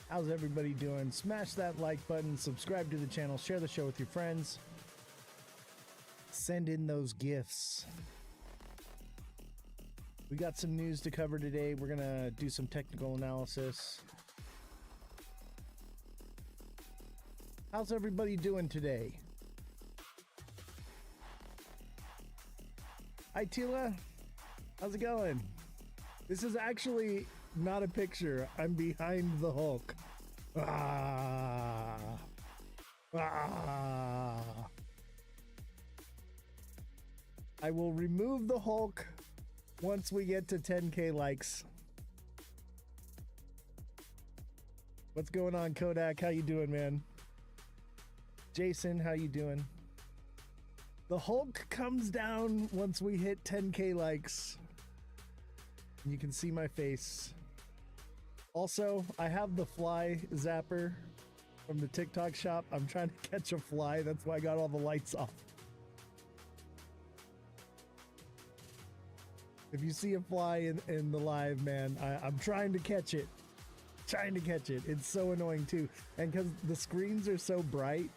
How's everybody doing? Smash that like button, subscribe to the channel, share the show with your friends. Send in those gifts. We got some news to cover today. We're gonna do some technical analysis. How's everybody doing today? Hi Tila, how's it going? This is actually not a picture. I'm behind the Hulk. Ah. Ah. I will remove the Hulk once we get to 10K likes. What's going on, Kodak? How you doing, man? Jason, how you doing? The Hulk comes down once we hit 10K likes. You can see my face. Also, I have the fly zapper from the TikTok shop. I'm trying to catch a fly. That's why I got all the lights off. If you see a fly in the live, man, I'm trying to catch it. Trying to catch it. It's so annoying too. And because the screens are so bright,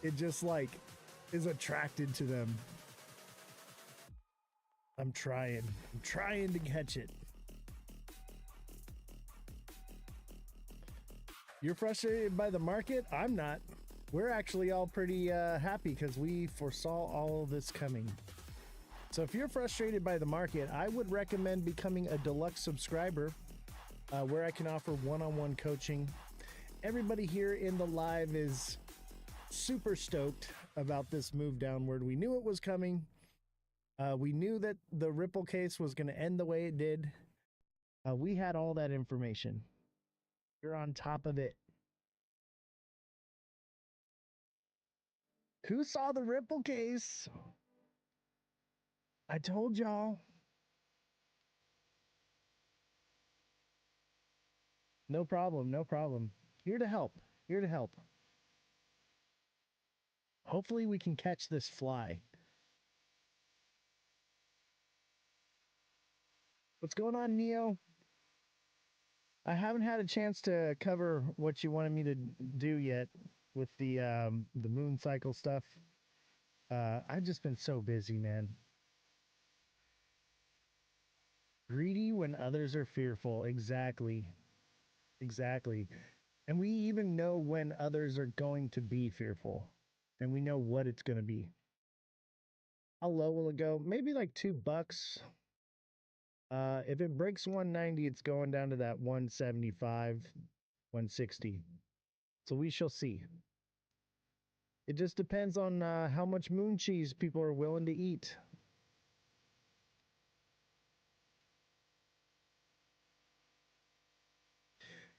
it just like is attracted to them. I'm trying to catch it. You're frustrated by the market? I'm not. We're actually all pretty happy because we foresaw all of this coming. So if you're frustrated by the market, I would recommend becoming a deluxe subscriber where I can offer one-on-one coaching. Everybody here in the live is super stoked about this move downward. We knew it was coming. We knew that the Ripple case was going to end the way it did. We had all that information. You're on top of it. Who saw the Ripple case? I told y'all. No problem, no problem. Here to help. Here to help. Hopefully we can catch this fly. What's going on, Neo? I haven't had a chance to cover what you wanted me to do yet with the moon cycle stuff. I've just been so busy, man. Greedy when others are fearful. Exactly. Exactly. And we even know when others are going to be fearful. And we know what it's going to be. How low will it go? Maybe like $2. If it breaks 190, it's going down to that 175, 160. So we shall see. It just depends on how much moon cheese people are willing to eat.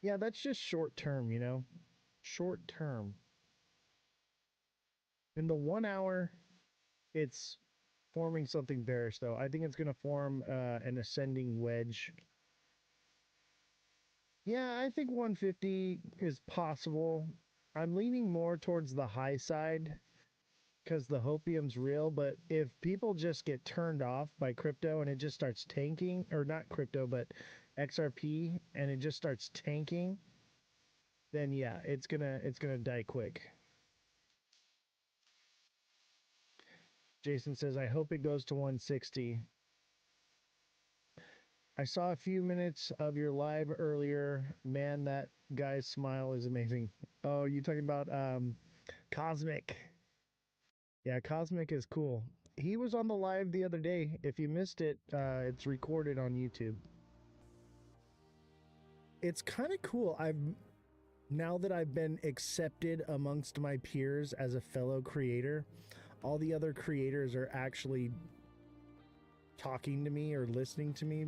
Yeah, that's just short term, you know? Short term. In the 1 hour, it's forming something bearish, though. I think it's going to form an ascending wedge. Yeah, I think 150 is possible. I'm leaning more towards the high side because the hopium's real, but if people just get turned off by crypto and it just starts tanking, or not crypto, but XRP, and it just starts tanking, then yeah, it's gonna die quick. Jason says, I hope it goes to 160. I saw a few minutes of your live earlier. Man, that guy's smile is amazing. Oh, you talking about Cosmic? Yeah, Cosmic is cool. He was on the live the other day. If you missed it, it's recorded on YouTube. It's kind of cool. Now that I've been accepted amongst my peers as a fellow creator, all the other creators are actually talking to me or listening to me.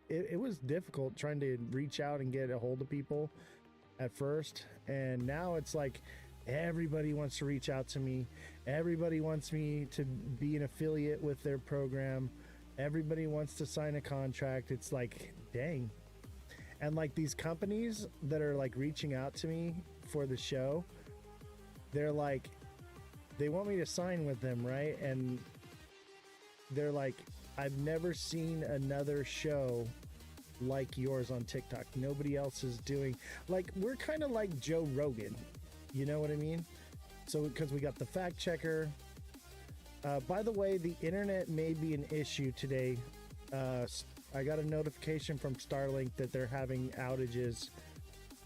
It was difficult trying to reach out and get a hold of people at first, and now it's like everybody wants to reach out to me. Everybody wants me to be an affiliate with their program. Everybody wants to sign a contract. It's like, dang. And like these companies that are like reaching out to me for the show, they're like, they want me to sign with them, right? And they're like, I've never seen another show like yours on TikTok. Nobody else is doing, like, we're kind of like Joe Rogan. You know what I mean? So, because we got the fact checker. By the way, the internet may be an issue today. I got a notification from Starlink that they're having outages.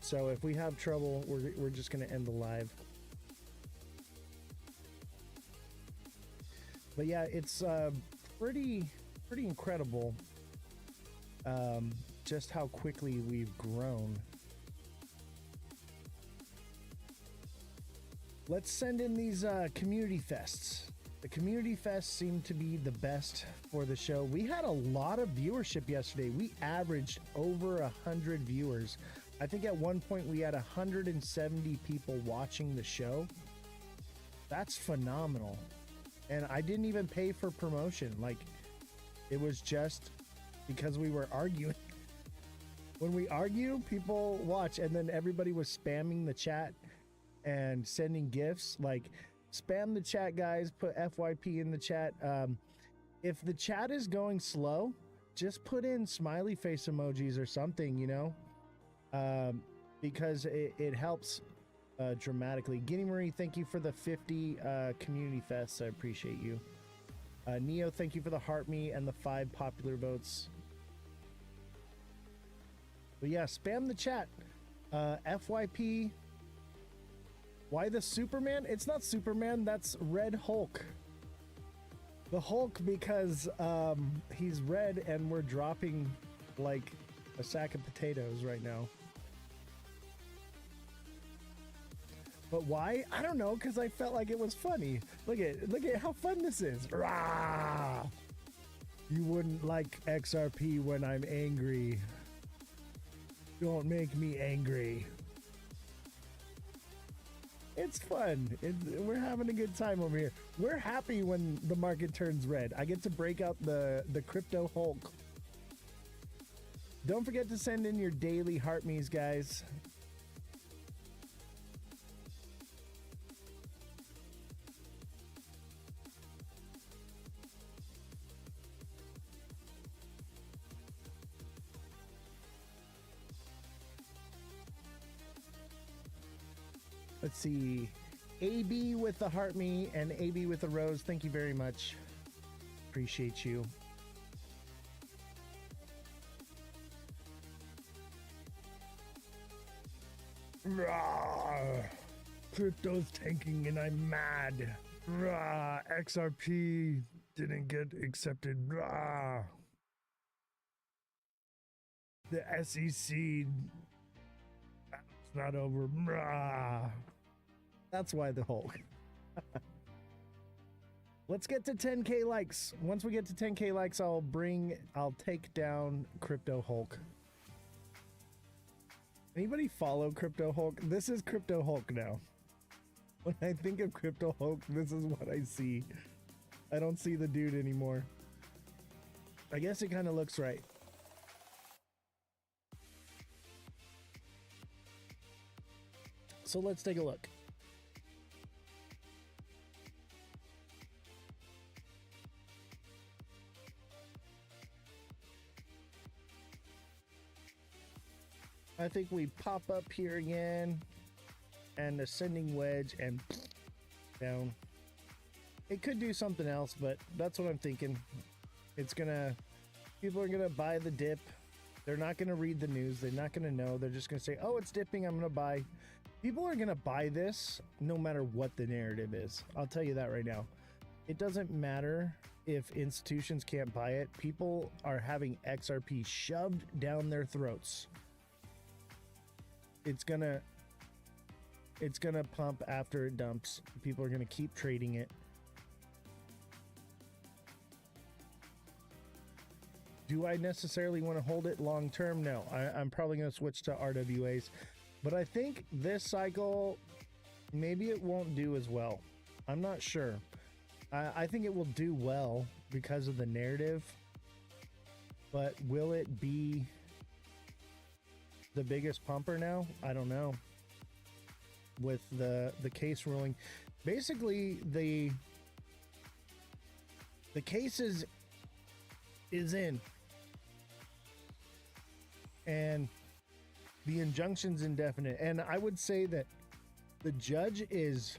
So if we have trouble, we're just going to end the live. But yeah, it's pretty incredible just how quickly we've grown. Let's send in these community fests. The community fests seem to be the best for the show. We had a lot of viewership yesterday. We averaged over 100 viewers. I think at one point we had 170 people watching the show. That's phenomenal. And I didn't even pay for promotion. Like, it was just because we were arguing. When we argue, people watch, and then everybody was spamming the chat and sending gifts. Like, spam the chat, guys. Put FYP in the chat. If the chat is going slow, just put in smiley face emojis or something, you know, because it helps dramatically. Guinea Marie, thank you for the 50 community fests. I appreciate you. Neo, thank you for the heart me and the 5 popular votes. But yeah, spam the chat. FYP. Why the Superman? It's not Superman, that's Red Hulk. The Hulk, because he's red and we're dropping like a sack of potatoes right now. But why? I don't know, because I felt like it was funny. Look at how fun this is. Rah! You wouldn't like XRP when I'm angry. Don't make me angry. It's fun. We're having a good time over here. We're happy when the market turns red. I get to break out the crypto Hulk. Don't forget to send in your daily heart me's, guys. Let's see. AB with the heart me and AB with the rose. Thank you very much. Appreciate you. Rah! Crypto's tanking and I'm mad. Rah! XRP didn't get accepted. Rah! The SEC it's not over. Rah! That's why the Hulk. Let's get to 10K likes. Once we get to 10K likes, I'll take down Crypto Hulk. Anybody follow Crypto Hulk? This is Crypto Hulk now. When I think of Crypto Hulk, this is what I see. I don't see the dude anymore. I guess it kind of looks right. So let's take a look. I think we pop up here again and ascending wedge and down. It could do something else, but that's what I'm thinking. People are gonna buy the dip. They're not gonna read the news. They're not gonna know. They're just gonna say, oh, it's dipping, I'm gonna buy. People are gonna buy this no matter what the narrative is. I'll tell you that right now. It doesn't matter if institutions can't buy it. People are having XRP shoved down their throats. It's gonna pump after it dumps. People are gonna keep trading it. Do I necessarily want to hold it long term? No, I'm probably gonna switch to RWAs, but I think this cycle, maybe it won't do as well. I'm not sure. I think it will do well because of the narrative, but will it be the biggest pumper now? I don't know. With the case ruling, basically the case is in. and the injunction's indefinite. And I would say that the judge is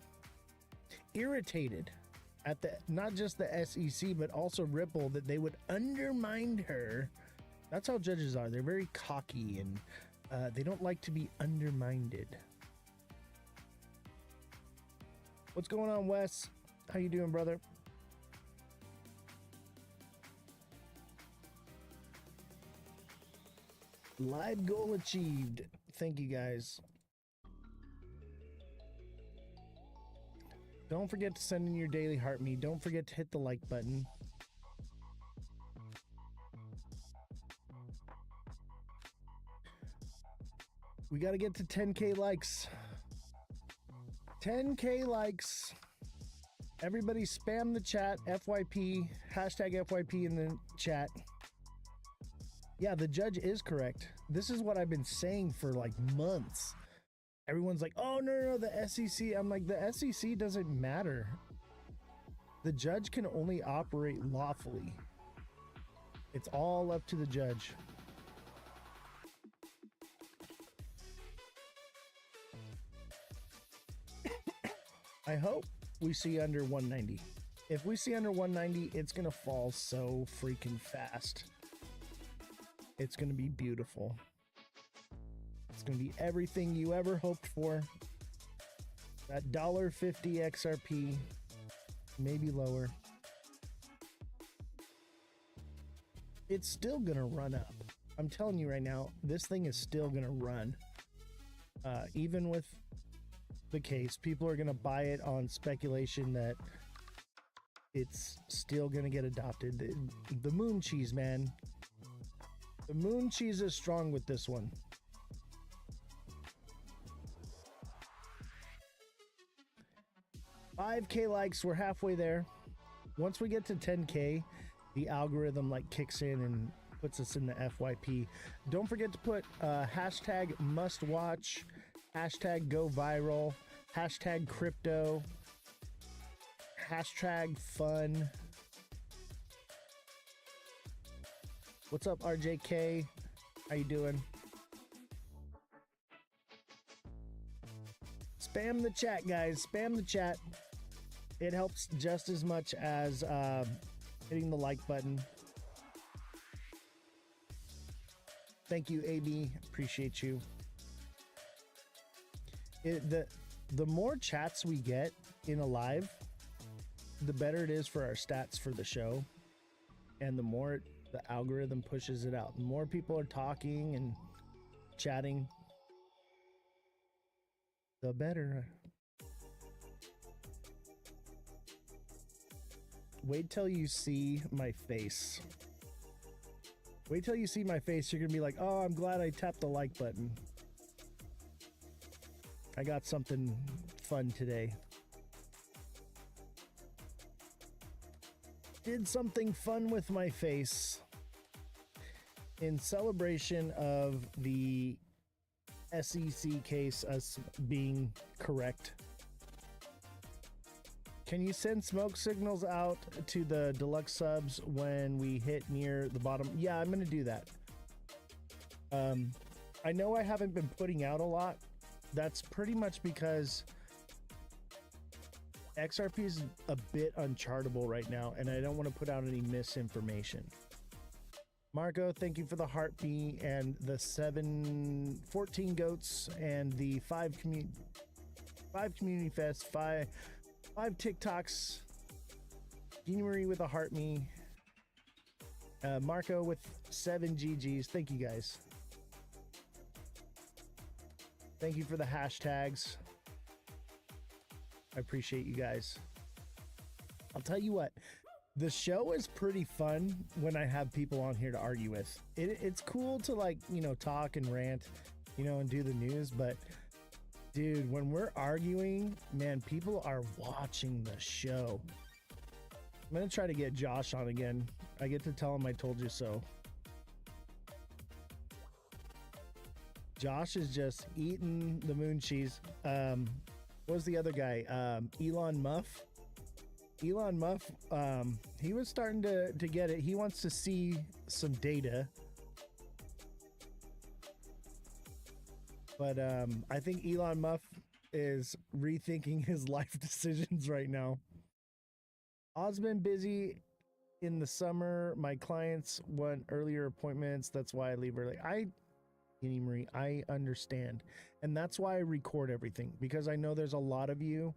irritated at the not just the SEC but also Ripple that they would undermine her. That's how judges are. They're very cocky and they don't like to be undermined. What's going on, Wes? How you doing, brother? Live goal achieved. Thank you, guys. Don't forget to send in your daily heart me. Don't forget to hit the like button. We got to get to 10K likes. 10K likes. Everybody spam the chat, FYP, hashtag FYP in the chat. Yeah, the judge is correct. This is what I've been saying for like months. Everyone's like, oh, no, the SEC. I'm like, the SEC doesn't matter. The judge can only operate lawfully. It's all up to the judge. I hope we see under 190. If we see under 190, it's going to fall so freaking fast. It's going to be beautiful. It's going to be everything you ever hoped for. That $1.50 XRP, maybe lower. It's still going to run up. I'm telling you right now, this thing is still going to run. Even with the case, people are going to buy it on speculation that it's still going to get adopted. The moon cheese, man. The moon cheese is strong with this one. $5K likes, we're halfway there. Once we get to 10K, the algorithm like kicks in and puts us in the FYP. Don't forget to put hashtag must watch, hashtag go viral, hashtag crypto, hashtag fun. What's up, RJK? How you doing? Spam the chat, guys. Spam the chat. It helps just as much as hitting the like button. Thank you, AB. Appreciate you. The more chats we get in a live, the better it is for our stats for the show. And the more the algorithm pushes it out. The more people are talking and chatting, the better. Wait till you see my face. Wait till you see my face. You're gonna be like, oh, I'm glad I tapped the like button. I got something fun today. Did something fun with my face in celebration of the SEC case us being correct. Can you send smoke signals out to the deluxe subs when we hit near the bottom? Yeah, I'm going to do that. I know I haven't been putting out a lot. That's pretty much because XRP is a bit unchartable right now, and I don't want to put out any misinformation. Marco, thank you for the heartbeat and the 14 goats and the 5 community fest, 5 TikToks. Jeannie Marie with a heart me. Marco with 7 GGs. Thank you, guys. Thank you for the hashtags. I appreciate you guys. I'll tell you what, the show is pretty fun when I have people on here to argue with. It's cool to, like, you know, talk and rant, you know, and do the news, but dude, when we're arguing, man, people are watching the show. I'm gonna try to get Josh on again. I get to tell him I told you so. Josh is just eating the moon cheese. What was the other guy? Elon Muff. Elon Muff, he was starting to get it. He wants to see some data. But I think Elon Musk is rethinking his life decisions right now. Oz been busy in the summer. My clients want earlier appointments. That's why I leave early. Kenny Marie, I understand. And that's why I record everything, because I know there's a lot of you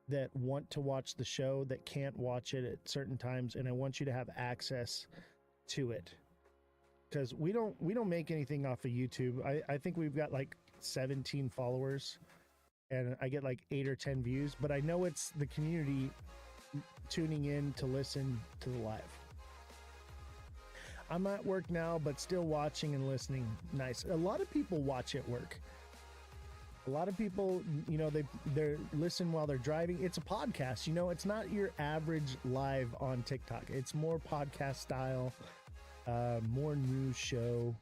that want to watch the show that can't watch it at certain times, and I want you to have access to it. Because we don't make anything off of YouTube. I think we've got like 17 followers and I get like 8 or 10 views, but I know it's the community tuning in to listen to the live. I'm at work now, but still watching and listening. Nice. A lot of people watch at work. A lot of people, you know, they listen while they're driving. It's a podcast, you know, it's not your average live on TikTok. It's more podcast style, more news show,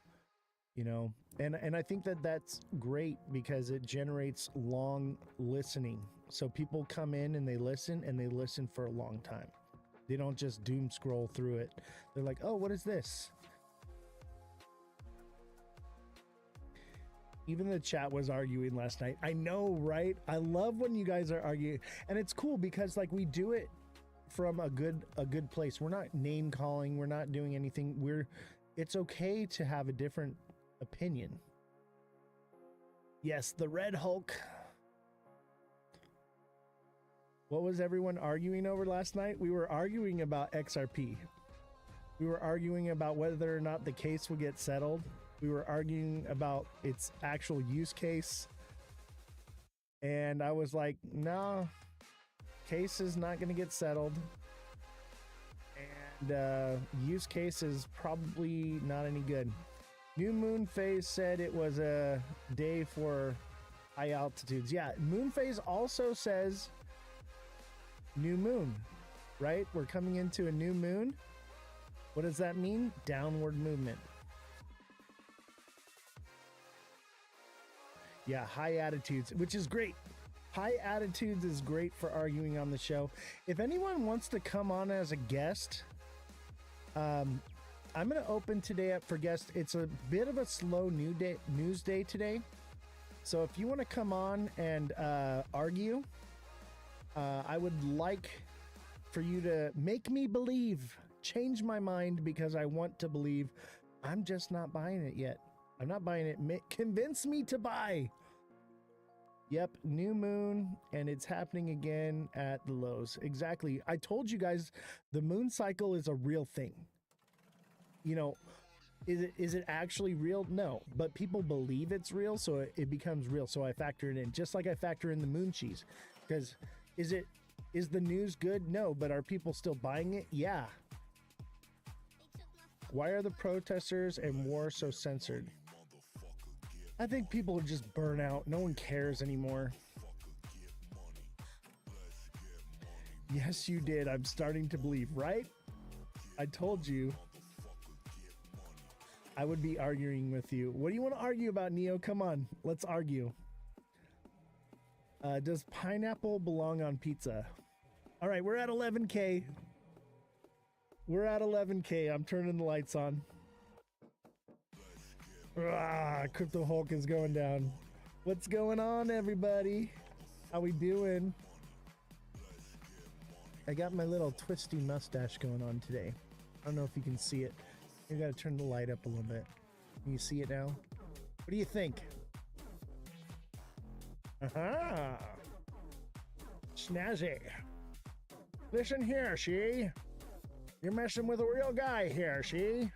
you know, and I think that that's great because it generates long listening. So people come in and they listen for a long time. They don't just doom scroll through it. They're like, oh, what is this? Even the chat was arguing last night. I know, right? I love when you guys are arguing. And it's cool because like we do it from a good place. We're not name calling. We're not doing anything. It's okay to have a different opinion. Yes, the Red Hulk. What was everyone arguing over last night? We were arguing about XRP. We were arguing about whether or not the case would get settled. We were arguing about its actual use case. And I was like, no, case is not going to get settled. And use case is probably not any good. New Moon Phase said it was a day for high altitudes. Yeah, Moon Phase also says new moon, right? We're coming into a new moon. What does that mean? Downward movement. Yeah, high attitudes, which is great. High attitudes is great for arguing on the show. If anyone wants to come on as a guest, I'm going to open today up for guests. It's a bit of a slow news day today. So if you want to come on and argue, I would like for you to make me believe, change my mind because I want to believe. I'm just not buying it yet. I'm not buying it. Convince me to buy. Yep, new moon, and it's happening again at the lows. Exactly. I told you guys the moon cycle is a real thing. You know, is it actually real? No, but people believe it's real, so it becomes real. So I factor it in, just like I factor in the moon cheese. Because is the news good? No, but are people still buying it? Yeah. Why are the protesters and war so censored? I think people are just burnt out. No one cares anymore. Yes, you did. I'm starting to believe, right? I told you I would be arguing with you. What do you want to argue about, Neo? Come on, let's argue. Does pineapple belong on pizza? All right, we're at 11K. We're at 11K. I'm turning the lights on. Crypto Hulk is going down. What's going on, everybody? How we doing? I got my little twisty mustache going on today. I don't know if you can see it. You gotta turn the light up a little bit. Can you see it now? What do you think? Aha! Snazzy. Listen here, she. You're messing with a real guy here, she.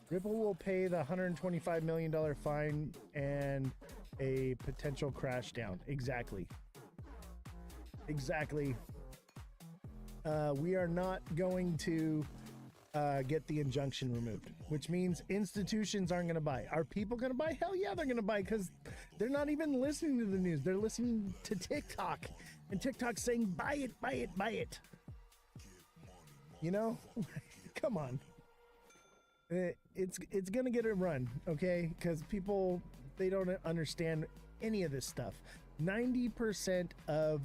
Ripple will pay the $125 million fine and a potential crash down. Exactly. Exactly. We are not going to get the injunction removed, which means institutions aren't going to buy. Are people going to buy? Hell yeah, they're going to buy, because they're not even listening to the news. They're listening to TikTok, and TikTok's saying, buy it, buy it, buy it. You know? Come on. It's going to get a run, okay? Because people, they don't understand any of this stuff. 90% of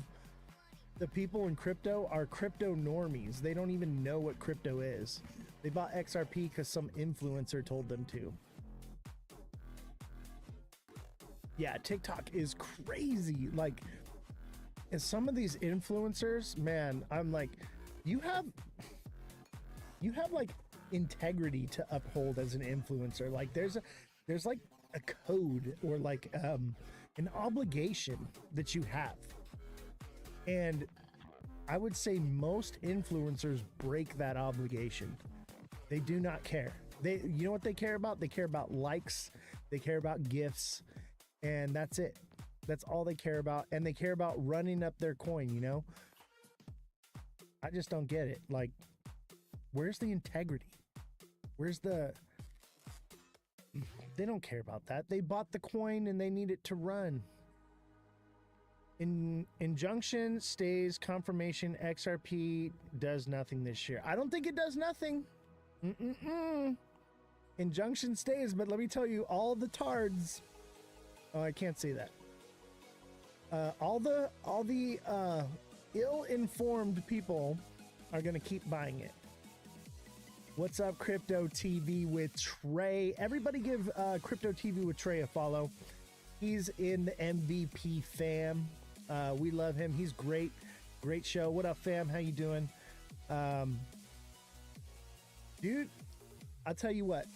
the people in crypto are crypto normies. They don't even know what crypto is. They bought XRP because some influencer told them to. Yeah, TikTok is crazy. Like, and some of these influencers, man, I'm like, you have like integrity to uphold as an influencer. Like there's like a code or like an obligation that you have. And I would say most influencers break that obligation. They do not care. You know what they care about? They care about likes, they care about gifts, and that's it. That's all they care about. And they care about running up their coin, you know? I just don't get it. Like, where's the integrity? Where's the... They don't care about that. They bought the coin and they need it to run. Injunction stays, confirmation, XRP does nothing this year. I don't think it does nothing. Injunction stays, but let me tell you, all the tards... Oh, I can't say that. All the ill-informed people are going to keep buying it. What's up, Crypto TV with Trey? Everybody give Crypto TV with Trey a follow. He's in the MVP fam. We love him. He's great. Great show. What up, fam? How you doing? Dude, I'll tell you what.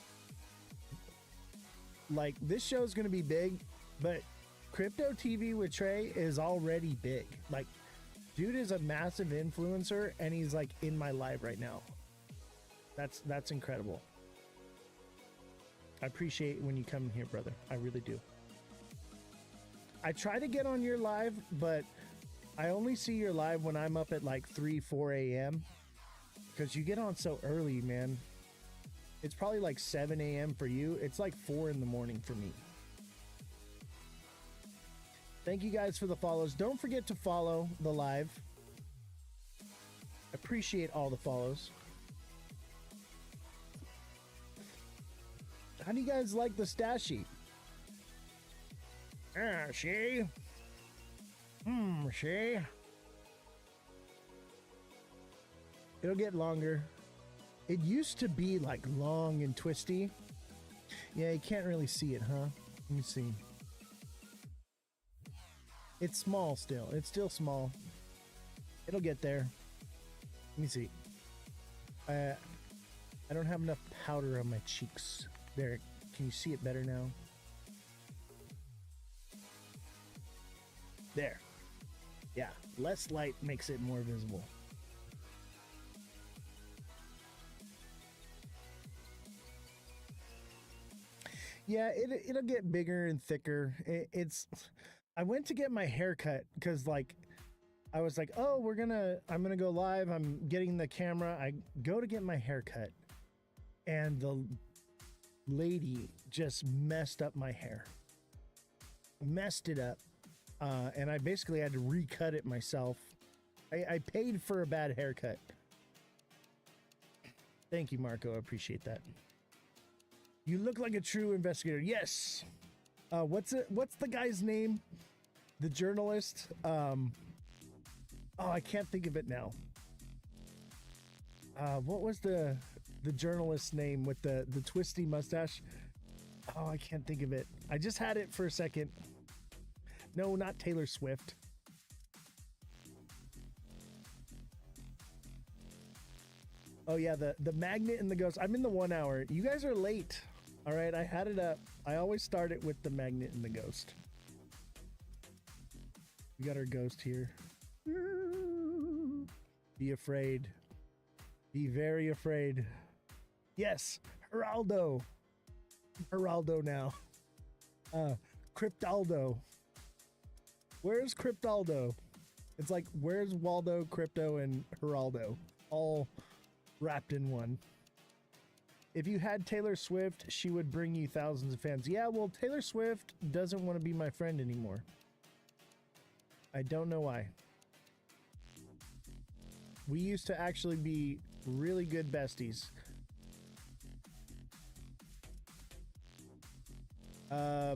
Like, this show's going to be big, but Crypto TV with Trey is already big. Like, dude is a massive influencer, and he's like in my live right now. That's incredible. I appreciate when you come in here, brother. I really do. I try to get on your live, but I only see your live when I'm up at like 4 a.m. because you get on so early, man. It's probably like 7 a.m. for you. It's like 4 in the morning for me. Thank you guys for the follows. Don't forget to follow the live. Appreciate all the follows. How do you guys like the stat sheet? See? See? It'll get longer. It used to be like long and twisty. Yeah, you can't really see it, huh? Let me see. It's small still. It's still small. It'll get there. Let me see. I don't have enough powder on my cheeks. There. Can you see it better now? There. Yeah. Less light makes it more visible. Yeah, it'll get bigger and thicker. I went to get my hair cut because, like, I was like, oh, I'm gonna go live. I'm getting the camera. I go to get my hair cut, and the lady just messed up my hair. Messed it up. And I basically had to recut it myself. I paid for a bad haircut. Thank you, Marco. I appreciate that. You look like a true investigator. Yes. What's the guy's name? The journalist. Oh, I can't think of it now. What was the journalist's name with the twisty mustache? Oh, I can't think of it. I just had it for a second. No, not Taylor Swift. Oh yeah, the magnet and the ghost. I'm in the 1 hour. You guys are late. All right, I had it up. I always start it with the magnet and the ghost. We got our ghost here. Be afraid. Be very afraid. Yes, Geraldo. Geraldo now. Cryptaldo. Where's Cryptaldo? It's like, where's Waldo, Crypto, and Geraldo? All wrapped in one. If you had Taylor Swift, she would bring you thousands of fans. Yeah, well, Taylor Swift doesn't want to be my friend anymore. I don't know why. We used to actually be really good besties.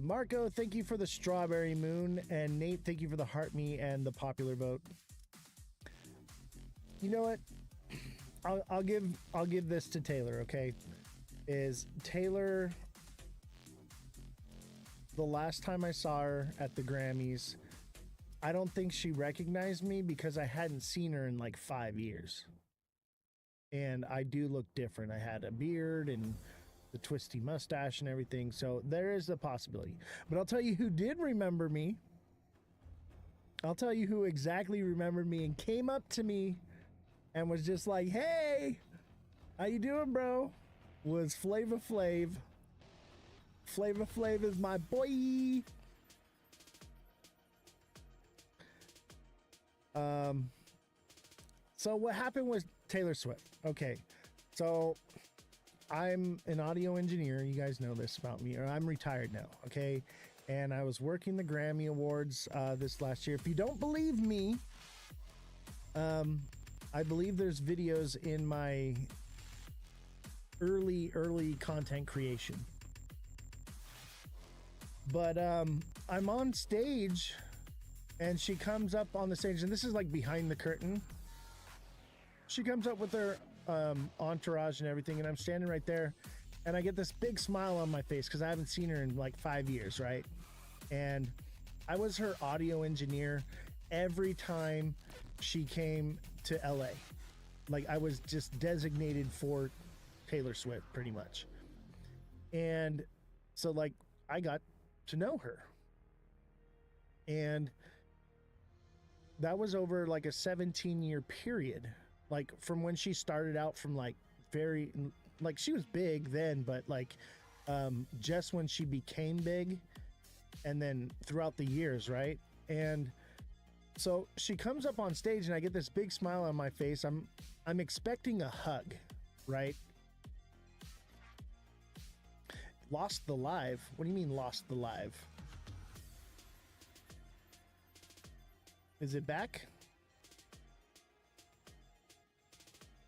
Marco, thank you for the strawberry moon, and Nate, thank you for the heart me and the popular vote. You know what? I'll give this to Taylor, okay? Is Taylor the last time I saw her at the Grammys, I don't think she recognized me because I hadn't seen her in like 5 years. And I do look different. I had a beard and the twisty mustache and everything. So there is a possibility. But I'll tell you who did remember me. I'll tell you who exactly remembered me and came up to me and was just like, hey, how you doing, bro? Was Flava Flav. Flava Flav is my boy. So what happened was Taylor Swift. Okay. So I'm an audio engineer. You guys know this about me, or I'm retired now. Okay. And I was working the Grammy Awards this last year. If you don't believe me, I believe there's videos in my early content creation. But I'm on stage and she comes up on the stage, and this is like behind the curtain. She comes up with her entourage and everything, and I'm standing right there, and I get this big smile on my face because I haven't seen her in like 5 years, right? And I was her audio engineer every time she came to LA. Like, I was just designated for Taylor Swift pretty much. And so like I got to know her. And that was over like a 17-year period. Like from when she started out, from like very, like she was big then, but like just when she became big, and then throughout the years, right? And so she comes up on stage and I get this big smile on my face. I'm expecting a hug, right? Lost the live? What do you mean lost the live? Is it back?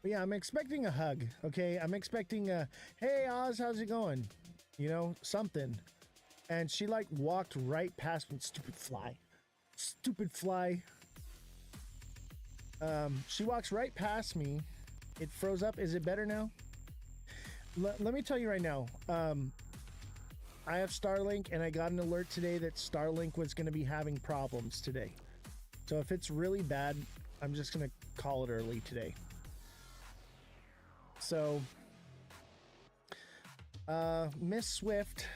But yeah, I'm expecting a hug, okay? I'm expecting a, hey Oz, how's it going? You know, something. And she like walked right past me. Stupid fly. Stupid fly. She walks right past me. It froze up. Is it better now? Let me tell you right now. I have Starlink, and I got an alert today that Starlink was going to be having problems today. So if it's really bad, I'm just going to call it early today. So, Miss Swift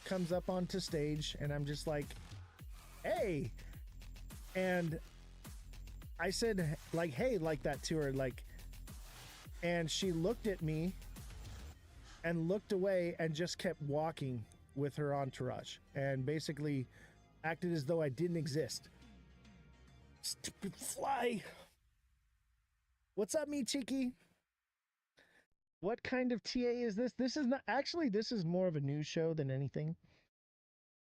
comes up onto stage, and I'm just like, hey. And I said, like, hey, like that to her, like, and she looked at me and looked away and just kept walking with her entourage and basically acted as though I didn't exist. Stupid fly. What's up, me cheeky? What kind of TA is this? This is not actually, this is more of a news show than anything.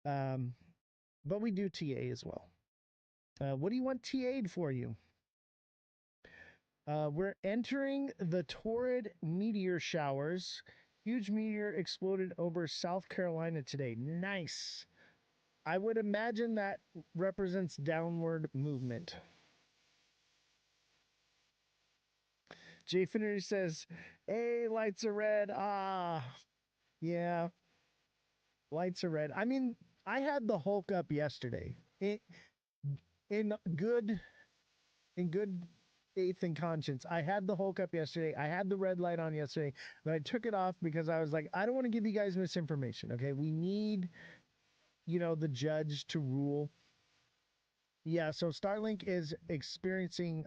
But we do TA as well. What do you want TA'd for you? We're entering the torrid meteor showers. Huge meteor exploded over South Carolina today. Nice. I would imagine that represents downward movement. Jay Finnery says, hey, lights are red. Ah, yeah. Lights are red. I mean, I had the Hulk up yesterday. In good faith and conscience, I had the Hulk up yesterday. I had the red light on yesterday, but I took it off because I was like, I don't want to give you guys misinformation. Okay, we need, you know, the judge to rule. Yeah, so Starlink is experiencing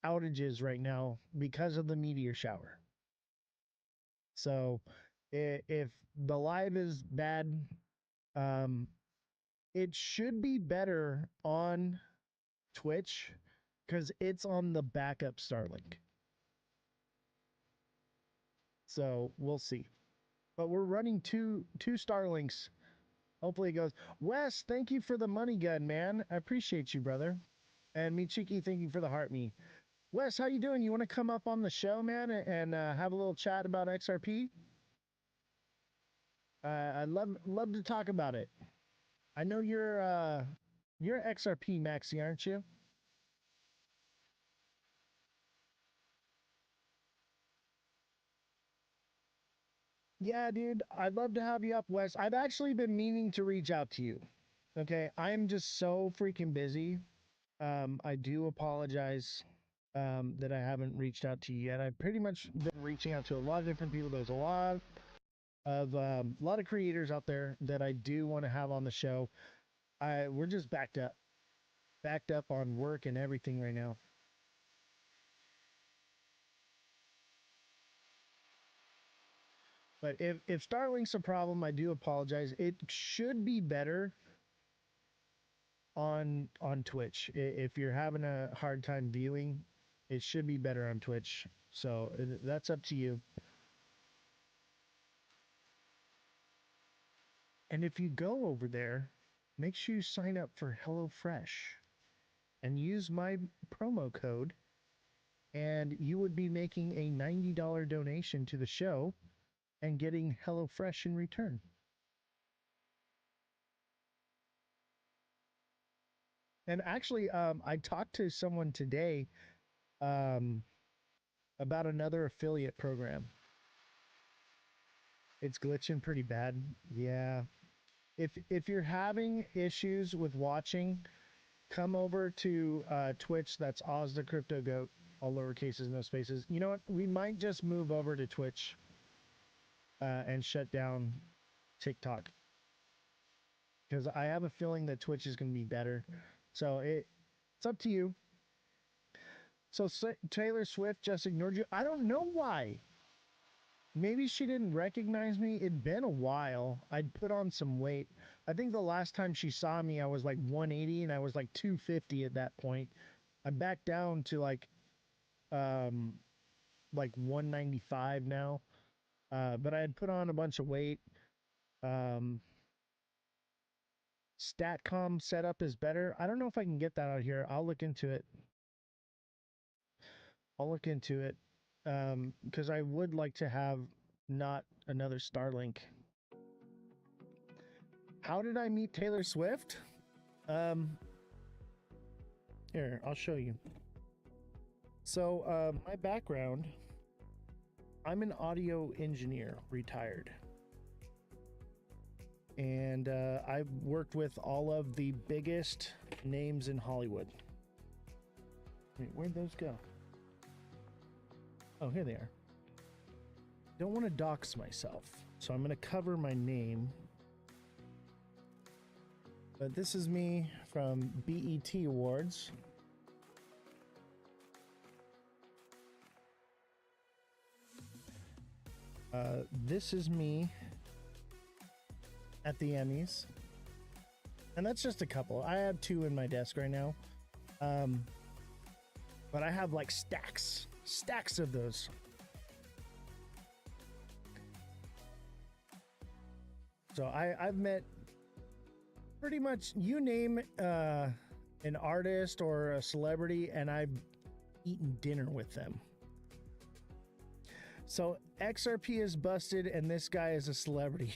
outages right now because of the meteor shower. So if the live is bad, it should be better on Twitch because it's on the backup Starlink. So we'll see. But we're running two Starlinks. Hopefully it goes. Wes, thank you for the money gun, man. I appreciate you, brother. And Michiki, thank you for the heart me. Wes, how you doing? You want to come up on the show, man, and have a little chat about XRP? I'd love to talk about it. I know you're XRP Maxi, aren't you? Yeah, dude, I'd love to have you up west. I've actually been meaning to reach out to you. Okay, I'm just so freaking busy. I do apologize that I haven't reached out to you yet. I've pretty much been reaching out to a lot of different people. There's a lot of creators out there that I do want to have on the show. We're just backed up on work and everything right now. But if Starlink's a problem, I do apologize. It should be better on Twitch. If you're having a hard time viewing, it should be better on Twitch. So that's up to you. And if you go over there, make sure you sign up for HelloFresh and use my promo code, and you would be making a $90 donation to the show and getting HelloFresh in return. And actually, I talked to someone today um, about another affiliate program. It's glitching pretty bad. Yeah. If you're having issues with watching, come over to Twitch. That's Ozthecryptogoat, all lowercases, no spaces. You know what? We might just move over to Twitch and shut down TikTok, because I have a feeling that Twitch is going to be better. So it's up to you. So Taylor Swift just ignored you. I don't know why. Maybe she didn't recognize me. It'd been a while. I'd put on some weight. I think the last time she saw me, I was like 180 and I was like 250 at that point. I'm back down to um like 195 now. But I had put on a bunch of weight. Um Statcom setup is better. I don't know if I can get that out here. I'll look into it. I'll look into it. Because I would like to have not another Starlink. How did I meet Taylor Swift? Um, Here, I'll show you. So, my background, I'm an audio engineer, retired. And I've worked with all of the biggest names in Hollywood. Wait, where'd those go? Oh, here they are. Don't want to dox myself, so I'm going to cover my name. But this is me from BET Awards. This is me at the Emmys. And that's just a couple. I have 2 in my desk right now. But I have like stacks of those. So I've met pretty much, you name an artist or a celebrity, and I've eaten dinner with them. So XRP is busted, and this guy is a celebrity.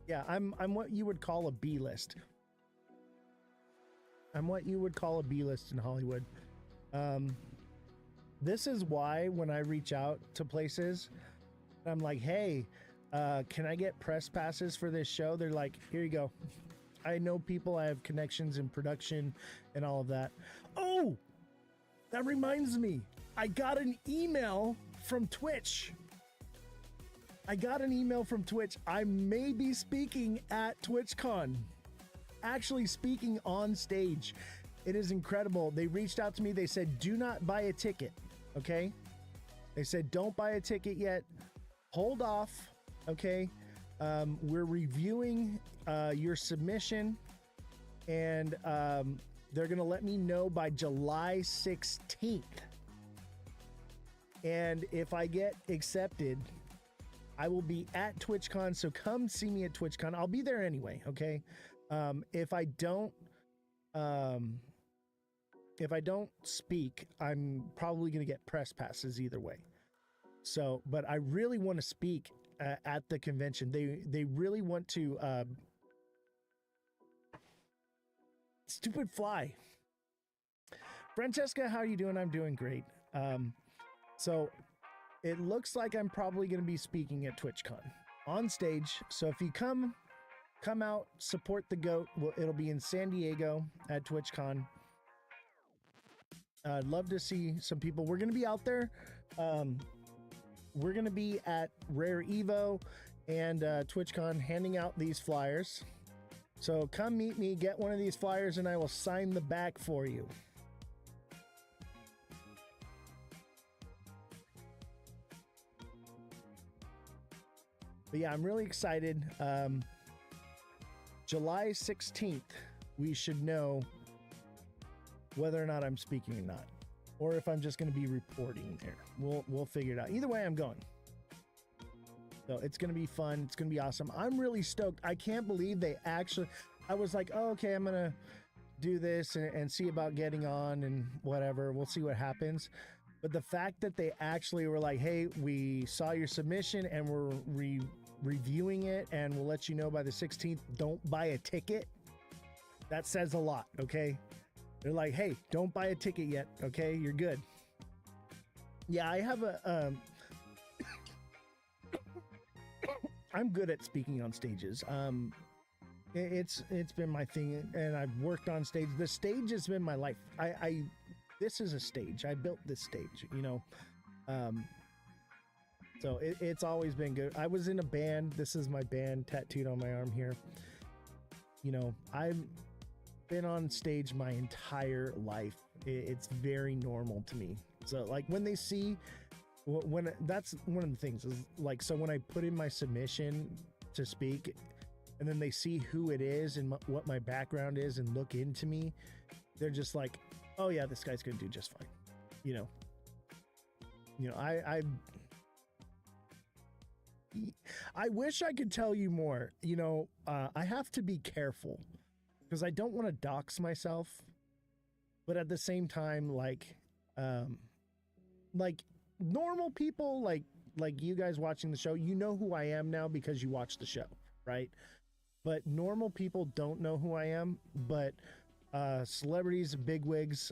Yeah, I'm what you would call a B-list. I'm what you would call a B-list in Hollywood. This is why when I reach out to places, I'm like, hey, can I get press passes for this show? They're like, here you go. I know people, I have connections in production and all of that. Oh, that reminds me. I got an email from Twitch. I may be speaking at TwitchCon. Actually speaking on stage. It is incredible. They reached out to me. They said, do not buy a ticket. Okay? They said, don't buy a ticket yet. Hold off. Okay? We're reviewing your submission, and they're going to let me know by July 16th. And if I get accepted, I will be at TwitchCon, so come see me at TwitchCon. I'll be there anyway, okay? If I don't speak, I'm probably going to get press passes either way. So, but I really want to speak at the convention. They really want to stupid fly. Francesca, how are you doing? I'm doing great. So it looks like I'm probably going to be speaking at TwitchCon on stage. So if you come out, support the goat. Well, it'll be in San Diego at TwitchCon. I'd love to see some people. We're going to be out there. We're going to be at Rare Evo and TwitchCon handing out these flyers. So come meet me, get one of these flyers, and I will sign the back for you. But yeah, I'm really excited. July 16th, we should know whether or not I'm speaking or not, or if I'm just going to be reporting there. We'll figure it out. Either way, I'm going. So it's going to be fun. It's going to be awesome. I'm really stoked. I can't believe they actually, I was like, oh, okay, I'm going to do this and see about getting on and whatever. We'll see what happens. But the fact that they actually were like, hey, we saw your submission and we're reviewing it and we'll let you know by the 16th, don't buy a ticket. That says a lot, okay? They're like, hey, don't buy a ticket yet, okay? You're good. Yeah, I have a... I'm good at speaking on stages. It's been my thing, and I've worked on stage. The stage has been my life. This is a stage. I built this stage, you know. So it's always been good. I was in a band. This is my band tattooed on my arm here. You know, I've been on stage my entire life. It's very normal to me. So like when they see, when that's one of the things is like, so when I put in my submission to speak and then they see who it is and what my background is and look into me, they're just like, oh yeah, this guy's gonna do just fine. You know, I wish I could tell you more. You know, I have to be careful because I don't want to dox myself, but at the same time, like normal people, like you guys watching the show, you know who I am now because you watch the show, right? But normal people don't know who I am, but celebrities, bigwigs,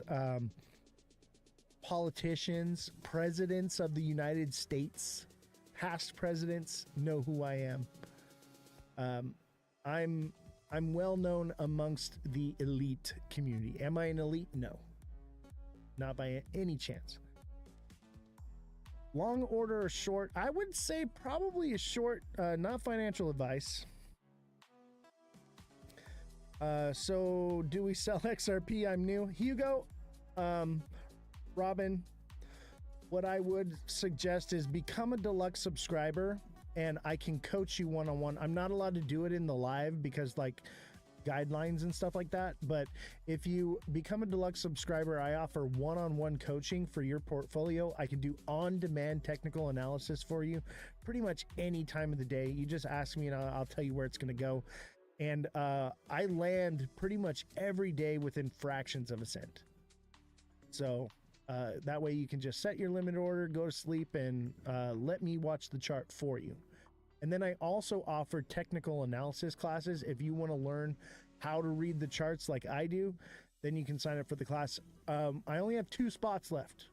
politicians, presidents of the United States, past presidents know who I am. I'm well known amongst the elite community. Am I an elite? No, not by any chance. Long order or short? I would say probably a short, not financial advice. So do we sell XRP? I'm new. Hugo, Robin, what I would suggest is become a deluxe subscriber and I can coach you one-on-one. I'm not allowed to do it in the live because like guidelines and stuff like that. But if you become a deluxe subscriber, I offer one-on-one coaching for your portfolio. I can do on-demand technical analysis for you pretty much any time of the day. You just ask me and I'll tell you where it's going to go. And I land pretty much every day within fractions of a cent. So that way you can just set your limit order, go to sleep, and let me watch the chart for you. And then I also offer technical analysis classes. If you want to learn how to read the charts like I do, then you can sign up for the class. I only have 2 spots left.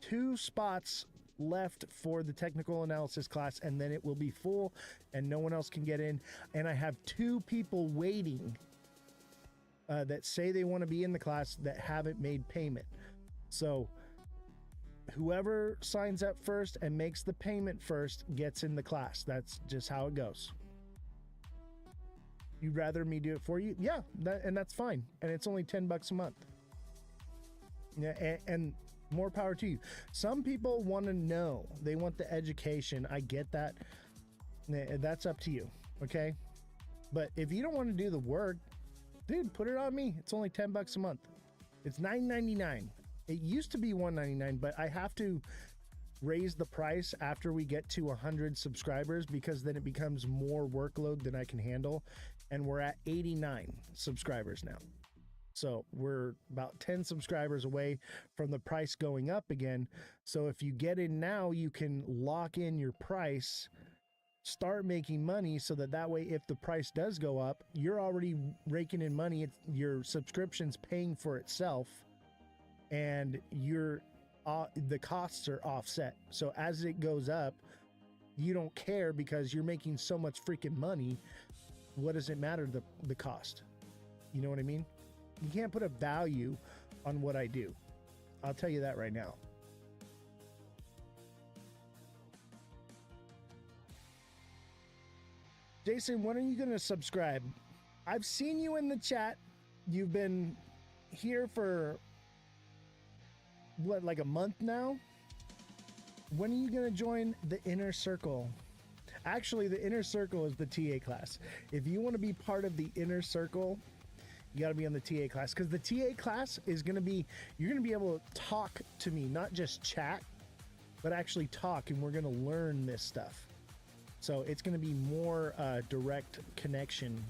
2 spots left for the technical analysis class, and then it will be full and no one else can get in. And I have 2 people waiting that say they want to be in the class that haven't made payment. So whoever signs up first and makes the payment first gets in the class. That's just how it goes. You'd rather me do it for you? Yeah, and that's fine. And it's only $10 a month. Yeah, and more power to you. Some people want to know. They want the education. I get that. That's up to you, okay? But if you don't want to do the work, dude, put it on me. It's only $10 a month. It's $9.99. It used to be $1.99, but I have to raise the price after we get to 100 subscribers because then it becomes more workload than I can handle. And we're at 89 subscribers now. So we're about 10 subscribers away from the price going up again. So if you get in now, you can lock in your price, start making money so that way if the price does go up, you're already raking in money. Your subscription's paying for itself. And the costs are offset. So as it goes up, you don't care because you're making so much freaking money. What does it matter the cost? You know what I mean? You can't put a value on what I do. I'll tell you that right now. Jason, when are you going to subscribe? I've seen you in the chat. You've been here for what, like a month now? When are you going to join the inner circle? Actually, the inner circle is the TA class. If you want to be part of the inner circle, you got to be on the TA class, because the TA class is going to be, you're going to be able to talk to me, not just chat, but actually talk, and we're going to learn this stuff. So it's going to be more direct connection.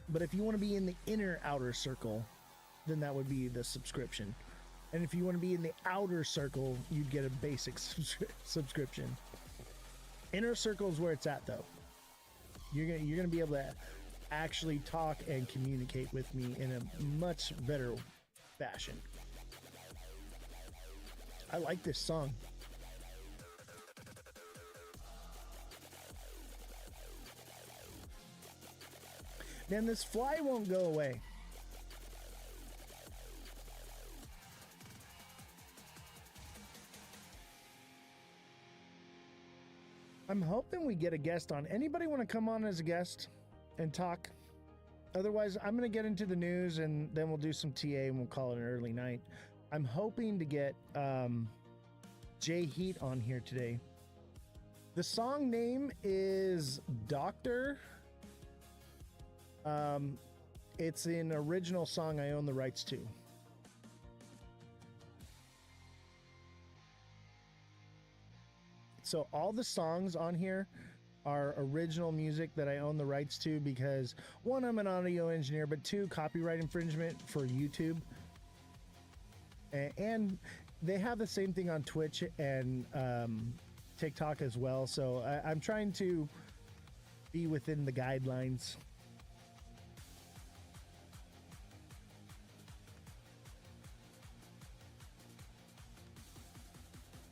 But if you want to be in the inner outer circle, then that would be the subscription. And if you want to be in the outer circle, you'd get a basic subscription. Inner circle is where it's at, though. You're gonna be able to actually talk and communicate with me in a much better fashion. I like this song. Man, this fly won't go away. I'm hoping we get a guest on. Anybody want to come on as a guest and talk? Otherwise, I'm going to get into the news, and then we'll do some TA and we'll call it an early night. I'm hoping to get Jay Heat on here today. The song name is Doctor. It's an original song I own the rights to. So all the songs on here are original music that I own the rights to, because one, I'm an audio engineer, but two, copyright infringement for YouTube. And they have the same thing on Twitch and TikTok as well. So I'm trying to be within the guidelines.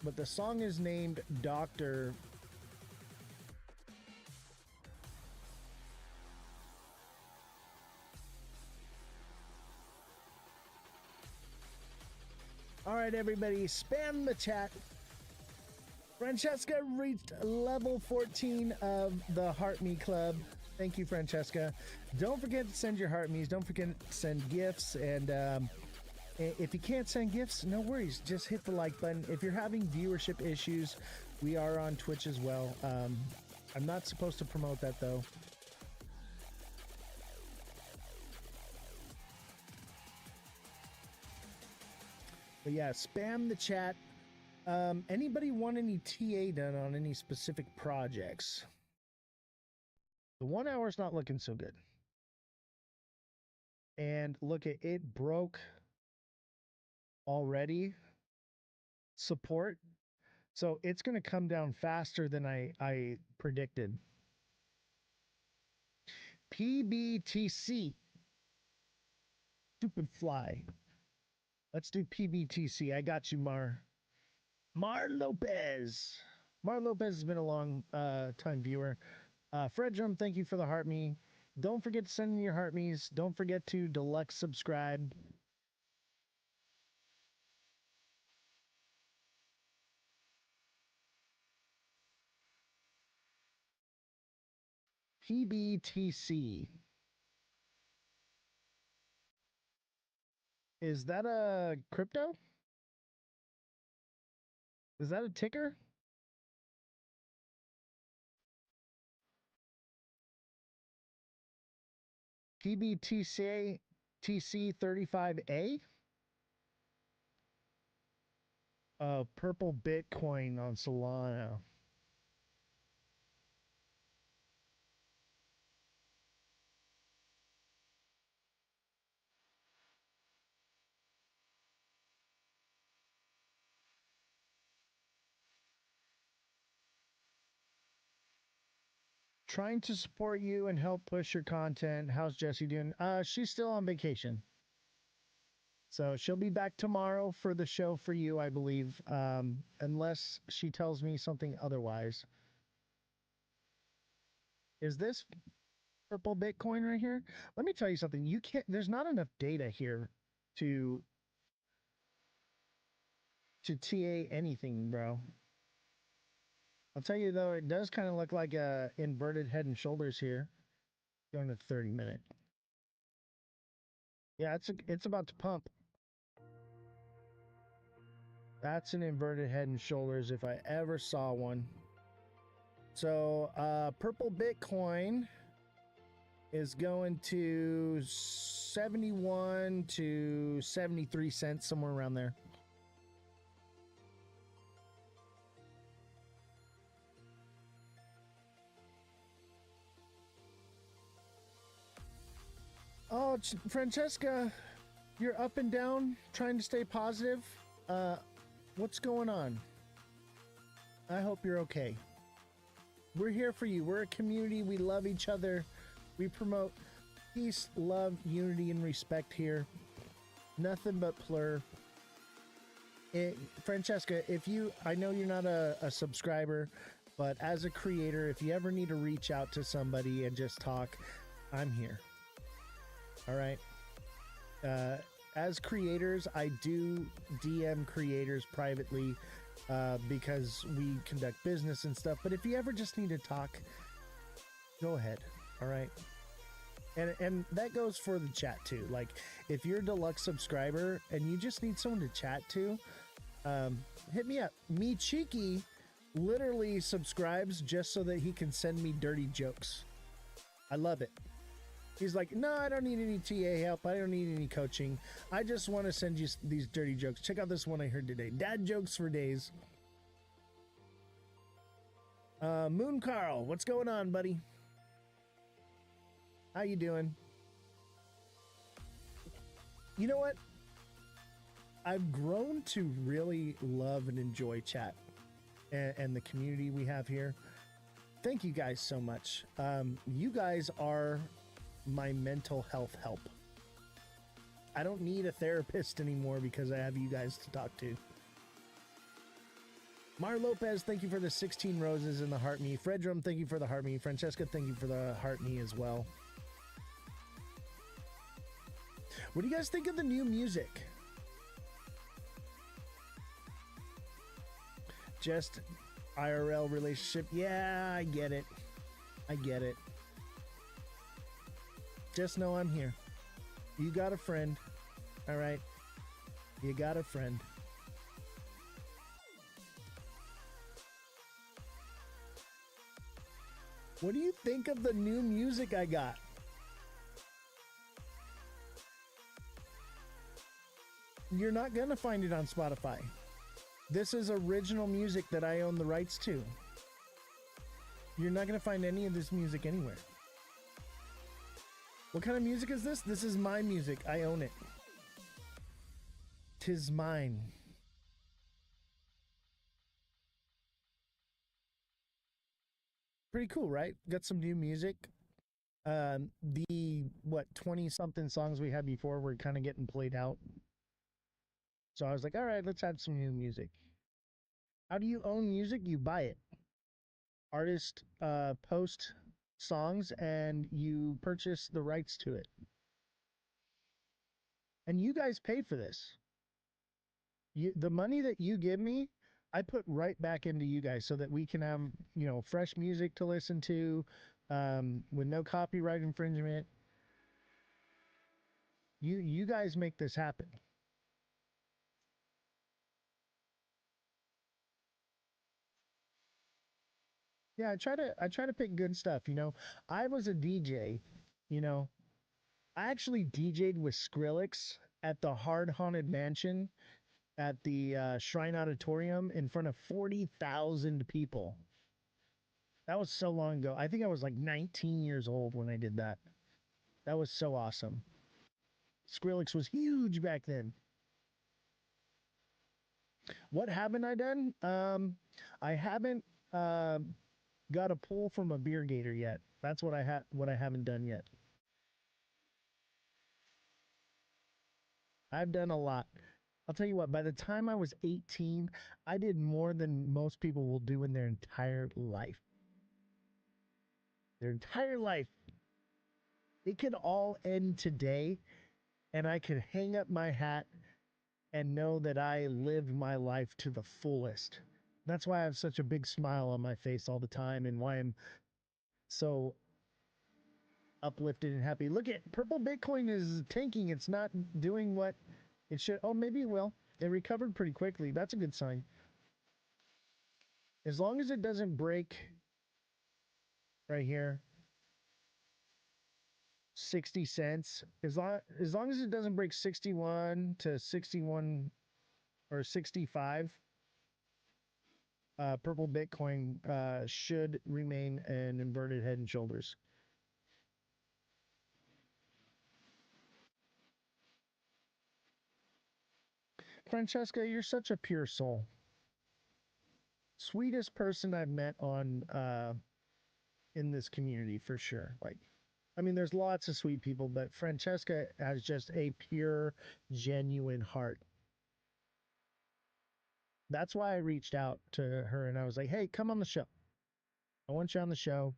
But the song is named Doctor. All right, everybody, spam the chat. Francesca reached level 14 of the Heart Me Club. Thank you, Francesca. Don't forget to send your Heart Me's. Don't forget to send gifts. And if you can't send gifts, no worries. Just hit the like button. If you're having viewership issues, we are on Twitch as well. I'm not supposed to promote that, though. But yeah, spam the chat. Anybody want any TA done on any specific projects? The 1 hour's not looking so good. And look, it broke already. Support. So it's going to come down faster than I predicted. PBTC. Stupid fly. Let's do PBTC. I got you, Mar Lopez. Mar Lopez has been a long time viewer. Fredrum, thank you for the Heart Me. Don't forget to send in your Heart Me's. Don't forget to deluxe subscribe. PBTC. Is that a crypto? Is that a ticker? PBTC TC35A? Purple Bitcoin on Solana. Trying to support you and help push your content. How's Jessie doing? She's still on vacation. So she'll be back tomorrow for the show for you, I believe, unless she tells me something otherwise. Is this purple Bitcoin right here? Let me tell you something. You can't. There's not enough data here to TA anything, bro. I'll tell you though, it does kind of look like a inverted head and shoulders here. Going to 30-minute. Yeah, it's about to pump. That's an inverted head and shoulders if I ever saw one. So purple Bitcoin is going to 71 to 73 cents, somewhere around there. Oh, Francesca, you're up and down trying to stay positive. What's going on? I hope you're okay. We're here for you. We're a community. We love each other. We promote peace, love, unity, and respect here. Nothing but plur. Francesca, I know you're not a subscriber, but as a creator, if you ever need to reach out to somebody and just talk, I'm here. All right. As creators, I do DM creators privately because we conduct business and stuff. But if you ever just need to talk, go ahead. All right. And that goes for the chat too. Like if you're a deluxe subscriber and you just need someone to chat to, hit me up. Me Cheeky literally subscribes just so that he can send me dirty jokes. I love it. He's like, no, I don't need any TA help. I don't need any coaching. I just want to send you these dirty jokes. Check out this one I heard today. Dad jokes for days. Moon Carl, what's going on, buddy? How you doing? You know what? I've grown to really love and enjoy chat and the community we have here. Thank you guys so much. You guys are my mental health help. I don't need a therapist anymore because I have you guys to talk to. Mar Lopez, thank you for the 16 roses and the heart me. Fredrum, thank you for the heart me. Francesca, thank you for the heart me as well. What do you guys think of the new music? Just IRL relationship. Yeah, I get it. I get it. Just know I'm here. You got a friend. All right. You got a friend. What do you think of the new music I got? You're not going to find it on Spotify. This is original music that I own the rights to. You're not going to find any of this music anywhere. What kind of music is this? This is my music. I own it. 'Tis mine. Pretty cool, right? Got some new music. The 20 something songs we had before were kind of getting played out. So I was like, all right, let's add some new music. How do you own music? You buy it. Artist post songs and you purchase the rights to it. And you guys pay for this. The money that you give me, I put right back into you guys so that we can have, fresh music to listen to with no copyright infringement. You guys make this happen. Yeah, I try to pick good stuff, I was a DJ, I actually DJ'd with Skrillex at the Hard Haunted Mansion at the Shrine Auditorium in front of 40,000 people. That was so long ago. I think I was like 19 years old when I did that. That was so awesome. Skrillex was huge back then. What haven't I done? I haven't got a pull from a beer gator yet. That's what I haven't done yet. I've done a lot. I'll tell you what, by the time I was 18, I did more than most people will do in their entire life. Their entire life. It could all end today, and I could hang up my hat and know that I lived my life to the fullest. That's why I have such a big smile on my face all the time and why I'm so uplifted and happy. Look at purple Bitcoin is tanking. It's not doing what it should. Oh, maybe it will. It recovered pretty quickly. That's a good sign. As long as it doesn't break right here, 60 cents. As long as it doesn't break 61 to 61 or 65, purple Bitcoin should remain an inverted head and shoulders. Francesca, you're such a pure soul. Sweetest person I've met on in this community for sure. Like, I mean, there's lots of sweet people, but Francesca has just a pure, genuine heart. That's why I reached out to her and I was like, "Hey, come on the show. I want you on the show."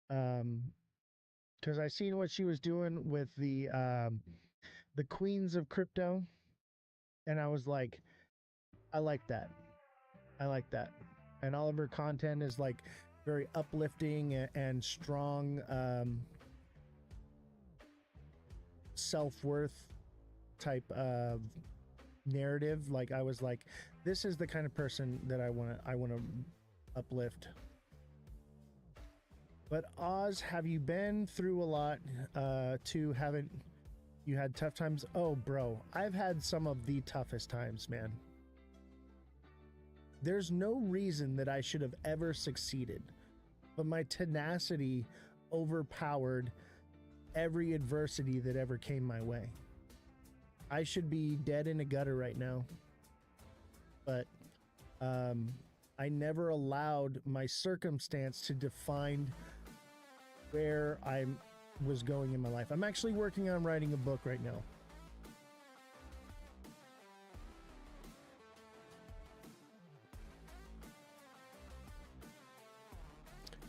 Because I seen what she was doing with the queens of crypto, and I was like, I like that. I like that. And all of her content is like very uplifting and strong self-worth type of narrative. Like I was like, this is the kind of person that I want to uplift. But Oz, have you been through a lot? Haven't you had tough times? Oh, bro, I've had some of the toughest times, man. There's no reason that I should have ever succeeded, but my tenacity overpowered every adversity that ever came my way. I should be dead in a gutter right now, but I never allowed my circumstance to define where I was going in my life. I'm actually working on writing a book right now.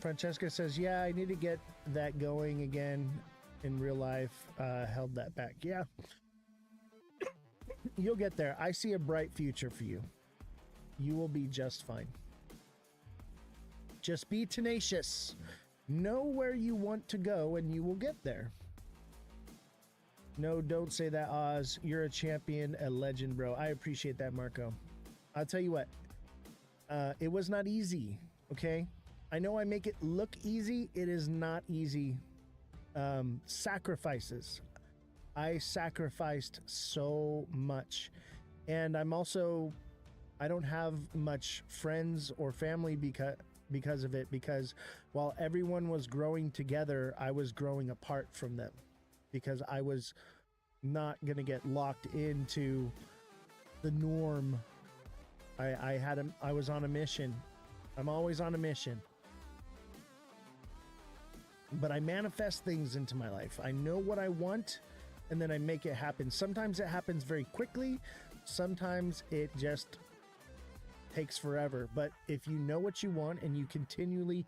Francesca says, yeah, I need to get that going again in real life. Held that back. Yeah. You'll get there. I see a bright future for you. You will be just fine. Just be tenacious. Know where you want to go and you will get there. No, don't say that, Oz. You're a champion, a legend, bro. I appreciate that, Marco. I'll tell you what. It was not easy, okay? I know I make it look easy. It is not easy. Sacrifices. I sacrificed so much. And I'm also, I don't have much friends or family because of it, because while everyone was growing together, I was growing apart from them because I was not going to get locked into the norm. I was on a mission. I'm always on a mission. But I manifest things into my life. I know what I want, and then I make it happen. Sometimes it happens very quickly. Sometimes it just takes forever. But if you know what you want and you continually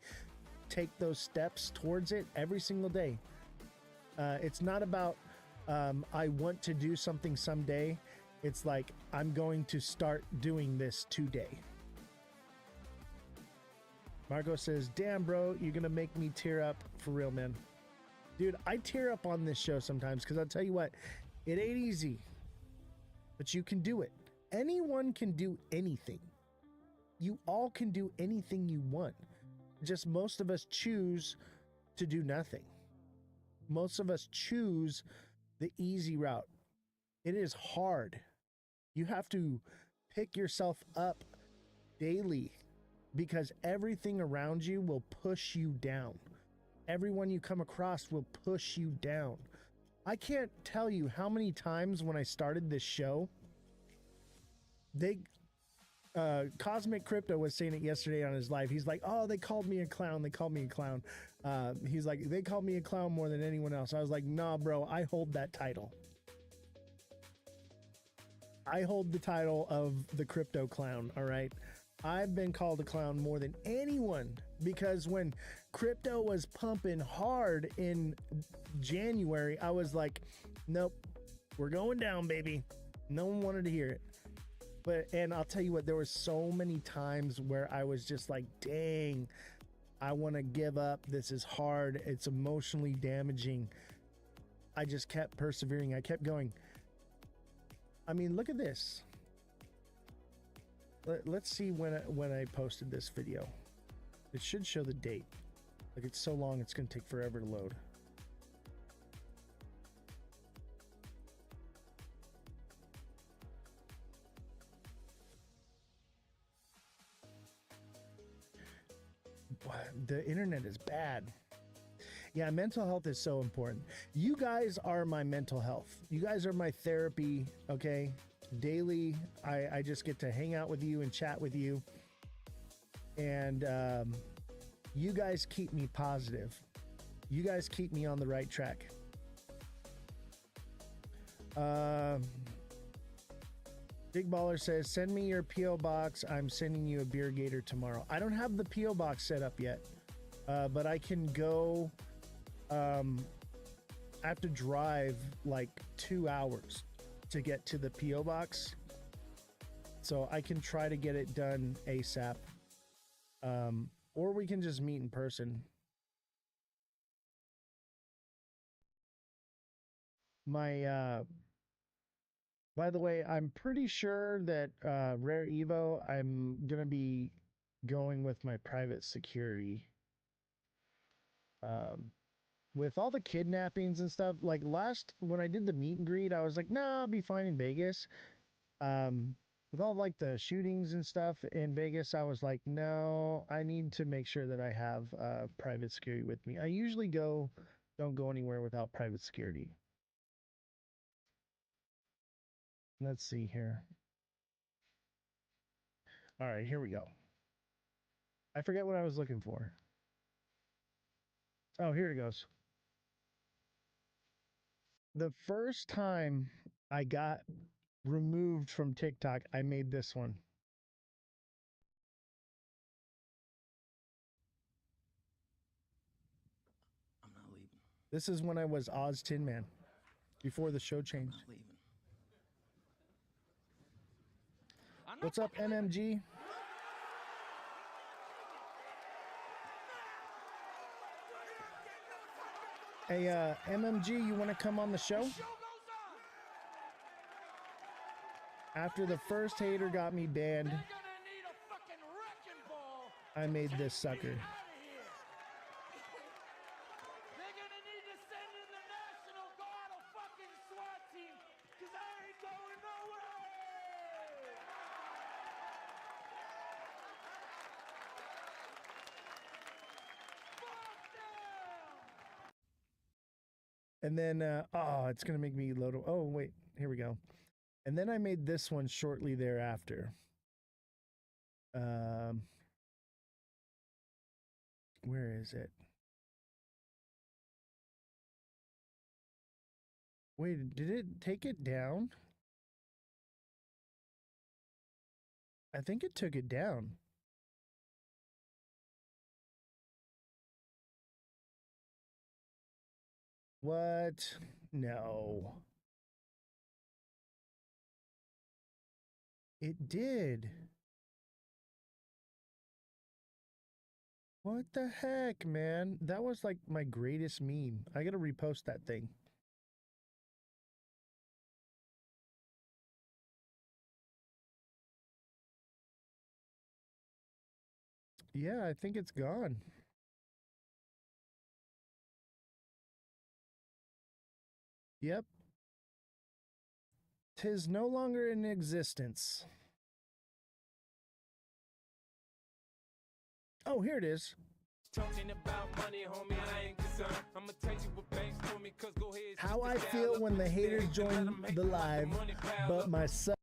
take those steps towards it every single day, it's not about I want to do something someday. It's like I'm going to start doing this today. Margot says, damn, bro, you're going to make me tear up for real, man. Dude, I tear up on this show sometimes because I'll tell you what, it ain't easy, but you can do it. Anyone can do anything. You all can do anything you want. Just most of us choose to do nothing. Most of us choose the easy route. It is hard. You have to pick yourself up daily, because everything around you will push you down. Everyone you come across will push you down. I can't tell you how many times when I started this show, Cosmic Crypto was saying it yesterday on his live. He's like, oh, they called me a clown. They called me a clown. He's like, they called me a clown more than anyone else. I was like, nah, bro, I hold that title. I hold the title of the crypto clown, all right? I've been called a clown more than anyone because when crypto was pumping hard in January, I was like, nope, we're going down, baby. No one wanted to hear it. And I'll tell you what, there were so many times where I was just like, dang, I want to give up. This is hard. It's emotionally damaging. I just kept persevering. I kept going. I mean, look at this. Let's see when I posted this video. It should show the date. Like, it's so long, it's going to take forever to load. The internet is bad. Yeah, mental health is so important. You guys are my mental health. You guys are my therapy, okay? Daily, I just get to hang out with you and chat with you. And you guys keep me positive. You guys keep me on the right track. Big Baller says, send me your P.O. box. I'm sending you a beer gator tomorrow. I don't have the P.O. box set up yet, but I can go. I have to drive like 2 hours to get to the P.O. box. So I can try to get it done ASAP. Or we can just meet in person. By the way, I'm pretty sure that Rare Evo, I'm gonna be going with my private security. With all the kidnappings and stuff, like when I did the meet and greet, I was like, nah, I'll be fine in Vegas. With all like the shootings and stuff in Vegas, I was like, no, I need to make sure that I have private security with me. I usually don't go anywhere without private security. Let's see here. All right, here we go. I forget what I was looking for. Oh, here it goes. The first time I got removed from TikTok, I made this one. I'm not leaving. This is when I was Oz Tin Man, before the show changed. I'm not leaving. What's up, MMG? Hey, MMG, you want to come on the show? After the first hater got me banned, I made this sucker. And then, oh, it's going to make me load. Oh, wait, here we go. And then I made this one shortly thereafter. Where is it? Wait, did it take it down? I think it took it down. What? No. It did. What the heck, man? That was like my greatest meme. I gotta repost that thing. Yeah, I think it's gone. Yep. 'Tis no longer in existence. Oh, here it is. Talking about money, homie, I ain't concerned. I'ma tell you what banks told me, cause go ahead. How I feel when the haters join the live, but my son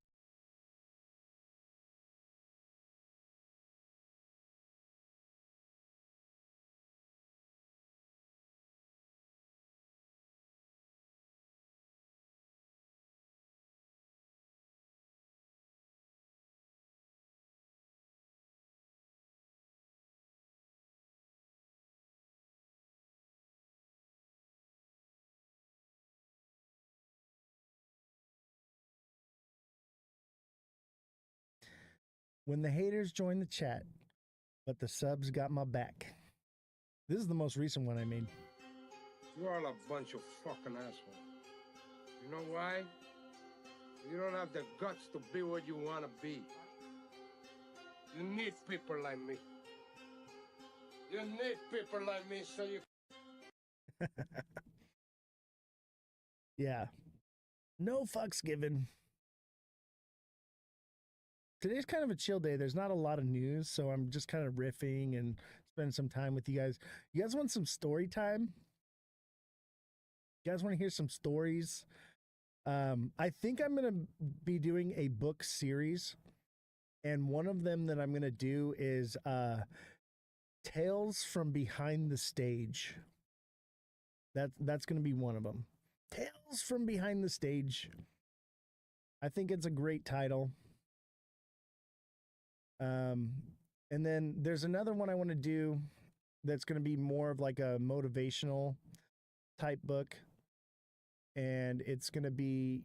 When the haters join the chat, but the subs got my back. This is the most recent one I made. You're all a bunch of fucking assholes. You know why? You don't have the guts to be what you want to be. You need people like me. You need people like me so you... Yeah. No fucks given. Today's kind of a chill day. There's not a lot of news, so I'm just kind of riffing and spending some time with you guys. You guys want some story time? You guys want to hear some stories? I think I'm going to be doing a book series, and one of them that I'm going to do is Tales from Behind the Stage. That's going to be one of them. Tales from Behind the Stage. I think it's a great title. And then there's another one I want to do that's going to be more of like a motivational type book. And it's going to be,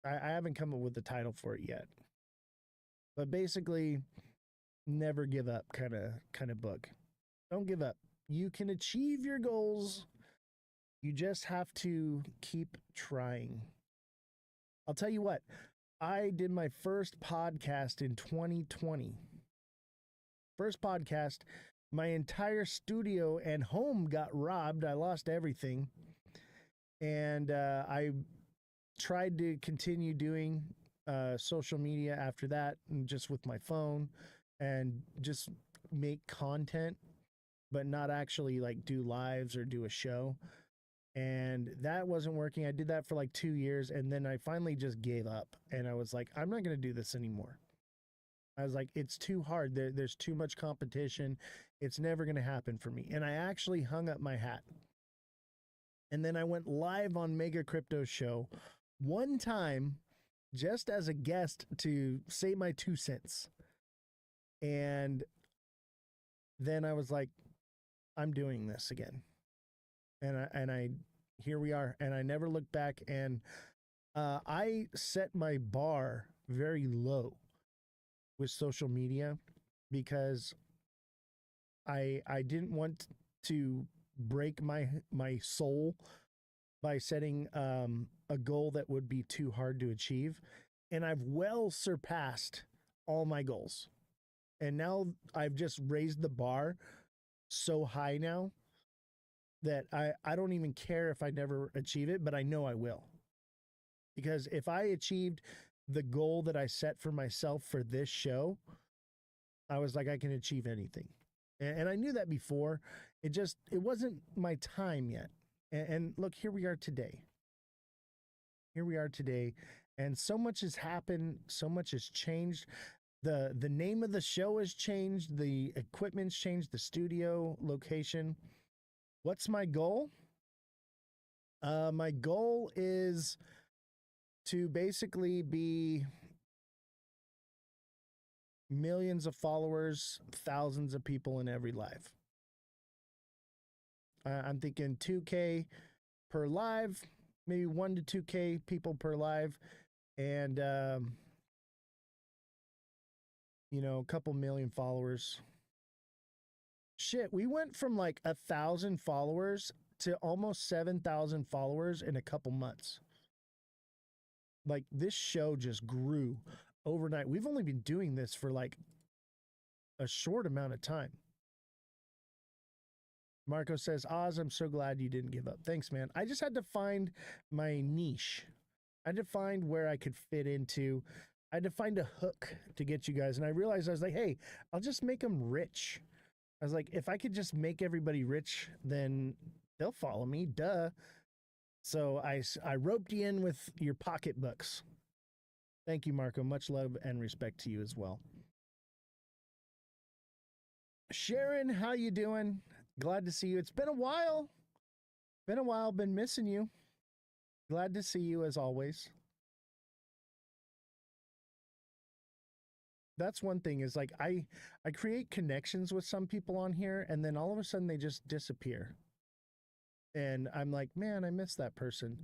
I haven't come up with the title for it yet. But basically, never give up kind of book. Don't give up. You can achieve your goals. You just have to keep trying. I'll tell you what, I did my first podcast in 2020. First podcast, my entire studio and home got robbed. I lost everything. And I tried to continue doing social media after that, and just with my phone, and just make content, but not actually like do lives or do a show. And that wasn't working. I did that for like 2 years, and then I finally just gave up. And I was like, I'm not going to do this anymore. I was like, it's too hard. There's too much competition. It's never going to happen for me. And I actually hung up my hat. And then I went live on Mega Crypto's show one time just as a guest to say my 2 cents. And then I was like, I'm doing this again. And I here we are, and I never looked back. And I set my bar very low with social media because I didn't want to break my soul by setting a goal that would be too hard to achieve. And I've well surpassed all my goals. And now I've just raised the bar so high now that I don't even care if I never achieve it, but I know I will. Because if I achieved the goal that I set for myself for this show, I was like, I can achieve anything. And I knew that before. It wasn't my time yet. And look, here we are today. Here we are today. And so much has happened. So much has changed. The name of the show has changed. The equipment's changed. The studio location. What's my goal? My goal is to basically be millions of followers, thousands of people in every live. I'm thinking 2K per live, maybe 1 to 2K people per live, and a couple million followers. Shit, we went from like 1,000 followers to almost 7,000 followers in a couple months. Like, this show just grew overnight. We've only been doing this for like a short amount of time. Marco says, Oz, I'm so glad you didn't give up. Thanks, man. I just had to find my niche. I had to find where I could fit into. I had to find a hook to get you guys. And I realized, I was like, hey, I'll just make them rich. I was like, if I could just make everybody rich, then they'll follow me. Duh. So I roped you in with your pocketbooks. Thank you, Marco. Much love and respect to you as well. Sharon, how you doing? Glad to see you. It's been a while. Been missing you. Glad to see you as always. That's one thing is like I create connections with some people on here, and then all of a sudden they just disappear. And I'm like, man, I miss that person.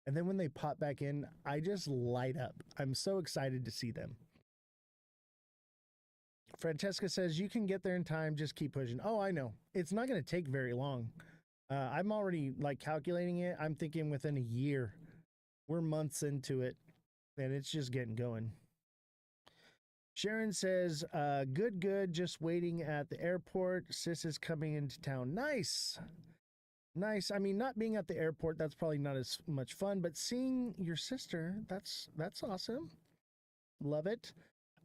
And then when they pop back in, I just light up. I'm so excited to see them. Francesca says you can get there in time. Just keep pushing. Oh, I know. It's not going to take very long. I'm already like calculating it. I'm thinking within a year. We're months into it, and it's just getting going. Sharon says, good. Just waiting at the airport. Sis is coming into town. Nice. Nice. I mean, not being at the airport, that's probably not as much fun, but seeing your sister, that's awesome. Love it.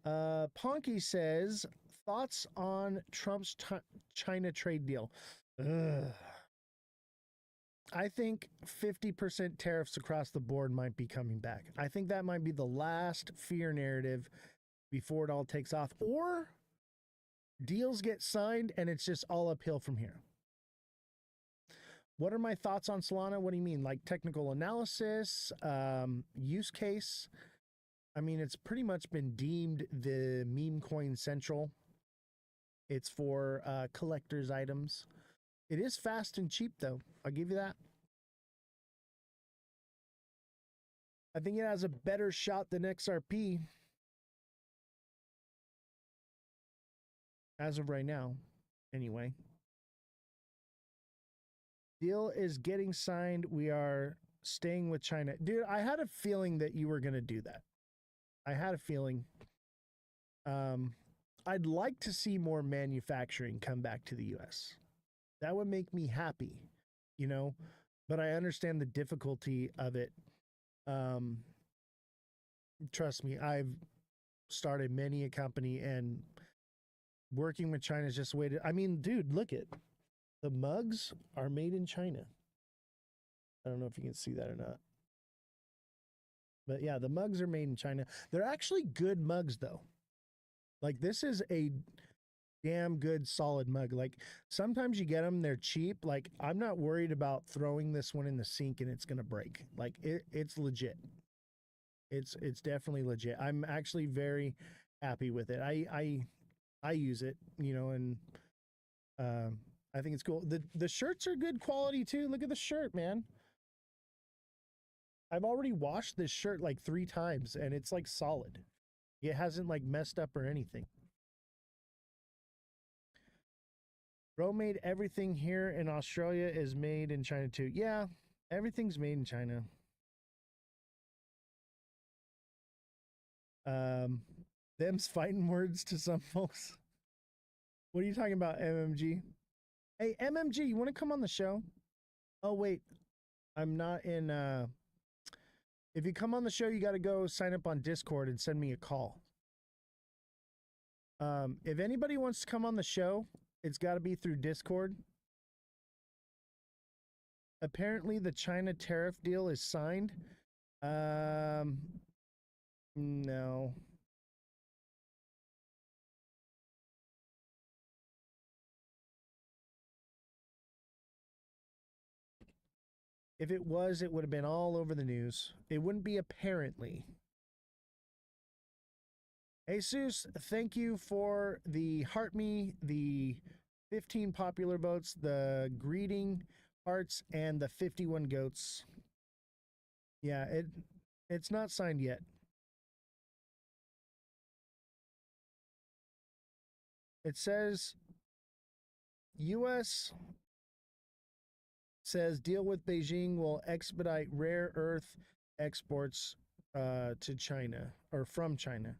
Ponky says, thoughts on Trump's China trade deal. Ugh. I think 50% tariffs across the board might be coming back. I think that might be the last fear narrative before it all takes off. Or deals get signed and it's just all uphill from here. What are my thoughts on Solana? What do you mean? Like technical analysis, use case? I mean, it's pretty much been deemed the meme coin central. It's for collector's items. It is fast and cheap, though. I'll give you that. I think it has a better shot than XRP. As of right now, anyway. Deal is getting signed. We are staying with China. Dude, I had a feeling that you were going to do that. I had a feeling. I'd like to see more manufacturing come back to the US. That would make me happy, you know, but I understand the difficulty of it. Trust me, I've started many a company, and working with China is just the way to. I mean, dude, look at the mugs are made in China. I don't know if you can see that or not. But yeah, the mugs are made in China. They're actually good mugs, though. Like, this is a damn good, solid mug. Like, sometimes you get them, they're cheap. Like, I'm not worried about throwing this one in the sink and it's going to break. Like, it's legit. It's definitely legit. I'm actually very happy with it. I use it, you know, and I think it's cool. The shirts are good quality too. Look at the shirt, man. I've already washed this shirt like 3 times and it's like solid. It hasn't like messed up or anything. Bro made everything here in Australia is made in China too. Yeah, everything's made in China. Them's fighting words to some folks. What are you talking about, MMG? Hey, MMG, you want to come on the show? Oh, wait. I'm not in... If you come on the show, you got to go sign up on Discord and send me a call. If anybody wants to come on the show, it's got to be through Discord. Apparently, the China tariff deal is signed. No. If it was, it would have been all over the news. It wouldn't be apparently. Jesus, thank you for the heart me, the 15 popular votes, the greeting hearts, and the 51 goats. Yeah, it's not signed yet. It says U.S. says deal with Beijing will expedite rare earth exports to China or from China.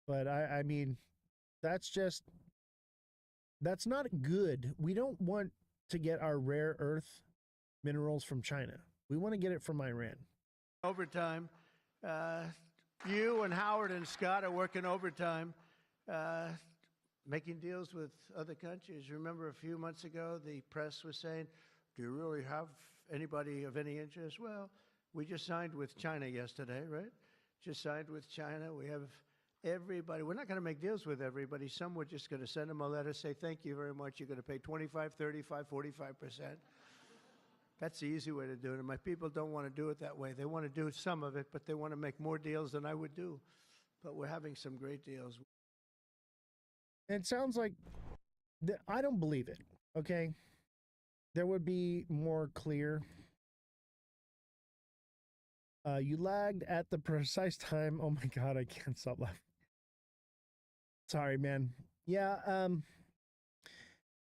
But I mean, that's not good. We don't want to get our rare earth minerals from China. We want to get it from Iran. Overtime. You and Howard and Scott are working overtime, making deals with other countries. Remember a few months ago, the press was saying, do you really have anybody of any interest? Well, we just signed with China yesterday, right? Just signed with China. We have everybody. We're not going to make deals with everybody. Some we're just going to send them a letter, say, thank you very much. You're going to pay 25, 35, 45%. That's the easy way to do it. And my people don't want to do it that way. They want to do some of it, but they want to make more deals than I would do. But we're having some great deals. It sounds like I don't believe it. Okay. There would be more clear. You lagged at the precise time. Oh my god, I can't stop laughing. Sorry, man. Yeah,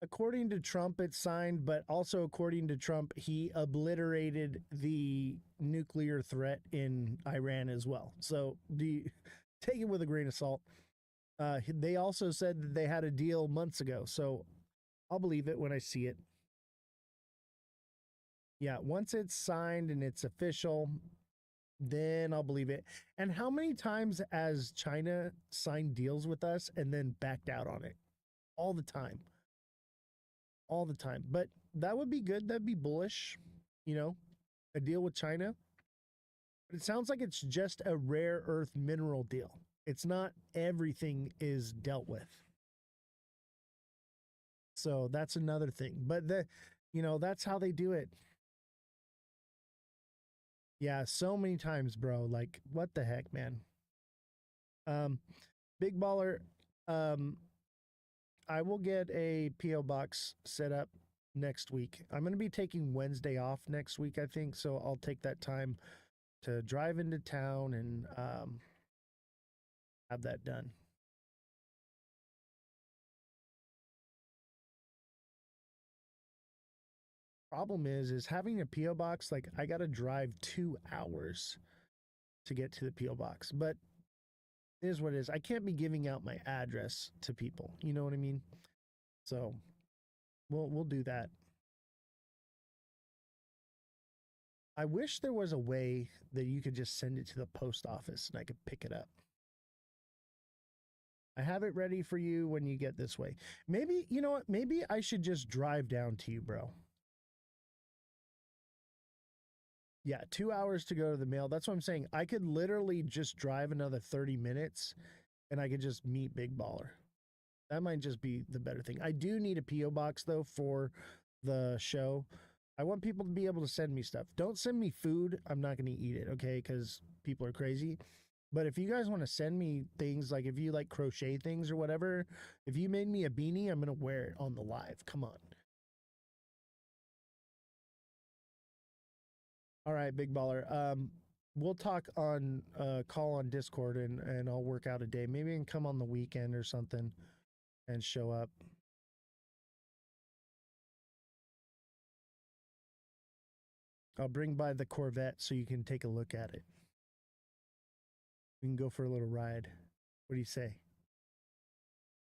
according to Trump, it's signed, but also according to Trump, he obliterated the nuclear threat in Iran as well. So take it with a grain of salt. They also said that they had a deal months ago, so I'll believe it when I see it. Yeah, once it's signed and it's official, then I'll believe it. And how many times has China signed deals with us and then backed out on it? All the time. All the time. But that would be good. That'd be bullish, you know, a deal with China. But it sounds like it's just a rare earth mineral deal. It's not everything is dealt with. So that's another thing. But that's how they do it. Yeah, so many times, bro. Like, what the heck, man? Big Baller, I will get a PO box set up next week. I'm going to be taking Wednesday off next week, I think, so I'll take that time to drive into town and have that done. Problem is having a PO box, like I got to drive 2 hours to get to the PO box. But it is what it is. I can't be giving out my address to people. You know what I mean? So we'll do that. I wish there was a way that you could just send it to the post office and I could pick it up. I have it ready for you when you get this way. Maybe, you know what? Maybe I should just drive down to you, bro. Yeah, 2 hours to go to the mail. That's what I'm saying. I could literally just drive another 30 minutes and I could just meet Big Baller. That might just be the better thing. I do need a P.O. box, though, for the show. I want people to be able to send me stuff. Don't send me food. I'm not going to eat it, okay? Because people are crazy. But if you guys want to send me things, like if you like crochet things or whatever, if you made me a beanie, I'm going to wear it on the live. Come on. All right, Big Baller. We'll talk on call on Discord and I'll work out a day. Maybe I can come on the weekend or something and show up. I'll bring by the Corvette so you can take a look at it. We can go for a little ride. What do you say?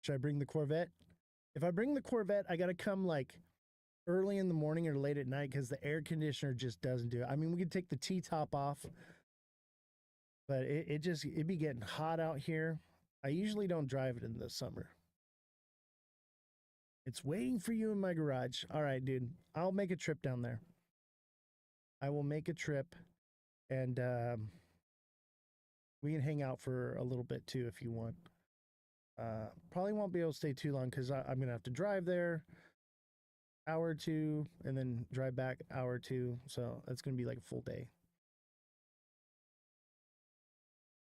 Should I bring the Corvette? If I bring the Corvette, I got to come like early in the morning or late at night because the air conditioner just doesn't do it. I mean, we could take the T-top off, but it'd be getting hot out here. I usually don't drive it in the summer. It's waiting for you in my garage. All right, dude. I'll make a trip down there. I will make a trip and we can hang out for a little bit too if you want. Probably won't be able to stay too long because I'm gonna have to drive there hour or two and then drive back hour or two. So that's gonna be like a full day.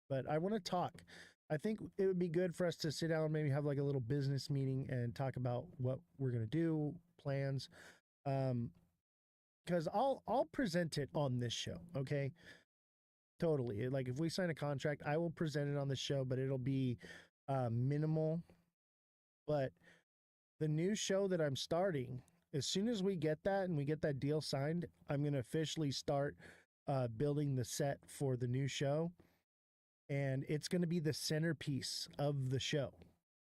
But I want to talk. I think it would be good for us to sit down, maybe have like a little business meeting and talk about what we're gonna do, plans. Because I'll present it on this show, okay? Totally. Like if we sign a contract, I will present it on the show, but it'll be minimal. But the new show that I'm starting, as soon as we get that and we get that deal signed, I'm going to officially start building the set for the new show. And it's going to be the centerpiece of the show.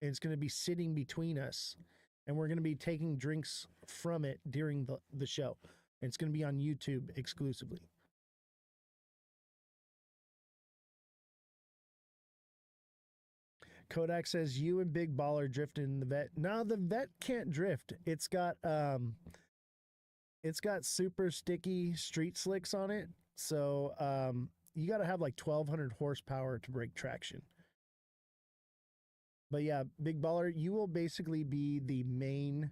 And it's going to be sitting between us. And we're going to be taking drinks from it during the show. And it's going to be on YouTube exclusively. Kodak says you and Big Baller drifted in the vet. Now the vet can't drift. It's got super sticky street slicks on it. So you got to have like 1200 horsepower to break traction. But yeah, Big Baller, you will basically be the main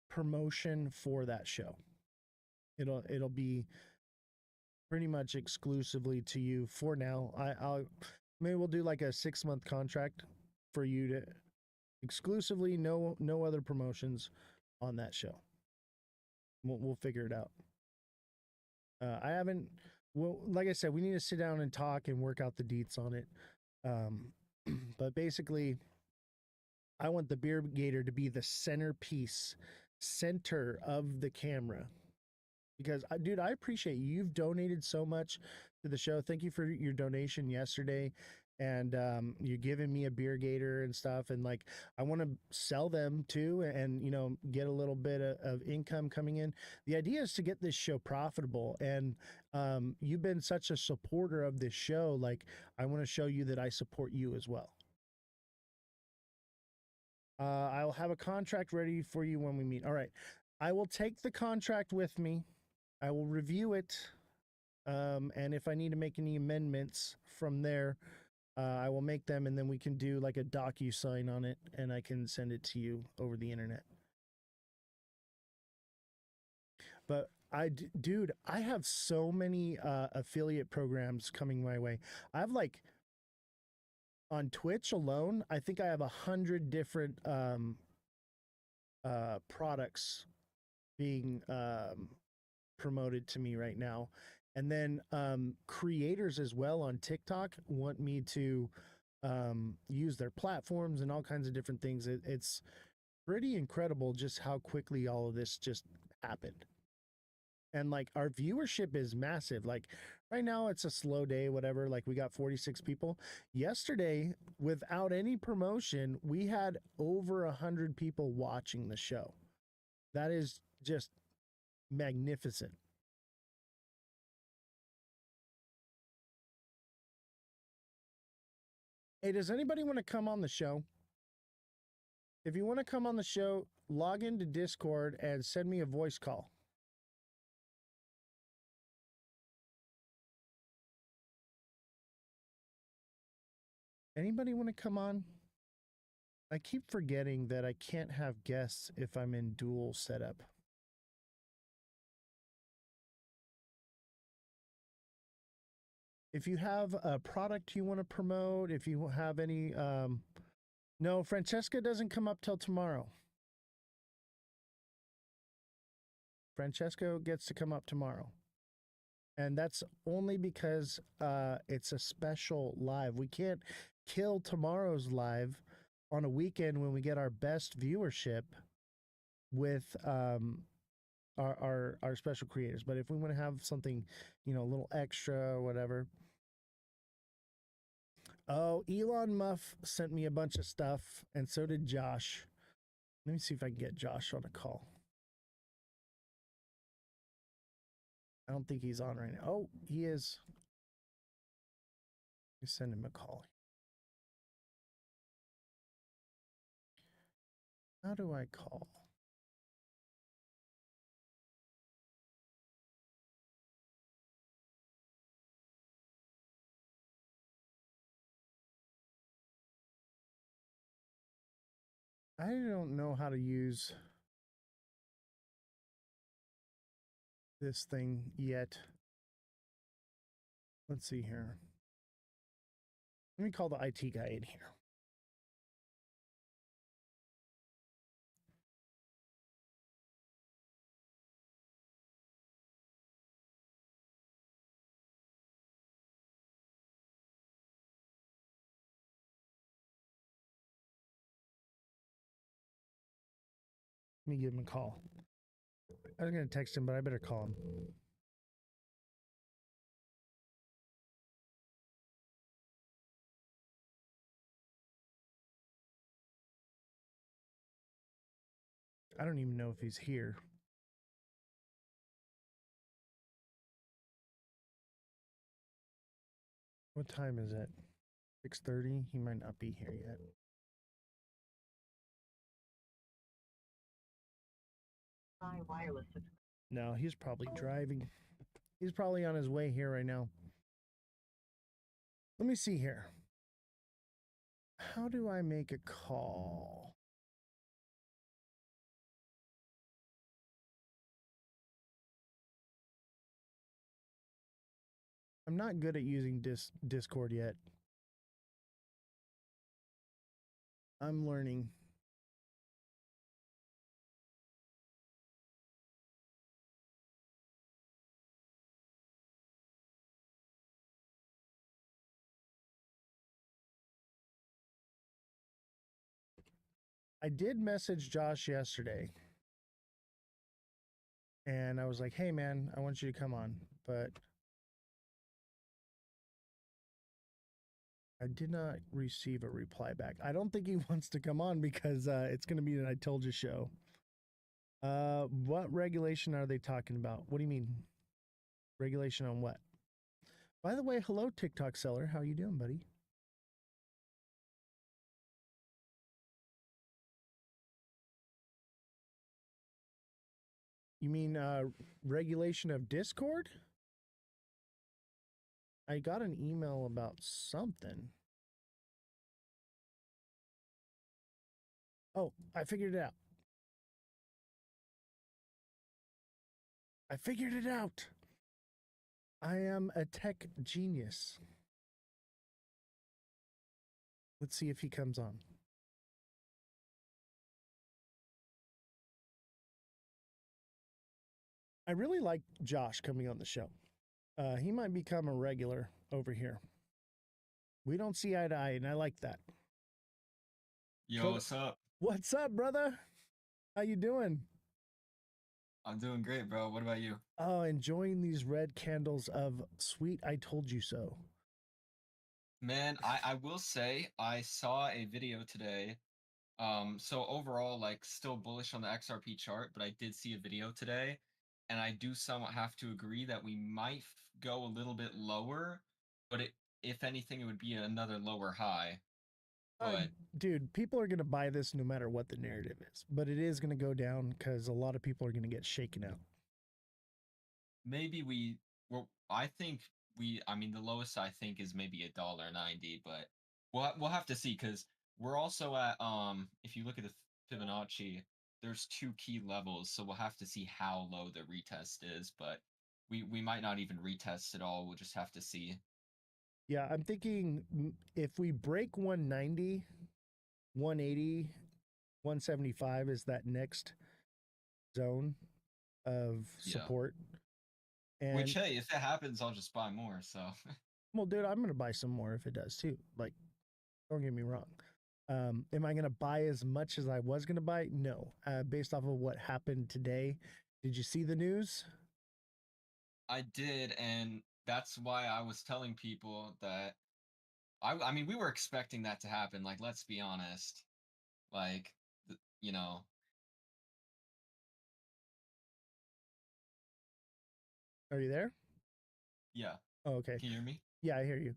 promotion for that show. It'll be pretty much exclusively to you for now. I'll maybe we'll do like a 6-month contract for you to exclusively no other promotions on that show. We'll figure it out. I haven't. Well, like I said, we need to sit down and talk and work out the deets on it. Um, but basically, I want the beer gator to be the center of the camera. Because, dude, I appreciate you. You've donated so much to the show. Thank you for your donation yesterday. And you're giving me a beer gator and stuff. And like, I want to sell them too and, you know, get a little bit of income coming in. The idea is to get this show profitable. And you've been such a supporter of this show. Like, I want to show you that I support you as well. I'll have a contract ready for you when we meet. All right. I will take the contract with me. I will review it. And if I need to make any amendments from there, I will make them, and then we can do like a DocuSign on it, and I can send it to you over the internet. But dude, I have so many affiliate programs coming my way. I have like on Twitch alone, I think I have 100 different products being promoted to me right now. And then creators as well on TikTok want me to use their platforms and all kinds of different things. It's pretty incredible just how quickly all of this just happened. And like our viewership is massive. Like right now it's a slow day, whatever. Like we got 46 people. Yesterday, without any promotion, we had over 100 people watching the show. That is just magnificent. Hey, does anybody want to come on the show? If you want to come on the show, log into Discord and send me a voice call. Anybody want to come on? I keep forgetting that I can't have guests if I'm in dual setup. If you have a product you want to promote, if you have any, no, Francesca doesn't come up till tomorrow. Francesco gets to come up tomorrow. And that's only because it's a special live. We can't kill tomorrow's live on a weekend when we get our best viewership with our special creators. But if we want to have something, you know, a little extra or whatever. Oh, Elon Muff sent me a bunch of stuff, and so did Josh. Let me see if I can get Josh on a call. I don't think he's on right now. Oh, he is. Let me send him a call. How do I call? I don't know how to use this thing yet. Let's see here. Let me call the IT guy in here. Let me give him a call. I was going to text him, but I better call him. I don't even know if he's here. What time is it? 6:30? He might not be here yet. No, he's probably driving. He's probably on his way here right now. Let me see here. How do I make a call? I'm not good at using Discord yet. I'm learning. I did message Josh yesterday, and I was like, "Hey, man, I want you to come on," but I did not receive a reply back. I don't think he wants to come on because it's going to be an "I told you" show. What regulation are they talking about? What do you mean? Regulation on what? By the way, hello, TikTok seller. How you doing, buddy? You mean regulation of Discord? I got an email about something. Oh, I figured it out. I figured it out. I am a tech genius. Let's see if he comes on. I really like Josh coming on the show. He might become a regular over here. We don't see eye to eye, and I like that. Yo, what's up? What's up, brother? How you doing? I'm doing great, bro. What about you? Oh, enjoying these red candles of sweet I told you so. Man, I will say I saw a video today. So overall, like still bullish on the XRP chart, but I did see a video today, and I do somewhat have to agree that we might go a little bit lower, but if anything, it would be another lower high. But Dude, people are going to buy this no matter what the narrative is, but it is going to go down because a lot of people are going to get shaken out. maybe I think I mean, the lowest I think is maybe $1.90, but we'll have to see because we're also at if you look at the Fibonacci, there's two key levels, so we'll have to see how low the retest is, but we might not even retest at all. We'll just have to see. Yeah, I'm thinking if we break 190, 180, 175 is that next zone of support. And Which, hey, if it happens, I'll just buy more. So, well, dude, I'm going to buy some more if it does too. Like, don't get me wrong. Am I going to buy as much as I was going to buy? No. Based off of what happened today. Did you see the news? I did, and that's why I was telling people that I mean, we were expecting that to happen. Like, let's be honest. Like, you know. Are you there? Yeah. Oh, okay. Can you hear me? Yeah, I hear you.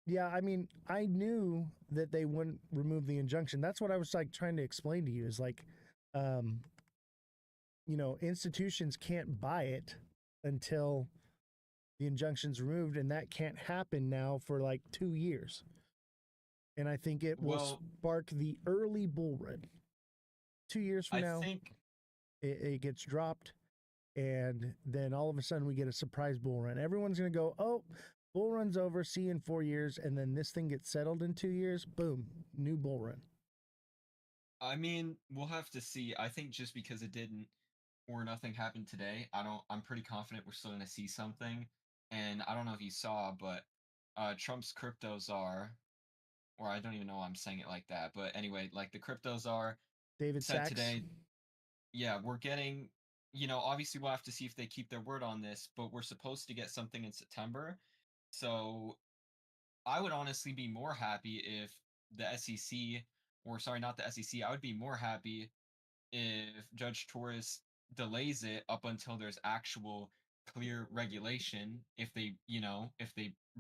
Yeah, I mean, I knew that they wouldn't remove the injunction. That's what I was like trying to explain to you is like, institutions can't buy it until the injunction's removed, and that can't happen now for like 2 years. And I think it will spark the early bull run. 2 years from now, it gets dropped, and then all of a sudden we get a surprise bull run. Everyone's going to go, oh, bull run's over, see you in 4 years, and then this thing gets settled in 2 years, boom, new bull run. I mean, we'll have to see. I think just because it didn't or nothing happened today, I'm pretty confident we're still going to see something. And I don't know if you saw, but Trump's crypto czar, or I don't even know why I'm saying it like that, but anyway, like the crypto czar David said Sachs. today, yeah, we're getting, obviously we'll have to see if they keep their word on this, but we're supposed to get something in September. So I would honestly be more happy if the SEC, or sorry, not the SEC, I would be more happy if Judge Torres delays it up until there's actual clear regulation, if they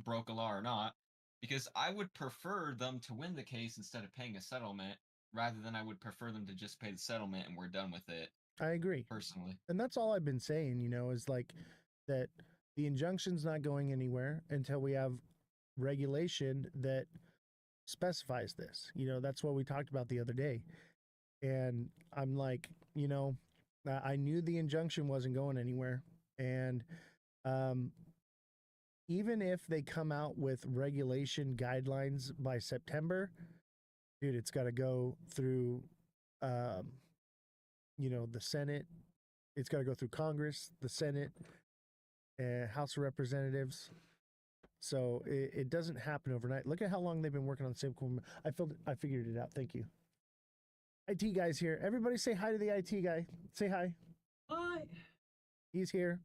broke a law or not, because I would prefer them to win the case instead of paying a settlement, rather than I would prefer them to just pay the settlement and we're done with it. I agree. Personally. And that's all I've been saying, is like that the injunction's not going anywhere until we have regulation that specifies this. That's what we talked about the other day. And I'm like, I knew the injunction wasn't going anywhere. And even if they come out with regulation guidelines by September, dude, it's got to go through, the Senate. It's got to go through Congress, the Senate, House of Representatives. So it doesn't happen overnight. Look at how long they've been working on the stablecoin. I figured it out. Thank you. IT guy's here. Everybody say hi to the IT guy. Say hi. Hi. He's here.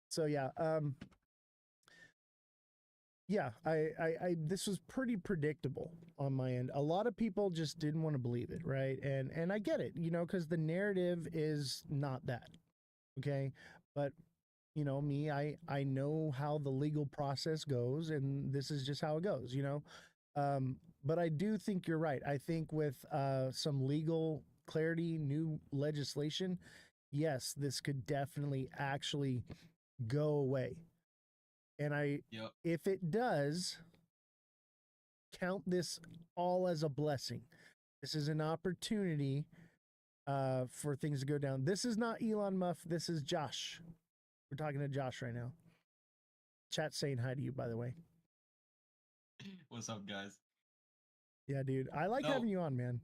So yeah, yeah, this was pretty predictable on my end. A lot of people just didn't want to believe it, right? And I get it, you know, because the narrative is not that, okay? But you know, me, I know how the legal process goes, and this is just how it goes, you know. But I do think you're right. I think with some legal clarity, new legislation, yes, this could definitely actually go away. And Yep. if it does, count this all as a blessing. This is an opportunity for things to go down. This is not Elon Musk. This is Josh. We're talking to Josh right now. Chat saying hi to you, by the way. What's up, guys? Yeah, dude. I like No, having you on, man.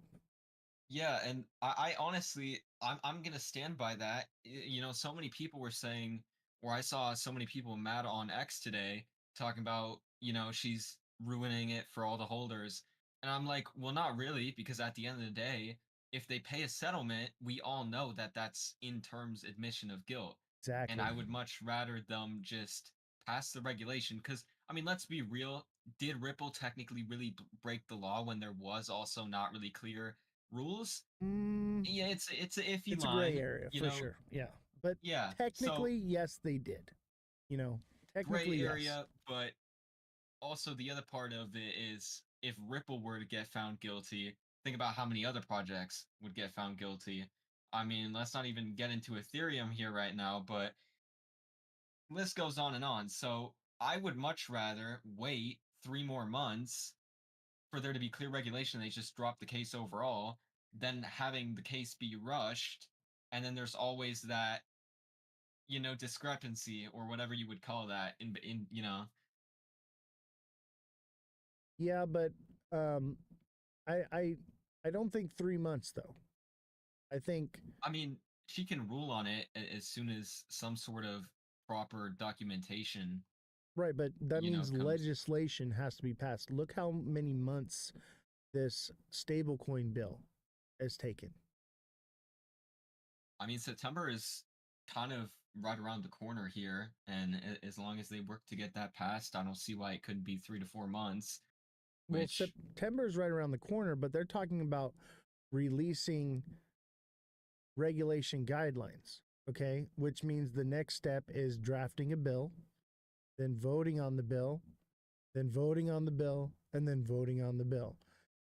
yeah, and I honestly, I'm gonna stand by that. You know, so many people were saying, or I saw so many people mad on X today talking about, you know, she's ruining it for all the holders, and I'm like, well, not really, because at the end of the day, if they pay a settlement, we all know that that's in terms admission of guilt, and Exactly. I would much rather them just pass the regulation, because I mean, let's be real. Did Ripple technically really break the law when there was also not really clear rules? Mm, Yeah, it's a iffy it's a gray line, area you for know. sure. Yeah. But Yeah, so technically, yes, they did. You know, technically, gray yes. area, but also the other part of it is if Ripple were to get found guilty, think about how many other projects would get found guilty. I mean, let's not even get into Ethereum here right now, but list goes on and on. So I would much rather wait 3 more months for there to be clear regulation. They just drop the case overall than having the case be rushed. And then there's always that, you know, discrepancy or whatever you would call that in you know. Yeah, but um, I I I don't think 3 months though. I think I mean, she can rule on it as soon as some sort of proper documentation, right, but that you know, means comes. legislation has to be passed. Look how many months this stablecoin bill has taken. I mean, September is kind of right around the corner here, and as long as they work to get that passed, I don't see why it couldn't be 3 to 4 months, Well, which September is right around the corner, but they're talking about releasing regulation guidelines, okay? Which means the next step is drafting a bill, then voting on the bill, then voting on the bill, and then voting on the bill.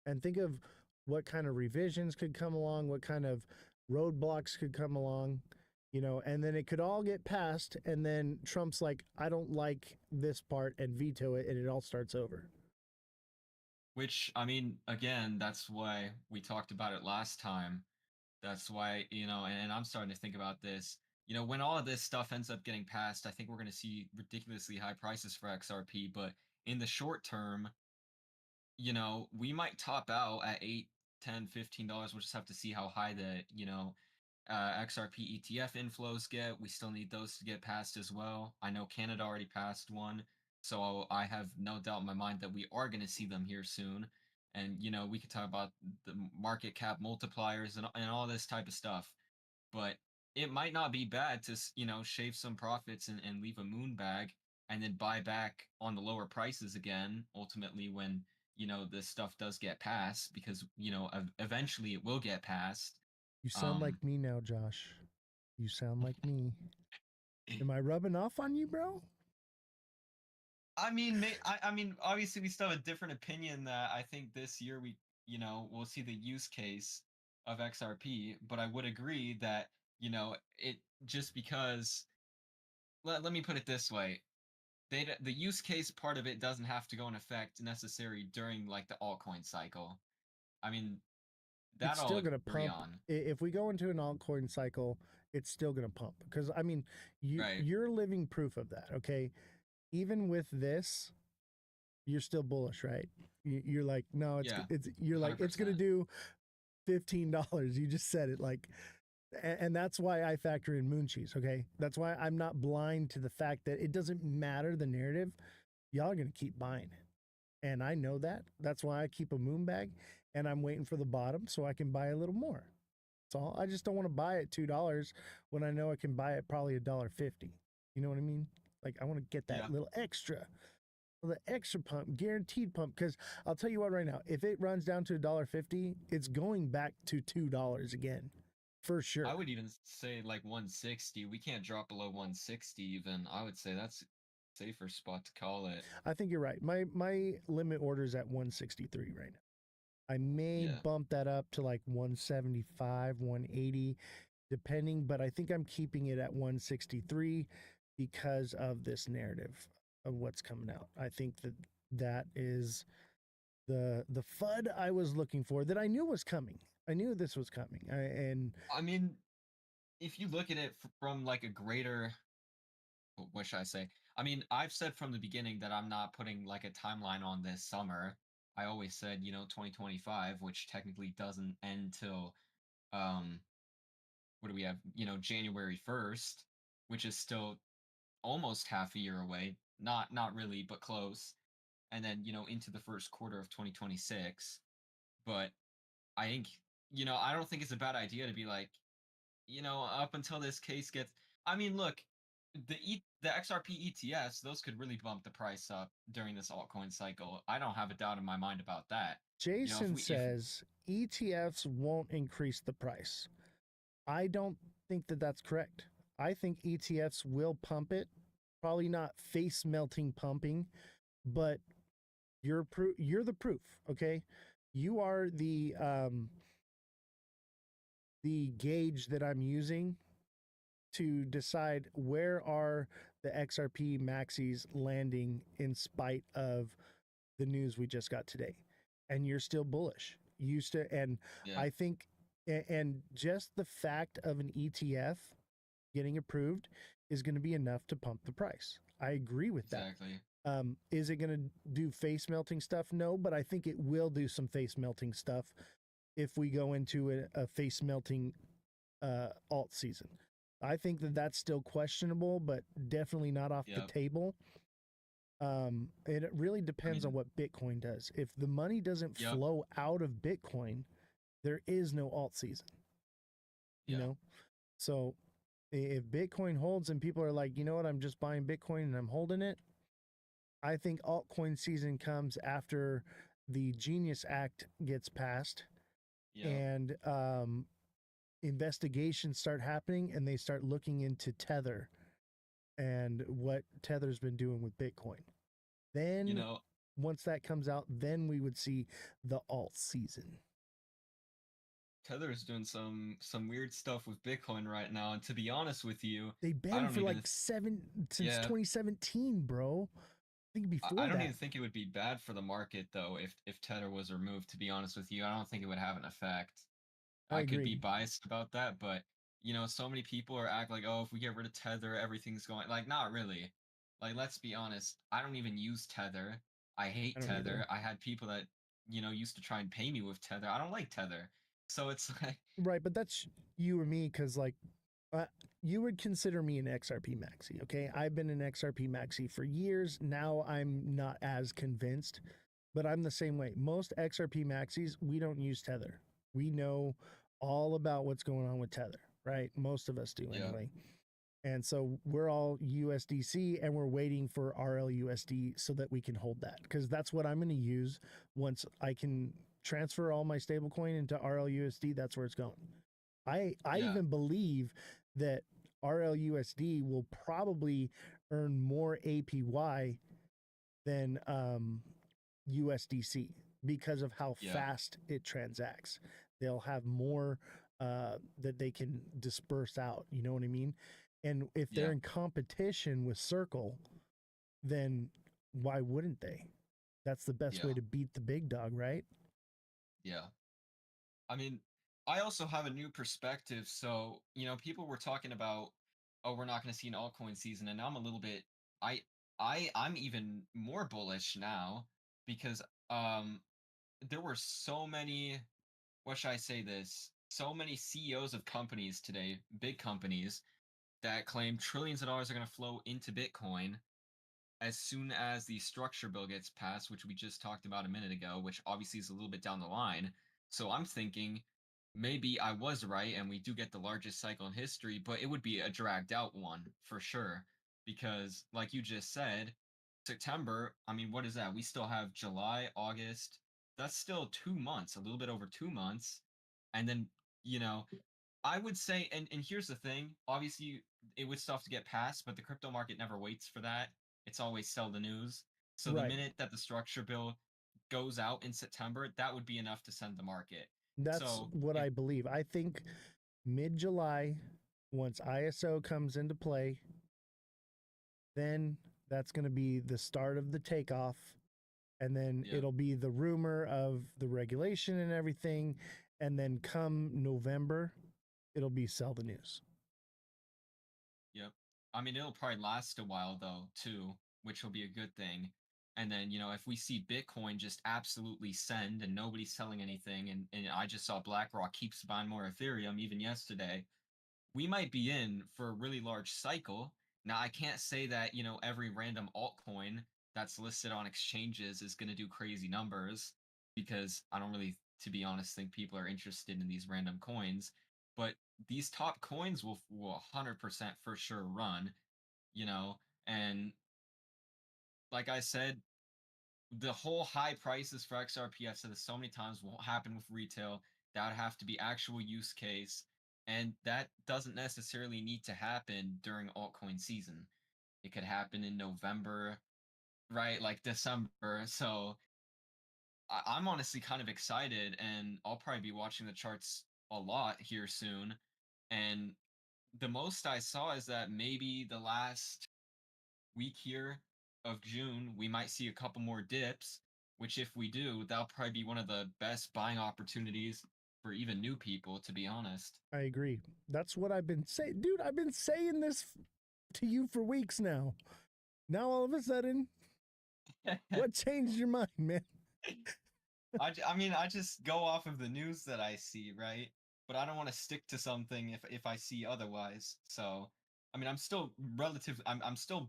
And think of what kind of revisions could come along, what kind of roadblocks could come along, you know, and then it could all get passed. And then Trump's like, I don't like this part and veto it, and it all starts over. which I mean, again, that's why we talked about it last time. That's why, you know, and I'm starting to think about this. You know, when all of this stuff ends up getting passed, I think we're going to see ridiculously high prices for XRP. But in the short term, you know, we might top out at 8, 10, $15. We'll just have to see how high the, you know, XRP ETF inflows get. We still need those to get passed as well. I know Canada already passed one, so I have no doubt in my mind that we are going to see them here soon. And you know, we could talk about the market cap multipliers and all this type of stuff, but it might not be bad to, you know, shave some profits and leave a moon bag and then buy back on the lower prices again ultimately when, you know, this stuff does get passed, because you know, eventually it will get passed. You sound like um me now, Josh. You sound like me. Am I rubbing off on you, bro? I mean, I mean, obviously we still have a different opinion that I think this year we, you know, we'll see the use case of XRP, but I would agree that, you know, it just because, let me put it this way. The use case part of it doesn't have to go in effect necessary during like the altcoin cycle. I mean, that It's I'll still going to agree pump. on. If we go into an altcoin cycle, it's still going to pump. Because, I mean, Right. you're living proof of that, okay? Even with this, you're still bullish, right? You're like, no, Yeah. you're like, it's going to 100%. do $15. You just said it like, and that's why I factor in moon cheese, okay? That's why I'm not blind to the fact that it doesn't matter the narrative. Y'all are going to keep buying it. And I know that. That's why I keep a moon bag and I'm waiting for the bottom so I can buy a little more. That's all. I just don't want to buy it $2 when I know I can buy it probably $1.50. You know what I mean? Like I want to get that Yeah. little extra, the extra pump, guaranteed pump. Because I'll tell you what, right now, if it runs down to $1.50, it's going back to $2 again, for sure. I would even say like 160. We can't drop below 160 even. I would say that's a safer spot to call it. I think you're right. My limit order is at 163 right now. I may Yeah. bump that up to like 175, 180, depending, but I think I'm keeping it at 163 because of this narrative of what's coming out. I think that is the FUD I was looking for that I knew was coming. I knew this was coming. And I mean, if you look at it from like a greater, what should I say? I mean, I've said from the beginning that I'm not putting like a timeline on this summer. I always said, 2025, which technically doesn't end till um what do we have? January 1st, which is still almost half a year away. Not really, but close. And then, into the first quarter of 2026. But I think, I don't think it's a bad idea to be like, up until this case gets. I mean, look, the XRP ETFs, those could really bump the price up during this altcoin cycle. I don't have a doubt in my mind about that. Jason If says ETFs won't increase the price. I don't think that that's correct. I think ETFs will pump it, probably not face melting pumping, but you're the proof, okay? You are the gauge that I'm using to decide where are the XRP maxis landing in spite of the news we just got today. And you're still bullish. You still, and yeah, I think, and just the fact of an ETF getting approved is going to be enough to pump the price. I agree with that. exactly. Is it going to do face melting stuff? No, but I think it will do some face melting stuff if we go into a face melting alt season. I think that that's still questionable, but definitely not off the Yep. table. It really depends on mean, what Bitcoin does. If the money doesn't yep. flow out of Bitcoin, there is no alt season. You Yeah. know, so if Bitcoin holds and people are like, you know what, I'm just buying Bitcoin and I'm holding it, I think altcoin season comes after the Genius Act gets passed Yeah. and investigations start happening and they start looking into Tether and what Tether's been doing with Bitcoin. Then once that comes out, then we would see the alt season. Tether is doing some weird stuff with Bitcoin right now, and to be honest with you, They've I been don't for even like since yeah, 2017, bro. I think before I don't that. even think it would be bad for the market though if Tether was removed. To be honest with you, I don't think it would have an effect. I I could agree. be biased about that, but so many people are act like, oh, if we get rid of Tether, everything's going like not really. Like let's be honest, I don't even use Tether. I hate I don't Tether. either. I had people that used to try and pay me with Tether. I don't like Tether. So it's like Right, but that's you or me because like uh, you would consider me an XRP maxi, okay? I've been an XRP maxi for years. Now I'm not as convinced, but I'm the same way. Most XRP maxis, we don't use Tether. We know all about what's going on with Tether, right? Most of us do yeah, anyway. And so we're all USDC and we're waiting for RLUSD so that we can hold that because that's what I'm going to use once I can transfer all my stablecoin into RLUSD. That's where it's going. I yeah, even believe that RLUSD will probably earn more APY than USDC because of how yeah, fast it transacts. They'll have more that they can disperse out. You know what I mean? And if they're yeah, in competition with Circle, then why wouldn't they? That's the best yeah, way to beat the big dog, right? yeah. I mean, I also have a new perspective. So, people were talking about, oh, we're not going to see an altcoin season, and I'm a little bit, I, I'm even more bullish now because there were so many, what should I say this? So many CEOs of companies today, big companies, that claim trillions of dollars are going to flow into Bitcoin, as soon as the structure bill gets passed, which we just talked about a minute ago, which obviously is a little bit down the line. So I'm thinking maybe I was right and we do get the largest cycle in history, but it would be a dragged out one for sure. Because, like you just said, September, I mean, what is that? We still have July, August. That's still 2 months, a little bit over 2 months. And then, you know, I would say, and here's the thing. Obviously, it would still have to get passed, but the crypto market never waits for that. It's always sell the news. So the Right. minute that the structure bill goes out in September, that would be enough to send the market. That's So what if I believe. I think mid-July, once ISO comes into play, then that's going to be the start of the takeoff. And then yeah, it'll be the rumor of the regulation and everything. And then come November, it'll be sell the news. yep. I mean, it'll probably last a while though, too, which will be a good thing. And then, if we see Bitcoin just absolutely send and nobody's selling anything, and I just saw BlackRock keeps buying more Ethereum even yesterday, we might be in for a really large cycle. Now, I can't say that, every random altcoin that's listed on exchanges is going to do crazy numbers because I don't really, to be honest, think people are interested in these random coins. But these top coins will 100% for sure run, you know, and like I said, the whole high prices for XRP, I've said this so many times, won't happen with retail. That would have to be actual use case. And that doesn't necessarily need to happen during altcoin season. It could happen in November, right? Like December. So I'm honestly kind of excited, and I'll probably be watching the charts a lot here soon. And the most I saw is that maybe the last week here of June, we might see a couple more dips, which if we do, that'll probably be one of the best buying opportunities for even new people, to be honest. I agree. That's what I've been saying. Dude, I've been saying this to you for weeks now. Now, all of a sudden, what changed your mind, man? I mean, I just go off of the news that I see, right? But I don't want to stick to something if I see otherwise. So, I mean, I'm still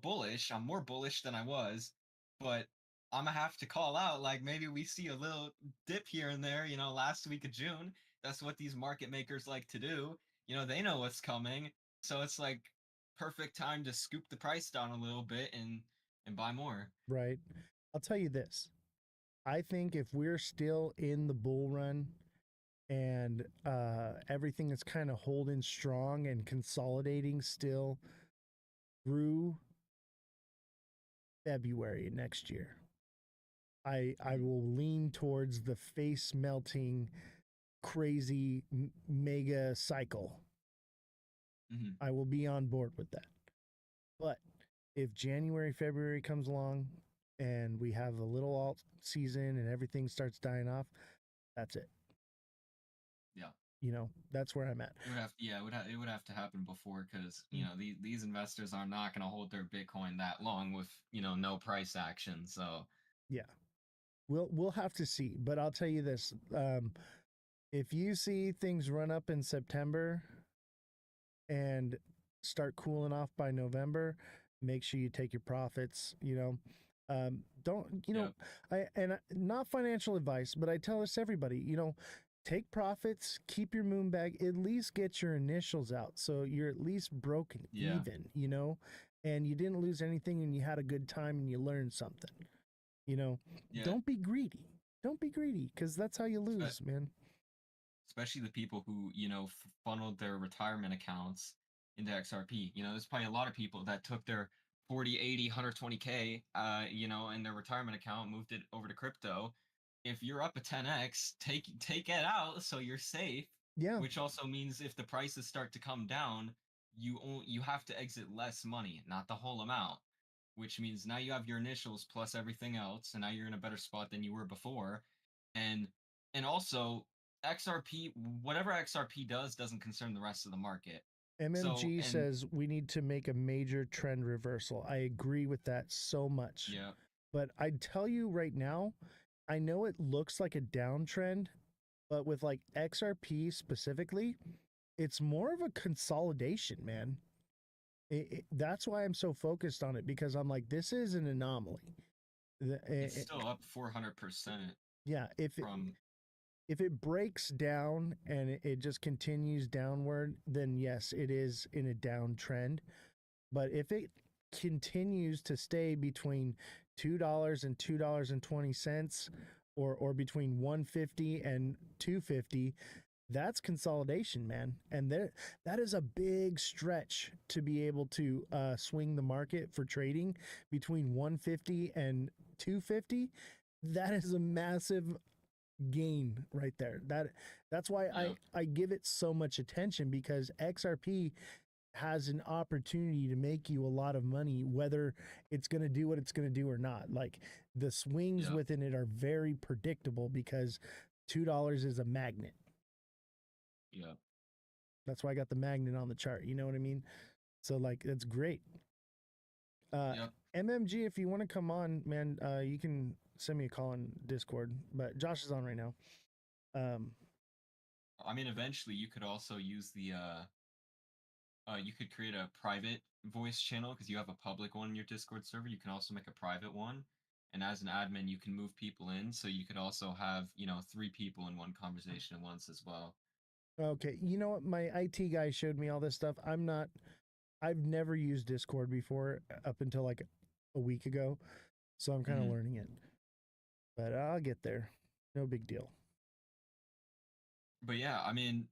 bullish. I'm more bullish than I was, but I'm gonna have to call out like maybe we see a little dip here and there, last week of June. That's what these market makers like to do. They know what's coming. So it's like perfect time to scoop the price down a little bit and buy more. Right. I'll tell you this. I think if we're still in the bull run and everything is kind of holding strong and consolidating still through February next year, I Mhm. will lean towards the face melting crazy mega cycle. Mhm. I will be on board with that. But if January, February comes along and we have a little alt season and everything starts dying off, that's it. Yeah. That's where I'm at. It would have to happen before because these investors are not going to hold their Bitcoin that long with no price action. So Yeah. We'll have to see, but I'll tell you this: if you see things run up in September and start cooling off by November, make sure you take your profits. Don't yeah, not financial advice, but I tell this everybody. Take profits, keep your moon bag, at least get your initials out, so you're at least broken yeah, even. And you didn't lose anything, and you had a good time, and you learned something. You know, yeah. don't be greedy. Don't be greedy, because that's how you Spe- lose, man. Especially the people who funneled their retirement accounts into XRP. There's probably a lot of people that took their 40, 80, 120K, in their retirement account, moved it over to crypto. If you're up a 10x, take it out so you're safe. Yeah, Which also means if the prices start to come down, you have to exit less money, not the whole amount. Which means now you have your initials plus everything else, and now you're in a better spot than you were before. And and also XRP, whatever XRP does doesn't concern the rest of the market. So, MMG and says we need to make a major trend reversal. I agree with that so much. yeah, But I'd tell you right now, I know it looks like a downtrend, but with like XRP specifically, it's more of a consolidation, man. That's why I'm so focused on it, because I'm like, this is an anomaly. It's still up 400% Yeah, from. if it breaks down and it just continues downward, then yes, it is in a downtrend. But if it continues to stay between $2 and $2.20, or between 150 and 250, that's consolidation, man. And that is a big stretch to be able to swing the market for trading between 150 and 250. That is a massive gain right there. That's why Yeah. I give it so much attention, because XRP has an opportunity to make you a lot of money, whether it's going to do what it's going to do or not. Like, the swings Yeah. within it are very predictable, because $2 is a magnet. Yeah. That's why I got the magnet on the chart. You know what I mean? So, like, that's great. Yep. MMG, if you want to come on, man, you can send me a call on Discord. But Josh is on right now. I mean, eventually you could also use the you could create a private voice channel, because you have a public one in your Discord server. You can also make a private one, and as an admin, you can move people in. So you could also have 3 people in one conversation at once as well. Okay, you know what? My IT guy showed me all this stuff. I've never used Discord before up until like a week ago, so I'm kind of learning it. But I'll get there. No big deal. But yeah, I mean,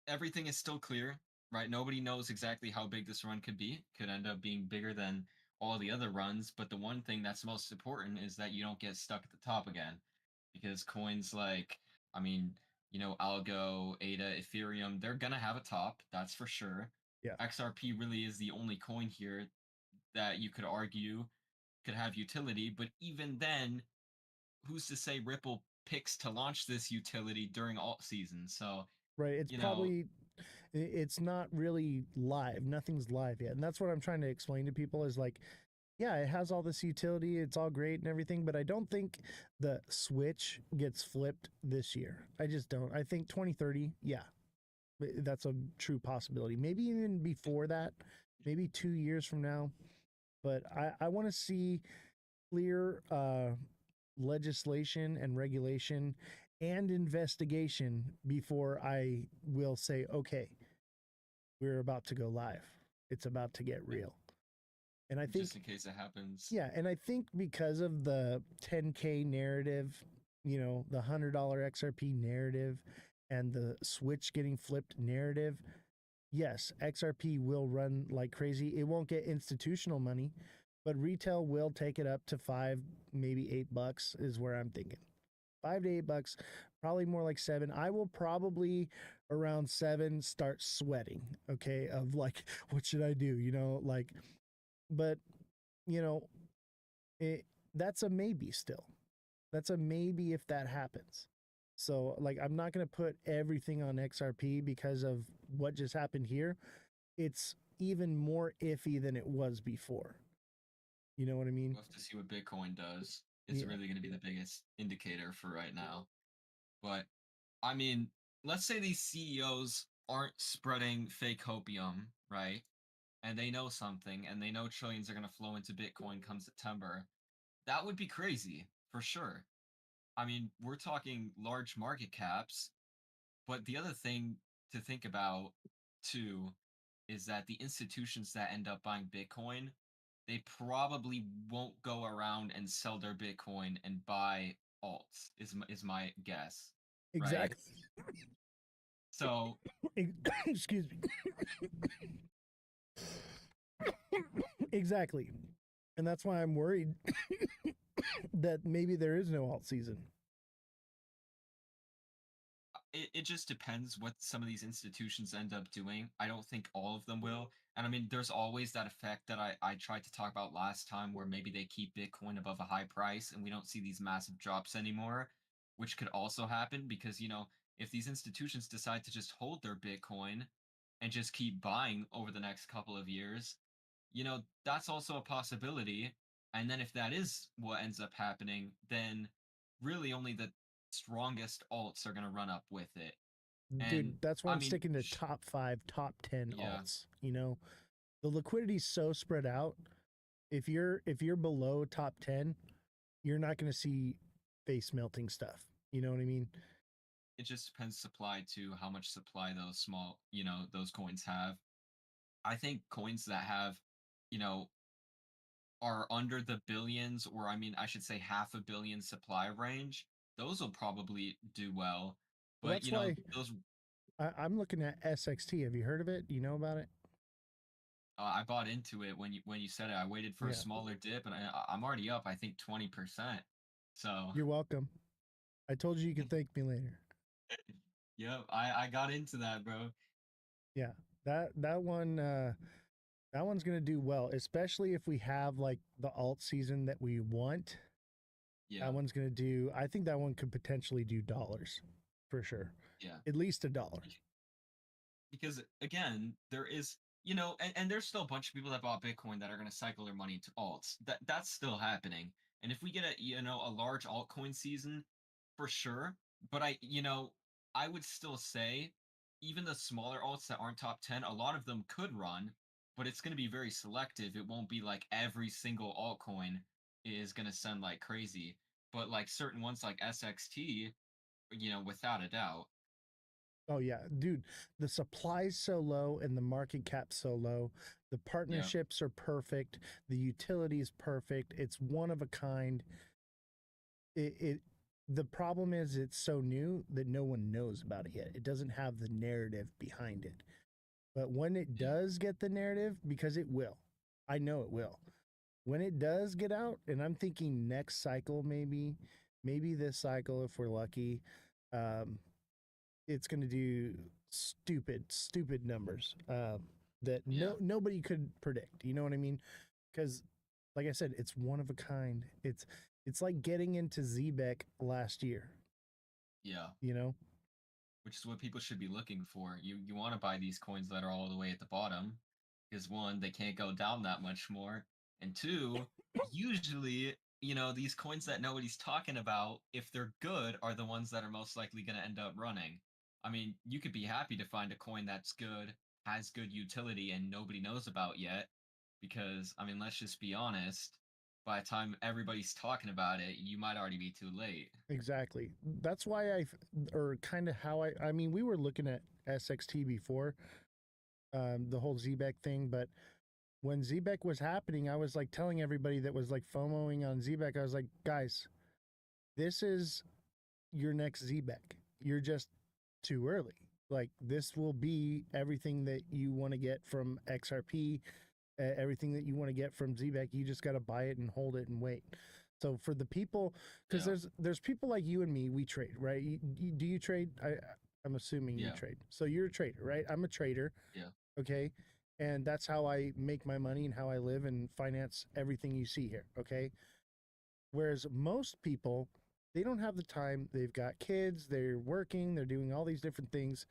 everything is still clear, right? Nobody knows exactly how big this run could be. Could end up being bigger than all the other runs. But the one thing that's most important is that you don't get stuck at the top again, because coins like, I mean, Algo, ADA, Ethereum, they're gonna have a top, that's for sure. Yeah. XRP really is the only coin here that you could argue could have utility, but even then, who's to say Ripple picks to launch this utility during alt season? So, Right. It's probably, it's not really live. Nothing's live yet. And that's what I'm trying to explain to people, is like, yeah, it has all this utility. It's all great and everything, but I don't think the switch gets flipped this year. I just don't. I think 2030, yeah, that's a true possibility. Maybe even before that, maybe 2 years from now. But I want to see clear legislation and regulation and investigation before I will say, okay, we're about to go live. It's about to get real. And I think, just in case it happens. Yeah, and I think because of the 10K narrative, the $100 XRP narrative, and the switch getting flipped narrative, yes, XRP will run like crazy. It won't get institutional money, but retail will take it up to $5, maybe $8 is where I'm thinking. $5 to $8, probably more like $7. I will probably around $7 start sweating. Okay, of like, what should I do? But that's a maybe still. That's a maybe if that happens. So, like, I'm not going to put everything on XRP because of what just happened here. It's even more iffy than it was before. You know what I mean? We'll have to see what Bitcoin does. It's really going to be the biggest indicator for right now. But, I mean, let's say these CEOs aren't spreading fake hopium, right? And they know something, and they know trillions are going to flow into Bitcoin come September. That would be crazy, for sure. I mean, we're talking large market caps, but the other thing to think about, too, is that the institutions that end up buying Bitcoin, they probably won't go around and sell their Bitcoin and buy alts, is my guess. Exactly. Right? So, excuse me. Exactly. And that's why I'm worried that maybe there is no alt season. it just depends what some of these institutions end up doing. I don't think all of them will. And I mean, there's always that effect that I tried to talk about last time, where maybe they keep Bitcoin above a high price and we don't see these massive drops anymore, which could also happen because, if these institutions decide to just hold their Bitcoin and just keep buying over the next couple of years, that's also a possibility. And then if that is what ends up happening, then really only the strongest alts are going to run up with it. Dude, And that's why I I'm mean, sticking to top 5, top 10 yeah, alts, The liquidity's so spread out. If you're below top 10, you're not going to see face melting stuff. You know what I mean? It just depends supply to how much supply those small, those coins have. I think coins that have, you know, are under the billions, or I mean, I should say half a billion supply range, those will probably do well. Well, But that's why those I'm looking at SXT. Have you heard of it? You know about it? I bought into it when you said it. I waited for a Yeah. smaller dip, and I'm already up. I think 20%. So, You're welcome. I told you you could thank me later. yep, I got into that, bro. Yeah. That one's gonna do well, especially if we have like the alt season that we want. Yeah, That one's gonna do. I think that one could potentially do dollars, for sure. yeah. At least $1. Because again, there is, and there's still a bunch of people that bought Bitcoin that are going to cycle their money to alts. That's still happening. And if we get a large altcoin season, for sure. But I would still say even the smaller alts that aren't top 10, a lot of them could run, but it's going to be very selective. It won't be like every single altcoin is going to send like crazy. But like certain ones like SXT, without a doubt. Oh yeah, dude, the supply's so low and the market cap's so low. The Yeah. partnerships are perfect. The utility's perfect. It's one of a kind. It the problem is it's so new that no one knows about it yet. It doesn't have the narrative behind it. But when it Yeah. does get the narrative, because it will, I know it will. When it does get out, and I'm thinking next cycle, maybe this cycle if we're lucky, um, it's going to do stupid numbers that Yeah. nobody could predict. You know what I mean? Because, like I said, it's one of a kind. It's like getting into Zbeck last year. Yeah. You know? Which is what people should be looking for. You want to buy these coins that are all the way at the bottom, because one, they can't go down that much more, and two, usually, these coins that nobody's talking about, if they're good, are the ones that are most likely going to end up running. I mean, you could be happy to find a coin that's good, has good utility, and nobody knows about yet, because I mean, let's just be honest. By the time everybody's talking about it, you might already be too late. Exactly. That's why or kind of how I mean, we were looking at SXT before the whole Zbeck thing, but when Zbeck was happening, I was like telling everybody that was like FOMOing on Zbeck, I was like, guys, this is your next Zbeck. You're just too early. Like this will be everything that you want to get from XRP, everything that you want to get from Zbeck. You just got to buy it and hold it and wait. So for the people, because Yeah. there's people like you and me, we trade, right? Do you trade? I'm assuming you Yeah. trade. So you're a trader, right? I'm a trader. Yeah. Okay. And that's how I make my money and how I live and finance everything you see here. Okay. Whereas most people, they don't have the time. They've got kids, they're working, they're doing all these different things.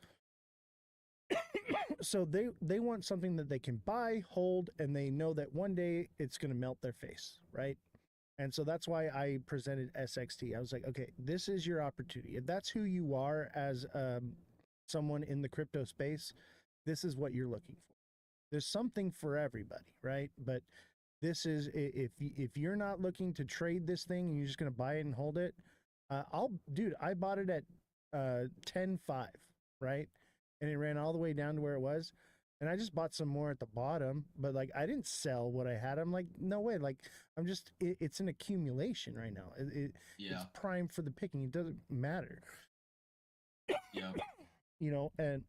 So they want something that they can buy, hold, and they know that one day it's going to melt their face, right? And so that's why I presented SXT. I was like, okay, this is your opportunity. If that's who you are as someone in the crypto space, this is what you're looking for. There's something for everybody, right? But this is if you're not looking to trade this thing and you're just going to buy it and hold it, I bought it at 10.5, right? And it ran all the way down to where it was. And I just bought some more at the bottom, but like I didn't sell what I had. I'm like, no way. Like it's an accumulation right now. It's Yeah. prime for the picking. It doesn't matter, Yeah. and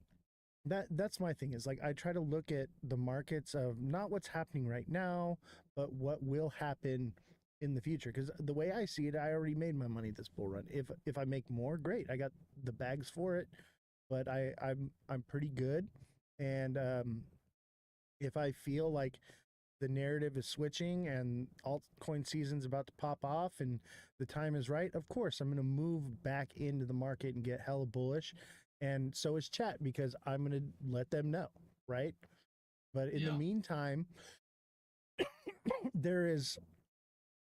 that's my thing is like I try to look at the markets of not what's happening right now, but what will happen in the future. Because the way I see it, I already made my money this bull run. If I make more, great. I got the bags for it, but I'm pretty good. And if I feel like the narrative is switching and altcoin season's about to pop off and the time is right, of course I'm going to move back into the market and get hella bullish. And so is chat because I'm going to let them know, right? But in the Yeah. meantime, there is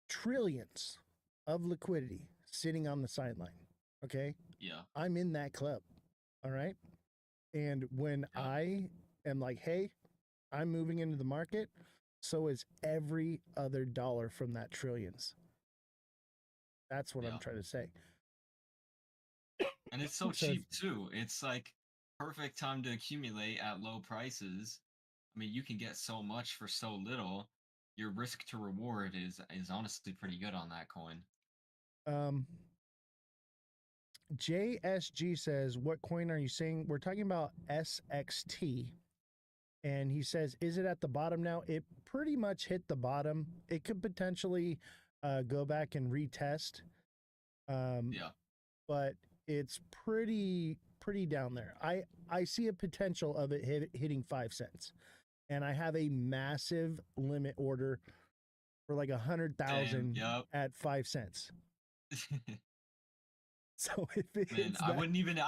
trillions of liquidity sitting on the sideline. Okay. Yeah. I'm in that club. All right. And when Yeah. I am like, hey, I'm moving into the market. So is every other dollar from that trillions. That's what I'm Yeah. trying to say. And it's so So cheap too. It's like perfect time to accumulate at low prices. I mean, you can get so much for so little. Your risk to reward is honestly pretty good on that coin. um, JSG says, "What coin are you saying?" We're talking about SXT. And he says, "Is it at the bottom now?" It pretty much hit the bottom. It could potentially go back and retest, Yeah. but it's pretty down there. I see a potential of it hitting 5 cents, and I have a massive limit order for like Same. 100,000 Yep. at 5 cents. So if it Man, hits that, I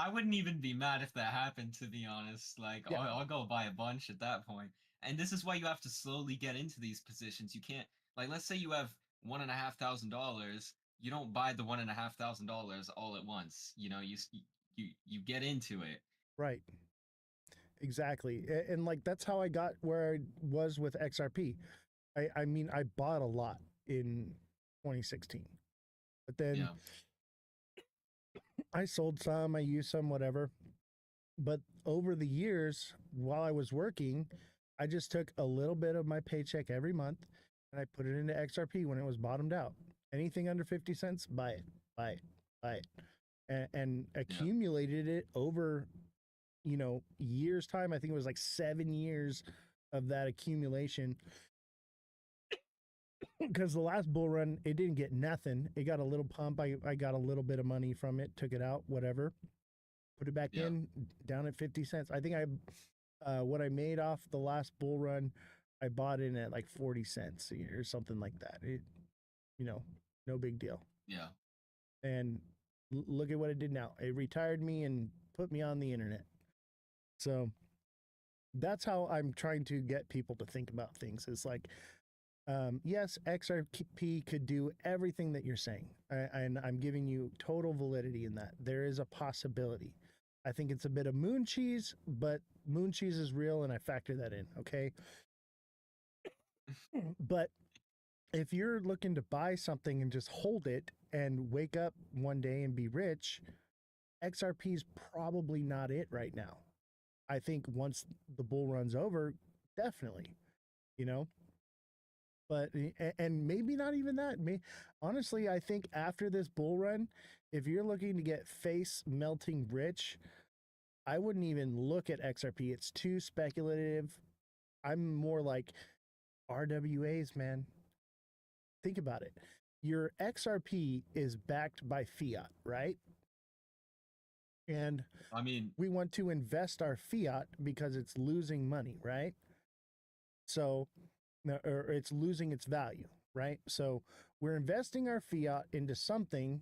wouldn't even be mad if that happened, to be honest. Like, yeah, I'll go buy a bunch at that point. And this is why you have to slowly get into these positions. You can't, like, let's say you have $1,500. You don't buy the $1,500 all at once. You know, you get into it. right, exactly, and like that's how I got where I was with XRP. I mean, I bought a lot in 2016, but then Yeah. I sold some, I used some, whatever. But over the years, while I was working, I just took a little bit of my paycheck every month and I put it into XRP when it was bottomed out. Anything under 50 cents, buy it, buy it, buy it. And Yeah. accumulated it over, years' time. I think it was like 7 years of that accumulation. Because the last bull run, it didn't get nothing. It got a little pump. I got a little bit of money from it, took it out, whatever, put it back Yeah. in, down at 50 cents. I think what I made off the last bull run, I bought in at like 40 cents or something like that. No big deal. Yeah. And look at what it did now. It retired me and put me on the internet. So that's how I'm trying to get people to think about things. It's like, yes, XRP could do everything that you're saying, and I'm giving you total validity in that. There is a possibility. I think it's a bit of moon cheese, but moon cheese is real, and I factor that in. Okay, but if you're looking to buy something and just hold it and wake up one day and be rich, XRP is probably not it right now. I think once the bull runs over, definitely, you know. But and maybe not even that. Honestly, I think after this bull run, if you're looking to get face melting rich, I wouldn't even look at XRP. It's too speculative. I'm more like RWAs, man. Think about it. Your XRP is backed by fiat, right? And I mean, we want to invest our fiat because it's losing money, right? So, or it's losing its value, right? So we're investing our fiat into something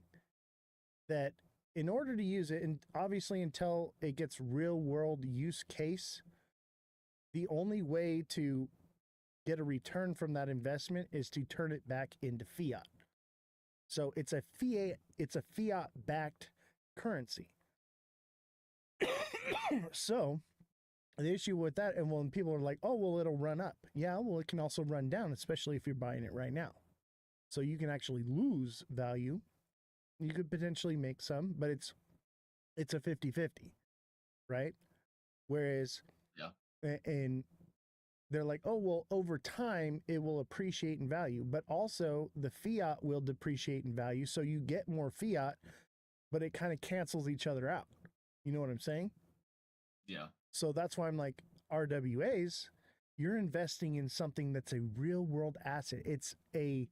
that, in order to use it, and obviously until it gets real world use case, the only way to get a return from that investment is to turn it back into fiat. So it's a fiat backed currency. So the issue with that, and when people are like, "Oh, well, it'll run up," yeah, well, it can also run down, especially if you're buying it right now. So you can actually lose value. You could potentially make some, but it's a 50-50, right? Whereas, yeah. and they're like, "Oh, well, over time it will appreciate in value, but also the fiat will depreciate in value, so you get more fiat, but it kind of cancels each other out." You know what I'm saying? Yeah. So that's why I'm like, RWAs, you're investing in something that's a real world asset. It's a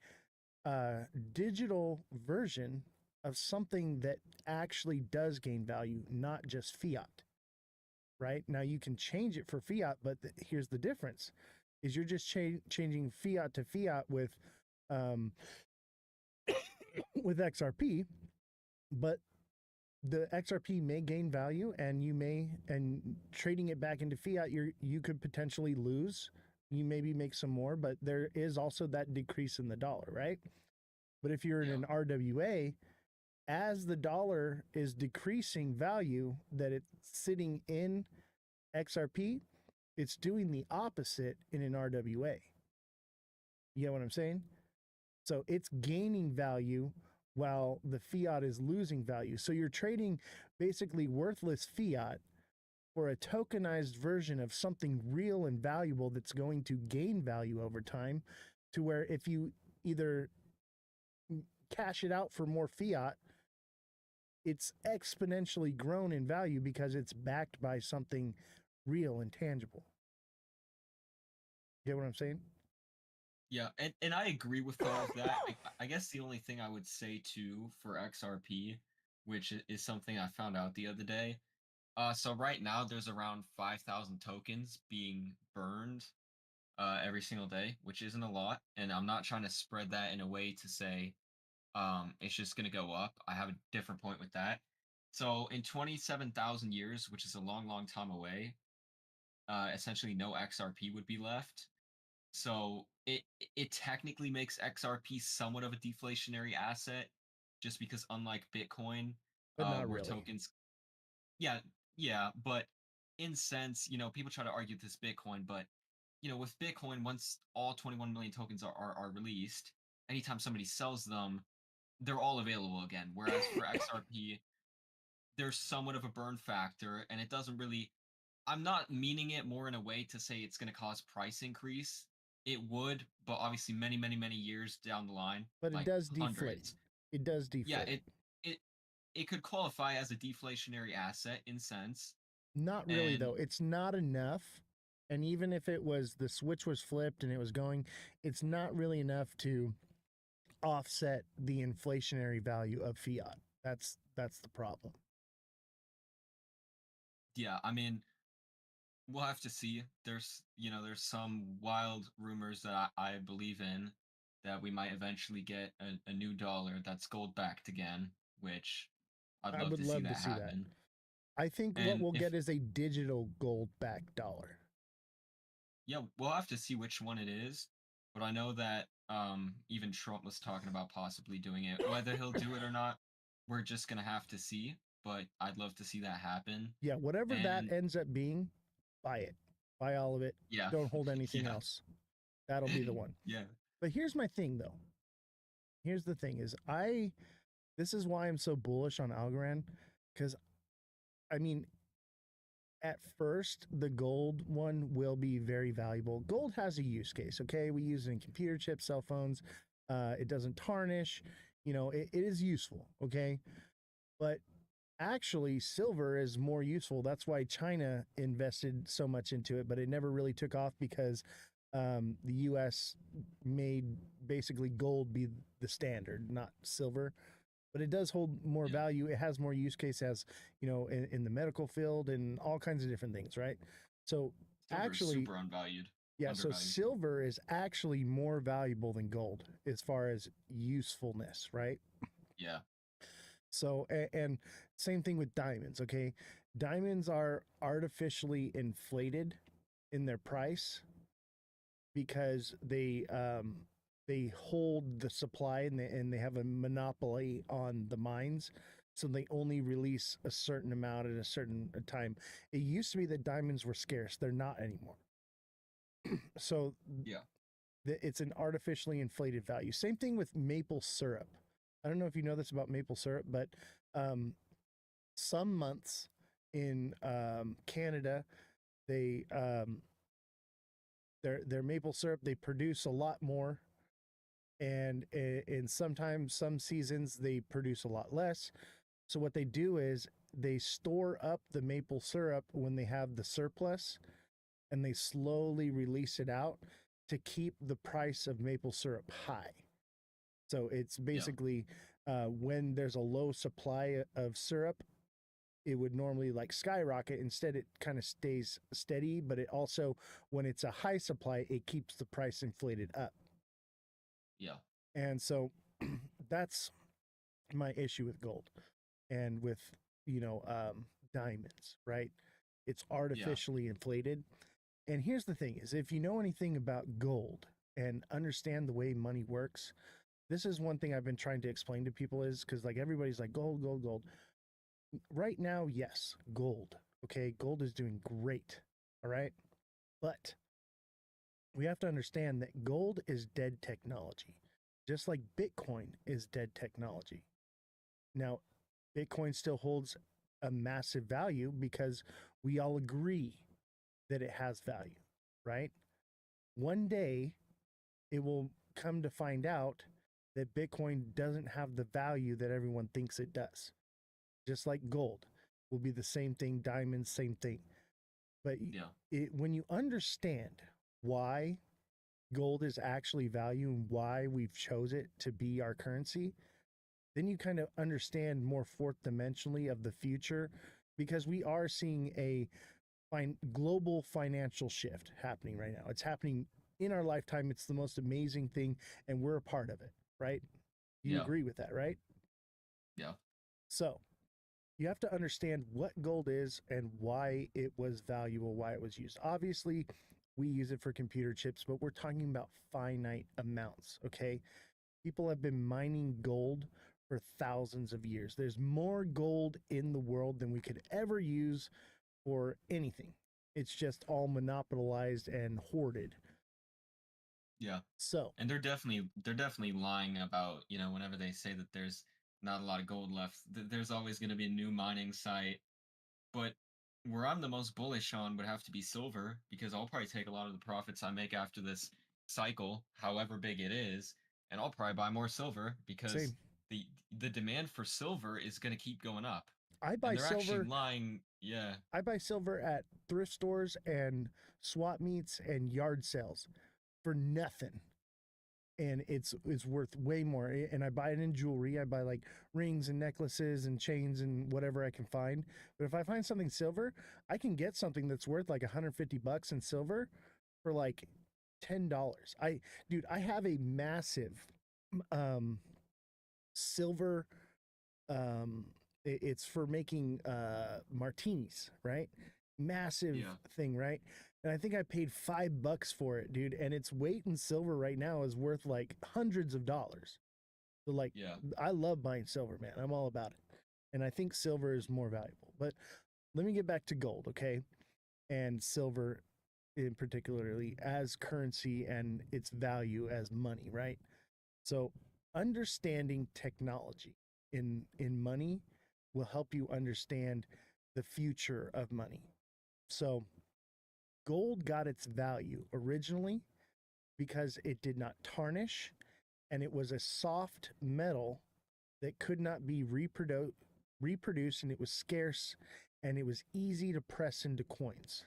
digital version of something that actually does gain value, not just fiat. Right now, you can change it for fiat, but here's the difference: is you're just changing fiat to fiat um, with XRP, but the XRP may gain value, and and trading it back into fiat, you could potentially lose. You maybe make some more, but there is also that decrease in the dollar, right? But if you're in Yeah. an RWA, as the dollar is decreasing value that it's sitting in XRP, It's doing the opposite in an RWA. You get what I'm saying? So it's gaining value while the fiat is losing value. So you're trading basically worthless fiat for a tokenized version of something real and valuable that's going to gain value over time, to where if you either cash it out for more fiat, it's exponentially grown in value because it's backed by something real and tangible. You get what I'm saying? Yeah, and I agree with all of that. I guess the only thing I would say too for XRP, which is something I found out the other day. So right now there's around 5,000 tokens being burned every single day, which isn't a lot. And I'm not trying to spread that in a way to say it's just going to go up. I have a different point with that. So in 27,000 years, which is a long, long time away, essentially no XRP would be left. So it technically makes XRP somewhat of a deflationary asset, just because unlike Bitcoin, But not where really. tokens, yeah, yeah, but in sense, people try to argue this Bitcoin, but with Bitcoin, once all 21 million tokens are released, anytime somebody sells them, they're all available again. Whereas for XRP, there's somewhat of a burn factor, and it doesn't really. I'm not meaning it more in a way to say it's going to cause price increase. It would, but obviously many, many, many years down the line, But it like does deflate. hundreds. It does Yeah, deflate. it it could qualify as a deflationary asset in sense. Not really, And though. It's not enough. And even if it was the switch was flipped and it was going, it's not really enough to offset the inflationary value of fiat. That's the problem. yeah, I mean, we'll have to see. There's some wild rumors that I believe in that we might eventually get a new dollar that's gold backed again, which I'd I love would to see love to that see that. happen. I think what And we'll if get is a digital gold backed dollar. yeah, we'll have to see which one it is. But I know that even Trump was talking about possibly doing it. Whether he'll do it or not, we're just gonna have to see. But I'd love to see that happen. Yeah, whatever that And ends up being, buy it. Buy all of it. yeah, Don't hold anything yeah, else. That'll be the one. yeah, But here's my thing though. Here's the thing is this is why I'm so bullish on Algorand, cuz I mean, at first the gold one will be very valuable. Gold has a use case, okay? We use it in computer chips, cell phones. It doesn't tarnish. It is useful, okay? But actually silver is more useful. That's why China invested so much into it, but it never really took off because the US made basically gold be the standard, not silver. But it does hold more yeah. value. It has more use case as, in the medical field and all kinds of different things, right? So Silver is actually, super unvalued, yeah, so undervalued. silver is actually more valuable than gold as far as usefulness, right? Yeah, So, and same thing with diamonds, okay? Diamonds are artificially inflated in their price because they hold the supply and they have a monopoly on the mines. So they only release a certain amount at a certain time. It used to be that diamonds were scarce. They're not anymore. So yeah, it's an artificially inflated value. Same thing with maple syrup. I don't know if you know this about maple syrup, but um, some months in Canada, they their maple syrup they produce a lot more, and in sometimes some seasons they produce a lot less. So what they do is they store up the maple syrup when they have the surplus, and they slowly release it out to keep the price of maple syrup high. So it's yeah, basically when there's a low supply of syrup, it would normally like skyrocket. Instead, it kind of stays steady, but it also, when it's a high supply, it keeps the price inflated up. yeah, And so that's my issue with gold and with, diamonds, right? It's yeah, artificially inflated. And here's the thing is if you know anything about gold and understand the way money works, this is one thing I've been trying to explain to people is because like everybody's like gold, gold, gold. Right now, yes, gold. Okay, gold is doing great. All right. But we have to understand that gold is dead technology, just like Bitcoin is dead technology. Now, Bitcoin still holds a massive value because we all agree that it has value, right? One day it will come to find out that Bitcoin doesn't have the value that everyone thinks it does. Just like gold will be the same thing, diamonds, same thing. But when you understand why gold is actually value and why we've chose it to be our currency, then you kind of understand more fourth dimensionally of the future, because we are seeing a global financial shift happening right now. It's happening in our lifetime. It's the most amazing thing, and we're a part of it, right? You agree with that, right? Yeah. So you have to understand what gold is and why it was valuable, why it was used. Obviously, we use it for computer chips, but we're talking about finite amounts, okay? People have been mining gold for thousands of years. There's more gold in the world than we could ever use for anything. It's just all monopolized and hoarded. Yeah. So, and they're definitely lying about, whenever they say that there's not a lot of gold left, there's always going to be a new mining site. But where I'm the most bullish on would have to be silver, because I'll probably take a lot of the profits I make after this cycle, however big it is, and I'll probably buy more silver, because same. the demand for silver is going to keep going up. I buy And they're silver. actually lying. Yeah. I buy silver at thrift stores and swap meets and yard sales for nothing. And it's worth way more. And I buy it in jewelry. I buy like rings and necklaces and chains and whatever I can find. But if I find something silver, I can get something that's worth like $150 in silver for like $10. Dude, I have a massive silver it's for making martinis, right? Massive thing, right? And I think I paid $5 for it, dude. And its weight in silver right now is worth like hundreds of dollars. So like, I love buying silver, man. I'm all about it. And I think silver is more valuable. But let me get back to gold, okay? And silver in particularly as currency and its value as money, right? So understanding technology in money will help you understand the future of money. So gold got its value originally because it did not tarnish, and it was a soft metal that could not be reproduced, and it was scarce, and it was easy to press into coins.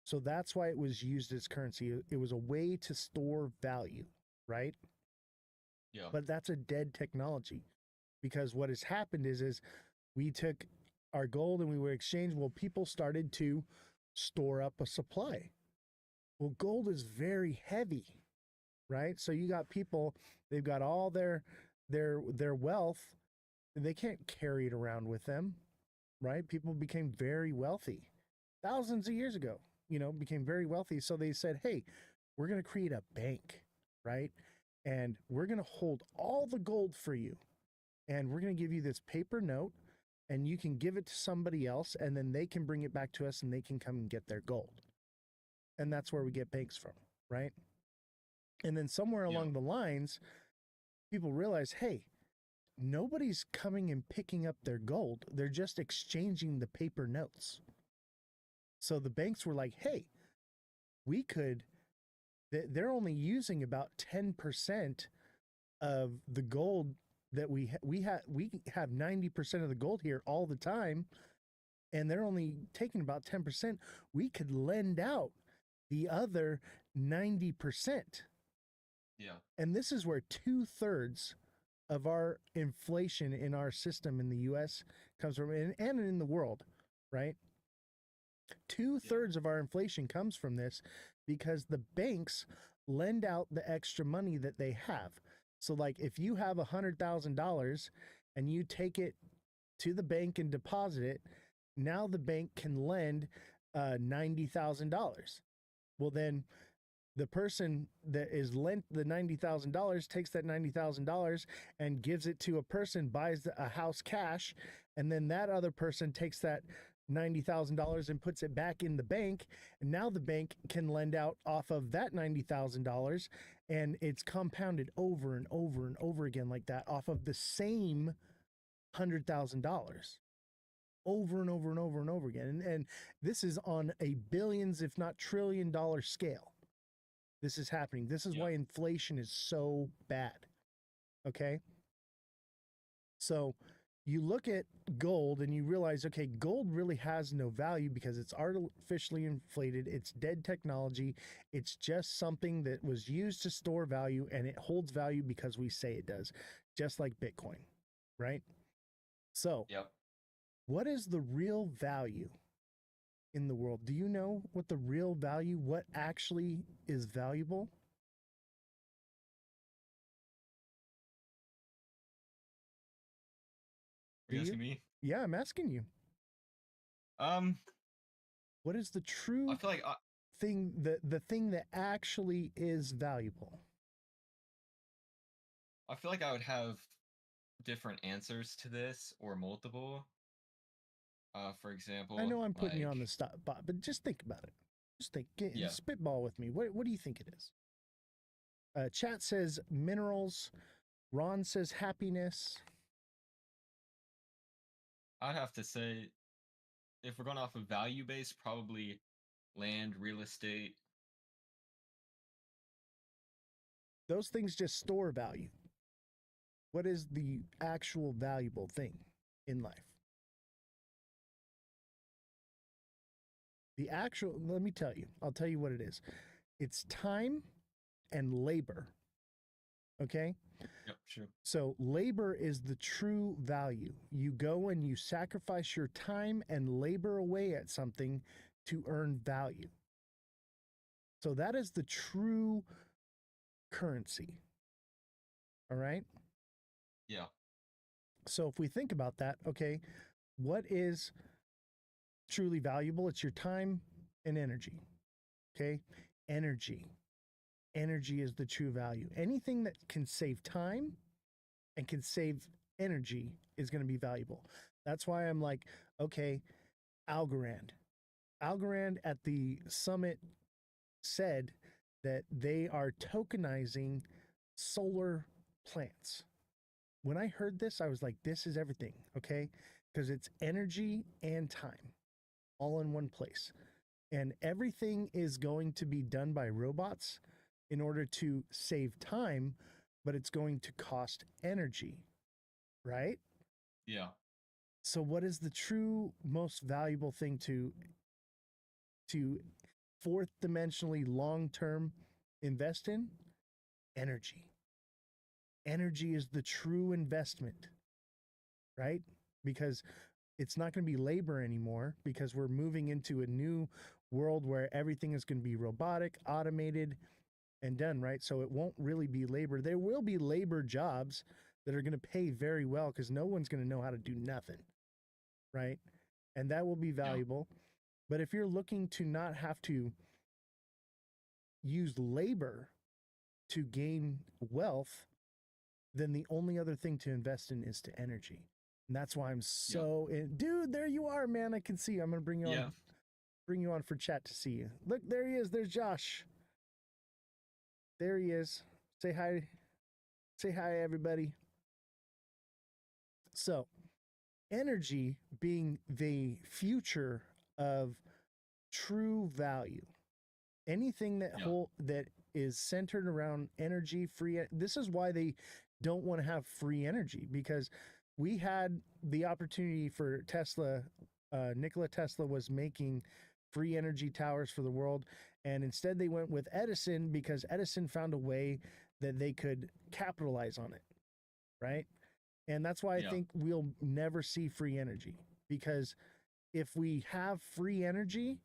So that's why it was used as currency. It was a way to store value, right? Yeah. But that's a dead technology, because what has happened is we took our gold and we would exchange. Well, people started to store up a supply. Well, gold is very heavy, right? So you got people, they've got all their wealth, and they can't carry it around with them, right? People became very wealthy thousands of years ago, became very wealthy. So they said, hey, we're going to create a bank, right? And we're going to hold all the gold for you. And we're going to give you this paper note, and you can give it to somebody else, and then they can bring it back to us and they can come and get their gold. And that's where we get banks from, right? And then somewhere along the lines, people realize, hey, nobody's coming and picking up their gold. They're just exchanging the paper notes. So the banks were like, hey, they're only using about 10% of the gold that we have 90% of the gold here all the time, and they're only taking about 10%. We could lend out the other 90%. Yeah. And this is where 2/3 of our inflation in our system in the US comes from, and in the world, right? 2/3 of our inflation comes from this, because the banks lend out the extra money that they have. So like if you have $100,000 and you take it to the bank and deposit it, now the bank can lend $90,000. Well, then the person that is lent the $90,000 takes that $90,000 and gives it to a person, buys a house cash, and then that other person takes that $90,000 and puts it back in the bank. And now the bank can lend out off of that $90,000, and it's compounded over and over and over again like that off of the same $100,000 over and over and over and over again. And this is on a billions, if not $1 trillion scale. This is happening. This is why inflation is so bad. Okay. So you look at gold and you realize, okay, gold really has no value because it's artificially inflated. It's dead technology. It's just something that was used to store value, and it holds value because we say it does, just like Bitcoin, right? So what is the real value in the world? Do you know what the real value, what actually is valuable? Are you asking me? Yeah, I'm asking you. What is the true I feel like thing, the thing that actually is valuable? I feel like I would have different answers to this, or multiple. For example, I know I'm putting you on the spot, but just think about it. Just think, spitball with me. What do you think it is? Chat says minerals. Ron says happiness. I'd have to say, if we're going off of value base, probably land, real estate. Those things just store value. What is the actual valuable thing in life? Let me tell you, I'll tell you what it is. It's time and labor. Okay? Yep, sure. So labor is the true value. You go and you sacrifice your time and labor away at something to earn value. So that is the true currency. All right? Yeah. So if we think about that, okay, what is truly valuable? It's your time and energy. Okay? Energy. Energy is the true value. Anything that can save time and can save energy is going to be valuable. That's why I'm like, okay, Algorand. Algorand at the summit said that they are tokenizing solar plants. When I heard this, I was like, this is everything, okay? Because it's energy and time all in one place. And everything is going to be done by robots in order to save time, but it's going to cost energy, right? Yeah. So what is the true most valuable thing to fourth dimensionally long-term invest in? Energy. Energy is the true investment, right? Because it's not going to be labor anymore, because we're moving into a new world where everything is going to be robotic, automated, and done, right? So it won't really be labor. There will be labor jobs that are going to pay very well because no one's going to know how to do nothing, right? And that will be valuable. Yeah. But if you're looking to not have to use labor to gain wealth, then the only other thing to invest in is to energy. And that's why I'm so dude, there you are, man. I can see you. I'm going to bring you on for chat to see you. Look, there he is. There's Josh. There he is. Say hi. Say hi, everybody. So, energy being the future of true value. Anything that that is centered around energy, free. This is why they don't want to have free energy, because we had the opportunity for Tesla. Nikola Tesla was making free energy towers for the world. And instead they went with Edison because Edison found a way that they could capitalize on it, right? And that's why I think we'll never see free energy, because if we have free energy,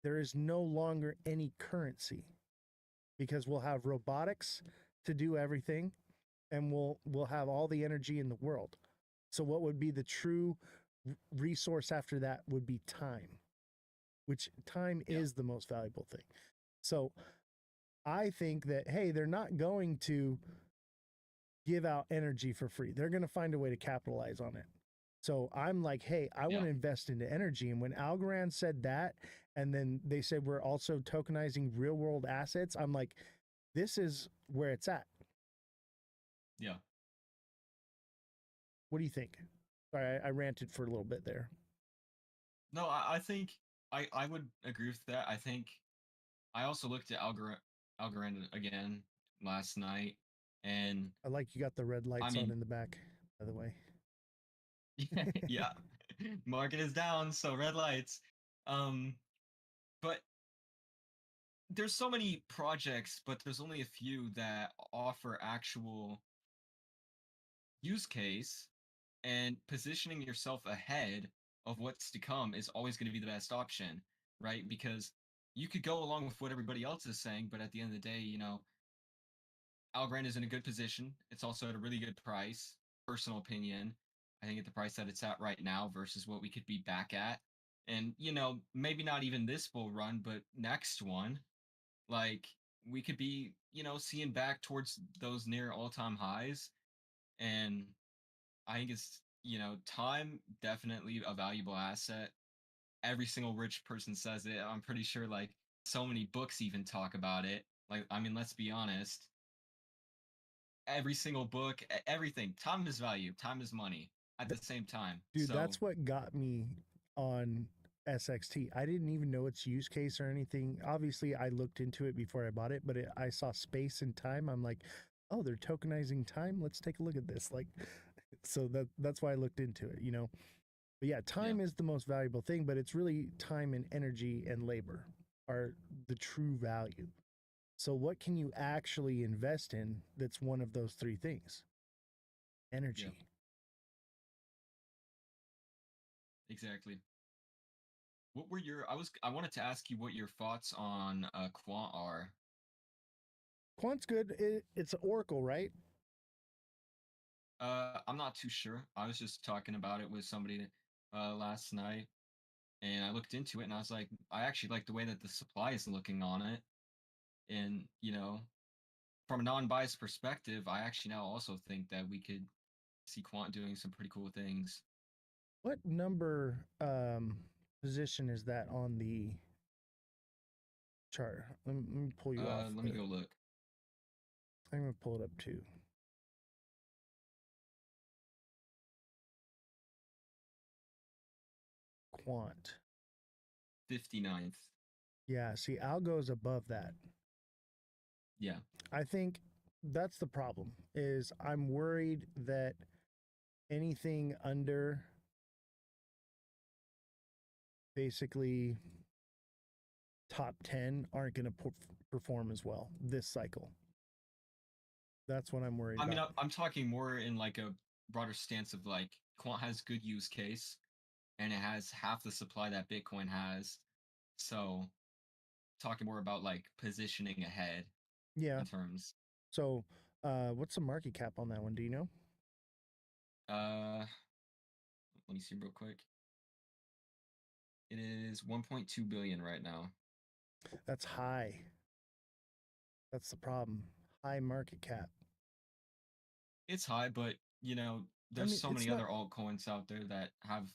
there is no longer any currency, because we'll have robotics to do everything, and we'll have all the energy in the world. So what would be the true resource after that would be time, which time is the most valuable thing. So I think that, hey, they're not going to give out energy for free. They're going to find a way to capitalize on it. So I'm like, hey, I want Yeah. to invest into energy. And when Algorand said that, and then they said we're also tokenizing real world assets, I'm like, this is where it's at. Yeah. What do you think? Sorry, I ranted for a little bit there. No, I think I would agree with that. I think I also looked at Algorand again last night, and I like you got the red I lights on mean, in the back, by the way. yeah, market is down, so red lights. Um, but there's so many projects, but there's only a few that offer actual use case, and positioning yourself ahead of what's to come is always going to be the best option, right? Because you could go along with what everybody else is saying, but at the end of the day, Algorand is in a good position. It's also at a really good price. Personal opinion, I think at the price that it's at right now versus what we could be back at. And, maybe not even this bull run, but next one, like we could be, seeing back towards those near all-time highs. And I think it's, time definitely a valuable asset. Every single rich person says it. I'm pretty sure like so many books even talk about it. Like, I mean, let's be honest. Every single book, everything. Time is value. Time is money at the same time. Dude, So, that's what got me on SXT. I didn't even know its use case or anything. Obviously, I looked into it before I bought it, but I saw space and time. I'm like, oh, they're tokenizing time. Let's take a look at this. Like, so that's why I looked into it, you know. But yeah, yeah, time is the most valuable thing, but it's really time and energy and labor are the true value. So what can you actually invest in that's one of those three things? yeah, Energy. exactly. What were your I wanted to ask you what your thoughts on quant are. Quant's good. It's Oracle, right? I'm not too sure. I was just talking about it with somebody last night, and I looked into it and I was like, I actually like the way that the supply is looking on it. And, from a non-biased perspective, I actually now also think that we could see quant doing some pretty cool things. What number position is that on the chart? Let me pull you off. Let me go look. I'm gonna pull it up too. Quant. 59th. Yeah. See, Algo's above that. Yeah. I think that's the problem. Is I'm worried that anything under basically top 10 aren't going to perform as well this cycle. That's what I'm worried I mean, about. I'm talking more in like a broader stance of like quant has good use case and it has half the supply that Bitcoin has. So talking more about like positioning ahead Yeah. in terms. So, what's the market cap on that one? Do you know? Uh, let me see real quick. It is 1.2 billion right now. That's high. That's the problem. High market cap. It's high, but I there's mean, so it's many not. other altcoins out there that have,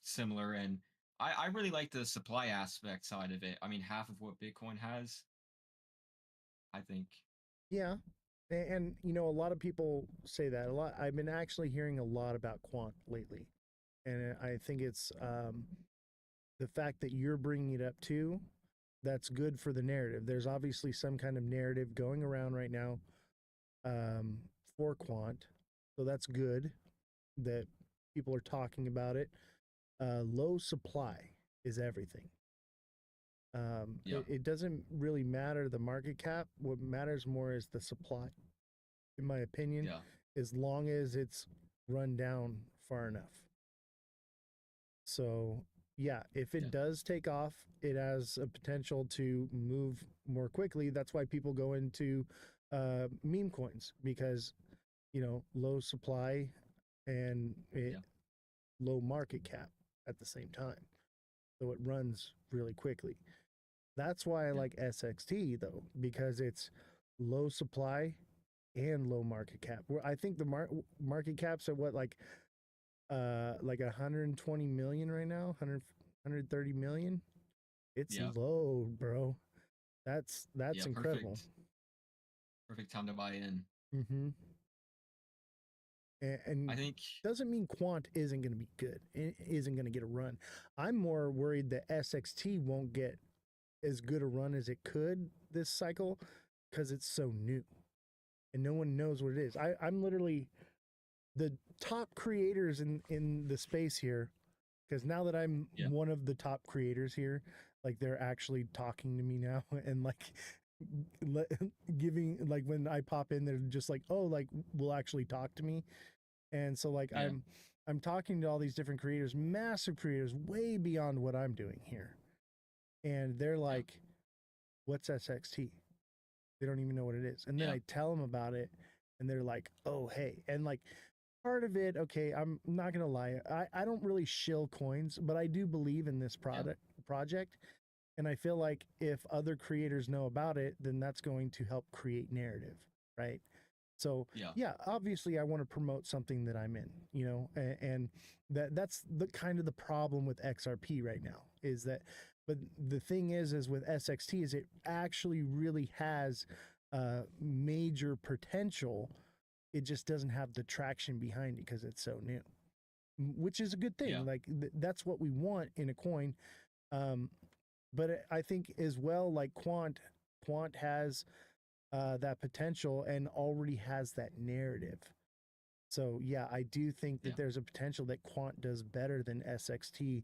similar, and I really like the supply aspect side of it. I mean, half of what Bitcoin has, I think. Yeah. And you know, a lot of people say that a lot. I've been actually hearing a lot about quant lately, and I think it's the fact that you're bringing it up too. That's good for the narrative. There's obviously some kind of narrative going around right now um, for quant, so that's good that people are talking about it. Low supply is everything. Yeah. It doesn't really matter the market cap. What matters more is the supply, in my opinion, Yeah. as long as it's run down far enough. So, yeah, if Yeah. it does take off, it has a potential to move more quickly. That's why people go into meme coins because, you know, low supply and Yeah. low market cap at the same time. So it runs really quickly. That's why I Yeah. like SXT though, because it's low supply and low market cap. Where I think the market caps are what, like like 120 million right now, 130 million. It's Yeah. low, bro. That's Yeah. incredible. Perfect time to buy in. Mm-hmm. And I think. doesn't mean Quant isn't going to be good. It isn't going to get a run. I'm more worried that SXT won't get as good a run as it could this cycle because it's so new and no one knows what it is. I'm literally the top creators in the space here, because now that I'm Yeah. one of the top creators here, like they're actually talking to me now and like giving, like when I pop in, they're just like, oh, like will actually talk to me. And so like Yeah. I'm talking to all these different creators, massive creators, way beyond what I'm doing here. And they're like, what's SXT? They don't even know what it is. And then Yeah. I tell them about it and they're like, oh, hey. And like part of it, okay, I'm not going to lie. I don't really shill coins, but I do believe in this project. And I feel like if other creators know about it, then that's going to help create narrative, right? So yeah, obviously I want to promote something that I'm in, you know, and that's the kind of the problem with XRP right now is that, but the thing is with SXT is it actually really has major potential. It just doesn't have the traction behind it because it's so new, which is a good thing. Yeah. Like that's what we want in a coin. But I think as well, like Quant has that potential and already has that narrative. So yeah, I do think that there's a potential that Quant does better than SXT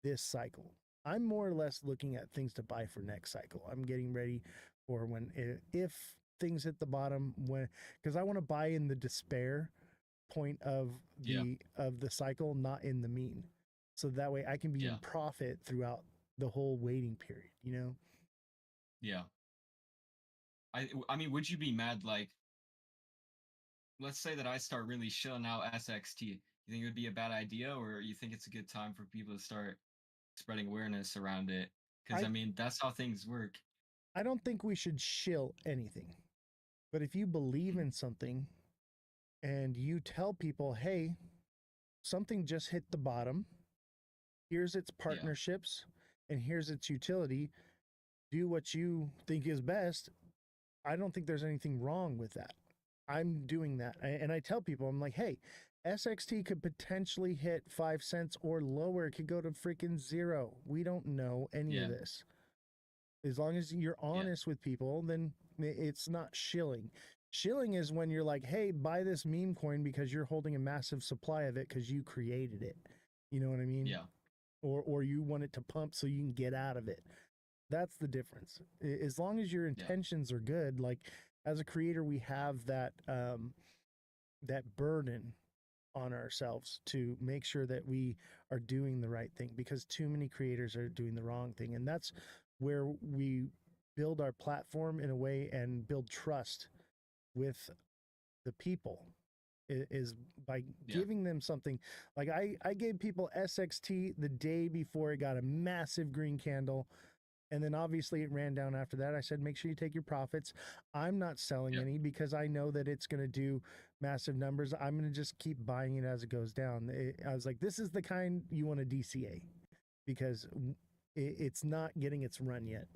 this cycle. I'm more or less looking at things to buy for next cycle. I'm getting ready for when if things hit the bottom, when, because I want to buy in the despair point of the cycle, not in the mean. So that way I can be in profit throughout the whole waiting period, you know? Yeah. I mean, would you be mad, like, let's say that I start really shilling out SXT. You think it would be a bad idea, or you think it's a good time for people to start spreading awareness around it? Because I mean, that's how things work. I don't think we should shill anything. But if you believe in something and you tell people, hey, something just hit the bottom, here's its partnerships and here's its utility, do what you think is best. I don't think there's anything wrong with that. I'm doing that. And I tell people, I'm like, hey, SXT could potentially hit 5 cents or lower. It could go to freaking zero. We don't know any of this. As long as you're honest with people, then it's not shilling. Shilling is when you're like, hey, buy this meme coin because you're holding a massive supply of it because you created it. You know what I mean? Yeah. Or you want it to pump so you can get out of it. That's the difference. As long as your intentions are good, like as a creator, we have that that burden on ourselves to make sure that we are doing the right thing, because too many creators are doing the wrong thing. And that's where we build our platform in a way and build trust with the people, is by giving them something. Like I gave people SXT the day before it got a massive green candle. And then obviously it ran down after that. I said, make sure you take your profits. I'm not selling any because I know that it's going to do massive numbers. I'm going to just keep buying it as it goes down. I was like, this is the kind you want to DCA because it's not getting its run yet.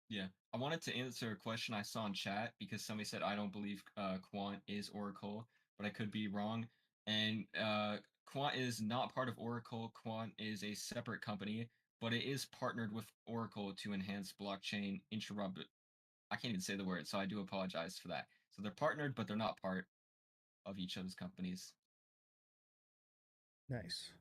Yeah. I wanted to answer a question I saw in chat because somebody said, I don't believe Quant is Oracle, but I could be wrong. And Quant is not part of Oracle. Quant is a separate company, but it is partnered with Oracle to enhance blockchain interrupt. I can't even say the word, so I do apologize for that. So they're partnered, but they're not part of each other's companies. Nice.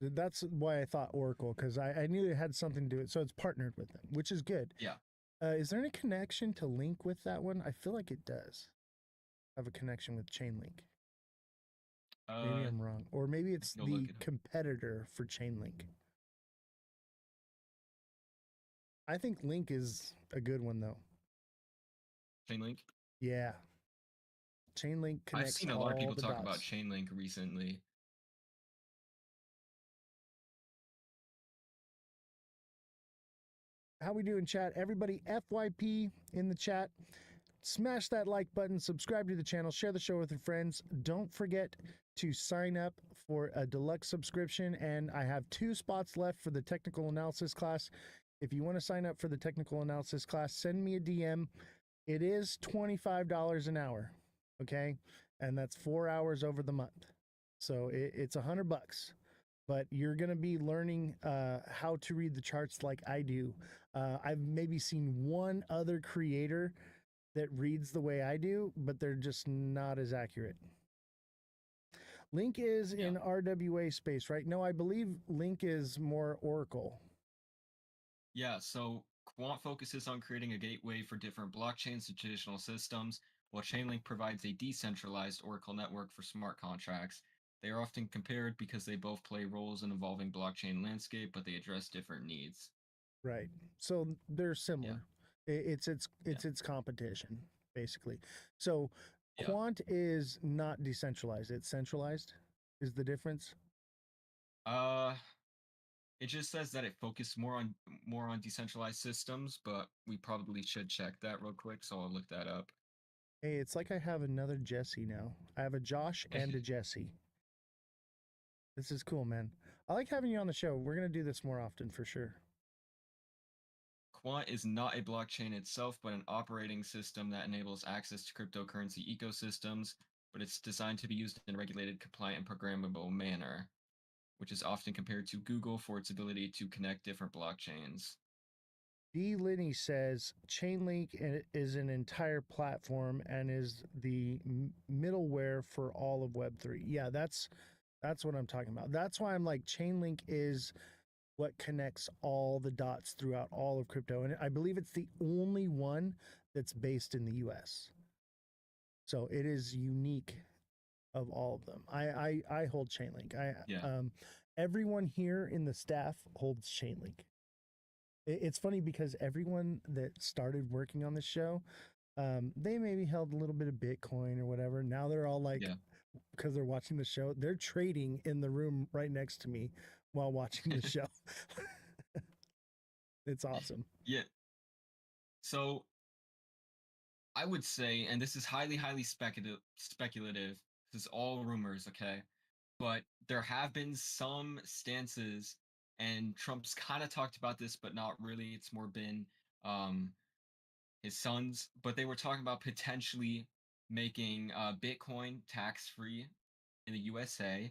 That's why I thought Oracle, because I knew it had something to do with it. So it's partnered with them, which is good. Yeah. Is there any connection to Link with that one? I feel like it does have a connection with Chainlink. Maybe I'm wrong. Or maybe it's the competitor for Chainlink. I think Link is a good one, though. Chainlink? Yeah. Chainlink connects. I've seen a lot of people talk about Chainlink recently. How we doing, chat? Everybody, FYP in the chat. Smash that like button, subscribe to the channel, share the show with your friends. Don't forget to sign up for a deluxe subscription, and I have 2 spots left for the technical analysis class. If you want to sign up for the technical analysis class, send me a DM. It is $25 an hour, okay? And that's 4 hours over the month. So it's $100, but you're going to be learning how to read the charts like I do. I've maybe seen one other creator that reads the way I do, but they're just not as accurate. Link is in RWA space, right? No, I believe Link is more Oracle. Yeah, so Quant focuses on creating a gateway for different blockchains and traditional systems, while Chainlink provides a decentralized Oracle network for smart contracts. They are often compared because they both play roles in evolving blockchain landscape, but they address different needs. Right. So they're Yeah. similar. It's competition, basically. So Yeah. Quant is not decentralized, it's centralized, is the difference. It just says that it focused more on decentralized systems, but we probably should check that real quick, so I'll look that up. Hey, it's like I have another Jesse now. I have a Josh and a Jesse. This is cool, man. I like having you on the show. We're gonna do this more often for sure. Quant is not a blockchain itself, but an operating system that enables access to cryptocurrency ecosystems, but it's designed to be used in a regulated, compliant, and programmable manner, which is often compared to Google for its ability to connect different blockchains. D. Linney says Chainlink is an entire platform and is the middleware for all of Web3. Yeah, that's what I'm talking about. That's why I'm like Chainlink is what connects all the dots throughout all of crypto, and I believe it's the only one that's based in the U.S. So it is unique of all of them. I hold Chainlink. Everyone here in the staff holds Chainlink. It's funny because everyone that started working on the show, they maybe held a little bit of Bitcoin or whatever. Now they're all like, because they're watching the show, they're trading in the room right next to me while watching the show. It's awesome. Yeah. So I would say, and this is highly, highly speculative. This is all rumors, okay? But there have been some stances, and Trump's kind of talked about this, but not really. It's more been his sons, but they were talking about potentially making Bitcoin tax-free in the USA.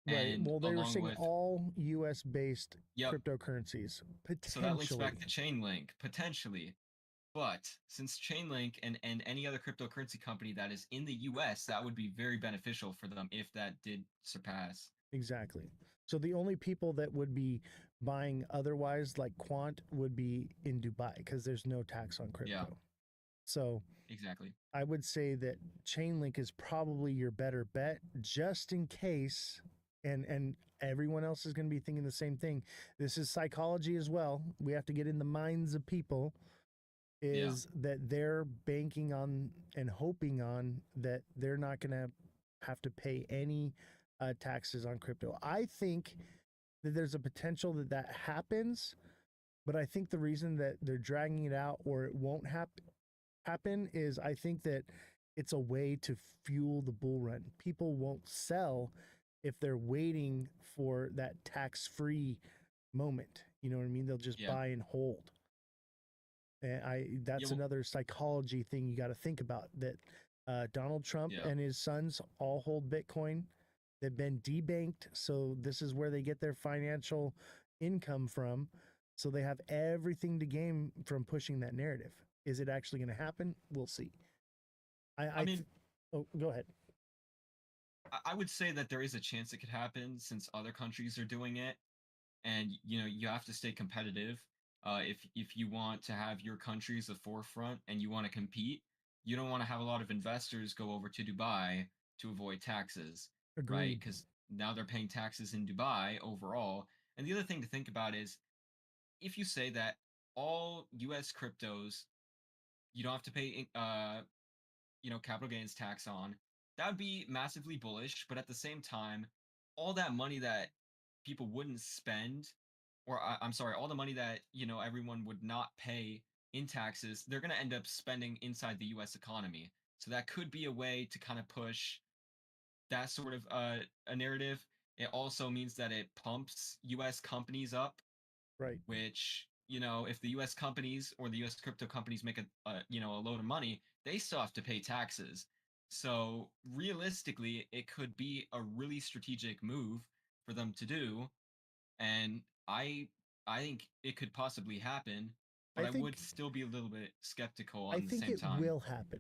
Right. And Well, they were along saying with, all US based cryptocurrencies. so that links back to Potentially. Chainlink, potentially. But since Chainlink and any other cryptocurrency company that is in the US, that would be very beneficial for them if that did surpass. Exactly. So the only people that would be buying otherwise, like Quant, would be in Dubai because there's no tax on crypto. Yeah. So Exactly. I would say that Chainlink is probably your better bet, just in case. And everyone else is going to be thinking the same thing. This is psychology as well. We have to get in the minds of people. Is that they're banking on and hoping on that they're not going to have to pay any taxes on crypto. I think that there's a potential that that happens, but I think the reason that they're dragging it out or it won't happen is I think that it's a way to fuel the bull run. People won't sell if they're waiting for that tax-free moment. You know what I mean? They'll just buy and hold. And that's another psychology thing you got to think about, that Donald Trump and his sons all hold Bitcoin. They've been debanked, so this is where they get their financial income from. So they have everything to gain from pushing that narrative. Is it actually going to happen? We'll see. I mean, go ahead. I would say that there is a chance it could happen since other countries are doing it, and you have to stay competitive. If you want to have your country as the forefront and you want to compete, you don't want to have a lot of investors go over to Dubai to avoid taxes. Agreed. Right? Because now they're paying taxes in Dubai overall. And the other thing to think about is if you say that all US cryptos you don't have to pay capital gains tax on, that would be massively bullish. But at the same time, all that money that people wouldn't spend, or I'm sorry, all the money that everyone would not pay in taxes, they're going to end up spending inside the U.S. economy. So that could be a way to kind of push that sort of a narrative. It also means that it pumps US companies up, Right. which, if the US companies or the US crypto companies make a load of money, they still have to pay taxes. So realistically, it could be a really strategic move for them to do, and I think it could possibly happen, but I I would think still be a little bit skeptical I on the think same it time. will happen.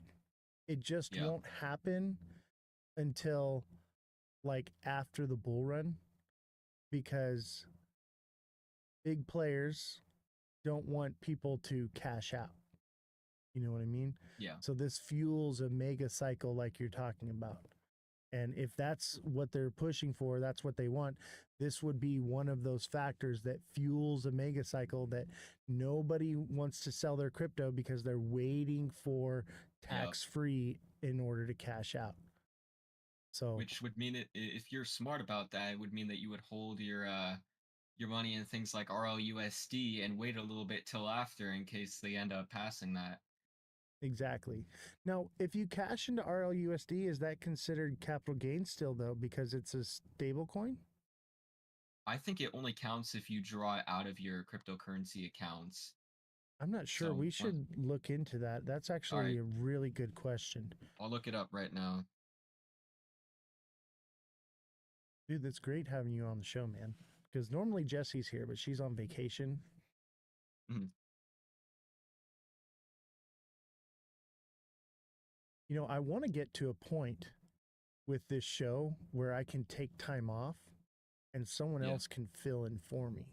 It just Yeah. won't happen until like after the bull run because big players don't want people to cash out. You know what I mean? Yeah. So this fuels a mega cycle like you're talking about. And if that's what they're pushing for, that's what they want. This would be one of those factors that fuels a mega cycle that nobody wants to sell their crypto because they're waiting for Yeah. tax free in order to cash out. So, Which would mean if you're smart about that, it would mean that you would hold your money in things like RLUSD and wait a little bit till after in case they end up passing that. exactly. Now, if you cash into RLUSD, is that considered capital gain still, though, because it's a stable coin? I think it only counts if you draw it out of your cryptocurrency accounts. I'm not sure. So, We should look into that. That's all actually right, a really good question. I'll look it up right now. Dude, that's great having you on the show, man. Because normally Jesse's here, but she's on vacation. Mhm. You know, I want to get to a point with this show where I can take time off and someone Yeah. else can fill in for me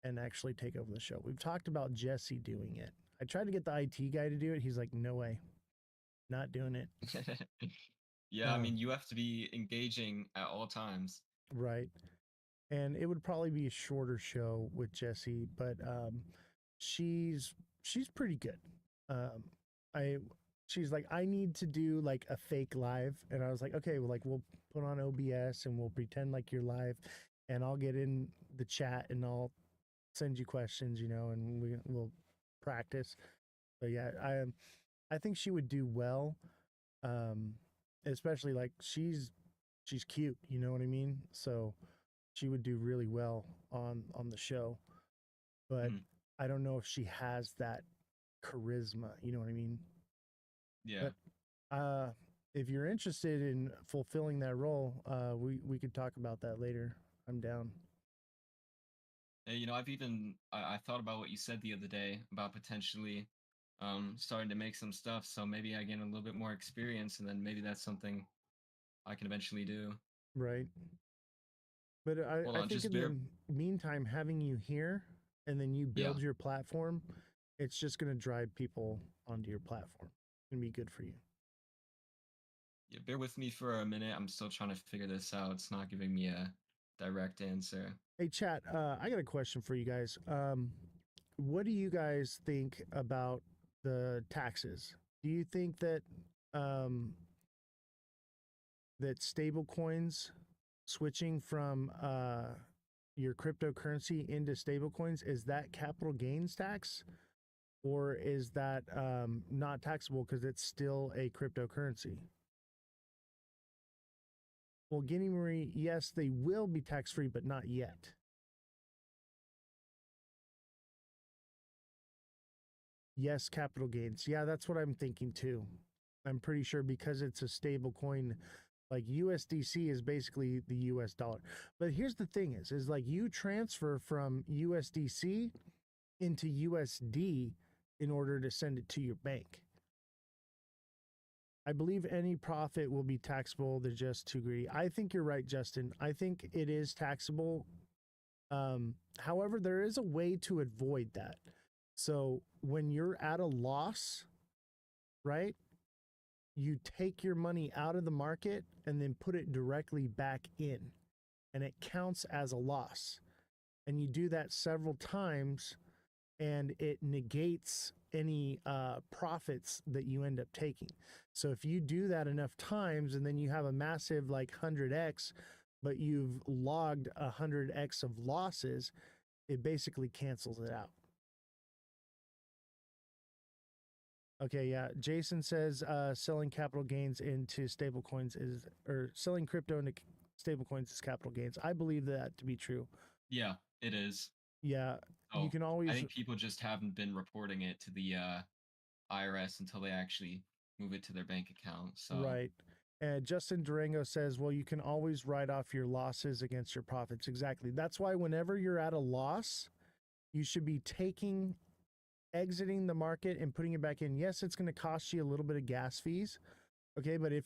and actually take over the show. We've talked about Jesse doing it. I tried to get the IT guy to do it. He's like, no way, not doing it. Yeah, I mean, you have to be engaging at all times. Right. And it would probably be a shorter show with Jessie, but she's she's pretty good. Um, I she's like, I need to do like a fake live, and I was like, okay, well, like we'll put on OBS and we'll pretend like you're live, and I'll get in the chat and I'll send you questions, and we'll practice. But yeah, I think she would do well, um, especially like she's cute, you know what I mean? So she would do really well on the show, but Mhm. I don't know if she has that charisma, you know what I mean? Yeah. But uh if you're interested in fulfilling that role, we could talk about that later. I'm down. I thought about what you said the other day about potentially starting to make some stuff. So maybe I gain a little bit more experience, and then maybe that's something I can eventually do. Right. But Hold I on, think just in the bear. meantime, having you here and then you Yeah, build your platform, it's just going to drive people onto your platform. It's going to be good for you. yeah. Bear with me for a minute. I'm still trying to figure this out. It's not giving me a direct answer. Hey, chat, I got a question for you guys. What do you guys think about the taxes? Do you think that um, that stable coins switching from your cryptocurrency into stable coins, is that capital gains tax, or is that not taxable because it's still a cryptocurrency? Well, Guinea Marie, yes, they will be tax free, but not yet. Yes, capital gains. Yeah, that's what I'm thinking too. I'm pretty sure because it's a stable coin, like USDC is basically the US dollar. But here's the thing is like you transfer from USDC into USD in order to send it to your bank. I believe any profit will be taxable. They're just too greedy. I think you're right, Justin. I think it is taxable. However, there is a way to avoid that. So when you're at a loss, right? You take your money out of the market and then put it directly back in, and it counts as a loss. And you do that several times, and it negates any profits that you end up taking. So if you do that enough times and then you have a massive like 100x, but you've logged 100x of losses, it basically cancels it out. Okay, yeah. Jason says selling capital gains into stablecoins is, or selling crypto into stablecoins is capital gains. I believe that to be true. Yeah, it is. Yeah, you So can I always think people just haven't been reporting it to the IRS until they actually move it to their bank account. So right. And Justin Durango says, well, you can always write off your losses against your profits. Exactly. That's why whenever you're at a loss, you should be exiting the market and putting it back in. Yes, it's going to cost you a little bit of gas fees. Okay, but if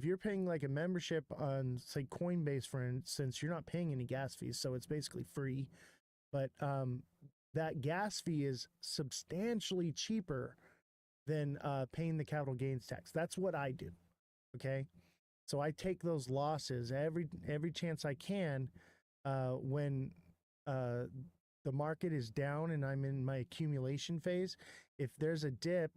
you're paying like a membership on say Coinbase, for instance, you're not paying any gas fees, so it's basically free. But that gas fee is substantially cheaper than paying the capital gains tax. That's what I do. Okay, so I take those losses every chance I can when uh, the market is down and I'm in my accumulation phase. If there's a dip,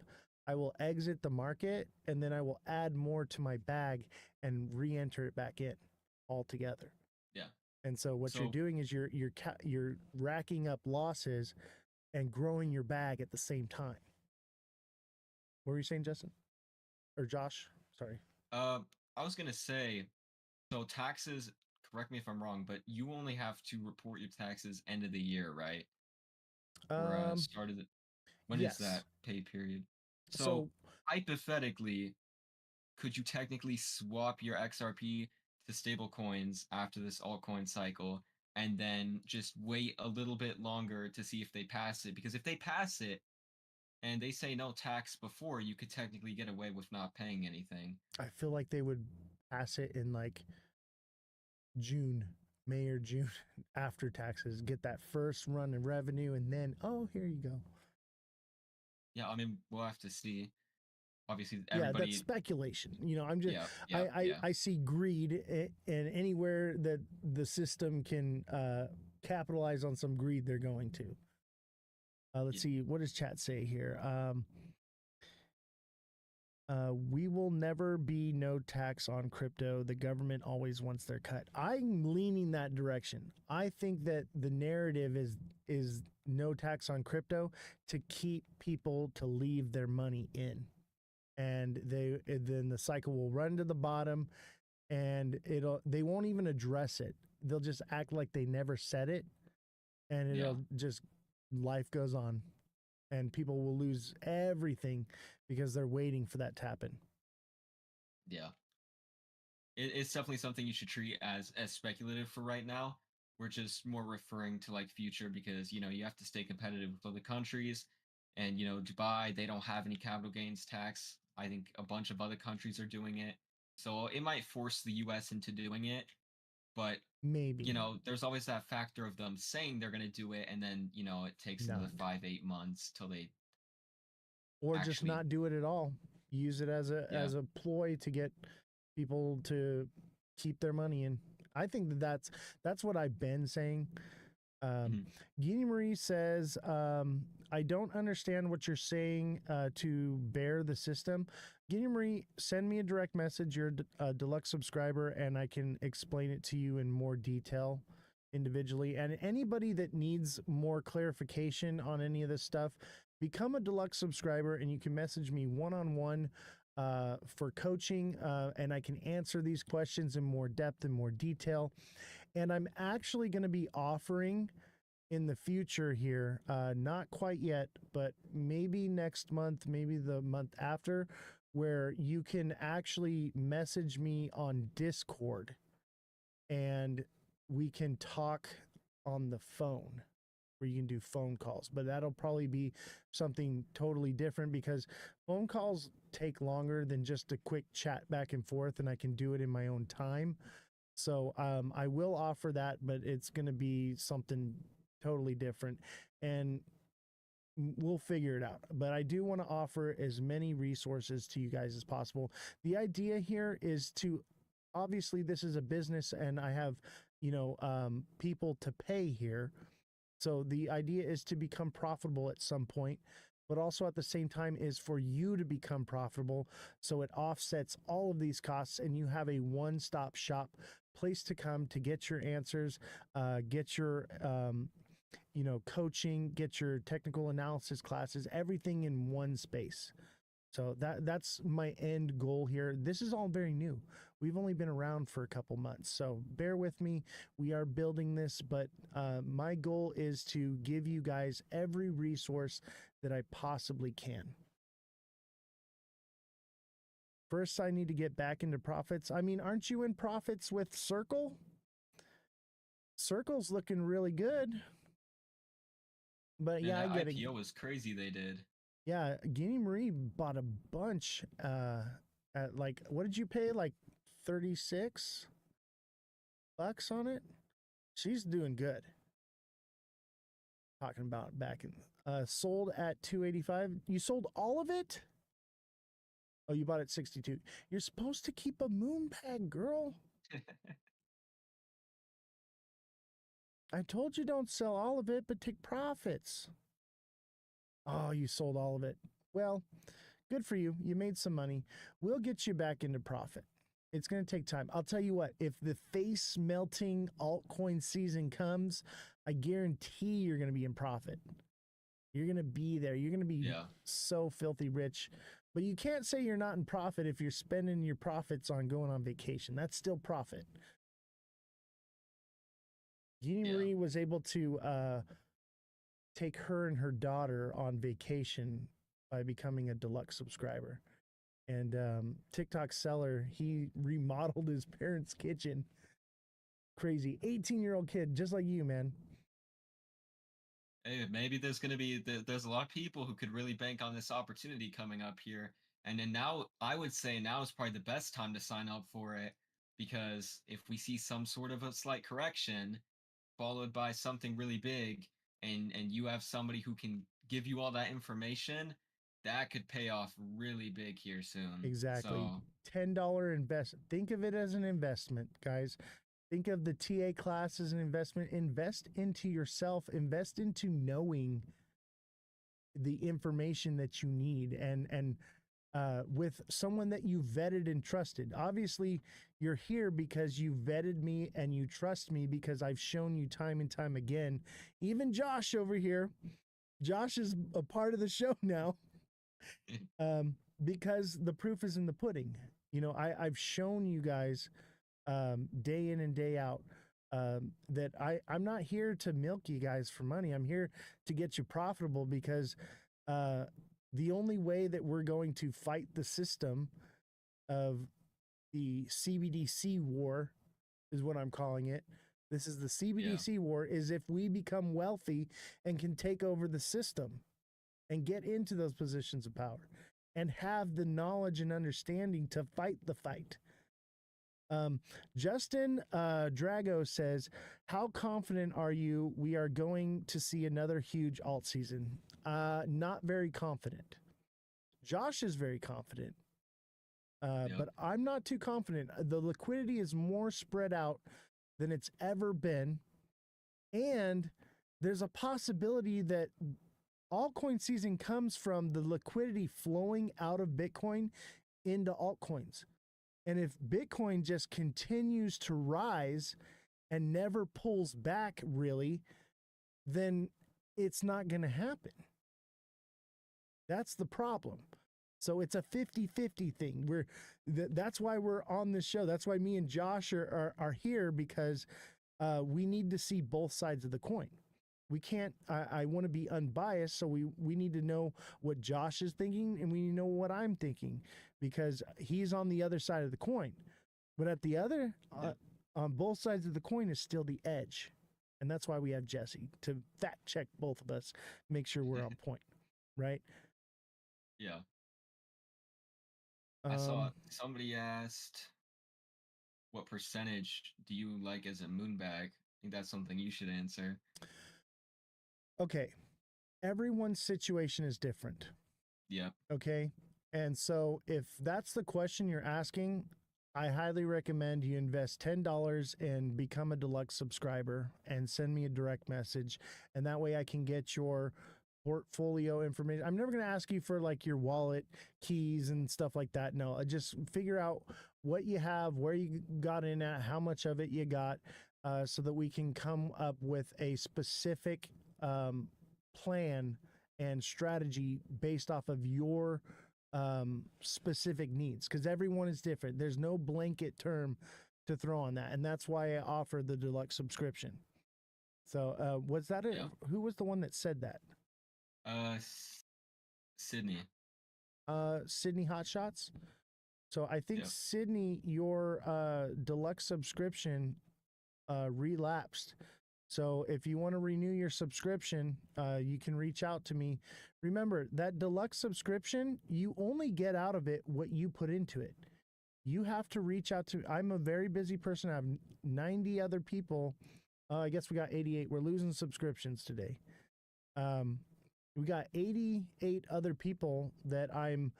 I will exit the market and then I will add more to my bag and re-enter it back in altogether. yeah. And so what you're So doing is you're racking up losses and growing your bag at the same time. What were you saying, Justin or Josh? Sorry. uh, I was gonna say, so taxes. Correct me if I'm wrong, but you only have to report your taxes end of the year, right? Or Um, start of the. When is that yes. pay period? So So hypothetically, could you technically swap your XRP to stable coins after this altcoin cycle and then just wait a little bit longer to see if they pass it? Because if they pass it and they say no tax before, you could technically get away with not paying anything. I feel like they would pass it in like June, May or June after taxes, get that first run of revenue, and then, oh, here you go. Yeah, I mean, we'll have to see. Obviously, Yeah, that's everybody. speculation. You know, I'm just, Yeah, yeah, yeah, I see greed, and anywhere that the system can capitalize on some greed, they're going to. Let's yeah. see, what does chat say here? We will never be no tax on crypto. The government always wants their cut. I'm leaning that direction. I think that the narrative is no tax on crypto to keep people to leave their money in, and then the cycle will run to the bottom, and they won't even address it. They'll just act like they never said it, and Yeah. it'll just life goes on, and people will lose everything because they're waiting for that to happen. Yeah. It's definitely something you should treat as speculative for right now. We're just more referring to like future because you have to stay competitive with other countries, and Dubai, they don't have any capital gains tax. I think a bunch of other countries are doing it, so it might force the U.S. into doing it. But Maybe there's always that factor of them saying they're going to do it, and then it takes another not, 5-8 months till they or just actually. not do it at all. Use it as Yeah. a ploy to get people to keep their money in. I think that's what I've been saying. Mhm. Guinea Marie says, I don't understand what you're saying to bear the system. Guinea Marie, send me a direct message. You're a deluxe subscriber, and I can explain it to you in more detail individually. And anybody that needs more clarification on any of this stuff, become a deluxe subscriber, and you can message me one-on-one for coaching, and I can answer these questions in more depth and more detail. And I'm actually going to be offering in the future here, not quite yet, but maybe next month, maybe the month after, where you can actually message me on Discord and we can talk on the phone, where you can do phone calls. But that'll probably be something totally different because phone calls take longer than just a quick chat back and forth, and I can do it in my own time. So I will offer that, but it's going to be something totally different, and we'll figure it out. But I do want to offer as many resources to you guys as possible. The idea here is to, obviously, this is a business, and I have people to pay here. So the idea is to become profitable at some point, but also at the same time is for you to become profitable. So it offsets all of these costs, and you have a one-stop shop place to come to get your answers, get your coaching, get your technical analysis classes, everything in one space. So that's my end goal here. This is all very new. We've only been around for a couple months, so bear with me. We are building this, but my goal is to give you guys every resource that I possibly can. First, I need to get back into profits. I mean, aren't you in profits with Circle? Circle's looking really good. But yeah, I get it. IPO was crazy they did. Yeah, Guinea Marie bought a bunch at like, what did you pay? Like $36 on it? She's doing good. Talking about back in sold at 285. You sold all of it? Oh, you bought it 62. You're supposed to keep a moon peg, girl. I told you don't sell all of it, but take profits. Oh, you sold all of it. Well, good for you. You made some money. We'll get you back into profit. It's going to take time. I'll tell you what, if the face melting altcoin season comes, I guarantee you're going to be in profit. You're going to be there. You're going to be so filthy rich. But you can't say you're not in profit if you're spending your profits on going on vacation. That's still profit. Guinea Marie was able to take her and her daughter on vacation by becoming a deluxe subscriber. And TikTok seller, he remodeled his parents' kitchen. Crazy. 18-year-old kid, just like you, man. Hey, maybe there's going to be, there's a lot of people who could really bank on this opportunity coming up here. And then now, I would say now is probably the best time to sign up for it, because if we see some sort of a slight correction, followed by something really big, and you have somebody who can give you all that information, that could pay off really big here soon. Exactly. So, $10 invest. Think of it as an investment, guys. Think of the TA class as an investment. Invest into yourself. Invest into knowing the information that you need, and with someone that you vetted and trusted. Obviously, you're here because you vetted me and you trust me because I've shown you time and time again. Even Josh over here, Josh is a part of the show now, because the proof is in the pudding. I've shown you guys day in and day out that I'm not here to milk you guys for money. I'm here to get you profitable, because the only way that we're going to fight the system of the CBDC war is what I'm calling it. This is the CBDC war, is if we become wealthy and can take over the system and get into those positions of power and have the knowledge and understanding to fight the fight. Justin Drago says, how confident are you we are going to see another huge alt season? Not very confident. Josh is very confident, but I'm not too confident. The liquidity is more spread out than it's ever been, and there's a possibility that altcoin season comes from the liquidity flowing out of Bitcoin into altcoins. And if Bitcoin just continues to rise and never pulls back really, then it's not going to happen. That's the problem. So it's a 50-50 thing. That's why we're on this show. That's why me and Josh are here, because we need to see both sides of the coin. We can't, I want to be unbiased, so we need to know what Josh is thinking, and we need to know what I'm thinking, because he's on the other side of the coin. But at the other, on both sides of the coin is still the edge. And that's why we have Jesse to fact check both of us, make sure we're on point, right? Yeah. I saw somebody asked, what percentage do you like as a moonbag? I think that's something you should answer. Okay. Everyone's situation is different. Yeah. Okay. And so if that's the question you're asking, I highly recommend you invest $10 and become a deluxe subscriber and send me a direct message. And that way I can get your portfolio information. I'm never going to ask you for like your wallet keys and stuff like that. No, I just figure out what you have, where you got in at, how much of it you got, so that we can come up with a specific plan and strategy based off of your specific needs, because everyone is different. There's no blanket term to throw on that, and that's why I offer the deluxe subscription. So was that it? Yeah. Who was the one that said that? Sydney. Sydney Hotshots. So I think Yep. Sydney, your deluxe subscription relapsed. So if you want to renew your subscription, you can reach out to me. Remember, that deluxe subscription, you only get out of it what you put into it. You have to reach out to, I'm a very busy person. I have 90 other people. I guess we got 88. We're losing subscriptions today. We got 88 other people that I'm,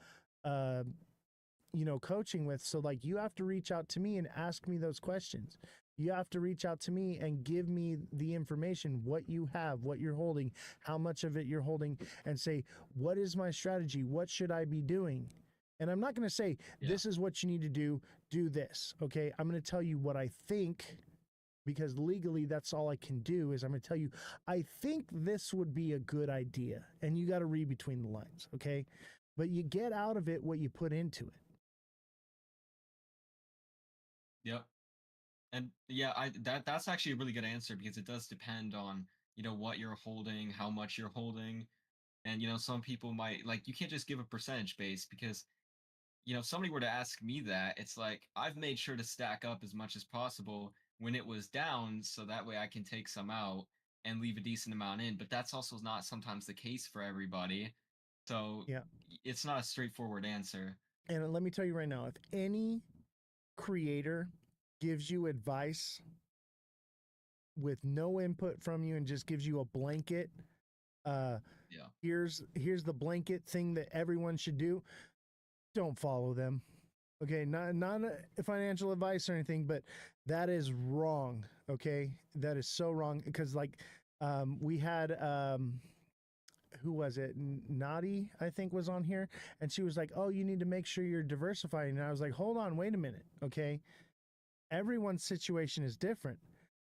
coaching with. So like, you have to reach out to me and ask me those questions. You have to reach out to me and give me the information, what you have, what you're holding, how much of it you're holding, and say, what is my strategy? What should I be doing? And I'm not going to say, this is what you need to do this. Okay. I'm going to tell you what I think, because legally that's all I can do. Is I'm going to tell you, I think this would be a good idea. And you got to read between the lines. Okay. But you get out of it what you put into it. Yep. And yeah, that's actually a really good answer, because it does depend on, what you're holding, how much you're holding. And some people might, like, you can't just give a percentage base, because if somebody were to ask me that, it's like, I've made sure to stack up as much as possible when it was down, so that way I can take some out and leave a decent amount in. But that's also not sometimes the case for everybody. So Yeah. it's not a straightforward answer. And let me tell you right now, if any creator gives you advice with no input from you and just gives you a blanket, here's the blanket thing that everyone should do, don't follow them. Okay, not a financial advice or anything, but that is wrong. Okay, that is so wrong, because like we had who was it? Nadi, I think, was on here, and she was like, "Oh, you need to make sure you're diversifying." And I was like, "Hold on, wait a minute, okay? Everyone's situation is different.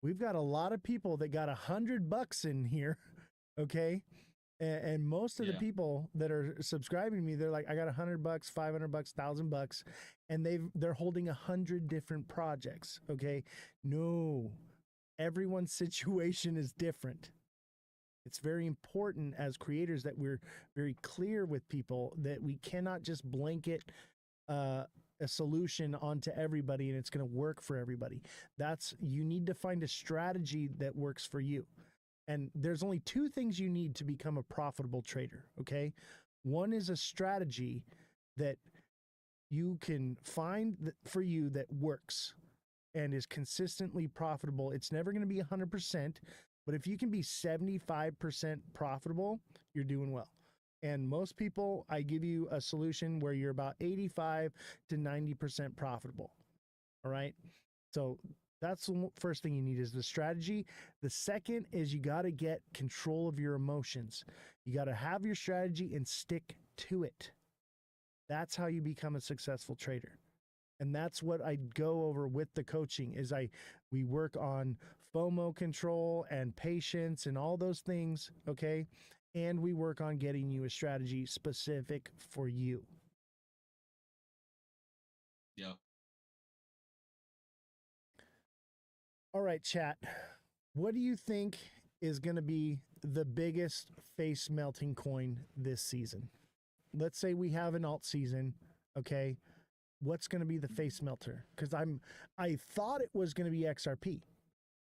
We've got a lot of people that got $100 in here, okay? And most of the people that are subscribing to me, they're like, I got $100, $500, $1,000, and they're holding 100 different projects, okay? No, everyone's situation is different. It's very important as creators that we're very clear with people that we cannot just blanket a solution onto everybody and it's going to work for everybody. You need to find a strategy that works for you. And there's only two things you need to become a profitable trader, okay? One is a strategy that you can find for you that works and is consistently profitable. It's never going to be 100%, but if you can be 75% profitable, you're doing well. And most people, I give you a solution where you're about 85 to 90% profitable. All right. So that's the first thing you need, is the strategy. The second is you got to get control of your emotions. You got to have your strategy and stick to it. That's how you become a successful trader. And that's what I go over with the coaching is we work on FOMO control and patience and all those things, okay? And we work on getting you a strategy specific for you. Yep. All right, chat. What do you think is going to be the biggest face melting coin this season? Let's say we have an alt season, okay? What's going to be the face melter? Because I thought it was going to be XRP.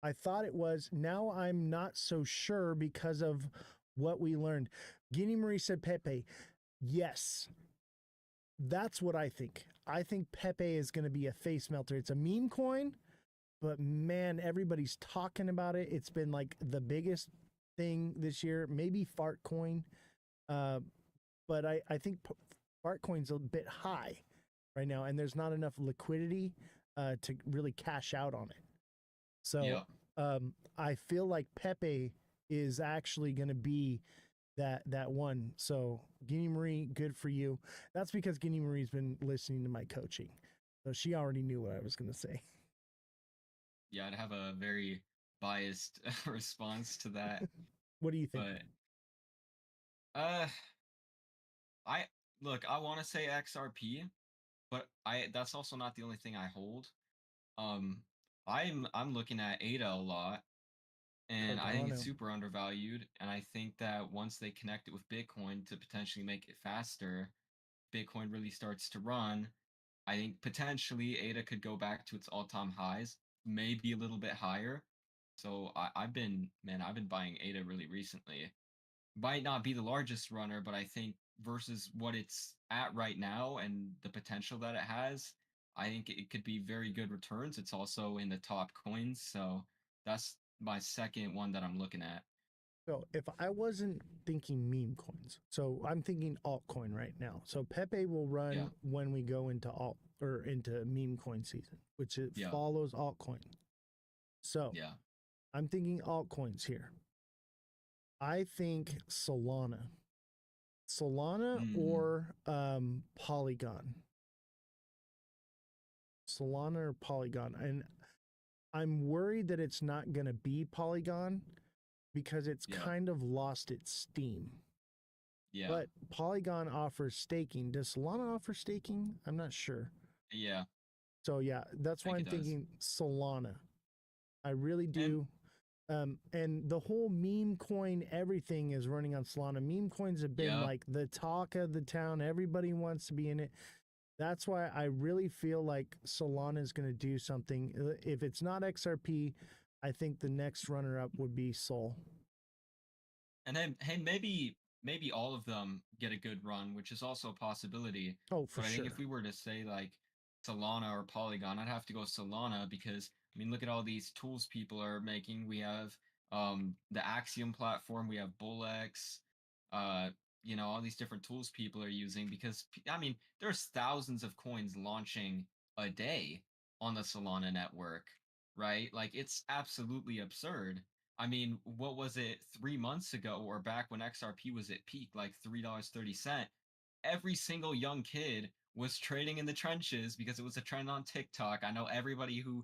I thought it was. Now I'm not so sure because of what we learned. Guinea Marie said Pepe. Yes, that's what I think. I think Pepe is going to be a face melter. It's a meme coin, but man, everybody's talking about it. It's been like the biggest thing this year. Maybe Fart Coin, but I think Fart Coin's a bit high right now, and there's not enough liquidity to really cash out on it. So I feel like Pepe is actually going to be that one. So Guinea Marie, good for you. That's because Guinea Marie's been listening to my coaching, so she already knew what I was going to say. Yeah, I'd have a very biased response to that. What do you think? But uh, I look, I want to say XRP, but I that's also not the only thing I hold. Um, I'm looking at ADA a lot, and I think it's Cardano. super undervalued. And I think that once they connect it with Bitcoin to potentially make it faster, Bitcoin really starts to run. I think potentially ADA could go back to its all-time highs, maybe a little bit higher. So I've been buying ADA really recently. Might not be the largest runner, but I think versus what it's at right now and the potential that it has, I think it could be very good returns. It's also in the top coins, so that's my second one that I'm looking at. So if I wasn't thinking meme coins, so I'm thinking altcoin right now. So Pepe will Yeah, run when we go into alt or into meme coin season, which it yeah, follows altcoin. So yeah. I'm thinking altcoins here. I think Solana Mm, or Polygon. Solana or Polygon. And I'm worried that it's not going to be Polygon because it's yeah, kind of lost its steam. yeah, But Polygon offers staking. Does Solana offer staking? I'm not sure. yeah. So yeah, that's I why think I'm it does. thinking Solana. I really And do. And the whole meme coin, everything is running on Solana. Meme coins have been yeah, like the talk of the town. Everybody wants to be in it. That's why I really feel like Solana is going to do something. If it's not XRP, I think the next runner up would be Sol. and then hey, maybe all of them get a good run, which is also a possibility. Oh, for But I think if sure. we were to say like Solana or Polygon, I'd have to go Solana because I mean, look at all these tools people are making. We have the Axiom platform, we have Bullex, uh, all these different tools people are using because I mean, there's thousands of coins launching a day on the Solana network, right? Like it's absolutely absurd. I mean, what was it 3 months ago or back when XRP was at peak, like $3.30? Every single young kid was trading in the trenches because it was a trend on TikTok. I know everybody who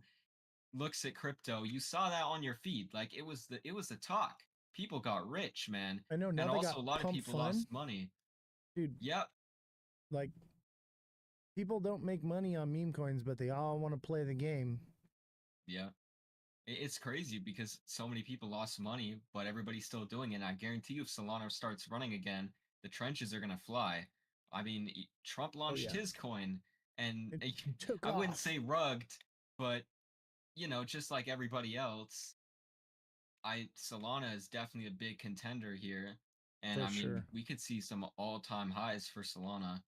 looks at crypto, you saw that on your feed. Like it was the talk. People got rich, man. I know now And they got also a lot of pump people fun. lost money. Dude, Yep. like people don't make money on meme coins, but they all want to play the game. Yeah. It's crazy because so many people lost money, but everybody's still doing it. And I guarantee you, if Solana starts running again, the trenches are gonna fly. I mean, Trump Oh launched yeah, his coin, and it took I wouldn't off say rugged, but just like everybody else, I Solana is definitely a big contender here. And for I mean, sure. we could see some all-time highs for Solana.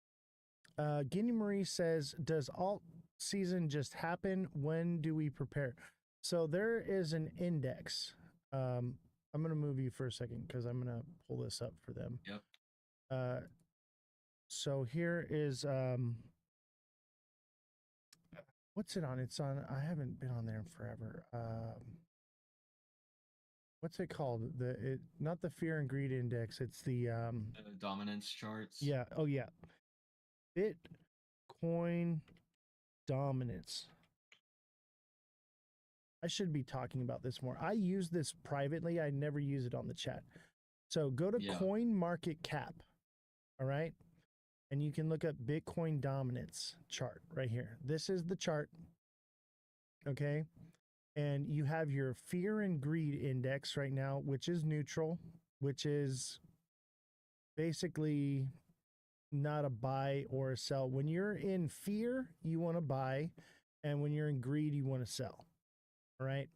Guinea Marie says, "Does alt season just happen? When do we prepare?" So there is an index. I'm going to move you for a second because I'm going to pull this up for them. Yep. Uh, so here is what's it on? It's on. I haven't been on there in forever. What's it called? Not the fear and greed index. It's the The dominance charts. yeah. Oh yeah, Bitcoin dominance. I should be talking about this more. I use this privately. I never use it on the chat. So go to Yeah. Coin Market Cap. All right. And you can look up Bitcoin dominance chart right here. This is the chart. Okay. And you have your fear and greed index right now, which is neutral, which is basically not a buy or a sell. When you're in fear, you want to buy. And when you're in greed, you want to sell. All right.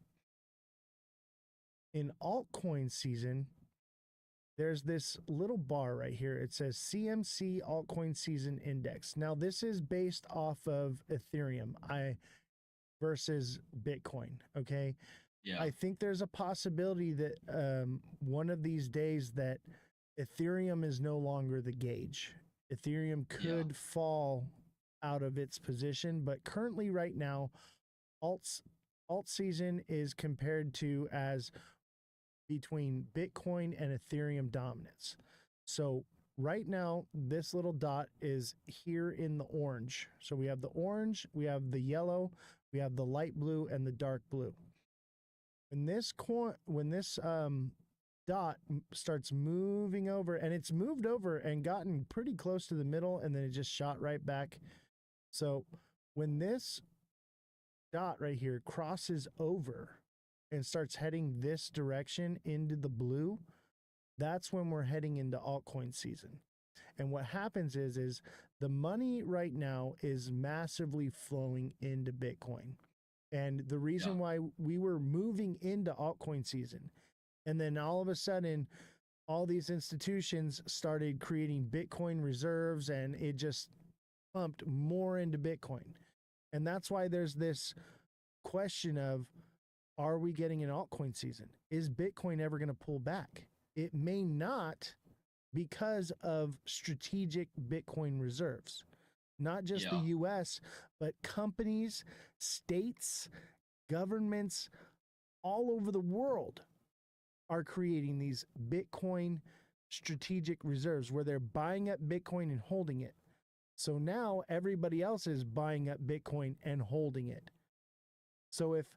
In altcoin season, there's this little bar right here. It says CMC altcoin season index. Now this is based off of Ethereum versus Bitcoin. Okay. Yeah. I think there's a possibility that one of these days that Ethereum is no longer the gauge. Ethereum Yeah. could fall out of its position, but currently right now, alt season is compared to as between Bitcoin and Ethereum dominance. So right now, this little dot is here in the orange. So we have the orange, we have the yellow, we have the light blue, and the dark blue. When this dot starts moving over, and it's moved over and gotten pretty close to the middle, and then it just shot right back. So when this dot right here crosses over and starts heading this direction into the blue, that's when we're heading into altcoin season. And what happens is the money right now is massively flowing into Bitcoin. And the reason why we were moving into altcoin season, and then all of a sudden, all these institutions started creating Bitcoin reserves, and it just pumped more into Bitcoin. And that's why there's this question of, are we getting an altcoin season? Is Bitcoin ever going to pull back? It may not, because of strategic Bitcoin reserves. Not just the US, but companies, states, governments all over the world are creating these Bitcoin strategic reserves where they're buying up Bitcoin and holding it. So now everybody else is buying up Bitcoin and holding it. So if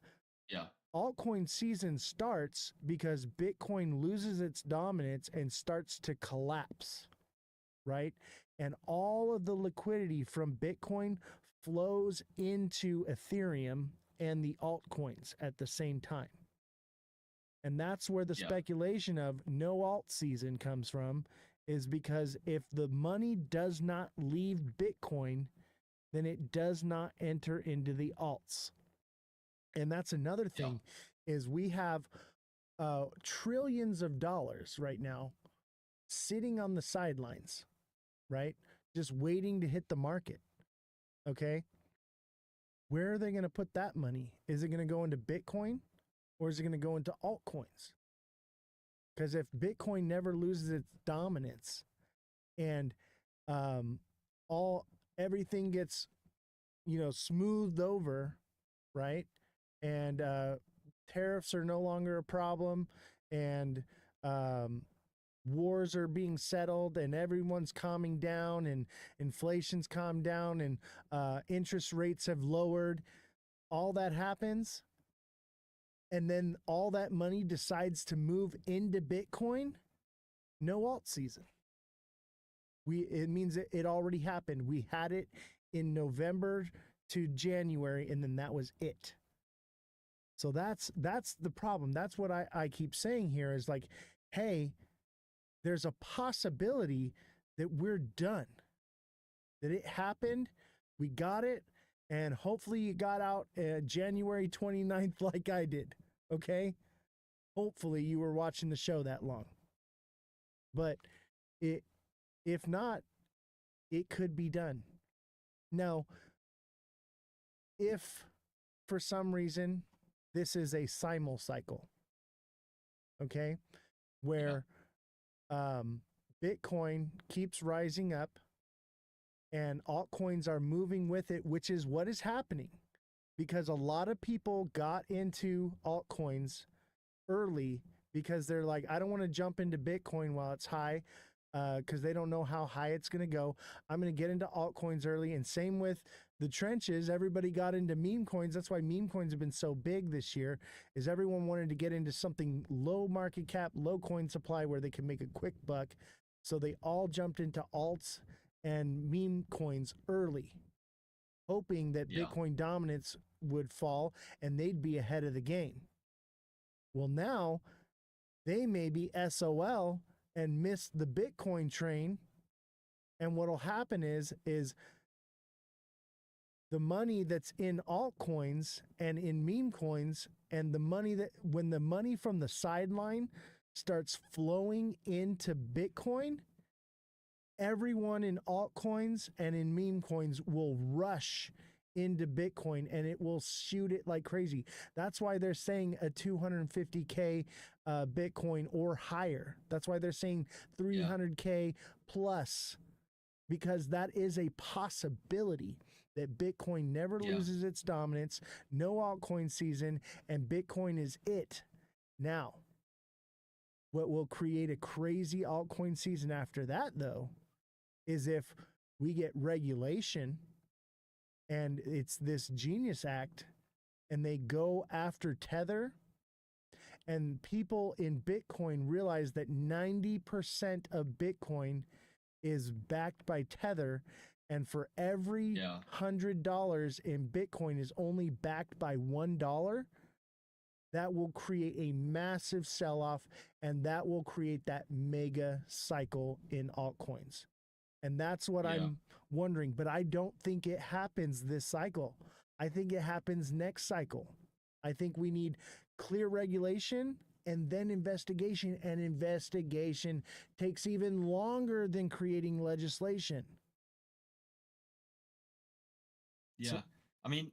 altcoin season starts because Bitcoin loses its dominance and starts to collapse, right? And all of the liquidity from Bitcoin flows into Ethereum and the altcoins at the same time. And that's where the speculation of no alt season comes from, is because if the money does not leave Bitcoin, then it does not enter into the alts. And that's another thing, is we have trillions of dollars right now sitting on the sidelines, right? Just waiting to hit the market. Okay. Where are they going to put that money? Is it going to go into Bitcoin, or is it going to go into altcoins? Because if Bitcoin never loses its dominance and everything gets, smoothed over, right? And tariffs are no longer a problem, and wars are being settled, and everyone's calming down, and inflation's calmed down, and interest rates have lowered. All that happens, and then all that money decides to move into Bitcoin. No alt season. It means it already happened. We had it in November to January, and then that was it. So that's the problem. That's what I keep saying here, is like, hey, there's a possibility that we're done, that it happened, we got it, and hopefully you got out January 29th like I did, okay? Hopefully you were watching the show that long. But if not, it could be done. Now, if for some reason this is a simul cycle, okay, where Bitcoin keeps rising up and altcoins are moving with it, which is what is happening, because a lot of people got into altcoins early because they're like, I don't want to jump into Bitcoin while it's high, because they don't know how high it's going to go. I'm going to get into altcoins early. And same with the trenches. Everybody got into meme coins. That's why meme coins have been so big this year, is everyone wanted to get into something low market cap, low coin supply, where they can make a quick buck. So they all jumped into alts and meme coins early, hoping that Bitcoin dominance would fall and they'd be ahead of the game. Well, now they may be SOL and miss the Bitcoin train. And what'll happen is the money that's in altcoins and in meme coins, and the money that, when the money from the sideline starts flowing into Bitcoin, everyone in altcoins and in meme coins will rush into Bitcoin, and it will shoot it like crazy. That's why they're saying a 250K Bitcoin or higher. That's why they're saying 300K plus, because that is a possibility that Bitcoin never loses its dominance, no altcoin season, and Bitcoin is it. Now, what will create a crazy altcoin season after that, though, is if we get regulation and it's this Genius Act and they go after Tether And people in Bitcoin realize that 90% of Bitcoin is backed by Tether. And for every Yeah. $100 in Bitcoin is only backed by $1, that will create a massive sell-off, and that will create that mega cycle in altcoins. And that's what Yeah. I'm wondering. But I don't think it happens this cycle. I think it happens next cycle. I think we need clear regulation and then investigation. And investigation takes even longer than creating legislation. Yeah. So, I mean,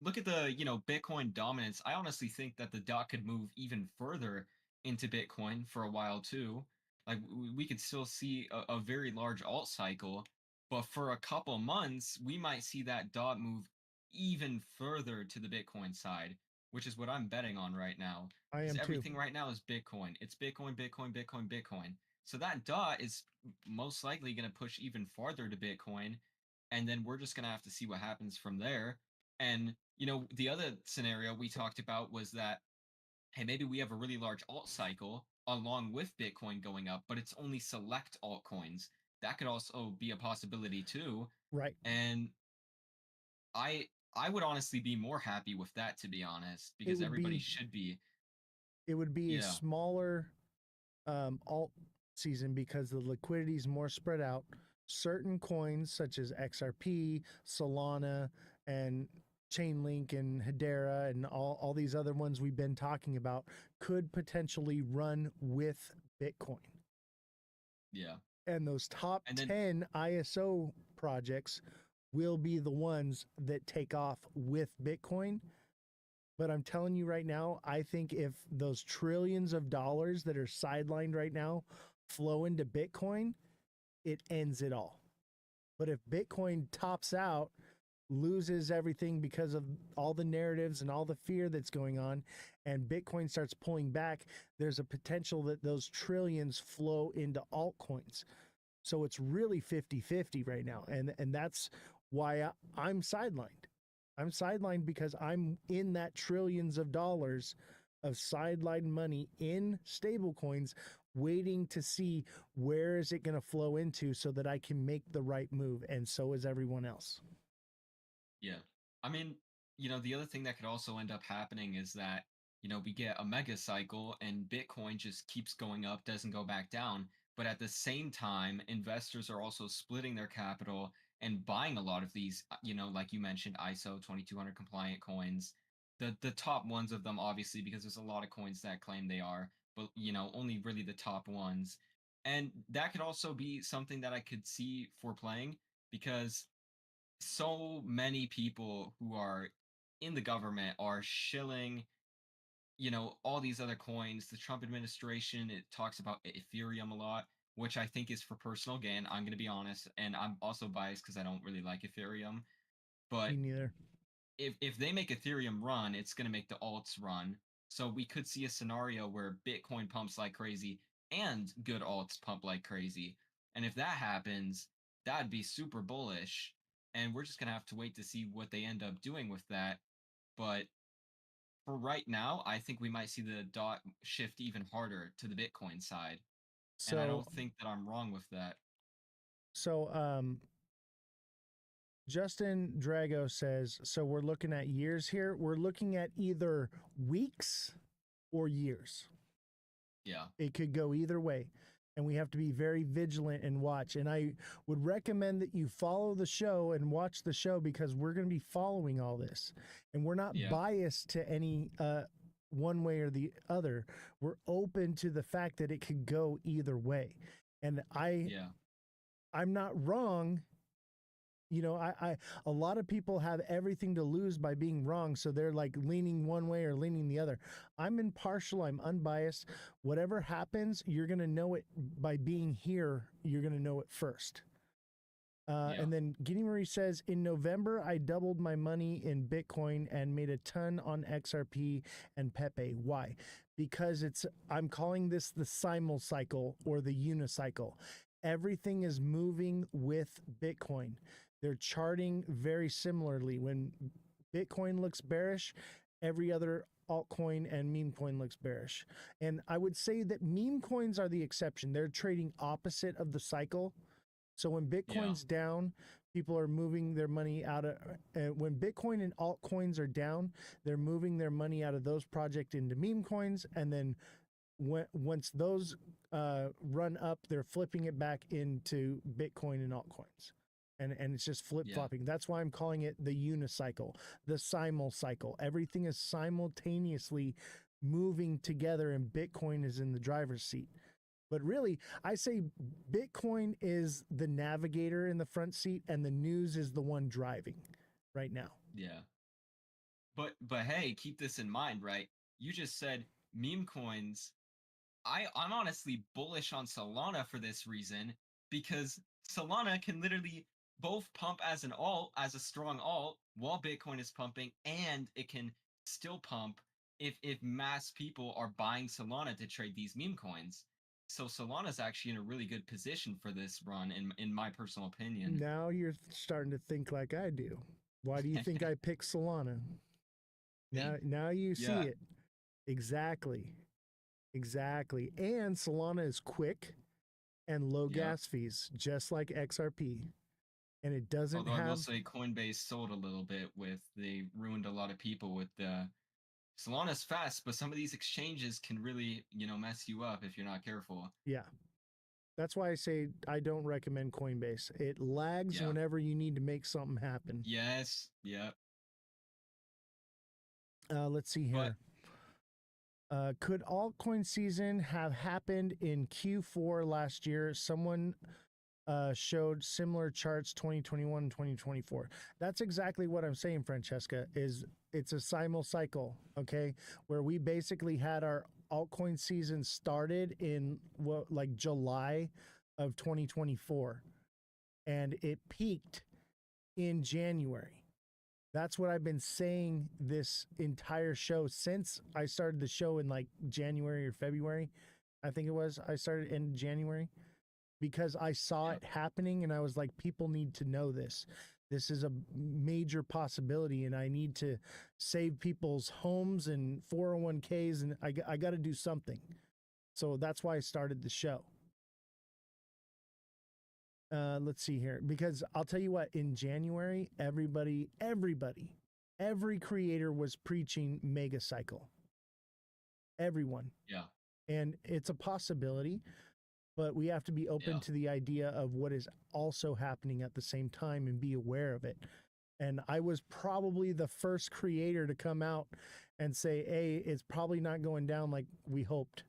look at the, Bitcoin dominance. I honestly think that the dot could move even further into Bitcoin for a while too. Like we could still see a very large alt cycle, but for a couple months, we might see that dot move even further to the Bitcoin side, which is what I'm betting on right now. I Because am too. everything right now is Bitcoin. It's Bitcoin, Bitcoin, Bitcoin, Bitcoin. So that dot is most likely going to push even farther to Bitcoin. And then we're just going to have to see what happens from there. And, the other scenario we talked about was that, hey, maybe we have a really large alt cycle along with Bitcoin going up, but it's only select altcoins. That could also be a possibility too. Right. And I I would honestly be more happy with that, to be honest, It because would everybody be should be. a Yeah. smaller alt season because the liquidity is more spread out. Certain coins such as XRP, Solana, and Chainlink and Hedera and all these other ones we've been talking about could potentially run with Bitcoin. Yeah. And those top And then 10 ISO projects will be the ones that take off with Bitcoin. But I'm telling you right now, I think if those trillions of dollars that are sidelined right now flow into Bitcoin, it ends it all. But if Bitcoin tops out, loses everything because of all the narratives and all the fear that's going on, and Bitcoin starts pulling back, there's a potential that those trillions flow into altcoins. So it's really 50-50 right now. And that's why I'm sidelined. I'm sidelined because I'm in that trillions of dollars of sidelined money in stable coins, waiting to see where is it going to flow into so that I can make the right move. And so is everyone else. Yeah. I mean, the other thing that could also end up happening is that, we get a mega cycle and Bitcoin just keeps going up, doesn't go back down. But at the same time, investors are also splitting their capital and buying a lot of these, like you mentioned, ISO 2200 compliant coins. The top ones of them, obviously, because there's a lot of coins that claim they are, but, only really the top ones. And that could also be something that I could see for playing because so many people who are in the government are shilling, all these other coins. The Trump administration, it talks about Ethereum a lot, which I think is for personal gain. I'm going to be honest. And I'm also biased because I don't really like Ethereum. But Me neither. if they make Ethereum run, it's going to make the alts run. So we could see a scenario where Bitcoin pumps like crazy and good alts pump like crazy. And if that happens, that'd be super bullish. And we're just going to have to wait to see what they end up doing with that. But for right now, I think we might see the dot shift even harder to the Bitcoin side. And I So, don't think that I'm wrong with that. so Justin Drago says, so we're looking at years here. We're looking at either weeks or years. Yeah. It could go either way. And we have to be very vigilant and watch. And I would recommend that you follow the show and watch the show because we're going to be following all this. And we're not Yeah. biased to any one way or the other. We're open to the fact that it could go either way. And Yeah. I'm not wrong. You know, a lot of people have everything to lose by being wrong, so they're like leaning one way or leaning the other. I'm impartial, I'm unbiased. Whatever happens, you're going to know it by being here. You're going to know it first. Yeah. And then Guinea Marie says, in November, I doubled my money in Bitcoin and made a ton on XRP and Pepe. Why? Because I'm calling this the simul cycle or the unicycle. Everything is moving with Bitcoin. They're charting very similarly. When Bitcoin looks bearish, every other altcoin and meme coin looks bearish. And I would say that meme coins are the exception. They're trading opposite of the cycle. So when Bitcoin's down, people are moving their money out of, when Bitcoin and altcoins are down, they're moving their money out of those projects into meme coins. And then once those run up, they're flipping it back into Bitcoin and altcoins. And it's just flip-flopping. That's why I'm calling it the unicycle, the simul cycle. Everything is simultaneously moving together, and Bitcoin is in the driver's seat. But really, I say Bitcoin is the navigator in the front seat, and the news is the one driving right now. Yeah. But hey, keep this in mind, right? You just said meme coins. I'm honestly bullish on Solana for this reason, because Solana can literally both pump as an alt, as a strong alt, while Bitcoin is pumping, and it can still pump if mass people are buying Solana to trade these meme coins. So Solana's actually in a really good position for this run, in my personal opinion. Now you're starting to think like I do. Why do you think I picked Solana? Now you see it. Exactly. And Solana is quick and low gas fees, just like XRP. And it doesn't Although have... I will say Coinbase sold a little bit they ruined a lot of people with the... Solana's fast, but some of these exchanges can really, mess you up if you're not careful. Yeah. That's why I say I don't recommend Coinbase. It lags whenever you need to make something happen. Yes. Yep. Let's see here. Could altcoin season have happened in Q4 last year? Someone showed similar charts 2021 and 2024. That's exactly what I'm saying, Francesca, is it's a simul cycle, okay? Where we basically had our altcoin season started in like July of 2024, and it peaked in January. That's what I've been saying this entire show since I started the show in like January or February. I think it was. I started in January because I saw it happening, and I was like, people need to know this. This is a major possibility, and I need to save people's homes and 401ks, and I got to do something. So that's why I started the show. Let's see here, because I'll tell you what, in January, every creator was preaching mega cycle. Everyone. Yeah. And it's a possibility, but we have to be open to the idea of what is also happening at the same time and be aware of it. And I was probably the first creator to come out and say, hey, it's probably not going down like we hoped.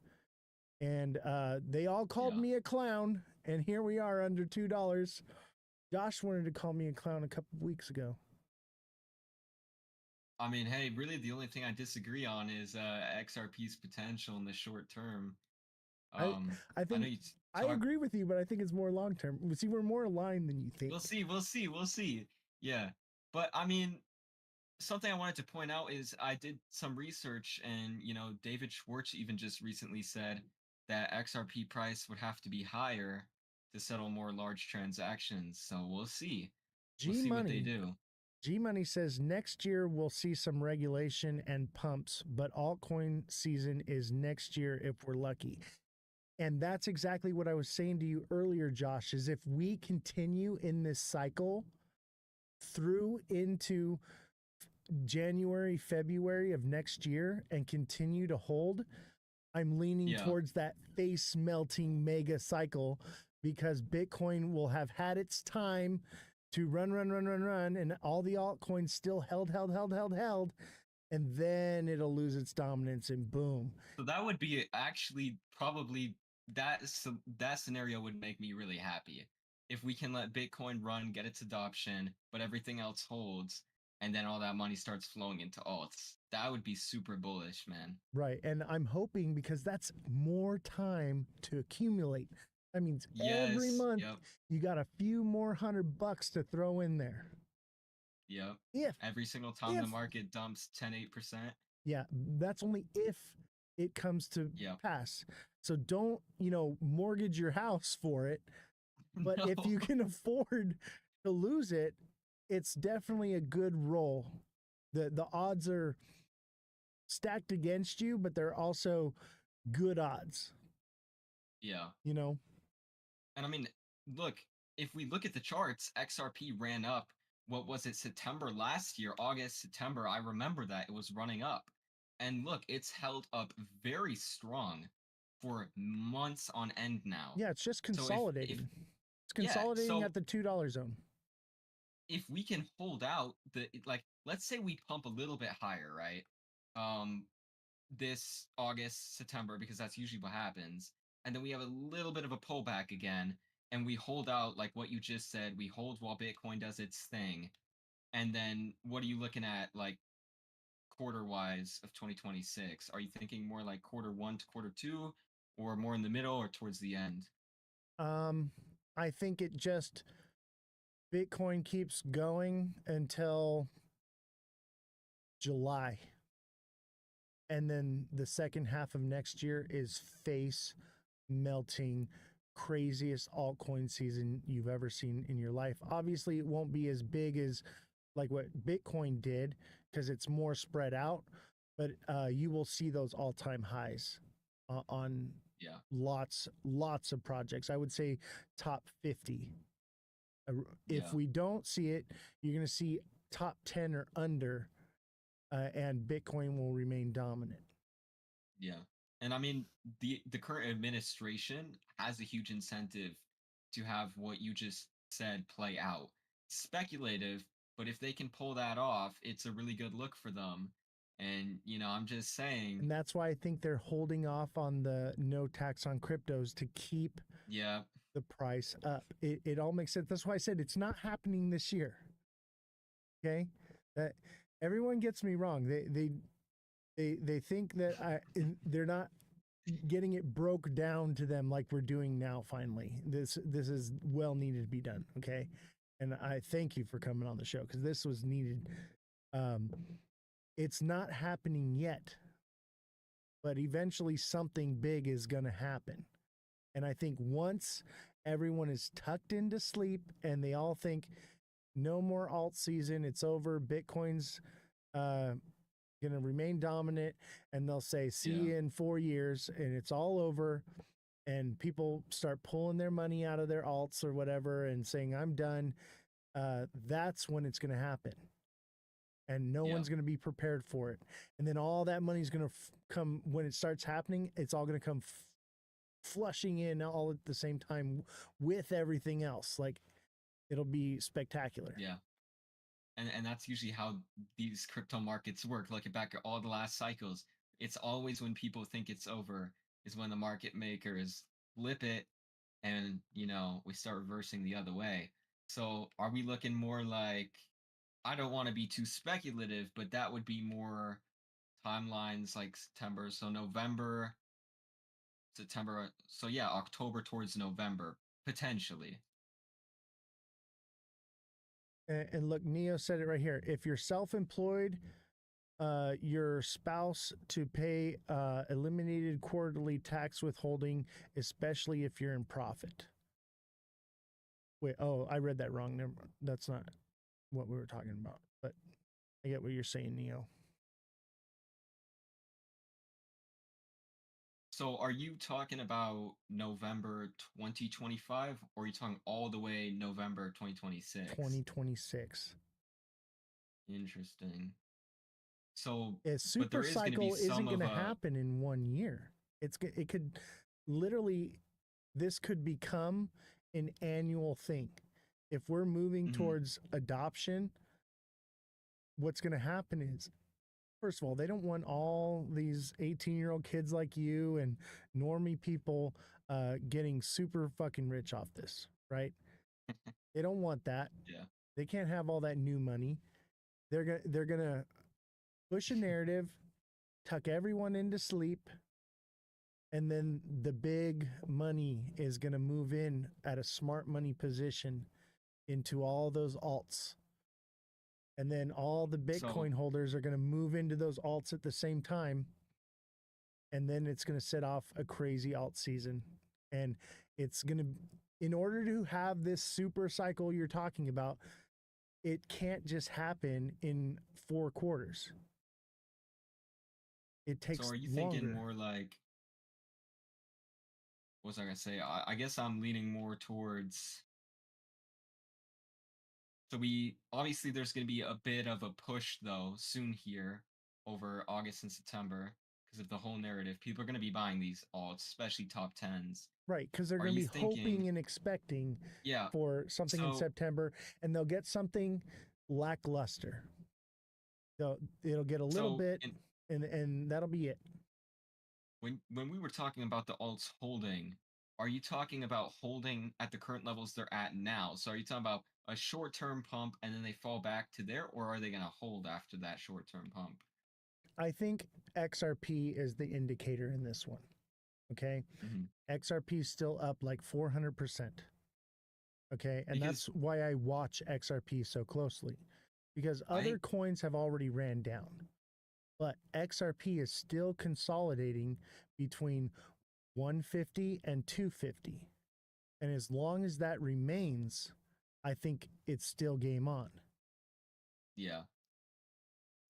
And they all called me a clown, and here we are under $2. Josh wanted to call me a clown a couple of weeks ago. I mean, hey, really the only thing I disagree on is XRP's potential in the short term. I think I agree with you, but I think it's more long term. See, we're more aligned than you think. We'll see. Yeah. But I mean, something I wanted to point out is I did some research, and David Schwartz even just recently said that XRP price would have to be higher to settle more large transactions. So we'll see. We'll see what they do. G Money says next year we'll see some regulation and pumps, but altcoin season is next year if we're lucky. And that's exactly what I was saying to you earlier, Josh, is if we continue in this cycle through into January, February of next year and continue to hold, I'm leaning towards that face melting mega cycle, because Bitcoin will have had its time to run, and all the altcoins still held, and then it'll lose its dominance and boom. So that would be actually probably that scenario would make me really happy. If we can let Bitcoin run, get its adoption, but everything else holds, and then all that money starts flowing into alts. That would be super bullish, man. Right. And I'm hoping, because that's more time to accumulate. That means every month you got a few more $100 to throw in there. Yep. Every single time the market dumps 8%. Yeah, that's only if it comes to pass. So don't, mortgage your house for it. But if you can afford to lose it, it's definitely a good roll. The odds are stacked against you, but they're also good odds, Yeah. you know? And I mean, look, if we look at the charts, XRP ran up. What was it, September last year, August, September? I remember that it was running up. And look, it's held up very strong for months on end now. Yeah, it's just So consolidating. It's yeah, consolidating so at the $2 zone. if we can hold out like, let's say we pump a little bit higher, right? This August, September, because that's usually what happens. And then we have a little bit of a pullback again, and we hold out like what you just said. We hold while Bitcoin does its thing. And then what are you looking at, like, quarter wise of 2026? Are you thinking more like quarter one to quarter two, or more in the middle, or towards the end? I think it just Bitcoin keeps going until July. And then the second half of next year is face melting, craziest altcoin season you've ever seen in your life. Obviously, it won't be as big as like what Bitcoin did because it's more spread out, but you will see those all-time highs on Yeah. lots of projects. I would say top 50. If Yeah. we don't see it, you're going to see top 10 or under, and Bitcoin will remain dominant. Yeah. And I mean, the current administration has a huge incentive to have what you just said play out. Speculative, but if they can pull that off, it's a really good look for them. And, I'm just saying. And that's why I think they're holding off on the no tax on cryptos to keep Yeah. the price up. It all makes sense. That's why I said it's not happening this year. Okay? That everyone gets me wrong. They think that they're not getting it broke down to them like we're doing now. Finally, this is well needed to be done. Okay, and I thank you for coming on the show because this was needed. It's not happening yet, but eventually something big is going to happen. And I think once everyone is tucked into sleep and they all think no more alt season, it's over, Bitcoin's going to remain dominant, and they'll say, see you in 4 years, and it's all over, and people start pulling their money out of their alts or whatever and saying, I'm done, that's when it's going to happen. And no one's going to be prepared for it. And then all that money's going to come, when it starts happening, it's all going to come flushing in all at the same time with everything else. Like, it'll be spectacular. Yeah. And that's usually how these crypto markets work. Looking back at all the last cycles, it's always when people think it's over is when the market makers flip it, and we start reversing the other way. So are we looking more like, I don't want to be too speculative, but that would be more timelines like September, so November, September, so yeah, October towards November, potentially. And look, Neo said it right here. If you're self-employed, your spouse to pay eliminated quarterly tax withholding, especially if you're in profit. Wait, oh, I read that wrong. Never, that's not what we were talking about, but I get what you're saying, Neo. So are you talking about November 2025, or are you talking all the way November 2026? 2026. Interesting. So, A but there super is going to be cycle isn't some going of to a, happen in 1 year. It could literally, this could become an annual thing. If we're moving towards adoption, what's going to happen is, first of all, they don't want all these 18-year-old kids like you and normie people getting super fucking rich off this, right? They don't want that. yeah, They can't have all that new money. They're gonna push a narrative, tuck everyone into sleep, and then the big money is gonna move in at a smart money position into all those alts. And then all the Bitcoin holders are going to move into those alts at the same time. And then it's going to set off a crazy alt season. And it's going to, in order to have this super cycle you're talking about, it can't just happen in 4 quarters. It So takes are you thinking longer. more like, what was I gonna say? I guess I'm leaning more towards. So we obviously there's gonna be a bit of a push though soon here over August and September because of the whole narrative. People are gonna be buying these alts, especially top tens. Right, because they're Are going to you be thinking? hoping and expecting Yeah. for something in So September, and they'll get something lackluster. It'll get a little so bit, in, and that'll be it. when we were talking about the alts holding, are you talking about holding at the current levels they're at now? So are you talking about a short-term pump and then they fall back to there, or are they gonna hold after that short-term pump? I think XRP is the indicator in this one. Okay, Mm-hmm. XRP is still up like 400%. Okay, and Because that's why I watch XRP so closely, because other I coins have already ran down, but XRP is still consolidating between 150 and 250. And as long as that remains, I think it's still game on. yeah,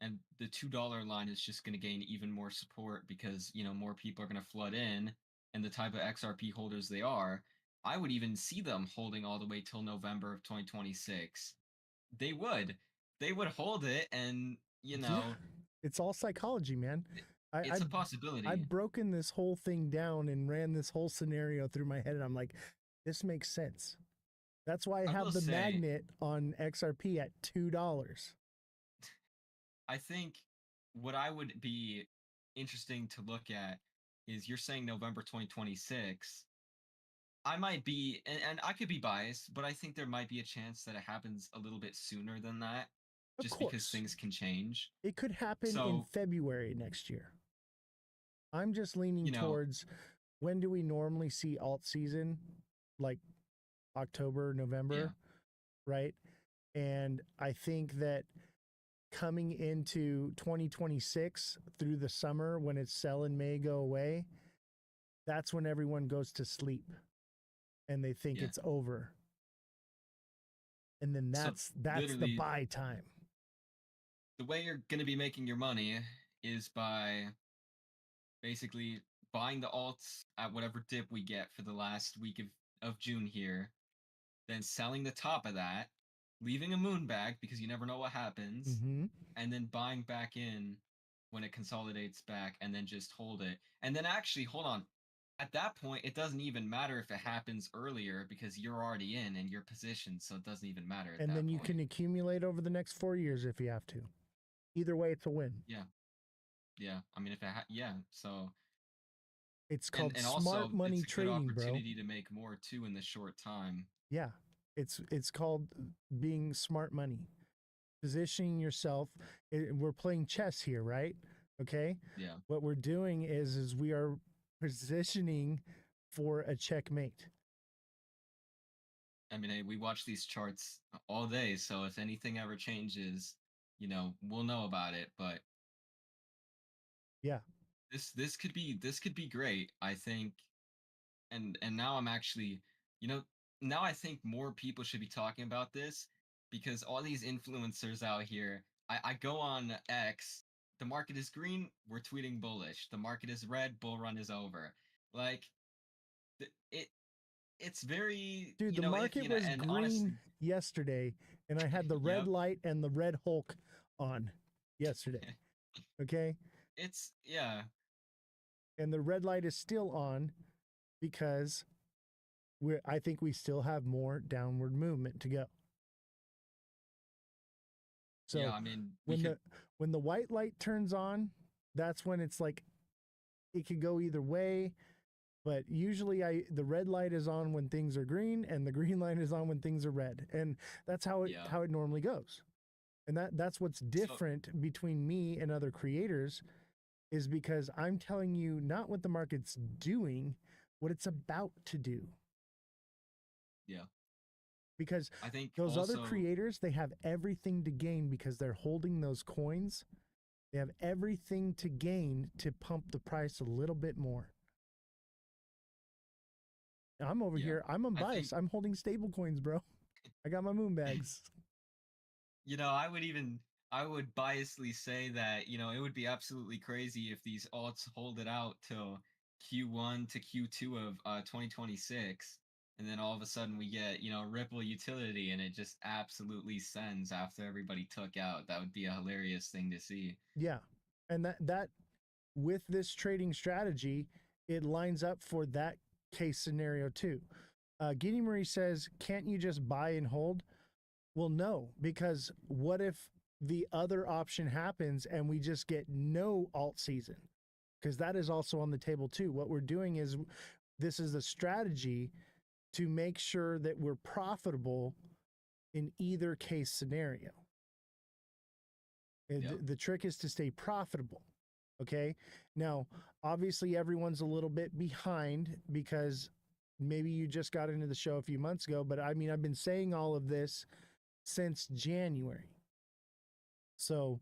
and the $2 line is just going to gain even more support because more people are going to flood in, and the type of XRP holders they are, I would even see them holding all the way till November of 2026. They would, they would hold it, and Yeah, it's all psychology, man. I, it's I've a possibility. I've broken this whole thing down and ran this whole scenario through my head, and I'm like, this makes sense. That's why I I will have the say, magnet on XRP at $2. I think what I would be interesting to look at is you're saying November 2026. I might be, and I could be biased, but I think there might be a chance that it happens a little bit sooner than that, Of just because course, things can change. it could happen in So, February next year. I'm just leaning you know, towards, when do we normally see alt season? Like October, yeah, November, right? And I think that coming into 2026 through the summer, when its sell in May go away, that's when everyone goes to sleep and they think yeah. it's over. And then So that's the literally, buy time. the way you're going to be making your money is by basically buying the alts at whatever dip we get for the last week of June here, then selling the top of that, leaving a moon bag because you never know what happens, Mm-hmm. and then buying back in when it consolidates back and then just hold it. And then actually, hold on. At that point, it doesn't even matter if it happens earlier because you're already in and you're positioned, so it doesn't even matter at And that then you point. can accumulate over the next 4 years if you have to. Either way, it's a win. Yeah. Yeah. I mean, if it yeah, so It's and called and smart also money it's a good trading, bro. opportunity to make more too in this short time. Yeah. It's called being smart money. Positioning yourself. We're playing chess here, right? Okay. Yeah. What we're doing is we are positioning for a checkmate. I mean, hey, we watch these charts all day, so if anything ever changes, we'll know about it. But Yeah. this could be great, I think. And now I'm actually, you know, now I think more people should be talking about this because all these influencers out here, I go on X, the market is green, we're tweeting bullish. The market is red, bull run is over. Like it it's very, Dude, the iffy market was and honestly, green yesterday, and I had the red yep. light and the red Hulk on yesterday. Okay. It's yeah. And the red light is still on because I think we still have more downward movement to go. Yeah, So I mean, we when could the white light turns on, that's when it's like it could go either way. But usually the red light is on when things are green and the green light is on when things are red. And that's how yeah. it normally goes. And that's what's So different between me and other creators, is because I'm telling you not what the market's doing, what it's about to do. yeah. Because I think those other also creators, they have everything to gain because they're holding those coins. They have everything to gain to pump the price a little bit more. I'm over yeah. here. I'm I think unbiased. I'm holding stable coins, bro. I got my moon bags. I would even I would biasly say that, it would be absolutely crazy if these alts hold it out till Q1 to Q2 of 2026, and then all of a sudden we get, Ripple utility and it just absolutely sends after everybody took out. That would be a hilarious thing to see. Yeah. And that with this trading strategy, it lines up for that case scenario too. Giddy Marie says, can't you just buy and hold? Well, no, because what if the other option happens and we just get no alt season? Because that is also on the table too. What we're doing is this is a strategy to make sure that we're profitable in either case scenario. Yep. The trick is to stay profitable. Okay. Now, obviously, everyone's a little bit behind because maybe you just got into the show a few months ago, but I mean, I've been saying all of this since January. So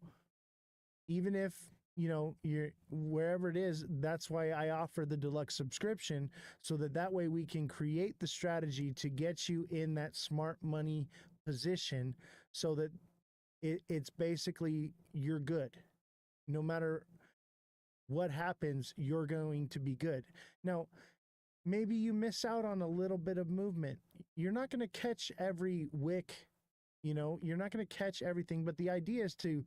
even if, you're wherever it is, that's why I offer the deluxe subscription, so that way we can create the strategy to get you in that smart money position, so that it's basically you're good. No matter what happens, you're going to be good. Now, maybe you miss out on a little bit of movement. You're not going to catch every wick, you're not going to catch everything, but the idea is to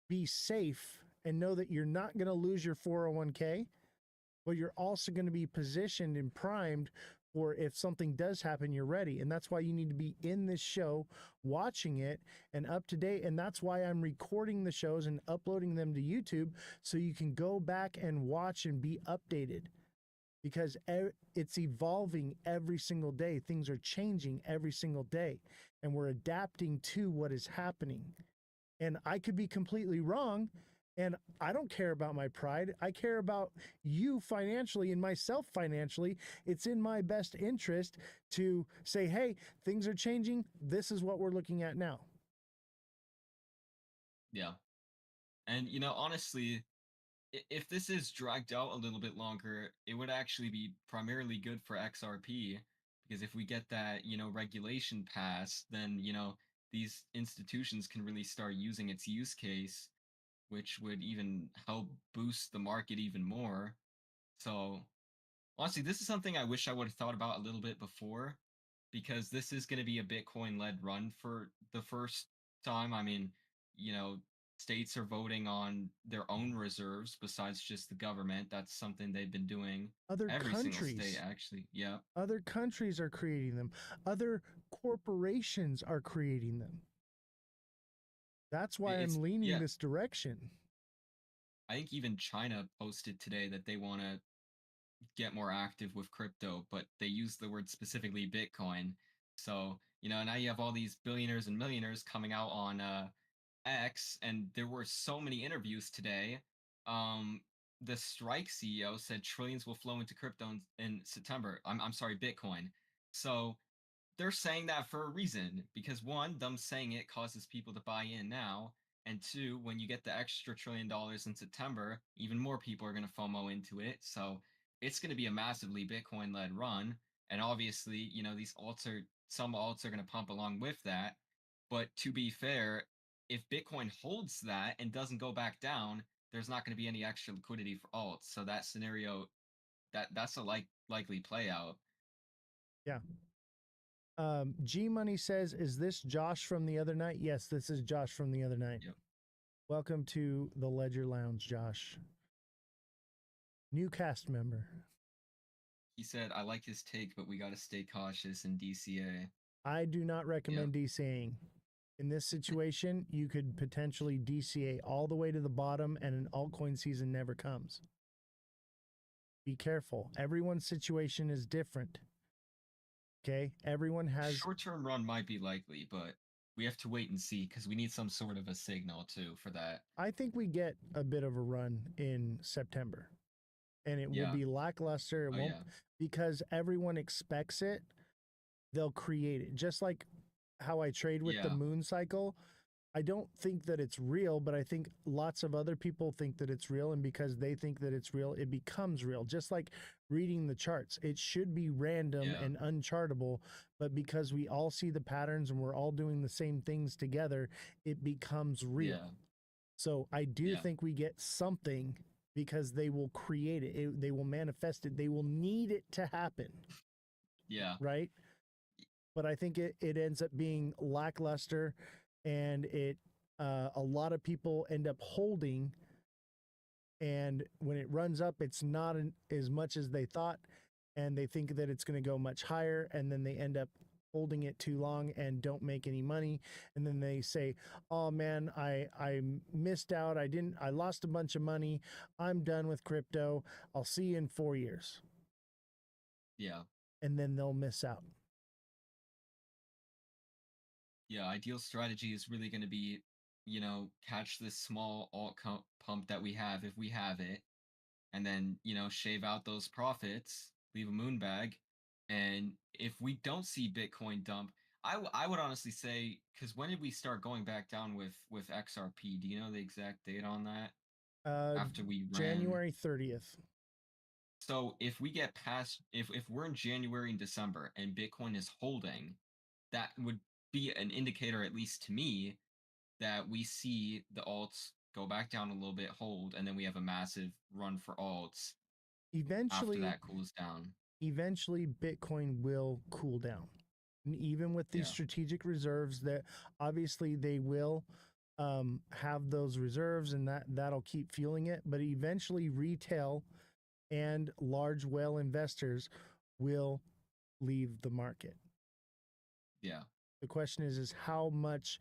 be safe and know that you're not going to lose your 401k, but you're also going to be positioned and primed for if something does happen, you're ready. And that's why you need to be in this show, watching it and up to date. And that's why I'm recording the shows and uploading them to YouTube, so you can go back and watch and be updated, because it's evolving every single day. Things are changing every single day, and we're adapting to what is happening. And I could be completely wrong, and I don't care about my pride. I care about you financially and myself financially. It's in my best interest to say, hey, things are changing. This is what we're looking at now. Yeah. And, honestly, if this is dragged out a little bit longer, it would actually be primarily good for XRP, because if we get that, regulation passed, then, these institutions can really start using its use case, which would even help boost the market even more. So, honestly, this is something I wish I would have thought about a little bit before, because this is going to be a Bitcoin led run for the first time. I mean, states are voting on their own reserves besides just the government. That's something they've been doing. Other Every single countries, state, actually. Yeah. other countries are creating them. Other corporations are creating them. That's why It's, I'm leaning yeah. this direction. I think even China posted today that they want to get more active with crypto, but they use the word specifically Bitcoin. So, now you have all these billionaires and millionaires coming out on X, and there were so many interviews today. The Strike CEO said trillions will flow into crypto in September. I'm sorry, Bitcoin. So they're saying that for a reason, because one, them saying it causes people to buy in now, and two, when you get the extra $1 trillion in September, even more people are going to FOMO into it. So it's going to be a massively Bitcoin led run, and obviously, these some alts are going to pump along with that. But to be fair, if Bitcoin holds that and doesn't go back down, there's not going to be any extra liquidity for alts. So that scenario, that's a likely play out. Yeah. G Money says, is this Josh from the other night? Yes, this is Josh from the other night. Yep. Welcome to the Ledger Lounge, Josh. New cast member. He said, I like his take, but we got to stay cautious in DCA. I do not recommend DCAing. In this situation, you could potentially DCA all the way to the bottom and an altcoin season never comes. Be careful. Everyone's situation is different. Okay? Everyone has... Short-term run might be likely, but we have to wait and see, because we need some sort of a signal, too, for that. I think we get a bit of a run in September. And it will be lackluster. It won't, because everyone expects it. They'll create it. Just like how I trade with the moon cycle, I don't think that it's real, but I think lots of other people think that it's real. And because they think that it's real, it becomes real. Just like reading the charts, it should be random Yeah. and unchartable. But because we all see the patterns and we're all doing the same things together, it becomes real. Yeah. So I do Yeah. think we get something because they will create it, they will manifest it, they will need it to happen. Yeah. Right. But I think it ends up being lackluster, and a lot of people end up holding, and when it runs up, it's not as much as they thought, and they think that it's going to go much higher, and then they end up holding it too long and don't make any money, and then they say, oh man, I missed out, I lost a bunch of money, I'm done with crypto, I'll see you in 4 years. Yeah. And then they'll miss out. Yeah, ideal strategy is really going to be, catch this small pump that we have if we have it, and then, shave out those profits, leave a moon bag. And if we don't see Bitcoin dump, I would honestly say, because when did we start going back down with XRP? Do you know the exact date on that? Uh, After we ran. January 30th. So if we get past, if we're in January and December and Bitcoin is holding, that would be an indicator, at least to me, that we see the alts go back down a little bit, hold, and then we have a massive run for alts after Eventually, that cools down. Bitcoin will cool down. And even with these Yeah. strategic reserves, that obviously they will have those reserves, and that'll keep fueling it. But eventually, retail and large whale investors will leave the market. Yeah. The question is how much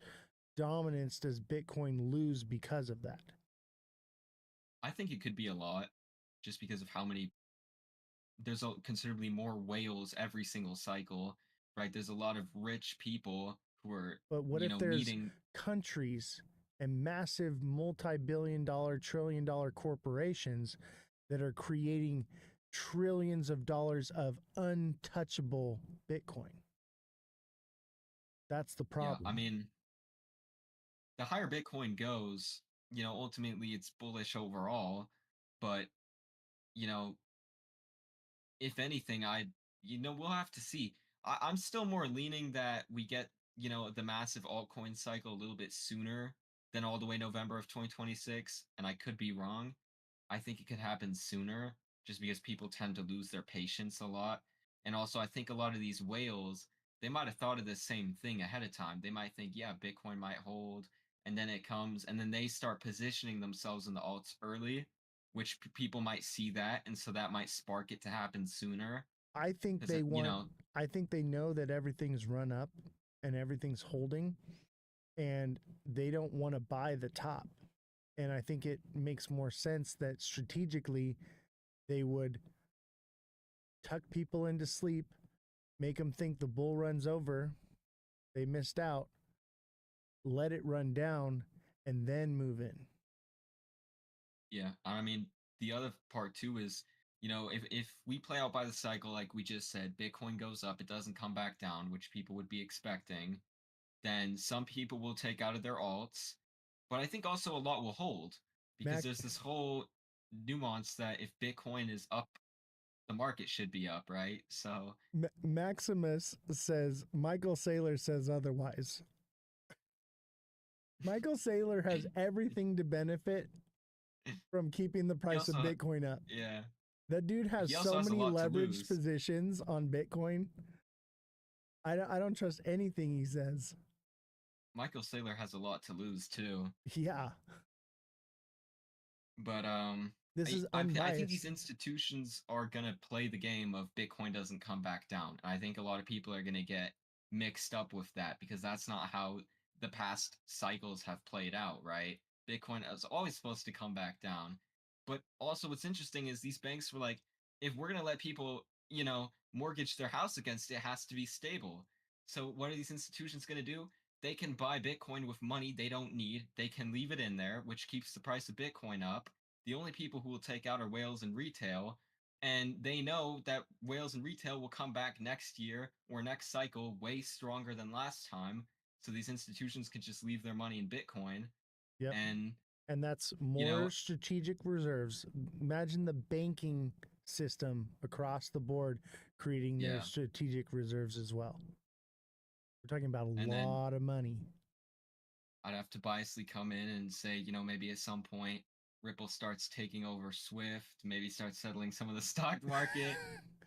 dominance does Bitcoin lose because of that? I think it could be a lot, just because of how many. There's considerably more whales every single cycle, right? There's a lot of rich people who are, But what if there's needing. countries and massive multi-billion-dollar, trillion-dollar corporations that are creating trillions of dollars of untouchable Bitcoin? That's the Yeah, I problem. mean, the higher Bitcoin goes, ultimately it's bullish overall, but you know, if anything, we'll have to see. I'm still more leaning that we get, the massive altcoin cycle a little bit sooner than all the way November of 2026, and I could be wrong. I think it could happen sooner just because people tend to lose their patience a lot. And also, I think a lot of these whales, they might have thought of the same thing ahead of time. They might think, yeah, Bitcoin might hold, and then it comes, and then they start positioning themselves in the alts early, which people might see that, and so that might spark it to happen sooner. I think Because, I think they know that everything's run up and everything's holding, and they don't want to buy the top. And I think it makes more sense that strategically they would tuck people into sleep, make them think the bull run's over, they missed out, let it run down, and then move in. yeah, I mean, the other part too is, if we play out by the cycle, like we just said, Bitcoin goes up, it doesn't come back down, which people would be expecting, then some people will take out of their alts. But I think also a lot will hold, because Mac, there's this whole nuance that if Bitcoin is up, the market should be up, right? So Maximus says, Michael Saylor says otherwise. Michael Saylor has everything to benefit from keeping the he price of also, Bitcoin up. yeah, That dude has he also so has a many lot to leveraged lose. positions on Bitcoin. I don't trust anything he says. Michael Saylor has a lot to lose too. Yeah, But this is I think these unbiased. institutions are gonna play the game of Bitcoin doesn't come back down. And I think a lot of people are gonna get mixed up with that, because that's not how the past cycles have played out, right? Bitcoin is always supposed to come back down. But also what's interesting is these banks were like, if we're gonna let people, mortgage their house against it, it has to be stable. So what are these institutions gonna do? They can buy Bitcoin with money they don't need. They can leave it in there, which keeps the price of Bitcoin up. The only people who will take out are whales and retail, and they know that whales and retail will come back next year or next cycle way stronger than last time. so these institutions could just leave their money in Bitcoin. Yep. And And that's you more know, strategic reserves. Imagine the banking system across the board creating their yeah, strategic reserves as well. We're talking about a and then lot of money. I'd have to biasly come in and say, maybe at some point Ripple starts taking over Swift, maybe starts settling some of the stock market,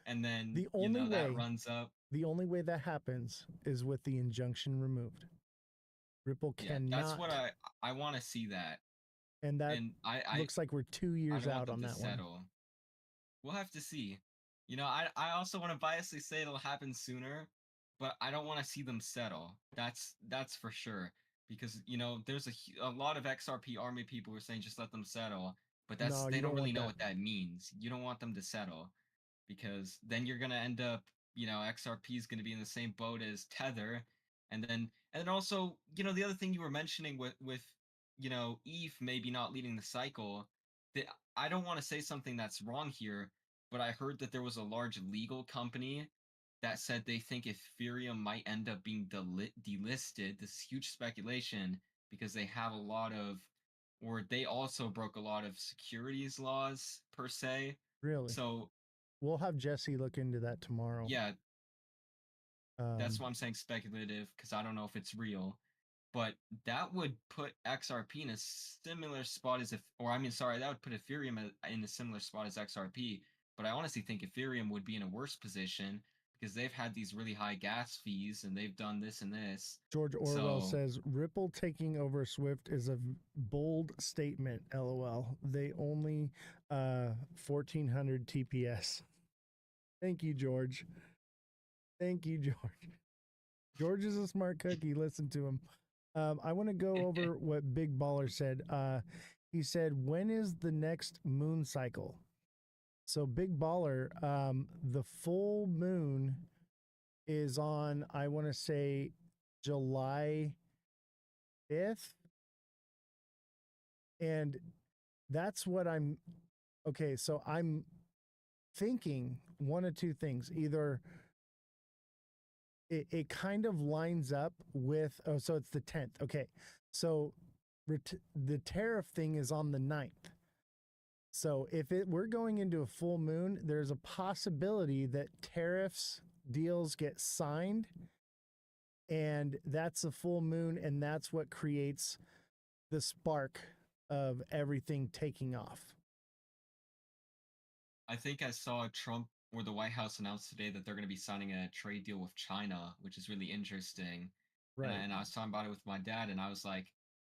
and then, The only that way runs up. the only way that happens is with the injunction removed. Ripple Yeah, that's what cannot, I want to see that. and that And looks like we're 2 I years don't want out them on to that one. settle. We'll have to see. I also want to biasly say it'll happen sooner, but I don't want to see them settle. That's for sure. Because there's a lot of XRP army people who are saying just let them settle, but No, they you don't don't really want know that. what that means. You don't want them to settle, because then you're gonna end up, XRP is gonna be in the same boat as Tether, and then also, the other thing you were mentioning with ETH maybe not leading the cycle. That I don't want to say something that's wrong here, but I heard that there was a large legal company that said they think Ethereum might end up being delisted. This huge speculation because they have a lot of, or they also broke a lot of securities laws per se. Really. So We'll have Jesse look into that tomorrow. yeah, that's Um, why I'm saying speculative, because I don't know if it's real. But that would put XRP in a similar spot as, if, or I mean, sorry, that would put Ethereum in a similar spot as XRP. But I honestly think Ethereum would be in a worse position because they've had these really high gas fees and they've done this and this. George Orwell So says Ripple taking over Swift is a bold statement. LOL. They only 1400 TPS. Thank you, George. Thank you, George. George is a smart cookie. Listen to him. I want to go over what Big Baller said. He said, "When is the next moon cycle?" So Big Baller, the full moon is on, I want to say, July 5th. And that's what I'm okay. So I'm thinking one of two things. Either it kind of lines up with, oh, so it's the 10th. Okay. So the tariff thing is on the 9th. So if we're going into a full moon, there's a possibility that tariffs deals get signed, and that's a full moon, and that's what creates the spark of everything taking off. I think I saw Trump or the White House announced today that they're going to be signing a trade deal with China, which is really interesting. Right. And I was talking about it with my dad, and I was like,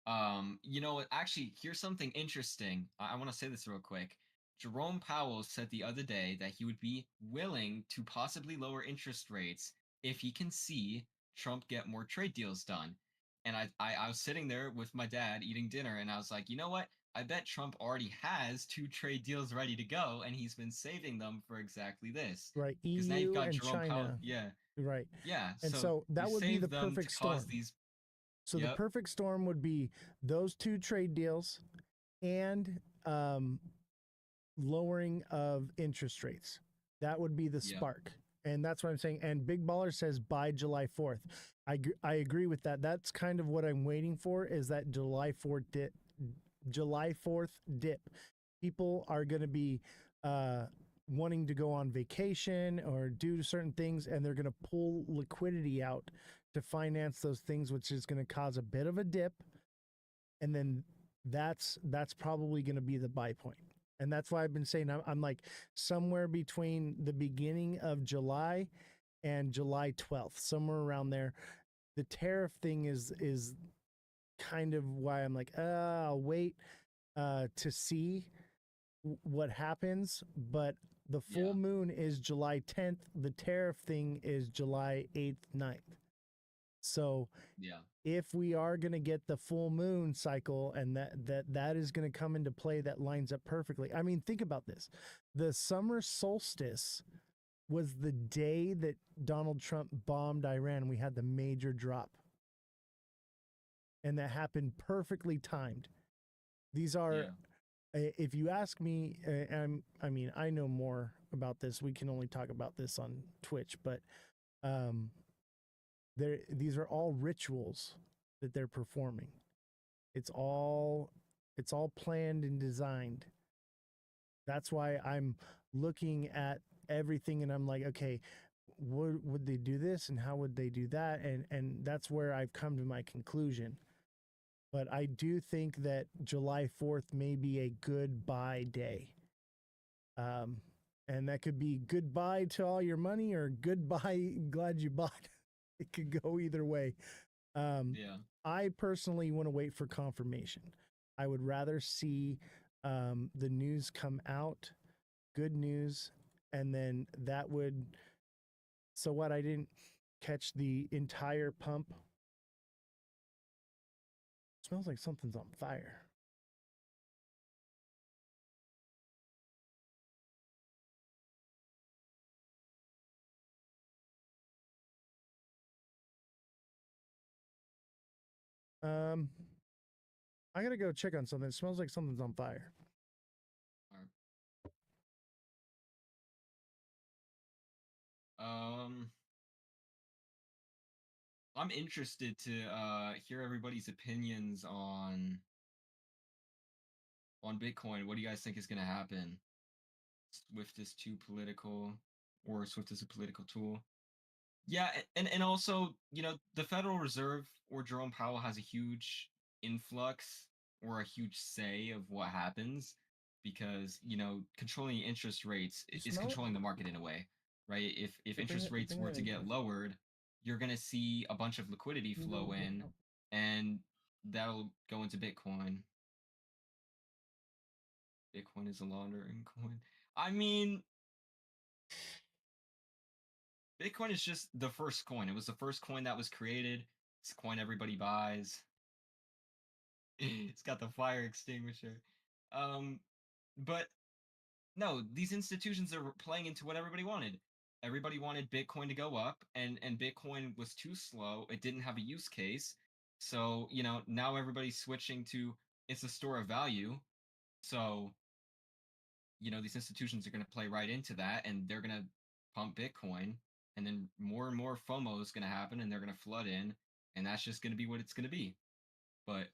actually, here's something interesting. I want to say this real quick. Jerome Powell said the other day that he would be willing to possibly lower interest rates if he can see Trump get more trade deals done. And I was sitting there with my dad eating dinner, and I was like, you know what? I bet Trump already has 2 trade deals ready to go, and he's been saving them for exactly this. Right. Because now you've EU got and Jerome Powell. China. Yeah, Right. yeah. And So so you that would be the save them to perfect cause storm. these. So the Yep. perfect storm would be those 2 trade deals and lowering of interest rates. That would be the Yeah. spark. And that's what I'm saying. And Big Baller says by July 4th. I agree with that. That's kind of what I'm waiting for, is that July 4th dip. July 4th dip. People are going to be wanting to go on vacation or do certain things, and they're going to pull liquidity out to finance those things, which is going to cause a bit of a dip. And then that's probably going to be the buy point. And that's why I've been saying I'm like somewhere between the beginning of July and July 12th, somewhere around there. The tariff thing is kind of why I'm like, I'll wait to see what happens. But the full moon is July 10th. The tariff thing is July 8th, 9th. So Yeah. if we are going to get the full moon cycle, and that is going to come into play, that lines up perfectly. I mean, think about this. The summer solstice was the day that Donald Trump bombed Iran. We had the major drop. And that happened perfectly timed. These are, if you ask me, I mean, I know more about this. We can only talk about this on Twitch, but these are all rituals that they're performing. It's all planned and designed. That's why I'm looking at everything and I'm like, okay, would they do this and how would they do that? And that's where I've come to my conclusion. But I do think that July 4th may be a goodbye day. Um, and that could be goodbye to all your money or goodbye, glad you bought. It could go either way. Yeah. I personally want to wait for confirmation. I would rather see the news come out, good news, and then that would. So what? I didn't catch the entire pump. It smells like something's on fire. I gotta go check on something. It smells like something's on fire. I'm interested to hear everybody's opinions on Bitcoin. What do you guys think is going to happen? Swift is too political, or Swift is a political tool? Yeah, and also, the Federal Reserve or Jerome Powell has a huge influx or a huge say of what happens because, controlling interest rates is controlling the market in a way, right? If interest rates were to get lowered, you're going to see a bunch of liquidity flow in, and that'll go into Bitcoin. Bitcoin is a laundering coin. I mean, Bitcoin is just the first coin. It was the first coin that was created. It's a coin everybody buys. It's got the fire extinguisher. But no, these institutions are playing into what everybody wanted. Everybody wanted Bitcoin to go up, and Bitcoin was too slow. It didn't have a use case. So, now everybody's switching to it's a store of value. So, these institutions are going to play right into that, and they're going to pump Bitcoin, and then more and more FOMO is going to happen, and they're going to flood in, and that's just going to be what it's going to be. But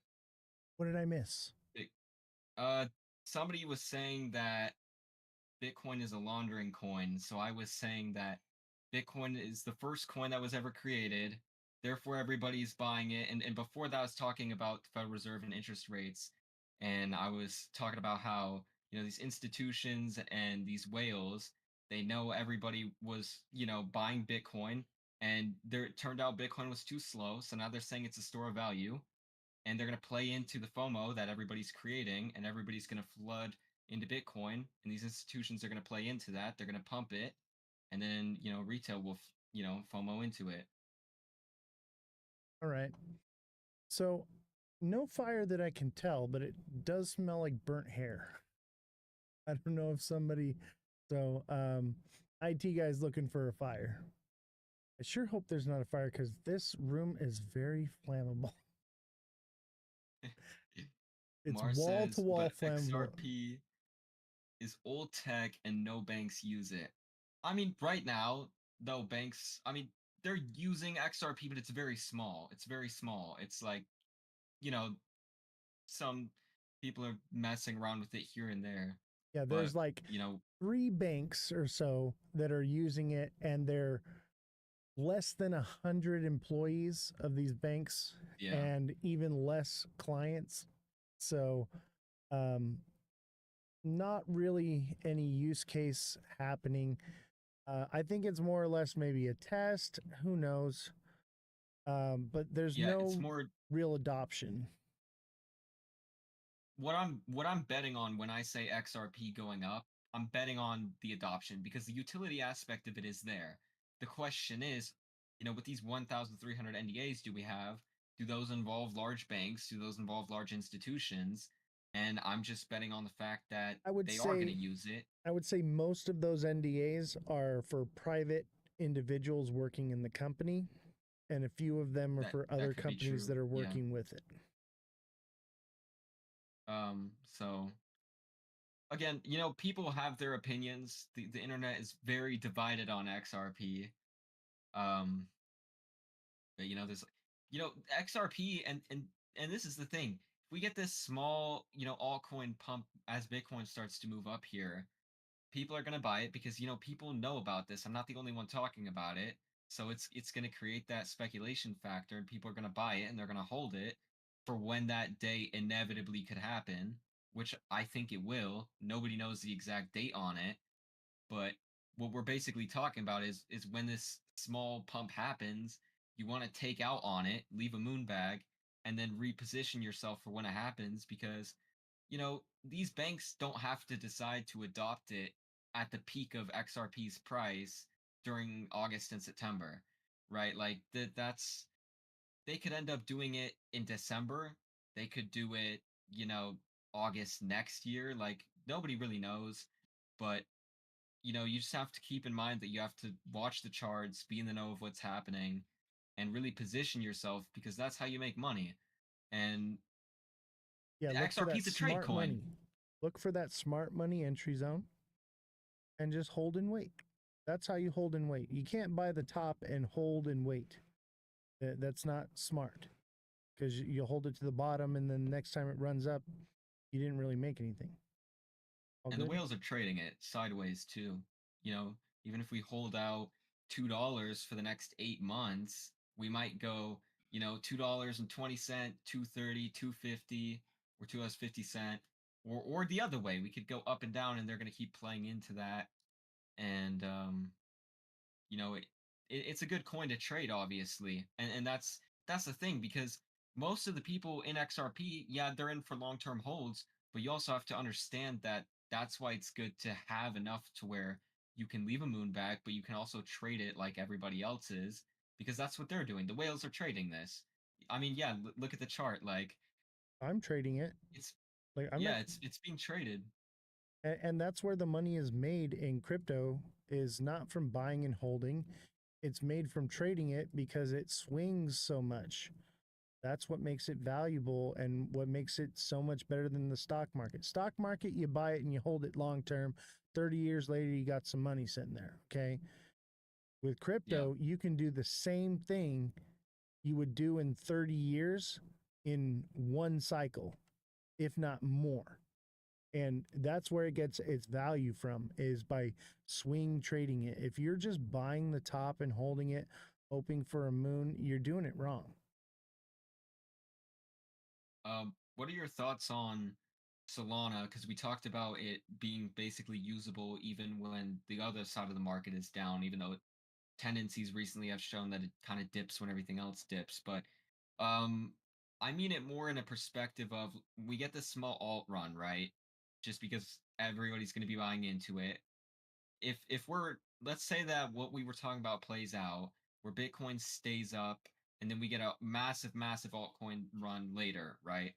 what did I miss? Somebody was saying that Bitcoin is a laundering coin, so I was saying that Bitcoin is the first coin that was ever created, therefore everybody's buying it. And before that, I was talking about the Federal Reserve and interest rates, and I was talking about how these institutions and these whales, they know everybody was buying Bitcoin, and it turned out Bitcoin was too slow, so now they're saying it's a store of value, and they're going to play into the FOMO that everybody's creating, and everybody's going to flood into Bitcoin, and these institutions are going to play into that. They're going to pump it, and then retail will FOMO into it. All right. So no fire that I can tell, but it does smell like burnt hair. I don't know if somebody. So IT guy's looking for a fire. I sure hope there's not a fire because this room is very flammable. It's wall to wall flammable. XRP is old tech and no banks use it. I mean, right now, though, banks, they're using XRP, but it's very small. It's very small. It's like, some people are messing around with it here and there. Yeah, there's like 3 banks or so that are using it, and they're less than 100 employees of these banks, and even less clients. So, not really any use case happening. I think it's more or less maybe a test. Who knows? But there's no real adoption. What I'm betting on when I say XRP going up, I'm betting on the adoption because the utility aspect of it is there. The question is, with these 1,300 NDAs do those involve large banks? Do those involve large institutions? And I'm just betting on the fact that they are going to use it. I would say most of those NDAs are for private individuals working in the company, and a few of them are for other companies that are working with it. So again, people have their opinions. The internet is very divided on XRP. You know, there's XRP and this is the thing. If we get this small, altcoin pump as Bitcoin starts to move up here, people are going to buy it because people know about this. I'm not the only one talking about it. So it's going to create that speculation factor and people are going to buy it and they're going to hold it for when that day inevitably could happen, which I think it will. Nobody knows the exact date on it, but what we're basically talking about is when this small pump happens, you want to take out on it, leave a moon bag, and then reposition yourself for when it happens because these banks don't have to decide to adopt it at the peak of XRP's price during August and September, right? Like that's they could end up doing it in December. They could do it, August next year. Like nobody really knows, but you just have to keep in mind that you have to watch the charts, be in the know of what's happening, and really position yourself because that's how you make money. And Yeah, look for XRP that is a trade smart coin. money. Look for that smart money entry zone and just hold and wait. That's how you hold and wait. You can't buy the top and hold and wait. That's not smart because you'll hold it to the bottom and then next time it runs up, you didn't really make anything. All And the good? whales are trading it sideways too. Even if we hold out $2 for the next 8 months, we might go, $2.20, 2.30, 2.50, or $2.50, or the other way. We could go up and down, and they're going to keep playing into that. And it's a good coin to trade, obviously, and that's the thing because most of the people in XRP, yeah, they're in for long-term holds, but you also have to understand that that's why it's good to have enough to where you can leave a moon bag, but you can also trade it like everybody else is because that's what they're doing. The whales are trading this. I mean, yeah, look at the chart. Like I'm trading it. it's Like I'm not yeah, it's being traded. and that's where the money is made in crypto is not from buying and holding. It's made from trading it because it swings so much. That's what makes it valuable and what makes it so much better than the stock market. Stock market, you buy it and you hold it long term. 30 years later, you got some money sitting there. Okay. With Yeah. crypto, you can do the same thing you would do in 30 years in one cycle, if not more. And that's where it gets its value from is by swing trading it. If you're just buying the top and holding it, hoping for a moon, you're doing it wrong. What are your thoughts on Solana? Because we talked about it being basically usable even when the other side of the market is down, even though tendencies recently have shown that it kind of dips when everything else dips. But um, I mean it more in a perspective of we get this small alt run, right? Just because everybody's going to be buying into it. If we're let's say that what we were talking about plays out, where Bitcoin stays up, and then we get a massive altcoin run later, right?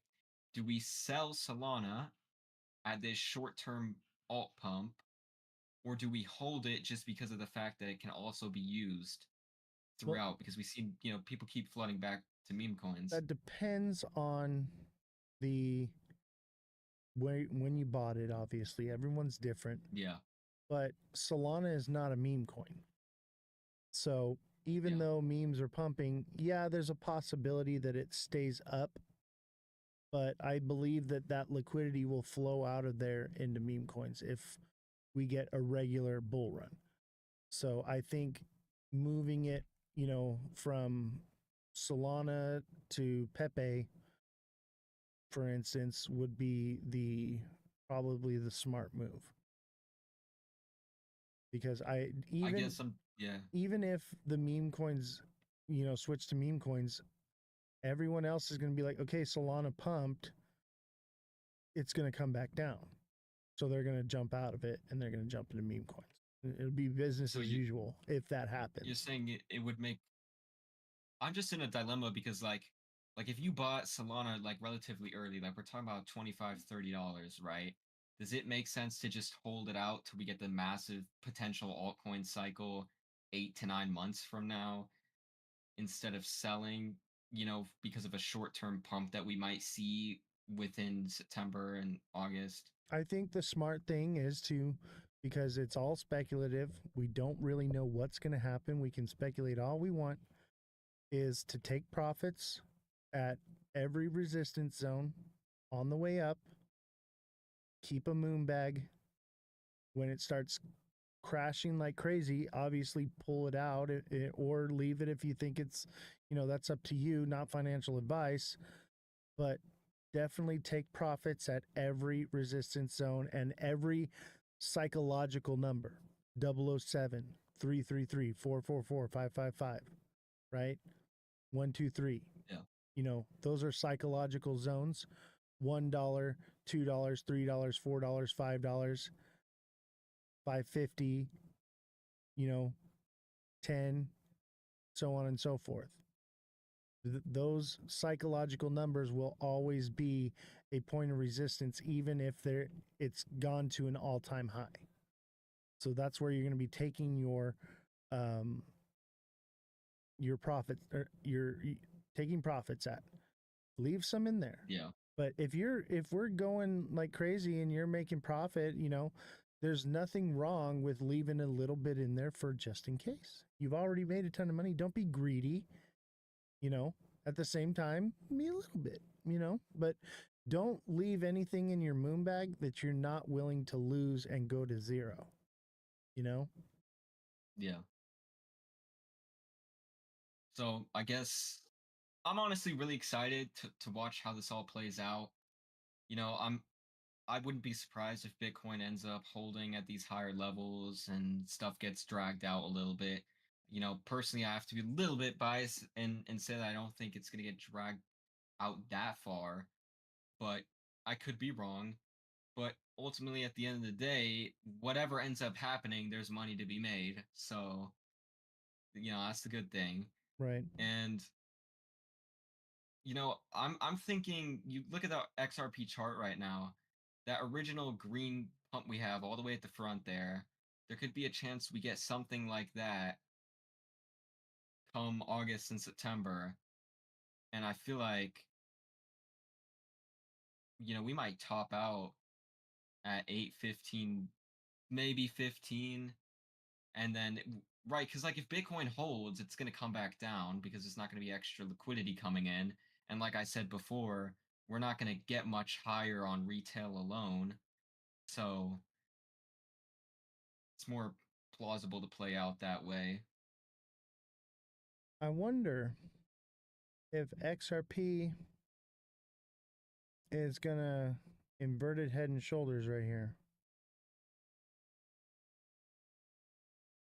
Do we sell Solana at this short-term alt pump, or do we hold it just because of the fact that it can also be used Well, throughout? Because we see, people keep flooding back to meme coins. that depends on the when you bought it. Obviously, everyone's different, Yeah, but Solana is not a meme coin. So even yeah. though memes are pumping, yeah, there's a possibility that it stays up, but I believe that that liquidity will flow out of there into meme coins if we get a regular bull run. So I think moving it, from Solana to Pepe, for instance, would be the probably the smart move because I I even guess yeah. even if the meme coins, switch to meme coins, everyone else is going to be like, okay, Solana pumped, it's going to come back down. So they're going to jump out of it and they're going to jump into meme coins. It'll be business So as usual if that you're happens. saying it would make I'm just in a dilemma because like if you bought Solana like relatively early, like we're talking about $25-$30, right? Does it make sense to just hold it out till we get the massive potential altcoin cycle 8 to 9 months from now instead of selling, because of a short-term pump that we might see within September and August? I think the smart thing is to, because it's all speculative, we don't really know what's going to happen. We can speculate all we want. is to take profits at every resistance zone on the way up, keep a moon bag. When it starts crashing like crazy, obviously pull it out or leave it if you think it's, that's up to you, not financial advice, but definitely take profits at every resistance zone and every psychological number. 007, 333, 444, 555, right? 123. Yeah. Those are psychological zones. $1, $2, $3, $4, $5, $5.50, 10, so on and so forth. Those psychological numbers will always be a point of resistance, even if it's gone to an all-time high. So that's where you're going to be taking your profit, or you're taking profits at. Leave some in there. Yeah. But if we're going like crazy and you're making profit, there's nothing wrong with leaving a little bit in there for just in case. You've already made a ton of money. Don't be greedy. At the same time, be a little bit, but don't leave anything in your moon bag that you're not willing to lose and go to zero, Yeah. So I guess I'm honestly really excited to watch how this all plays out. I wouldn't be surprised if Bitcoin ends up holding at these higher levels and stuff gets dragged out a little bit. Personally, I have to be a little bit biased and say that I don't think it's going to get dragged out that far, but I could be wrong. But ultimately, at the end of the day, whatever ends up happening, there's money to be made. So, that's the good thing. Right. And I'm thinking, you look at the XRP chart right now, that original green pump we have all the way at the front there could be a chance we get something like that come August and September. And I feel like, we might top out at 8.15, maybe 15. And then, right, because like if Bitcoin holds, it's going to come back down because it's not going to be extra liquidity coming in. And like I said before, we're not going to get much higher on retail alone. So it's more plausible to play out that way. I wonder if XRP is gonna inverted head and shoulders right here.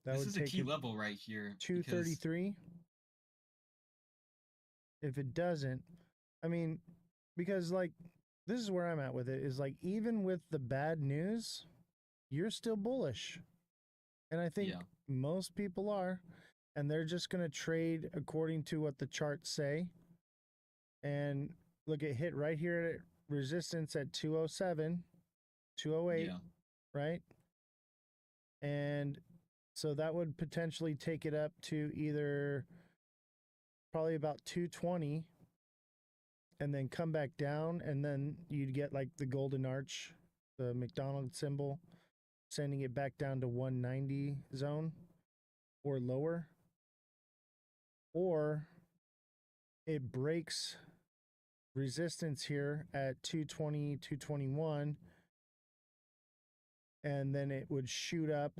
This is a key level right here. 233. If it doesn't, I mean, because like this is where I'm at with it, is like even with the bad news, you're still bullish. And I think most people are, and they're just going to trade according to what the charts say. And look, it hit right here at resistance at 207, 208, right? And so that would potentially take it up to either probably about 220 and then come back down, and then you'd get like the golden arch, the McDonald's symbol, sending it back down to 190 zone or lower. Or it breaks resistance here at 220, 221, and then it would shoot up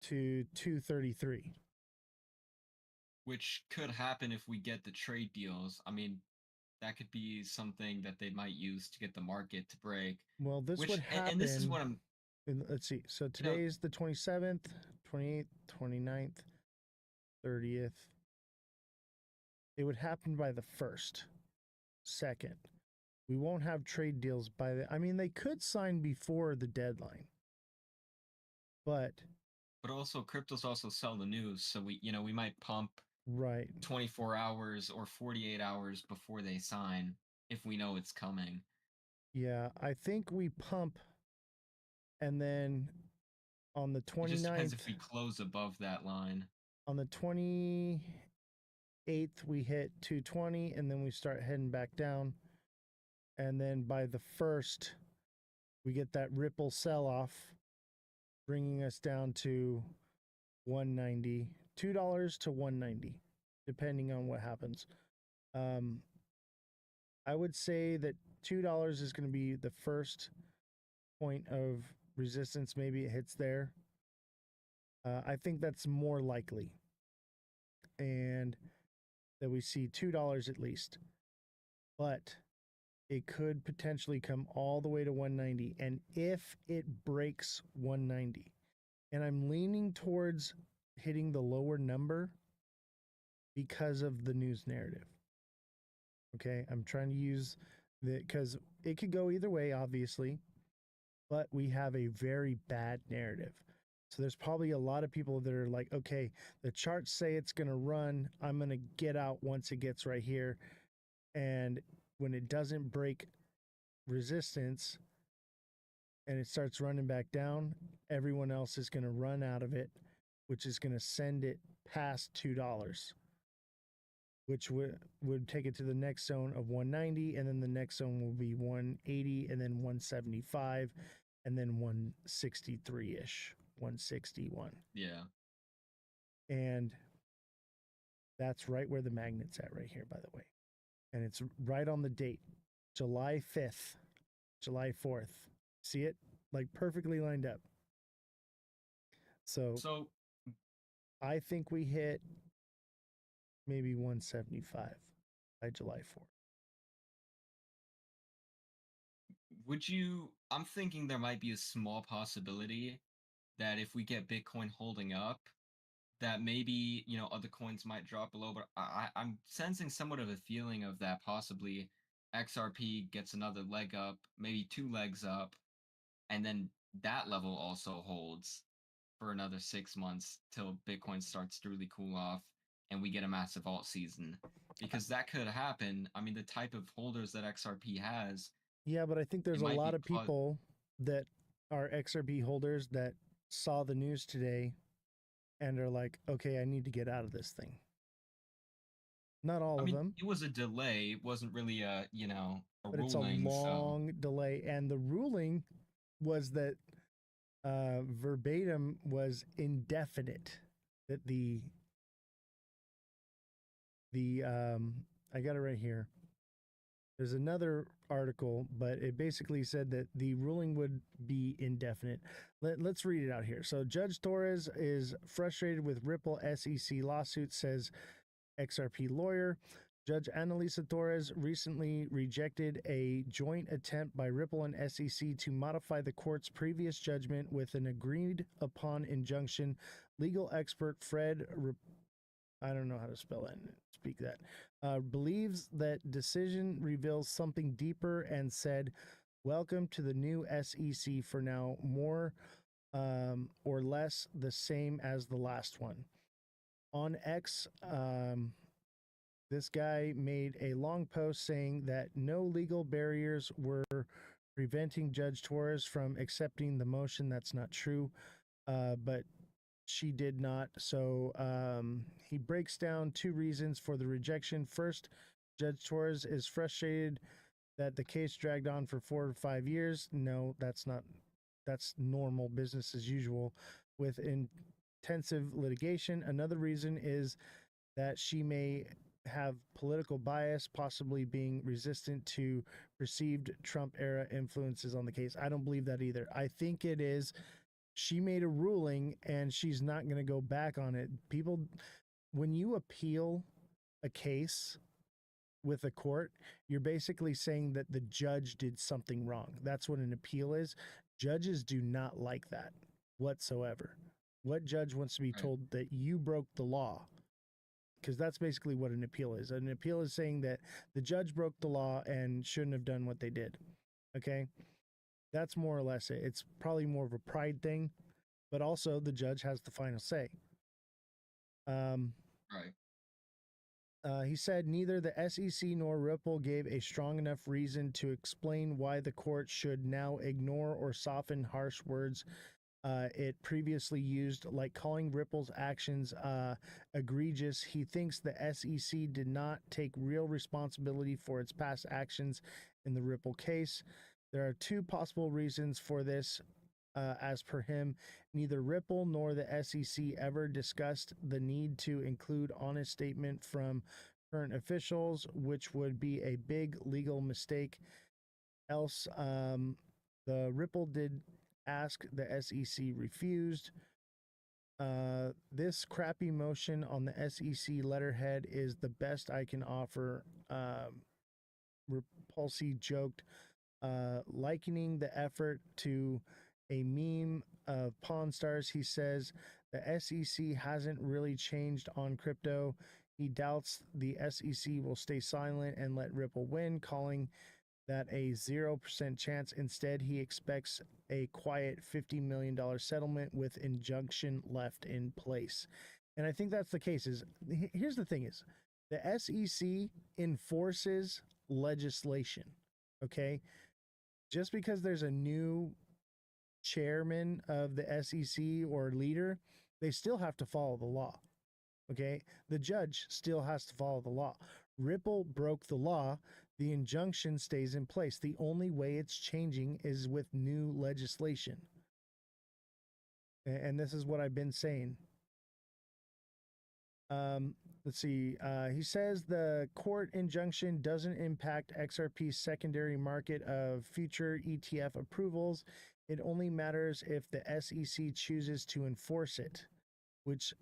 to 233. Which could happen if we get the trade deals. I mean, that could be something that they might use to get the market to break. Well, this would happen. And this is what I'm... Let's see. So today's the 27th, 28th, 29th, 30th. It would happen by the 1st, 2nd. We won't have trade deals by the... I mean, they could sign before the deadline. But also, cryptos also sell the news. So we might pump 24 hours or 48 hours before they sign if we know it's coming. Yeah, I think we pump, and then on the 29th... It just depends if we close above that line. On the 28th, we hit 220, and then we start heading back down. And then by the 1st, we get that ripple sell-off, bringing us down to 190, $2 to 190, depending on what happens. I would say that $2 is going to be the first point of resistance. Maybe it hits there. I think that's more likely, and that we see $2 at least. But it could potentially come all the way to 190, and if it breaks 190, and I'm leaning towards hitting the lower number because of the news narrative. Okay, I'm trying to use because it could go either way, obviously, but we have a very bad narrative. So there's probably a lot of people that are like, okay, the charts say it's going to run. I'm going to get out once it gets right here. And when it doesn't break resistance and it starts running back down, everyone else is going to run out of it, which is going to send it past $2. Which would take it to the next zone of 190, and then the next zone will be 180, and then 175, and then 163-ish, 161. Yeah. And that's right where the magnet's at right here, by the way. And it's right on the date, July 5th, July 4th. See it? Like perfectly lined up. So I think we hit maybe 175 by July 4th. I'm thinking there might be a small possibility that if we get Bitcoin holding up, that maybe, other coins might drop below, but I'm sensing somewhat of a feeling of that possibly XRP gets another leg up, maybe 2 legs up, and then that level also holds for another 6 months till Bitcoin starts to really cool off and we get a massive alt season. Because that could happen. I mean, the type of holders that XRP has. Yeah, but I think there's a lot of people that are XRP holders that saw the news today and are like, okay, I need to get out of this thing. Not all of them. It was a delay. It wasn't really a ruling. But it's a long delay. And the ruling was that verbatim was indefinite. That I got it right here. There's another article, but it basically said that the ruling would be indefinite. Let's read it out here. So Judge Torres is frustrated with Ripple SEC lawsuit, says XRP lawyer. Judge Annalisa Torres recently rejected a joint attempt by Ripple and SEC to modify the court's previous judgment with an agreed upon injunction. Legal expert Fred, I don't know how to spell it, speak that, believes that decision reveals something deeper and said, welcome to the new SEC for now, more or less the same as the last one. On X, this guy made a long post saying that no legal barriers were preventing Judge Torres from accepting the motion. That's not true, but she did not. So he breaks down 2 reasons for the rejection. First, Judge Torres is frustrated that the case dragged on for 4 or 5 years. No, that's not. That's normal business as usual with intensive litigation. Another reason is that she may have political bias, possibly being resistant to perceived Trump era influences on the case. I don't believe that either. I think it is. She made a ruling and she's not going to go back on it. People, when you appeal a case with a court, you're basically saying that the judge did something wrong. That's what an appeal is. Judges do not like that whatsoever. What judge wants to be told that you broke the law? Because that's basically what an appeal is. An appeal is saying that the judge broke the law and shouldn't have done what they did. Okay? That's more or less it. It's probably more of a pride thing, but also the judge has the final say. He said neither the SEC nor Ripple gave a strong enough reason to explain why the court should now ignore or soften harsh words it previously used, like calling Ripple's actions egregious. He thinks the SEC did not take real responsibility for its past actions in the Ripple case. There are 2 possible reasons for this. As per him, neither Ripple nor the SEC ever discussed the need to include honest statement from current officials, which would be a big legal mistake. Else, the Ripple did ask, the SEC refused. This crappy motion on the SEC letterhead is the best I can offer. Repulsi joked, likening the effort to a meme of Pawn Stars. He says the SEC hasn't really changed on crypto. He doubts the SEC will stay silent and let Ripple win, calling that a 0% chance. Instead, he expects a quiet $50 million settlement with injunction left in place. And I think that's the case. Here's the thing is the SEC enforces legislation. Okay. Just because there's a new chairman of the SEC or leader, they still have to follow the law. Okay. The judge still has to follow the law. Ripple broke the law. The injunction stays in place. The only way it's changing is with new legislation. And this is what I've been saying. Let's see. He says the court injunction doesn't impact XRP's secondary market of future ETF approvals. It only matters if the SEC chooses to enforce it, which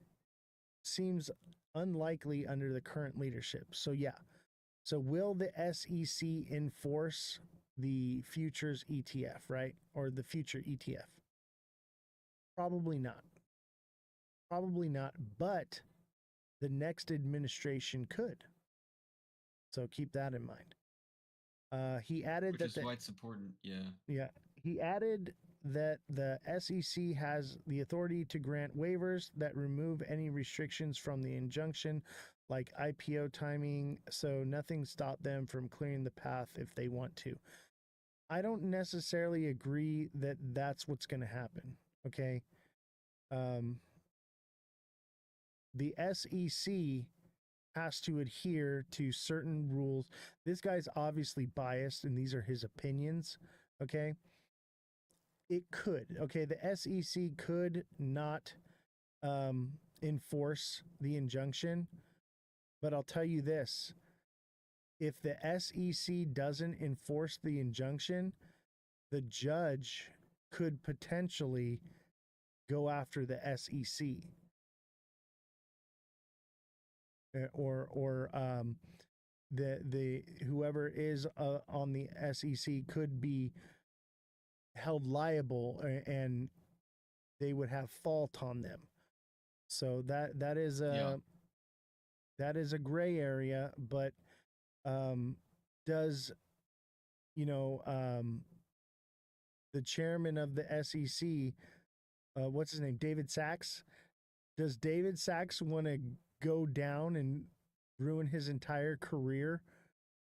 seems unlikely under the current leadership. So, yeah. So, will the SEC enforce the futures ETF, right? Or the future ETF? Probably not. Probably not. But the next administration could. So keep that in mind. He added Which is why it's important. Yeah. He added that the SEC has the authority to grant waivers that remove any restrictions from the injunction, like IPO timing, so nothing stopped them from clearing the path if they want to. I don't necessarily agree that that's what's going to happen. Okay. The SEC has to adhere to certain rules. This guy's obviously biased, and these are his opinions. Okay. It could. Okay. The SEC could not enforce the injunction. But I'll tell you this. If the SEC doesn't enforce the injunction, the judge could potentially go after the SEC. Or the whoever is on the SEC could be held liable, and they would have fault on them. So that is a gray area. But does the chairman of the SEC, what's his name, David Sachs? Does David Sachs want to go down and ruin his entire career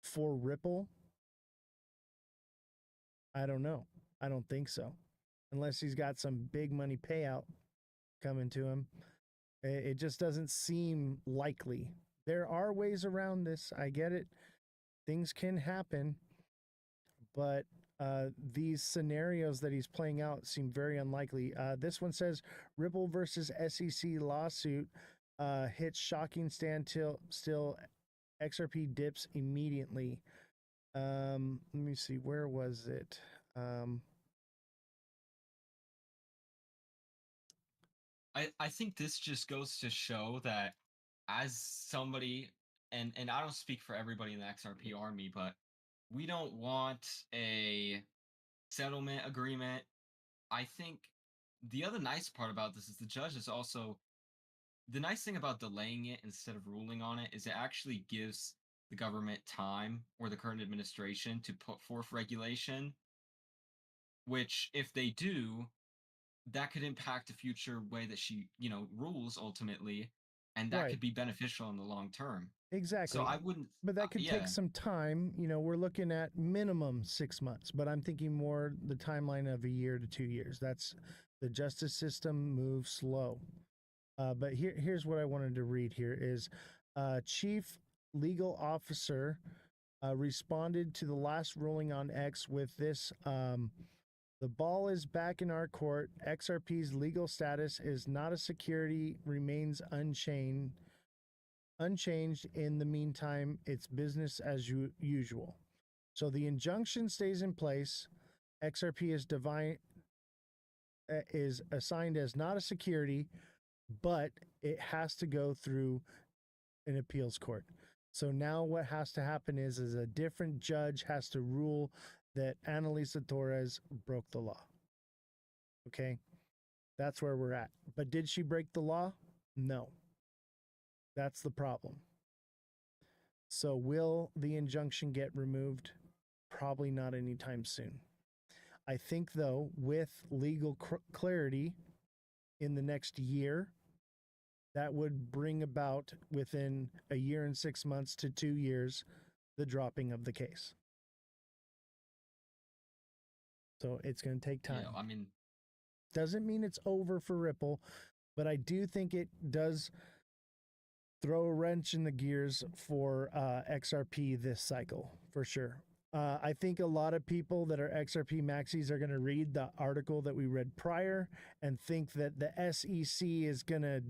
for Ripple? I don't know. I don't think so. Unless he's got some big money payout coming to him. It just doesn't seem likely. There are ways around this. I get it. Things can happen. But these scenarios that he's playing out seem very unlikely. This one says Ripple versus SEC lawsuit hits shocking standstill. Still, XRP dips immediately. Let me see. Where was it? I think this just goes to show that as somebody, and I don't speak for everybody in the XRP army, but we don't want a settlement agreement. I think the other nice part about this is the judge is also, the nice thing about delaying it instead of ruling on it is it actually gives the government time, or the current administration, to put forth regulation, which if they do, that could impact the future way that she, rules ultimately, and that Right. could be beneficial in the long term. Exactly. So I wouldn't. But that could take yeah. some time. We're looking at minimum 6 months, but I'm thinking more the timeline of a year to 2 years. That's the justice system moves slow. But here's what I wanted to read here is Chief Legal Officer responded to the last ruling on X with this The ball is back in our court. XRP's legal status is not a security, remains unchanged. In the meantime, it's business as usual. So the injunction stays in place. XRP is assigned as not a security, but it has to go through an appeals court. So now what has to happen is a different judge has to rule that Annalisa Torres broke the law. Okay? That's where we're at. But did she break the law? No. That's the problem. So will the injunction get removed? Probably not anytime soon. I think, though, with legal clarity in the next year, that would bring about within a year and 6 months to 2 years the dropping of the case. So it's going to take time. Yeah, I mean, doesn't mean it's over for Ripple, but I do think it does throw a wrench in the gears for XRP this cycle, for sure. I think a lot of people that are XRP maxis are going to read the article that we read prior and think that the SEC is going to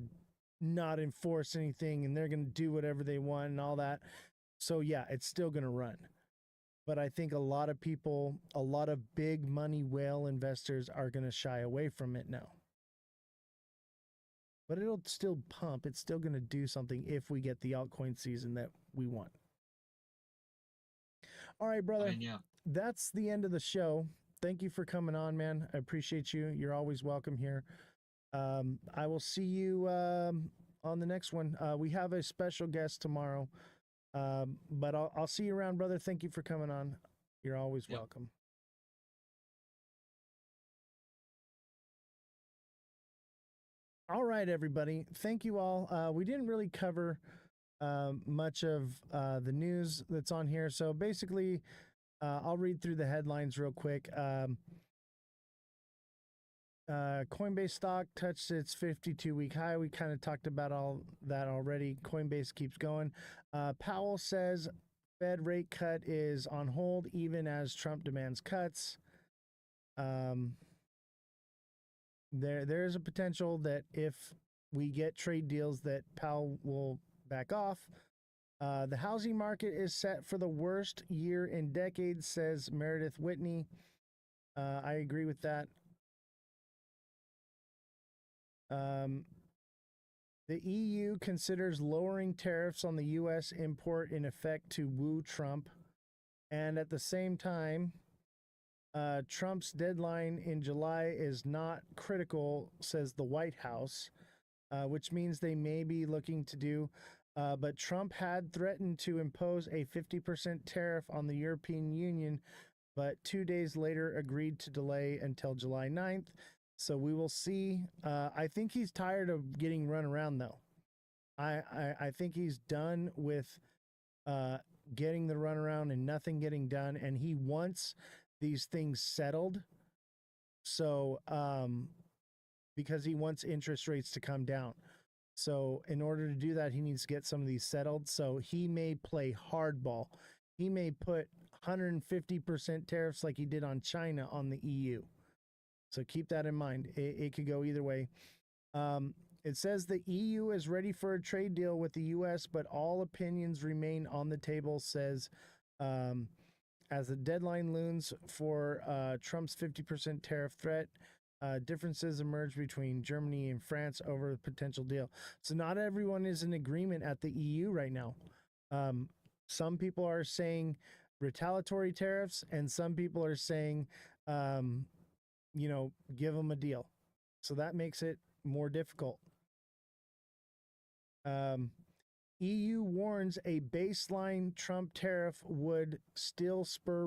not enforce anything and they're going to do whatever they want and all that. So yeah, it's still going to run. But I think a lot of people, a lot of big money whale investors are going to shy away from it now. But it'll still pump. It's still going to do something if we get the altcoin season that we want. All right, brother. I mean, yeah. That's the end of the show. Thank you for coming on, man. I appreciate you. You're always welcome here. I will see you on the next one. We have a special guest tomorrow. But I'll see you around, brother. Thank you for coming on. You're always welcome. All right, everybody. Thank you all. We didn't really cover much of the news that's on here. So basically, I'll read through the headlines real quick. Coinbase stock touched its 52-week high. We kind of talked about all that already. Coinbase keeps going. Powell says Fed rate cut is on hold even as Trump demands cuts. There's a potential that if we get trade deals that Powell will back off. The housing market is set for the worst year in decades, says Meredith Whitney. I agree with that. The EU considers lowering tariffs on the U.S. import in effect to woo Trump. And at the same time, Trump's deadline in July is not critical, says the White House, which means they may be looking to do. But Trump had threatened to impose a 50% tariff on the European Union, but 2 days later agreed to delay until July 9th. So we will see. I think he's tired of getting run around, though. I think he's done with getting the runaround and nothing getting done, and he wants these things settled. So, because he wants interest rates to come down. So in order to do that, he needs to get some of these settled. So he may play hardball. He may put 150% tariffs like he did on China on the EU. So keep that in mind. It could go either way. It says the EU is ready for a trade deal with the U.S., but all opinions remain on the table, says, as the deadline looms for Trump's 50% tariff threat, differences emerge between Germany and France over the potential deal. So not everyone is in agreement at the EU right now. Some people are saying retaliatory tariffs, and some people are saying, give them a deal. So that makes it more difficult. EU warns a baseline Trump tariff would still spur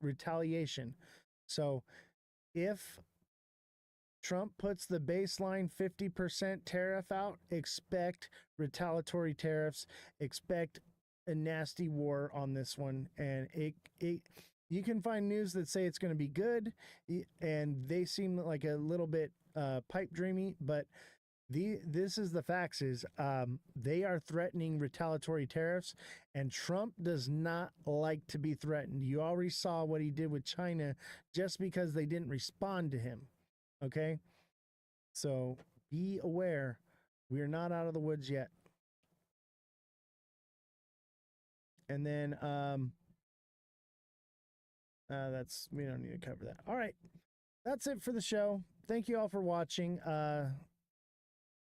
retaliation. So if Trump puts the baseline 50% tariff out, expect retaliatory tariffs, expect a nasty war on this one. And you can find news that say it's going to be good, and they seem like a little bit pipe dreamy, but This is the facts is they are threatening retaliatory tariffs, and Trump does not like to be threatened. You already saw what he did with China just because they didn't respond to him. Okay, so be aware, we are not out of the woods yet. And then that's, we don't need to cover that. All right, that's it for the show. Thank you all for watching.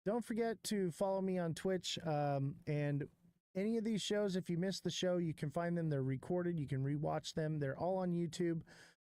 Don't forget to follow me on Twitch, and any of these shows, if you missed the show, you can find them. They're recorded. You can rewatch them. They're all on YouTube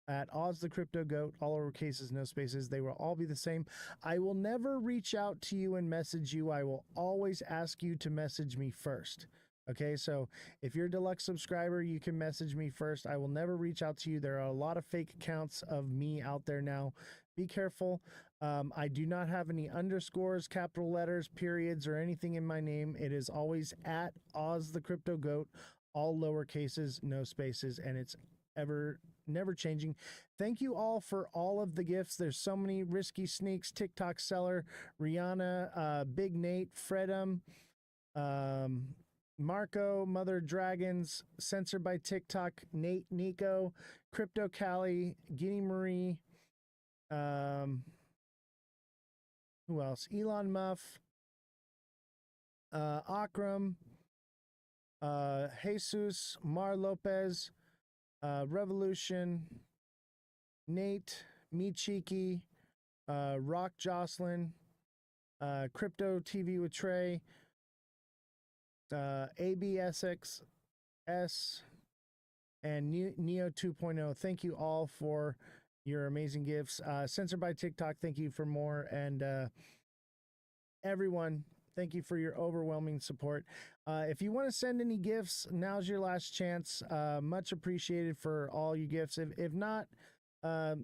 at Ozthecryptogoat, all lowercases, no spaces. They will all be the same. I will never reach out to you and message you. I will always ask you to message me first. Okay, so if you're a deluxe subscriber, you can message me first. I will never reach out to you. There are a lot of fake accounts of me out there now. Be careful. I do not have any underscores, capital letters, periods, or anything in my name. It is always at Ozthecryptogoat, all lowercases, no spaces, and it's never changing. Thank you all for all of the gifts. There's so many. Risky Sneaks, TikTok Seller, Rihanna, Big Nate, Fredum, Marco, Mother Dragons, Censored by TikTok, Nate, Nico, Crypto Cali, Guinea Marie, who else? Elon Muff, Akram, Jesus, Mar Lopez, Revolution, Nate, Me Cheeky, Rock Jocelyn, Crypto TV with Trey, ABSXS, and Neo 2.0. Thank you all for your amazing gifts. Censored by TikTok, thank you for more. And everyone, thank you for your overwhelming support. If you want to send any gifts, now's your last chance. Much appreciated for all your gifts. If not,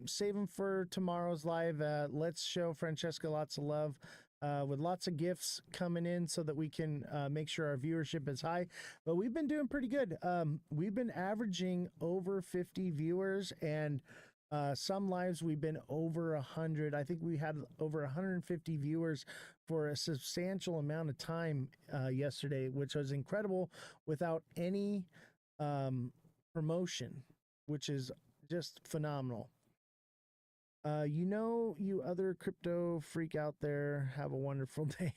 save them for tomorrow's live. Let's show Francesca lots of love. With lots of gifts coming in so that we can make sure our viewership is high. But we've been doing pretty good. We've been averaging over 50 viewers, and some lives we've been over 100. I think we had over 150 viewers for a substantial amount of time yesterday, which was incredible without any promotion, which is just phenomenal. You other crypto freak out there, have a wonderful day.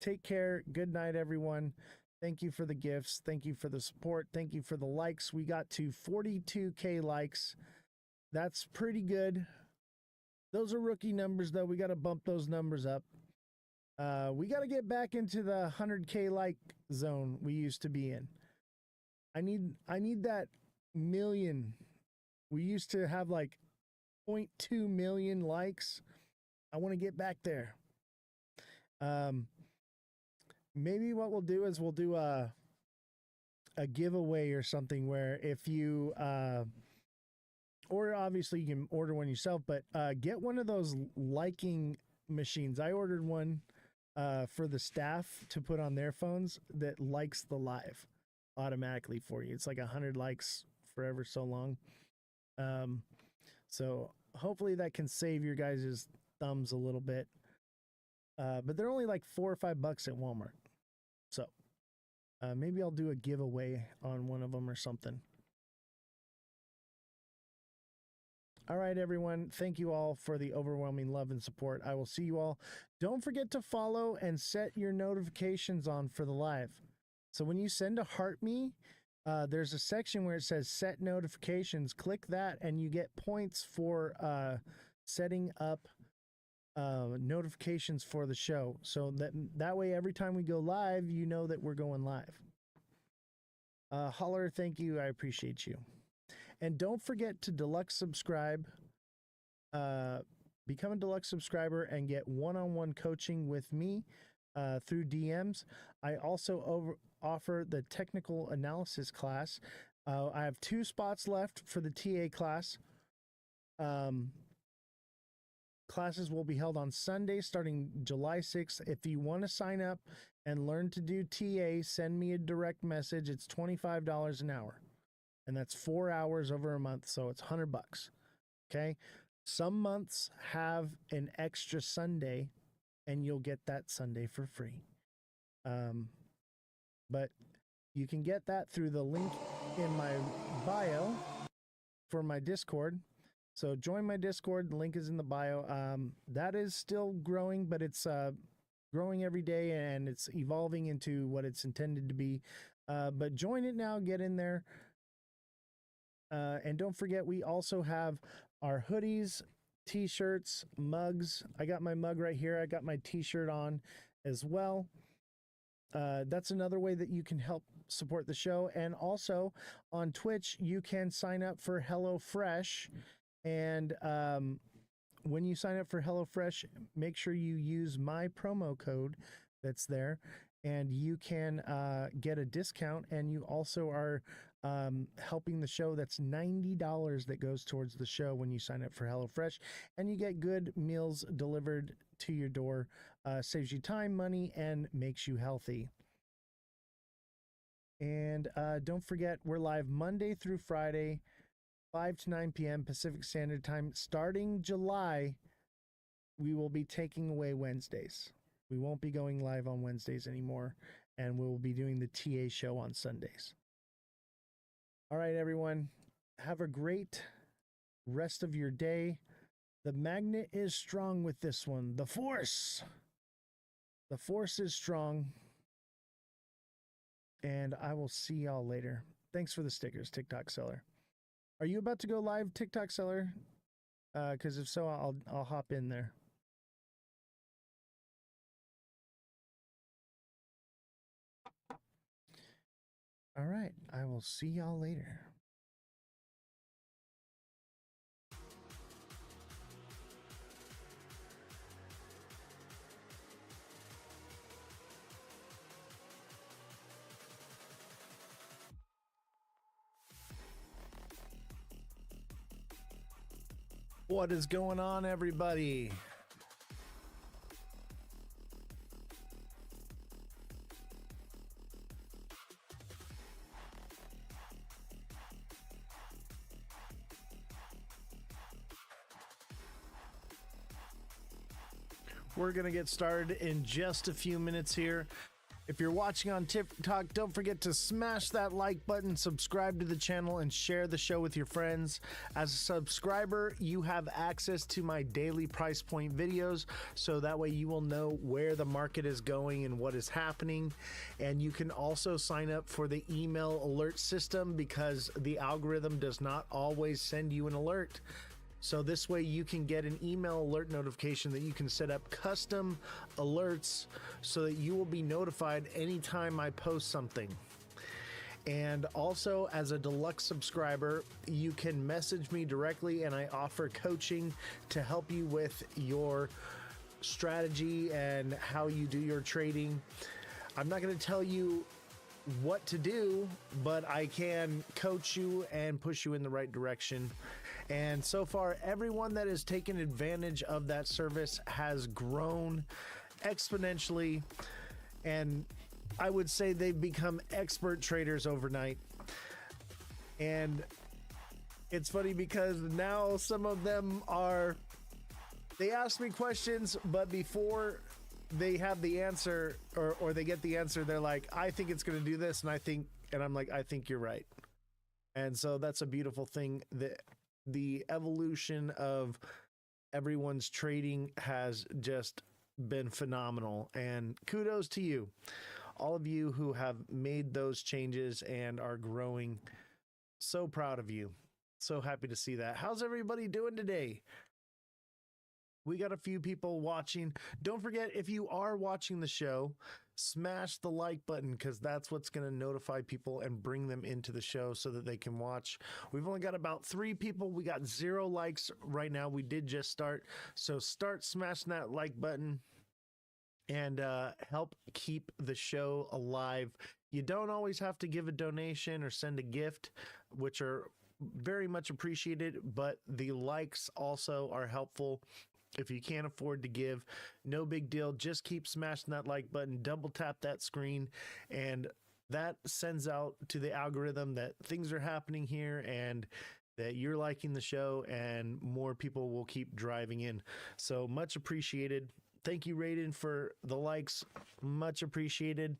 Take care. Good night, everyone. Thank you for the gifts. Thank you for the support. Thank you for the likes. We got to 42K likes. That's pretty good. Those are rookie numbers, though. We got to bump those numbers up. We got to get back into the 100K like zone we used to be in. I need that million. We used to have like 0.2 million likes. I want to get back there. Maybe what we'll do is we'll do a giveaway or something where if you or obviously you can order one yourself, but get one of those liking machines. I ordered one for the staff to put on their phones that likes the live automatically for you. It's like 100 likes forever so long. So hopefully that can save your guys' thumbs a little bit. But they're only like $4 or $5 at Walmart. So maybe I'll do a giveaway on one of them or something. All right, everyone. Thank you all for the overwhelming love and support. I will see you all. Don't forget to follow and set your notifications on for the live. So when you send a heart me, there's a section where it says set notifications. Click that and you get points for setting up notifications for the show. So that way, every time we go live, you know that we're going live. Holler, thank you. I appreciate you. And don't forget to deluxe subscribe. Become a deluxe subscriber and get one-on-one coaching with me through DMs. I also offer the technical analysis class. I have 2 spots left for the TA class. Classes will be held on Sunday starting July 6th. If you want to sign up and learn to do TA, send me a direct message. It's $25 an hour. And that's 4 hours over a month, so it's $100. Okay? Some months have an extra Sunday and you'll get that Sunday for free. But you can get that through the link in my bio for my Discord. So join my Discord. The link is in the bio. That is still growing, but it's growing every day, and it's evolving into what it's intended to be. But join it now. Get in there. And don't forget, we also have our hoodies, t-shirts, mugs. I got my mug right here. I got my t-shirt on as well. That's another way that you can help support the show. And also on Twitch, you can sign up for HelloFresh. And when you sign up for HelloFresh, make sure you use my promo code that's there, and you can get a discount. And you also are helping the show. That's $90 that goes towards the show when you sign up for HelloFresh, and you get good meals delivered to your door. Saves you time, money, and makes you healthy. And don't forget, we're live Monday through Friday, 5 to 9 p.m. Pacific Standard Time. Starting July, we will be taking away Wednesdays. We won't be going live on Wednesdays anymore, and we'll be doing the TA show on Sundays. All right, everyone. Have a great rest of your day. The magnet is strong with this one. The force is strong. And I will see y'all later. Thanks for the stickers, TikTok seller. Are you about to go live, TikTok seller? Because if so, I'll hop in there. All right, I will see y'all later. What is going on, everybody? We're going to get started in just a few minutes here. If you're watching on TikTok, don't forget to smash that like button, subscribe to the channel, and share the show with your friends. As a subscriber, you have access to my daily price point videos, so that way you will know where the market is going and what is happening. And you can also sign up for the email alert system, because the algorithm does not always send you an alert. So this way you can get an email alert notification that you can set up custom alerts so that you will be notified anytime I post something. And also, as a deluxe subscriber, you can message me directly, and I offer coaching to help you with your strategy and how you do your trading. I'm not going to tell you what to do, but I can coach you and push you in the right direction. And so far, everyone that has taken advantage of that service has grown exponentially, and I would say they've become expert traders overnight. And it's funny because now some of them they ask me questions, but before they have the answer or they get the answer, they're like, I think it's going to do this, and I'm like, I think you're right. And so that's a beautiful thing. The evolution of everyone's trading has just been phenomenal, and kudos to you, all of you who have made those changes and are growing. So proud of you. So happy to see that. How's everybody doing today? We got a few people watching. Don't forget, if you are watching the show, smash the like button, because that's what's going to notify people and bring them into the show so that they can watch. We've only got about 3 people. We got 0 likes right now. We did just start. So start smashing that like button and help keep the show alive. You don't always have to give a donation or send a gift, which are very much appreciated, but the likes also are helpful. If you can't afford to give, no big deal. Just keep smashing that like button, double tap that screen, and that sends out to the algorithm that things are happening here and that you're liking the show, and more people will keep driving in. So much appreciated. Thank you, Raiden, for the likes. Much appreciated.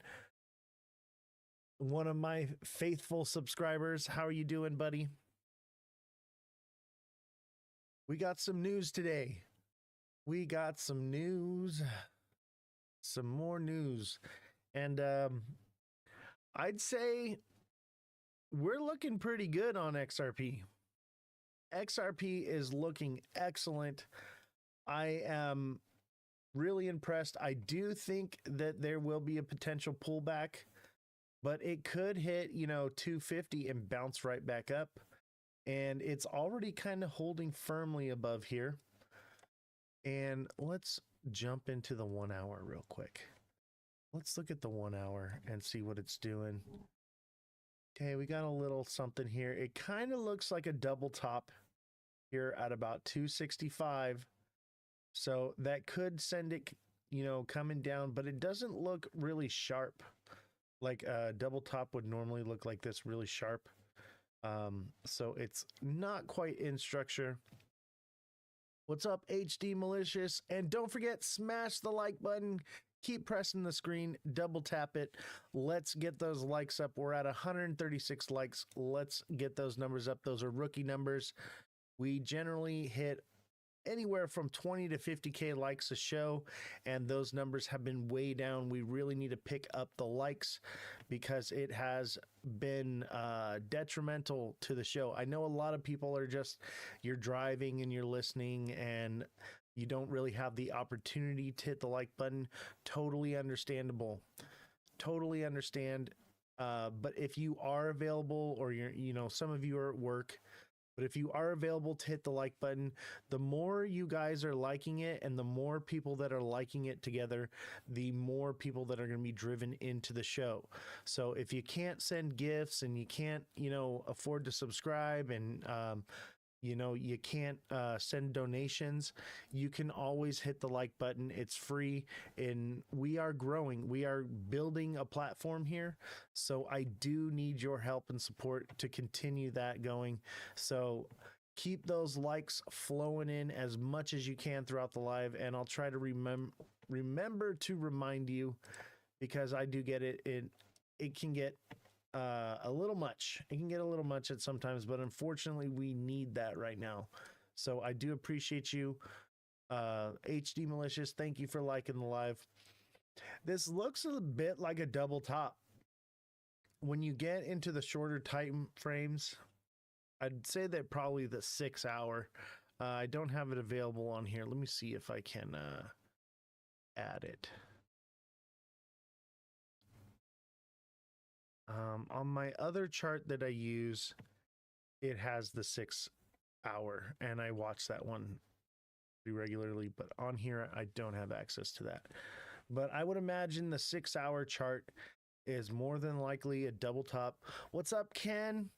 One of my faithful subscribers. How are you doing, buddy? We got some news today. We got some news. Some more news. And I'd say we're looking pretty good on XRP. XRP is looking excellent. I am really impressed. I do think that there will be a potential pullback, but it could hit, 250 and bounce right back up. And it's already kind of holding firmly above here. And let's jump into the 1 hour real quick. Let's look at the 1 hour and see what it's doing. Okay, we got a little something here. It kind of looks like a double top here at about 265. So that could send it, coming down, but it doesn't look really sharp. Like a double top would normally look like this, really sharp. So it's not quite in structure. What's up, HD Malicious? And don't forget, smash the like button. Keep pressing the screen, double tap it. Let's get those likes up. We're at 136 likes. Let's get those numbers up. Those are rookie numbers. We generally hit anywhere from 20 to 50K likes a show, and those numbers have been way down. We really need to pick up the likes because it has been detrimental to the show. I know a lot of people are just, you're driving and you're listening and you don't really have the opportunity to hit the like button. Totally understandable. Totally understand. But if you are available, or some of you are at work, but if you are available to hit the like button, the more you guys are liking it and the more people that are liking it together, the more people that are going to be driven into the show. So if you can't send gifts and you can't, afford to subscribe and, you can't send donations, you can always hit the like button. It's free, and we are growing. We are building a platform here. So I do need your help and support to continue that going. So keep those likes flowing in as much as you can throughout the live, and I'll try to remember to remind you, because I do get it. It can get a little much. It can get a little much at sometimes, but unfortunately we need that right now. So I do appreciate you. HD Malicious, thank you for liking the live. This looks a bit like a double top. When you get into the shorter time frames, I'd say that probably the 6 hour. I don't have it available on here. Let me see if I can add it. On my other chart that I use, it has the 6 hour, and I watch that one pretty regularly, but on here I don't have access to that. But I would imagine the 6 hour chart is more than likely a double top. What's up, Ken?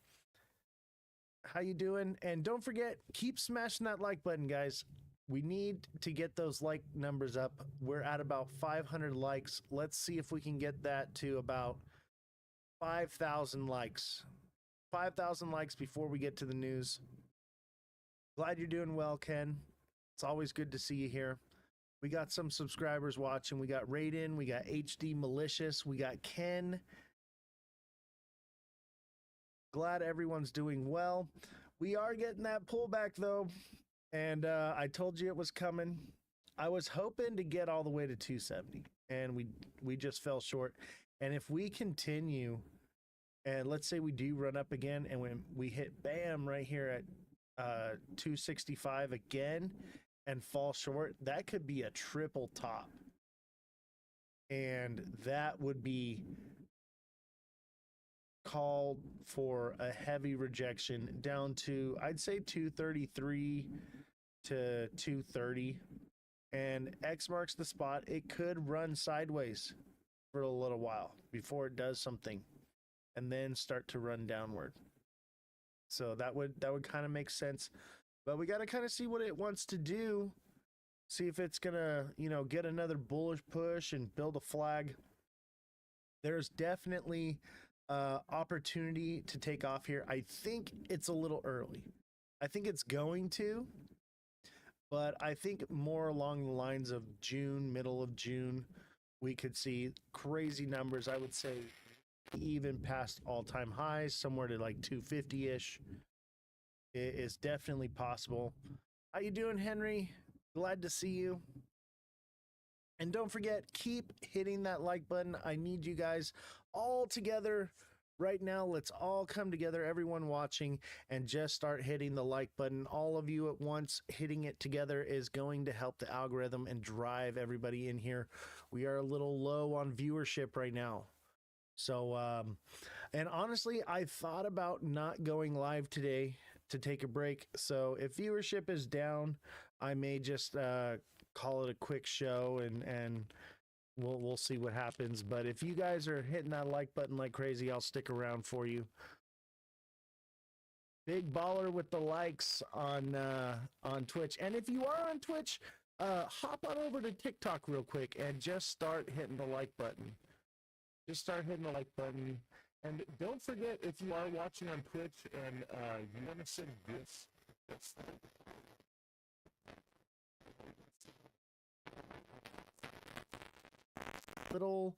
How you doing? And don't forget, keep smashing that like button, guys. We need to get those like numbers up. We're at about 500 likes. Let's see if we can get that to about 5,000 likes. 5,000 likes before we get to the news. Glad you're doing well, Ken. It's always good to see you here. We got some subscribers watching. We got Raiden, we got HD Malicious, we got Ken. Glad everyone's doing well. We are getting that pullback though, and I told you it was coming. I was hoping to get all the way to 270, and we just fell short. And if we continue, and let's say we do run up again, and when we hit bam right here at 265 again and fall short, that could be a triple top, and that would be called for a heavy rejection down to, I'd say, 233 to 230, and X marks the spot. It could run sideways for a little while before it does something and then start to run downward. So that would kind of make sense, but we got to kind of see what it wants to do, see if it's gonna get another bullish push and build a flag. There's definitely opportunity to take off here. I think it's a little early. I think it's going to, but I think more along the lines of June, middle of June, we could see crazy numbers. I would say even past all-time highs, somewhere to like 250-ish. It is definitely possible. How you doing, Henry? Glad to see you. And don't forget, keep hitting that like button. I need you guys all together right now. Let's all come together, everyone watching, and just start hitting the like button. All of you at once hitting it together is going to help the algorithm and drive everybody in here. We are a little low on viewership right now. So, and honestly, I thought about not going live today to take a break. So if viewership is down, I may just call it a quick show and we'll see what happens. But if you guys are hitting that like button like crazy, I'll stick around for you. Big baller with the likes on Twitch. And if you are on Twitch, hop on over to TikTok real quick and just start hitting the like button. Just start hitting the like button. And don't forget, if you are watching on Twitch and you want to send gifts, little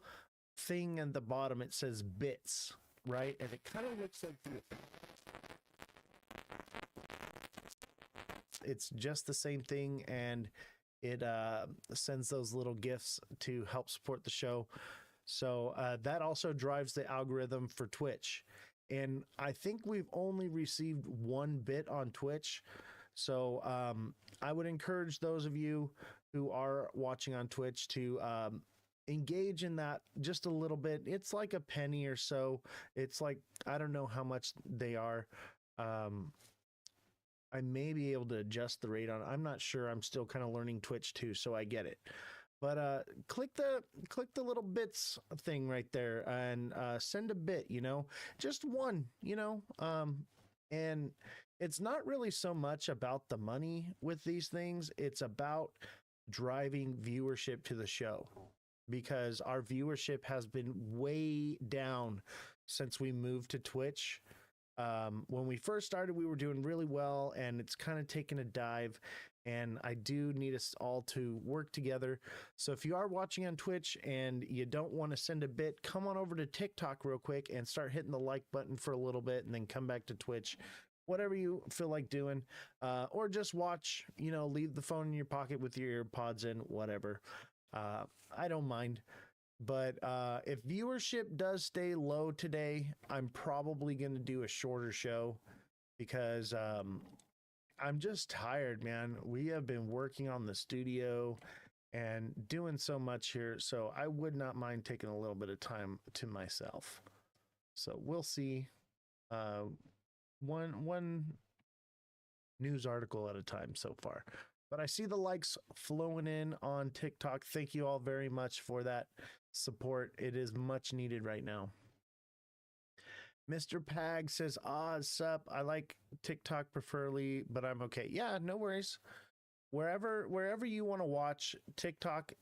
thing at the bottom, it says bits, right? And it kind of looks like it's just the same thing, and it sends those little gifts to help support the show. So that also drives the algorithm for Twitch. And I think we've only received 1 bit on Twitch. So I would encourage those of you who are watching on Twitch to engage in that just a little bit. It's like a penny or so. It's like, I don't know how much they are. I may be able to adjust the rate on it. I'm not sure. I'm still kind of learning Twitch too, so I get it. But click the little bits thing right there and send a bit, you know, just one, you know, and it's not really so much about the money with these things. It's about driving viewership to the show, because our viewership has been way down since we moved to Twitch. When we first started, we were doing really well, and it's kind of taken a dive, and I do need us all to work together. So if you are watching on Twitch and you don't want to send a bit, come on over to TikTok real quick and start hitting the like button for a little bit, and then come back to Twitch, whatever you feel like doing, or just watch, you know, leave the phone in your pocket with your earpods in, whatever. I don't mind. But if viewership does stay low today, I'm probably going to do a shorter show, because I'm just tired, man. We have been working on the studio and doing so much here, so I would not mind taking a little bit of time to myself. So we'll see. One news article at a time so far. But I see the likes flowing in on TikTok. Thank you all very much for that support. It is much needed right now. Mr. Pag says, sup. I like TikTok preferably, but I'm okay. Yeah, no worries. Wherever you want to watch, TikTok,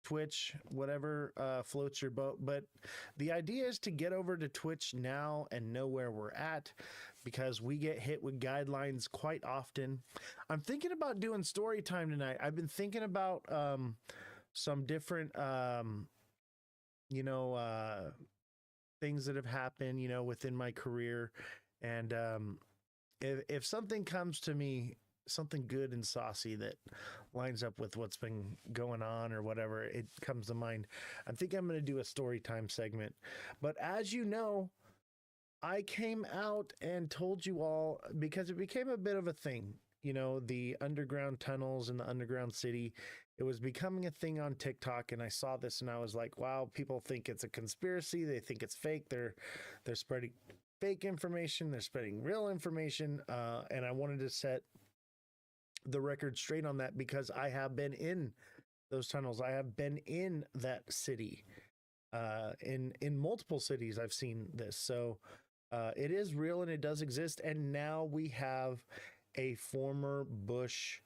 Twitch, whatever floats your boat. But the idea is to get over to Twitch now and know where we're at, because we get hit with guidelines quite often. I'm thinking about doing story time tonight. I've been thinking about some different things that have happened, you know, within my career. And if something comes to me, something good and saucy that lines up with what's been going on or whatever, it comes to mind, I think I'm going to do a story time segment. But as you know, I came out and told you all, because it became a bit of a thing, you know, the underground tunnels in the underground city. It was becoming a thing on TikTok, and I saw this and I was like, wow, people think it's a conspiracy. They think it's fake. They're spreading fake information. They're spreading real information. And I wanted to set the record straight on that, because I have been in those tunnels. I have been in that city. In multiple cities, I've seen this. So it is real and it does exist. And now we have a former Bush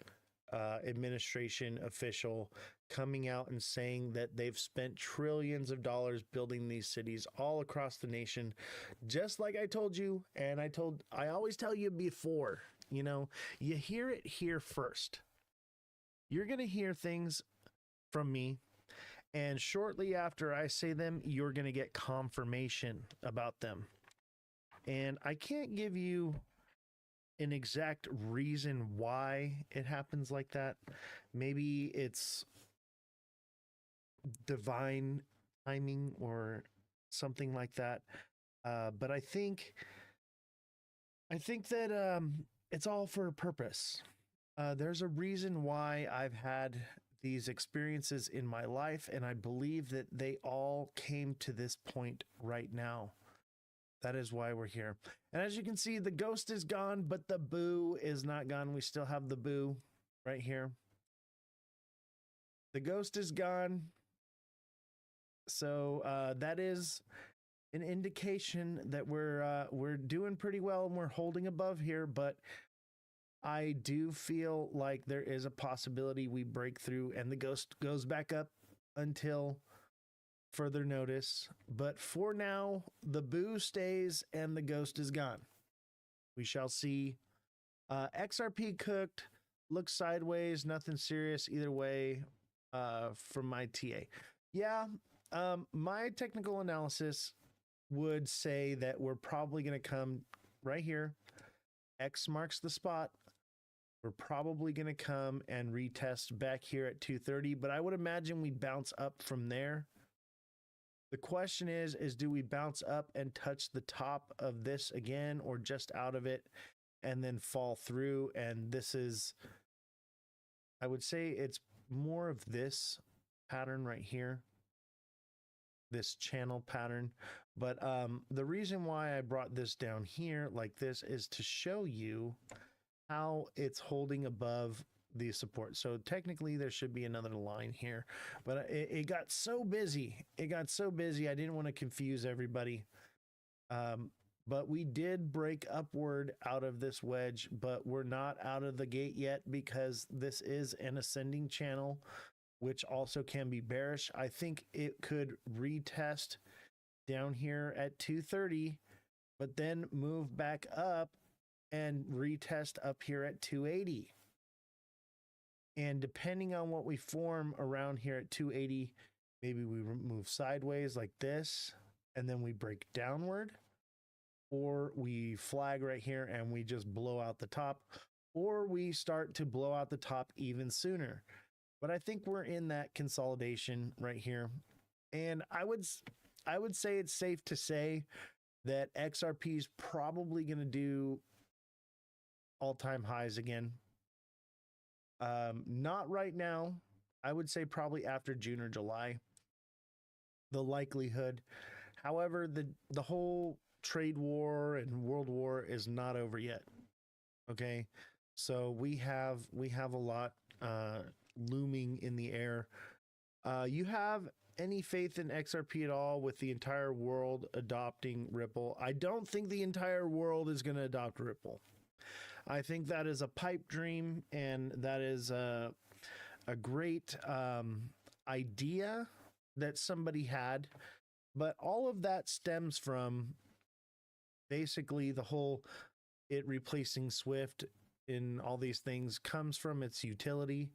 administration official coming out and saying that they've spent trillions of dollars building these cities all across the nation, just like I told you. And I always tell you before, you know, you hear it here first. you're going to hear things from me. And shortly after I say them, you're going to get confirmation about them. And I can't give you an exact reason why it happens like that. Maybe it's divine timing or something like that. But I think that it's all for a purpose. There's a reason why I've had these experiences in my life, and I believe that they all came to this point right now. That is why we're here. And as you can see, the ghost is gone, but the boo is not gone. We still have the boo right here. The ghost is gone. So that is an indication that we're doing pretty well and we're holding above here, but I do feel like there is a possibility we break through and the ghost goes back up until further notice. But for now, the boo stays and the ghost is gone. We shall see. XRP cooked, looks sideways, nothing serious either way from my TA. Yeah, my technical analysis would say that we're probably going to come right here. X marks the spot. We're probably going to come and retest back here at 230, but I would imagine we bounce up from there. The question is do we bounce up and touch the top of this again or just out of it and then fall through? And this is, I would say it's more of this pattern right here, this channel pattern. But the reason why I brought this down here like this is to show you how it's holding above the support. So technically there should be another line here, but it got so busy. It got so busy. I didn't want to confuse everybody. But we did break upward out of this wedge, but we're not out of the gate yet because this is an ascending channel, which also can be bearish. I think it could retest down here at 230, but then move back up and retest up here at 280. And depending on what we form around here at 280, maybe we move sideways like this, and then we break downward, or we flag right here and we just blow out the top, or we start to blow out the top even sooner. But I think we're in that consolidation right here. And I would say it's safe to say that XRP is probably going to do all-time highs again. Not right now. I would say probably after June or July, the likelihood. However, the whole trade war and world war is not over yet. Okay, so we have a lot looming in the air. You have any faith in XRP at all with the entire world adopting Ripple? I don't think the entire world is going to adopt Ripple. I think that is a pipe dream, and that is a great idea that somebody had. But all of that stems from basically the whole it replacing Swift in all these things comes from its utility,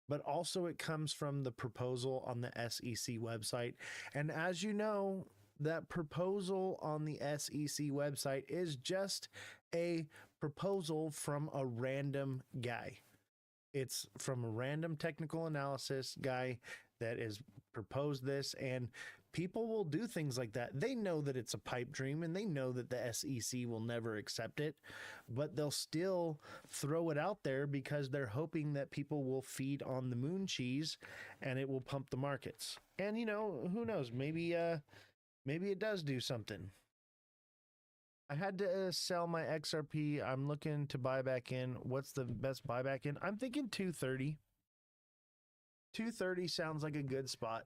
but also it comes from the proposal on the SEC website. And as you know, that proposal on the SEC website is just a proposal from a random guy. It's from a random technical analysis guy that has proposed this, and people will do things like that. They know that it's a pipe dream and they know that the SEC will never accept it, but they'll still throw it out there because they're hoping that people will feed on the moon cheese and it will pump the markets. And you know, who knows, maybe it does do something. I had to sell my XRP. I'm looking to buy back in. What's the best buyback in? I'm thinking 230. 230 sounds like a good spot.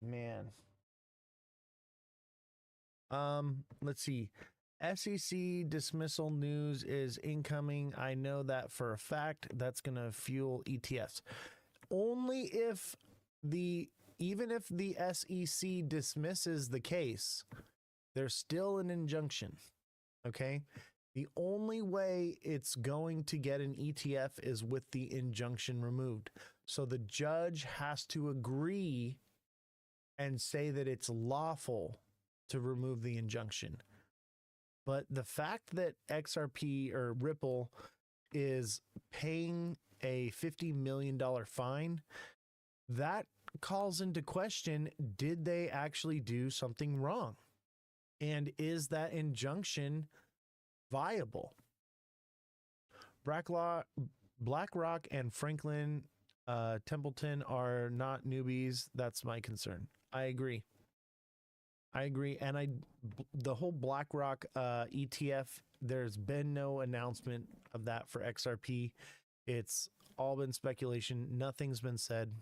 Man. Let's see. SEC dismissal news is incoming. I know that for a fact. That's going to fuel ETFs. Only if even if the SEC dismisses the case, there's still an injunction. Okay? The only way it's going to get an ETF is with the injunction removed. So the judge has to agree and say that it's lawful to remove the injunction. But the fact that XRP or Ripple is paying a $50 million fine, that calls into question, did they actually do something wrong? And is that injunction viable? BlackRock and Franklin Templeton are not newbies. That's my concern. I agree. And the whole BlackRock ETF, there's been no announcement of that for XRP. It's all been speculation. Nothing's been said.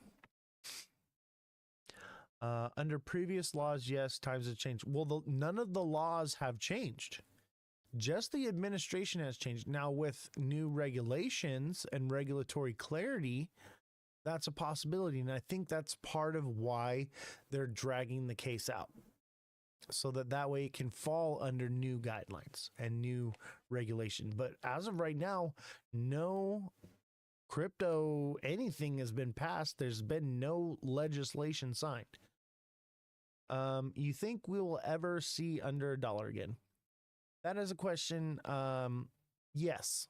Under previous laws, yes, times have changed. Well, none of the laws have changed. Just the administration has changed. Now, with new regulations and regulatory clarity, that's a possibility. And I think that's part of why they're dragging the case out. So that way it can fall under new guidelines and new regulation. But as of right now, no crypto anything has been passed. There's been no legislation signed. You think we will ever see under $1 again? That is a question. Yes,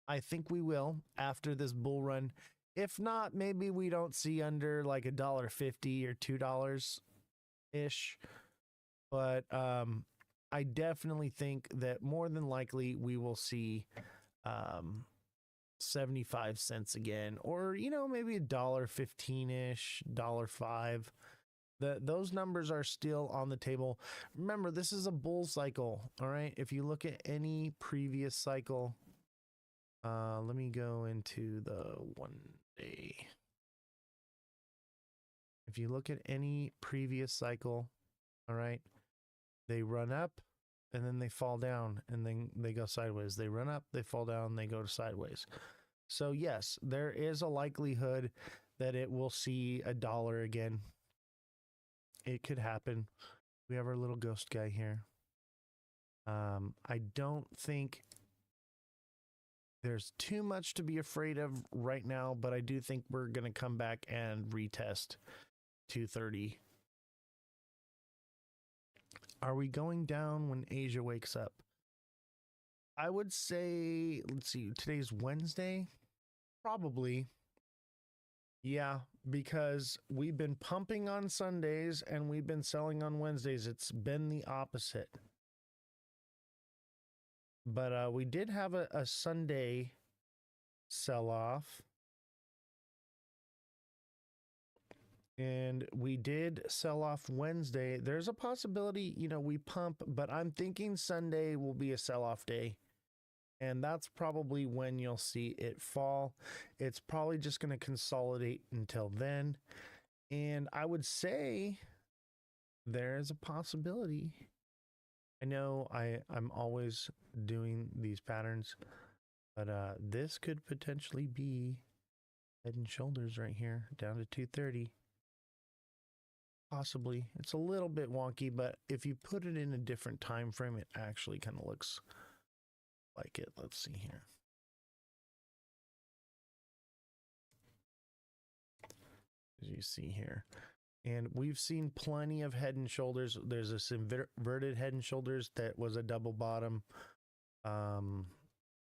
I think we will after this bull run. If not, maybe we don't see under like $1.50 or $2 ish. But I definitely think that more than likely we will see 75 cents again, or maybe $1.15 ish, $1.05. Those numbers are still on the table. Remember, this is a bull cycle. All right. If you look at any previous cycle, let me go into the 1 day. If you look at any previous cycle, all right, they run up and then they fall down and then they go sideways. They run up, they fall down, they go to sideways. So yes, there is a likelihood that it will see $1 again. It could happen. We have our little ghost guy here. I don't think there's too much to be afraid of right now, but I do think we're going to come back and retest 230. Are we going down when Asia wakes up? I would say, let's see, today's Wednesday. Probably. Yeah, because we've been pumping on Sundays and we've been selling on Wednesdays. It's been the opposite. But we did have a Sunday sell-off. And we did sell off Wednesday. There's a possibility, we pump, but I'm thinking Sunday will be a sell-off day. And that's probably when you'll see it fall. It's probably just going to consolidate until then. And I would say there's a possibility. I know I'm always doing these patterns, but this could potentially be head and shoulders right here down to 230. Possibly. It's a little bit wonky, but if you put it in a different time frame, it actually kind of looks like it. Let's see here. As you see here. And we've seen plenty of head and shoulders. There's this inverted head and shoulders that was a double bottom.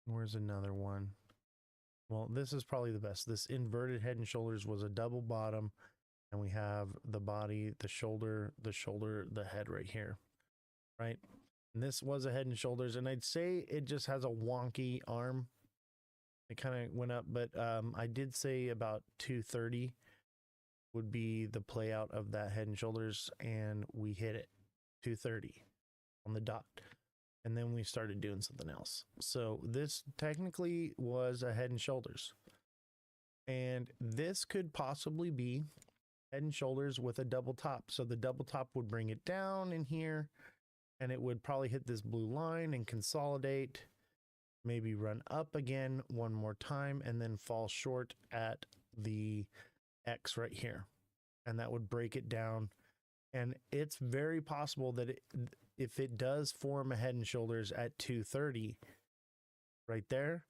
Where's another one? Well, this is probably the best. This inverted head and shoulders was a double bottom. And we have the body, the shoulder, the head right here, right? And this was a head and shoulders. And I'd say it just has a wonky arm. It kind of went up, but I did say about 230 would be the play out of that head and shoulders. And we hit it 230 on the dot. And then we started doing something else. So this technically was a head and shoulders. And this could possibly be head and shoulders with a double top. So the double top would bring it down in here and it would probably hit this blue line and consolidate, maybe run up again one more time and then fall short at the X right here. And that would break it down. And it's very possible that if it does form a Head and Shoulders at 230 right there,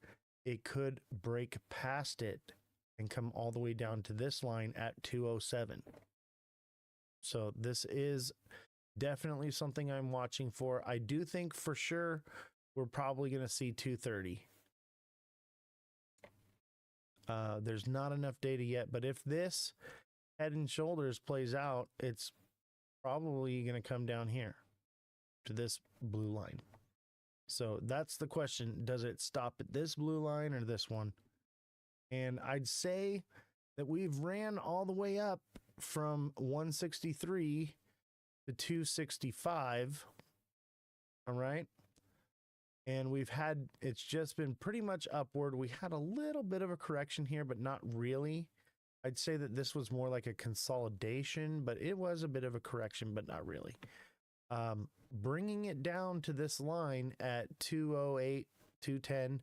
it could break past it and come all the way down to this line at 207. So this is definitely something I'm watching for. I do think for sure we're probably going to see 230. There's not enough data yet, but if this Head and Shoulders plays out, it's probably going to come down here to this blue line. So that's the question. Does it stop at this blue line or this one? And I'd say that we've ran all the way up from 163 to 265. All right. And we've had, it's just been pretty much upward. We had a little bit of a correction here, but not really. I'd say that this was more like a consolidation, but it was a bit of a correction, but not really. Bringing it down to this line at 208, 210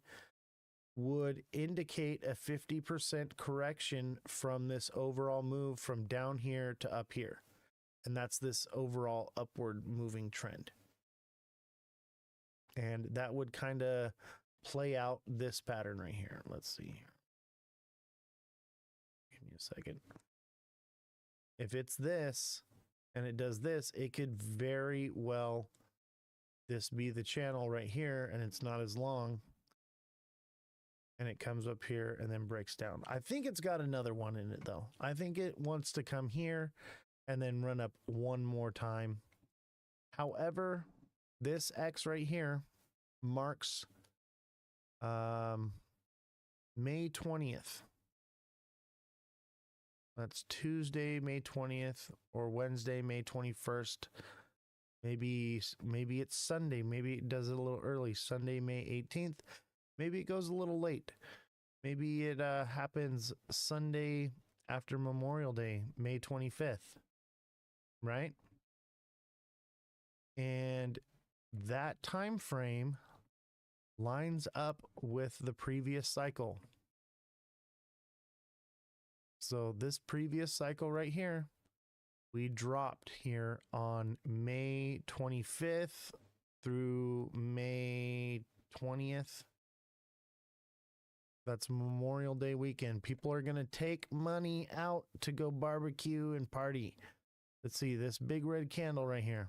would indicate a 50% correction from this overall move from down here to up here. And that's this overall upward moving trend. And that would kind of play out this pattern right here. Let's see here. Give me a second. If it's this and it does this, it could very well this be the channel right here, and it's not as long. And it comes up here and then breaks down. I think it's got another one in it though. I think it wants to come here and then run up one more time. However, this X right here marks May 20th. That's Tuesday, May 20th, or Wednesday, May 21st. Maybe it's Sunday. Maybe it does it a little early. Sunday, May 18th. Maybe it goes a little late. Maybe it happens Sunday after Memorial Day, May 25th. Right? And that time frame lines up with the previous cycle. So this previous cycle right here, we dropped here on May 25th through May 20th. That's Memorial Day weekend. People are going to take money out to go barbecue and party. Let's see this big red candle right here.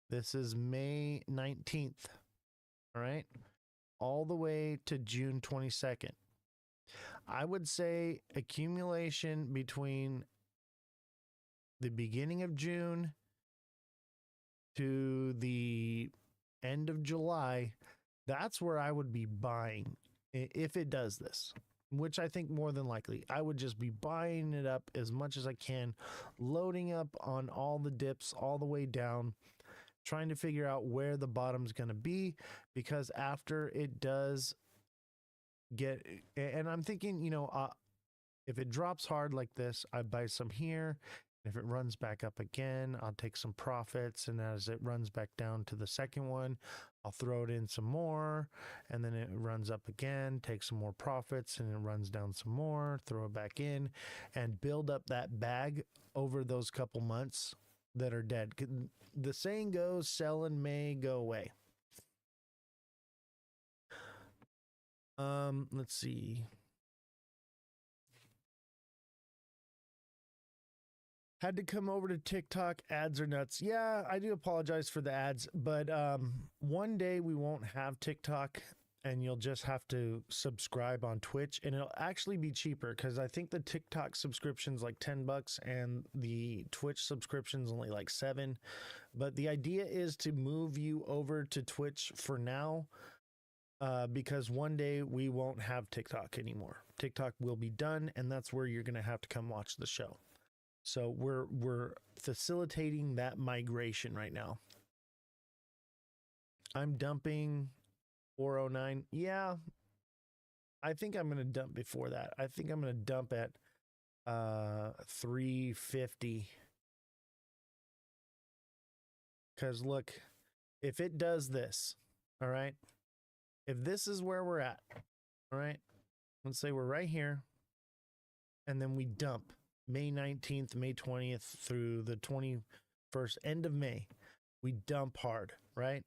This is May 19th. All right. All the way to June 22nd. I would say accumulation between the beginning of June to the end of July. That's where I would be buying if it does this, which I think more than likely. I would just be buying it up as much as I can, loading up on all the dips all the way down, trying to figure out where the bottom's going to be, because after it does get, and I'm thinking, you know, if it drops hard like this, I buy some here. If it runs back up again, I'll take some profits. And as it runs back down to the second one, I'll throw it in some more. And then it runs up again, take some more profits, and it runs down some more, throw it back in, and build up that bag over those couple months that are dead. The saying goes, sell in May, go away. Let's see. Had to come over to TikTok. Ads are nuts. Yeah, I do apologize for the ads, but one day we won't have TikTok and you'll just have to subscribe on Twitch, and it'll actually be cheaper because I think the TikTok subscription's like $10 and the Twitch subscription's only like $7. But the idea is to move you over to Twitch for now, because one day we won't have TikTok anymore. TikTok will be done, and that's where you're going to have to come watch the show. So we're facilitating that migration right now. I'm dumping 409. Yeah, I think I'm going to dump before that. I think I'm going to dump at 350. Because look, if it does this, all right, if this is where we're at, all right, let's say we're right here, and then we dump May 19th, May 20th through the 21st, end of May. we dump hard, right?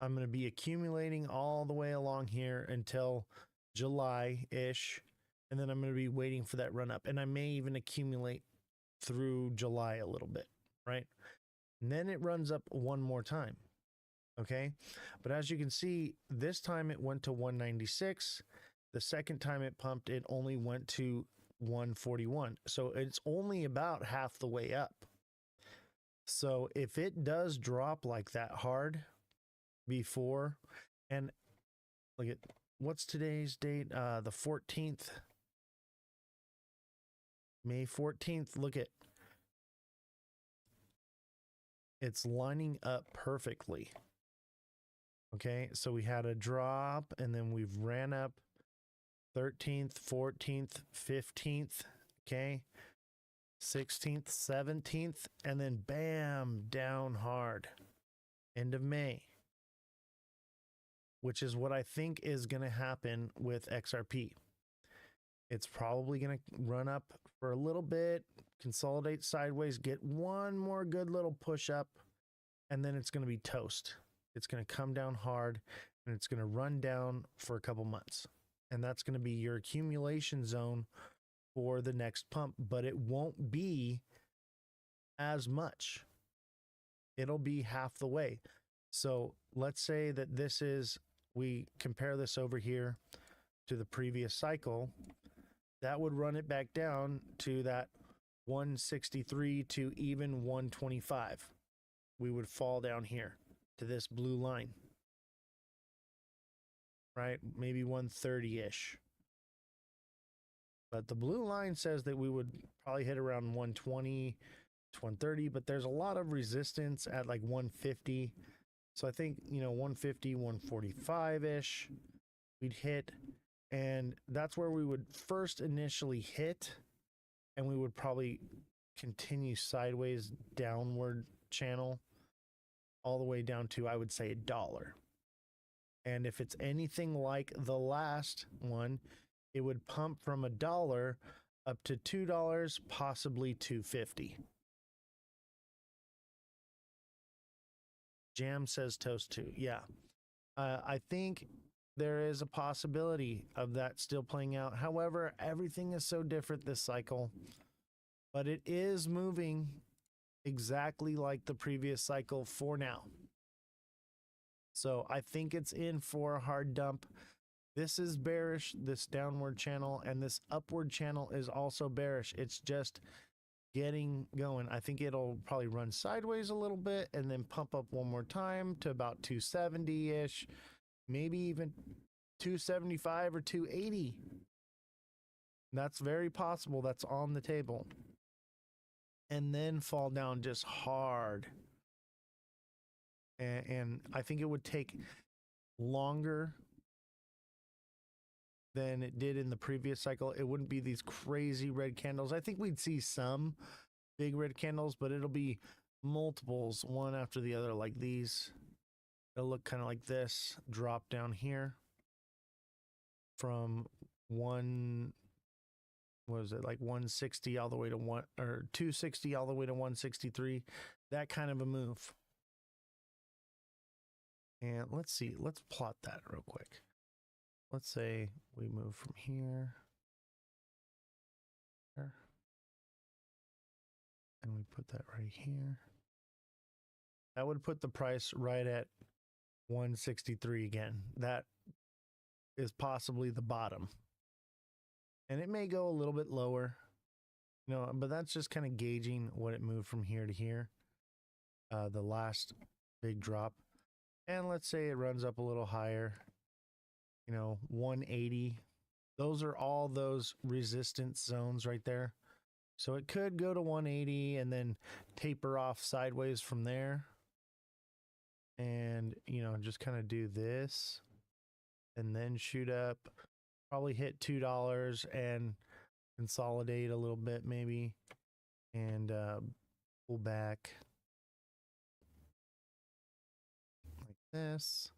I'm going to be accumulating all the way along here until July-ish, and then I'm going to be waiting for that run up, and I may even accumulate through July a little bit, right? And then it runs up one more time, okay? But as you can see, this time it went to 196. The second time it pumped, it only went to 141. So it's only about half the way up. So if it does drop like that hard before, and look at, what's today's date? The 14th, May 14th. Look at, it's lining up perfectly. Okay, so we had a drop and then we've ran up 13th, 14th, 15th, okay, 16th, 17th, and then bam, down hard. End of May, which is what I think is going to happen with XRP. It's probably going to run up for a little bit, consolidate sideways, get one more good little push up, and then it's going to be toast. It's going to come down hard, and it's going to run down for a couple months. And that's going to be your accumulation zone for the next pump, but it won't be as much. It'll be half the way. So let's say that this is, we compare this over here to the previous cycle. That would run it back down to that 163 to even 125. We would fall down here to this blue line, right? Maybe 130-ish. But the blue line says that we would probably hit around 120 to 130, but there's a lot of resistance at like 150. So I think, 150, 145-ish we'd hit. And that's where we would first initially hit, and we would probably continue sideways downward channel all the way down to, I would say, $1. And if it's anything like the last one, it would pump from $1 up to $2, possibly $2.50. Jam says toast too. Yeah. I think there is a possibility of that still playing out. However, everything is so different this cycle, but it is moving exactly like the previous cycle for now. So I think it's in for a hard dump. This is bearish, this downward channel, and this upward channel is also bearish. It's just getting going. I think it'll probably run sideways a little bit and then pump up one more time to about 270-ish. Maybe even 275 or 280. That's very possible. That's on the table. And then fall down just hard. And I think it would take longer than it did in the previous cycle. It wouldn't be these crazy red candles. I think we'd see some big red candles, but it'll be multiples, one after the other, like these. It'll look kind of like this, drop down here from like 160 all the way to 260 all the way to 163. That kind of a move. And let's see, let's plot that real quick. Let's say we move from here, and we put that right here. That would put the price right at 163 again. That is possibly the bottom. And it may go a little bit lower, but that's just kind of gauging what it moved from here to here. The last big drop. And let's say it runs up a little higher, 180. Those are all those resistance zones right there. So it could go to 180 and then taper off sideways from there. And, just kind of do this and then shoot up, probably hit $2 and consolidate a little bit maybe, and pull back like this,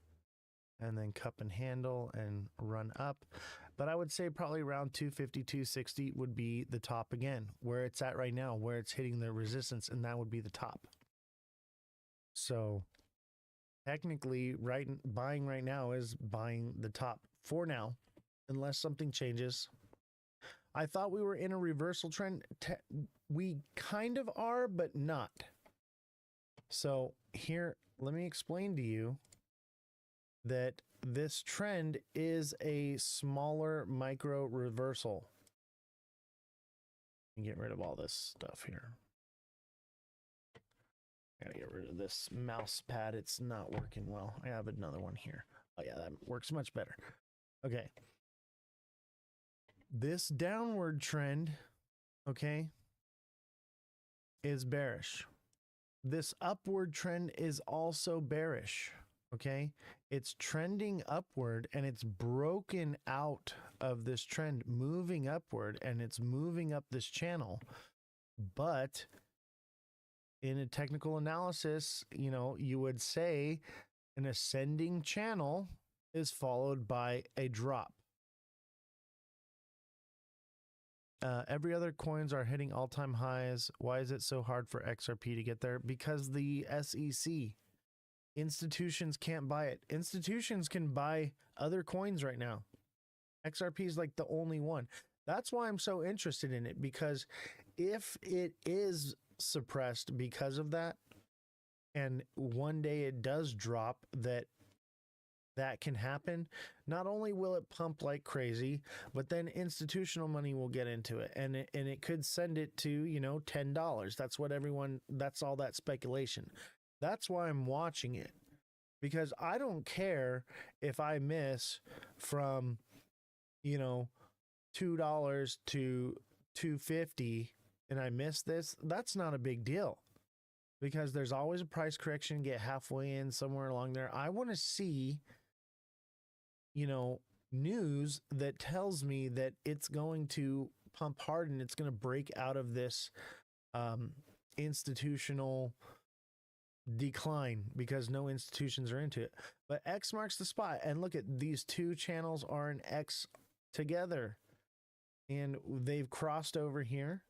and then cup and handle and run up. But I would say probably around 250, 260 would be the top again, where it's at right now, where it's hitting the resistance, and that would be the top. So technically, buying right now is buying the top for now, unless something changes. I thought we were in a reversal trend. We kind of are, but not. So here, let me explain to you that this trend is a smaller micro reversal. Get rid of all this stuff here. I gotta get rid of this mouse pad. It's not working well. I have another one here. Oh yeah, that works much better. Okay. This downward trend, okay, is bearish. This upward trend is also bearish, okay? It's trending upward and it's broken out of this trend, moving upward, and it's moving up this channel. But in a technical analysis, you know, you would say an ascending channel is followed by a drop. Every other coins are hitting all-time highs. Why is it so hard for XRP to get there? Because the SEC, institutions can't buy it. Institutions can buy other coins right now. XRP is like the only one. That's why I'm so interested in it, because if it is suppressed because of that, and one day it does drop, that can happen. Not only will it pump like crazy, but then institutional money will get into it, and it could send it to, you know, $10. That's what everyone, that's all that speculation. That's why I'm watching it, because I don't care if I miss from, you know, $2 to $2.50 and I miss this. That's not a big deal, because there's always a price correction, get halfway in somewhere along there. I want to see, you know, news that tells me that it's going to pump hard and it's going to break out of this institutional decline, because no institutions are into it. But X marks the spot, and look at these two channels are an X together, and they've crossed over here,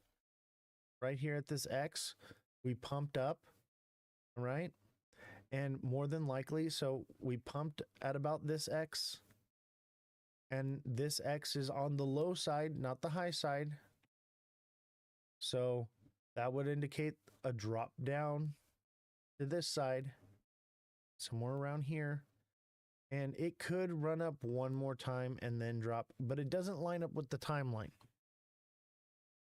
right here at this X. We pumped up, right? And more than likely, so we pumped at about this X, and this X is on the low side, not the high side. So that would indicate a drop down to this side, somewhere around here. And it could run up one more time and then drop, but it doesn't line up with the timeline.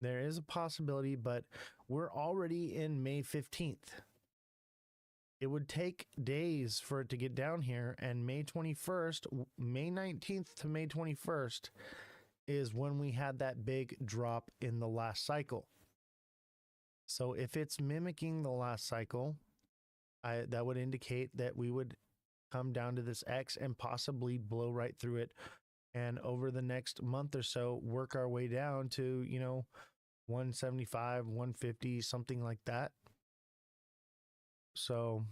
There is a possibility, but we're already in May 15th. It would take days for it to get down here, and May 21st, May 19th to May 21st is when we had that big drop in the last cycle. So if it's mimicking the last cycle, that would indicate that we would come down to this X and possibly blow right through it, and over the next month or so work our way down to, you know, 175, 150, something like that. So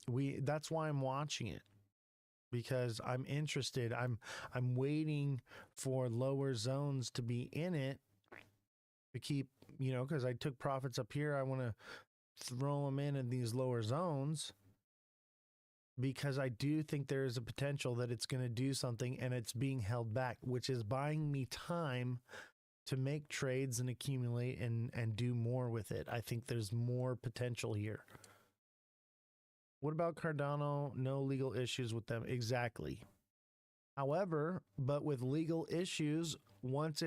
that's why I'm watching it, because I'm interested. I'm waiting for lower zones to be in it to keep, you know, because I took profits up here. I want to throw them in these lower zones, because I do think there is a potential that it's going to do something, and it's being held back, which is buying me time to make trades and accumulate and do more with it. I think there's more potential here. What about Cardano? No legal issues with them. Exactly. However, but with legal issues, once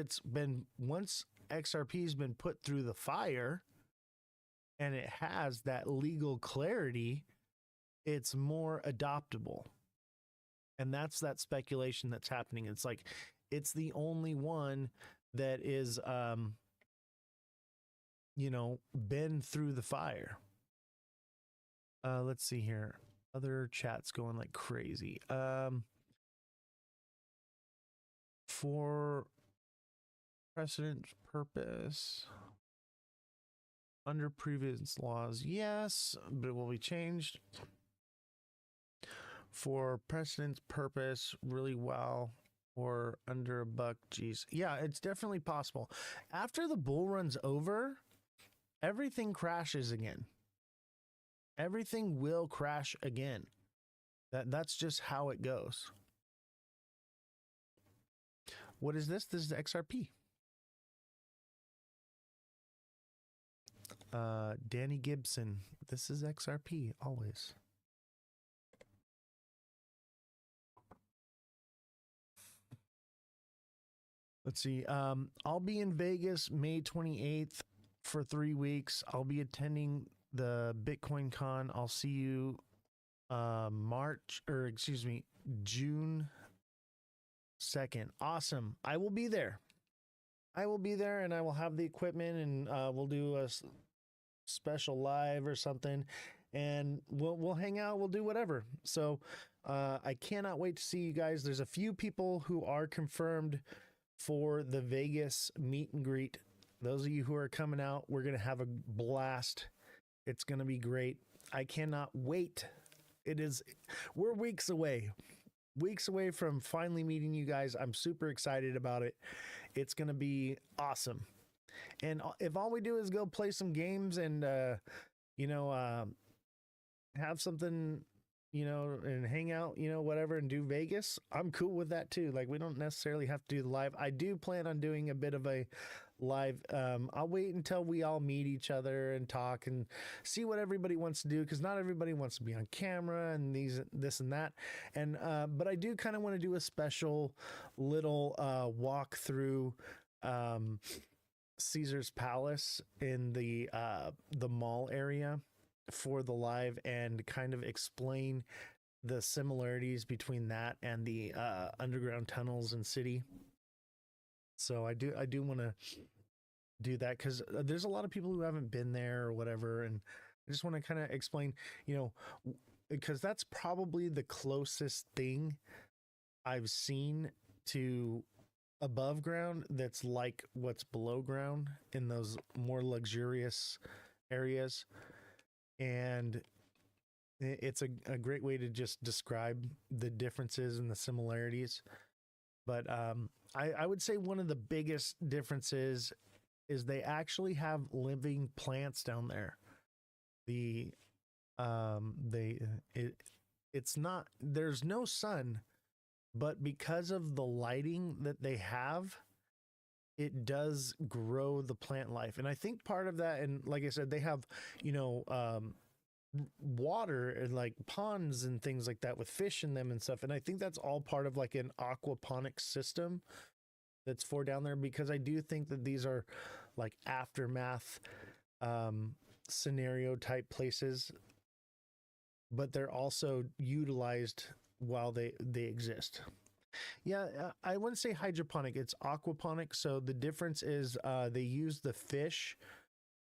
XRP's been put through the fire and it has that legal clarity, it's more adoptable. And that's that speculation that's happening. It's like, it's the only one that is, you know, been through the fire. Let's see here. Other chats going like crazy. For precedent purpose, under previous laws, yes, but it will be changed. For precedence purpose, really well, or under $1, geez. Yeah, it's definitely possible. After the bull run's over, everything crashes again. Everything will crash again. That's just how it goes. What is this? This is XRP. Danny Gibson. This is XRP always. Let's see. I'll be in Vegas May 28th for 3 weeks. I'll be attending the Bitcoin Con. I'll see you June 2nd. Awesome. I will be there. And I will have the equipment, and we'll do a special live or something, and we'll hang out. We'll do whatever. So I cannot wait to see you guys. There's a few people who are confirmed for the Vegas meet and greet. Those of you who are coming out, we're going to have a blast. It's going to be great. I cannot wait. We're weeks away from finally meeting you guys. I'm super excited about it. It's going to be awesome. And if all we do is go play some games and, have something, and hang out, whatever, and do Vegas, I'm cool with that too. Like, we don't necessarily have to do the live. I do plan on doing a bit of a live. I'll wait until we all meet each other and talk and see what everybody wants to do, because not everybody wants to be on camera and this and that. And but I do kind of want to do a special little walk through Caesar's Palace in the mall area for the live, and kind of explain the similarities between that and the underground tunnels in city. So I do want to do that, because there's a lot of people who haven't been there or whatever, and I just want to kind of explain, because that's probably the closest thing I've seen to above ground that's like what's below ground in those more luxurious areas. And it's a great way to just describe the differences and the similarities. But I would say one of the biggest differences is they actually have living plants down there. It's not, there's no sun, but because of the lighting that they have, it does grow the plant life. And I think part of that, and like I said, they have, water and like ponds and things like that with fish in them and stuff. And I think that's all part of like an aquaponics system that's for down there, because I do think that these are like aftermath scenario type places, but they're also utilized while they exist. Yeah, I wouldn't say hydroponic, it's aquaponic. So the difference is they use the fish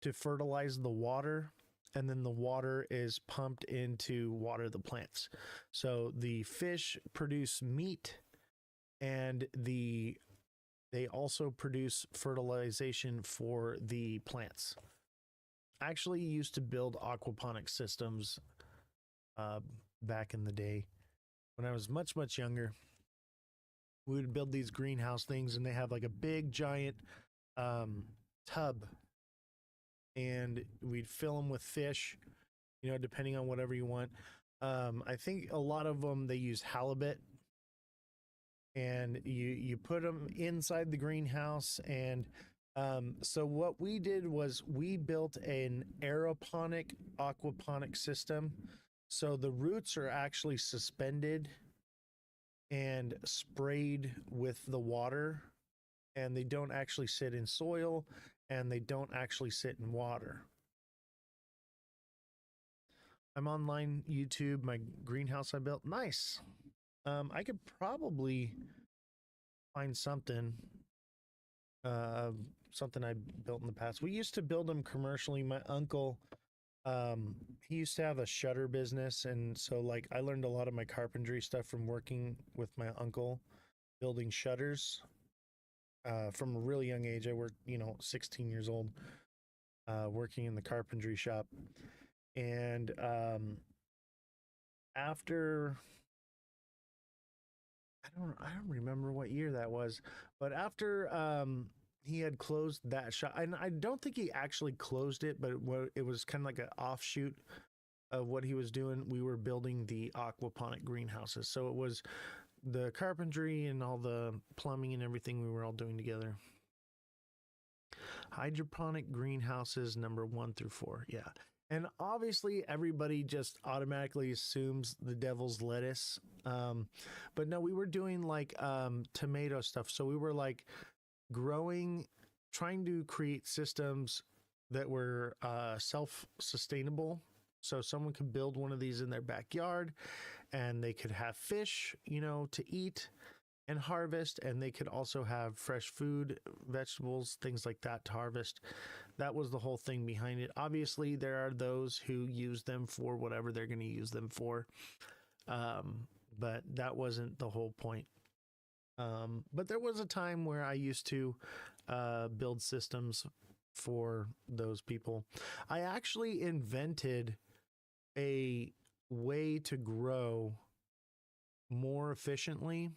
to fertilize the water, and then the water is pumped into water the plants. So the fish produce meat, and they also produce fertilization for the plants. I actually used to build aquaponic systems back in the day when I was much, much younger. We would build these greenhouse things, and they have like a big giant tub, and we'd fill them with fish, depending on whatever you want. I think a lot of them, they use halibut, and you put them inside the greenhouse. And so what we did was we built an aeroponic aquaponic system. So the roots are actually suspended and sprayed with the water, and they don't actually sit in soil, and they don't actually sit in water. I'm online YouTube, my greenhouse I built. Nice. I could probably find something I built in the past. We used to build them commercially. My uncle, he used to have a shutter business, and so like I learned a lot of my carpentry stuff from working with my uncle building shutters from a really young age. I worked 16 years old working in the carpentry shop. And after I don't remember what year that was, but after he had closed that shop, and I don't think he actually closed it, but it was kind of like an offshoot of what he was doing, we were building the aquaponic greenhouses. So it was the carpentry and all the plumbing and everything we were all doing together. Hydroponic greenhouses number 1 through 4. Yeah. And obviously everybody just automatically assumes the devil's lettuce. But no, we were doing like tomato stuff. So we were like trying to create systems that were self-sustainable. So someone could build one of these in their backyard and they could have fish, to eat and harvest, and they could also have fresh food, vegetables, things like that to harvest. That was the whole thing behind it. Obviously, there are those who use them for whatever they're going to use them for, but that wasn't the whole point. But there was a time where I used to build systems for those people. I actually invented a way to grow more efficiently.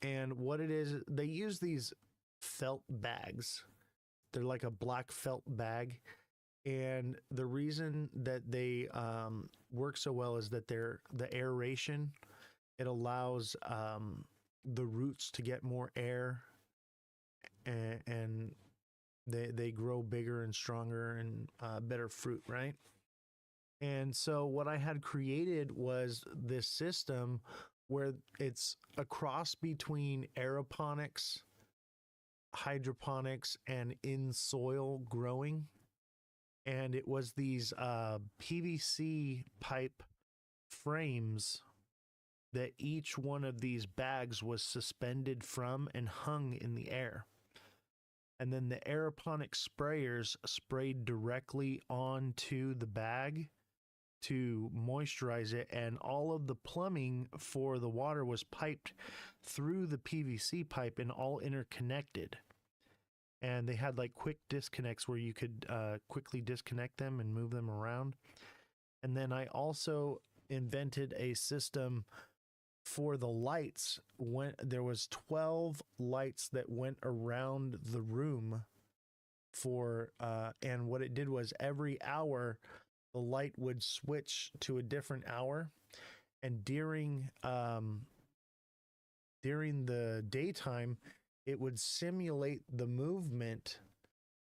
And what it is, they use these felt bags. They're like a black felt bag. And the reason that they work so well is that the aeration, it allows the roots to get more air, and they grow bigger and stronger and better fruit, right? And so what I had created was this system where it's a cross between aeroponics, hydroponics, and in soil growing. And it was these PVC pipe frames that each one of these bags was suspended from and hung in the air. And then the aeroponic sprayers sprayed directly onto the bag to moisturize it, and all of the plumbing for the water was piped through the PVC pipe and all interconnected. And they had like quick disconnects where you could quickly disconnect them and move them around. And then I also invented a system for the lights. When there was 12 lights that went around the room for and what it did was every hour the light would switch to a different hour, and during the daytime it would simulate the movement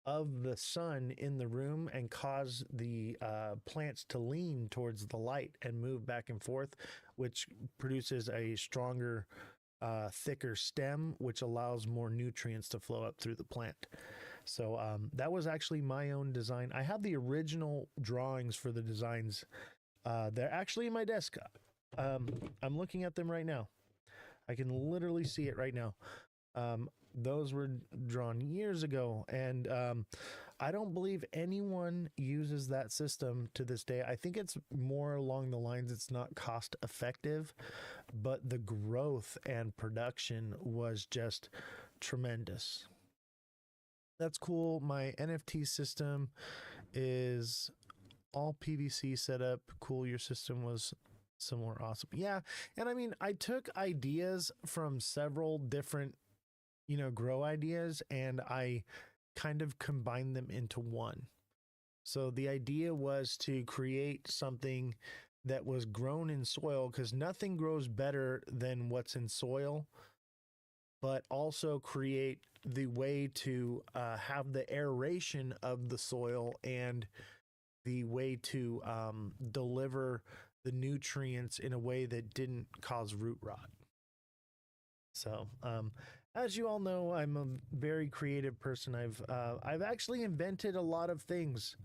of the sun in the room and cause the plants to lean towards the light and move back and forth, which produces a stronger, thicker stem, which allows more nutrients to flow up through the plant. So that was actually my own design. I have the original drawings for the designs. They're actually in my desk. I'm looking at them right now. I can literally see it right now. Those were drawn years ago, and I don't believe anyone uses that system to this day. I think it's more along the lines it's not cost effective, but the growth and production was just tremendous. That's cool. My NFT system is all PVC setup. Cool. Your system was similar. Awesome. Yeah. And I mean, I took ideas from several different, grow ideas, and I kind of combined them into one. So the idea was to create something that was grown in soil, because nothing grows better than what's in soil, but also create the way to have the aeration of the soil and the way to deliver the nutrients in a way that didn't cause root rot. So, as you all know, I'm a very creative person. I've actually invented a lot of things.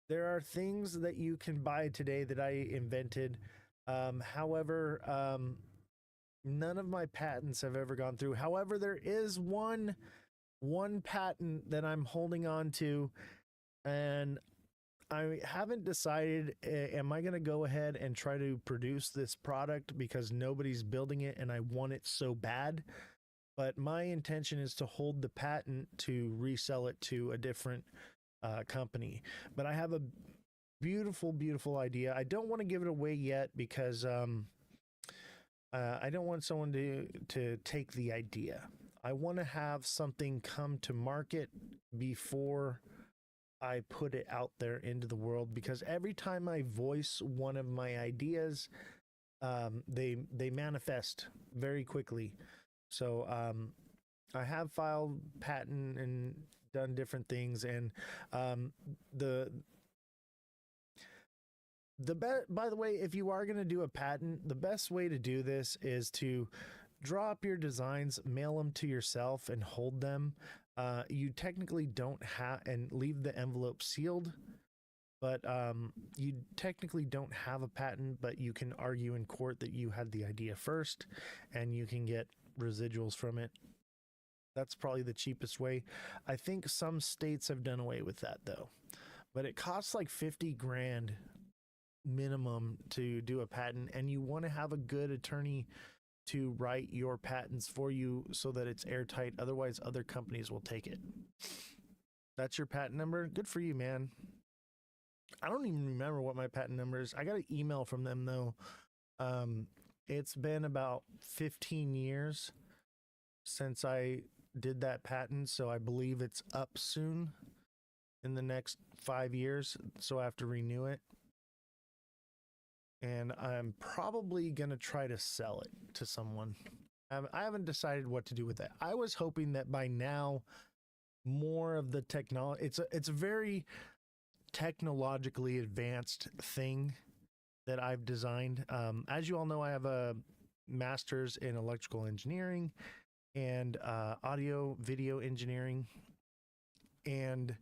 There are things that you can buy today that I invented. However, none of my patents have ever gone through. However, there is one patent that I'm holding on to, and I haven't decided, am I going to go ahead and try to produce this product because nobody's building it and I want it so bad. But my intention is to hold the patent to resell it to a different company. But I have a beautiful, beautiful idea. I don't want to give it away yet because I don't want someone to take the idea. I want to have something come to market before I put it out there into the world, because every time I voice one of my ideas, they manifest very quickly. So I have filed patent and done different things, and the by the way, if you are going to do a patent, the best way to do this is to draw up your designs, mail them to yourself, and hold them. You technically don't have, and leave the envelope sealed, but you technically don't have a patent, but you can argue in court that you had the idea first, and you can get residuals from it. That's probably the cheapest way. I think some states have done away with that though, but it costs like 50 grand minimum to do a patent, and you want to have a good attorney to write your patents for you so that it's airtight. Otherwise, other companies will take it. That's your patent number. Good for you, man. I don't even remember what my patent number is. I got an email from them though. It's been about 15 years since I did that patent, so I believe it's up soon in the next 5 years, so I have to renew it. And I'm probably going to try to sell it to someone. I haven't decided what to do with that. I was hoping that by now more of the technology, it's a very technologically advanced thing that I've designed. As you all know, I have a master's in electrical engineering and audio video engineering, and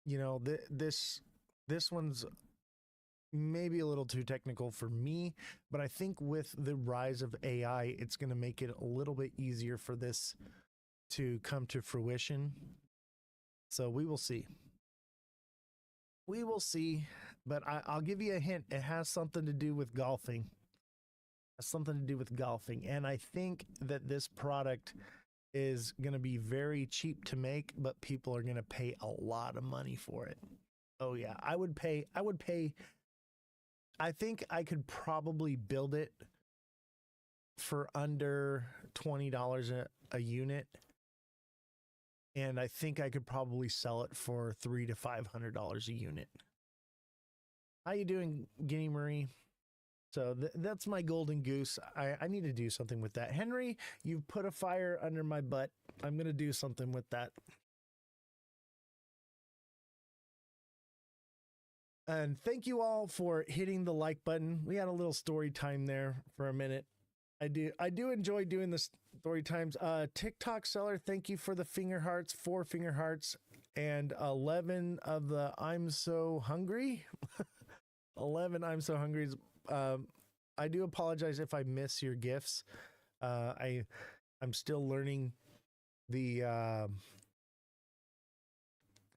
you know, this one's maybe a little too technical for me, but I think with the rise of AI, it's going to make it a little bit easier for this to come to fruition. So we will see. We will see, but I'll give you a hint. It has something to do with golfing. It has something to do with golfing. And I think that this product is going to be very cheap to make, but people are going to pay a lot of money for it. Oh yeah, I would pay, I think I could probably build it for under $20 a unit. And I think I could probably sell it for $300 to $500 a unit. How you doing, Guinea Marie? So that's my golden goose. I need to do something with that. Henry, you've put a fire under my butt. I'm going to do something with that. And thank you all for hitting the like button. We had a little story time there for a minute. I do enjoy doing the story times. TikTok seller, thank you for the finger hearts, 4 finger hearts, and 11 of the I'm so hungry. 11 I'm so hungry. I do apologize if I miss your gifts. I'm still learning the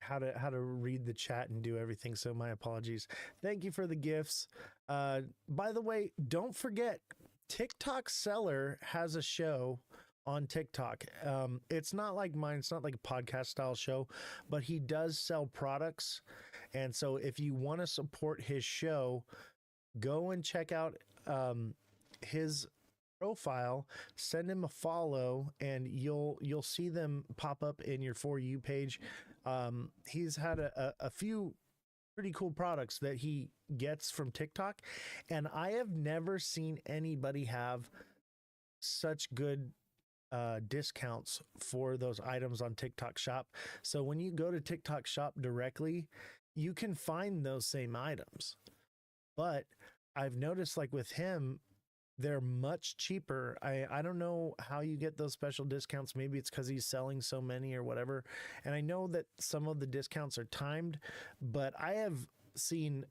how to read the chat and do everything, so my apologies. Thank you for the gifts. By the way, don't forget, TikTok seller has a show on TikTok. It's not like mine, it's not like a podcast style show, but he does sell products. And so if you want to support his show, go and check out his profile, send him a follow, and you'll see them pop up in your For You page. He's had a few pretty cool products that he gets from TikTok, and I have never seen anybody have such good discounts for those items on TikTok Shop. So when you go to TikTok Shop directly, you can find those same items. But I've noticed, like with him, they're much cheaper. I don't know how you get those special discounts. Maybe it's because he's selling so many or whatever. And I know that some of the discounts are timed, but I have seen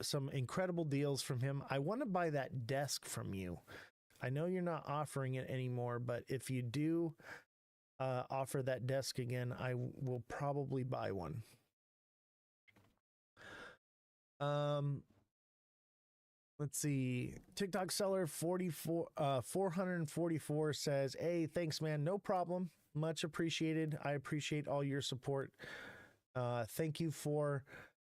some incredible deals from him. I want to buy that desk from you. I know you're not offering it anymore, but if you do offer that desk again, I will probably buy one. Let's see. TikTok seller 444 says, "Hey, thanks, man. No problem. Much appreciated. I appreciate all your support. Thank you for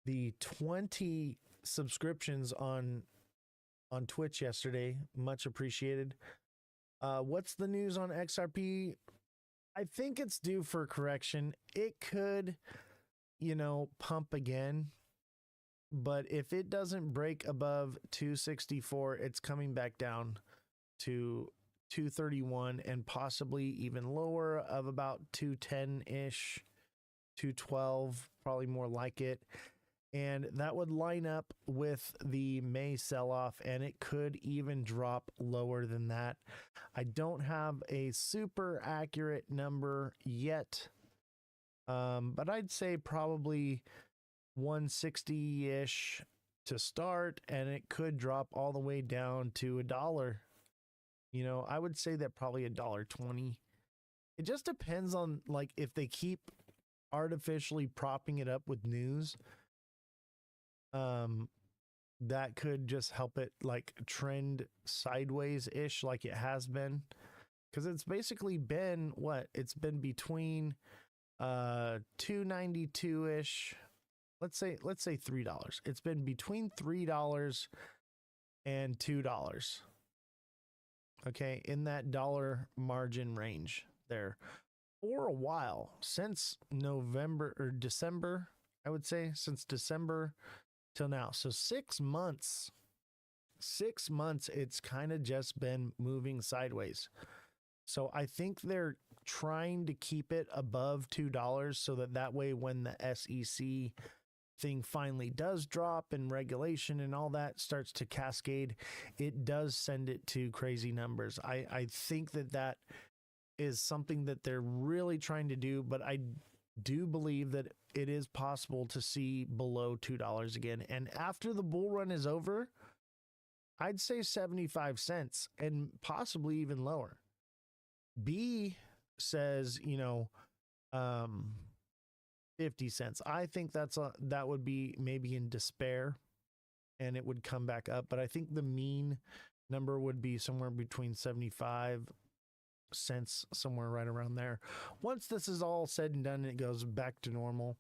the 20 subscriptions on Twitch yesterday. Much appreciated. What's the news on XRP? I think it's due for correction. It could, pump again. But if it doesn't break above 264, it's coming back down to 231 and possibly even lower of about 210-ish, 212, probably more like it. And that would line up with the May sell-off, and it could even drop lower than that. I don't have a super accurate number yet, but I'd say probably 160-ish to start, and it could drop all the way down to $1. I would say that probably $1.20. It just depends on like if they keep artificially propping it up with news. That could just help it like trend sideways-ish like it has been. Because it's basically been it's been between 292-ish. Let's say $3. It's been between $3 and $2. Okay, in that dollar margin range there for a while, since November or December, I would say, since December till now. So 6 months. 6 months, it's kind of just been moving sideways. So I think they're trying to keep it above $2 so that way when the SEC thing finally does drop and regulation and all that starts to cascade, it does send it to crazy numbers. I think that is something that they're really trying to do, but I do believe that it is possible to see below $2 again. And after the bull run is over, I'd say 75 cents and possibly even lower. B says, 50 cents. I think that would be maybe in despair and it would come back up. But I think the mean number would be somewhere between 75 cents, somewhere right around there. Once this is all said and done, it goes back to normal.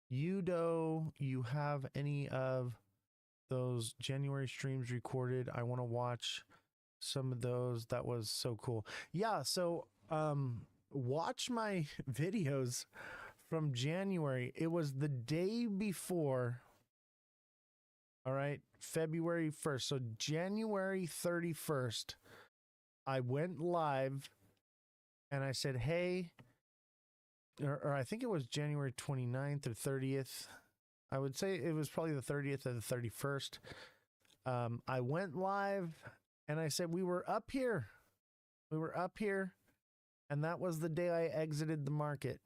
Udo, you have any of those January streams recorded? I want to watch some of those. That was so cool. Yeah, so watch my videos from January. It was the day before, all right, February 1st. So January 31st, I went live and I said, hey, or I think it was January 29th or 30th. I would say it was probably the 30th or the 31st. I went live and I said, we were up here. And that was the day I exited the market.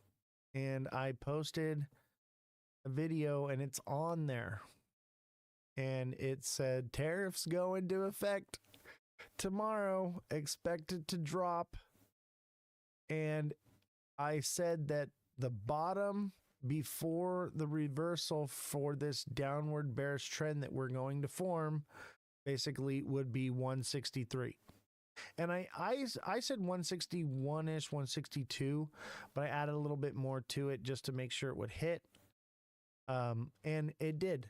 And I posted a video and it's on there. And it said, tariffs go into effect tomorrow, expected to drop. And I said that the bottom before the reversal for this downward bearish trend that we're going to form basically would be 163. And I said 161-ish, 162, but I added a little bit more to it just to make sure it would hit. And it did.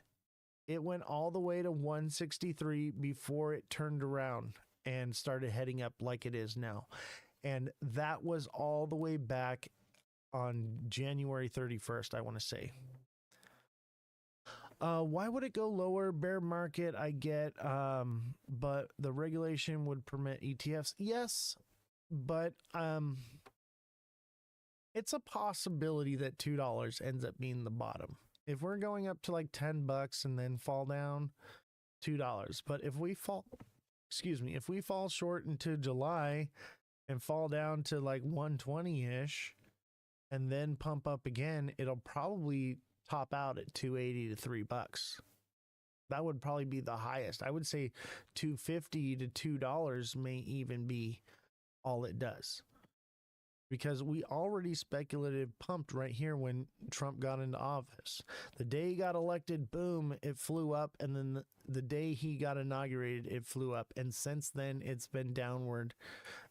It went all the way to 163 before it turned around and started heading up like it is now. And that was all the way back on January 31st, I want to say. Why would it go lower? Bear market, I get, but the regulation would permit ETFs. Yes, but it's a possibility that $2 ends up being the bottom. If we're going up to like $10 and then fall down, $2. But if we fall short into July and fall down to like 120-ish and then pump up again, it'll probably top out at $2.80 to $3. That would probably be the highest. I would say $2.50 to $2 may even be all it does, because we already speculative pumped right here when Trump got into office. The day he got elected, boom, it flew up, and then the day he got inaugurated, it flew up, and since then it's been downward.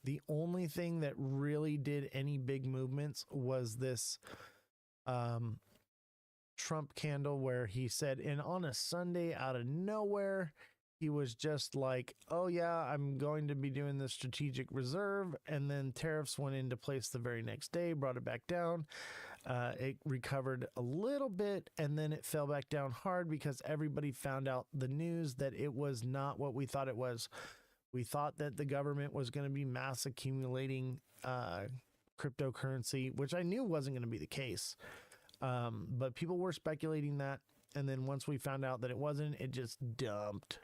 The only thing that really did any big movements was this Trump candle where he said, and on a Sunday out of nowhere, he was just like, oh yeah, I'm going to be doing the strategic reserve. And then tariffs went into place the very next day, brought it back down. It recovered a little bit, and then it fell back down hard because everybody found out the news that it was not what we thought it was. We thought that the government was going to be mass accumulating cryptocurrency, which I knew wasn't going to be the case. But people were speculating that. And then once we found out that it wasn't, it just dumped.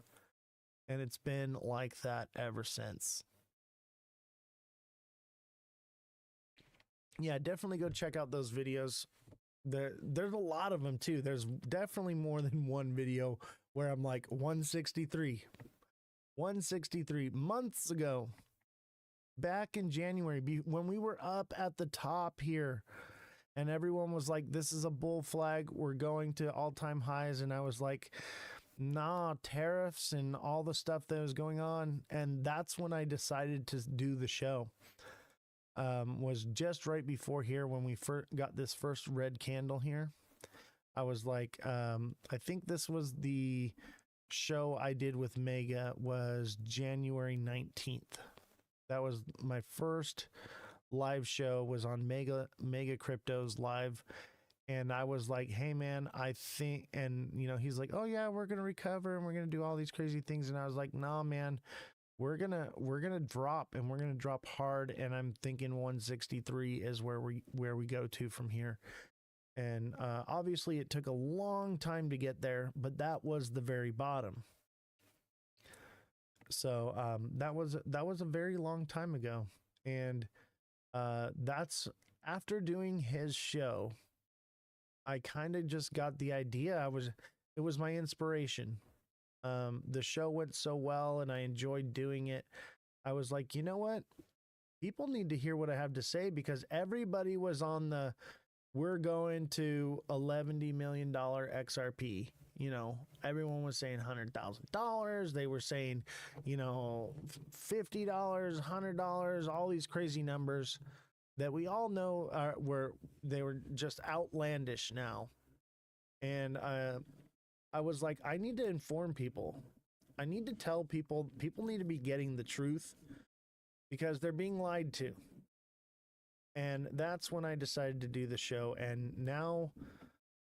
And it's been like that ever since. Yeah, definitely go check out those videos. There's a lot of them too. There's definitely more than one video where I'm like 163 months ago, back in January, when we were up at the top here, and everyone was like, this is a bull flag, we're going to all-time highs. And I was like, nah, tariffs and all the stuff that was going on. And that's when I decided to do the show. Was just right before here when we got this first red candle here. I was like, I think this was the show I did with Mega, was January 19th. That was my first live show, was on Mega Crypto's live. And I was like, hey man, I think, and you know, he's like, oh yeah, we're going to recover and we're going to do all these crazy things. And I was like, nah, man, we're going to drop, and we're going to drop hard. And I'm thinking 163 is where we go to from here. And obviously it took a long time to get there, but that was the very bottom. So that was a very long time ago. And that's after doing his show, I kind of just got the idea. It was my inspiration. The show went so well and I enjoyed doing it. I was like, you know what? People need to hear what I have to say, because everybody was on the, we're going to $11 million XRP. You know, everyone was saying $100,000. They were saying, you know, $50, $100, all these crazy numbers that we all know they were just outlandish now. And I was like, I need to inform people. I need to tell people need to be getting the truth, because they're being lied to. And that's when I decided to do the show. And now,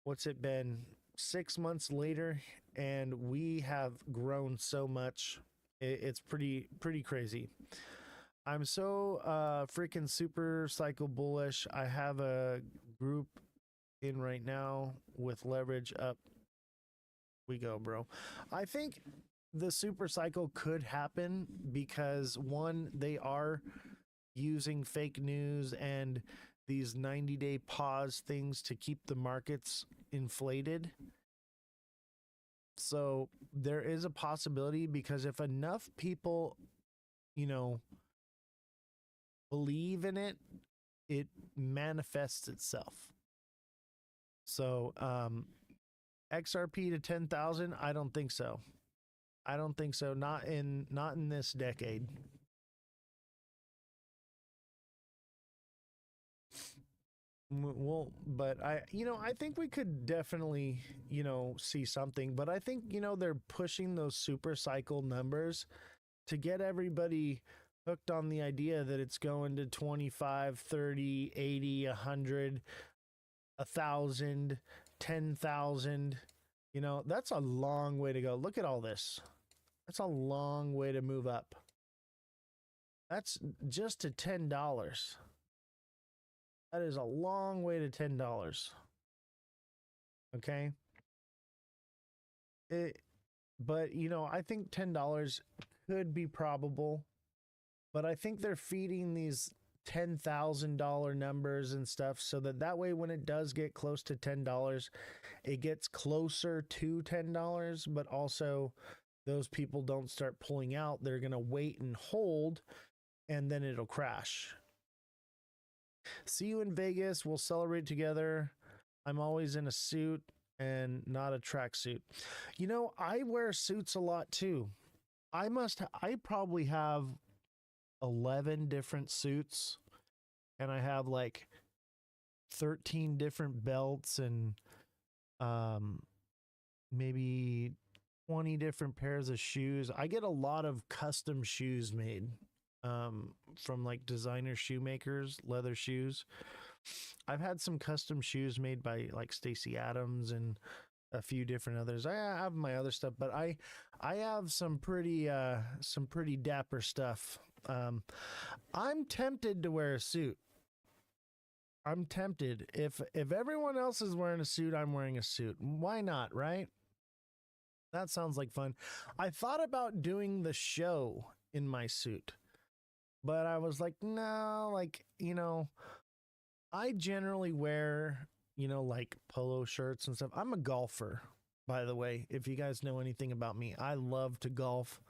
what's it been? 6 months later, and we have grown so much. It's pretty crazy. I'm so freaking super cycle bullish. I have a group in right now with leverage up. We go, bro. I think the super cycle could happen because, one, they are using fake news and these 90-day pause things to keep the markets inflated. So there is a possibility, because if enough people, you know, believe in it, it manifests itself. So XRP to 10,000, I don't think so. Not in this decade. Well, but I think we could definitely, see something. But I think, they're pushing those super cycle numbers to get everybody hooked on the idea that it's going to 25, 30, 80, 100, 1,000, 10,000. That's a long way to go. Look at all this. That's a long way to move up. That's just to $10. That is a long way to $10. Okay. But I think $10 could be probable, but I think they're feeding these $10,000 numbers and stuff so that way when it does get close to $10, it gets closer to $10, but also those people don't start pulling out. They're going to wait and hold, and then it'll crash. See you in Vegas. We'll celebrate together. I'm always in a suit and not a tracksuit. I wear suits a lot too. I probably have 11 different suits, and I have like 13 different belts and maybe 20 different pairs of shoes. I get a lot of custom shoes made from like designer shoemakers, leather shoes. I've had some custom shoes made by like Stacy Adams and a few different others. I have my other stuff, but I have some pretty dapper stuff. I'm tempted to wear a suit. I'm tempted. If everyone else is wearing a suit, I'm wearing a suit. Why not, right? That sounds like fun. I thought about doing the show in my suit, but I was like, no, like, I generally wear, like polo shirts and stuff. I'm a golfer, by the way. If you guys know anything about me, I love to golf.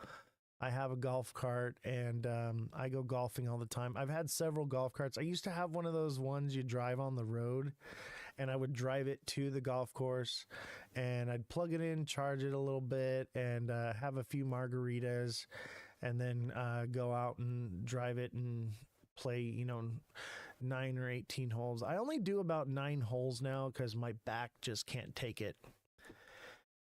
I have a golf cart and I go golfing all the time. I've had several golf carts. I used to have one of those ones you drive on the road, and I would drive it to the golf course and I'd plug it in, charge it a little bit, and have a few margaritas, and then go out and drive it and play, 9 or 18 holes. I only do about 9 holes now because my back just can't take it.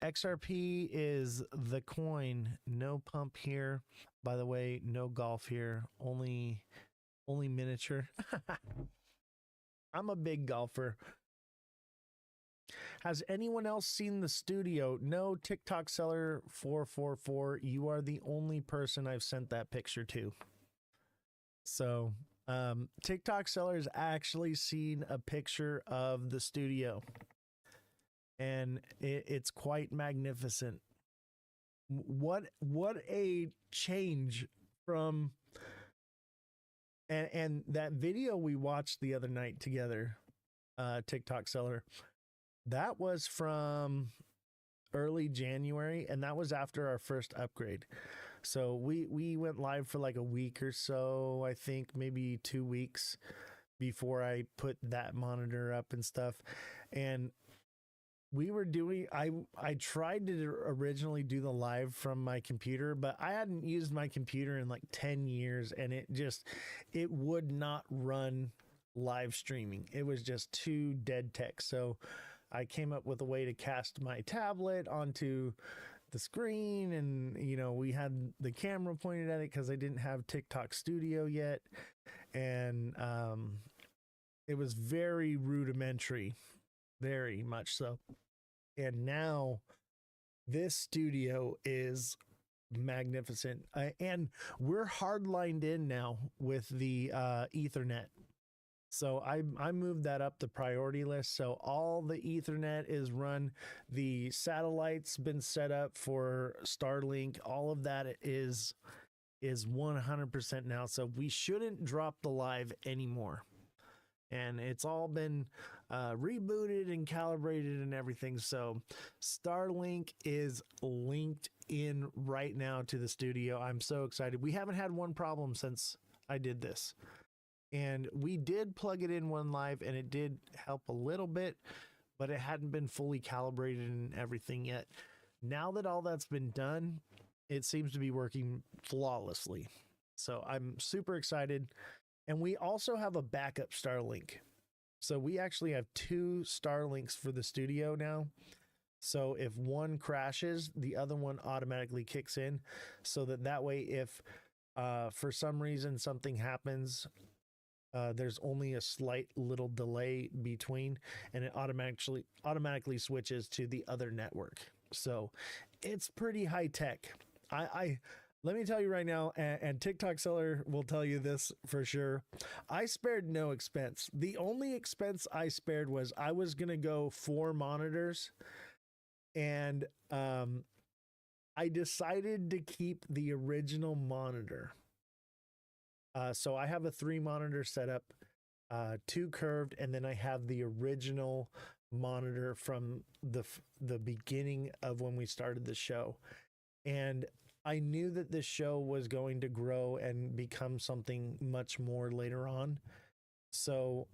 XRP is the coin. No pump here. By the way, no golf here. Only miniature. I'm a big golfer. Has anyone else seen the studio? No, TikTok seller 444. You are the only person I've sent that picture to. So, TikTok seller's actually seen a picture of the studio, and it's quite magnificent. What a change from and that video we watched the other night together, TikTok seller, that was from early January, and that was after our first upgrade. So we went live for like a week or so, I think maybe 2 weeks before I put that monitor up and stuff. And we were doing, I tried to originally do the live from my computer, but I hadn't used my computer in like 10 years, and it would not run live streaming. It was just too dead tech. So I came up with a way to cast my tablet onto the screen, and we had the camera pointed at it because I didn't have TikTok Studio yet, and it was very rudimentary, very much so. And now this studio is magnificent, and we're hardlined in now with the Ethernet. So I moved that up the priority list. So all the Ethernet is run. The satellite's been set up for Starlink. All of that is 100% now. So we shouldn't drop the live anymore. And it's all been rebooted and calibrated and everything. So Starlink is linked in right now to the studio. I'm so excited. We haven't had one problem since I did this. And we did plug it in one live, and it did help a little bit, but it hadn't been fully calibrated and everything yet. Now that all that's been done, it seems to be working flawlessly. So I'm super excited. And we also have a backup Starlink. So we actually have 2 Starlinks for the studio now. So if one crashes, the other one automatically kicks in, so that way if for some reason something happens, there's only a slight little delay between, and it automatically switches to the other network. So it's pretty high tech. I let me tell you right now, and TikTok seller will tell you this for sure, I spared no expense. The only expense I spared was I was gonna go 4 monitors, and I decided to keep the original monitor. So I have a 3 monitor setup, 2 curved, and then I have the original monitor from the beginning of when we started the show. And I knew that this show was going to grow and become something much more later on. So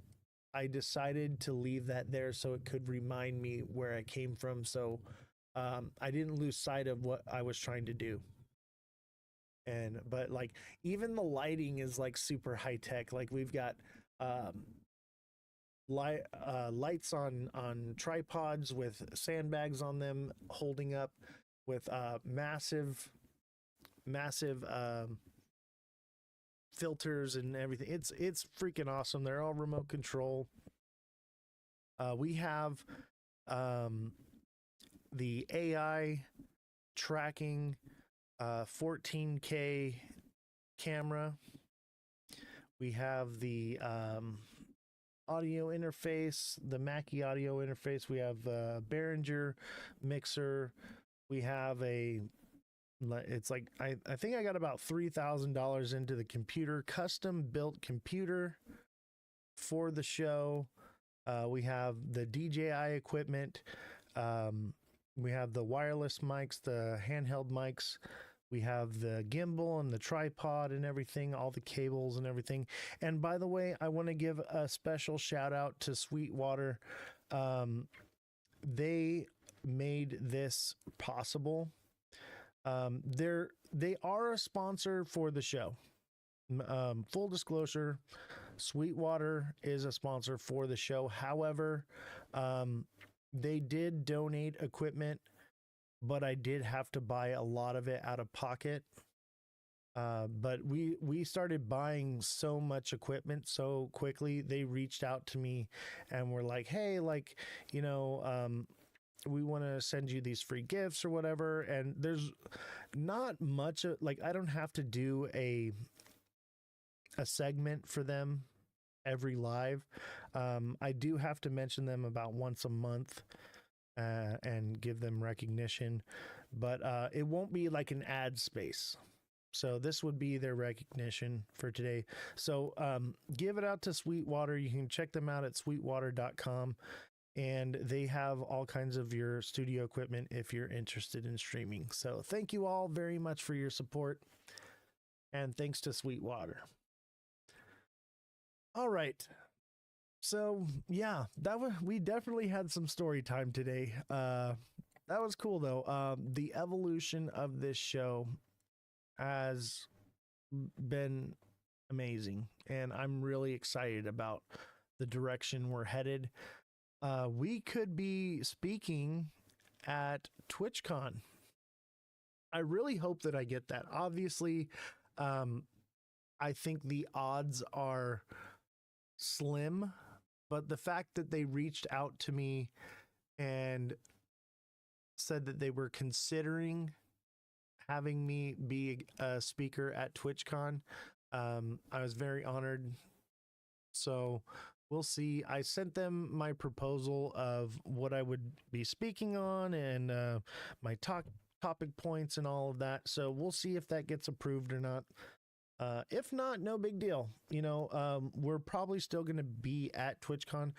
I decided to leave that there so it could remind me where I came from. So I didn't lose sight of what I was trying to do. But like even the lighting is like super high tech. Like we've got lights on tripods with sandbags on them holding up with massive filters and everything. It's freaking awesome. They're all remote control. We have the AI tracking 14K camera. We have the audio interface, the Mackie audio interface. We have a Behringer mixer. We have it's like I think I got about $3,000 into the computer, custom built computer for the show. We have the DJI equipment. We have the wireless mics, the handheld mics. We have the gimbal and the tripod and everything, all the cables and everything. And by the way, I want to give a special shout out to Sweetwater. They made this possible. They are a sponsor for the show. Full disclosure, Sweetwater is a sponsor for the show. However, they did donate equipment, but I did have to buy a lot of it out of pocket. But we started buying so much equipment so quickly. They reached out to me and were like, hey, like, you know, we want to send you these free gifts or whatever. And there's not much, like, I don't have to do a segment for them every live. I do have to mention them about once a month and give them recognition, but it won't be like an ad space. So this would be their recognition for today. So give it out to Sweetwater. You can check them out at sweetwater.com, and they have all kinds of your studio equipment if you're interested in streaming. So thank you all very much for your support, and thanks to Sweetwater. All right. So yeah, we definitely had some story time today. That was cool though. The evolution of this show has been amazing, and I'm really excited about the direction we're headed. We could be speaking at TwitchCon. I really hope that I get that. Obviously, I think the odds are slim, but the fact that they reached out to me and said that they were considering having me be a speaker at TwitchCon, I was very honored. So we'll see. I sent them my proposal of what I would be speaking on and my topic points and all of that. So we'll see if that gets approved or not. If not, no big deal. You know, we're probably still going to be at TwitchCon.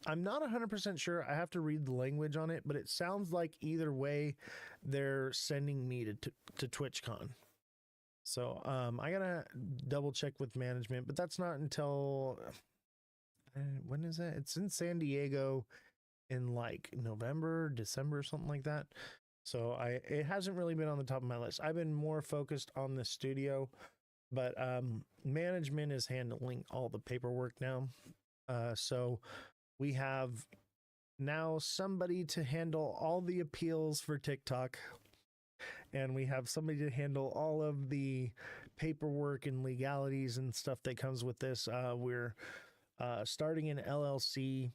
I'm not 100% sure. I have to read the language on it, but it sounds like either way, they're sending me to TwitchCon. So I gotta double check with management, but that's not until when is that? It's in San Diego in like November, December, something like that. So it hasn't really been on the top of my list. I've been more focused on the studio, but management is handling all the paperwork now. So we have now somebody to handle all the appeals for TikTok, and we have somebody to handle all of the paperwork and legalities and stuff that comes with this. We're starting an LLC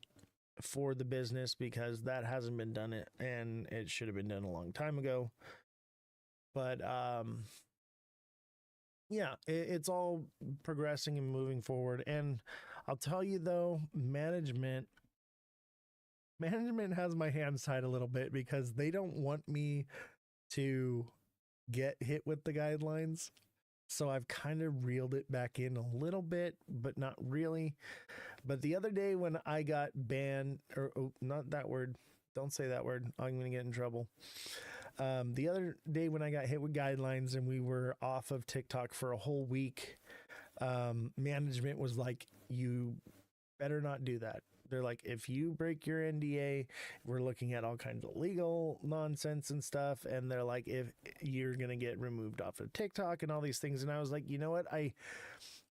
for the business because that hasn't been done and it should have been done a long time ago. But yeah, it's all progressing and moving forward. And I'll tell you though, management has my hands tied a little bit because they don't want me to get hit with the guidelines. So I've kind of reeled it back in a little bit, but not really. But the other day when I got banned, or not that word, don't say that word, I'm going to get in trouble. The other day when I got hit with guidelines and we were off of TikTok for a whole week, management was like, you better not do that. They're like, if you break your NDA, we're looking at all kinds of legal nonsense and stuff. And they're like, if you're going to get removed off of TikTok and all these things. And I was like, you know what?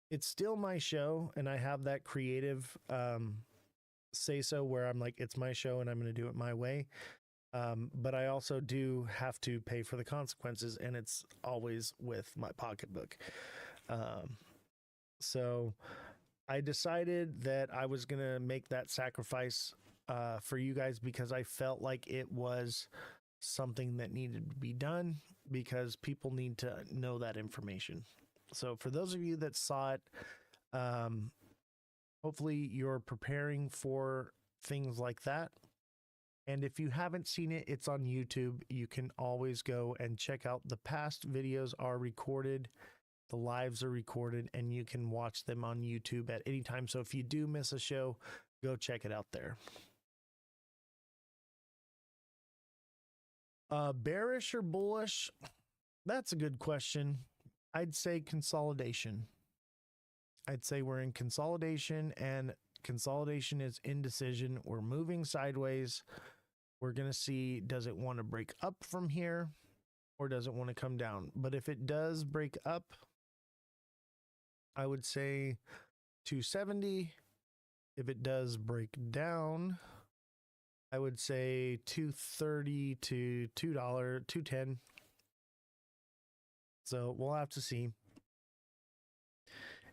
It's still my show. And I have that creative say so where I'm like, it's my show and I'm going to do it my way. But I also do have to pay for the consequences, and it's always with my pocketbook. So I decided that I was going to make that sacrifice for you guys because I felt like it was something that needed to be done because people need to know that information. So for those of you that saw it, hopefully you're preparing for things like that. And if you haven't seen it, it's on YouTube. You can always go and check out. The past videos are recorded. The lives are recorded, and you can watch them on YouTube at any time. So if you do miss a show, go check it out there. Bearish or bullish? That's a good question. I'd say consolidation. I'd say we're in consolidation, and consolidation is indecision. We're moving sideways. We're going to see, does it want to break up from here or does it want to come down? But if it does break up, I would say 270. If it does break down, I would say 230 to $2, 210. So we'll have to see.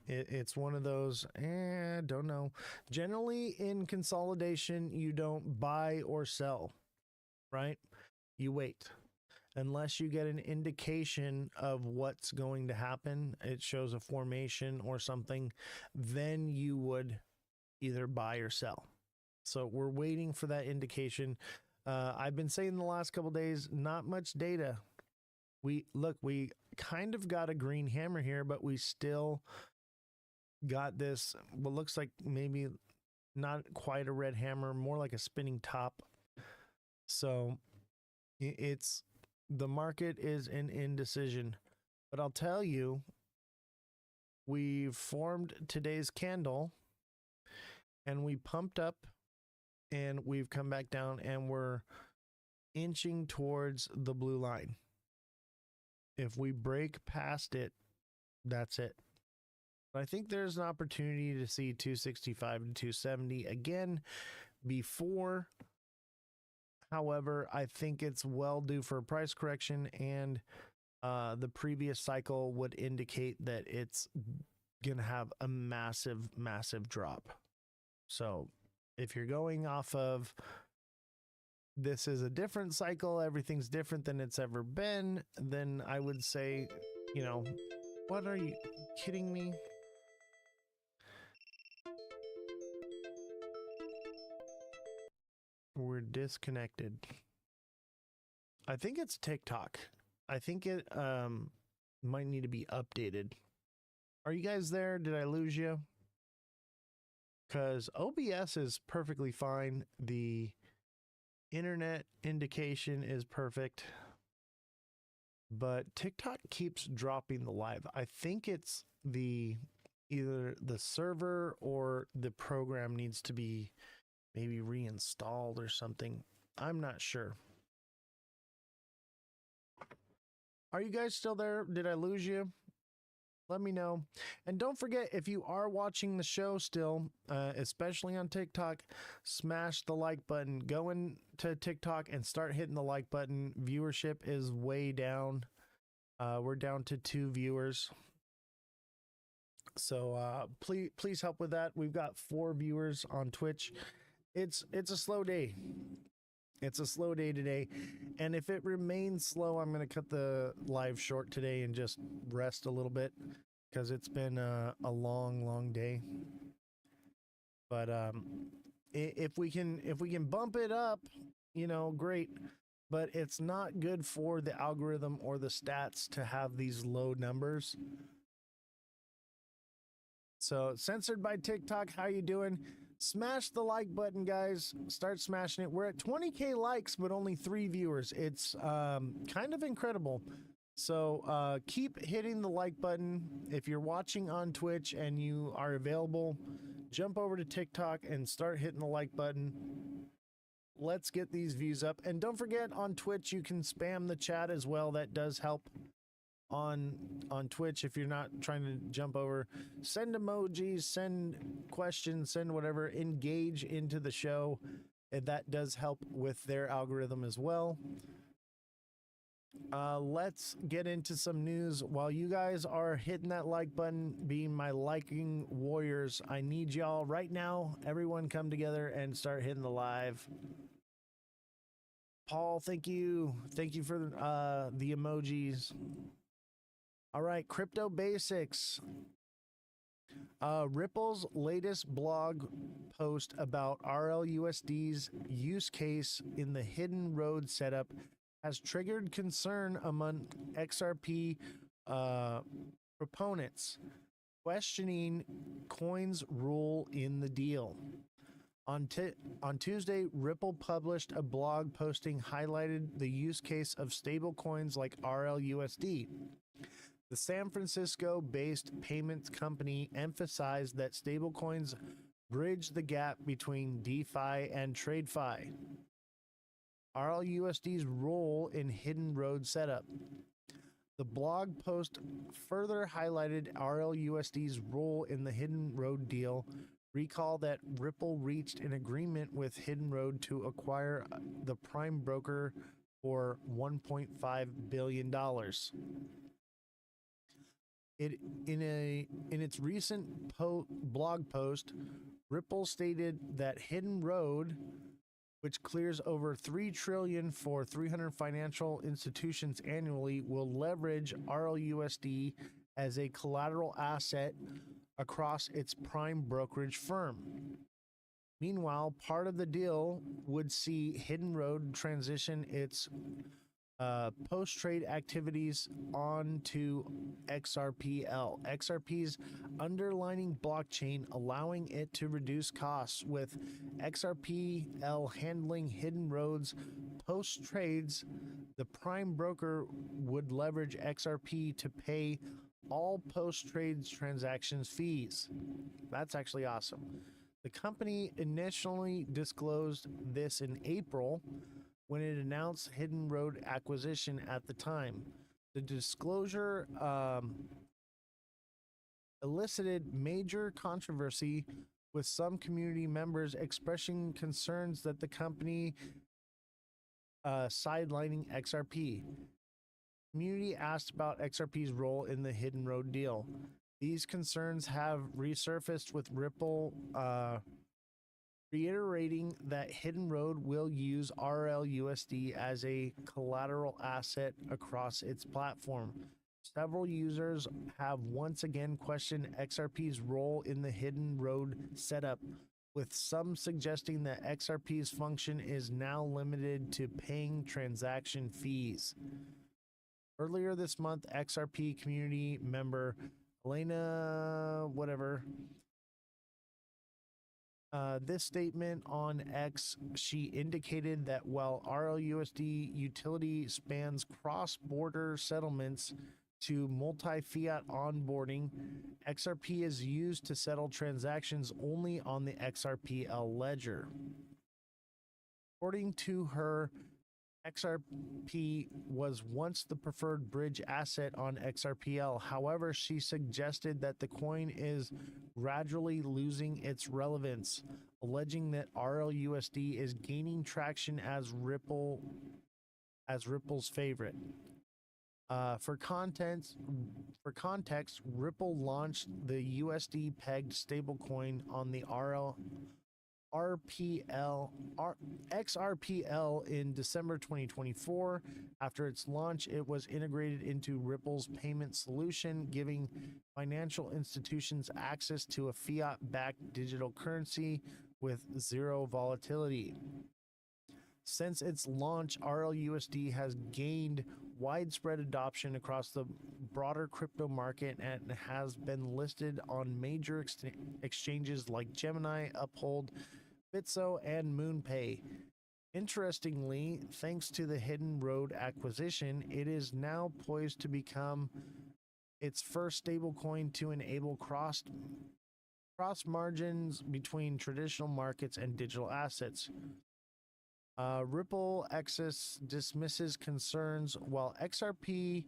It's one of those, don't know. Generally in consolidation, you don't buy or sell, right? You wait. Unless you get an indication of what's going to happen, it shows a formation or something, then you would either buy or sell. So we're waiting for that indication. I've been saying the last couple days, not much data. We kind of got a green hammer here, but we still got this, what looks like maybe not quite a red hammer, more like a spinning top. So it's, the market is in indecision. But I'll tell you, we've formed today's candle and we pumped up and we've come back down and we're inching towards the blue line. If we break past it, that's it. I think there's an opportunity to see 265 to 270 again before. However, I think it's well due for a price correction, and the previous cycle would indicate that it's going to have a massive, massive drop. So if you're going off of this is a different cycle, everything's different than it's ever been, then I would say, you know, what, are you kidding me? We're disconnected. I think it's TikTok. I think it might need to be updated. Are you guys there? Did I lose you? Because OBS is perfectly fine. The internet indication is perfect. But TikTok keeps dropping the live. I think it's either the server or the program needs to be maybe reinstalled or something. I'm not sure. Are you guys still there? Did I lose you? Let me know. And don't forget, if you are watching the show still, especially on TikTok, smash the like button. Go into TikTok and start hitting the like button. Viewership is way down. We're down to 2 viewers. So please help with that. We've got 4 viewers on Twitch. It's a slow day. It's a slow day today. And if it remains slow, I'm going to cut the live short today and just rest a little bit because it's been a long day. But if we can bump it up, you know, great. But it's not good for the algorithm or the stats to have these low numbers. So, censored by TikTok, how you doing? Smash the like button, guys. Start smashing it. We're at 20K likes, but only 3 viewers. It's kind of incredible. So keep hitting the like button. If you're watching on Twitch and you are available, jump over to TikTok and start hitting the like button. Let's get these views up. And don't forget, on Twitch, you can spam the chat as well. That does help. On Twitch, if you're not trying to jump over, send emojis, send questions, send whatever, engage into the show. And that does help with their algorithm as well. Let's get into some news. While you guys are hitting that like button, being my liking warriors, I need y'all right now. Everyone come together and start hitting the live. Paul, thank you. Thank you for the emojis. All right, crypto basics. Ripple's latest blog post about RLUSD's use case in the hidden road setup has triggered concern among XRP proponents, questioning Coin's role in the deal. On Tuesday, Ripple published a blog posting highlighted the use case of stablecoins like RLUSD. The San Francisco-based payments company emphasized that stablecoins bridge the gap between DeFi and TradeFi. RLUSD's role in hidden road setup. The blog post further highlighted RLUSD's role in the hidden road deal. Recall that Ripple reached an agreement with Hidden Road to acquire the prime broker for $1.5 billion. In its recent blog post, Ripple stated that Hidden Road, which clears over $3 trillion for 300 financial institutions annually, will leverage RLUSD as a collateral asset across its prime brokerage firm. Meanwhile, part of the deal would see Hidden Road transition its post-trade activities onto XRPL, XRP's underlying blockchain, allowing it to reduce costs, with XRPL handling Hidden Road's post-trades. The prime broker would leverage XRP to pay all post-trades transactions fees. That's actually awesome. The company initially disclosed this in April when it announced Hidden Road acquisition at the time. The disclosure elicited major controversy, with some community members expressing concerns that the company sidelining XRP. Community asked about XRP's role in the Hidden Road deal. These concerns have resurfaced, with Ripple reiterating that Hidden Road will use RLUSD as a collateral asset across its platform. Several users have once again questioned XRP's role in the Hidden Road setup, with some suggesting that XRP's function is now limited to paying transaction fees. Earlier this month, XRP community member Elena this statement on X, she indicated that while RLUSD utility spans cross-border settlements to multi-fiat onboarding, XRP is used to settle transactions only on the XRPL ledger. According to her, XRP was once the preferred bridge asset on XRPL. However, she suggested that the coin is gradually losing its relevance, alleging that RLUSD is gaining traction as Ripple's favorite. For context, Ripple launched the USD pegged stablecoin on the XRPL in December 2024. After its launch, it was integrated into Ripple's payment solution, giving financial institutions access to a fiat-backed digital currency with zero volatility. Since its launch, RLUSD has gained widespread adoption across the broader crypto market and has been listed on major exchanges like Gemini, Uphold, Bitso, and MoonPay. Interestingly, thanks to the Hidden Road acquisition, it is now poised to become its first stablecoin to enable cross margins between traditional markets and digital assets. Ripple Access dismisses concerns. While XRP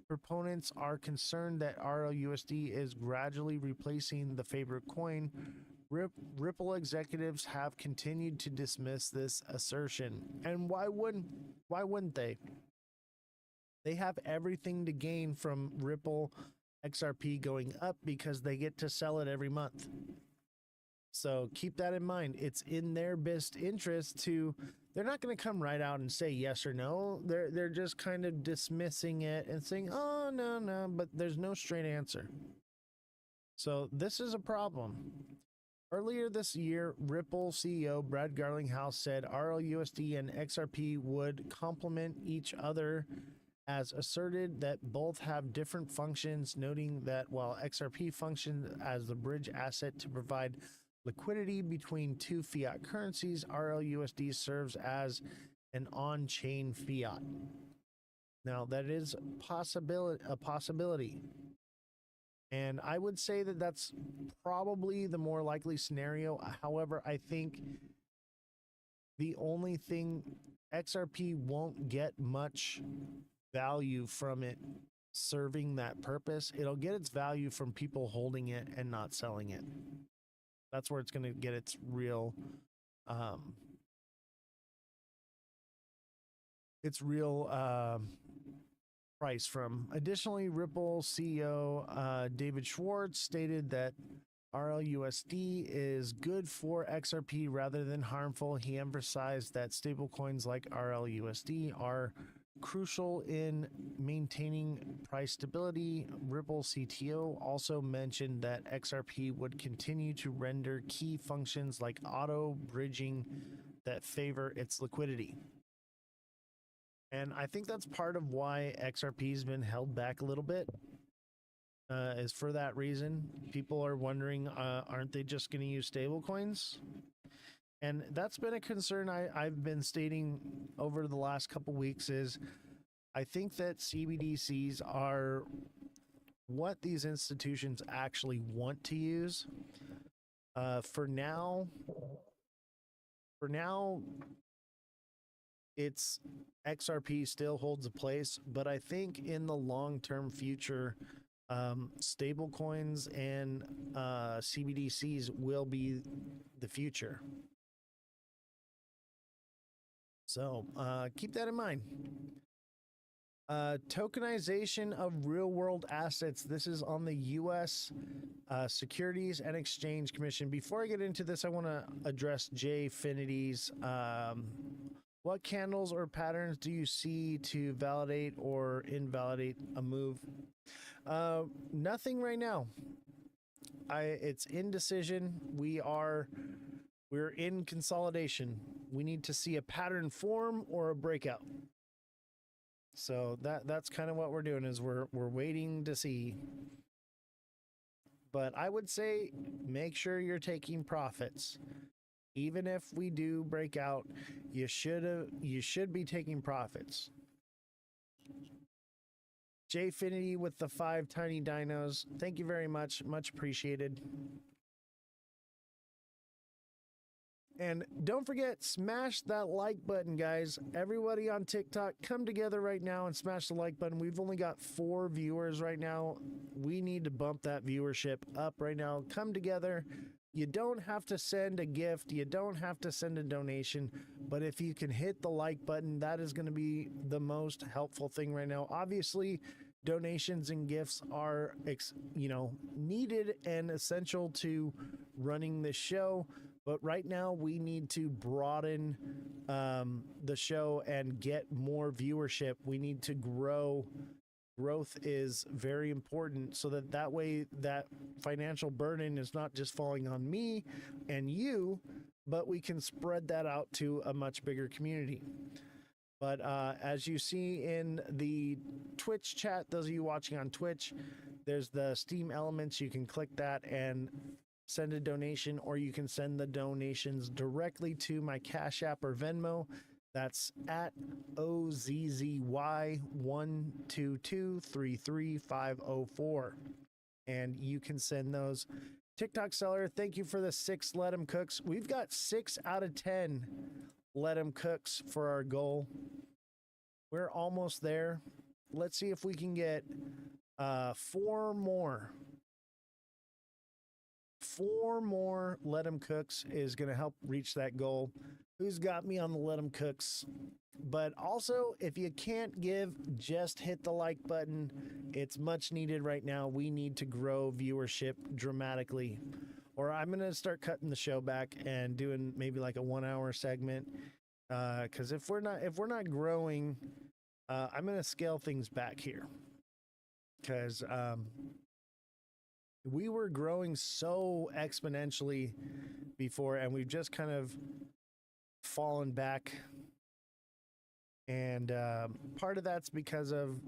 proponents are concerned that RLUSD is gradually replacing the favorite coin, Ripple executives have continued to dismiss this assertion. And why wouldn't they? They have everything to gain from Ripple XRP going up because they get to sell it every month. So keep that in mind. It's in their best interest to, they're not going to come right out and say yes or no. They're just kind of dismissing it and saying, oh, no, but there's no straight answer. So this is a problem. Earlier this year, Ripple CEO Brad Garlinghouse said RLUSD and XRP would complement each other, as asserted that both have different functions, noting that while XRP functions as the bridge asset to provide liquidity between two fiat currencies, RLUSD serves as an on-chain fiat. Now, that is a possibility. And I would say that that's probably the more likely scenario. However, I think the only thing, XRP won't get much value from it serving that purpose. It'll get its value from people holding it and not selling it. That's where it's going to get its real price from. Additionally, Ripple CEO David Schwartz stated that RLUSD is good for XRP rather than harmful. He emphasized that stablecoins like RLUSD are crucial in maintaining price stability. Ripple CTO also mentioned that XRP would continue to render key functions like auto bridging that favor its liquidity. And I think that's part of why XRP has been held back a little bit, is for that reason. People are wondering, aren't they just going to use stablecoins? And that's been a concern I've been stating over the last couple weeks, is I think that CBDCs are what these institutions actually want to use. For now, it's XRP still holds a place, but I think in the long-term future, stable coins and CBDCs will be the future. So keep that in mind. Tokenization of real-world assets. This is on the U.S. Securities and Exchange Commission. Before I get into this, I want to address Jfinity's. What candles or patterns do you see to validate or invalidate a move? Nothing right now. It's indecision. We're in consolidation. We need to see a pattern form or a breakout. So that's kind of what we're doing, is we're waiting to see. But I would say make sure you're taking profits. Even if we do break out, you should be taking profits. Jfinity with the 5 tiny dinos. Thank you very much. Much appreciated. And don't forget, smash that like button, guys. Everybody on TikTok, come together right now and smash the like button. We've only got 4 viewers right now. We need to bump that viewership up right now. Come together. You don't have to send a gift. You don't have to send a donation. But if you can hit the like button, that is going to be the most helpful thing right now. Obviously, donations and gifts are, needed and essential to running this show. But right now, we need to broaden the show and get more viewership. We need to grow. Growth is very important, so that way that financial burden is not just falling on me and you, but we can spread that out to a much bigger community. But as you see in the Twitch chat, those of you watching on Twitch, there's the Steam Elements. You can click that and send a donation, or you can send the donations directly to my Cash App or Venmo. That's at OZZY12233504. And you can send those. TikTok seller, thank you for the 6 Let 'em Cooks. We've got 6 out of 10 Let 'em Cooks for our goal. We're almost there. Let's see if we can get 4 more. 4 more Let 'em Cooks is going to help reach that goal. Who's got me on the Let 'em Cooks? But also, if you can't give, just hit the like button. It's much needed right now. We need to grow viewership dramatically. Or I'm going to start cutting the show back and doing maybe like a 1-hour segment. Because if we're not growing, I'm going to scale things back here. Because we were growing so exponentially before, and we've just kind of fallen back. And part of that's because of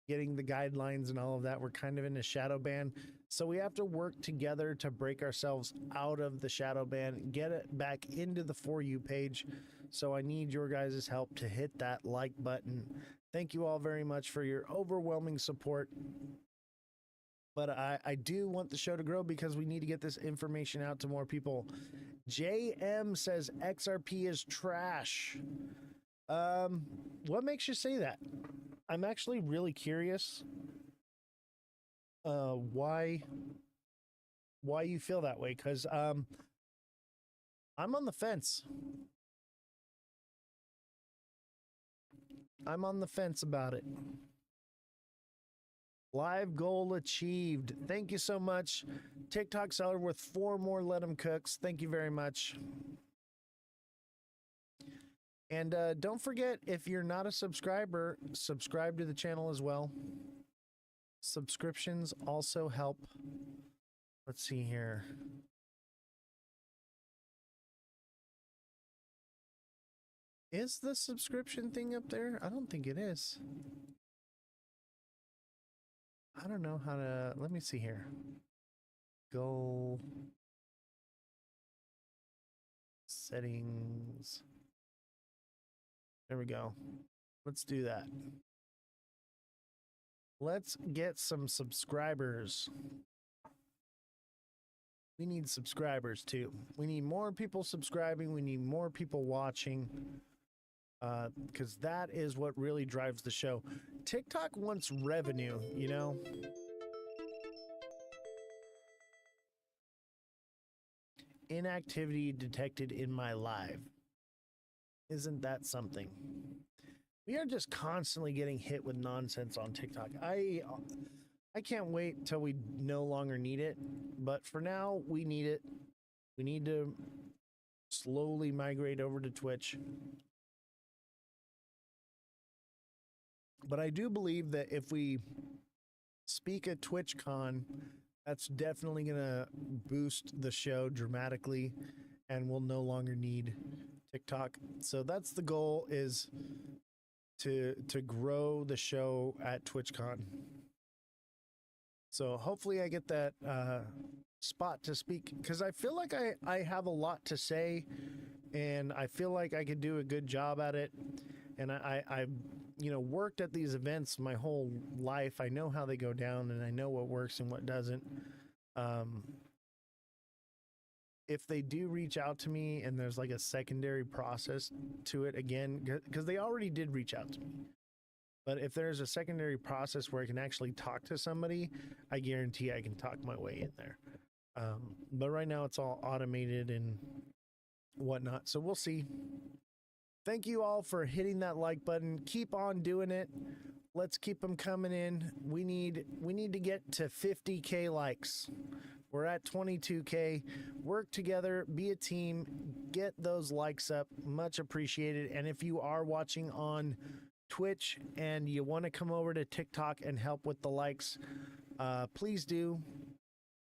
getting the guidelines and all of that. We're kind of in a shadow ban. So we have to work together to break ourselves out of the shadow ban, get it back into the For You page. So I need your guys' help to hit that like button. Thank you all very much for your overwhelming support. But I do want the show to grow because we need to get this information out to more people. JM says XRP is trash. What makes you say that? I'm actually really curious why you feel that way, because I'm on the fence. I'm on the fence about it. Live goal achieved. Thank you so much. TikTok seller with 4 more Let 'em Cooks. Thank you very much. And don't forget, if you're not a subscriber, subscribe to the channel as well. Subscriptions also help. Let's see here. Is the subscription thing up there? I don't think it is. I don't know how to, let me see here. Goal settings. There we go. Let's do that. Let's get some subscribers. We need subscribers too. We need more people subscribing. We need more people watching. Because that is what really drives the show. TikTok wants revenue, you know? Inactivity detected in my live. Isn't that something? We are just constantly getting hit with nonsense on TikTok. I can't wait till we no longer need it, but for now we need it. We need to slowly migrate over to Twitch. But I do believe that if we speak at TwitchCon, that's definitely going to boost the show dramatically, and we'll no longer need TikTok. So that's the goal, is to grow the show at TwitchCon. So hopefully I get that spot to speak, because I feel like I have a lot to say, and I feel like I could do a good job at it. And I've worked at these events my whole life. I know how they go down, and I know what works and what doesn't. If they do reach out to me and there's like a secondary process to it, again, because they already did reach out to me, but if there's a secondary process where I can actually talk to somebody, I guarantee I can talk my way in there. But right now it's all automated and whatnot, so we'll see. Thank you all for hitting that like button. Keep on doing it. Let's keep them coming in. We need to get to 50K likes. We're at 22K. Work together, be a team, get those likes up. Much appreciated. And if you are watching on Twitch and you want to come over to TikTok and help with the likes, please do.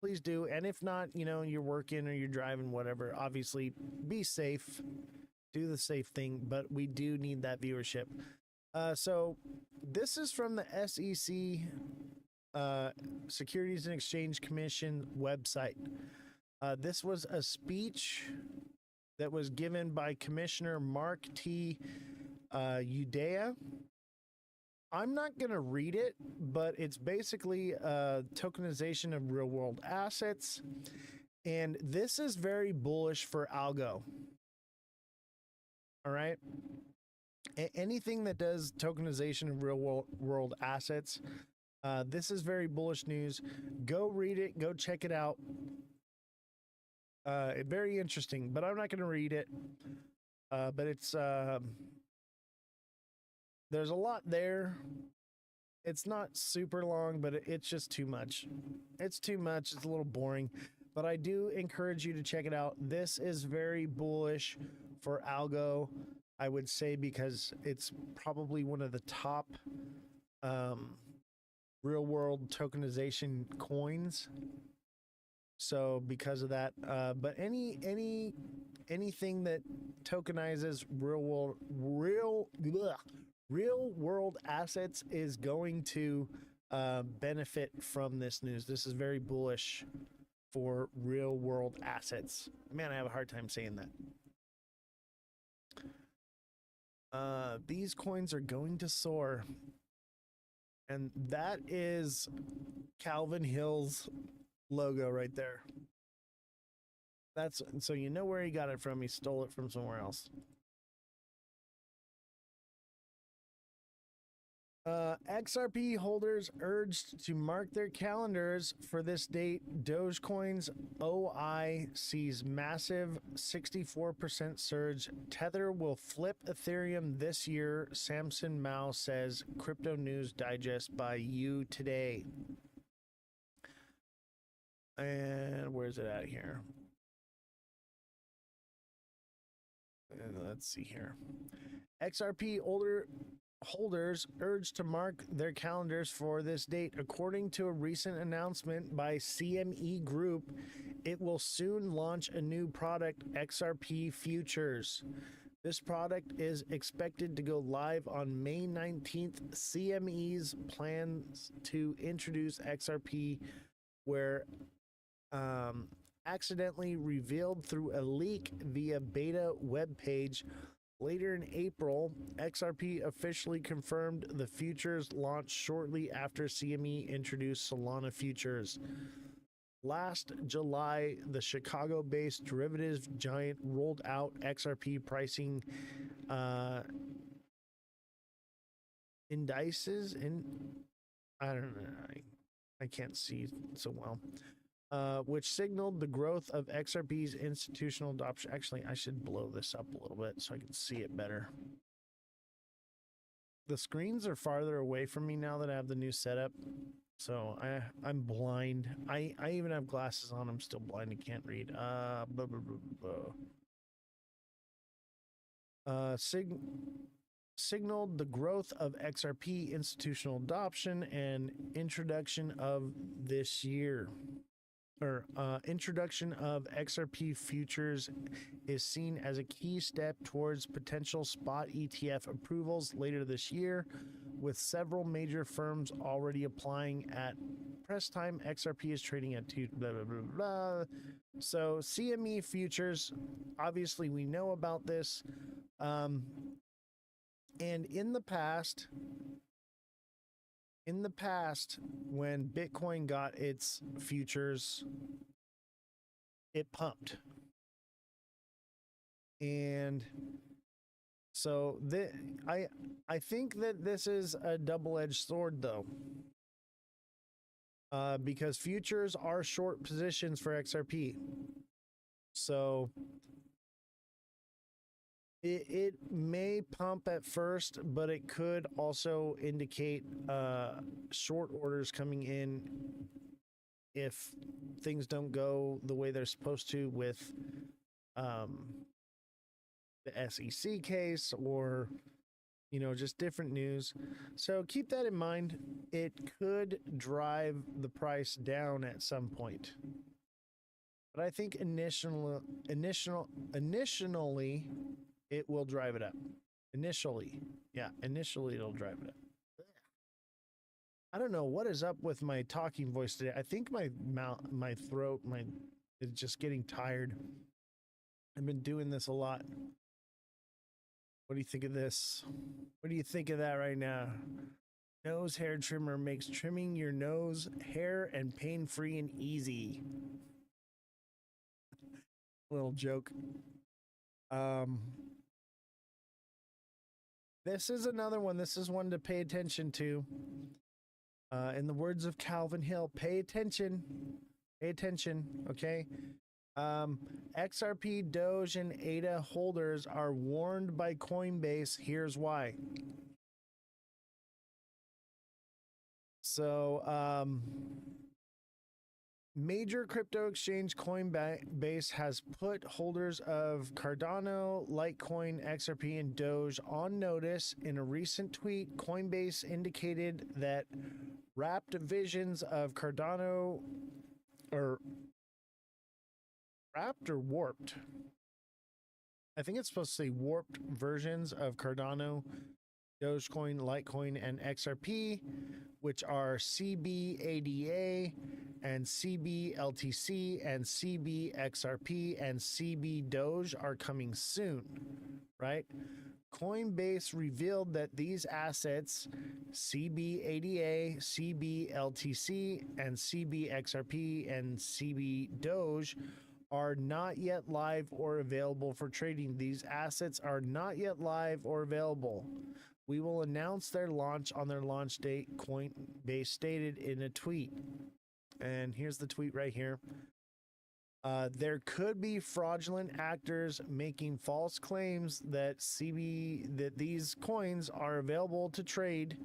Please do. And if not, you're working or you're driving, whatever, obviously be safe. Do the safe thing, but we do need that viewership. So this is from the SEC, Securities and Exchange Commission website. This was a speech that was given by Commissioner Mark T. Udea. I'm not going to read it, but it's basically tokenization of real world assets. And this is very bullish for algo. All right. Anything that does tokenization of real world assets, this is very bullish news. Go read it. Go check it out. Very interesting, but I'm not going to read it. But it's there's a lot there. It's not super long, but it's just too much. It's too much. It's a little boring, but I do encourage you to check it out. This is very bullish for algo, I would say, because it's probably one of the top real world tokenization coins. So because of that, but anything that tokenizes real world assets is going to benefit from this news. This is very bullish for real world assets. Man, I have a hard time saying that. These coins are going to soar. And that is Calvin Hill's logo right there. That's so you know where he got it from. He stole it from somewhere else. XRP holders urged to mark their calendars for this date. Dogecoin's OI sees massive 64% surge. Tether will flip Ethereum this year, Samson Mao says. Crypto News Digest by You Today. And where's it at here? Let's see here. XRP holders urged to mark their calendars for this date. According to a recent announcement by CME Group, it will soon launch a new product, XRP Futures. This product is expected to go live on May 19th. CME's plans to introduce XRP were accidentally revealed through a leak via beta webpage. Later in April, XRP officially confirmed the futures launch shortly after CME introduced Solana futures. Last July, the Chicago-based derivatives giant rolled out XRP pricing indices in I don't know. I can't see so well. Which signaled the growth of XRP's institutional adoption. Actually, I should blow this up a little bit so I can see it better. The screens are farther away from me now that I have the new setup, so I'm blind. I even have glasses on. I'm still blind and can't read. Signaled the growth of XRP institutional adoption and introduction of this year. Introduction of XRP futures is seen as a key step towards potential spot ETF approvals later this year, with several major firms already applying. At press time, XRP is trading at 2 blah blah blah blah. So CME futures, obviously we know about this, and in the past, when Bitcoin got its futures, it pumped. And so I think that this is a double-edged sword, though, because futures are short positions for XRP. So it may pump at first, but it could also indicate short orders coming in if things don't go the way they're supposed to with the SEC case, or just different news. So keep that in mind. It could drive the price down at some point, but I think initially it will drive it up. Initially it'll drive it up. I don't know what is up with my talking voice today. I think my throat is just getting tired. I've been doing this a lot. What do you think of this? What do you think of that right now? Nose hair trimmer makes trimming your nose hair and pain-free and easy. Little joke. This is another one. This is one to pay attention to. In the words of Calvin Hill, pay attention. Pay attention, okay? XRP, Doge, and ADA holders are warned by Coinbase. Here's why. So, major crypto exchange Coinbase has put holders of Cardano, Litecoin, XRP, and Doge on notice. In a recent tweet, Coinbase indicated that wrapped visions of Cardano, or wrapped or warped? I think it's supposed to say warped versions of Cardano, Dogecoin, Litecoin, and XRP, which are CBADA and CBLTC and CBXRP and CB Doge, are coming soon, right? Coinbase revealed that these assets, CBADA, CBLTC, and CBXRP and CB Doge, are not yet live or available for trading. These assets are not yet live or available. We will announce their launch on their launch date, Coinbase stated in a tweet. And here's the tweet right here. There could be fraudulent actors making false claims that these coins are available to trade.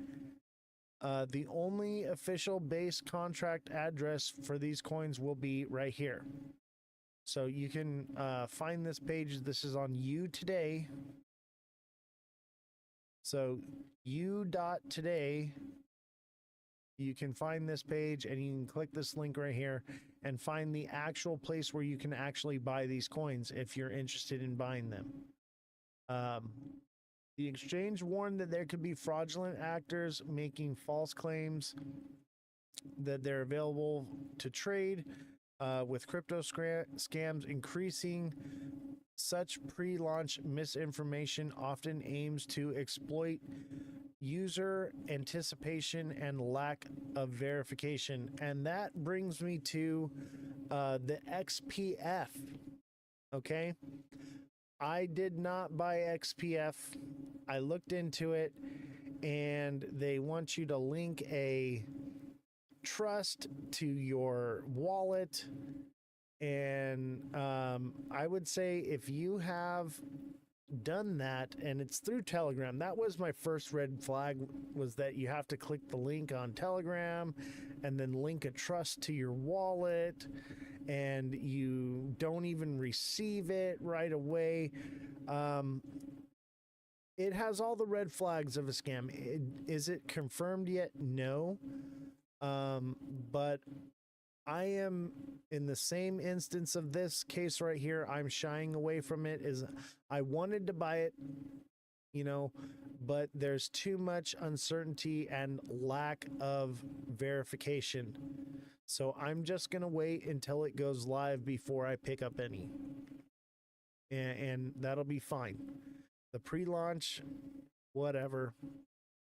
The only official base contract address for these coins will be right here. So you can find this page. This is on U Today. So u.today, you can find this page and you can click this link right here and find the actual place where you can actually buy these coins if you're interested in buying them. The exchange warned that there could be fraudulent actors making false claims that they're available to trade, with crypto scams increasing. Such pre-launch misinformation often aims to exploit user anticipation and lack of verification. And that brings me to the XPF. Okay. I did not buy XPF. I looked into it, and they want you to link a trust to your wallet. And I would say if you have done that, and it's through Telegram, that was my first red flag, was that you have to click the link on Telegram and then link a trust to your wallet, and you don't even receive it right away. It has all the red flags of a scam. Is it confirmed yet? No. But I am in the same instance of this case right here. I'm shying away from it. Is I wanted to buy it, you know, but there's too much uncertainty and lack of verification. So I'm just going to wait until it goes live before I pick up any. And that'll be fine. The pre-launch, whatever.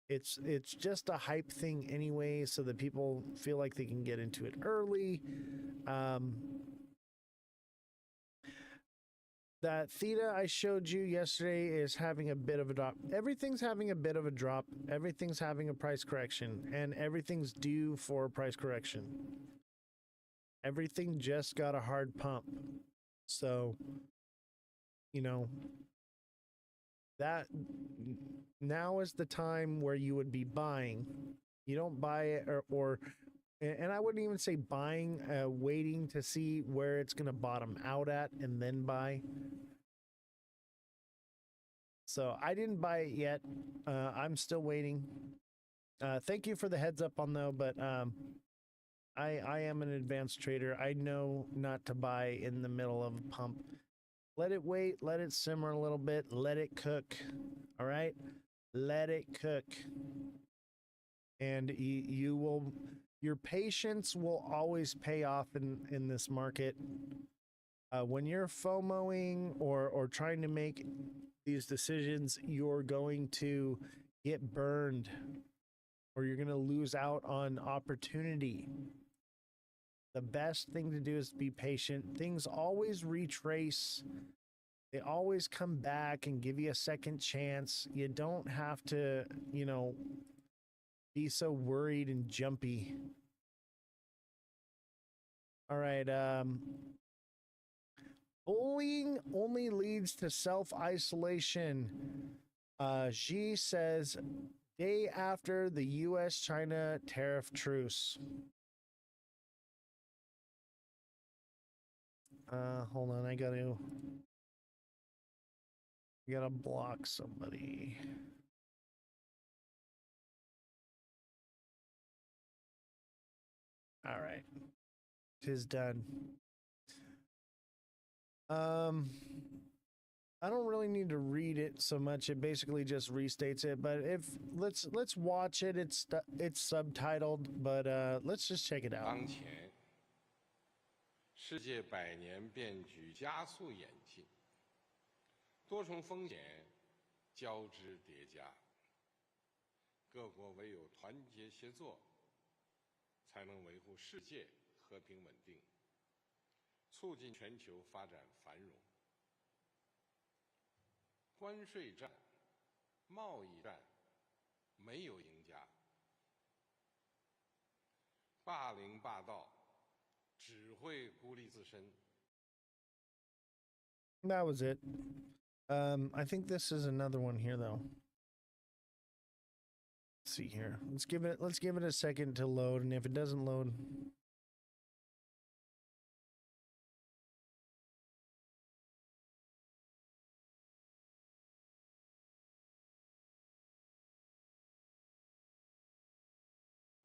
It's just a hype thing anyway, so that people feel like they can get into it early. That Theta I showed you yesterday is having a bit of a drop. Everything's having a bit of a drop. Everything's having a price correction, and everything's due for a price correction. Everything just got a hard pump. So, you know, that now is the time where you would be buying. You don't buy it or and I wouldn't even say buying, waiting to see where it's going to bottom out at and then buy. So I didn't buy it yet. I'm still waiting. Thank you for the heads up on though, but I am an advanced trader. I know not to buy in the middle of a pump. Let it wait, let it simmer a little bit, let it cook. All right? Let it cook. And you will, your patience will always pay off in this market. When you're FOMOing or trying to make these decisions, you're going to get burned, or you're going to lose out on opportunity. The best thing to do is be patient. Things always retrace. They always come back and give you a second chance. You don't have to, you know, be so worried and jumpy. All right. Bullying only leads to self-isolation. Xi says day after the U.S.-China tariff truce. Hold on, I gotta block somebody. All right, tis done. I don't really need to read it so much. It basically just restates it. But if let's watch it. It's subtitled, but let's just check it out. 当前，世界百年变局加速演进，多重风险交织叠加，各国唯有团结协作，才能维护世界和平稳定，促进全球发展繁荣。关税战、贸易战没有赢家，霸凌霸道只会孤立自身。That was it. I think this is another one here though. Let's see here. Let's give it a second to load, and if it doesn't load.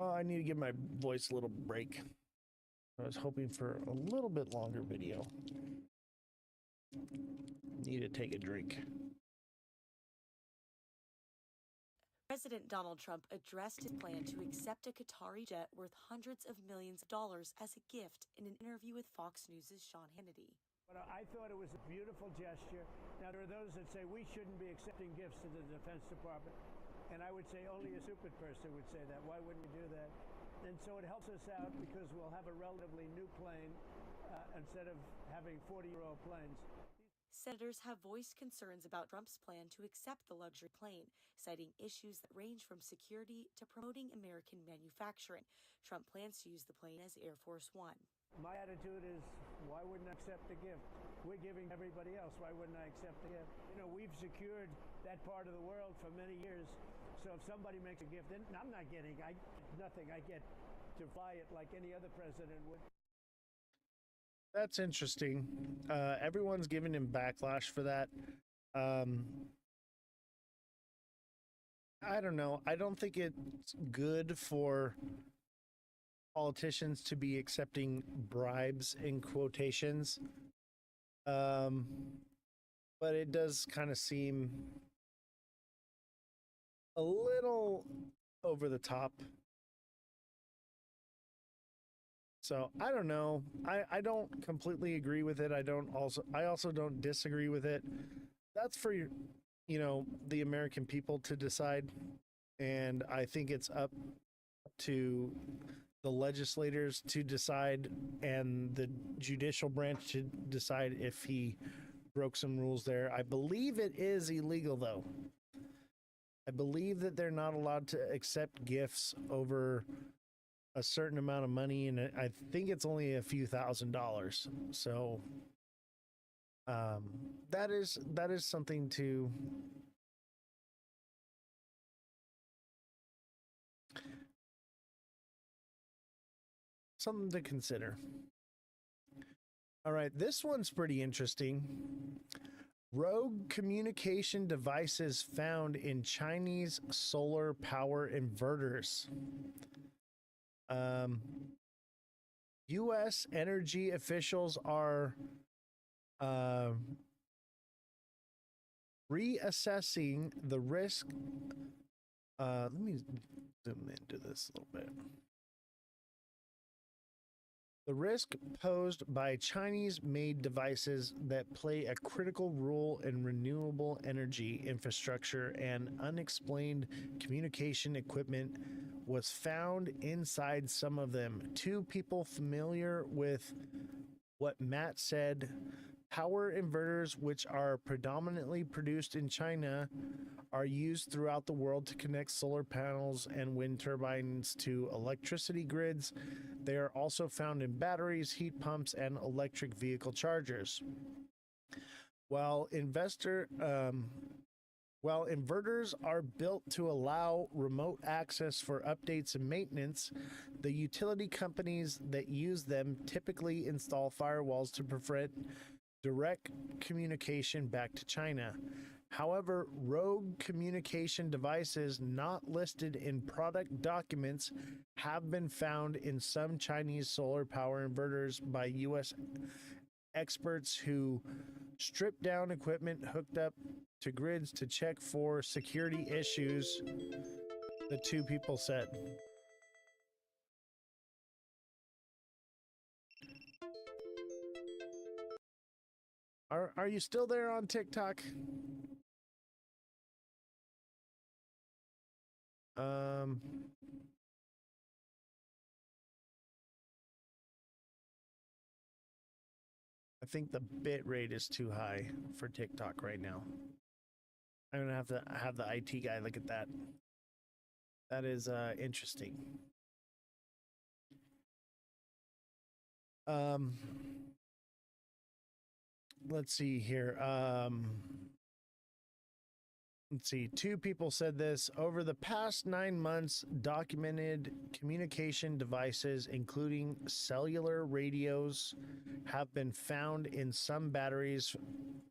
Oh, I need to give my voice a little break. I was hoping for a little bit longer video. Need to take a drink. President Donald Trump addressed his plan to accept a Qatari jet worth hundreds of millions of dollars as a gift in an interview with Fox News' Sean Hannity. But I thought it was a beautiful gesture. Now, there are those that say we shouldn't be accepting gifts to the Defense Department. And I would say only a stupid person would say that. Why wouldn't you do that? And so it helps us out because we'll have a relatively new plane instead of having 40-year-old planes. Senators have voiced concerns about Trump's plan to accept the luxury plane, citing issues that range from security to promoting American manufacturing. Trump plans to use the plane as Air Force One. My attitude is, why wouldn't I accept the gift? We're giving everybody else. Why wouldn't I accept the gift? You know, we've secured that part of the world for many years. So if somebody makes a gift, then I'm not getting nothing. I get to fly it like any other president would. That's interesting. Everyone's giving him backlash for that. I don't know. I don't think it's good for politicians to be accepting bribes in quotations. But it does kind of seem a little over the top. So I don't know. I don't completely agree with it. I also don't disagree with it. That's for the American people to decide. And I think it's up to the legislators to decide and the judicial branch to decide if he broke some rules there. I believe it is illegal though. I believe that they're not allowed to accept gifts over a certain amount of money, and I think it's only a few $1,000s. So that is something to consider. All right, this one's pretty interesting. Rogue communication devices found in Chinese solar power inverters. U.S. energy officials are reassessing the risk. Let me zoom into this a little bit. The risk posed by Chinese-made devices that play a critical role in renewable energy infrastructure and unexplained communication equipment was found inside some of them. Two people familiar with what Matt said, power inverters, which are predominantly produced in China, are used throughout the world to connect solar panels and wind turbines to electricity grids. They are also found in batteries, heat pumps, and electric vehicle chargers. While while inverters are built to allow remote access for updates and maintenance, the utility companies that use them typically install firewalls to prevent direct communication back to China. However, rogue communication devices not listed in product documents have been found in some Chinese solar power inverters by U.S. experts who stripped down equipment hooked up to grids to check for security issues, the two people said. Are you still there on TikTok? I think the bit rate is too high for TikTok right now. I'm gonna have to have the IT guy look at that. That is interesting. Let's see here. Let's see. Two people said this. Over the past 9 months, documented communication devices, including cellular radios, have been found in some batteries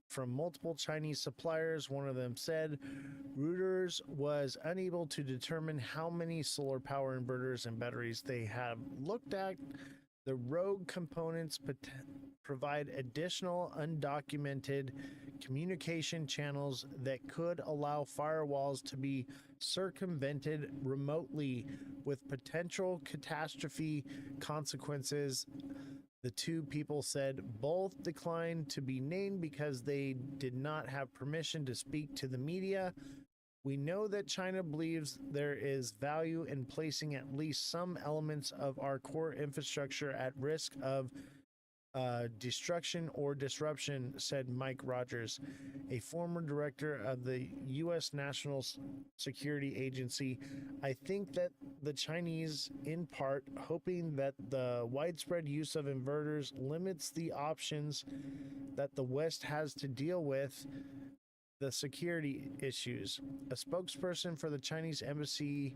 from multiple Chinese suppliers. One of them said Reuters was unable to determine how many solar power inverters and batteries they have looked at. The rogue components provide additional undocumented communication channels that could allow firewalls to be circumvented remotely with potential catastrophe consequences. The two people said both declined to be named because they did not have permission to speak to the media. We know that China believes there is value in placing at least some elements of our core infrastructure at risk of destruction or disruption, said Mike Rogers, a former director of the U.S. National Security Agency. I think that the Chinese, in part, hoping that the widespread use of inverters limits the options that the West has to deal with the security issues. A spokesperson for the Chinese embassy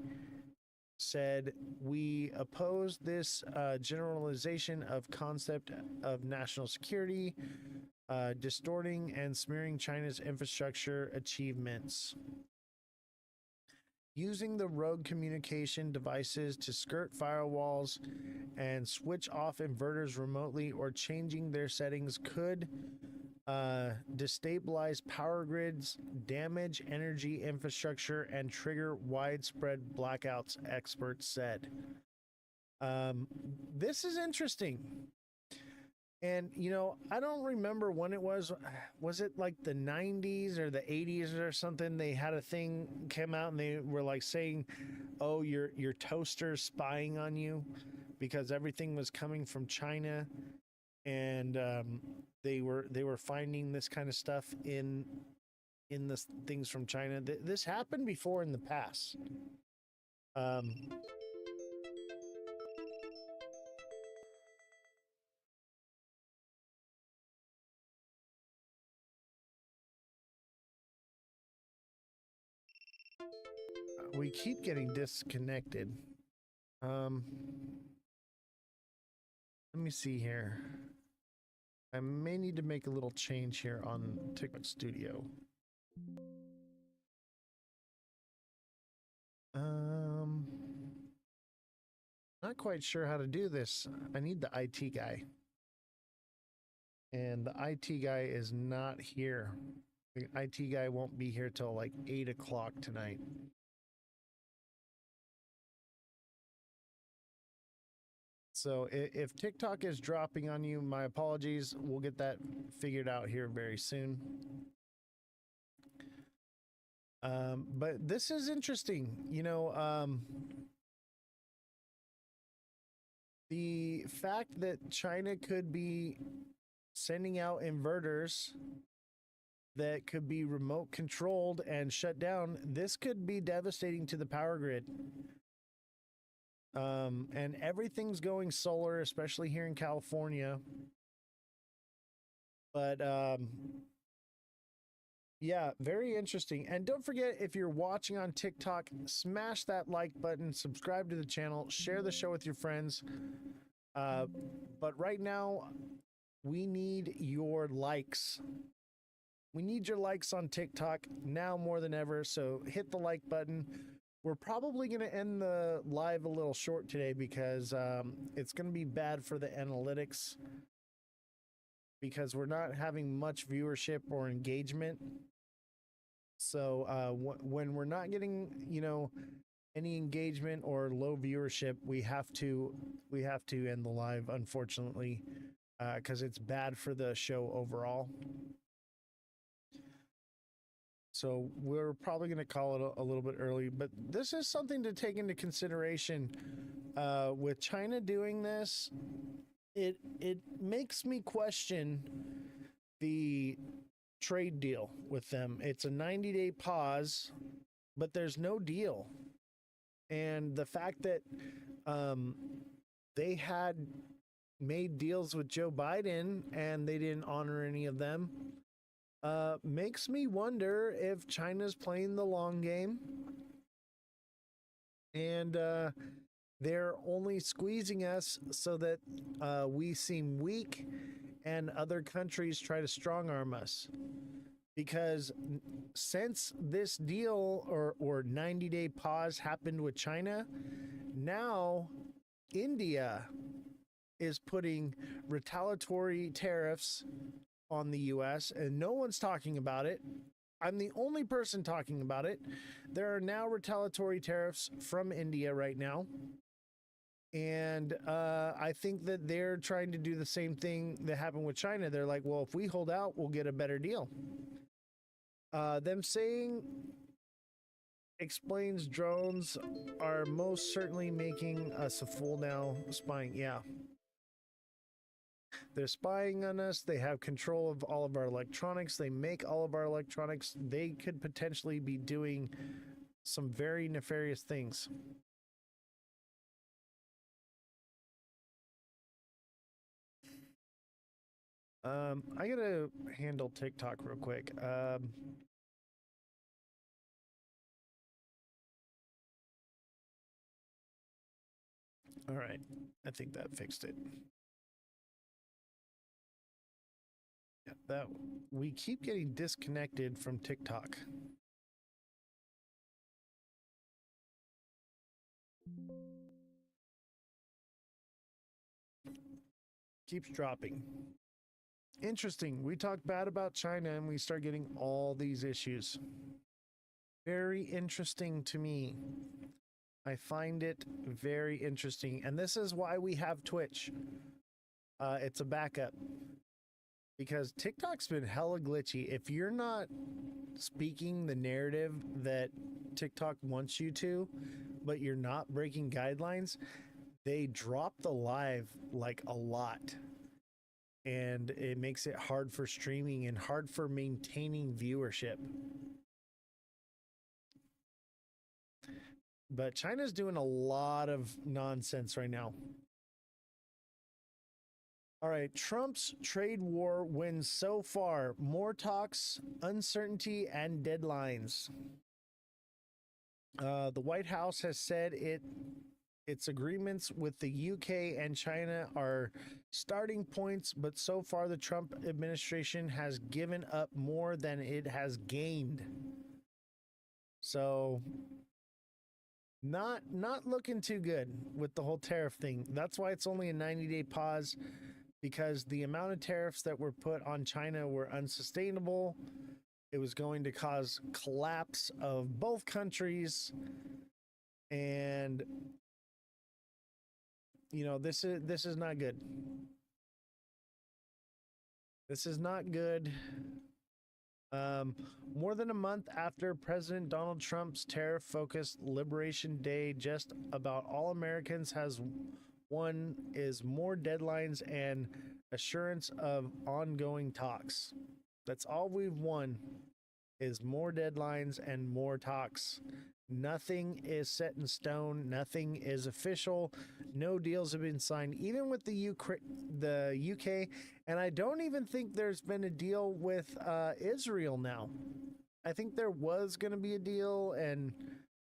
said, we oppose this generalization of concept of national security, distorting and smearing China's infrastructure achievements. Using the rogue communication devices to skirt firewalls and switch off inverters remotely or changing their settings could destabilize power grids, damage energy infrastructure, and trigger widespread blackouts, experts said. This is interesting. And, you know, I don't remember when it was. Was it like the 90s or the 80s or something? They had a thing came out and they were like saying, oh, your toaster's spying on you because everything was coming from China. And they were finding this kind of stuff in the things from China. This happened before in the past. We keep getting disconnected. Let me see here. I may need to make a little change here on TikTok Studio. Not quite sure how to do this. I need the IT guy. And the IT guy is not here. The IT guy won't be here till like 8 o'clock tonight. So if TikTok is dropping on you, my apologies. We'll get that figured out here very soon. But this is interesting. You know, the fact that China could be sending out inverters that could be remote controlled and shut down, this could be devastating to the power grid. And everything's going solar, especially here in California. But Yeah, very interesting. And don't forget, if you're watching on TikTok, smash that like button, subscribe to the channel, share the show with your friends. But right now, we need your likes. We need your likes on TikTok now more than ever. So hit the like button. We're probably going to end the live a little short today because it's going to be bad for the analytics because we're not having much viewership or engagement. So when we're not getting, any engagement or low viewership, we have to end the live, unfortunately, because it's bad for the show overall. So we're probably going to call it a little bit early, but this is something to take into consideration. With China doing this, it makes me question the trade deal with them. It's a 90-day pause, but there's no deal. And the fact that they had made deals with Joe Biden and they didn't honor any of them makes me wonder if China's playing the long game and they're only squeezing us so that we seem weak and other countries try to strong arm us. Because since this deal or 90-day pause happened with China, now India is putting retaliatory tariffs on the US and no one's talking about it. I'm the only person talking about it. There are now retaliatory tariffs from India right now. And I think that they're trying to do the same thing that happened with China. They're like, well, if we hold out, we'll get a better deal. Them saying explains drones are most certainly making us a fool now. Spying, yeah. They're spying on us. They have control of all of our electronics. They make all of our electronics. They could potentially be doing some very nefarious things. I gotta handle TikTok real quick. All right, I think that fixed it. Yeah, that we keep getting disconnected from TikTok. Keeps dropping. Interesting. We talk bad about China and we start getting all these issues. Very interesting to me. I find it very interesting. And this is why we have Twitch. It's a backup. Because TikTok's been hella glitchy. If you're not speaking the narrative that TikTok wants you to, but you're not breaking guidelines, they drop the live like a lot. And it makes it hard for streaming and hard for maintaining viewership. But China's doing a lot of nonsense right now. All right, Trump's trade war wins so far. More talks, uncertainty, and deadlines. The White House has said its agreements with the UK and China are starting points, but so far the Trump administration has given up more than it has gained. So not looking too good with the whole tariff thing. That's why it's only a 90-day pause, because the amount of tariffs that were put on China were unsustainable. It was going to cause collapse of both countries. And this is not good. This is not good. More than a month after President Donald Trump's tariff-focused Liberation Day, just about all Americans has won is more deadlines and assurance of ongoing talks. That's all we've won is more deadlines and more talks. Nothing is set in stone. Nothing is official. No deals have been signed, even with the UK. And I don't even think there's been a deal with Israel now. I think there was going to be a deal, and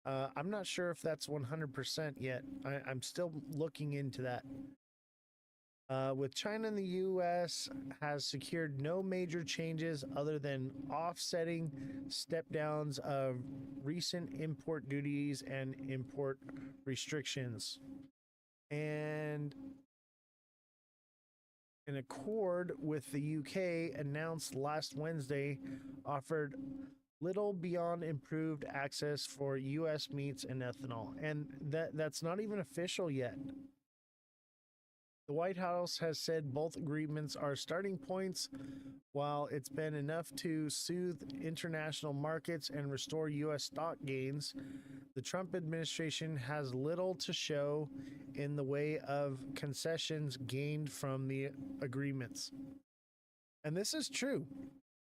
I'm not sure if that's 100% yet. I'm still looking into that. With China and the U.S. has secured no major changes other than offsetting step downs of recent import duties and import restrictions. And an accord with the UK announced last Wednesday offered little beyond improved access for U.S. meats and ethanol. And that's not even official yet. The White House has said both agreements are starting points. While it's been enough to soothe international markets and restore U.S. stock gains, the Trump administration has little to show in the way of concessions gained from the agreements. And this is true.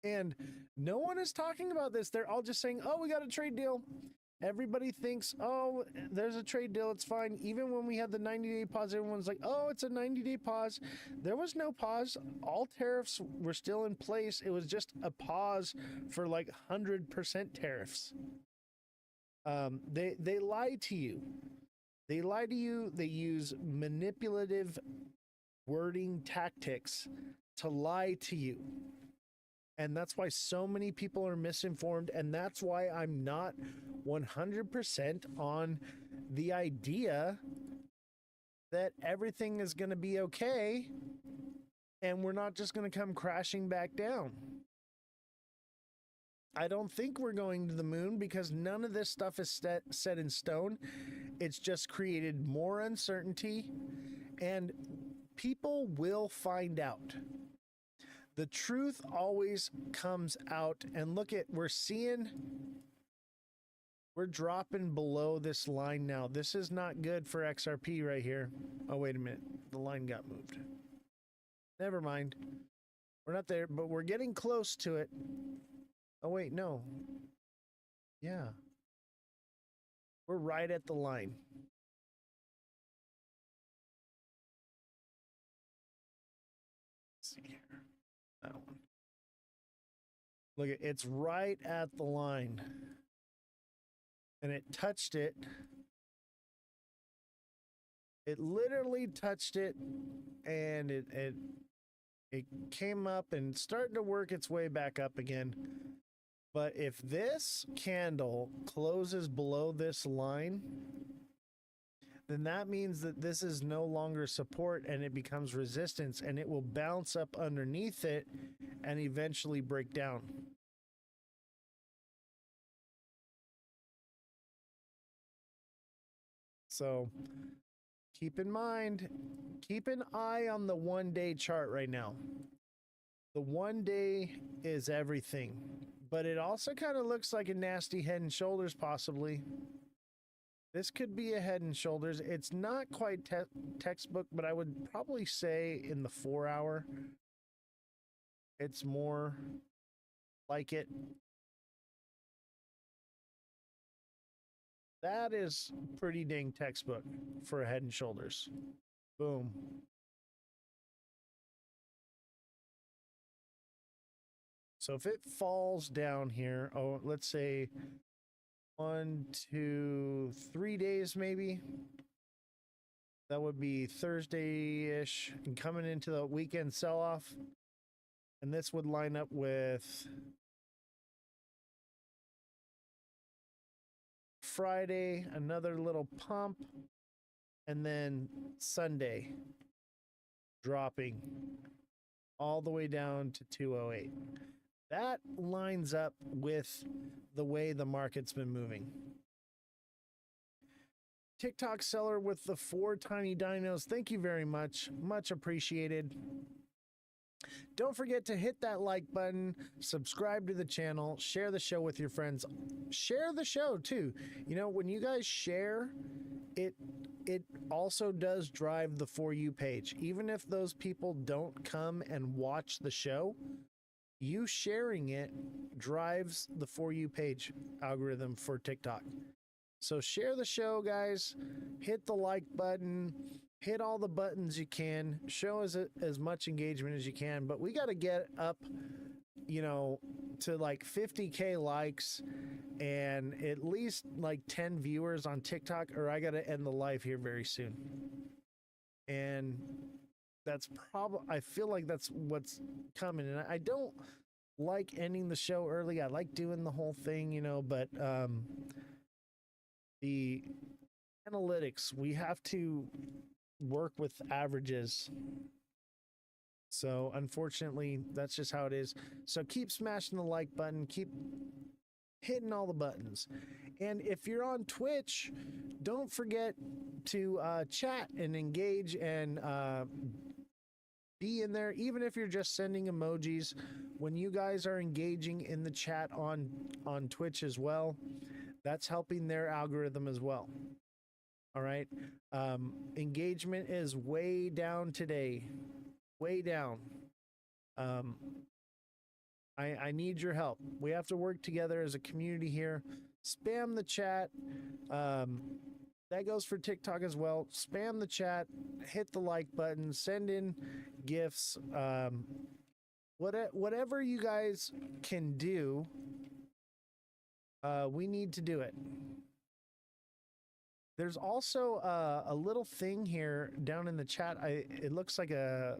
And no one is talking about this. They're all just saying, oh, we got a trade deal. Everybody thinks, oh, there's a trade deal. It's fine. Even when we had the 90-day pause, everyone's like, oh, it's a 90-day pause. There was no pause. All tariffs were still in place. It was just a pause for like 100% tariffs. They lie to you. They lie to you. They use manipulative wording tactics to lie to you. And that's why so many people are misinformed. And that's why I'm not 100% on the idea that everything is going to be okay and we're not just going to come crashing back down. I don't think we're going to the moon because none of this stuff is set in stone. It's just created more uncertainty, and people will find out. The truth always comes out, and look at, we're dropping below this line now. This is not good for XRP right here. Oh, wait a minute. The line got moved. Never mind. We're not there, but we're getting close to it. Oh, wait, no. Yeah. We're right at the line. Let's see here. That one. Look, it's right at the line. And it touched it. It literally touched it, and it came up and started to work its way back up again. But if this candle closes below this line, then that means that this is no longer support and it becomes resistance, and it will bounce up underneath it and eventually break down. So keep in mind, keep an eye on the 1-day chart right now. The 1 day is everything, but it also kind of looks like a nasty head and shoulders possibly. This could be a head and shoulders. It's not quite textbook, but I would probably say in the 4 hour, it's more like it. That is pretty dang textbook for a head and shoulders. Boom. So if it falls down here, oh, let's say 1, 2, 3 days maybe. That would be Thursday-ish and coming into the weekend sell-off. And this would line up with Friday, another little pump, and then Sunday dropping all the way down to 208. That lines up with the way the market's been moving. TikTok seller with the 4 tiny dinos, thank you very much. Much appreciated. Don't forget to hit that like button, subscribe to the channel, share the show with your friends. Share the show too. You know, when you guys share, it also does drive the For You page. Even if those people don't come and watch the show, you sharing it drives the For You page algorithm for TikTok. So share the show, guys. Hit the like button. Hit all the buttons you can. Show us as much engagement as you can. But we got to get up, you know, to like 50K likes and at least like 10 viewers on TikTok, or I got to end the live here very soon. And that's probably, I feel like that's what's coming. And I don't like ending the show early. I like doing the whole thing, you know, but the analytics, we have to work with averages. So unfortunately, that's just how it is. So keep smashing the like button, keep hitting all the buttons. And if you're on Twitch, don't forget to chat and engage and be in there, even if you're just sending emojis. When you guys are engaging in the chat on Twitch as well, that's helping their algorithm as well. All right. Engagement is way down today. Way down. I need your help. We have to work together as a community here. Spam the chat. That goes for TikTok as well. Spam the chat, hit the like button, send in gifts. Whatever you guys can do, we need to do it. There's also a little thing here down in the chat. It looks like a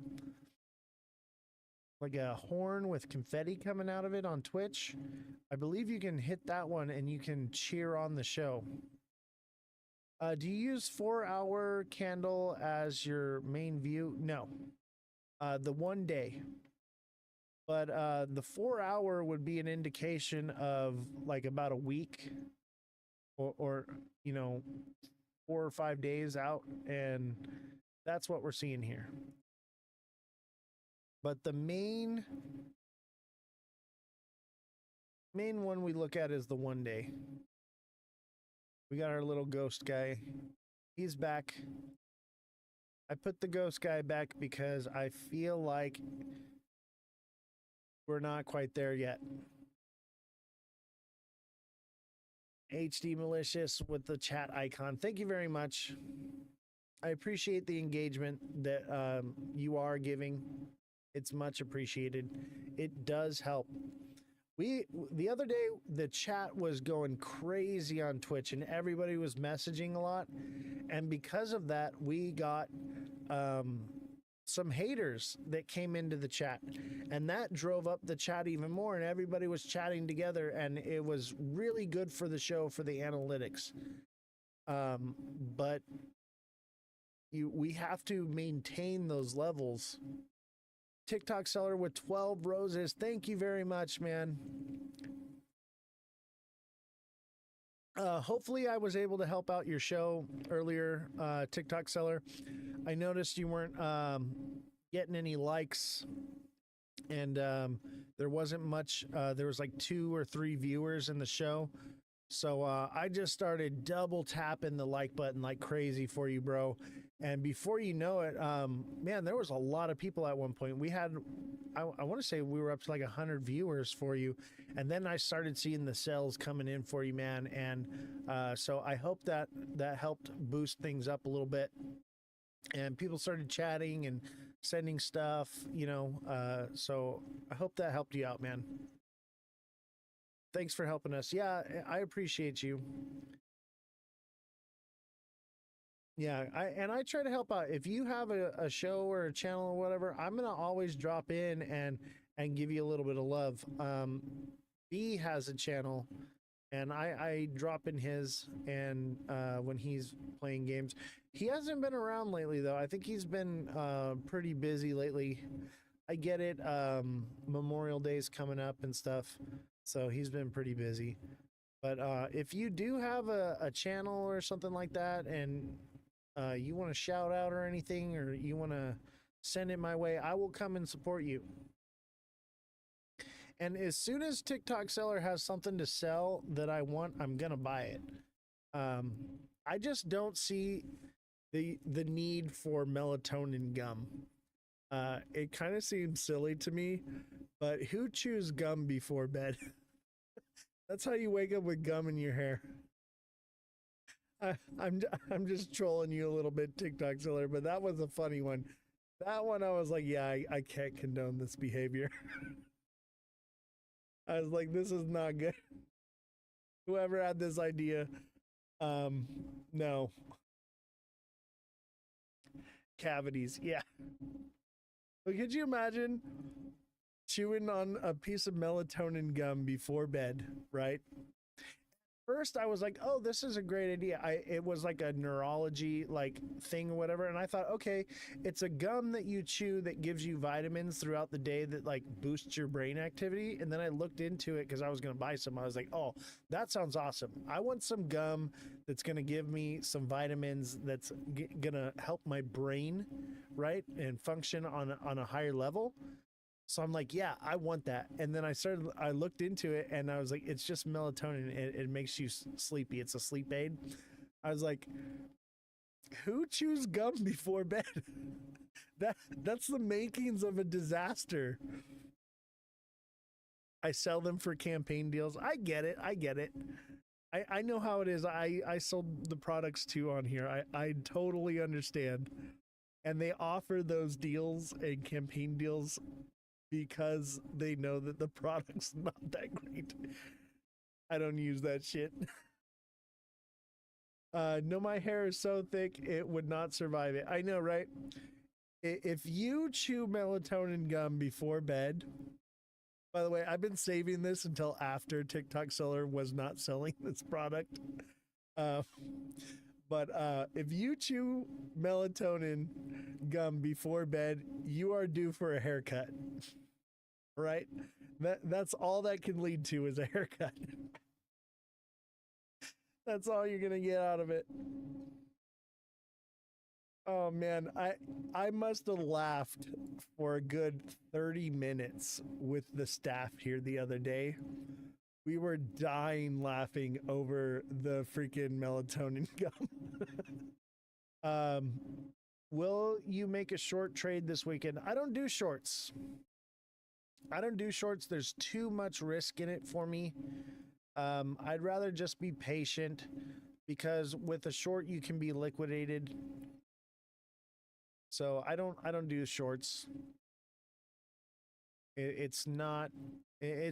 horn with confetti coming out of it on Twitch. I believe you can hit that one and you can cheer on the show. Do you use 4-hour candle as your main view? No. The 1 day. But the 4-hour would be an indication of like about a week or you know, 4 or 5 days out, and that's what we're seeing here. But the main one we look at is the 1 day. We got our little ghost guy. He's back. I put the ghost guy back because I feel like we're not quite there yet. HD Malicious with the chat icon. Thank you very much. I appreciate the engagement that you are giving. It's much appreciated. It does help. The other day, the chat was going crazy on Twitch and everybody was messaging a lot. And because of that, we got some haters that came into the chat, and that drove up the chat even more, and everybody was chatting together, and it was really good for the show, for the analytics. But we have to maintain those levels. TikTok seller with 12 roses. Thank you very much, man. Hopefully I was able to help out your show earlier, TikTok seller. I noticed you weren't getting any likes, and there wasn't much. There was like 2 or 3 viewers in the show. So I just started double tapping the like button like crazy for you, bro. And before you know it, man, there was a lot of people at one point. We had, I want to say we were up to like 100 viewers for you. And then I started seeing the sales coming in for you, man. And so I hope that helped boost things up a little bit. And people started chatting and sending stuff, you know. So I hope that helped you out, man. Thanks for helping us. Yeah, I appreciate you. Yeah, I try to help out. If you have a show or a channel or whatever, I'm gonna always drop in and give you a little bit of love. B has a channel, and I drop in his, and when he's playing games. He hasn't been around lately though. I think he's been pretty busy lately. I get it. Memorial Day's coming up and stuff, so he's been pretty busy. But if you do have a channel or something like that, and you want to shout out or anything, or you want to send it my way, I will come and support you. And as soon as TikTok seller has something to sell that I want, I'm gonna buy it. I just don't see the need for melatonin gum. It kind of seems silly to me But who chews gum before bed? That's how you wake up with gum in your hair. I'm just trolling you a little bit, TikTok seller, but that was a funny one. That one I was like, yeah, I can't condone this behavior. I was like, this is not good. Whoever had this idea, no. Cavities, yeah. But could you imagine chewing on a piece of melatonin gum before bed, right? First I was like, oh, this is a great idea. It was like a neurology like thing or whatever, and I thought, okay, it's a gum that you chew that gives you vitamins throughout the day that like boosts your brain activity. And then I looked into it because I was going to buy some. I was like, oh, that sounds awesome. I want some gum that's going to give me some vitamins that's going to help my brain, right, and function on a higher level. So I'm like, yeah, I want that. And then I looked into it and I was like, it's just melatonin. It makes you sleepy. It's a sleep aid. I was like, who chews gum before bed? That's the makings of a disaster. I sell them for campaign deals. I get it. I know how it is. I sold the products too on here. I totally understand. And they offer those deals and campaign deals because they know that the product's not that great. I don't use that shit. No, my hair is so thick it would not survive it. I know, right? If you chew melatonin gum before bed, by the way, I've been saving this until after TikTok seller was not selling this product. But if you chew melatonin gum before bed, you are due for a haircut. Right? That's all that can lead to is a haircut. That's all you're gonna get out of it. Oh man, I must have laughed for a good 30 minutes with the staff here the other day. We were dying laughing over the freaking melatonin gum. Will you make a short trade this weekend? I don't do shorts. There's too much risk in it for me. I'd rather just be patient because with a short you can be liquidated. So I don't do shorts. It's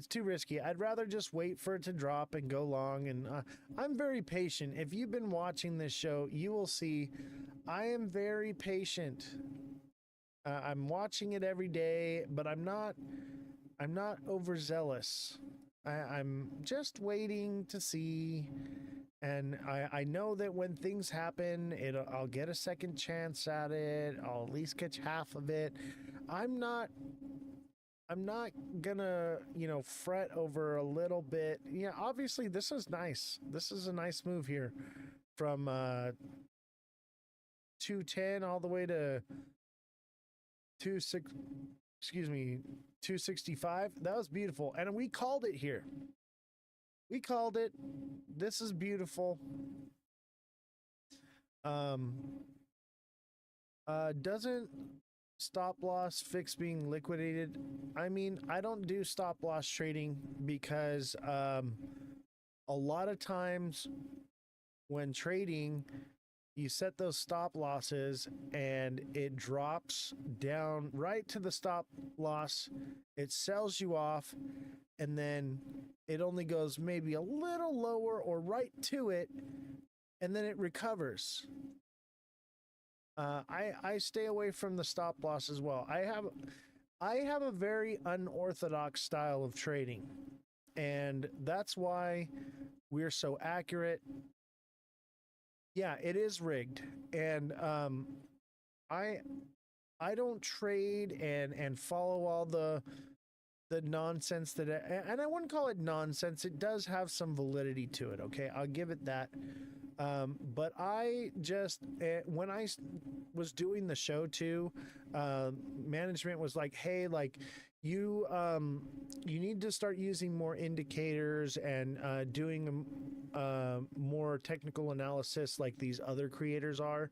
too risky. I'd rather just wait for it to drop and go long. And I'm very patient. If you've been watching this show, you will see I am very patient. I'm watching it every day, but I'm not overzealous. I'm just waiting to see, and I know that when things happen, I'll get a second chance at it. I'll at least catch half of it. I'm not gonna, fret over a little bit. Yeah, obviously this is nice. This is a nice move here from 210 all the way to 265. That was beautiful. And we called it here. We called it. This is beautiful. Doesn't stop loss fix being liquidated? I mean, I don't do stop loss trading because a lot of times when trading, you set those stop losses and it drops down right to the stop loss. It sells you off, and then it only goes maybe a little lower or right to it, and then it recovers. I stay away from the stop loss as well. I have a very unorthodox style of trading, and that's why we're so accurate. Yeah, it is rigged, and I don't trade and follow all the nonsense that and I wouldn't call it nonsense. It does have some validity to it. Okay, I'll give it that. But I just when I was doing the show too, management was like, "Hey, like you need to start using more indicators and doing more technical analysis like these other creators are."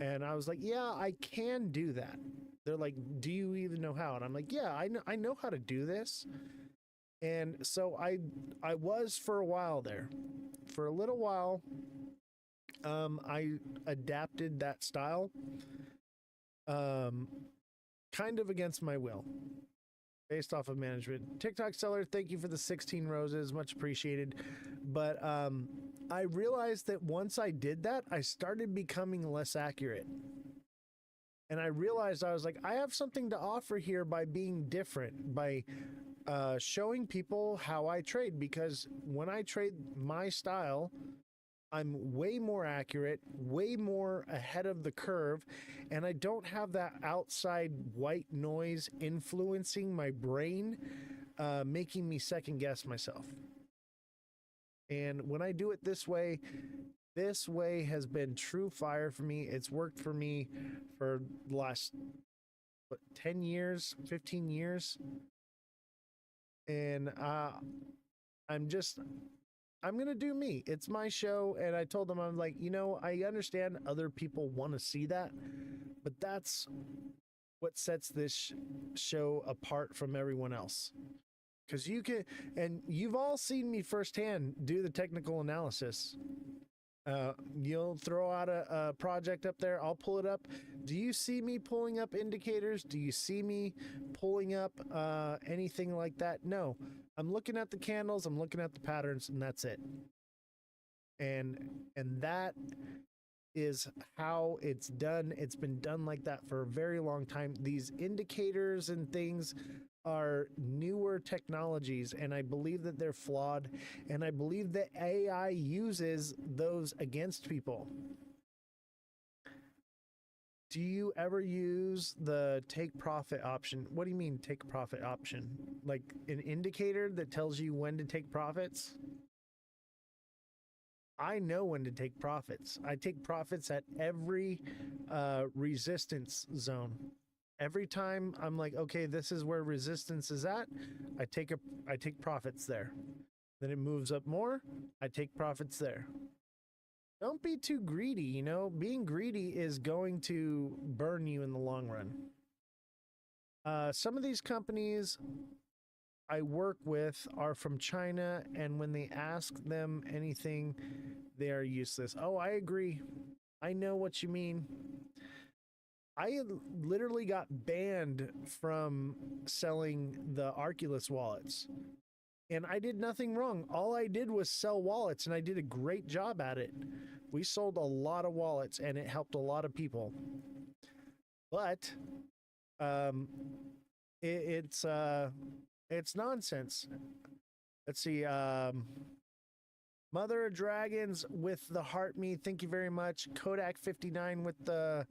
And I was like, "Yeah, I can do that. They're like, do you even know how? And I'm like, yeah, I know how to do this. And so I was for a while there. For a little while, I adapted that style, kind of against my will, based off of management. TikTok seller, thank you for the 16 roses, much appreciated. But I realized that once I did that, I started becoming less accurate. And I realized, I was like, I have something to offer here by being different, by showing people how I trade, because when I trade my style, I'm way more accurate, way more ahead of the curve, and I don't have that outside white noise influencing my brain, making me second guess myself. And when I do it this way has been true fire for me. It's worked for me for the last 10 years, 15 years. And I'm going to do me. It's my show. And I told them, I'm like, I understand other people want to see that, but that's what sets this show apart from everyone else. Because you can, and you've all seen me firsthand do the technical analysis. You'll throw out a project up there, I'll pull it up. Do you see me pulling up indicators? Do you see me pulling up anything like that? No. I'm looking at the candles, I'm looking at the patterns, and that's it. And that is how it's done. It's been done like that for a very long time. These indicators and things are newer technologies, and I believe that they're flawed, and I believe that AI uses those against people. Do you ever use the take profit option? What do you mean take profit option? Like an indicator that tells you when to take profits? I know when to take profits. I take profits at every resistance zone. Every time I'm like, okay, this is where resistance is at, I take profits there. Then it moves up more, I take profits there. Don't be too greedy, being greedy is going to burn you in the long run. Some of these companies I work with are from China, and when they ask them anything, they are useless. Oh, I agree. I know what you mean. I literally got banned from selling the Arculus wallets, and I did nothing wrong. All I did was sell wallets, and I did a great job at it. We sold a lot of wallets, and it helped a lot of people. But it's nonsense. Let's see. Mother of Dragons with the heart me. Thank you very much. Kodak 59 with the,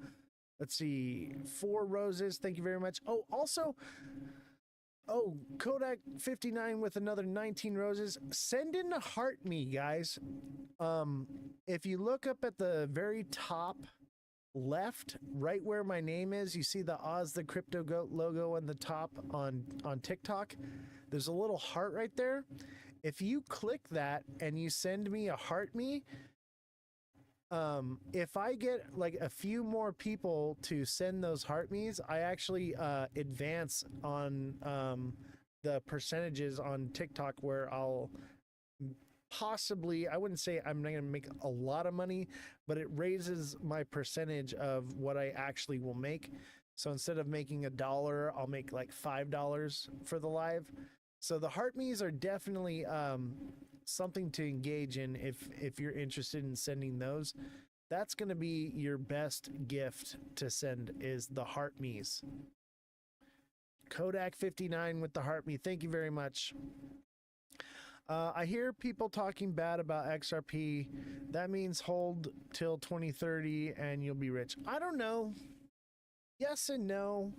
let's see, 4 roses. Thank you very much. Oh, also, Kodak 59 with another 19 roses. Send in the heart me, guys. If you look up at the very top left, right where my name is, you see the Ozthecryptogoat logo on the top on TikTok. There's a little heart right there. If you click that and you send me a heart me, if I get like a few more people to send those heart me's, I actually advance on the percentages on TikTok, where I'll possibly, I wouldn't say I'm not going to make a lot of money, but it raises my percentage of what I actually will make. So instead of making $1, I'll make like $5 for the live. So the heart me's are definitely something to engage in if you're interested in sending those. That's going to be your best gift to send, is the heart me's. Kodak 59 with the heart me. Thank you very much. I hear people talking bad about XRP. That means hold till 2030 and you'll be rich. I don't know. Yes and no.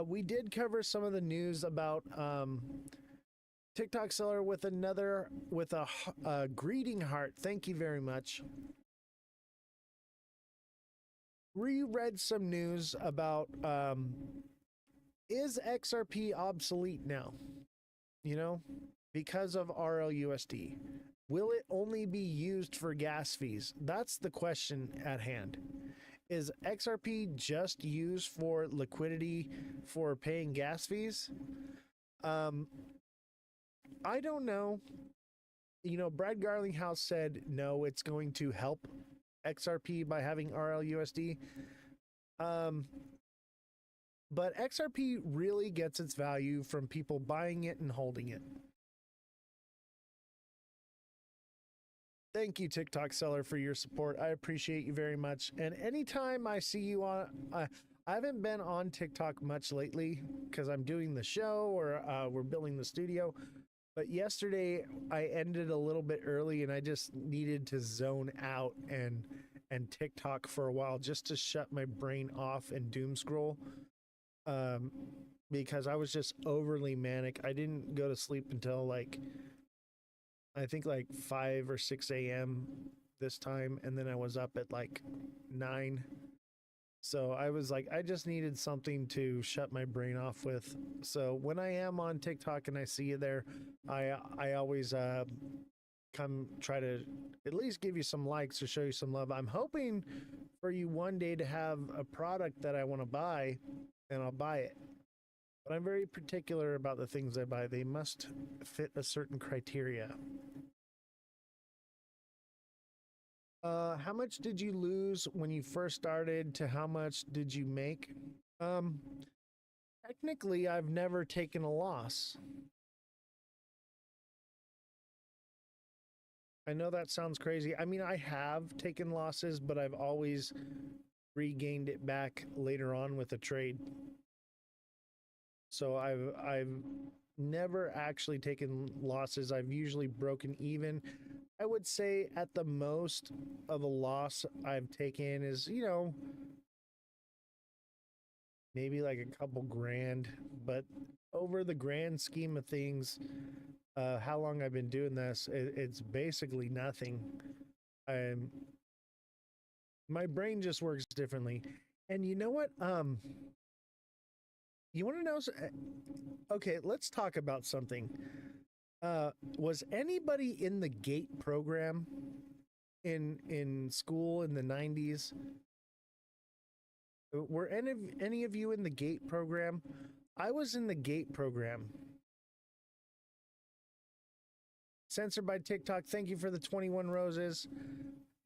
We did cover some of the news about TikTok seller with a greeting heart. Thank you very much. Reread some news about is XRP obsolete now? Because of RLUSD. Will it only be used for gas fees? That's the question at hand. Is XRP just used for liquidity for paying gas fees? I don't know. You know, Brad Garlinghouse said no, it's going to help XRP by having RLUSD. But XRP really gets its value from people buying it and holding it. Thank you, TikTok seller, for your support. I appreciate you very much. And anytime I see you on, I haven't been on TikTok much lately because I'm doing the show or we're building the studio. But yesterday I ended a little bit early and I just needed to zone out and TikTok for a while just to shut my brain off and doom scroll. Because I was just overly manic. I didn't go to sleep until like, I think like 5 or 6 a.m. this time. And then I was up at like 9. So I was like, I just needed something to shut my brain off with. So when I am on TikTok and I see you there, I always come try to at least give you some likes or show you some love. I'm hoping for you one day to have a product that I want to buy and I'll buy it. But I'm very particular about the things I buy. They must fit a certain criteria. How much did you lose when you first started to how much did you make? Technically, I've never taken a loss. I know that sounds crazy. I mean, I have taken losses, but I've always regained it back later on with a trade. So I've never actually taken losses. I've usually broken even. I would say at the most of a loss I've taken is, you know, maybe like a couple grand, but over the grand scheme of things, how long I've been doing this, it's basically nothing. My brain just works differently. And you know what? You want to know? Okay, let's talk about something. Was anybody in the GATE program in school in the 90s? Were any of you in the GATE program? I was in the GATE program. Censored by TikTok, thank you for the 21 roses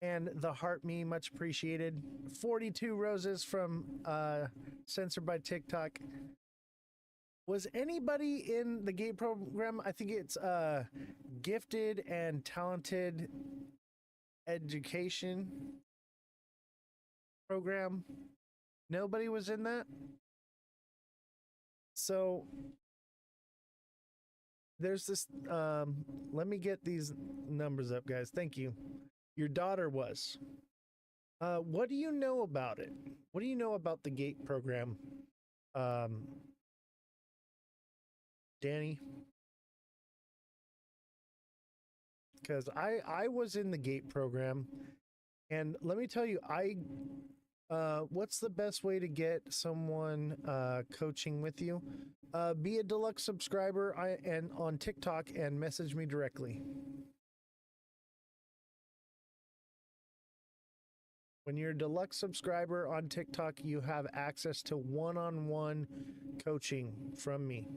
and the heart me, much appreciated. 42 roses from Censored by TikTok. Was anybody in the GATE program? I think it's Gifted and Talented Education program. Nobody was in that? So there's this, let me get these numbers up, guys. Thank you. Your daughter was. What do you know about it? What do you know about the GATE program? Danny? Because I was in the GATE program, and let me tell you, what's the best way to get someone coaching with you? Be a deluxe subscriber and on TikTok and message me directly. When you're a deluxe subscriber on TikTok, you have access to one-on-one coaching from me.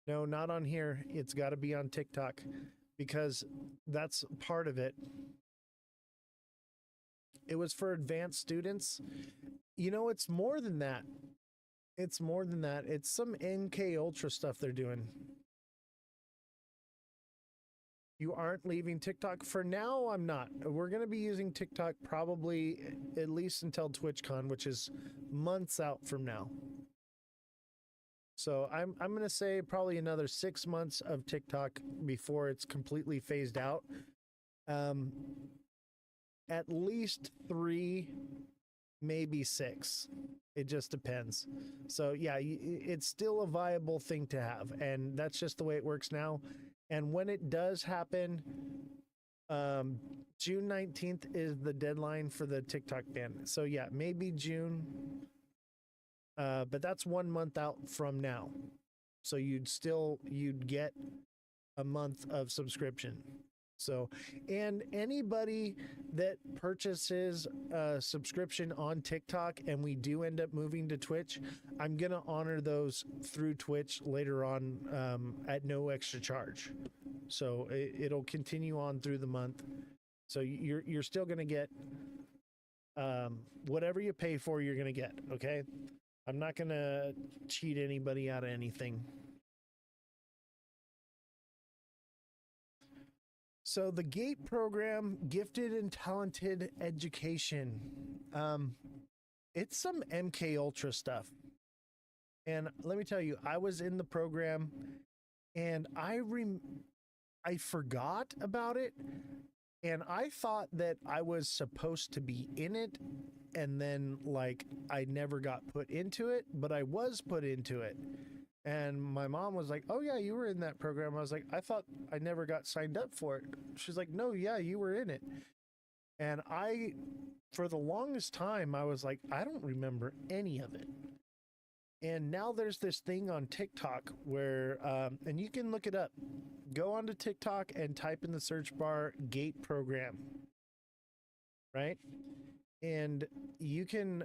No, not on here. It's got to be on TikTok because that's part of it. It was for advanced students. You know, it's more than that. It's more than that. It's some NK Ultra stuff they're doing. You aren't leaving TikTok? For now, I'm not. We're going to be using TikTok probably at least until TwitchCon, which is months out from now. So I'm going to say probably another 6 months of TikTok before it's completely phased out. At least 3, maybe 6. It just depends. So yeah, it's still a viable thing to have, and that's just the way it works now. And when it does happen, June 19th is the deadline for the TikTok ban. So yeah, maybe June, but that's 1 month out from now. So you'd get a month of subscription. So, and anybody that purchases a subscription on TikTok and we do end up moving to Twitch, I'm going to honor those through Twitch later on at no extra charge. So it'll continue on through the month. So you're still going to get whatever you pay for, you're going to get. Okay. I'm not going to cheat anybody out of anything. So the GATE program, Gifted and Talented Education, it's some MK Ultra stuff. And let me tell you, I was in the program and I forgot about it, and I thought that I was supposed to be in it, and then like I never got put into it, but I was put into it. And my mom was like, "Oh yeah, you were in that program." I was like, "I thought I never got signed up for it." She's like, "No, yeah, you were in it." And I, for the longest time, I was like, "I don't remember any of it." And now there's this thing on TikTok where, and you can look it up. Go onto TikTok and type in the search bar GATE program, right? And you can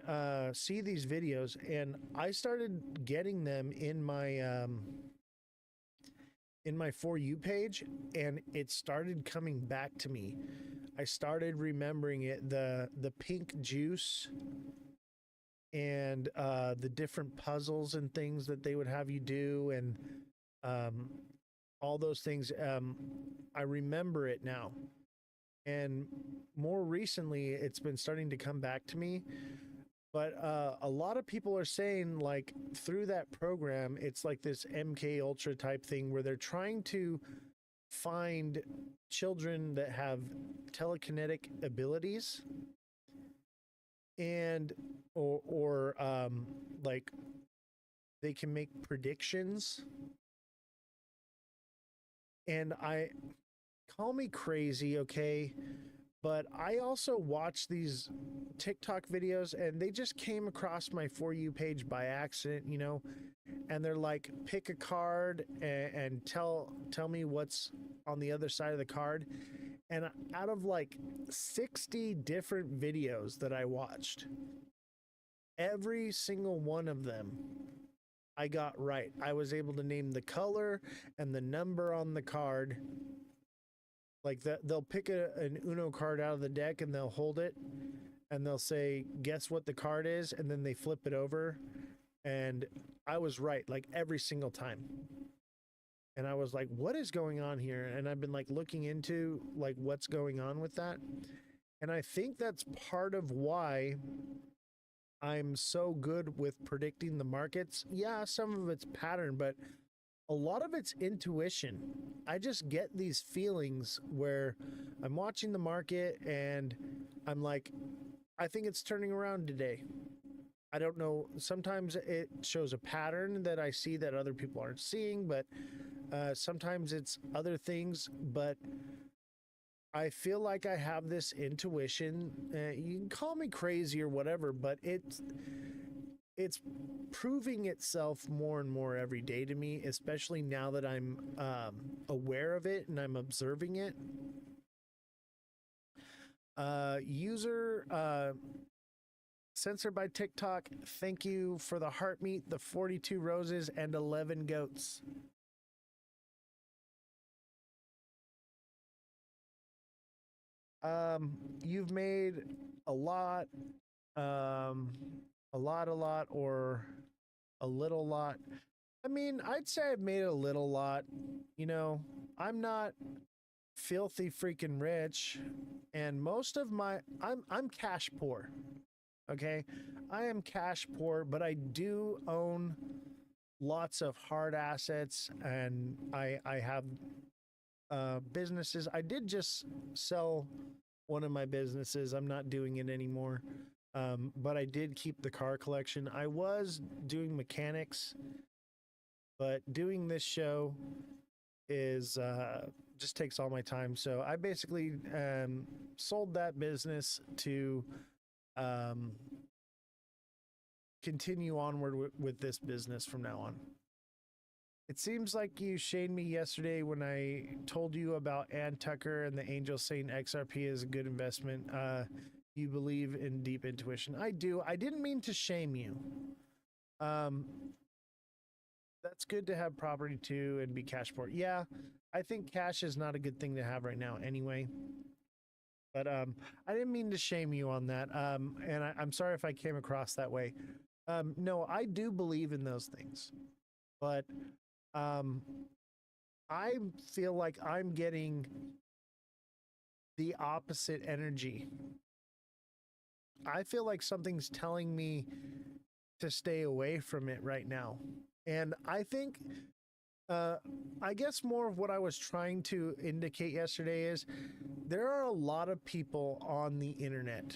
see these videos, and I started getting them in my For You page, and it started coming back to me. I started remembering it, the pink juice and the different puzzles and things that they would have you do, and all those things. I remember it now. And more recently, it's been starting to come back to me. But a lot of people are saying, like, through that program, it's like this MK Ultra type thing where they're trying to find children that have telekinetic abilities, and or like they can make predictions. And I, call me crazy, okay, but I also watch these TikTok videos, and they just came across my For You page by accident, you know, and they're like, pick a card and tell me what's on the other side of the card. And out of like 60 different videos that I watched, every single one of them I got right. I was able to name the color and the number on the card. Like that, they'll pick an Uno card out of the deck and they'll hold it and they'll say, guess what the card is? And then they flip it over. And I was right, like every single time. And I was like, what is going on here? And I've been like looking into like what's going on with that. And I think that's part of why I'm so good with predicting the markets. Yeah, some of it's pattern, but a lot of it's intuition. I just get these feelings where I'm watching the market and I'm like, I think it's turning around today. I don't know. Sometimes it shows a pattern that I see that other people aren't seeing, but sometimes it's other things. But I feel like I have this intuition. You can call me crazy or whatever, but it's proving itself more and more every day to me, especially now that I'm aware of it and I'm observing it. User censored by TikTok, thank you for the heart meat, the 42 roses, and 11 goats. You've made a lot, or a little lot. I mean, I'd say I've made a little lot. You know, I'm not filthy freaking rich, and most of my I'm cash poor. Okay, I am cash poor, but I do own lots of hard assets, and I have businesses. I did just sell one of my businesses. I'm not doing it anymore. But I did keep the car collection. I was doing mechanics, but doing this show is just takes all my time. So I basically sold that business to continue onward with this business from now on. It seems like you shamed me yesterday when I told you about Ann Tucker and the angels saying XRP is a good investment. You believe in deep intuition. I do. I didn't mean to shame you. That's good to have property too and be cash poor. Yeah, I think cash is not a good thing to have right now anyway. But I didn't mean to shame you on that. And I'm sorry if I came across that way. No, I do believe in those things. But I feel like I'm getting the opposite energy. I feel like something's telling me to stay away from it right now. And I think, I guess more of what I was trying to indicate yesterday is there are a lot of people on the internet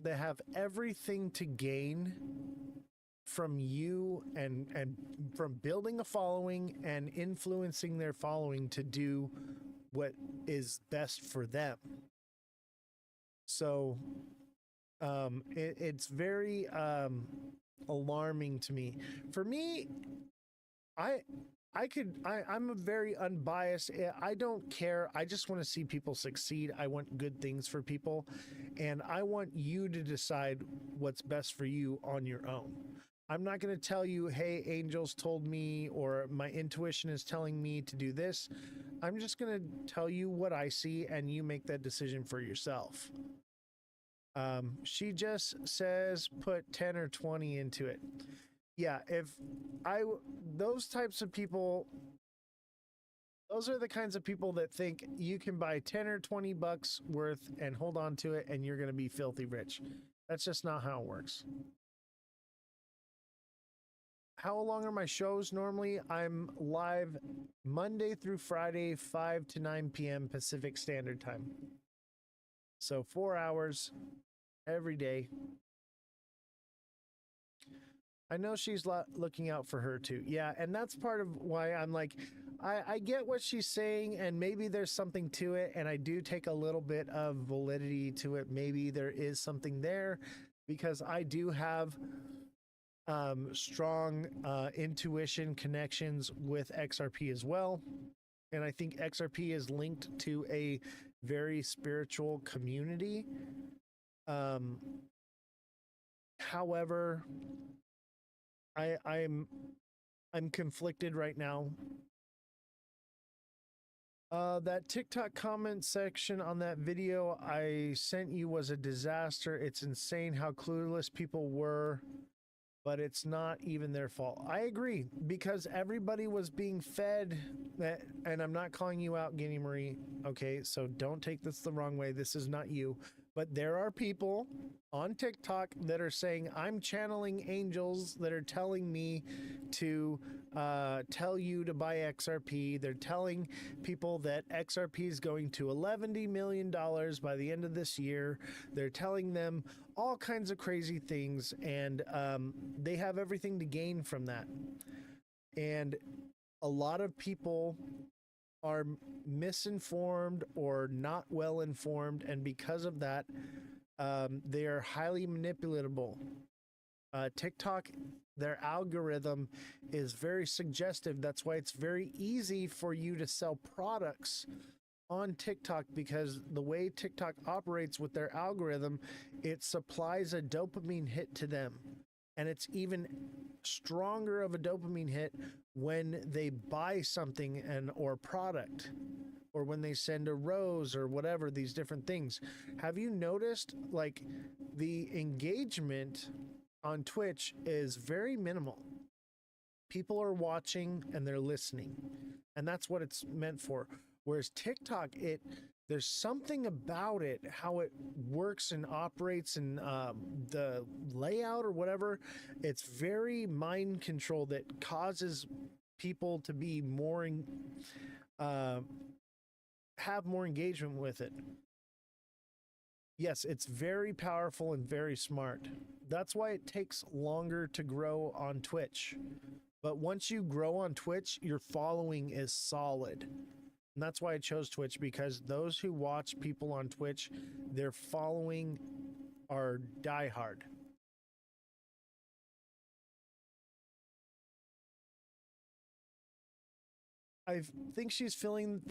that have everything to gain from you and from building a following and influencing their following to do what is best for them. So it's very alarming to me. For me, I'm a very unbiased. I don't care. I just want to see people succeed. I want good things for people, and I want you to decide what's best for you on your own. I'm not going to tell you, hey, angels told me, or my intuition is telling me to do this. I'm just going to tell you what I see, and you make that decision for yourself. She just says put 10 or 20 into it. Yeah, those types of people, those are the kinds of people that think you can buy 10 or 20 bucks worth and hold on to it and you're going to be filthy rich. That's just not how it works. How long are my shows normally? I'm live Monday through Friday, 5 to 9 p.m. Pacific Standard Time. So 4 hours every day. I know she's looking out for her too. Yeah, and that's part of why I'm like, I get what she's saying, and maybe there's something to it, and I do take a little bit of validity to it. Maybe there is something there, because I do have strong intuition connections with XRP as well. And I think XRP is linked to a very spiritual community. However, I'm conflicted right now. That TikTok comment section on that video I sent you was a disaster. It's insane how clueless people were, but it's not even their fault. I agree, because everybody was being fed that, and I'm not calling you out, Guinea Marie, okay? So don't take this the wrong way. This is not you. But there are people on TikTok that are saying, I'm channeling angels that are telling me to tell you to buy XRP. They're telling people that XRP is going to $11 million by the end of this year. They're telling them all kinds of crazy things, and they have everything to gain from that. And a lot of people are misinformed or not well informed, and because of that, they are highly manipulatable. TikTok, their algorithm is very suggestive. That's why it's very easy for you to sell products on TikTok, because the way TikTok operates with their algorithm, it supplies a dopamine hit to them. And it's even stronger of a dopamine hit when they buy something or product, or when they send a rose or whatever, these different things. Have you noticed, like, the engagement on Twitch is very minimal? People are watching and they're listening, and that's what it's meant for. Whereas TikTok, there's something about it, how it works and operates, and the layout or whatever. It's very mind control that causes people to be more, have more engagement with it. Yes, it's very powerful and very smart. That's why it takes longer to grow on Twitch. But once you grow on Twitch, your following is solid. And that's why I chose Twitch, because those who watch people on Twitch, their following are diehard. I think she's filling.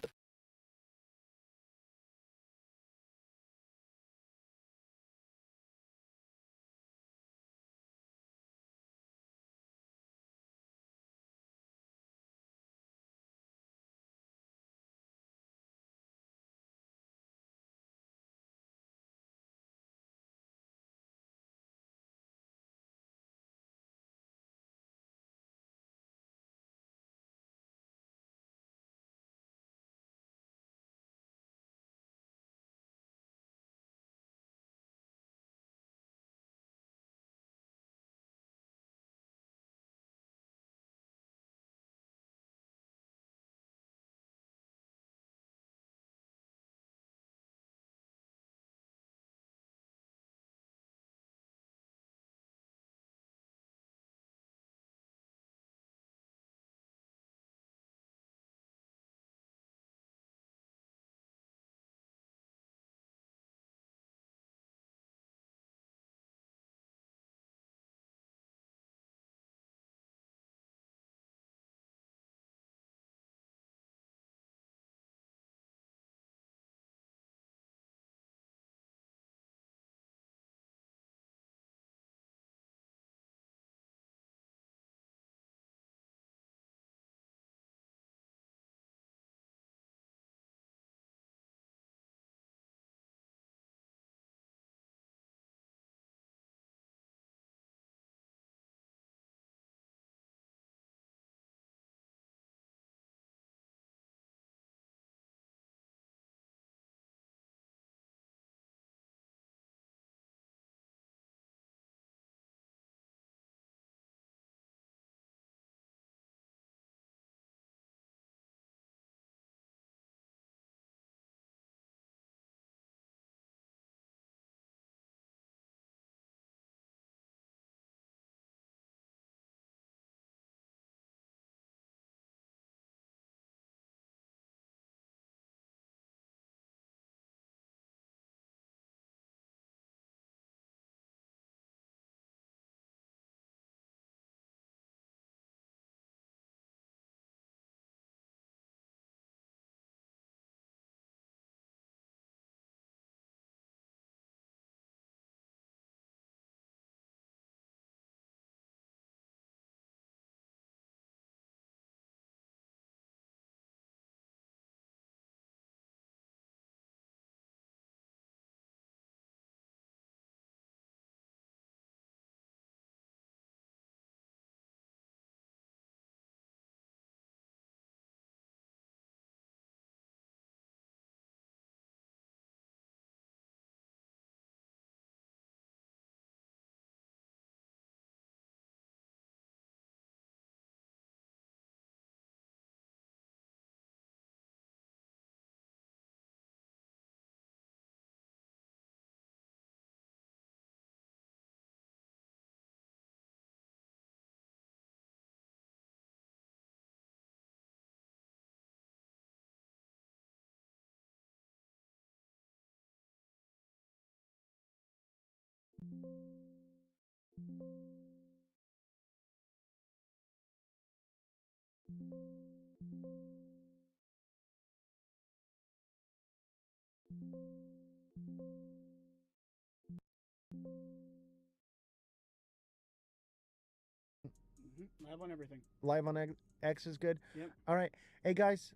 Live on everything. Live on X is good. Yep. All right. Hey guys,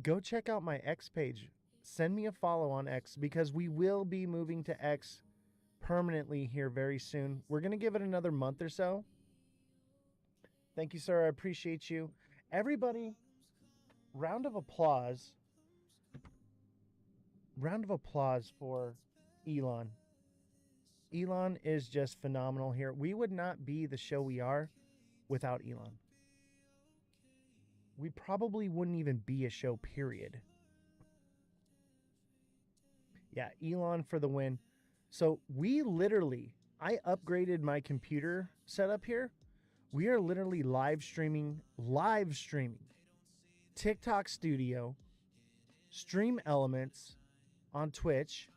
go check out my X page. Send me a follow on X because we will be moving to X permanently here very soon. We're going to give it another month or so. Thank you, sir. I appreciate you. Everybody, round of applause. Round of applause for Elon. Elon is just phenomenal here. We would not be the show we are without Elon. We probably wouldn't even be a show, period. Yeah, Elon for the win. So I upgraded my computer setup here. We are literally live streaming TikTok Studio, Stream Elements on Twitch,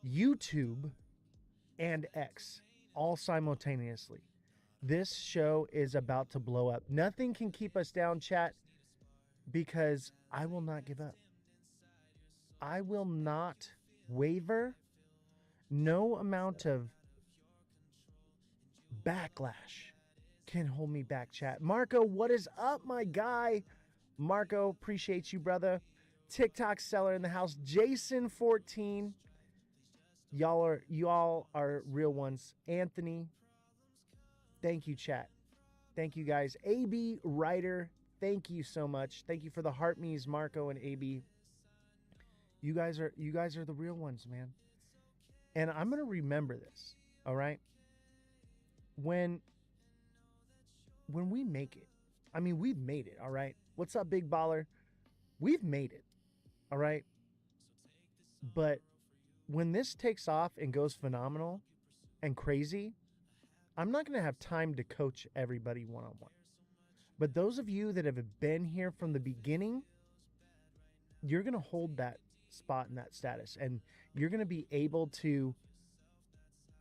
YouTube, and X all simultaneously. This show is about to blow up. Nothing can keep us down, chat. because I will not give up. I will not waver. No amount of backlash can hold me back, chat. Marco, what is up, my guy? Marco, appreciate you, brother. TikTok seller in the house. Jason14. Y'all are real ones. Anthony. Thank you, chat. Thank you, guys. AB Ryder, thank you so much. Thank you for the heart me's, Marco and AB. You guys are the real ones, man. And I'm gonna remember this. All right. When we make it, I mean, we've made it. All right. What's up, big baller? We've made it. All right. But when this takes off and goes phenomenal and crazy, I'm not going to have time to coach everybody one-on-one. But those of you that have been here from the beginning, you're going to hold that spot and that status. And you're going to be able to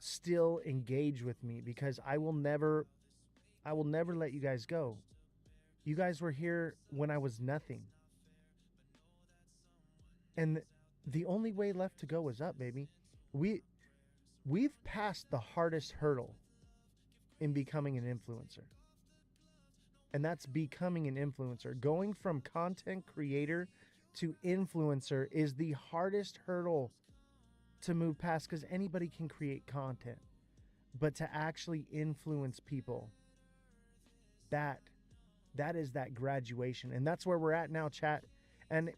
still engage with me because I will never let you guys go. You guys were here when I was nothing. And the only way left to go is up, baby. We've passed the hardest hurdle in becoming an influencer. And that's becoming an influencer. Going from content creator to influencer is the hardest hurdle to move past because anybody can create content. But to actually influence people, that is that graduation. And that's where we're at now, chat. And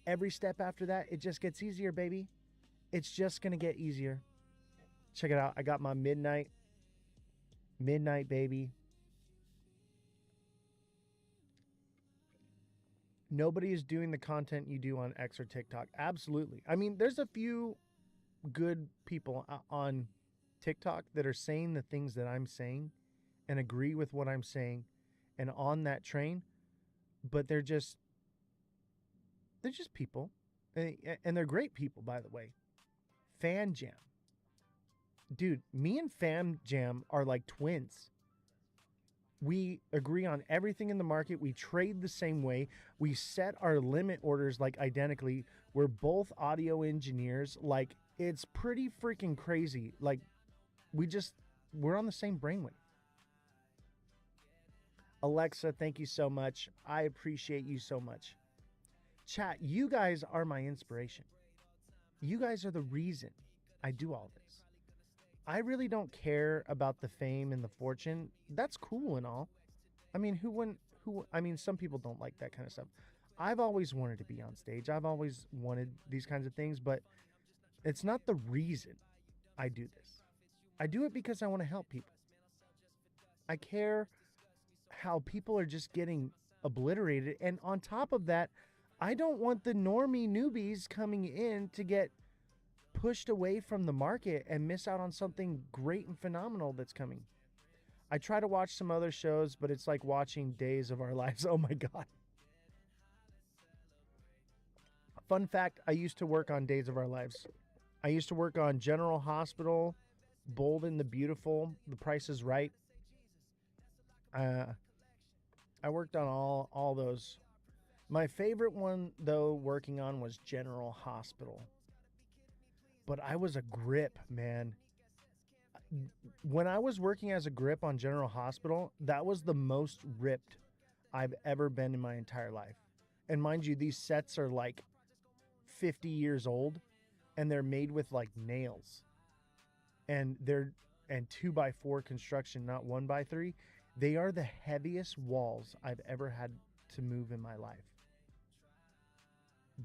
every step after that, it just gets easier, baby. It's just going to get easier. Check it out. I got my midnight, baby. Nobody is doing the content you do on X or TikTok. Absolutely. I mean, there's a few good people on TikTok that are saying the things that I'm saying and agree with what I'm saying and on that train, but they're just people. And they're great people, by the way. Fan Jam. Dude, me and Fan Jam are like twins. We agree on everything in the market. We trade the same way. We set our limit orders like identically. We're both audio engineers. Like, it's pretty freaking crazy. Like, we're on the same brainwave. Alexa, thank you so much. I appreciate you so much. Chat, you guys are my inspiration. You guys are the reason I do all this. I really don't care about the fame and the fortune. That's cool and all. I mean, some people don't like that kind of stuff. I've always wanted to be on stage. I've always wanted these kinds of things, but it's not the reason I do this. I do it because I want to help people. I care how people are just getting obliterated. And on top of that, I don't want the normie newbies coming in to get pushed away from the market and miss out on something great and phenomenal that's coming. I try to watch some other shows, but it's like watching Days of Our Lives. Oh my God. Fun fact, I used to work on Days of Our Lives. I used to work on General Hospital, Bold and the Beautiful, The Price is Right. I worked on all those. My favorite one, though, working on was General Hospital. But I was a grip, man. When I was working as a grip on General Hospital, that was the most ripped I've ever been in my entire life. And mind you, these sets are like 50 years old and they're made with like nails. And they're 2x4 construction, not 1x3. They are the heaviest walls I've ever had to move in my life.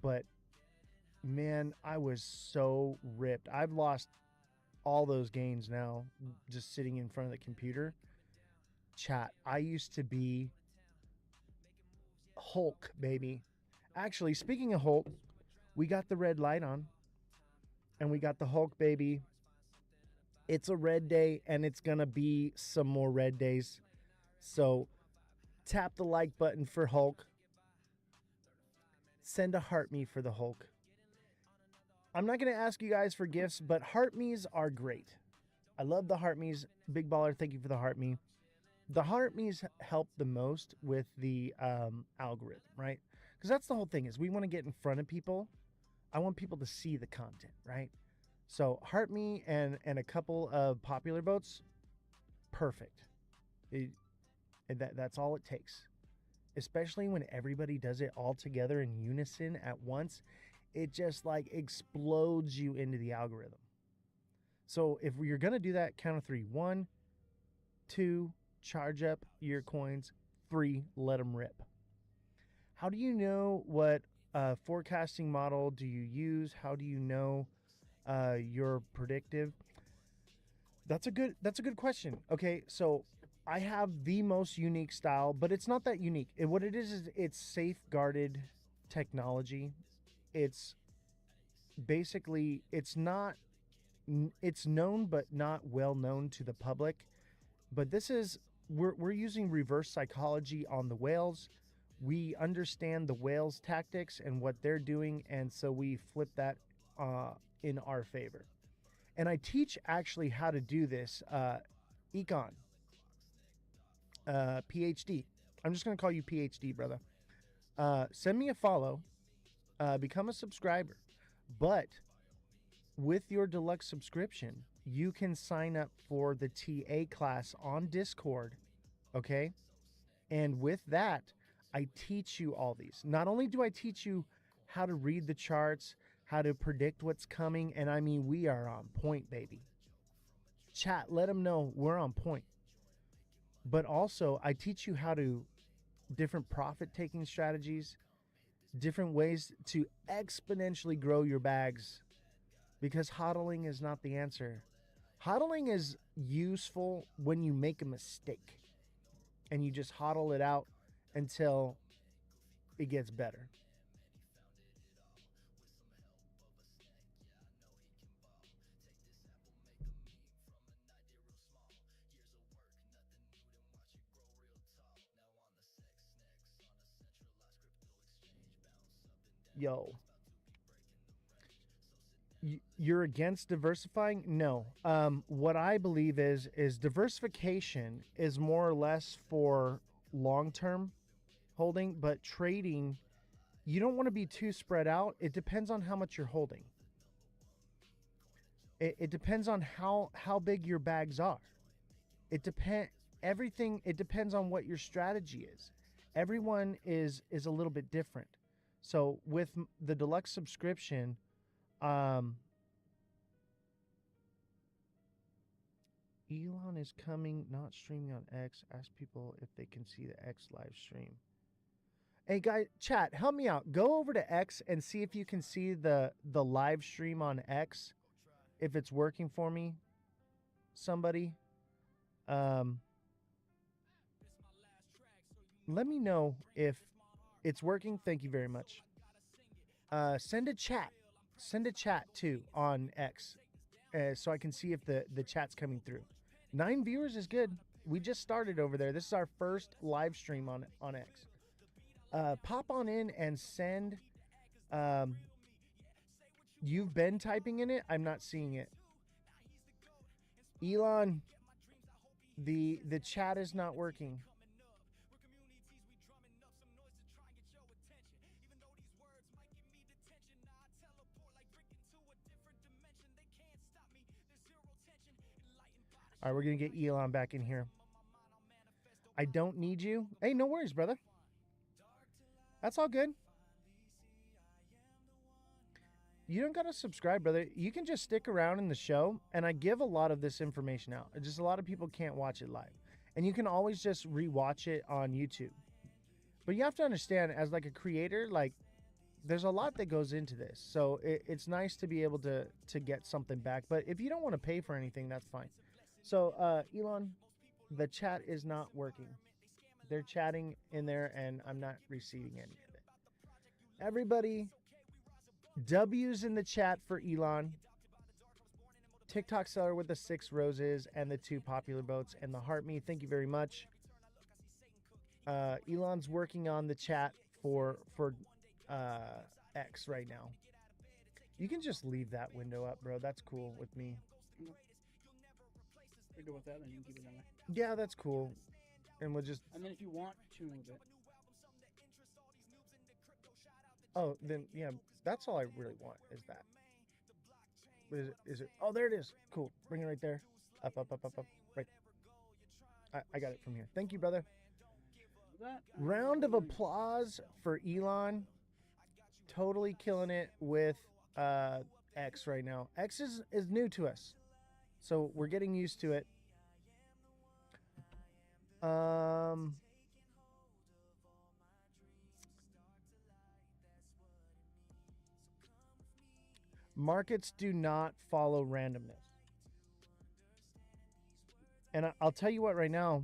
But man, I was so ripped. I've lost all those gains now just sitting in front of the computer. Chat, I used to be Hulk, baby. Actually, speaking of Hulk, we got the red light on and we got the Hulk, baby. It's a red day and it's gonna be some more red days. So tap the like button for Hulk. Send a heart me for the Hulk. I'm not going to ask you guys for gifts, but heart me's are great. I love the heart me's. Big baller, thank you for the heart me. the heart me's help the most with the algorithm, right? Because that's the whole thing is we want to get in front of people. I want people to see the content, right? So heart me and a couple of popular boats, perfect. That's all it takes. Especially when everybody does it all together in unison at once, it just like explodes you into the algorithm. So if you're gonna do that, count of 3. 1, 2, charge up your coins. 3, let them rip. How do you know what forecasting model do you use? How do you know your predictive? That's a good question. Okay, so I have the most unique style, but it's not that unique. What it is it's safeguarded technology. It's basically it's known but not well known to the public. But this is we're using reverse psychology on the whales. We understand the whales' tactics and what they're doing, and so we flip that in our favor. And I teach actually how to do this. Econ, PhD. I'm just going to call you PhD, brother. Send me a follow, become a subscriber. But with your deluxe subscription, you can sign up for the TA class on Discord, okay? And with that, I teach you all these. Not only do I teach you how to read the charts, how to predict what's coming, and I mean, we are on point, baby. Chat, let them know we're on point. But also, I teach you how to different profit-taking strategies, different ways to exponentially grow your bags, because hodling is not the answer. Hodling is useful when you make a mistake and you just hodl it out until it gets better. Yo. You're against diversifying? No. What I believe is diversification is more or less for long-term holding, but trading, you don't want to be too spread out. It depends on how much you're holding. It depends on how big your bags are. It depends on what your strategy is. Everyone is a little bit different. So with the deluxe subscription, Elon is coming, not streaming on X. Ask people if they can see the X live stream. Hey guys, chat, help me out. Go over to X and see if you can see the live stream on X, if it's working for me. Somebody, let me know if it's working. Thank you very much. Send a chat. Send a chat too on X, so I can see if the chat's coming through. 9 viewers is good. We just started over there. This is our first live stream on X. Pop on in and send. You've been typing in it. I'm not seeing it. Elon, the chat is not working. All right, we're going to get Elon back in here. I don't need you. Hey, no worries, brother. That's all good. You don't got to subscribe, brother. You can just stick around in the show, and I give a lot of this information out. Just a lot of people can't watch it live. And you can always just rewatch it on YouTube. But you have to understand, as like a creator, like there's a lot that goes into this. So it's nice to be able to get something back. But if you don't want to pay for anything, that's fine. So, Elon, the chat is not working. They're chatting in there, and I'm not receiving any of it. Everybody, W's in the chat for Elon. TikTok seller with the 6 roses and the 2 popular boats and the heart me. Thank you very much. Elon's working on the chat for X right now. You can just leave that window up, bro. That's cool with me. We're good with that, then you can keep it that way. Yeah, that's cool. and we'll just. And then if you want to move it, Oh, then yeah, that's all I really want is that. Is it? Oh, there it is. Cool. Bring it right there. Up, up, up, up, up. Right. I got it from here. Thank you, brother. that Round of applause for Elon. Totally killing it with X right now. X is new to us, so we're getting used to it. Markets do not follow randomness. And I'll tell you what right now,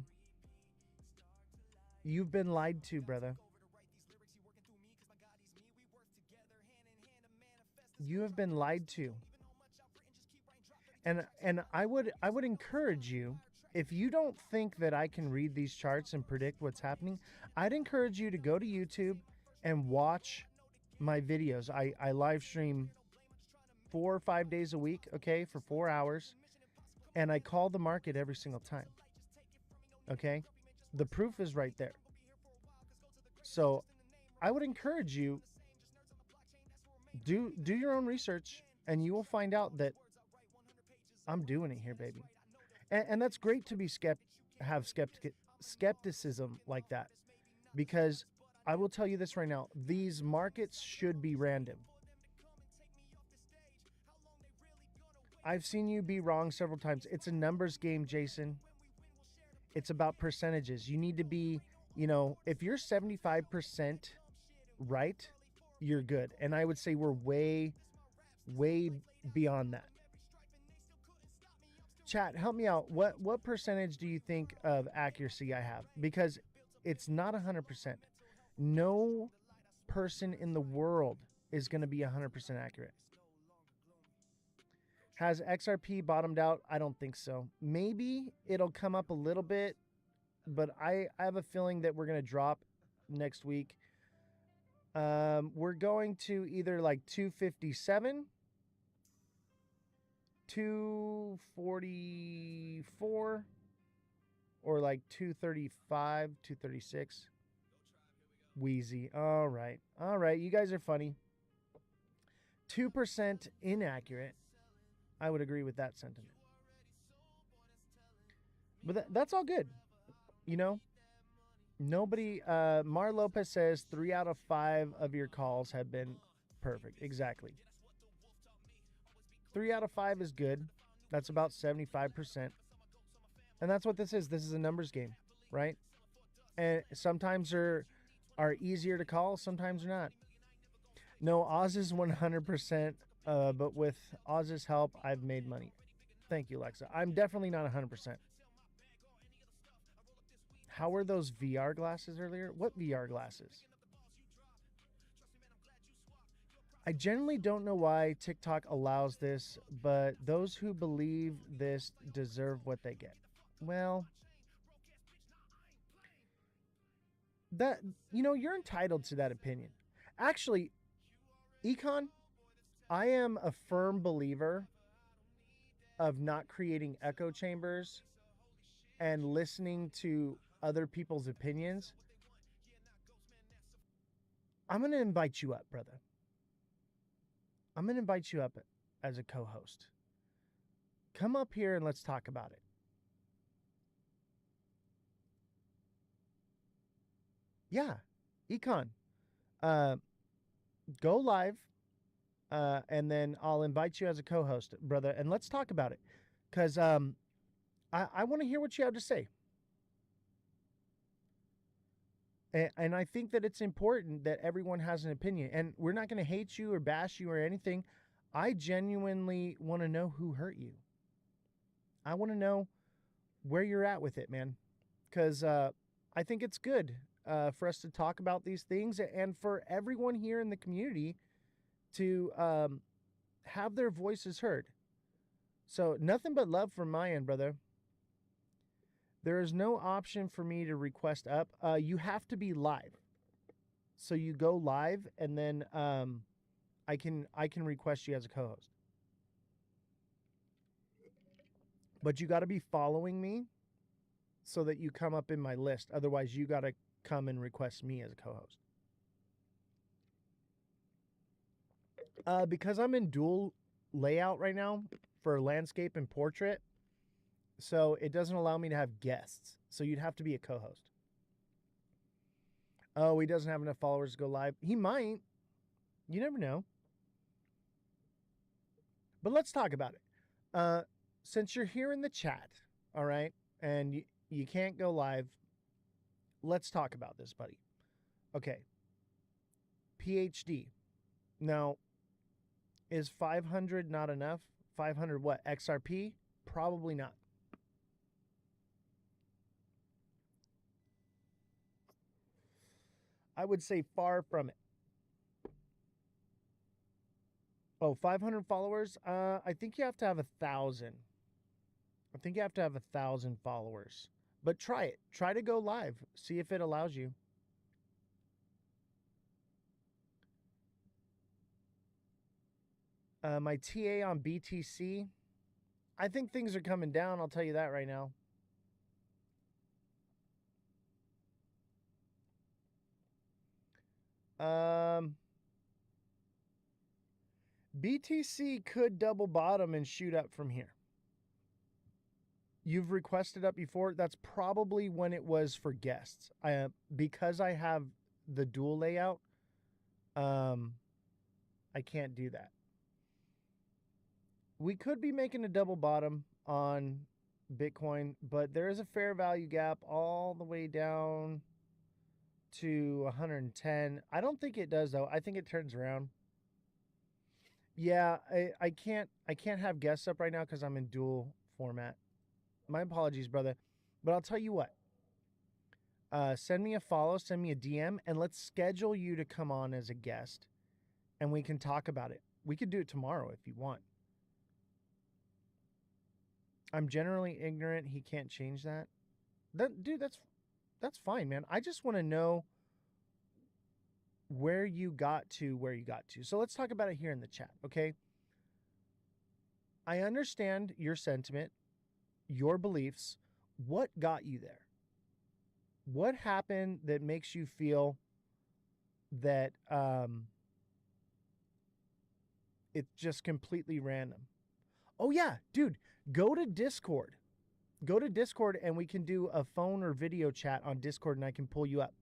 you've been lied to, brother. You have been lied to. And I would encourage you, if you don't think that I can read these charts and predict what's happening, I'd encourage you to go to YouTube and watch my videos. I live stream 4 or 5 days a week, okay, for 4 hours, and I call the market every single time. Okay? The proof is right there. So, I would encourage you do your own research, and you will find out that I'm doing it here, baby. And that's great to be have skepticism like that, because I will tell you this right now, these markets should be random. I've seen you be wrong several times. It's a numbers game, Jason. It's about percentages. You need to be, if you're 75% right, you're good. And I would say we're way, way beyond that. Chat, help me out. What percentage do you think of accuracy I have? Because it's not 100%. No person in the world is going to be 100% accurate. Has XRP bottomed out? I don't think so. Maybe it'll come up a little bit, but I have a feeling that we're going to drop next week. We're going to either like 257, 244, or like 235, 236. Wheezy. All right. You guys are funny. 2% inaccurate. I would agree with that sentiment. But that's all good. Nobody, Mar Lopez says 3 out of 5 of your calls have been perfect. Exactly. 3 out of 5 is good. That's about 75%. And that's what this is. This is a numbers game, right? And sometimes are easier to call, sometimes they're not. No, Oz is 100%, but with Oz's help, I've made money. Thank you, Alexa. I'm definitely not 100%. How were those VR glasses earlier? What VR glasses? I generally don't know why TikTok allows this, but those who believe this deserve what they get. Well, that, you're entitled to that opinion. Actually, Econ, I am a firm believer of not creating echo chambers and listening to other people's opinions. I'm going to invite you up, brother. I'm going to invite you up as a co-host. Come up here and let's talk about it. Yeah, Econ. Go live, and then I'll invite you as a co-host, brother, and let's talk about it. Because I want to hear what you have to say. And I think that it's important that everyone has an opinion. And we're not going to hate you or bash you or anything. I genuinely want to know who hurt you. I want to know where you're at with it, man. Because I think it's good for us to talk about these things and for everyone here in the community to have their voices heard. So nothing but love from my end, brother. There is no option for me to request up. You have to be live. So you go live, and then I can request you as a co-host. But you got to be following me so that you come up in my list. Otherwise, you got to come and request me as a co-host. Because I'm in dual layout right now for landscape and portrait, so it doesn't allow me to have guests. So you'd have to be a co-host. Oh, he doesn't have enough followers to go live. He might. You never know. But let's talk about it. Since you're here in the chat, all right, and you can't go live, let's talk about this, buddy. Okay. PhD. Now, is 500 not enough? 500 what? XRP? Probably not. I would say far from it. Oh, 500 followers? I think you have to have 1,000. I think you have to have 1,000 followers. But try it. Try to go live. See if it allows you. My TA on BTC. I think things are coming down. I'll tell you that right now. BTC could double bottom and shoot up from here. You've requested up before. That's probably when it was for guests. Because I have the dual layout, I can't do that. We could be making a double bottom on Bitcoin, but there is a fair value gap all the way down to 110. I don't think it does though. I think it turns around. Yeah, I can't have guests up right now because I'm in dual format. My apologies, brother. But I'll tell you what. Send me a follow, send me a DM, and let's schedule you to come on as a guest, and we can talk about it. We could do it tomorrow if you want. I'm generally ignorant. He can't change that. Dude, that's fine, man. I just want to know where you got to. So let's talk about it here in the chat, okay? I understand your sentiment, your beliefs. What got you there? What happened that makes you feel that it's just completely random? Oh yeah, dude, go to Discord. Go to Discord and we can do a phone or video chat on Discord and I can pull you up.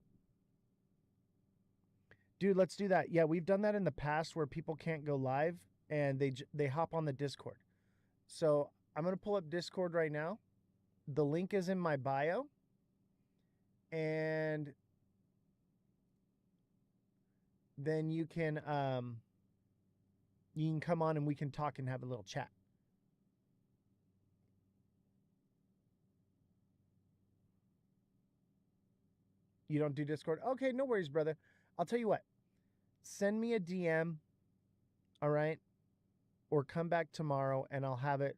Dude, let's do that. Yeah, we've done that in the past where people can't go live and they hop on the Discord. So I'm going to pull up Discord right now. The link is in my bio. And then you can come on and we can talk and have a little chat. You don't do Discord? Okay, no worries, brother. I'll tell you what. Send me a DM, all right? Or come back tomorrow and I'll have it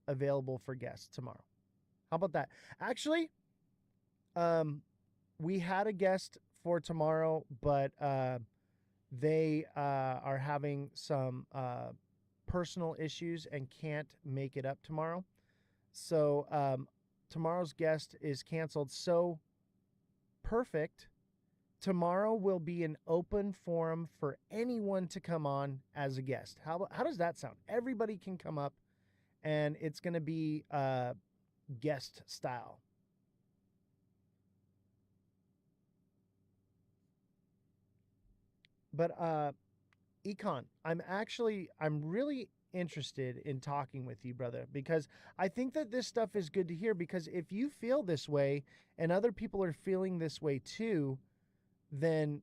available for guests tomorrow. How about that? Actually, we had a guest for tomorrow, but they are having some personal issues and can't make it up tomorrow. So tomorrow's guest is canceled. So perfect. Tomorrow will be an open forum for anyone to come on as a guest. How does that sound? Everybody can come up and it's going to be guest style. But Econ, I'm really interested in talking with you, brother, because I think that this stuff is good to hear, because if you feel this way and other people are feeling this way too, then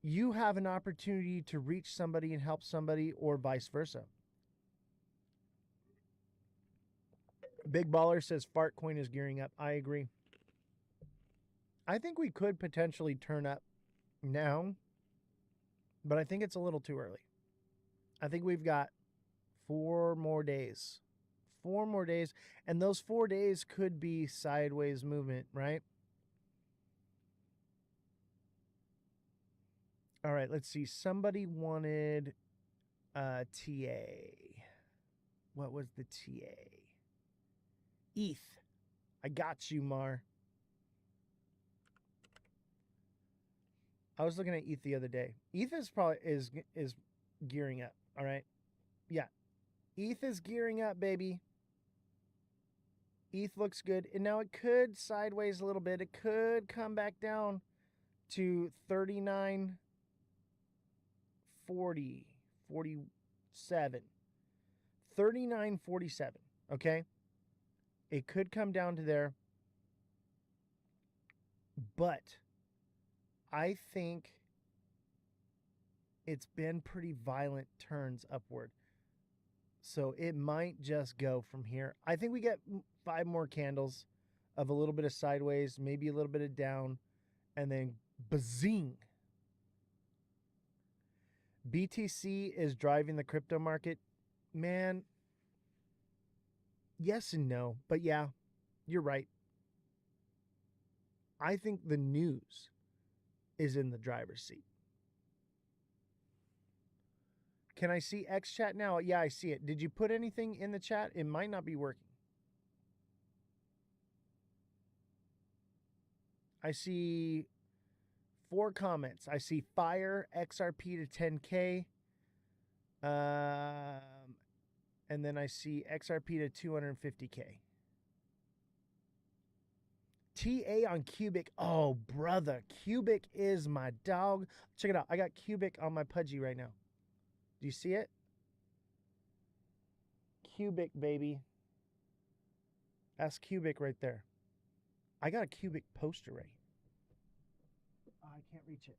you have an opportunity to reach somebody and help somebody, or vice versa. Big Baller says Fartcoin is gearing up. I agree. I think we could potentially turn up now, but I think it's a little too early. I think we've got 4 more days. 4 more days. And those 4 days could be sideways movement, right? All right, let's see. Somebody wanted TA. What was the TA? ETH. I got you, Mar. I was looking at ETH the other day. ETH is probably is gearing up. All right. Yeah. ETH is gearing up, baby. ETH looks good. And now it could sideways a little bit. It could come back down to 39.40, 47. 39.47. Okay. It could come down to there. But I think it's been pretty violent turns upward. So it might just go from here. I think we get 5 more candles of a little bit of sideways, maybe a little bit of down, and then bazing. BTC is driving the crypto market. Man, yes and no. But yeah, you're right. I think the news is in the driver's seat. Can I see X chat now? Yeah, I see it. Did you put anything in the chat? It might not be working. I see 4 comments. I see fire XRP to 10K. And then I see XRP to 250K. TA on Cubic. Oh, brother. Cubic is my dog. Check it out. I got Cubic on my Pudgy right now. Do you see it? Cubic, baby. That's Cubic right there. I got a Cubic poster right here. Oh, I can't reach it.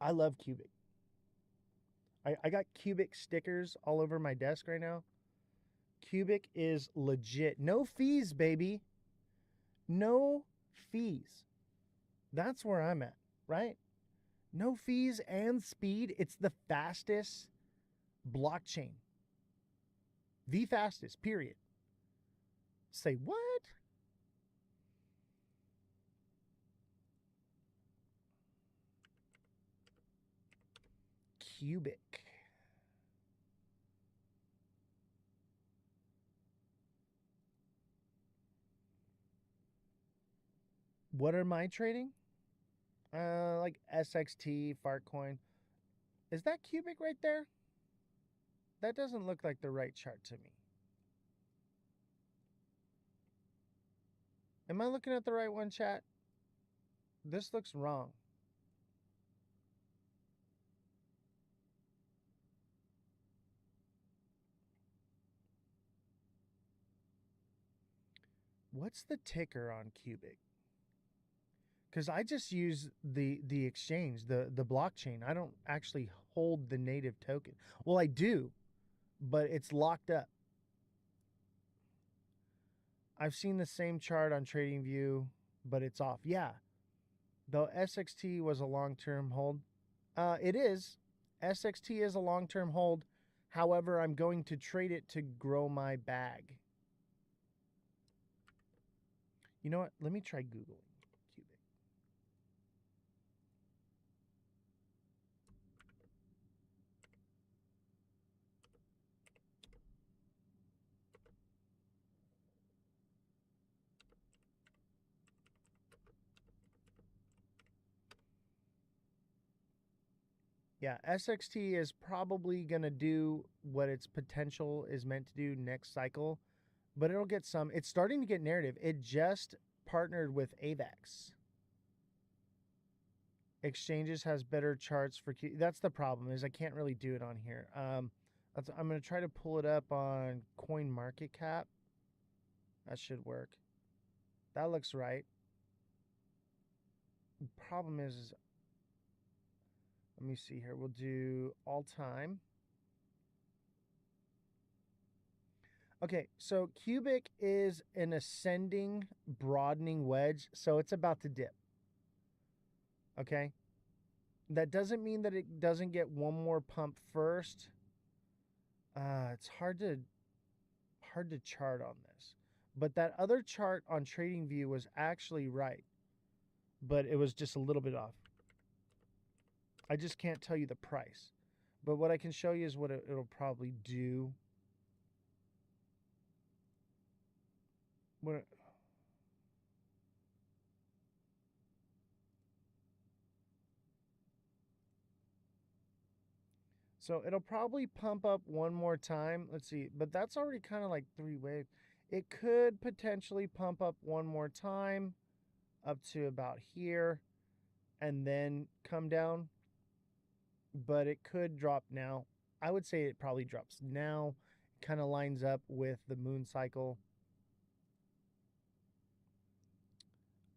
I love Cubic. I got Cubic stickers all over my desk right now. Cubic is legit. No fees, baby. No fees. That's where I'm at, right? No fees and speed. It's the fastest blockchain. The fastest, period. Say what? Cubic. What am I trading? Like SXT, Fartcoin. Is that Cubic right there? That doesn't look like the right chart to me. Am I looking at the right one, chat? This looks wrong. What's the ticker on Cubic? Because I just use the exchange, the blockchain. I don't actually hold the native token. Well, I do, but it's locked up. I've seen the same chart on TradingView, but it's off. Yeah, the SXT was a long-term hold. It is. SXT is a long-term hold. However, I'm going to trade it to grow my bag. You know what? Let me try Googling Cubic. Yeah, SXT is probably going to do what its potential is meant to do next cycle, but it'll get some. It's starting to get narrative. It just partnered with AVAX. Exchanges has better charts for Q. That's the problem, is I can't really do it on here. I'm going to try to pull it up on CoinMarketCap. That should work. That looks right. The problem is let me see here. We'll do all time. Okay, so Cubic is an ascending, broadening wedge, so it's about to dip. Okay? That doesn't mean that it doesn't get one more pump first. It's hard to chart on this. But that other chart on TradingView was actually right. But it was just a little bit off. I just can't tell you the price. But what I can show you is what it'll probably do. What? So it'll probably pump up one more time. Let's see, but that's already kind of like 3 waves. It could potentially pump up one more time up to about here and then come down, but it could drop now. I would say it probably drops now. Kind of lines up with the moon cycle.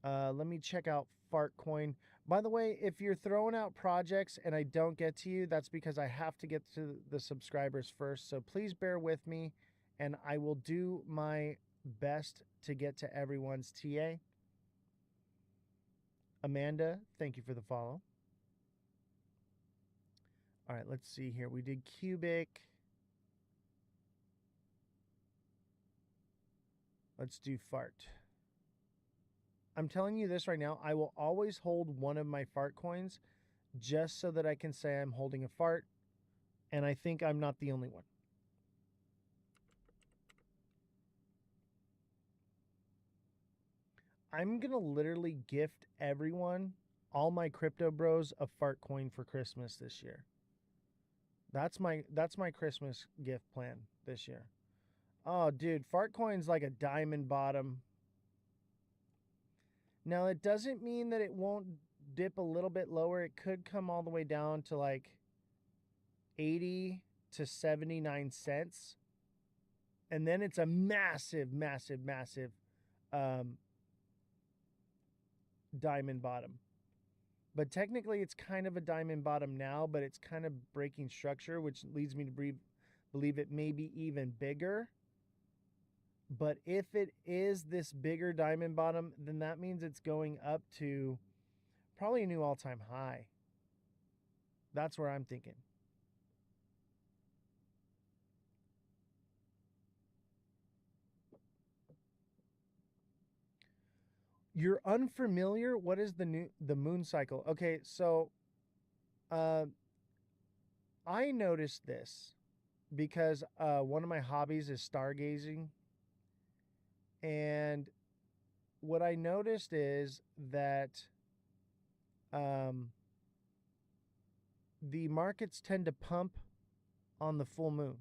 Let me check out Fartcoin. By the way, if you're throwing out projects and I don't get to you, that's because I have to get to the subscribers first. So please bear with me, and I will do my best to get to everyone's TA. Amanda, thank you for the follow. All right, let's see here. We did Cubic. Let's do Fart. I'm telling you this right now. I will always hold one of my fart coins just so that I can say I'm holding a fart. And I think I'm not the only one. I'm going to literally gift everyone, all my crypto bros, a fart coin for Christmas this year. That's my Christmas gift plan this year. Oh, dude, fart coin's like a diamond bottom. Now, it doesn't mean that it won't dip a little bit lower. It could come all the way down to like 80 to 79 cents. And then it's a massive, massive, massive diamond bottom. But technically, it's kind of a diamond bottom now, but it's kind of breaking structure, which leads me to believe it may be even bigger. But if it is this bigger diamond bottom, then that means it's going up to probably a new all-time high. That's where I'm thinking. You're unfamiliar? What is the moon cycle? Okay, so I noticed this because one of my hobbies is stargazing. And what I noticed is that the markets tend to pump on the full moon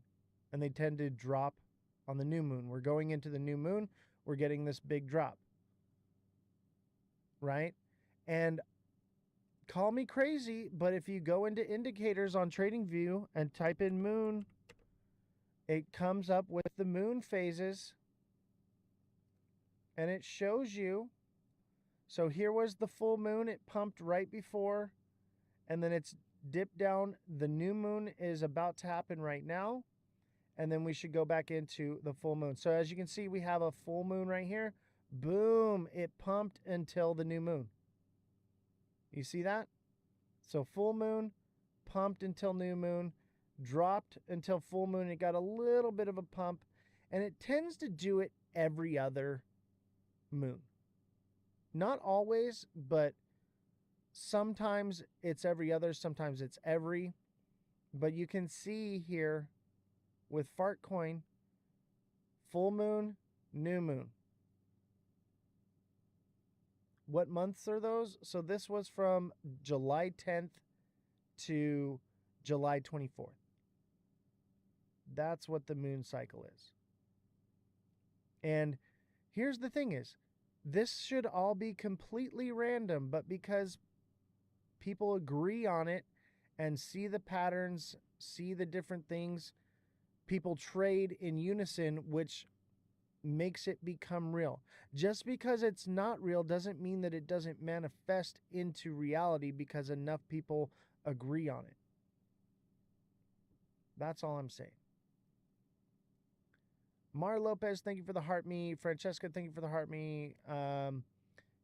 and they tend to drop on the new moon. We're going into the new moon. We're getting this big drop. Right? And call me crazy, but if you go into indicators on TradingView and type in moon, it comes up with the moon phases and it shows you. So here was the full moon. It pumped right before and then it's dipped down. The new moon is about to happen right now. And then we should go back into the full moon. So as you can see, we have a full moon right here. Boom, it pumped until the new moon. You see that? So full moon, pumped until new moon, dropped until full moon. It got a little bit of a pump, and it tends to do it every other moon. Not always, but sometimes it's every other, sometimes it's every. But you can see here with Fartcoin, full moon, new moon. What months are those? So this was from July 10th to July 24th. That's what the moon cycle is. And here's the thing is, this should all be completely random, but because people agree on it and see the patterns, see the different things, people trade in unison, which makes it become real. Just because it's not real doesn't mean that it doesn't manifest into reality because enough people agree on it. That's all I'm saying. Mar Lopez, thank you for the heart me. Francesca, thank you for the heart me.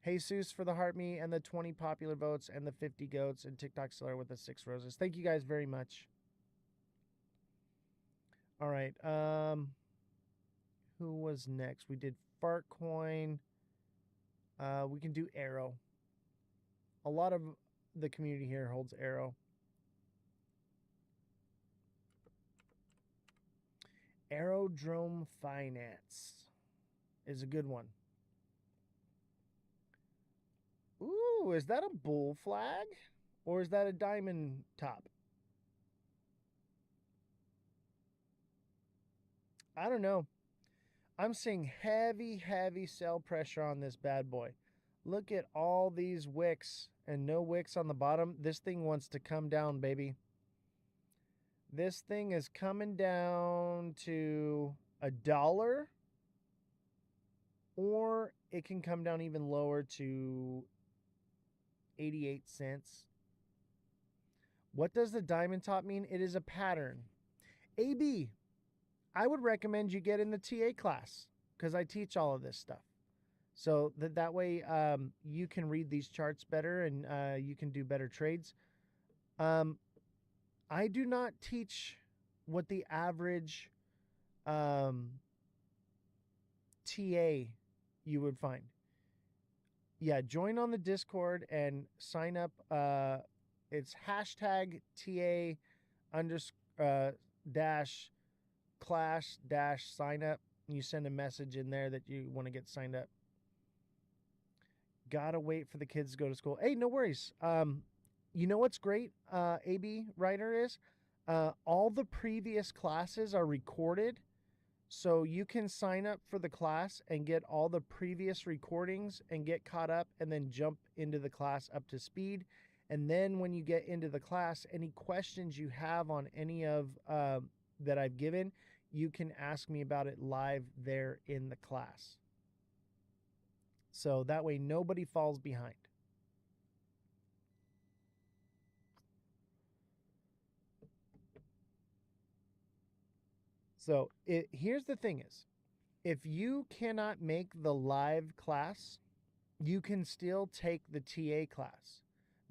Jesus for the heart me and the 20 popular votes and the 50 goats and TikTok Seller with the 6 roses. Thank you guys very much. All right. Who was next? We did Fartcoin. We can do Arrow. A lot of the community here holds Arrow. Aerodrome Finance. is a good one. Ooh, is that a bull flag? Or is that a diamond top? I don't know. I'm seeing heavy sell pressure on this bad boy. Look at all these wicks and no wicks on the bottom. This thing wants to come down, baby. This thing is coming down to $1, or it can come down even lower to 88 cents. What does the diamond top mean? It is a pattern. AB, I would recommend you get in the TA class because I teach all of this stuff. So that way you can read these charts better and you can do better trades. I do not teach what the average TA you would find. Yeah, join on the Discord and sign up. It's hashtag TA dash class dash sign up. You send a message in there that you want to get signed up. Gotta wait for the kids to go to school. Hey, no worries. You know what's great, AB Writer, is all the previous classes are recorded. So you can sign up for the class and get all the previous recordings and get caught up and then jump into the class up to speed. And then when you get into the class, any questions you have on any of that I've given, you can ask me about it live there in the class. So that way nobody falls behind. So here's the thing is, if you cannot make the live class, you can still take the TA class,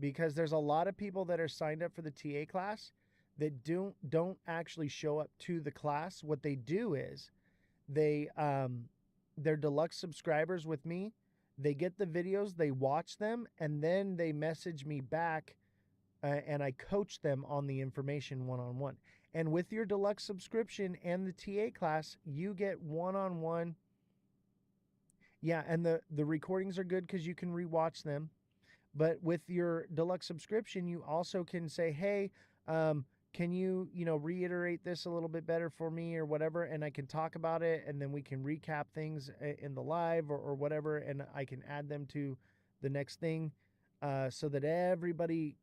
because there's a lot of people that are signed up for the TA class that don't actually show up to the class. What they do is they're deluxe subscribers with me. They get the videos, they watch them, and then they message me back and I coach them on the information one-on-one. And with your deluxe subscription and the TA class, you get one-on-one. Yeah, and the recordings are good because you can rewatch them. But with your deluxe subscription, you also can say, hey, can you reiterate this a little bit better for me or whatever, and I can talk about it, and then we can recap things in the live or whatever, and I can add them to the next thing so that everybody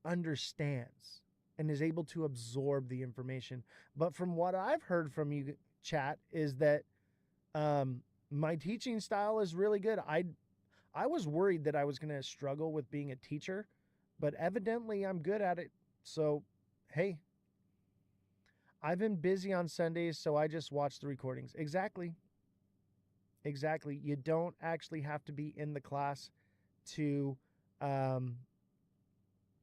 understands and is able to absorb the information. But from what I've heard from you, chat, is that my teaching style is really good. I was worried that I was going to struggle with being a teacher, but evidently I'm good at it. So, hey, I've been busy on Sundays, so I just watch the recordings. Exactly. You don't actually have to be in the class to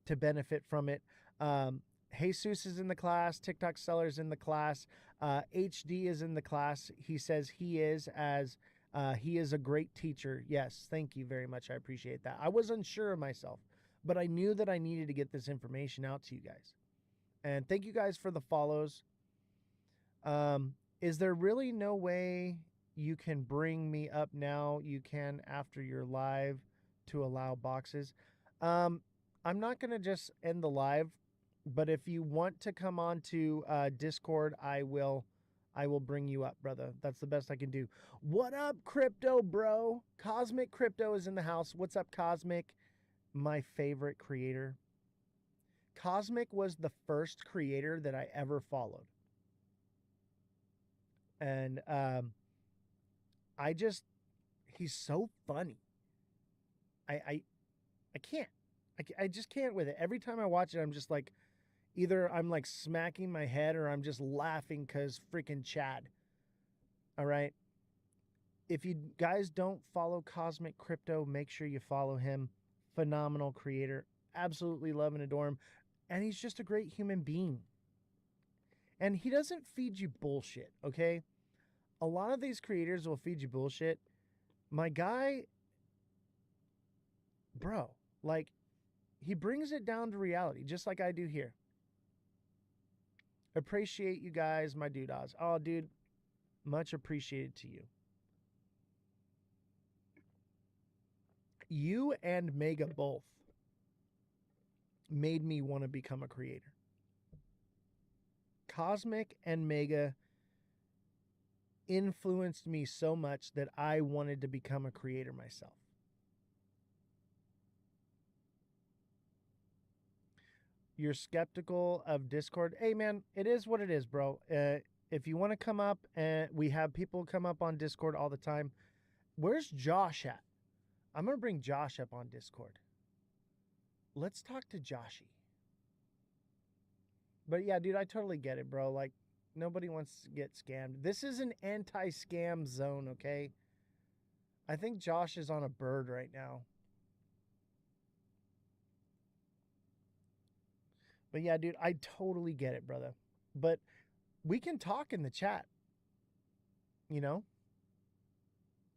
benefit from it. Jesus is in the class. TikTok Seller's in the class. HD is in the class. He says he is a great teacher. Yes, thank you very much. I appreciate that. I was unsure of myself, but I knew that I needed to get this information out to you guys. And thank you guys for the follows. Is there really no way you can bring me up now? You can after you're live to allow boxes. I'm not going to just end the live, but if you want to come on to Discord, I will bring you up, brother. That's the best I can do. What up, Crypto Bro? Cosmic Crypto is in the house. What's up, Cosmic? My favorite creator. Cosmic was the first creator that I ever followed. And he's so funny. I can't. I just can't with it. Every time I watch it, I'm just like, either I'm like smacking my head or I'm just laughing because freaking Chad. All right. If you guys don't follow Cosmic Crypto, make sure you follow him. Phenomenal creator. Absolutely love and adore him. And he's just a great human being. And he doesn't feed you bullshit, okay? A lot of these creators will feed you bullshit. My guy, bro, like, he brings it down to reality, just like I do here. Appreciate you guys, my doodads. Oh, dude, much appreciated to you. You and Mega both made me want to become a creator. Cosmic and Mega influenced me so much that I wanted to become a creator myself. You're skeptical of Discord. Hey man, it is what it is, bro. If you want to come up, and we have people come up on Discord all the time. Where's Josh at? I'm gonna bring Josh up on Discord. Let's talk to Joshy. But yeah, dude, I totally get it, bro. Like, nobody wants to get scammed. This is an anti-scam zone, okay? I think Josh is on a bird right now. But yeah, dude, I totally get it, brother. But we can talk in the chat. You know?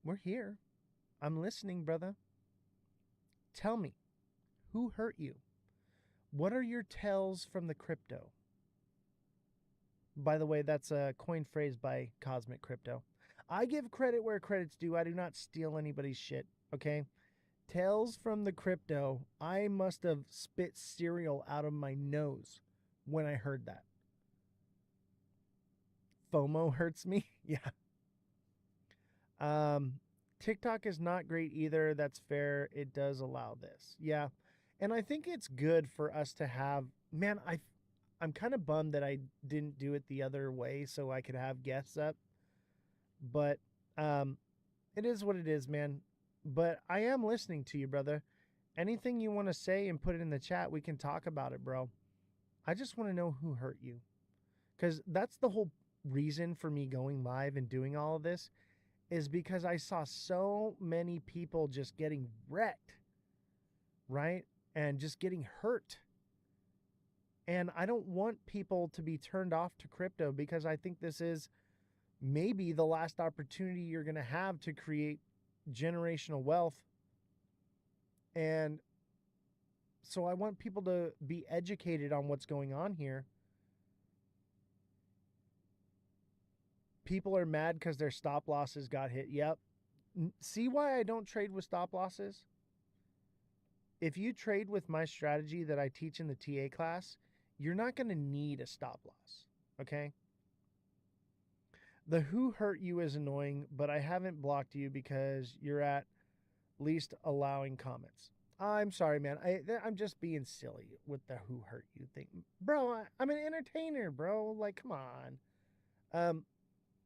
We're here. I'm listening, brother. Tell me, who hurt you? What are your tells from the crypto? By the way, that's a coined phrase by Cosmic Crypto. I give credit where credit's due. I do not steal anybody's shit, okay? Tales from the crypto. I must have spit cereal out of my nose when I heard that. FOMO hurts me. Yeah. TikTok is not great either. That's fair. It does allow this. Yeah. And I think it's good for us to have, man, I'm kind of bummed that I didn't do it the other way so I could have guests up. But it is what it is, man. But I am listening to you, brother. Anything you want to say and put it in the chat, we can talk about it, bro. I just want to know who hurt you. Because that's the whole reason for me going live and doing all of this, is because I saw so many people just getting wrecked, right? And just getting hurt. And I don't want people to be turned off to crypto, because I think this is maybe the last opportunity you're going to have to create generational wealth. And so I want people to be educated on what's going on here. People are mad because their stop losses got hit. Yep. See why I don't trade with stop losses? If you trade with my strategy that I teach in the TA class, you're not going to need a stop loss. Okay? The who hurt you is annoying, but I haven't blocked you because you're at least allowing comments. I'm sorry, man. I'm just being silly with the who hurt you thing. Bro, I'm an entertainer, bro. Like, come on.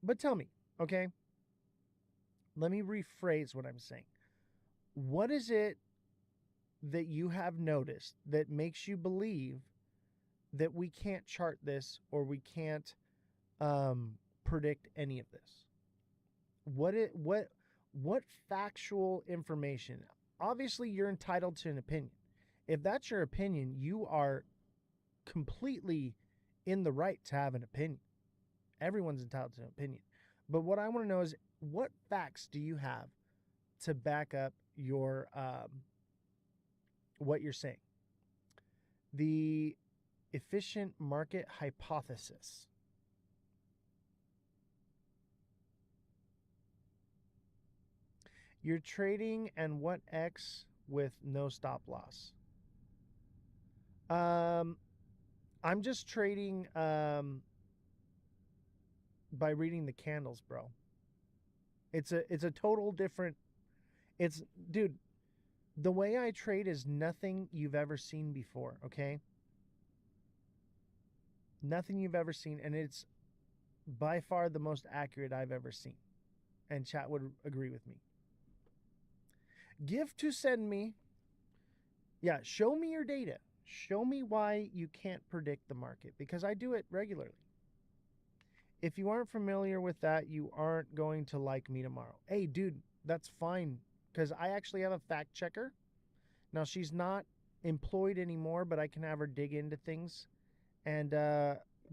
But tell me, okay? Let me rephrase what I'm saying. What is it that you have noticed that makes you believe that we can't chart this, or we can't predict any of this? What factual information? Obviously, you're entitled to an opinion. If that's your opinion, you are completely in the right to have an opinion. Everyone's entitled to an opinion. But what I want to know is, what facts do you have to back up your what you're saying? The efficient market hypothesis. You're trading and what X with no stop loss? I'm just trading by reading the candles, bro. It's a total different. Dude, the way I trade is nothing you've ever seen before, okay? Nothing you've ever seen, and it's by far the most accurate I've ever seen. And chat would agree with me. Give to send me. Yeah, show me your data. Show me why you can't predict the market, because I do it regularly. If you aren't familiar with that, you aren't going to like me tomorrow. Hey, dude, that's fine, because I actually have a fact checker. Now, she's not employed anymore, but I can have her dig into things. And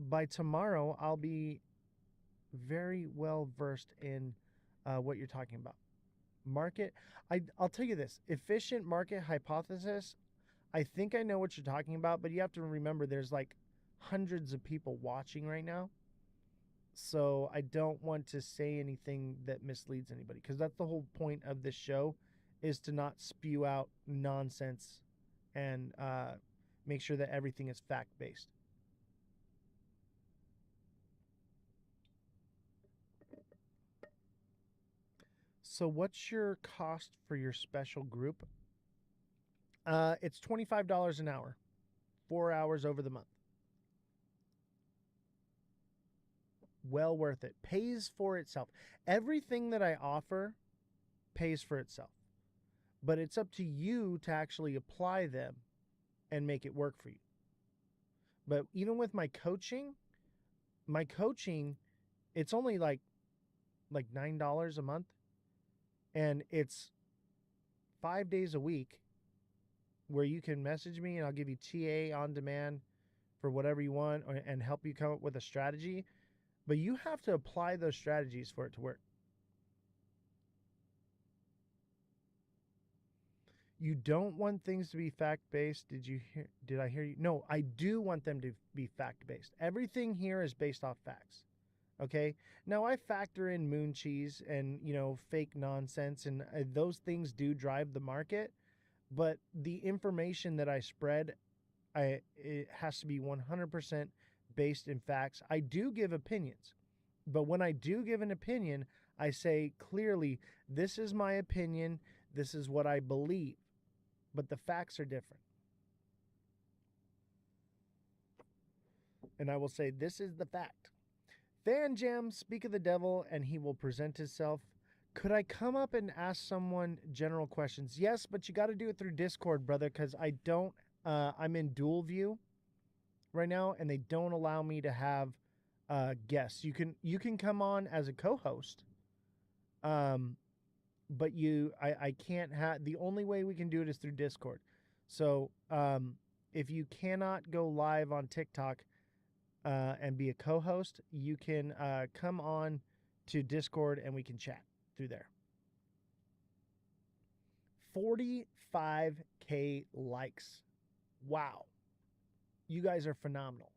by tomorrow, I'll be very well versed in what you're talking about. Market, I'll tell you this. Efficient market hypothesis, I think I know what you're talking about, but you have to remember there's like hundreds of people watching right now. So I don't want to say anything that misleads anybody, because that's the whole point of this show, is to not spew out nonsense and make sure that everything is fact-based. So what's your cost for your special group? It's $25 an hour, 4 hours over the month. Well worth it. Pays for itself. Everything that I offer pays for itself. But it's up to you to actually apply them and make it work for you. But even with my coaching, it's only like $9 a month. And it's 5 days a week where you can message me and I'll give you TA on demand for whatever you want and help you come up with a strategy. But you have to apply those strategies for it to work. You don't want things to be fact-based. Did I hear you? No, I do want them to be fact-based. Everything here is based off facts. Okay? Now I factor in moon cheese and, fake nonsense, and those things do drive the market, but the information that I spread, it has to be 100% based in facts. I do give opinions, but when I do give an opinion, I say clearly, this is my opinion, this is what I believe, but the facts are different. And I will say, this is the fact. Fan Jam, speak of the devil, and he will present himself. Could I come up and ask someone general questions? Yes, but you got to do it through Discord, brother, because I'm in dual view right now, and they don't allow me to have guests. You can come on as a co-host, but I can't have. The only way we can do it is through Discord. So if you cannot go live on TikTok and be a co-host, you can come on to Discord and we can chat through there. 45K likes. Wow. You guys are phenomenal.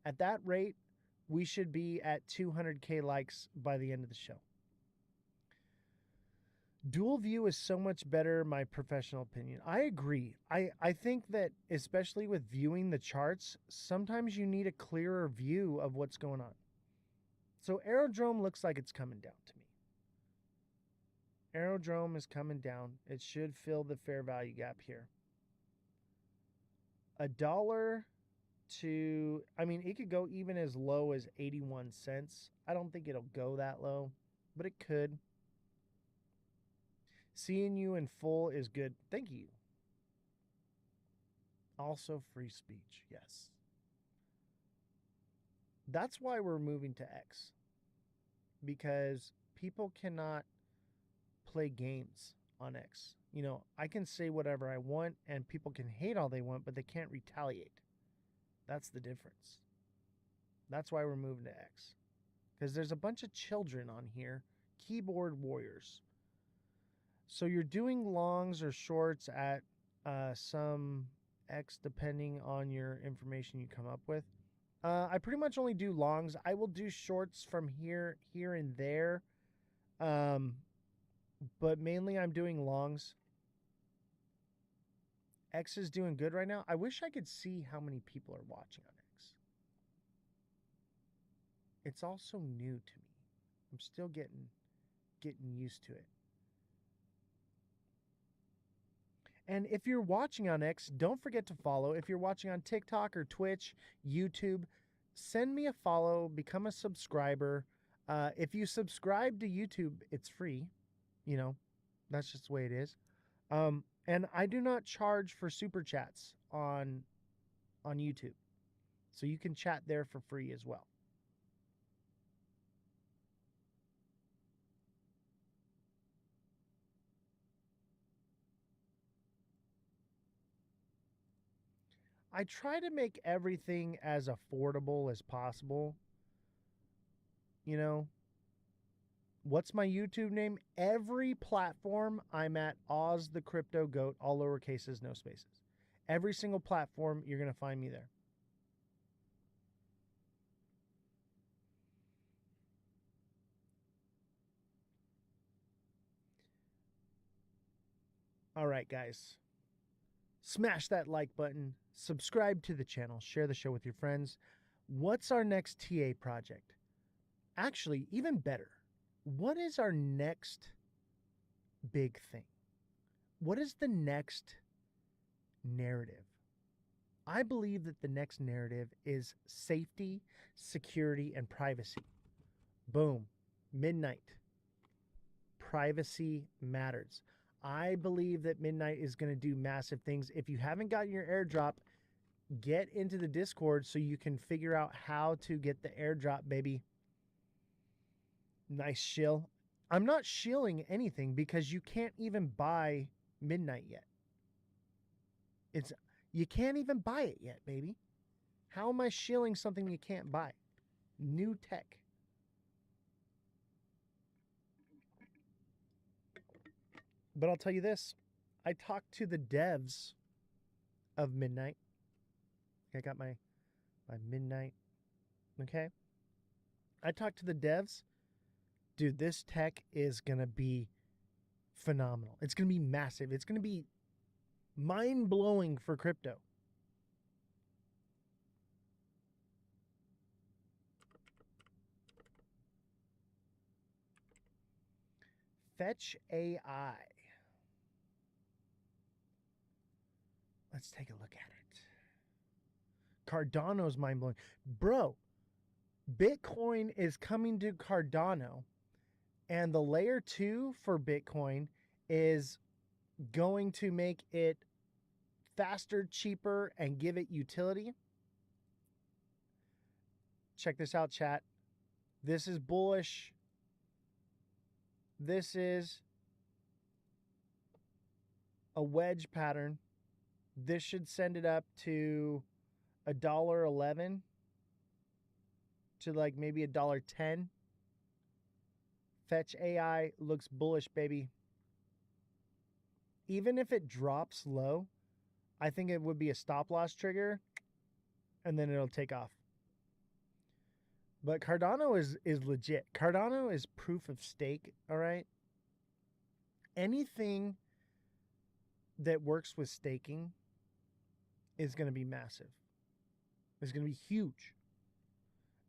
At that rate, we should be at 200K likes by the end of the show. Dual view is so much better, my professional opinion. I agree. I think that, especially with viewing the charts, sometimes you need a clearer view of what's going on. So Aerodrome looks like it's coming down to me. Aerodrome is coming down. It should fill the fair value gap here. $1 to, it could go even as low as 81 cents. I don't think it'll go that low, but it could. Seeing you in full is good. Thank you. Also free speech, yes. That's why we're moving to X. Because people cannot play games on X. I can say whatever I want and people can hate all they want, but they can't retaliate. That's the difference. That's why we're moving to X. Because there's a bunch of children on here, keyboard warriors. So you're doing longs or shorts at some X depending on your information you come up with. I pretty much only do longs. I will do shorts from here and there. But mainly I'm doing longs. X is doing good right now. I wish I could see how many people are watching on X. It's also new to me. I'm still getting used to it. And if you're watching on X, don't forget to follow. If you're watching on TikTok or Twitch, YouTube, send me a follow, become a subscriber. If you subscribe to YouTube, it's free. That's just the way it is. And I do not charge for super chats on YouTube. So you can chat there for free as well. I try to make everything as affordable as possible. What's my YouTube name? Every platform I'm at Ozthecryptogoat, all lowercases, no spaces. Every single platform, you're going to find me there. All right, guys. Smash that like button, subscribe to the channel, share the show with your friends. What's our next TA project? Actually, even better, what is our next big thing? What is the next narrative? I believe that the next narrative is safety, security, and privacy. Boom. Midnight. Privacy matters. I believe that Midnight is going to do massive things. If you haven't gotten your airdrop, get into the Discord so you can figure out how to get the airdrop, baby. Nice shill. I'm not shilling anything because you can't even buy Midnight yet. You can't even buy it yet, baby. How am I shilling something you can't buy? New tech. But I'll tell you this. I talked to the devs of Midnight. I got my Midnight. Okay. I talked to the devs. Dude, this tech is going to be phenomenal. It's going to be massive. It's going to be mind-blowing for crypto. Fetch AI. Let's take a look at it. Cardano's mind-blowing. Bro, Bitcoin is coming to Cardano, and the layer 2 for Bitcoin is going to make it faster, cheaper, and give it utility. Check this out, chat. This is bullish. This is a wedge pattern. This should send it up to $1.11 to like maybe $1.10. Fetch AI looks bullish, baby. Even if it drops low, I think it would be a stop loss trigger and then it'll take off. But Cardano is legit. Cardano is proof of stake, all right? Anything that works with staking is going to be massive. It's going to be huge.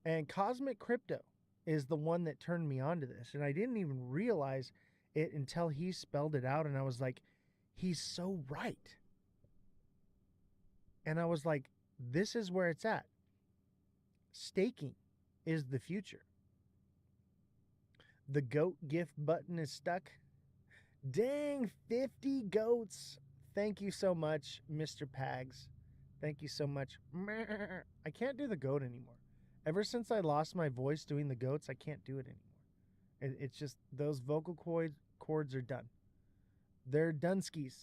And Cosmic Crypto is the one that turned me on to this. And I didn't even realize it until he spelled it out. And I was like, he's so right. And I was like, this is where it's at. Staking is the future. The goat gift button is stuck. Dang, 50 goats. Thank you so much, Mr. Pags. Thank you so much. I can't do the goat anymore. Ever since I lost my voice doing the goats, I can't do it anymore. It's just those vocal cords are done. They're dunskies.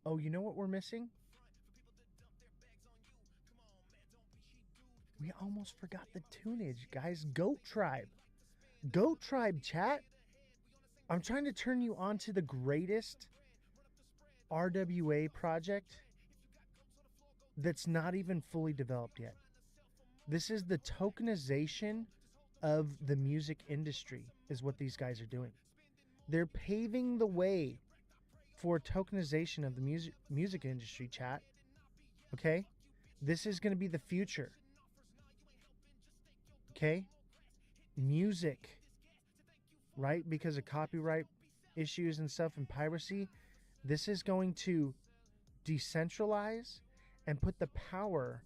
Oh, you know what we're missing? We almost forgot the tunage, guys. Goat Tribe. Goat Tribe, chat. I'm trying to turn you on to the greatest RWA project that's not even fully developed yet. This is the tokenization of the music industry is what these guys are doing. They're paving the way for tokenization of the music industry, chat. Okay? This is going to be the future. Okay? Music, right? Because of copyright issues and stuff and piracy, this is going to decentralize and put the power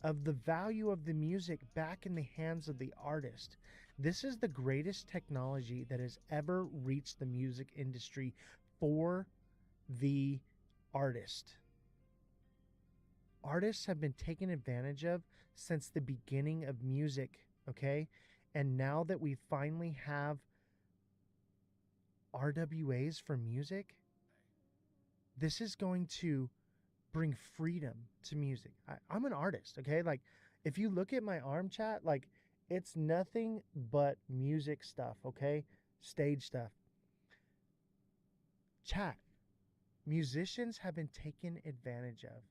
of the value of the music back in the hands of the artist. This is the greatest technology that has ever reached the music industry for the artist. Artists have been taken advantage of since the beginning of music, okay? And now that we finally have RWAs for music, this is going to bring freedom to music. I'm an artist, okay? Like, if you look at my arm, chat, like, it's nothing but music stuff, okay? Stage stuff. Chat, musicians have been taken advantage of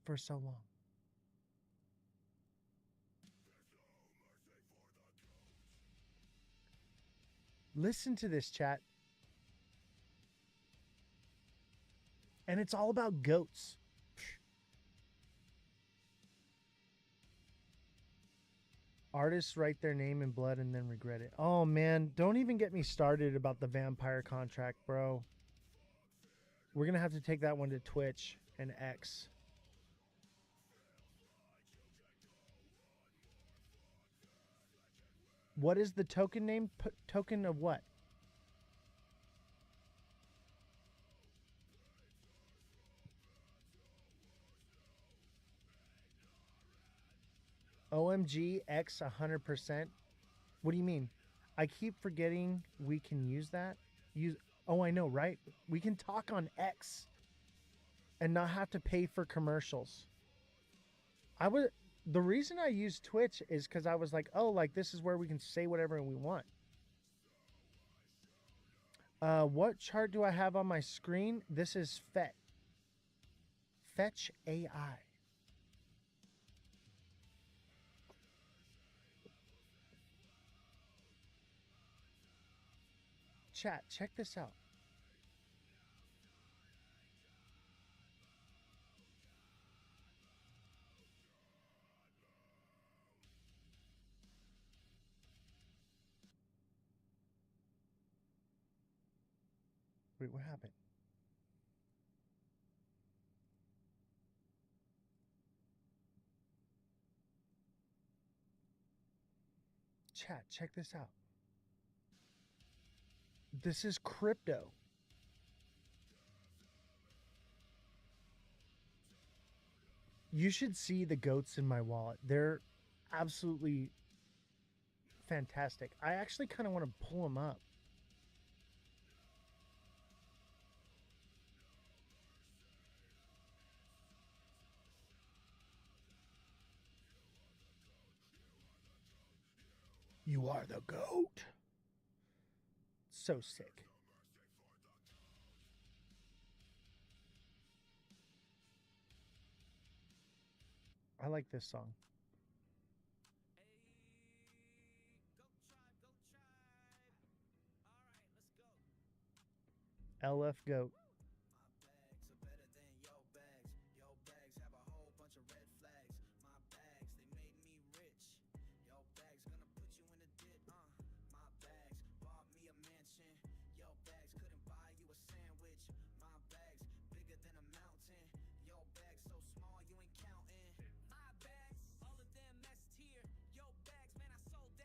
for so long. Listen to this, chat. And it's all about goats. Artists write their name in blood and then regret it. Oh man, don't even get me started about the vampire contract, bro. We're gonna have to take that one to Twitch and X. What is the token name? Token of what? OMG X 100%. What do you mean? I keep forgetting we can use that. Oh, I know, right? We can talk on X and not have to pay for commercials. The reason I use Twitch is because I was like, oh, like this is where we can say whatever we want. What chart do I have on my screen? This is Fetch AI. Chat, check this out. Wait, what happened? Chat, check this out. This is crypto. You should see the goats in my wallet. They're absolutely fantastic. I actually kind of want to pull them up. You are the goat. So sick. I like this song. LF Goat.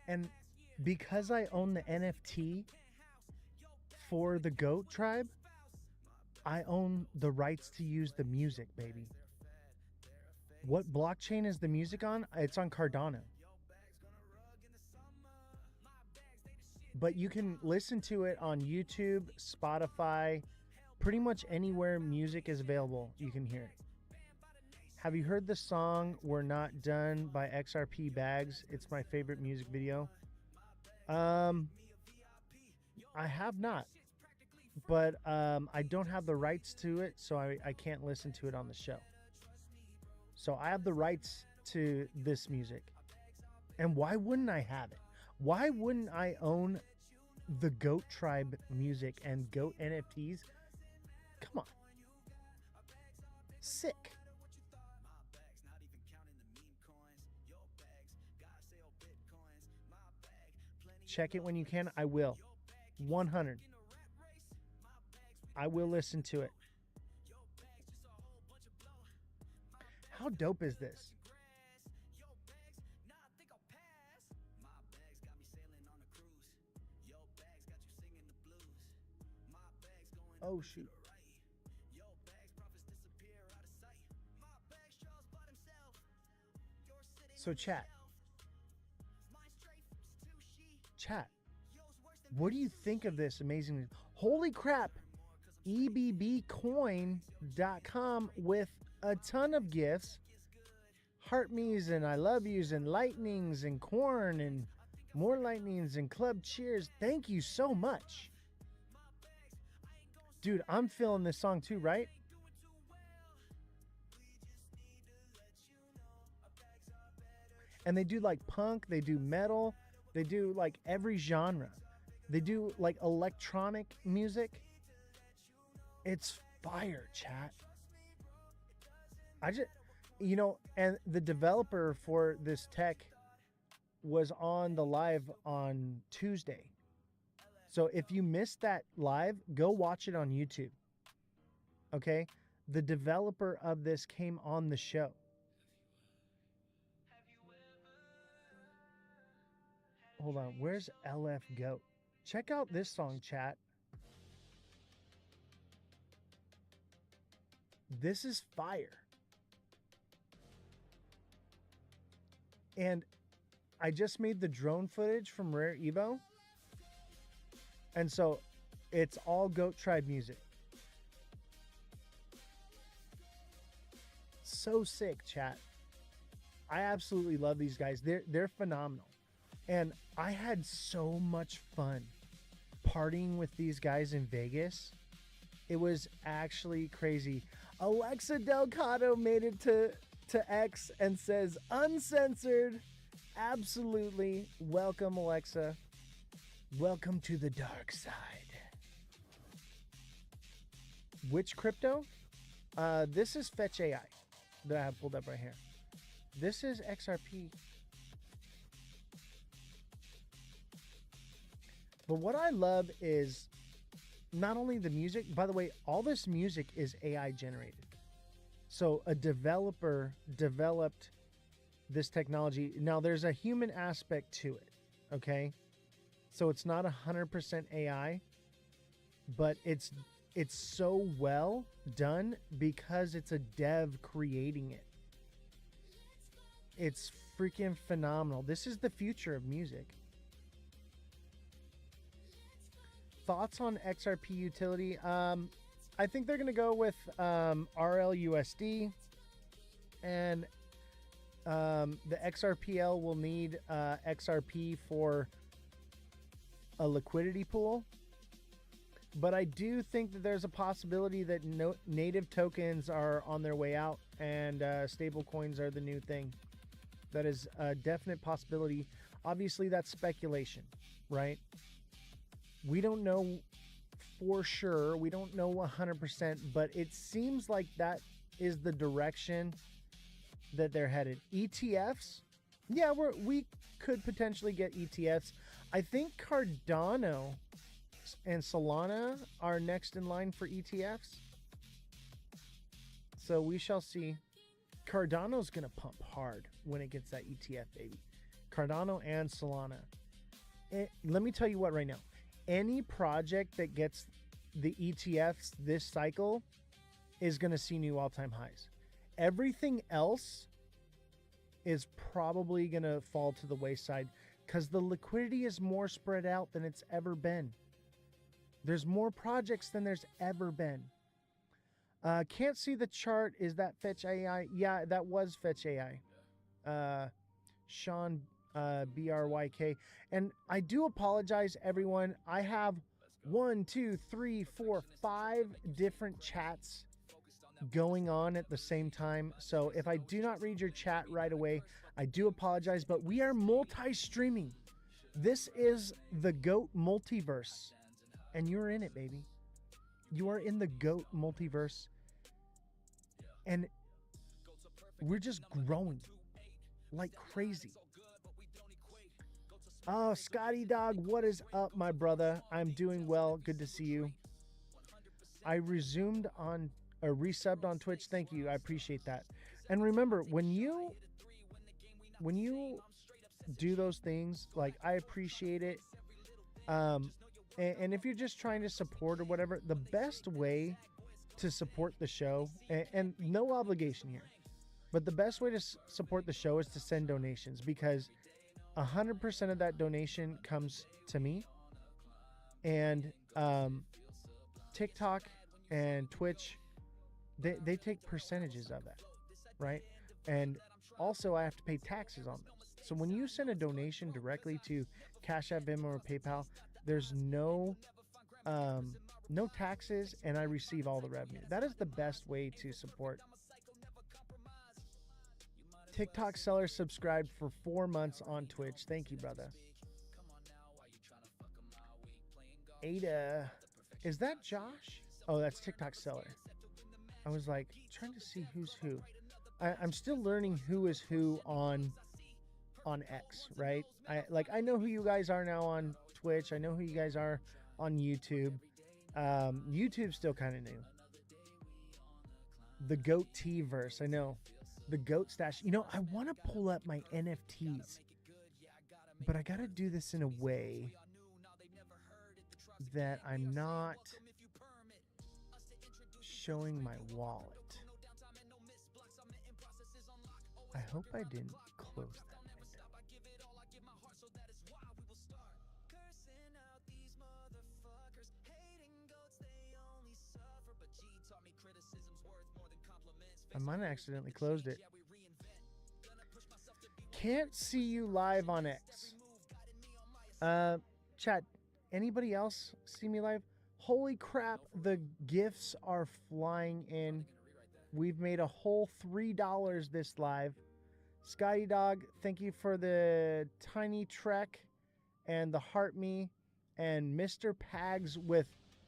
And because I own the NFT for the goat tribe, I own the rights to use the music, baby. What blockchain is the music on? It's on Cardano. But you can listen to it on YouTube, Spotify, pretty much anywhere music is available, you can hear it. Have you heard the song We're Not Done by XRP Bags? It's my favorite music video. I have not, but I don't have the rights to it, so I can't listen to it on the show. So I have the rights to this music. And why wouldn't I have it? Why wouldn't I own the Goat Tribe music and Goat NFTs? Come on. Sick. Check it when you can. I will. 100. I will listen to it. How dope is this? Oh, shoot. So chat, what do you think of this amazing? Holy crap. EBBcoin.com with a ton of gifts. Heart me's and I love yous and lightnings and corn and more lightnings and club cheers. Thank you so much. Dude, I'm feeling this song too, right? And they do like punk, they do metal, they do like every genre. They do like electronic music. It's fire, chat. I just, you know, and the developer for this tech was on the live on Tuesday. So if you missed that live, go watch it on YouTube. Okay? The developer of this came on the show. Hold on, where's LF Goat? Check out this song, chat. This is fire. And I just made the drone footage from Rare Evo. And so it's all Goat Tribe music. So sick, chat. I absolutely love these guys. They're phenomenal. And I had so much fun partying with these guys in Vegas. It was actually crazy. Alexa Delgado made it to X and says uncensored. Absolutely. Welcome, Alexa. Welcome to the dark side. Which crypto? This is Fetch AI that I have pulled up right here. This is XRP. But what I love is not only the music, by the way, all this music is AI generated. So a developer developed this technology. Now there's a human aspect to it, okay? So it's not 100% AI, but it's so well done because it's a dev creating it. It's freaking phenomenal. This is the future of music. Thoughts on XRP utility? I think they're going to go with RLUSD, and the XRPL will need XRP for a liquidity pool. But I do think that there's a possibility that native tokens are on their way out, and stable coins are the new thing. That is a definite possibility. Obviously, that's speculation, right? We don't know for sure. We don't know 100%, but it seems like that is the direction that they're headed. ETFs? Yeah, we could potentially get ETFs. I think Cardano and Solana are next in line for ETFs. So we shall see. Cardano's going to pump hard when it gets that ETF, baby. Cardano and Solana. Let me tell you what right now. Any project that gets the ETFs this cycle is going to see new all-time highs. Everything else is probably going to fall to the wayside because the liquidity is more spread out than it's ever been. There's more projects than there's ever been. Can't see the chart. Is that Fetch AI? Yeah, that was Fetch AI. Sean BRYK. And I do apologize, everyone. I have 1, 2, 3, 4, 5 different chats going on at the same time. So if I do not read your chat right away, I do apologize, but we are multi-streaming. This is the GOAT multiverse, and you're in it, baby. You are in the GOAT multiverse, and we're just growing like crazy. Oh, Scotty Dog, what is up, my brother? I'm doing well. Good to see you. I resumed on resubbed on Twitch. Thank you. I appreciate that. And remember, when you do those things, like, I appreciate it. And if you're just trying to support or whatever, the best way to support the show, and no obligation here, but the best way to support the show is to send donations, because 100% of that donation comes to me, and TikTok and Twitch, they take percentages of that, right? And also I have to pay taxes on them. So when you send a donation directly to Cash App, Venmo, or PayPal, there's no taxes, and I receive all the revenue. That is the best way to support. TikTok seller subscribed for 4 months on Twitch. Thank you, brother. Ada, is that Josh? Oh, that's TikTok seller. I was like trying to see who's who. I'm still learning who is who on X, right? I know who you guys are now on Twitch. I know who you guys are on YouTube. YouTube's still kind of new. The Goat T verse, I know. The Goat Stash. You know, I want to pull up my NFTs, but I got to do this in a way that I'm not showing my wallet. I hope I didn't close that window. I might have accidentally closed it. Can't see you live on X. Chat, anybody else see me live? Holy crap, the gifts are flying in. We've made a whole $3 this live. Scotty Dog, thank you for the tiny trek and the heart me and Mr. Pags with,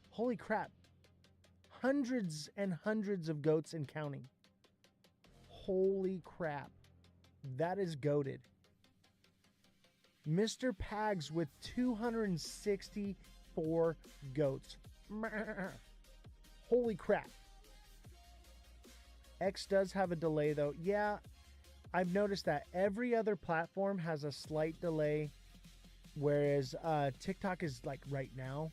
holy crap, hundreds and hundreds of goats and counting. Holy crap. That is goated. Mr. Pags with 264 goats. Holy crap. X does have a delay though. Yeah, I've noticed that every other platform has a slight delay, whereas TikTok is like right now.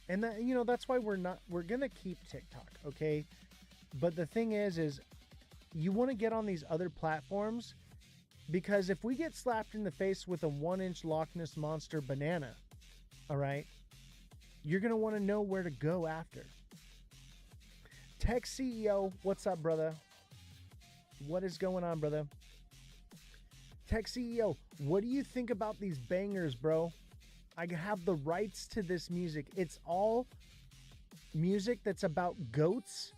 And that, you know, that's why we're gonna keep TikTok, okay? But the thing is you want to get on these other platforms, because if we get slapped in the face with a 1-inch Loch Ness Monster banana, all right, you're gonna want to know where to go after. Tech CEO, what's up, brother? What is going on, brother? Tech CEO, what do you think about these bangers, bro? I have the rights to this music. It's all music that's about goats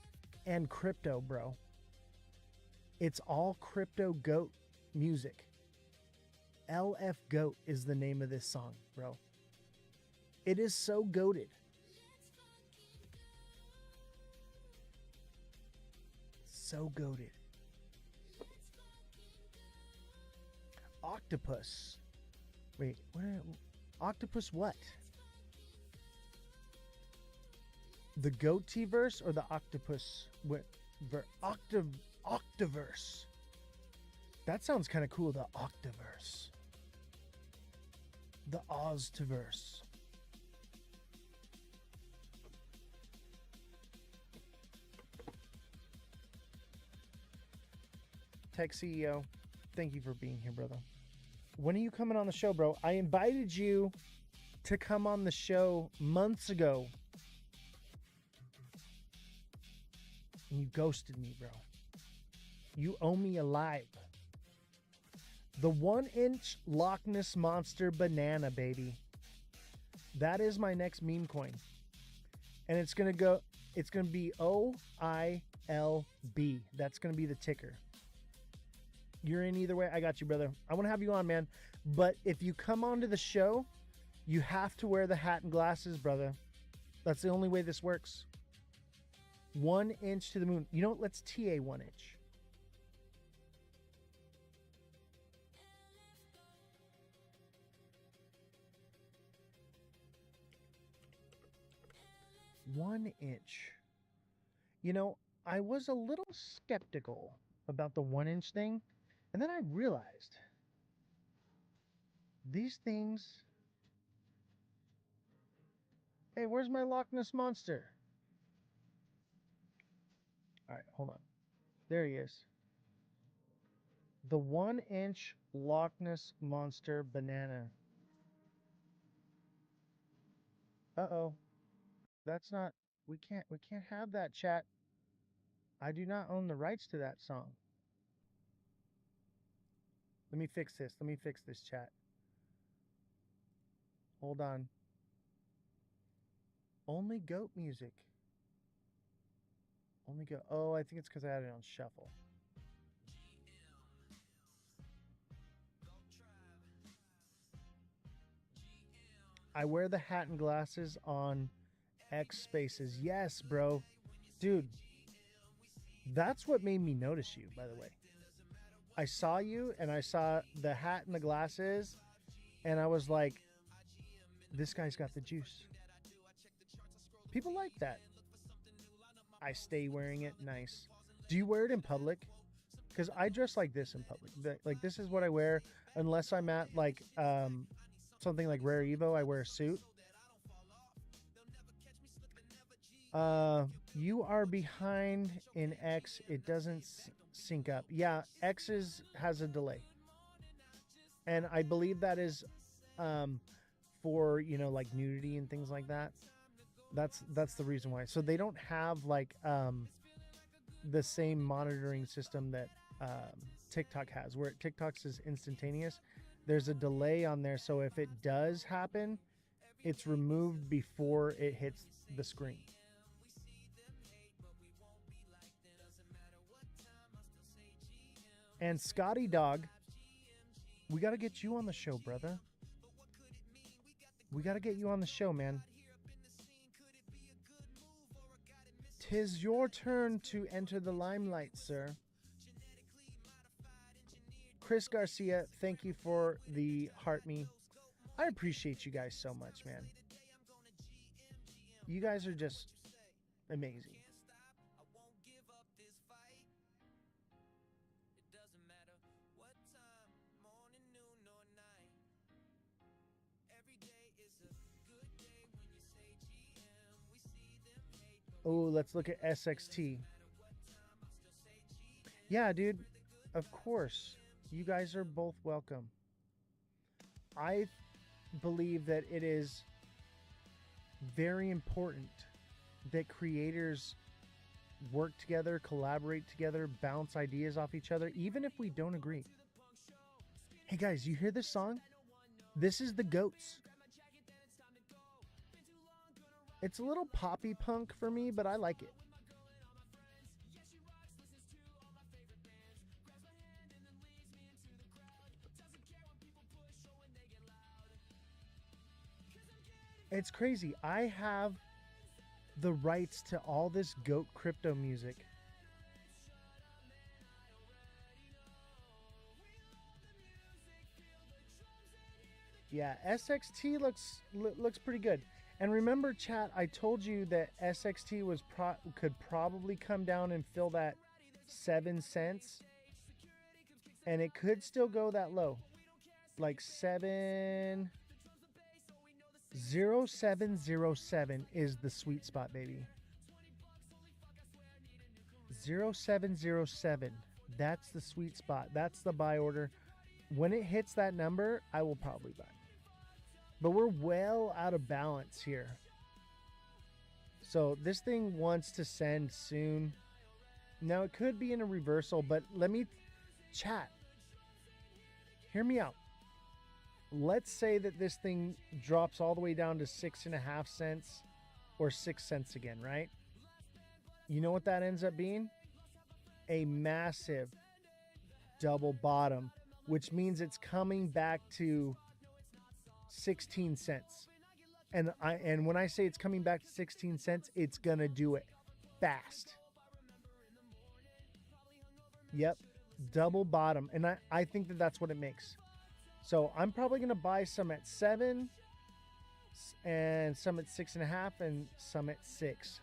and crypto, bro. It's all crypto goat music. LF Goat is the name of this song, bro. It is so goated. So goated. Octopus. Wait, what? Octopus what? The Goatee verse or the octopus? Octaverse. That sounds kind of cool, the Octaverse. The Ozthecryptogoat. Tech CEO, thank you for being here, brother. When are you coming on the show, bro? I invited you to come on the show months ago. And you ghosted me, bro. You owe me a live. The 1-inch Loch Ness Monster banana, baby. That is my next meme coin. And it's going to be OILB. That's going to be the ticker. You're in either way. I got you, brother. I want to have you on, man. But if you come onto the show, you have to wear the hat and glasses, brother. That's the only way this works. 1 inch to the moon. You know what? Let's TA 1 inch. One inch. You know, I was a little skeptical about the 1 inch thing. And then I realized these things. Hey, where's my Loch Ness Monster? All right, hold on. There he is. The 1 inch Loch Ness Monster banana. Uh-oh. That's not, we can't have that, chat. I do not own the rights to that song. Let me fix this. Let me fix this, chat. Hold on. Only goat music. Only goat. Oh, I think it's because I had it on shuffle. I wear the hat and glasses on X Spaces. Yes, bro. Dude, That's what made me notice you, by the way. I saw you and I saw the hat and the glasses, and I was like, this guy's got the juice. People like that. I stay wearing it. Nice. Do you wear it in public? Because I dress like this in public. Like, this is what I wear unless I'm at like something like Rare Evo. I wear a suit. You are behind in X. It doesn't sync up. Yeah, X has a delay, and I believe that is for, you know, like nudity and things like that. That's the reason why. So they don't have like the same monitoring system that TikTok has, where TikTok's is instantaneous. There's a delay on there, so if it does happen, it's removed before it hits the screen. And Scotty Dog, we got to get you on the show, brother. We got to get you on the show, man. 'Tis your turn to enter the limelight, sir. Chris Garcia, thank you for the heart me. I appreciate you guys so much, man. You guys are just amazing. Oh, let's look at SXT. Yeah, dude. Of course. You guys are both welcome. I believe that it is very important that creators work together, collaborate together, bounce ideas off each other, even if we don't agree. Hey guys, you hear this song? This is the Goats. It's a little poppy punk for me, but I like it. It's crazy. I have the rights to all this goat crypto music. Yeah, SXT looks pretty good. And remember, chat, I told you that SXT was could probably come down and fill that 7 cents. And it could still go that low. Like 0707 is the sweet spot, baby. 0707. That's the sweet spot. That's the buy order. When it hits that number, I will probably buy. But we're well out of balance here. So this thing wants to send soon. Now it could be in a reversal, but let me chat. Hear me out. Let's say that this thing drops all the way down to 6.5 cents or 6 cents again, right? You know what that ends up being? A massive double bottom, which means it's coming back to 16 cents. And when I say it's coming back to 16 cents, it's gonna do it fast. Yep, double bottom. And I think that that's what it makes. So I'm probably gonna buy some at 7 and some at 6.5 and some at 6.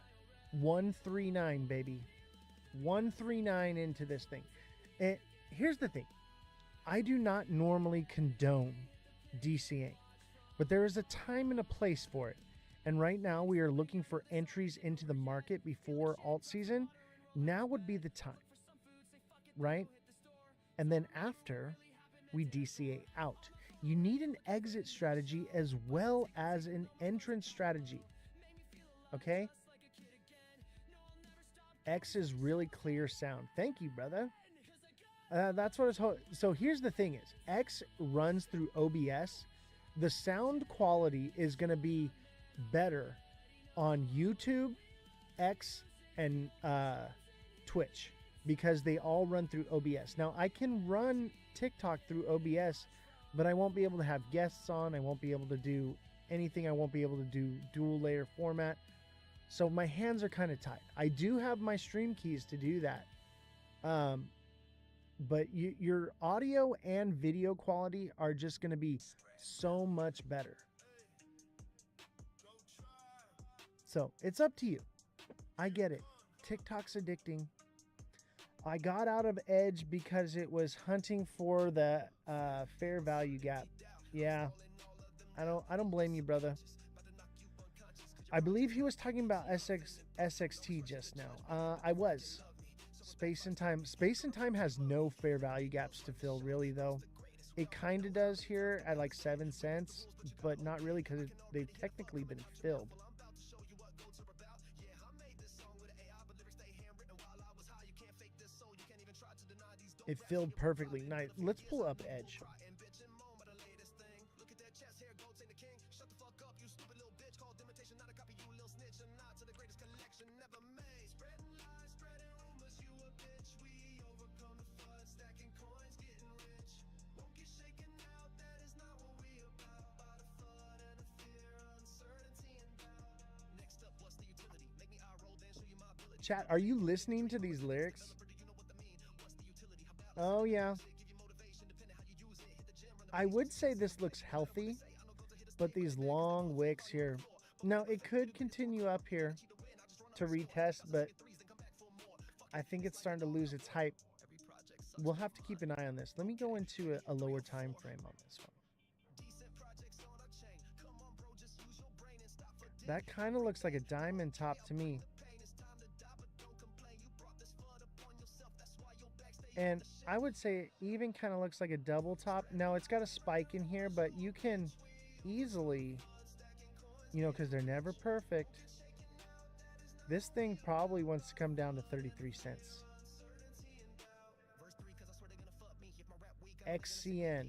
139, baby. 139 into this thing. And here's the thing. I do not normally condone DCA. But there is a time and a place for it. And right now we are looking for entries into the market before alt season. Now would be the time, right? And then after, we DCA out. You need an exit strategy as well as an entrance strategy. Okay? X is really clear sound. Thank you, brother. That's what it's. So here's the thing is, X runs through OBS. The sound quality is going to be better on YouTube, X, and Twitch because they all run through OBS. Now, I can run TikTok through OBS, but I won't be able to have guests on. I won't be able to do anything. I won't be able to do dual layer format. So my hands are kind of tied. I do have my stream keys to do that, Um, but your audio and video quality are just going to be so much better. So it's up to you. I get it. TikTok's addicting. I got out of Edge because it was hunting for the fair value gap. Yeah, I don't blame you, brother. I believe he was talking about SXT just now. I was. Space and Time. Space and Time has no fair value gaps to fill, really, though. It kind of does here at like 7 cents, but not really because they've technically been filled. It filled perfectly. Nice. Let's pull up Edge. Chat, are you listening to these lyrics? Oh, yeah. I would say this looks healthy, but these long wicks here. Now, it could continue up here to retest, but I think it's starting to lose its hype. We'll have to keep an eye on this. Let me go into a lower time frame on this one. That kind of looks like a diamond top to me. And I would say it even kind of looks like a double top. Now, it's got a spike in here, but you can easily, you know, because they're never perfect. This thing probably wants to come down to 33 cents. XCN.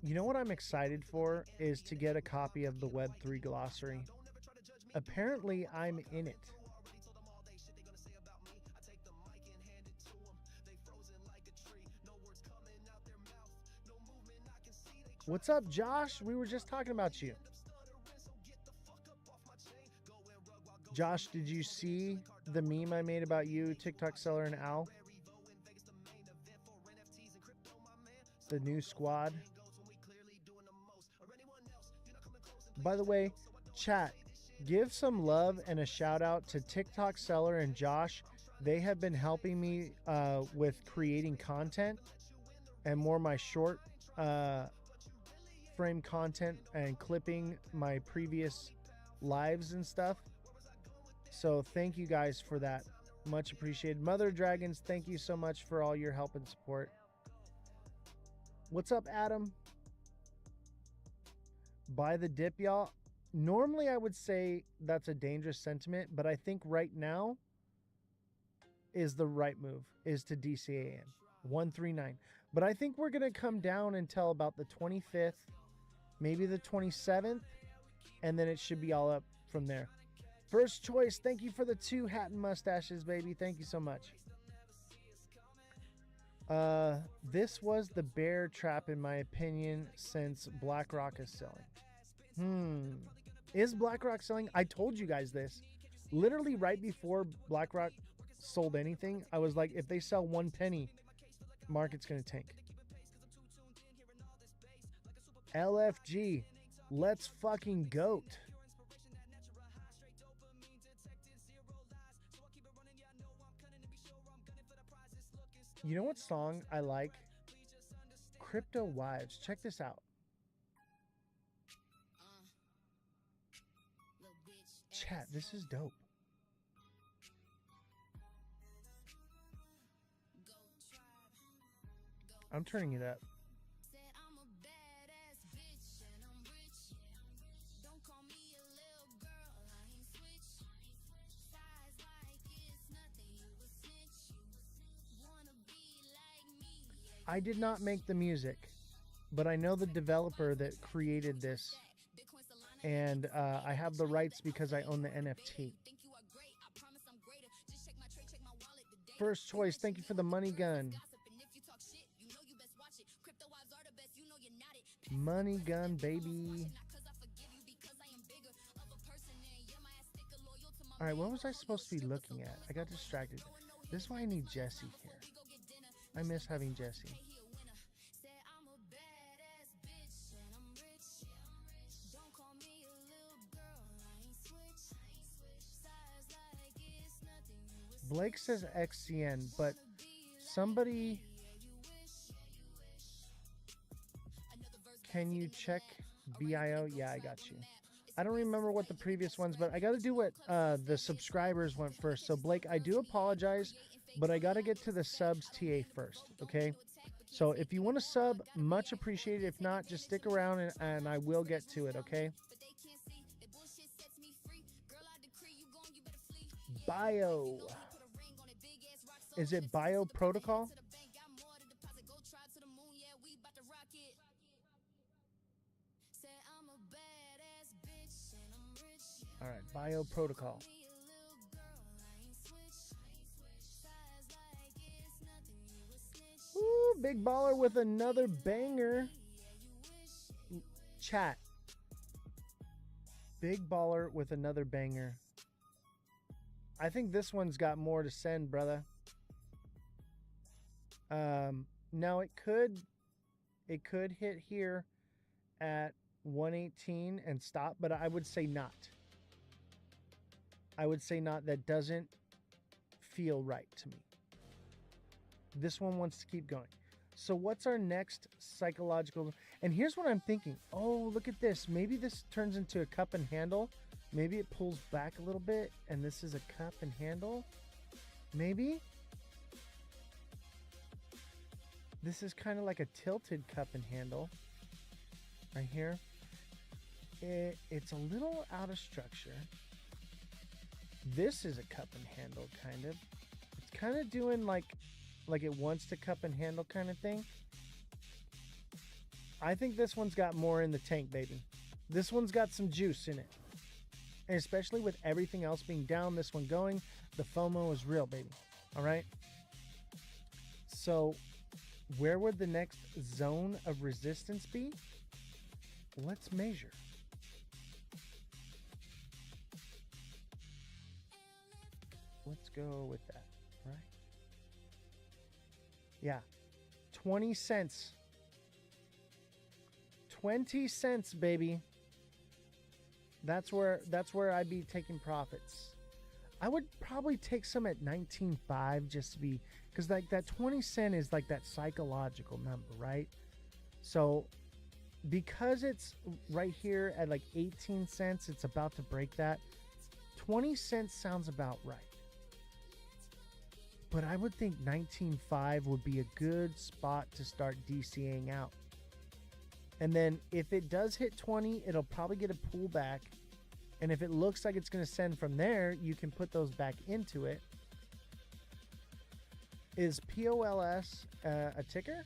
You know what I'm excited for is to get a copy of the Web3 glossary. Apparently, I'm in it. What's up, Josh? We were just talking about you. Josh, did you see the meme I made about you, TikTok seller, and Al? The new squad. By the way, chat, give some love and a shout out to TikTok seller and Josh. They have been helping me with creating content and more my short frame content and clipping my previous lives and stuff. So thank you guys for that. Much appreciated. Mother Dragons, thank you so much for all your help and support. What's up, Adam? Buy the dip, y'all. Normally, I would say that's a dangerous sentiment, but I think right now is the right move, is to DCAN. 139. But I think we're going to come down until about the 25th, maybe the 27th, and then it should be all up from there. First choice, thank you for the 2 hat and mustaches, baby. Thank you so much. This was the bear trap, in my opinion, since BlackRock is selling. Is BlackRock selling? I told you guys this. Literally right before BlackRock sold anything, I was like, if they sell 1 penny, market's going to tank. LFG, let's fucking goat. You know what song I like? Crypto Wives. Check this out. Chat, this is dope. I'm turning it up. I did not make the music, but I know the developer that created this, and I have the rights because I own the NFT. First choice, thank you for the money gun. Money gun, baby. All right, what was I supposed to be looking at? I got distracted. This is why I need Jesse here. I miss having Jesse. Blake says XCN, but somebody, can you check BIO? Yeah, I got you. I don't remember what the previous ones, but I got to do what the subscribers went first. So Blake, I do apologize, but I got to get to the subs TA first, okay? So if you want to sub, much appreciated. If not, just stick around and I will get to it, okay? Bio. Is it Bio Protocol? All right, Bio Protocol. Ooh, big baller with another banger. Chat. Big baller with another banger. I think this one's got more to send, brother. Now it could hit here at 118 and stop, but I would say not. I would say not. That doesn't feel right to me. This one wants to keep going. So what's our next psychological? And here's what I'm thinking. Oh, look at this. Maybe this turns into a cup and handle. Maybe it pulls back a little bit and this is a cup and handle. Maybe. This is kind of like a tilted cup and handle right here. It's a little out of structure. This is a cup and handle kind of. It's kind of doing like it wants to cup and handle kind of thing. I think this one's got more in the tank, baby. This one's got some juice in it. And especially with everything else being down, this one going, the FOMO is real, baby. All right? So where would the next zone of resistance be? Let's measure. Let's go with that, right? Yeah, 20 cents. 20 cents, baby. That's where I'd be taking profits. I would probably take some at 19.5 just to be, because like that 20 cent is like that psychological number, right? So because it's right here at like 18 cents, it's about to break that. 20 cents sounds about right. But I would think 19.5 would be a good spot to start DCAing out. And then if it does hit 20, it'll probably get a pullback. And if it looks like it's going to send from there, you can put those back into it. Is POLS a ticker?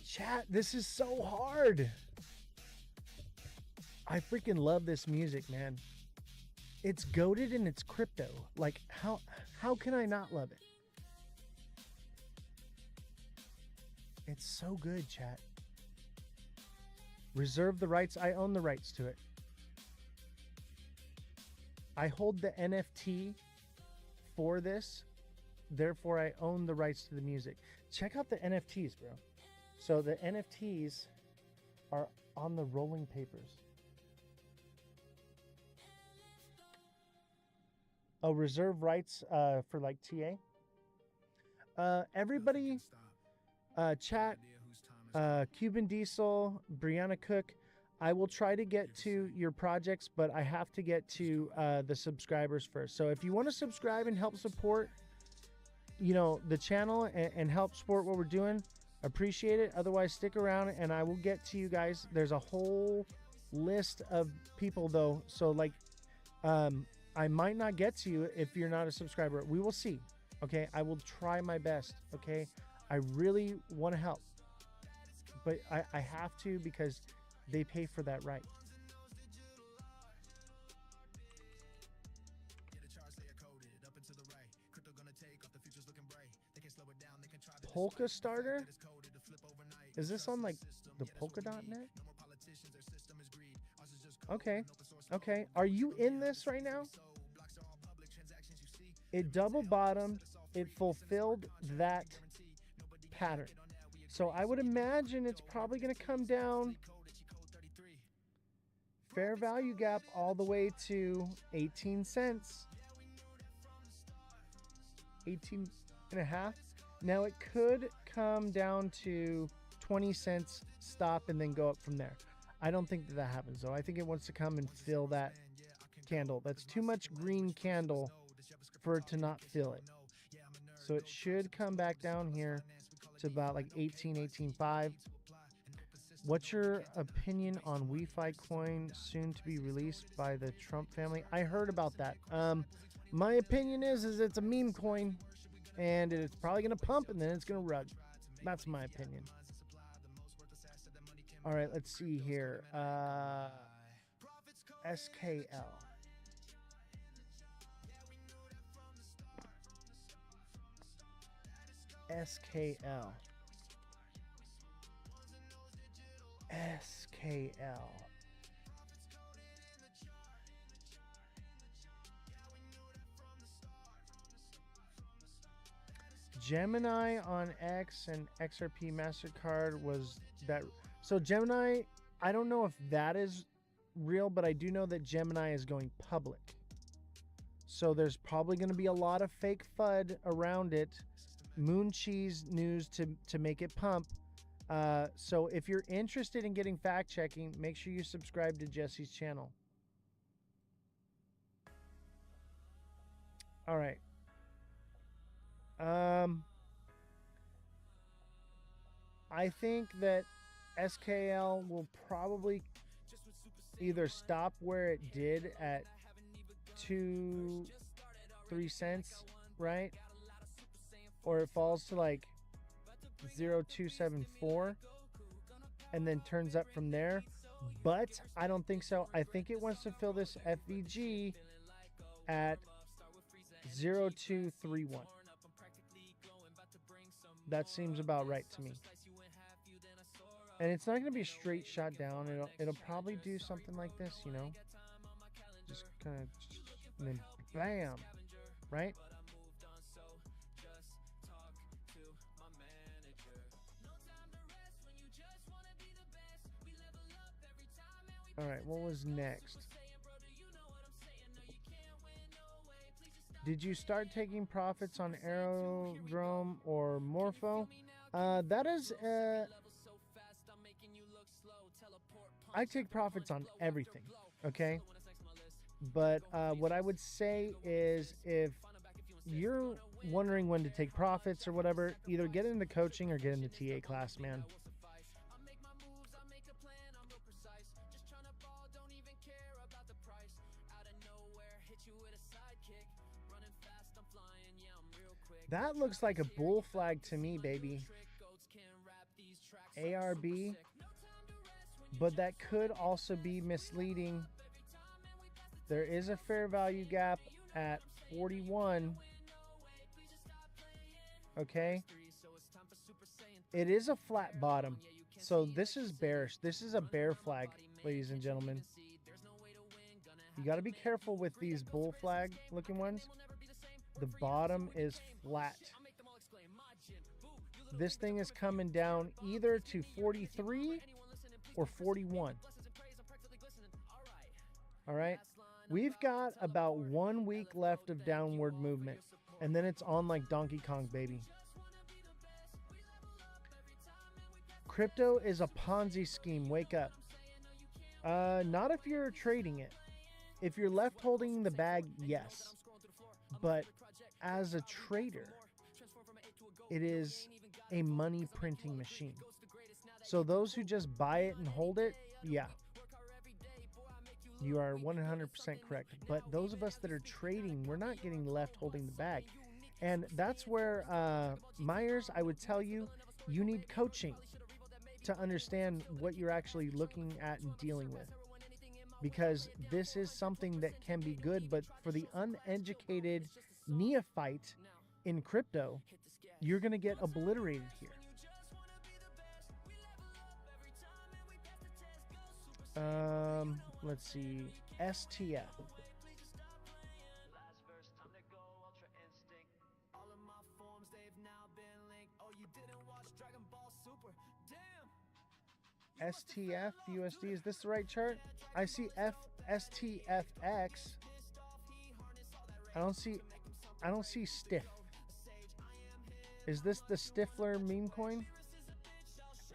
Chat, this is so hard. I freaking love this music, man. It's goated and it's crypto. Like, how can I not love it? It's so good, chat. Reserve the rights. I own the rights to it. I hold the NFT for this. Therefore, I own the rights to the music. Check out the NFTs, bro. So the NFTs are on the rolling papers. Oh, reserve rights for like TA. Everybody, chat, Cuban Diesel, Brianna Cook, I will try to get to your projects, but I have to get to the subscribers first. So if you want to subscribe and help support, you know, the channel and help support what we're doing, appreciate it. Otherwise, stick around and I will get to you guys. There's a whole list of people though. So like, I might not get to you if you're not a subscriber. We will see. Okay. I will try my best. Okay. I really want to help, but I have to because they pay for that right. Polka starter? Is this on like the polka.net? Okay. Okay. Are you in this right now? It double bottomed. It fulfilled that pattern. So I would imagine it's probably going to come down fair value gap all the way to 18 cents. 18 and a half. Now it could come down to 20 cents, stop, and then go up from there. I don't think that happens though. I think it wants to come and fill that candle. That's too much green candle for it to not fill it. So it should come back down here to about like 18.5. What's your opinion on Wi-Fi coin soon to be released by the Trump family? I heard about that. My opinion is it's a meme coin, and it's probably gonna pump and then it's gonna rug. That's my opinion. All right, let's see here. SKL. SKL. SKL. Gemini on X and XRP MasterCard was that. So Gemini, I don't know if that is real, but I do know that Gemini is going public. So there's probably going to be a lot of fake FUD around it. Moon cheese news to make it pump. So if you're interested in getting fact checking, make sure you subscribe to Jesse's channel. All right. I think that SKL will probably either stop where it did at 2-3 cents, right? Or it falls to like 0.274 and then turns up from there. But I don't think so. I think it wants to fill this FVG at 0.231. That seems about right to me. And it's not going to be a straight shot down. It'll probably do something like this, you know. Just kind of, and then bam, right? All right, what was next? Did you start taking profits on Aerodrome or Morpho? That is, I take profits on everything, okay? But what I would say is if you're wondering when to take profits or whatever, either get into coaching or get into TA class, man. That looks like a bull flag to me, baby. ARB. But that could also be misleading. There is a fair value gap at 41. Okay. It is a flat bottom. So this is bearish. This is a bear flag, ladies and gentlemen. You got to be careful with these bull flag looking ones. The bottom is flat. This thing is coming down either to 43 or 41. All right. We've got about 1 week left of downward movement, and then it's on like Donkey Kong, baby. Crypto is a Ponzi scheme. Wake up. Not if you're trading it. If you're left holding the bag, yes. But as a trader, it is a money printing machine. So those who just buy it and hold it, yeah, you are 100% correct. But those of us that are trading, we're not getting left holding the bag. And that's where, Myers, I would tell you, you need coaching to understand what you're actually looking at and dealing with. Because this is something that can be good, but for the uneducated neophyte, in crypto, you're going to get obliterated here. Let's see. STF. STF USD. Is this the right chart? I see STFX. I don't see stiff. Is this the Stifler meme coin?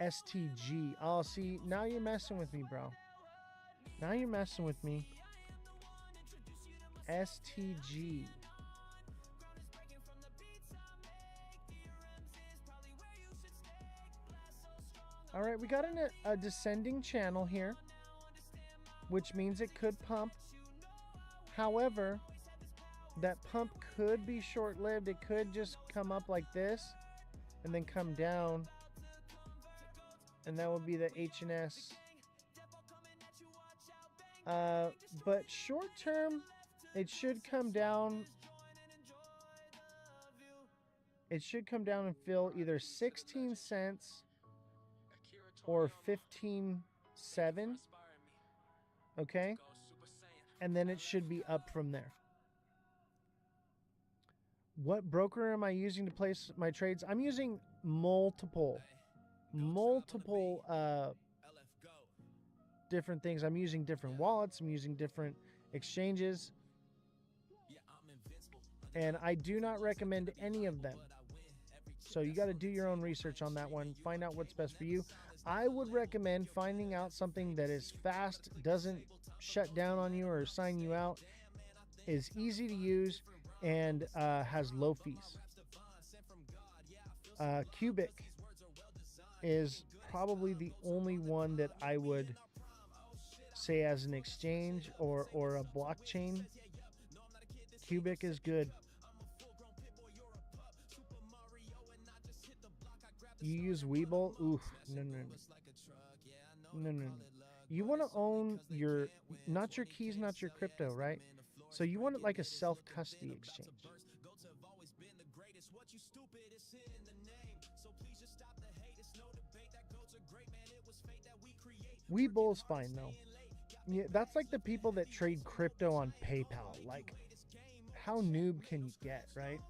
STG. Oh, see, now you're messing with me, bro. Now you're messing with me. STG. All right, we got a descending channel here, which means it could pump. However, that pump could be short-lived. It could just come up like this and then come down. And that would be the HNS. But short-term, it should come down. It should come down and fill either 16 cents or 15.7. Okay? And then it should be up from there. What broker am I using to place my trades? I'm using multiple different things. I'm using different wallets. I'm using different exchanges. And I do not recommend any of them. So you got to do your own research on that one. Find out what's best for you. I would recommend finding out something that is fast, doesn't shut down on you or sign you out, is easy to use, and has low fees. Cubic is probably the only one that I would say as an exchange or a blockchain. Cubic is good. You use Webull? Oof, no. You want to own your, not your keys, not your crypto, right? So you want it like a self-custody exchange. Webull's fine though. Yeah, that's like the people that trade crypto on PayPal. Like, how noob can you get, right?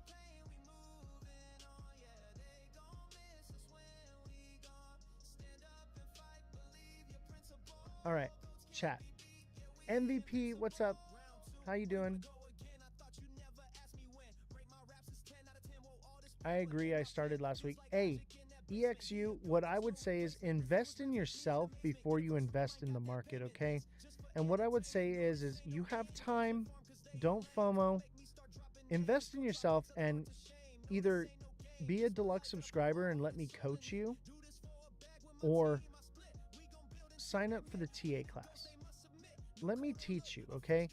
All right, chat. MVP, what's up? How you doing? I agree. I started last week. Hey, EXU, what I would say is invest in yourself before you invest in the market, okay? And what I would say is you have time, don't FOMO, invest in yourself and either be a deluxe subscriber and let me coach you, or sign up for the TA class. Let me teach you, okay?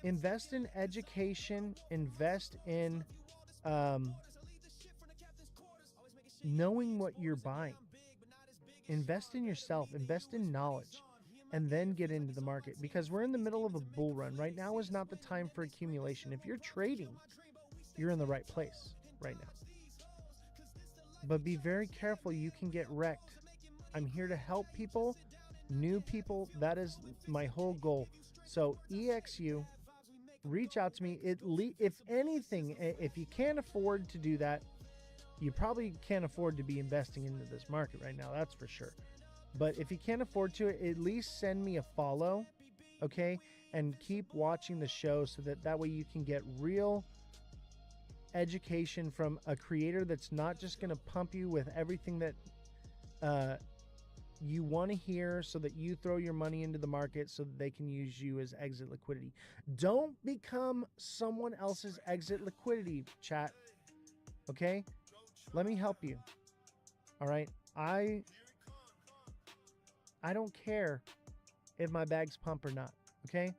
Invest in education, invest in knowing what you're buying. Invest in yourself, invest in knowledge, and then get into the market, because we're in the middle of a bull run. Right now is not the time for accumulation. If you're trading, you're in the right place right now. But be very careful, you can get wrecked. I'm here to help people, new people. That is my whole goal. So EXU, reach out to me. If anything, if you can't afford to do that, you probably can't afford to be investing into this market right now. That's for sure. But if you can't afford to, at least send me a follow, okay? And keep watching the show so that way you can get real education from a creator that's not just going to pump you with everything that you want to hear, so that you throw your money into the market so that they can use you as exit liquidity. Don't become someone else's exit liquidity, chat. Okay? Let me help you. All right? I don't care if my bags pump or not. Okay?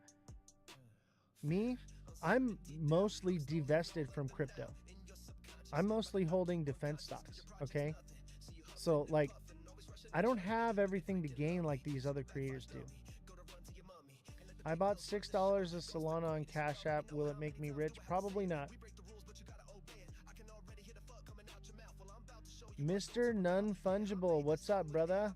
Me, I'm mostly divested from crypto. I'm mostly holding defense stocks. Okay? So, like, I don't have everything to gain like these other creators do. I bought $6 of Solana on Cash App. Will it make me rich? Probably not. Mr. Non-Fungible, what's up, brother?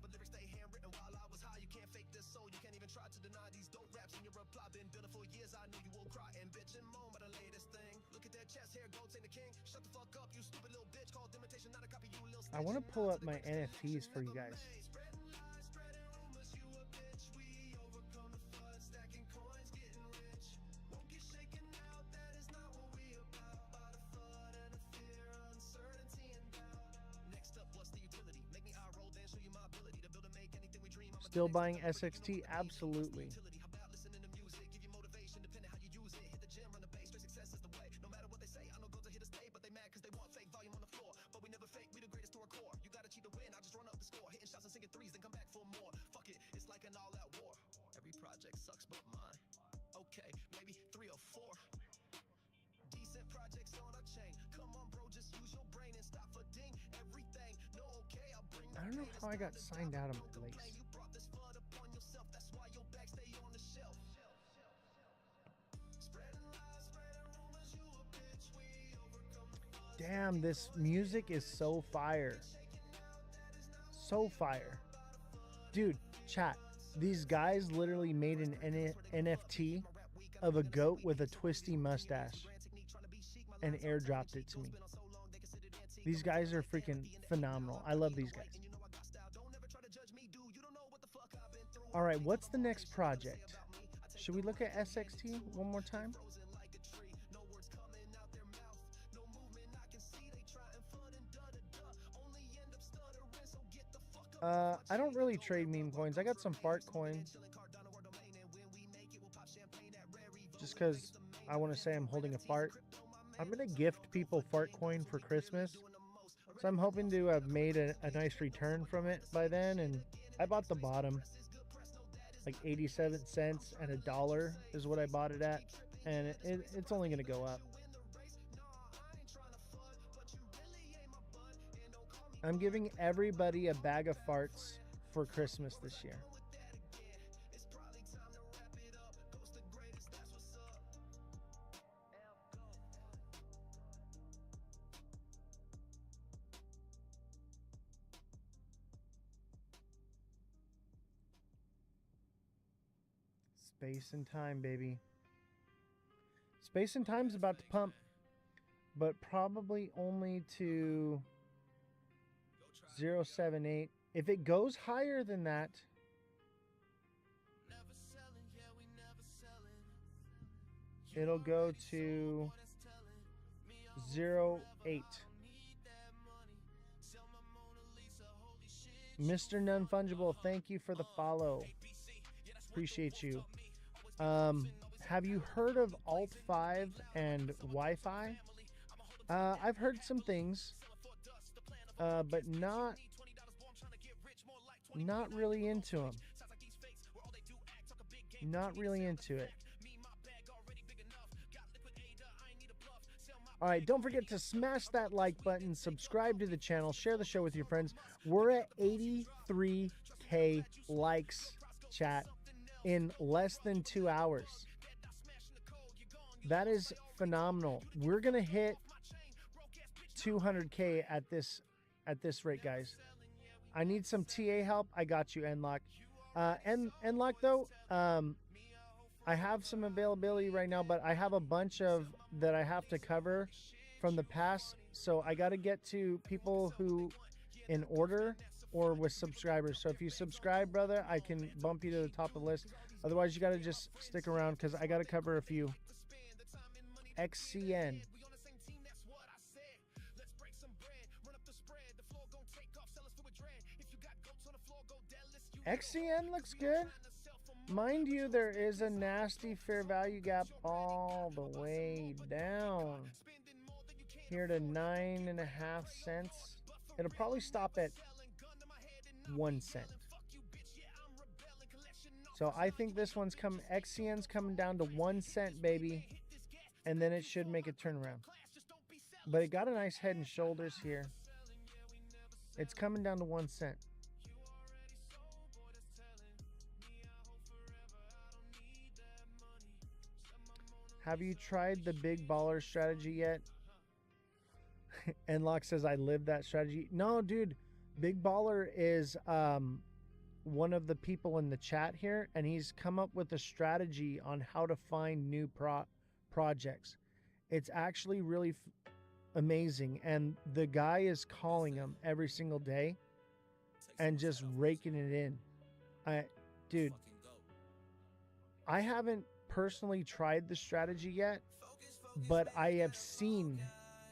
I want to pull up my NFTs for you guys. Still buying SXT? Absolutely. I don't know how I got signed out of my lace. Damn, this music is so fire. So fire. Dude, chat. These guys literally made an NFT of a goat with a twisty mustache and airdropped it to me. These guys are freaking phenomenal. I love these guys. All right, what's the next project? Should we look at SXT one more time? I don't really trade meme coins. I got some fart coins. Just because I want to say I'm holding a fart. I'm going to gift people fart coin for Christmas. So I'm hoping to have made a nice return from it by then. And I bought the bottom. Like 87 cents and $1 is what I bought it at. And it's only going to go up. I'm giving everybody a bag of farts for Christmas this year. Space and Time, baby. Space and Time's about to pump, but probably only to 0.78. If it goes higher than that, it'll go to 0.8. Mr. Non-Fungible, thank you for the follow. Appreciate you. Have you heard of Alt 5 and Wi-Fi? I've heard some things, but not really into them. Not really into it. All right, don't forget to smash that like button, subscribe to the channel, share the show with your friends. We're at 83K likes, chat, in less than 2 hours. That is phenomenal. We're gonna hit 200K at this rate, guys. I need some TA help. I got you, Nlock. Nlock though, I have some availability right now, but I have a bunch of that I have to cover from the past. So I got to get to people who in order or with subscribers. So if you subscribe, brother, I can bump you to the top of the list. Otherwise, you got to just stick around because I got to cover a few. XCN. XCN looks good. Mind you, there is a nasty fair value gap all the way down here to 9.5 cents. It'll probably stop at 1 cent. So I think this one's XCN's coming down to 1 cent, baby. And then it should make a turnaround. But it got a nice head and shoulders here. It's coming down to 1 cent. Have you tried the big baller strategy yet? Enlock says I live that strategy. No, dude, Big Baller is one of the people in the chat here, and he's come up with a strategy on how to find new projects. It's actually really amazing, and the guy is calling them every single day and just raking it in. Dude, I haven't personally tried the strategy yet, but I have seen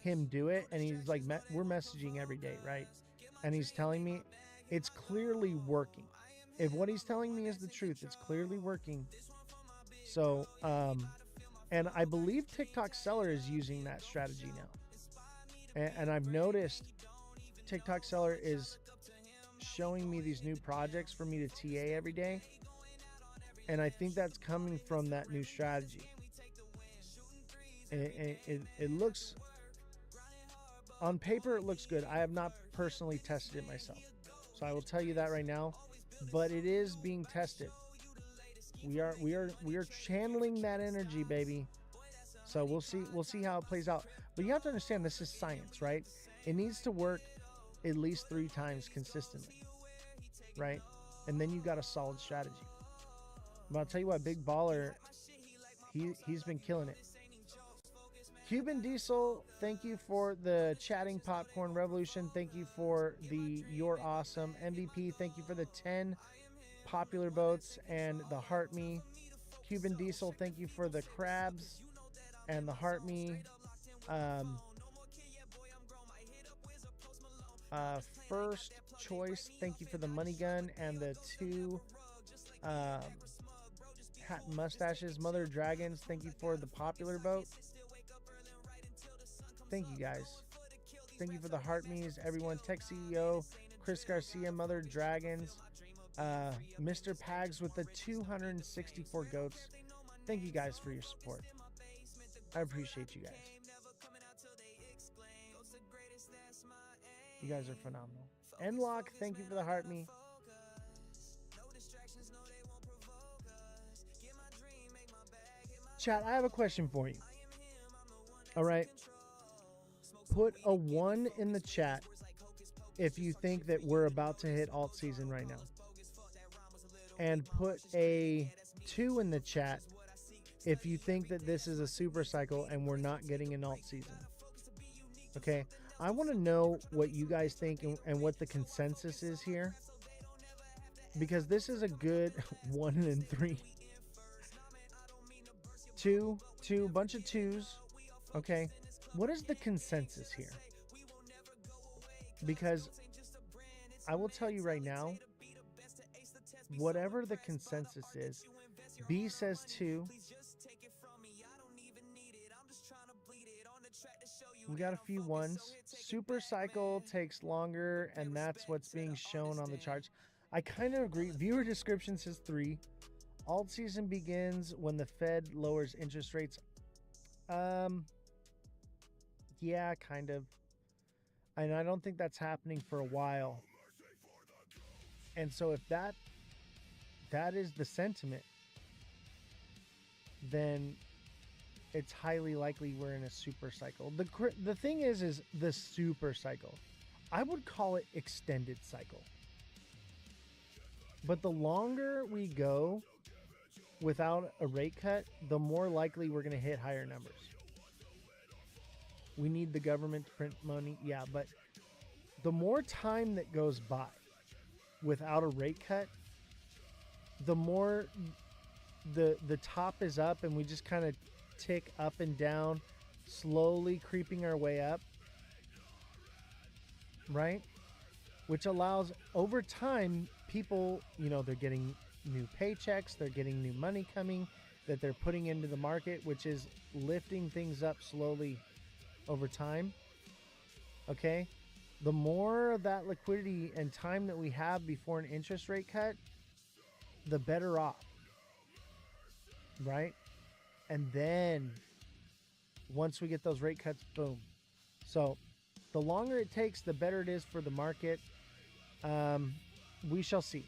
him do it, and he's like, we're messaging every day, right? And he's telling me it's clearly working. If what he's telling me is the truth, it's clearly working. So, and I believe TikTok Seller is using that strategy now. And I've noticed TikTok Seller is showing me these new projects for me to TA every day. And I think that's coming from that new strategy. It looks, on paper, it looks good. I have not personally tested it myself, so I will tell you that right now. But it is being tested. We are channeling that energy, baby. So we'll see how it plays out. But you have to understand, this is science, right? It needs to work at least 3 times consistently, right? And then you got a solid strategy. But I'll tell you what, Big Baller, he's been killing it. Cuban Diesel, thank you for the chatting popcorn revolution. Thank you for the You're Awesome MVP. Thank you for the 10 popular boats and the Heart Me. Cuban Diesel, thank you for the crabs and the Heart Me. First Choice, thank you for the money gun and the 2 hat and mustaches. Mother Dragons, thank you for the popular boat. Thank you guys. Thank you for the Heart Me's, everyone. Tech CEO, Chris Garcia, Mother Dragons, Mr. Pags with the 264 goats. Thank you guys for your support. I appreciate you guys. You guys are phenomenal. Enlock, thank you for the Heart Me. Chat, I have a question for you. All right. Put a 1 in the chat if you think that we're about to hit alt season right now. And put a 2 in the chat if you think that this is a super cycle and we're not getting an alt season. Okay? I want to know what you guys think and what the consensus is here. Because this is a good 1 and 3. 2, bunch of 2s. Okay? What is the consensus here? Because I will tell you right now, whatever the consensus is, B says 2. We got a few 1s. Super cycle takes longer, and that's what's being shown on the charts. I kind of agree. Viewer description says 3. Alt season begins when the Fed lowers interest rates. Yeah, kind of. And I don't think that's happening for a while. And so if that is the sentiment, then it's highly likely we're in a super cycle. The thing is the super cycle. I would call it extended cycle. But the longer we go without a rate cut, the more likely we're going to hit higher numbers. We need the government to print money. Yeah, but the more time that goes by without a rate cut, the more the top is up and we just kind of tick up and down, slowly creeping our way up, right? Which allows, over time, people, they're getting new paychecks, they're getting new money coming that they're putting into the market, which is lifting things up slowly over time. Okay, the more of that liquidity and time that we have before an interest rate cut, the better off, right? And then once we get those rate cuts, boom. So the longer it takes, the better it is for the market. We shall see.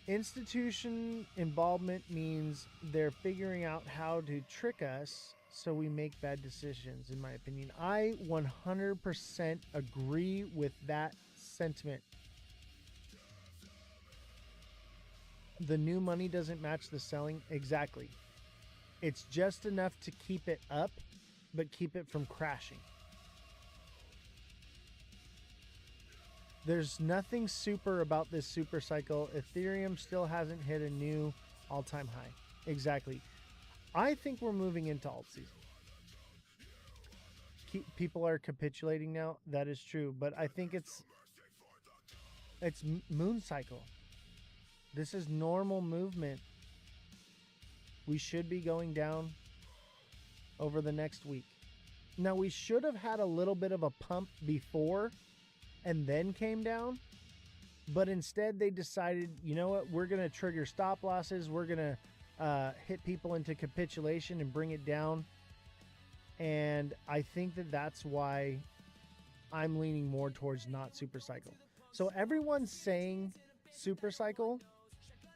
Institution involvement means they're figuring out how to trick us so we make bad decisions, in my opinion. I 100% agree with that sentiment. The new money doesn't match the selling. Exactly. It's just enough to keep it up, but keep it from crashing. There's nothing super about this super cycle. Ethereum still hasn't hit a new all-time high. Exactly. I think we're moving into alt season. People are capitulating now. That is true. But I think it's moon cycle. This is normal movement. We should be going down over the next week. Now, we should have had a little bit of a pump before and then came down, but instead they decided, you know what, we're going to trigger stop losses, we're going to hit people into capitulation and bring it down. And I think that that's why I'm leaning more towards not super cycle. So everyone's saying super cycle.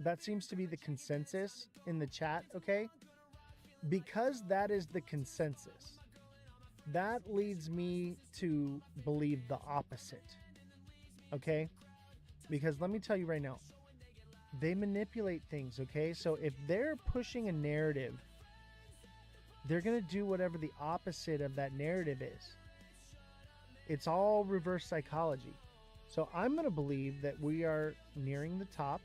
That seems to be the consensus in the chat, okay? Because that is the consensus, that leads me to believe the opposite, okay? Because let me tell you right now, they manipulate things, okay? So if they're pushing a narrative, they're going to do whatever the opposite of that narrative is. It's all reverse psychology. So I'm going to believe that we are nearing the top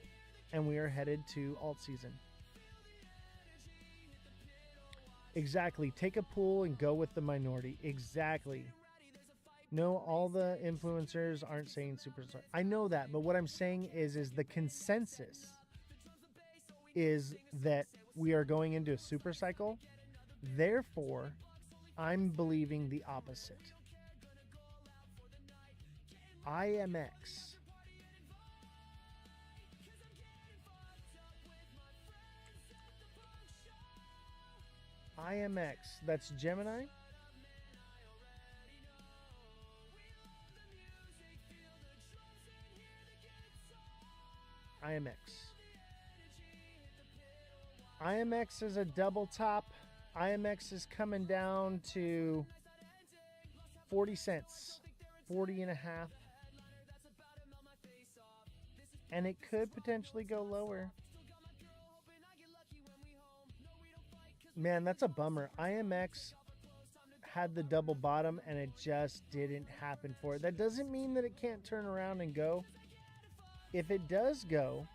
and we are headed to alt season. Exactly. Take a pool and go with the minority. Exactly. No, all the influencers aren't saying super. I know that, but what I'm saying is the consensus is that we are going into a super cycle. Therefore, I'm believing the opposite. IMX. IMX. That's Gemini. IMX. IMX is a double top. IMX is coming down to 40 cents, 40 and a half. And it could potentially go lower. Man, that's a bummer. IMX had the double bottom and it just didn't happen for it. That doesn't mean that it can't turn around and go. If it does go,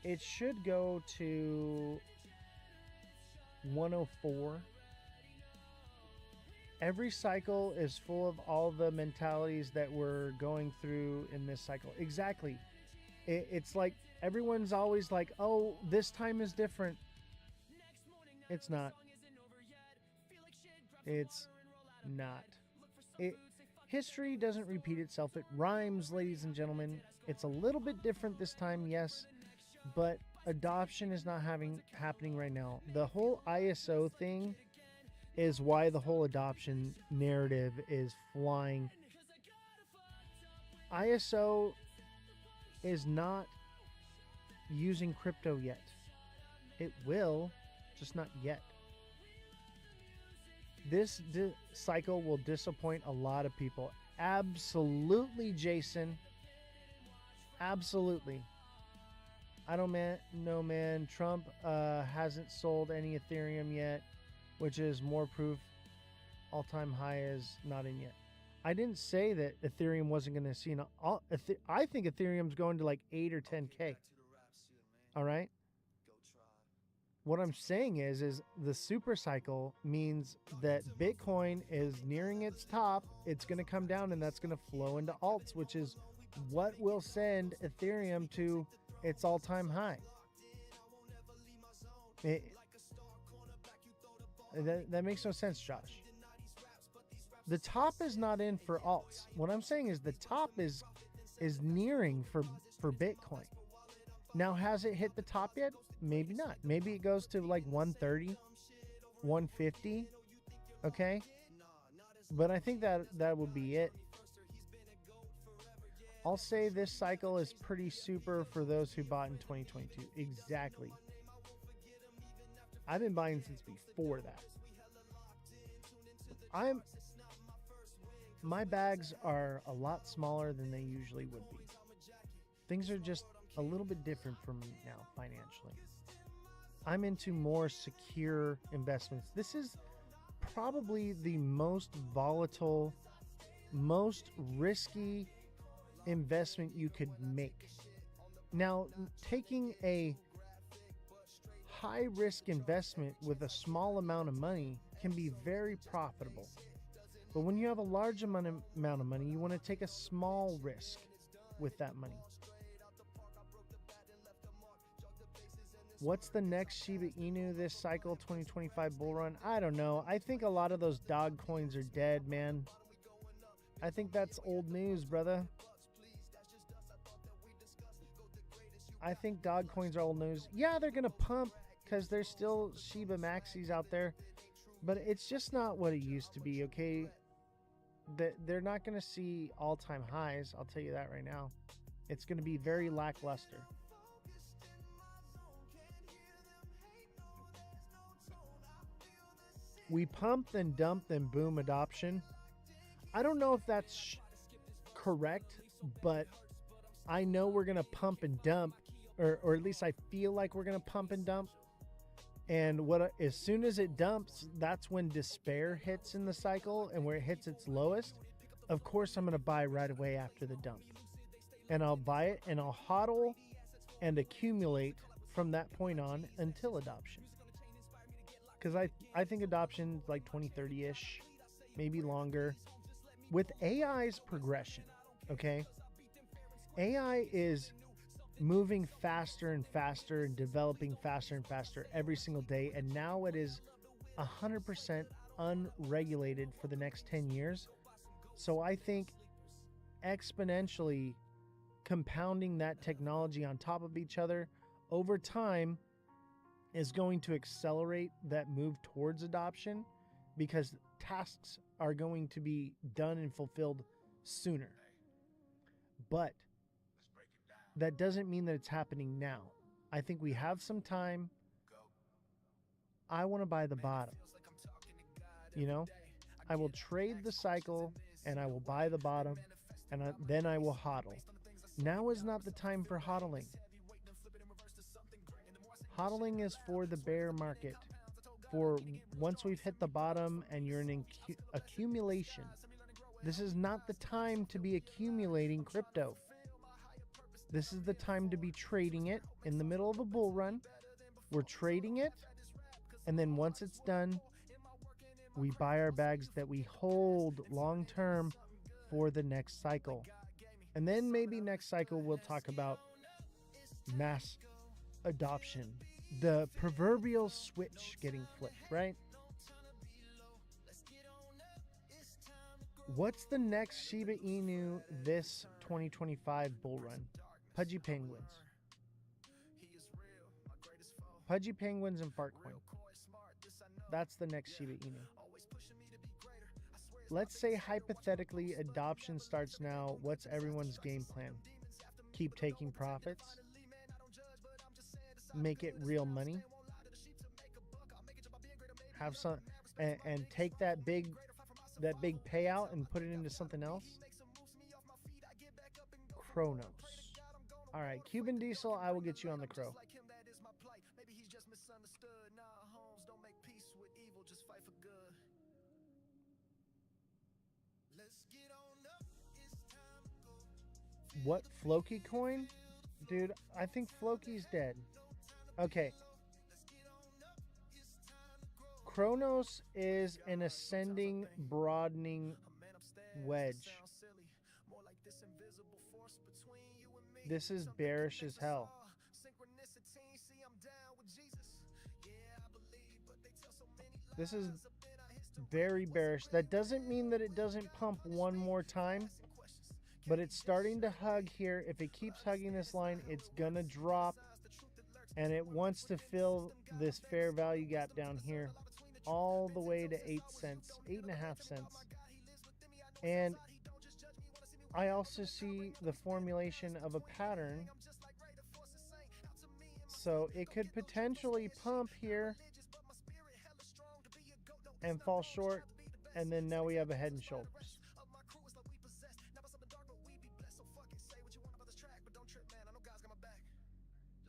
it should go to 104. Every cycle is full of all the mentalities that we're going through in this cycle. Exactly. It's like everyone's always like, oh, this time is different. It's not. It's not. History doesn't repeat itself. It rhymes, ladies and gentlemen. It's a little bit different this time, yes, but adoption is not happening right now. The whole ISO thing is why the whole adoption narrative is flying. ISO is not using crypto yet. It will, just not yet. This cycle will disappoint a lot of people. Absolutely, Jason. Absolutely. I don't know, man. Trump hasn't sold any Ethereum yet, which is more proof all-time high is not in yet. I didn't say that Ethereum wasn't going to see an I think Ethereum's going to like 8 or 10K. All right? What I'm saying is the super cycle means that Bitcoin is nearing its top. It's going to come down and that's going to flow into alts, which is what will send Ethereum to its all-time high. That makes no sense, Josh. The top is not in for alts. What I'm saying is the top is nearing for Bitcoin. Now, has it hit the top yet? Maybe not. Maybe it goes to like 130, 150. Okay. But I think that would be it. I'll say this cycle is pretty super for those who bought in 2022. Exactly. I've been buying since before that. My bags are a lot smaller than they usually would be. Things are just a little bit different for me now financially. I'm into more secure investments. This is probably the most volatile, most risky investment you could make. Now, taking a high risk investment with a small amount of money can be very profitable. But when you have a large amount of money, you want to take a small risk with that money. What's the next Shiba Inu this cycle, 2025 bull run? I don't know. I think a lot of those dog coins are dead, man. I think that's old news, brother. I think dog coins are old news. Yeah, they're going to pump because there's still Shiba Maxis out there. But it's just not what it used to be, okay? They're not going to see all-time highs. I'll tell you that right now. It's going to be very lackluster. We pump, then dump, then boom adoption. I don't know if that's correct, but I know we're going to pump and dump, or at least I feel like we're going to pump and dump. And as soon as it dumps, that's when despair hits in the cycle, and where it hits its lowest. Of course, I'm going to buy right away after the dump. And I'll buy it, and I'll hodl and accumulate from that point on until adoption. Because I think adoption like 2030-ish, maybe longer. With AI's progression, okay? AI is moving faster and faster and developing faster and faster every single day. And now it is 100% unregulated for the next 10 years. So I think exponentially compounding that technology on top of each other over time is going to accelerate that move towards adoption, because tasks are going to be done and fulfilled sooner. But that doesn't mean that it's happening now. I think we have some time. I want to buy the bottom. You know, I will trade the cycle and I will buy the bottom, and then I will hodl. Now is not the time for hodling. Hodling is for the bear market. For once we've hit the bottom and you're in accumulation. This is not the time to be accumulating crypto. This is the time to be trading it in the middle of a bull run. We're trading it, and then once it's done, we buy our bags that we hold long term for the next cycle. And then maybe next cycle we'll talk about mass adoption. The proverbial switch getting flipped, right? What's the next Shiba Inu this 2025 bull run? Pudgy Penguins. Pudgy Penguins and Fartcoin. That's the next Shiba Inu. Let's say hypothetically adoption starts now. What's everyone's game plan? Keep taking profits? Make it real money? Have some and take that big payout and put it into something else? Chronos. All right, Cuban Diesel, I will get you on the Crow. What, Floki coin? Dude, I think Floki's dead. Okay. Chronos is an ascending, broadening wedge. This is bearish as hell. This is very bearish. That doesn't mean that it doesn't pump one more time, but it's starting to hug here. If it keeps hugging this line, it's gonna drop, and it wants to fill this fair value gap down here all the way to 8 cents, 8.5 cents. And I also see the formulation of a pattern. So it could potentially pump here and fall short, and then now we have a Head and Shoulders.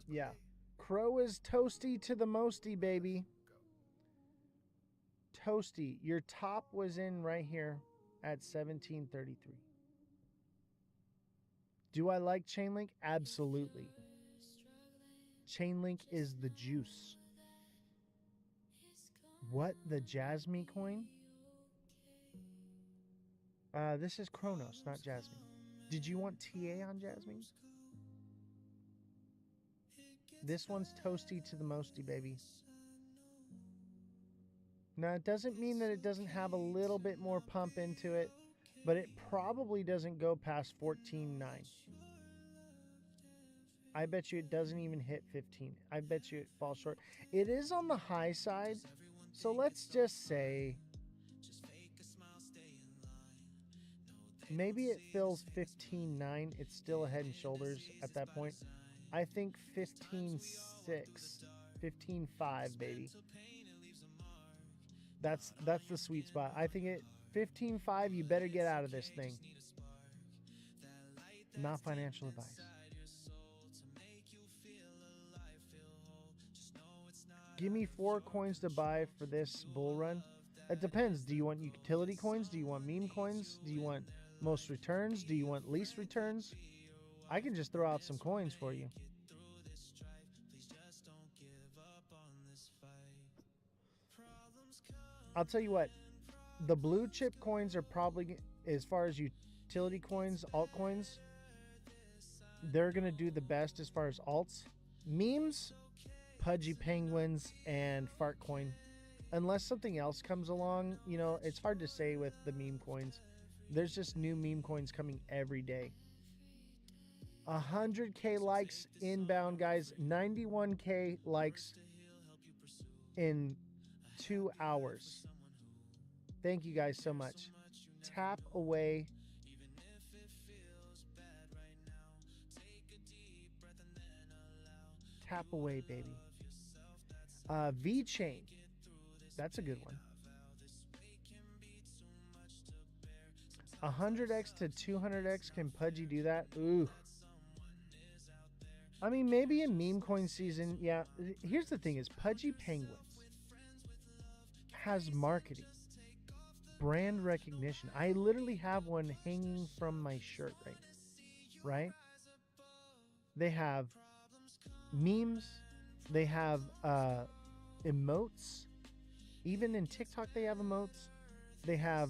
Yeah. Crow is toasty to the mosty, baby. Toasty. Your top was in right here at 1733. Do I like Chainlink? Absolutely. Chainlink is the juice. What? The Jasmine coin? This is Kronos, not Jasmine. Did you want TA on Jasmine? This one's toasty to the mosty, baby. Now, it doesn't mean that it doesn't have a little bit more pump into it, but it probably doesn't go past 14.9. I bet you it doesn't even hit 15. I bet you it falls short. It is on the high side, so let's just say maybe it fills 15.9. It's still a Head and Shoulders at that point. I think 15.6, 15.5, baby. That's the sweet spot. I think it 15.5, you better get out of this thing. Not financial advice. Give me 4 coins to buy for this bull run. It depends. Do you want utility coins? Do you want meme coins? Do you want most returns? Do you want least returns? I can just throw out some coins for you. I'll tell you what, the blue chip coins are probably, as far as utility coins, altcoins, they're going to do the best as far as alts. Memes, Pudgy Penguins, and Fart Coin. Unless something else comes along, you know, it's hard to say with the meme coins. There's just new meme coins coming every day. 100K likes inbound, guys. 91K likes in 2 hours. Thank you guys so much. Tap away. Tap away, baby. V-Chain. That's a good one. 100x to 200x. Can Pudgy do that? Ooh. I mean, maybe in meme coin season. Yeah. Here's the thing is Pudgy Penguins has marketing, brand recognition. I literally have one hanging from my shirt right? They have memes. They have emotes. Even in TikTok, they have emotes. They have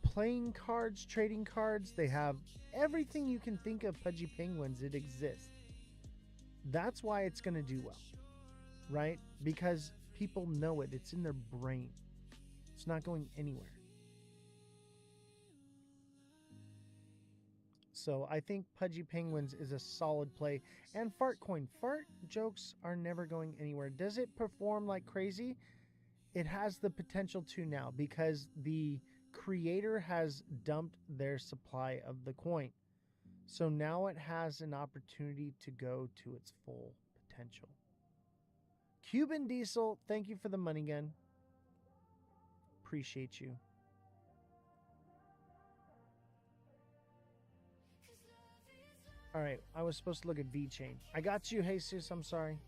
playing cards, trading cards. They have everything you can think of Pudgy Penguins. It exists. That's why it's going to do well, right? Because people know it. It's in their brain. It's not going anywhere. So I think Pudgy Penguins is a solid play. And Fart Coin. Fart jokes are never going anywhere. Does it perform like crazy? It has the potential to now because the creator has dumped their supply of the coin. So now it has an opportunity to go to its full potential. Cuban Diesel, thank you for the money gun. Appreciate you. All right, I was supposed to look at V-Chain. I got you, Jesus, I'm sorry.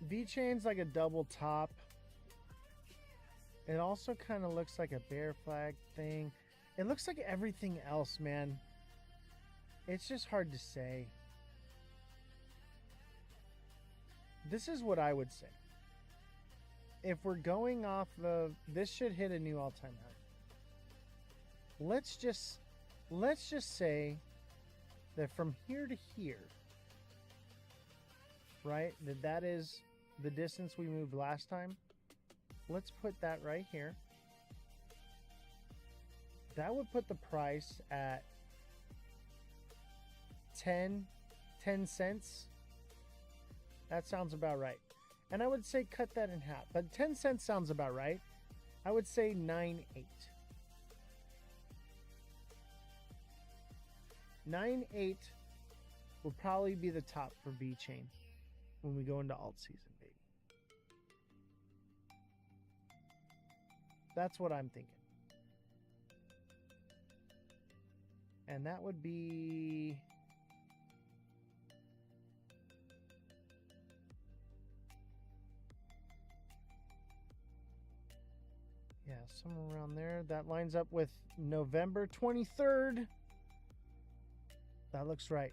V-Chain's like a double top. It also kind of looks like a bear flag thing. It looks like everything else, man. It's just hard to say. This is what I would say. If we're going off of, this should hit a new all-time high. Let's just say that from here to here, right? That is the distance we moved last time. Let's put that right here. That would put the price at 10 cents. That sounds about right. And I would say cut that in half, but 10 cents sounds about right. I would say 9.8. 9.8 will probably be the top for V chain when we go into alt season, baby. That's what I'm thinking. And that would be... yeah, somewhere around there. That lines up with November 23rd. That looks right.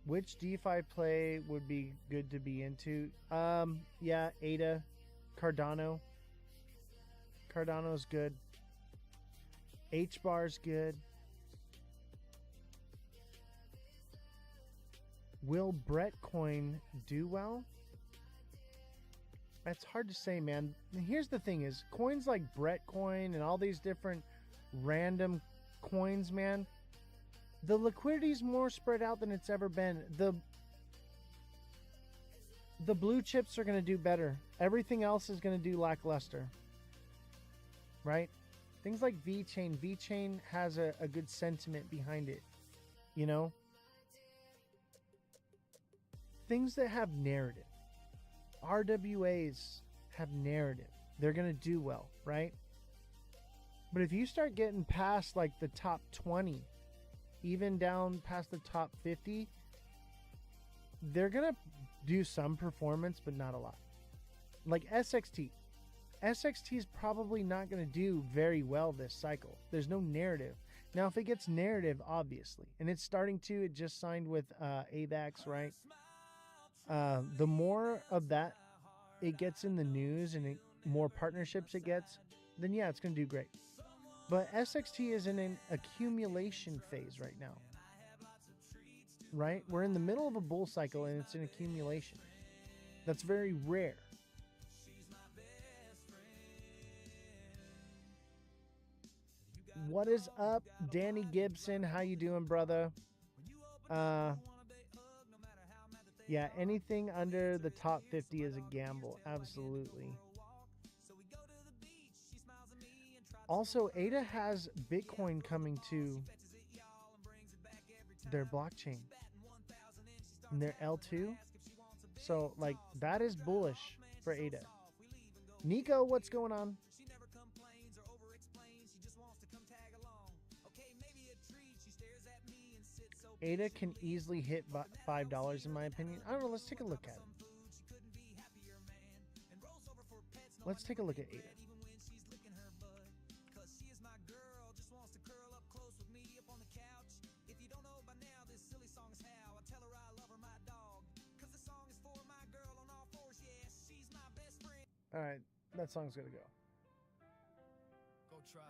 Which DeFi play would be good to be into? Yeah, ADA, Cardano. Cardano's good. H-bar's good. Will Brettcoin do well? That's hard to say, man. Here's the thing is, coins like Brettcoin and all these different random coins, man, the liquidity is more spread out than it's ever been. The blue chips are going to do better. Everything else is going to do lackluster. Right? Things like VeChain. VeChain has a good sentiment behind it. You know? Things that have narrative. RWAs have narrative. They're going to do well, right? But if you start getting past like the top 20, even down past the top 50, they're going to do some performance, but not a lot. Like SXT. SXT is probably not going to do very well this cycle. There's no narrative. Now, if it gets narrative, obviously, and it's starting to, it just signed with AVAX, right? The more of that it gets in the news and more partnerships it gets, then yeah, it's going to do great. But SXT is in an accumulation phase right now. Right? We're in the middle of a bull cycle and it's an accumulation. That's very rare. What is up, Danny Gibson? How you doing, brother? Yeah, anything under the top 50 is a gamble. Absolutely. Also, ADA has Bitcoin coming to their blockchain and their L2. So, like, that is bullish for ADA. Nico, what's going on? ADA can easily hit $5 in my opinion. I don't know. Let's take a look at it. Let's take a look at ADA. All right, that song's gonna go. Go try.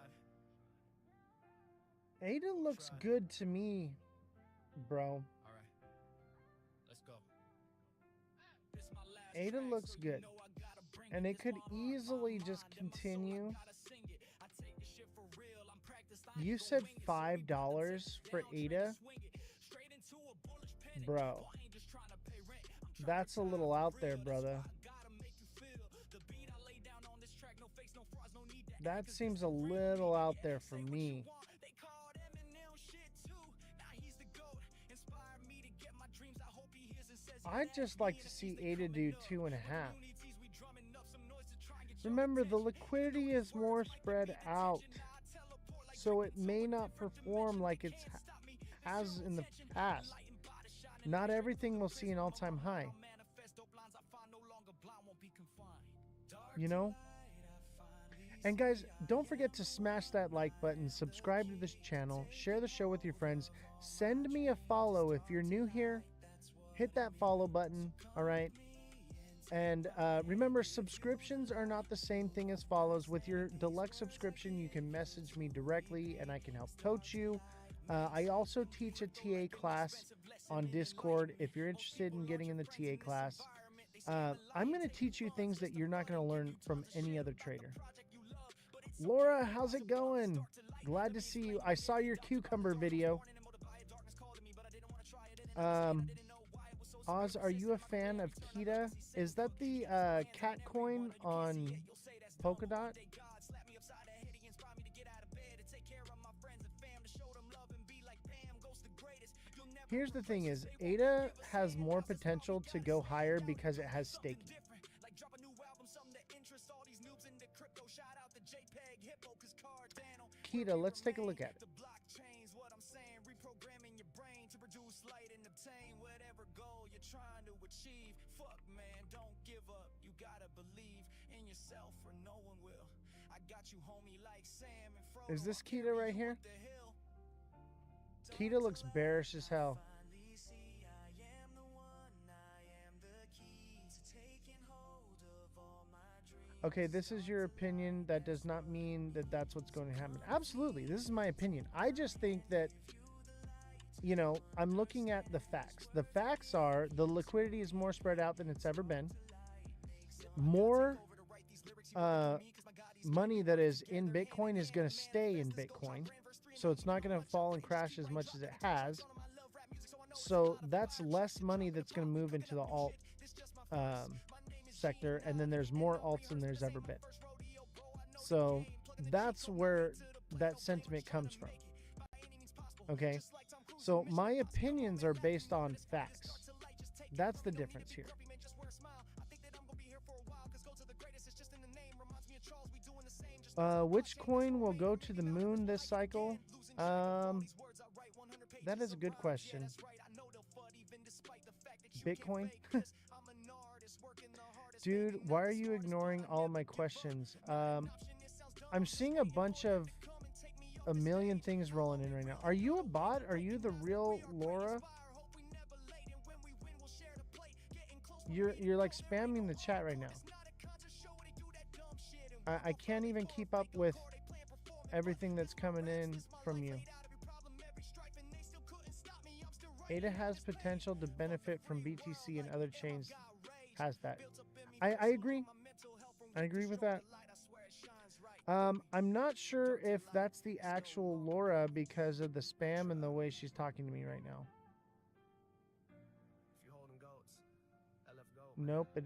ADA looks good to me, bro. All right, let's go. ADA looks good, and it could eeasily just continue. You said $5 for ADA, bro. That's a little out there, brother. That seems a little out there for me. I'd just like to see ADA do 2.5. Remember, the liquidity is more spread out, so it may not perform like it has in the past. Not everything will see an all-time high. You know? And guys, don't forget to smash that like button, subscribe to this channel, share the show with your friends, send me a follow if you're new here. Hit that follow button, all right? And remember, subscriptions are not the same thing as follows. With your deluxe subscription, you can message me directly and I can help coach you. I also teach a TA class on Discord. If you're interested in getting in the TA class, I'm going to teach you things that you're not going to learn from any other trader. Laura, how's it going? Glad to see you. I saw your cucumber video. Oz, are you a fan of Kita? Is that the cat coin on Polkadot? Here's the thing is, Ada has more potential to go higher because it has staking. Kita, let's take a look at it. Is this Kita right here? Kita looks bearish as hell. Okay, this is your opinion. That does not mean that that's what's going to happen. Absolutely, this is my opinion. I just think that, you know, I'm looking at the facts. The facts are the liquidity is more spread out than it's ever been. More money that is in Bitcoin is going to stay in Bitcoin. So it's not going to fall and crash as much as it has. So that's less money that's going to move into the alt sector. And then there's more alts than there's ever been. So that's where that sentiment comes from. Okay. So my opinions are based on facts. That's the difference here. Which coin will go to the moon this cycle? That is a good question. Bitcoin? Dude, why are you ignoring all of my questions? I'm seeing a million things rolling in right now. Are you a bot? Are you the real Laura? You're like spamming the chat right now. I can't even keep up with everything that's coming in from you. Ada has potential to benefit from BTC and other chains. Has that. I agree. I agree with that. I'm not sure if that's the actual Laura because of the spam and the way she's talking to me right now. Nope,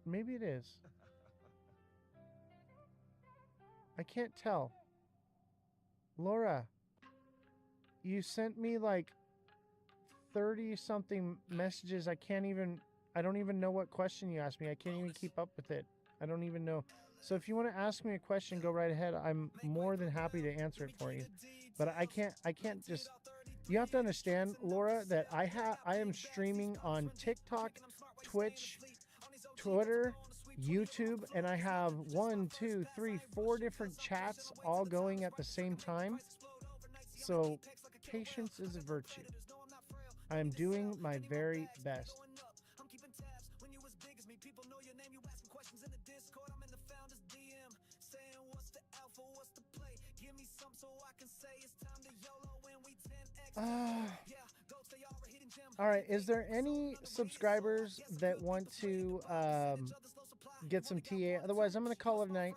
maybe it is. I can't tell. Laura, you sent me like 30 something messages. I don't even know what question you asked me. I can't even keep up with it. I don't even know. So if you want to ask me a question, go right ahead. I'm more than happy to answer it for you. But I can't just, you have to understand, Laura, that I am streaming on TikTok, Twitch, Twitter, YouTube, and I have 1, 2, 3, 4 different chats all going at the same time. So patience is a virtue. I am doing my very best. All right, is there any subscribers that want to get some TA? Otherwise, I'm going to call it a night.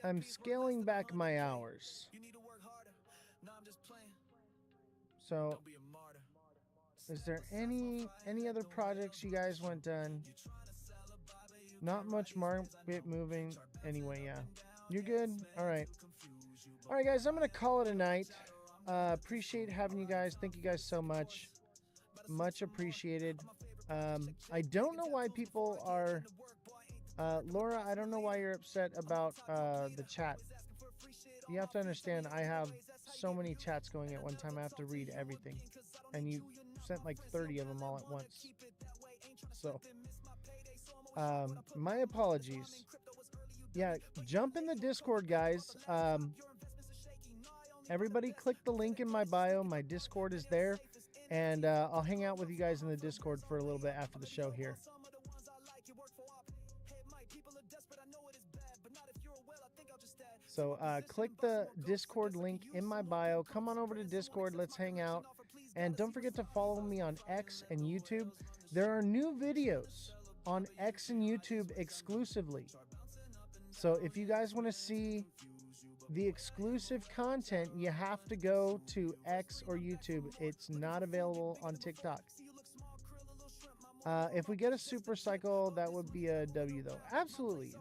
I'm scaling back my hours. So, is there any other projects you guys want done? Not much market moving anyway, yeah. You're good? All right. All right, guys, I'm going to call it a night. Appreciate having you guys. Thank you guys so much. Much appreciated. I don't know why people are... Laura, I don't know why you're upset about the chat. You have to understand, I have so many chats going at one time. I have to read everything. And you sent like 30 of them all at once. So, my apologies. Yeah, jump in the Discord, guys. Everybody click the link in my bio. My Discord is there. And I'll hang out with you guys in the Discord for a little bit after the show here. So click the Discord link in my bio. Come on over to Discord. Let's hang out. And don't forget to follow me on X and YouTube. There are new videos on X and YouTube exclusively. So if you guys want to see the exclusive content, you have to go to X or YouTube. It's not available on TikTok. If we get a super cycle, that would be a W though. Absolutely.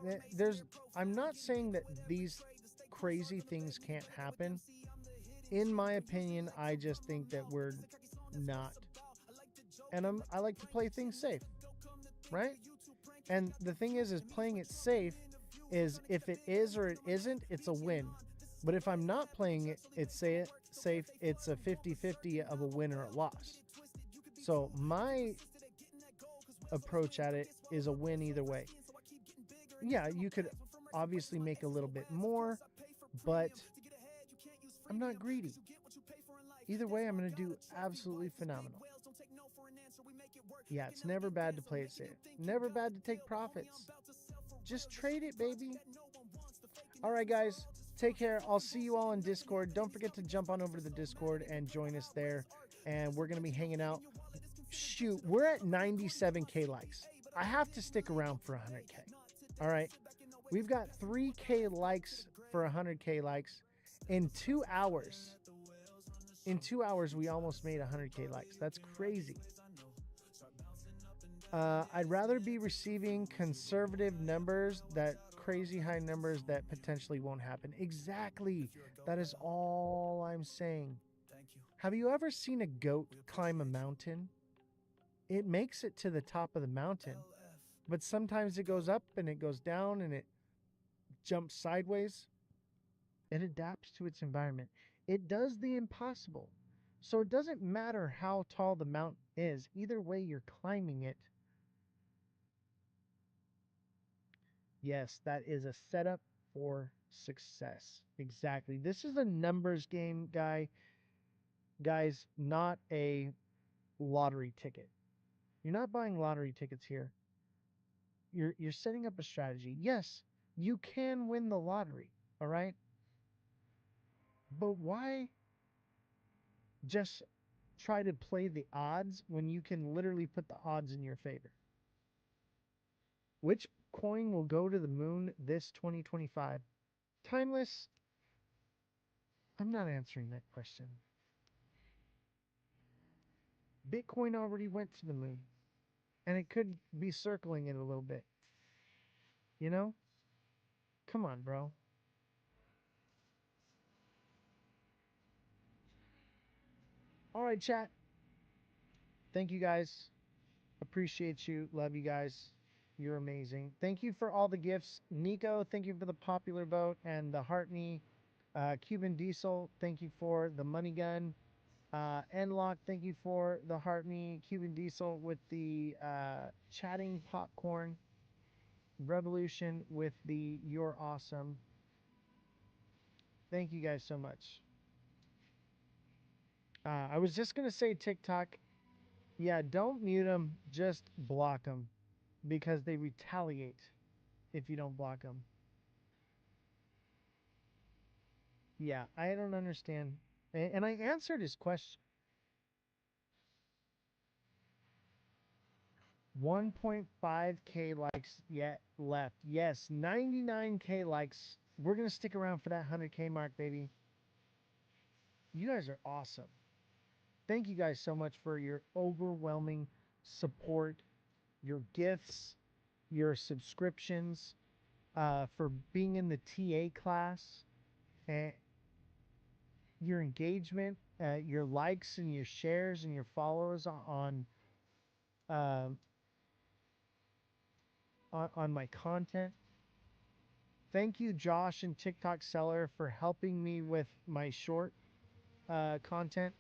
I'm not saying that these crazy things can't happen. In my opinion, I just think that we're not. And I like to play things safe, right? And the thing is playing it safe is if it is or it isn't, it's a win. But if I'm not playing it safe, it's a 50-50 of a win or a loss. So my approach at it is a win either way. Yeah, you could obviously make a little bit more, but I'm not greedy. Either way, I'm going to do absolutely phenomenal. Yeah, it's never bad to play it safe. Never bad to take profits. Just trade it, baby. All right, guys. Take care. I'll see you all in Discord. Don't forget to jump on over to the Discord and join us there. And we're going to be hanging out. Shoot, we're at 97K likes. I have to stick around for 100K. All right. We've got 3K likes for 100K likes in 2 hours. In 2 hours, we almost made 100K likes. That's crazy. I'd rather be receiving conservative numbers, that crazy high numbers that potentially won't happen. Exactly. That is all I'm saying. Have you ever seen a goat climb a mountain? It makes it to the top of the mountain, but sometimes it goes up and it goes down and it jumps sideways. It adapts to its environment. It does the impossible. So it doesn't matter how tall the mountain is. Either way, you're climbing it. Yes, that is a setup for success. Exactly. This is a numbers game, guys, not a lottery ticket. You're not buying lottery tickets here. You're setting up a strategy. Yes, you can win the lottery, all right? But why just try to play the odds when you can literally put the odds in your favor? Which coin will go to the moon this 2025? Timeless, I'm not answering that question. Bitcoin already went to the moon, and it could be circling it a little bit. You know? Come on, bro. All right, chat. Thank you guys. Appreciate you. Love you guys. You're amazing. Thank you for all the gifts. Nico, thank you for the popular vote and the heart knee. Cuban Diesel, thank you for the money gun. Enlock, thank you for the heart knee. Cuban Diesel with the chatting popcorn. Revolution with the you're awesome. Thank you guys so much. I was just going to say TikTok. Yeah, don't mute them, just block them because they retaliate if you don't block them. Yeah, I don't understand. And I answered his question. 1.5K likes yet left. Yes, 99K likes. We're going to stick around for that 100K mark, baby. You guys are awesome. Thank you guys so much for your overwhelming support, your gifts, your subscriptions, for being in the TA class, and your engagement, your likes and your shares and your follows um, on my content. Thank you, Josh and TikTok Seller, for helping me with my short content.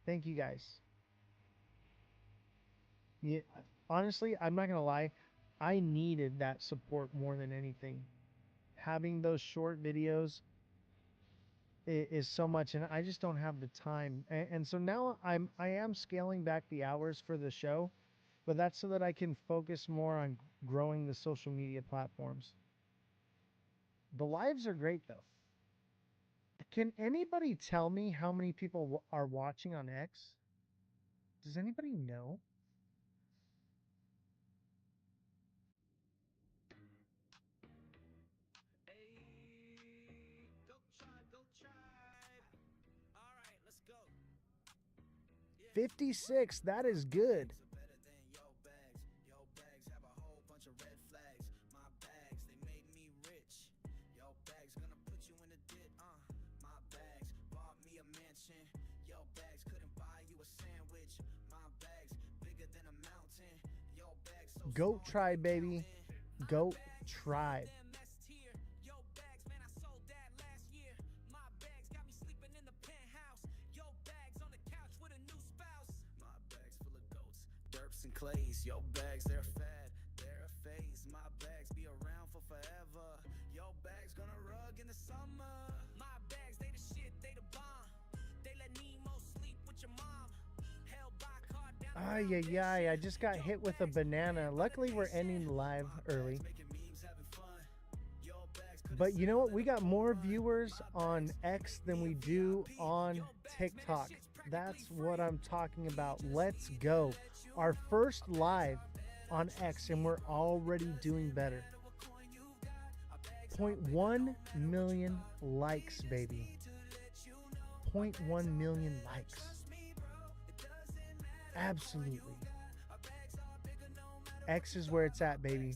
Thank you guys. Yeah, honestly, I'm not gonna lie. I needed that support more than anything. Having those short videos is so much, and I just don't have the time. And so now I am scaling back the hours for the show, but that's so that I can focus more on growing the social media platforms. The lives are great though. Can anybody tell me how many people are watching on X? Does anybody know? 56. That is good. Goat tribe, baby. Goat tribe. And clays, yo bags, they're fad, they're a phase. My bags be around for forever. Yo bags gonna rug in the summer. My bags, they the shit, they the bomb. They let Nemo sleep with your mom. Held by card down. Ay, I just got hit with a banana. Luckily, we're ending live early. But you know what? We got more viewers on X than we do on TikTok. That's what I'm talking about. Let's go. Our first live on X, and we're already doing better. 0.1 million likes, baby. 0.1 million likes. Absolutely. X is where it's at, baby.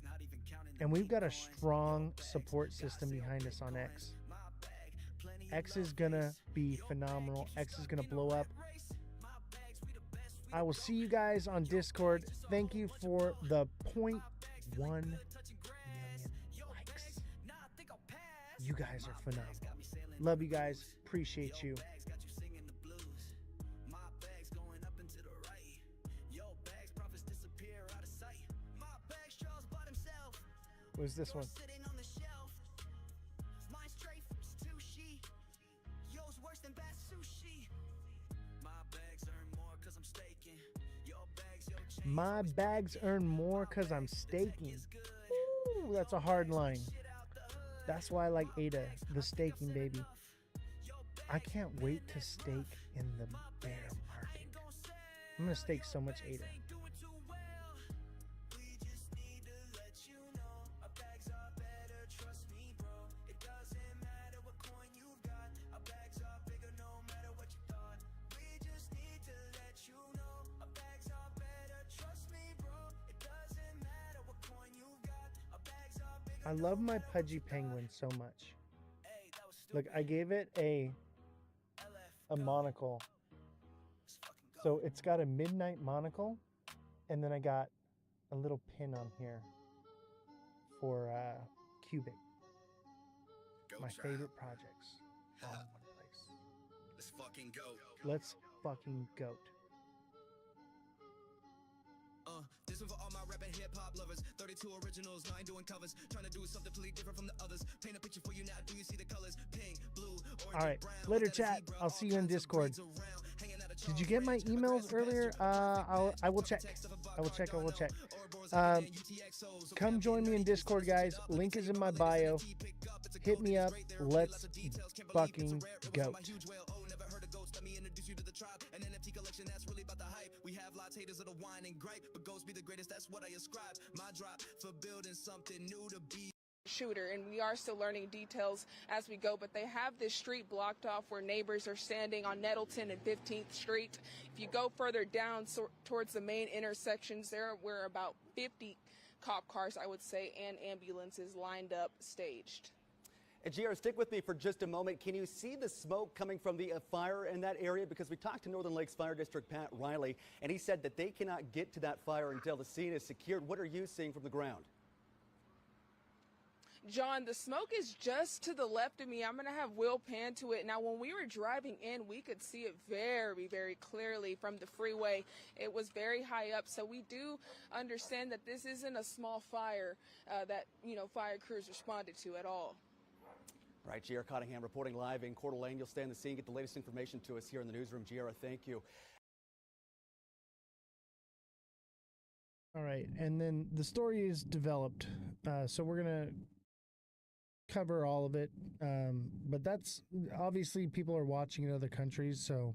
And we've got a strong support system behind us on X. X is gonna be phenomenal. X is gonna blow up. I will see you guys on Discord. Thank you for the 0.1 million likes. You guys are phenomenal. Love you guys. Appreciate you. What's this one? My bags earn more because I'm staking. Ooh, that's a hard line. That's why I like ADA, the staking, baby. I can't wait to stake in the bear market. I'm going to stake so much ADA. I love my pudgy penguin so much. Look, I gave it a monocle. So it's got a midnight monocle, and then I got a little pin on here for Cubic. My favorite projects all in one place. Let's fucking go. Let's fucking goat. This one for all my rap and hip hop lovers. 32 originals, 9 doing covers. Trying to do something completely different from the others. Paint a picture for you now. Do you see the colors? Pink, blue, orange, all right, brown. later chat. I'll see you in Discord. Did you get my emails earlier? I will check. I will check. Come join me in Discord, guys. Link is in my bio. Hit me up. Let's fucking goat. An NFT collection that's really about the hype. We have lots haters of the wine and gripe, but ghosts be the greatest, that's what I ascribe. My drop for building something new to be shooter, and we are still learning details as we go, but they have this street blocked off where neighbors are standing on Nettleton and 15th Street. If you go further down towards the main intersections, there were about 50 cop cars, I would say, and ambulances lined up, staged. And GR, stick with me for just a moment. Can you see the smoke coming from the fire in that area? Because we talked to Northern Lakes Fire District Pat Riley, and he said that they cannot get to that fire until the scene is secured. What are you seeing from the ground? John, the smoke is just to the left of me. I'm going to have Will pan to it. Now, when we were driving in, we could see it very, very clearly from the freeway. It was very high up, so we do understand that this isn't a small fire that, fire crews responded to at all. All right, J.R. Cottingham reporting live in Coeur d'Alene. You'll stay on the scene, get the latest information to us here in the newsroom. J.R., thank you. All right, and then the story is developed, so we're going to cover all of it, but that's obviously people are watching in other countries, so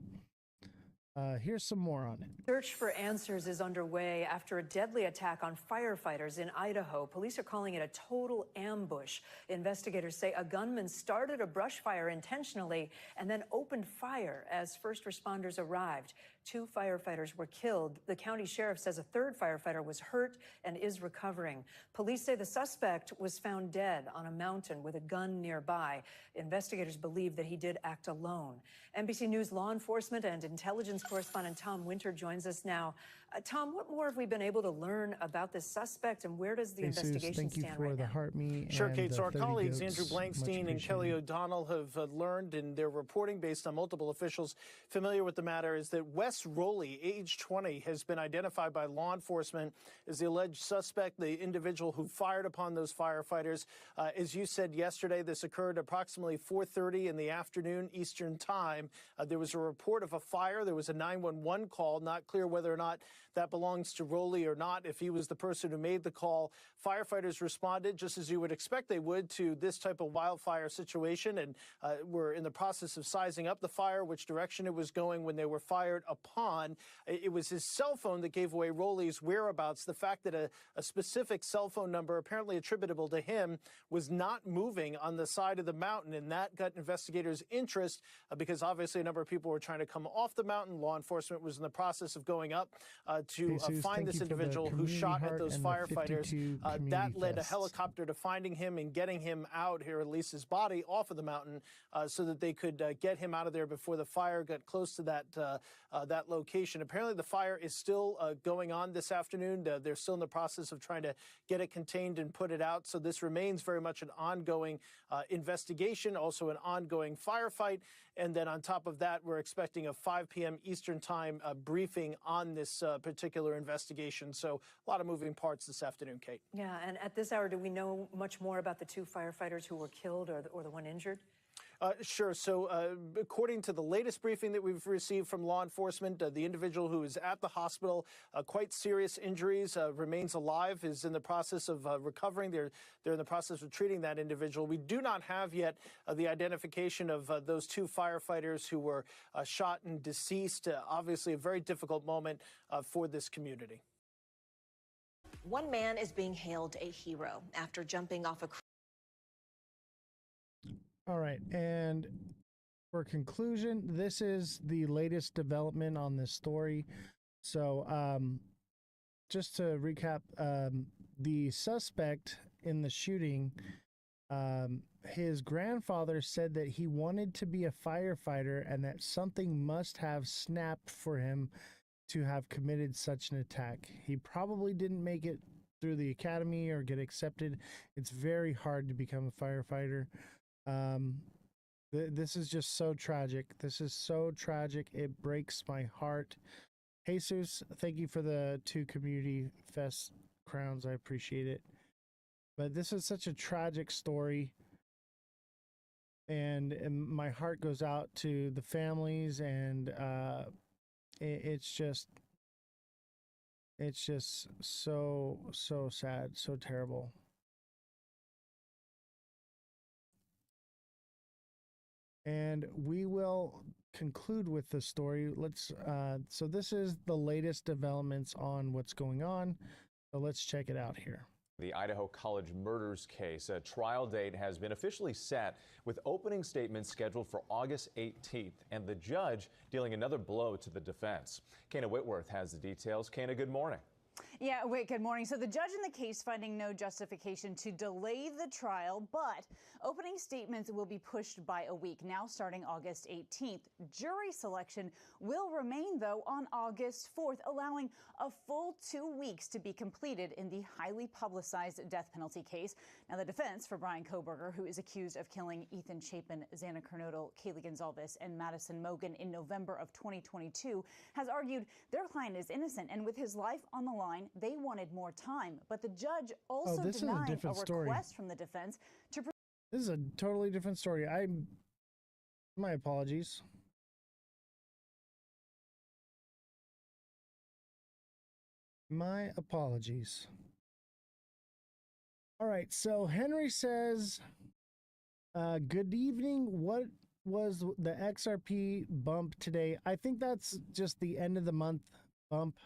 Here's some more on it. Search for answers is underway after a deadly attack on firefighters in Idaho. Police are calling it a total ambush. Investigators say a gunman started a brush fire intentionally and then opened fire as first responders arrived. 2 firefighters were killed. The county sheriff says a 3rd firefighter was hurt and is recovering. Police say the suspect was found dead on a mountain with a gun nearby. Investigators believe that he did act alone. NBC News law enforcement and intelligence correspondent Tom Winter joins us now. Tom, what more have we been able to learn about this suspect, and where does the investigation thank you stand for right the now? heart me. Sure, and Kate. the So our 30 colleagues goats. Andrew Much Blankstein and Kelly appreciated. O'Donnell have learned in their reporting, based on multiple officials familiar with the matter, is that Wes Rowley, age 20, has been identified by law enforcement as the alleged suspect, the individual who fired upon those firefighters. As you said yesterday, this occurred approximately 4:30 in the afternoon Eastern time. There was a report of a fire. There was a 911 call. Not clear whether or not that belongs to Rowley or not, if he was the person who made the call. Firefighters responded, just as you would expect they would, to this type of wildfire situation, and were in the process of sizing up the fire, which direction it was going when they were fired upon. It was his cell phone that gave away Rowley's whereabouts. The fact that a specific cell phone number, apparently attributable to him, was not moving on the side of the mountain, and that got investigators' interest because obviously a number of people were trying to come off the mountain. Law enforcement was in the process of going up to Jesus, find thank this you for the individual who community shot at heart those and the firefighters. 52 That community led a fests. helicopter to finding him and getting him out here, at least his body, off of the mountain, so that they could get him out of there before the fire got close to that location. Apparently, the fire is still going on this afternoon. They're still in the process of trying to get it contained and put it out. So this remains very much an ongoing investigation, also an ongoing firefight. And then on top of that, we're expecting a 5 p.m. Eastern time briefing on this particular investigation. So a lot of moving parts this afternoon, Kate. Yeah, and at this hour, do we know much more about the 2 firefighters who were killed or the one injured? Sure. So according to the latest briefing that we've received from law enforcement, the individual who is at the hospital, quite serious injuries, remains alive, is in the process of recovering. They're in the process of treating that individual. We do not have yet the identification of those 2 firefighters who were shot and deceased. Obviously, a very difficult moment for this community. One man is being hailed a hero after jumping off a... All right, and for conclusion, this is the latest development on this story. So, just to recap, the suspect in the shooting, his grandfather said that he wanted to be a firefighter and that something must have snapped for him to have committed such an attack. He probably didn't make it through the academy or get accepted. It's very hard to become a firefighter. This is just so tragic. This is so tragic. It breaks my heart. Jesus, thank you for the 2 community fest crowns. I appreciate it. But this is such a tragic story. And my heart goes out to the families, and it's just so sad, so terrible. And we will conclude with the story. So this is the latest developments on what's going on. So let's check it out here. The Idaho College murders case. A trial date has been officially set with opening statements scheduled for August 18th, and the judge dealing another blow to the defense. Kana Whitworth has the details. Kana, good morning. Yeah, wait, good morning. So the judge in the case finding no justification to delay the trial, but opening statements will be pushed by a week, now starting August 18th. Jury selection will remain, though, on August 4th, allowing a full 2 weeks to be completed in the highly publicized death penalty case. Now, the defense for Brian Kohberger, who is accused of killing Ethan Chapin, Xana Kernodle, Kaylee Gonzalez, and Madison Mogen in November of 2022, has argued their client is innocent, and with his life on the line, they wanted more time. But the judge also denied a request from the defense to... This is a totally different story. My apologies. My apologies. All right, so Henry says, good evening. What was the XRP bump today. I think that's just the end of the month bump.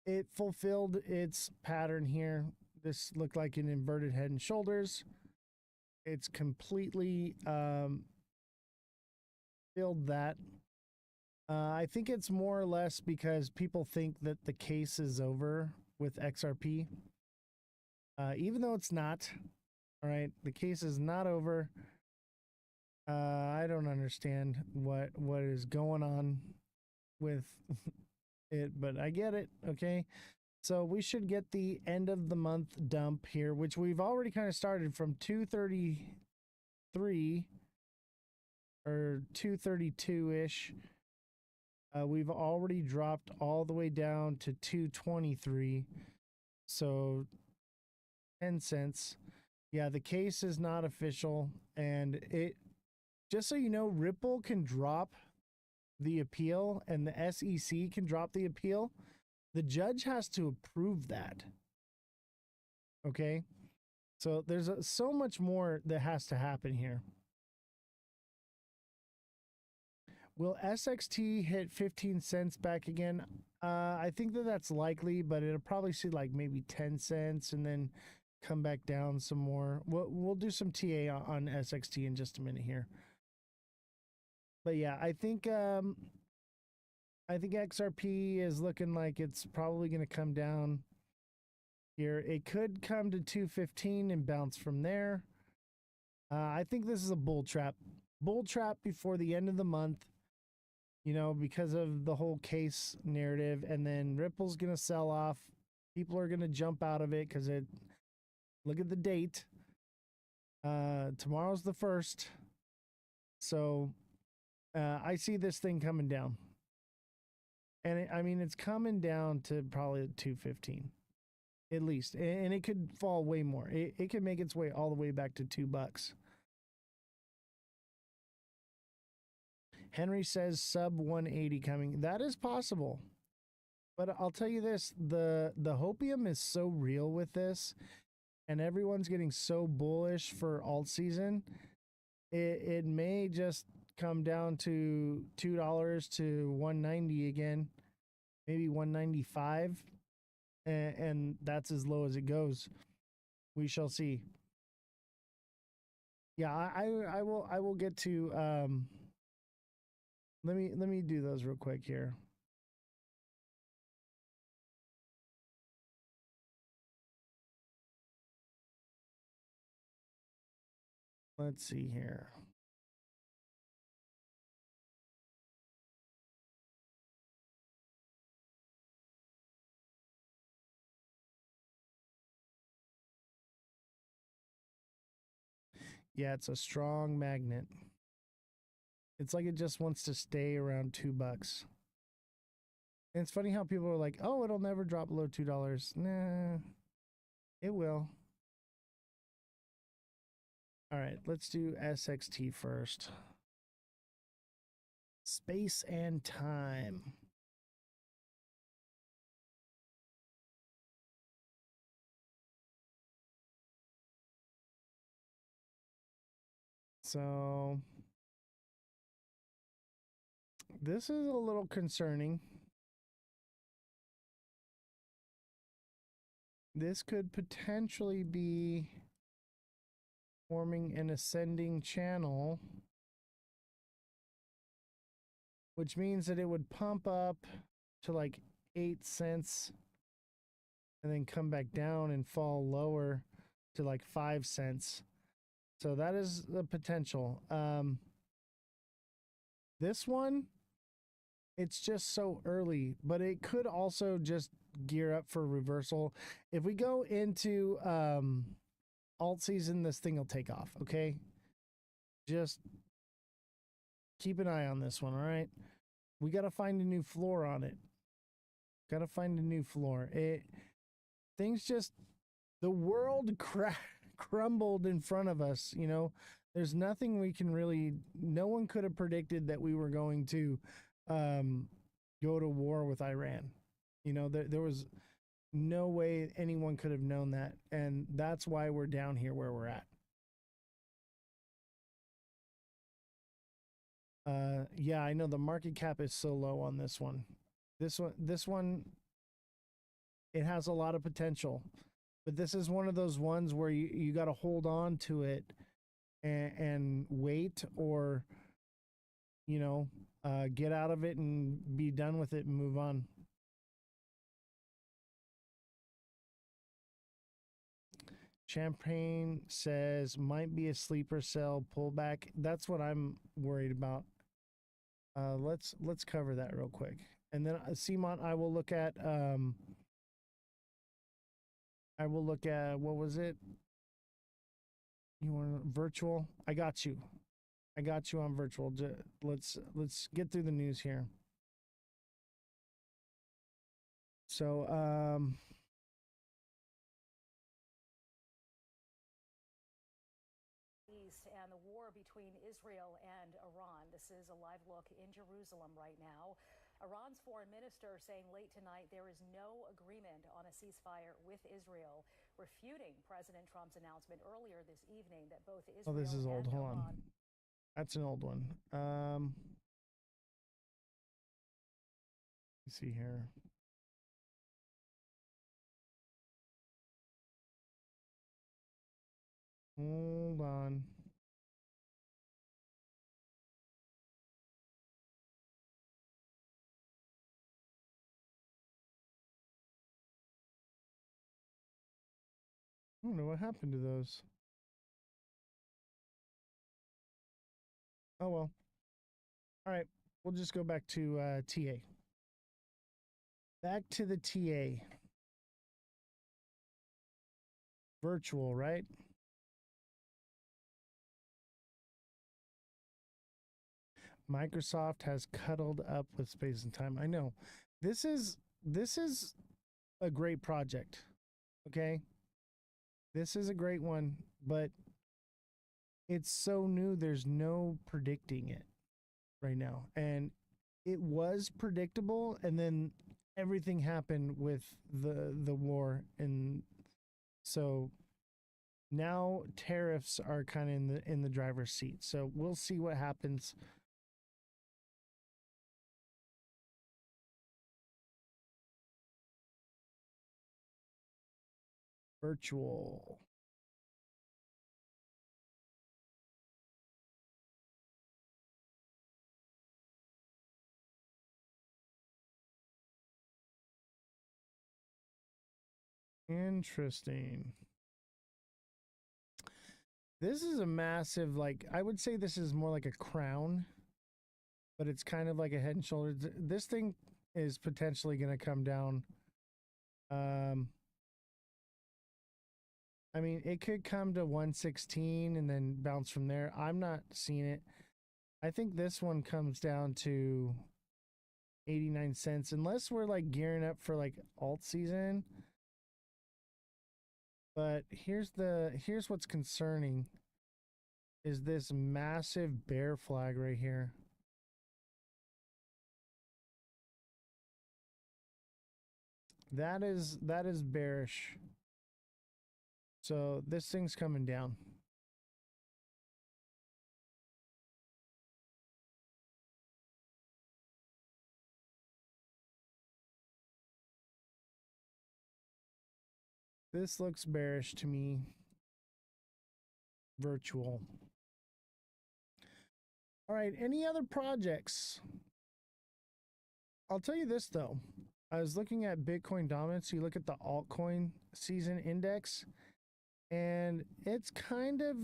It fulfilled its pattern here. This looked like an inverted head and shoulders. It's completely filled that. I think it's more or less because people think that the case is over with XRP, even though it's not. All right, the case is not over. I don't understand what is going on with it, but I get it. Okay, so we should get the end of the month dump here, which we've already kind of started from 233 or 232 ish. We've already dropped all the way down to 223, so 10 cents. Yeah, the case is not official, and it, just so you know, Ripple can drop the appeal and the SEC can drop the appeal. The judge has to approve that. Okay? So there's so much more that has to happen here. Will SXT hit 15 cents back again? I think that's likely, but it'll probably see like maybe 10 cents and then come back down some more. We'll do some TA on SXT in just a minute here. But yeah, I think XRP is looking like it's probably going to come down here. It could come to 215 and bounce from there. I think this is a bull trap. Bull trap before the end of the month. You know, because of the whole case narrative, and then Ripple's going to sell off. People are going to jump out of it because look at the date. Tomorrow's the 1st. So I see this thing coming down. And I mean, it's coming down to probably 215 at least. And it could fall way more. It could make its way all the way back to $2. Henry says sub 180 coming. That is possible. But I'll tell you this, the hopium is so real with this, and everyone's getting so bullish for alt season. It may just come down to $2 to 190 again, maybe 195, and that's as low as it goes. We shall see. Yeah, I will get to let me do those real quick here. Let's see here. Yeah, it's a strong magnet. It's like it just wants to stay around $2. And it's funny how people are like, oh, it'll never drop below $2. Nah, it will. All right, let's do SXT first. Space and time. So this is a little concerning. This could potentially be forming an ascending channel, which means that it would pump up to like 8 cents and then come back down and fall lower to like 5 cents. So that is the potential. This one, it's just so early, but it could also just gear up for reversal. If we go into alt season, this thing will take off, okay? Just keep an eye on this one, all right? We got to find a new floor on it. Got to find a new floor. Things just, the world crumbled in front of us, you know? There's nothing we can really, no one could have predicted that we were going to go to war with Iran. You know, there was no way anyone could have known that. And that's why we're down here where we're at. Yeah, I know the market cap is so low on this one. This one, it has a lot of potential, but this is one of those ones where you got to hold on to it and wait, or get out of it and be done with it and move on. Champagne says might be a sleeper cell pullback. That's what I'm worried about. Let's cover that real quick, and then CMONT, I will look at what was it? You want virtual? I got you on virtual. Let's get through the news here. So and the war between Israel and Iran. This is a live look in Jerusalem right now. Iran's foreign minister saying late tonight there is no agreement on a ceasefire with Israel, refuting President Trump's announcement earlier this evening that both Israel this is old. and Hold Iran. on. That's an old one. Let's see here. Hold on. I don't know what happened to those. Oh well. All right, we'll just go back to TA. Back to the TA. Virtual, right? Microsoft has cuddled up with space and time. I know. This is a great project. Okay? This is a great one, but it's so new, there's no predicting it right now. And it was predictable, and then everything happened with the war, and so now tariffs are kind of in the driver's seat. So we'll see what happens. Virtual. Interesting. This is a massive, like, I would say this is more like a crown, but it's kind of like a head and shoulders. This thing is potentially going to come down. I mean, it could come to 116 and then bounce from there. I'm not seeing it. I think this one comes down to 89 cents, unless we're like gearing up for like alt season. But here's what's concerning is this massive bear flag right here. That is bearish. So this thing's coming down. This looks bearish to me. Virtual. All right, any other projects? I'll tell you this though. I was looking at Bitcoin dominance. You look at the altcoin season index, and it's kind of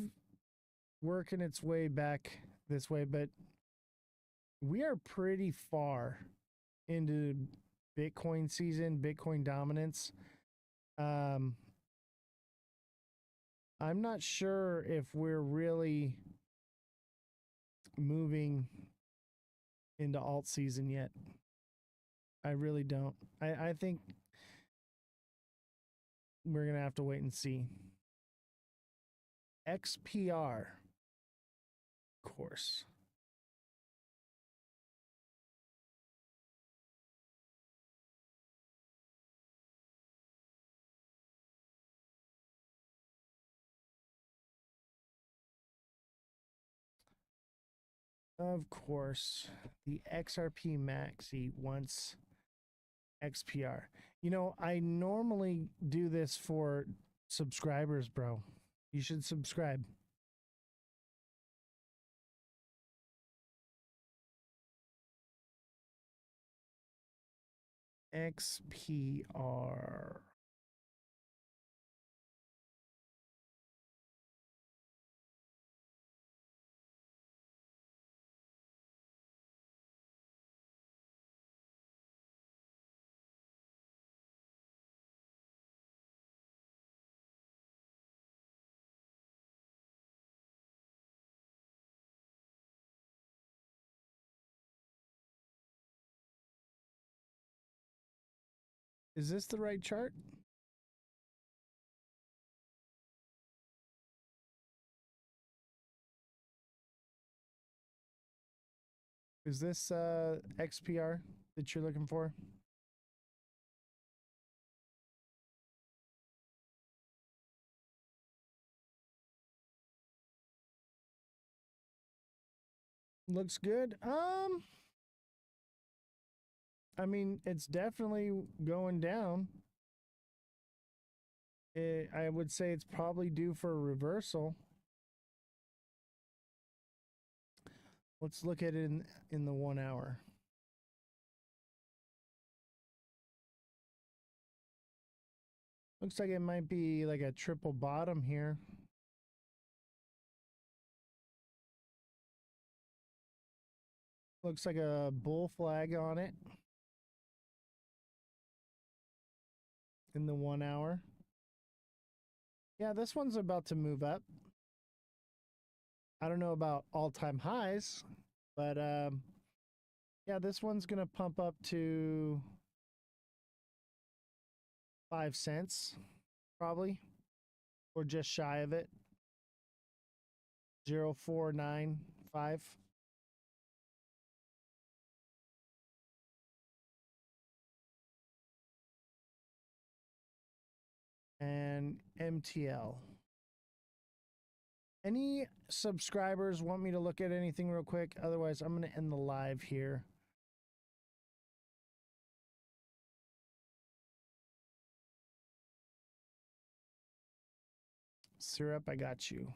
working its way back this way, but we are pretty far into Bitcoin season, Bitcoin dominance. I'm not sure if we're really moving into alt season yet. I really don't. I think we're going to have to wait and see. XPR, of course. Of course, the XRP Maxi wants XPR. You know, I normally do this for subscribers, bro. You should subscribe. XPR. Is this the right chart? Is this XPR that you're looking for? Looks good. I mean, it's definitely going down. I would say it's probably due for a reversal. Let's look at it in the 1 hour. Looks like it might be like a triple bottom here. Looks like a bull flag on it in the 1 hour. Yeah, this one's about to move up. I don't know about all-time highs, but yeah, this one's gonna pump up to 5 cents, probably, or just shy of it. 0.495. And MTL. Any subscribers want me to look at anything real quick? Otherwise, I'm going to end the live here. Syrup, I got you.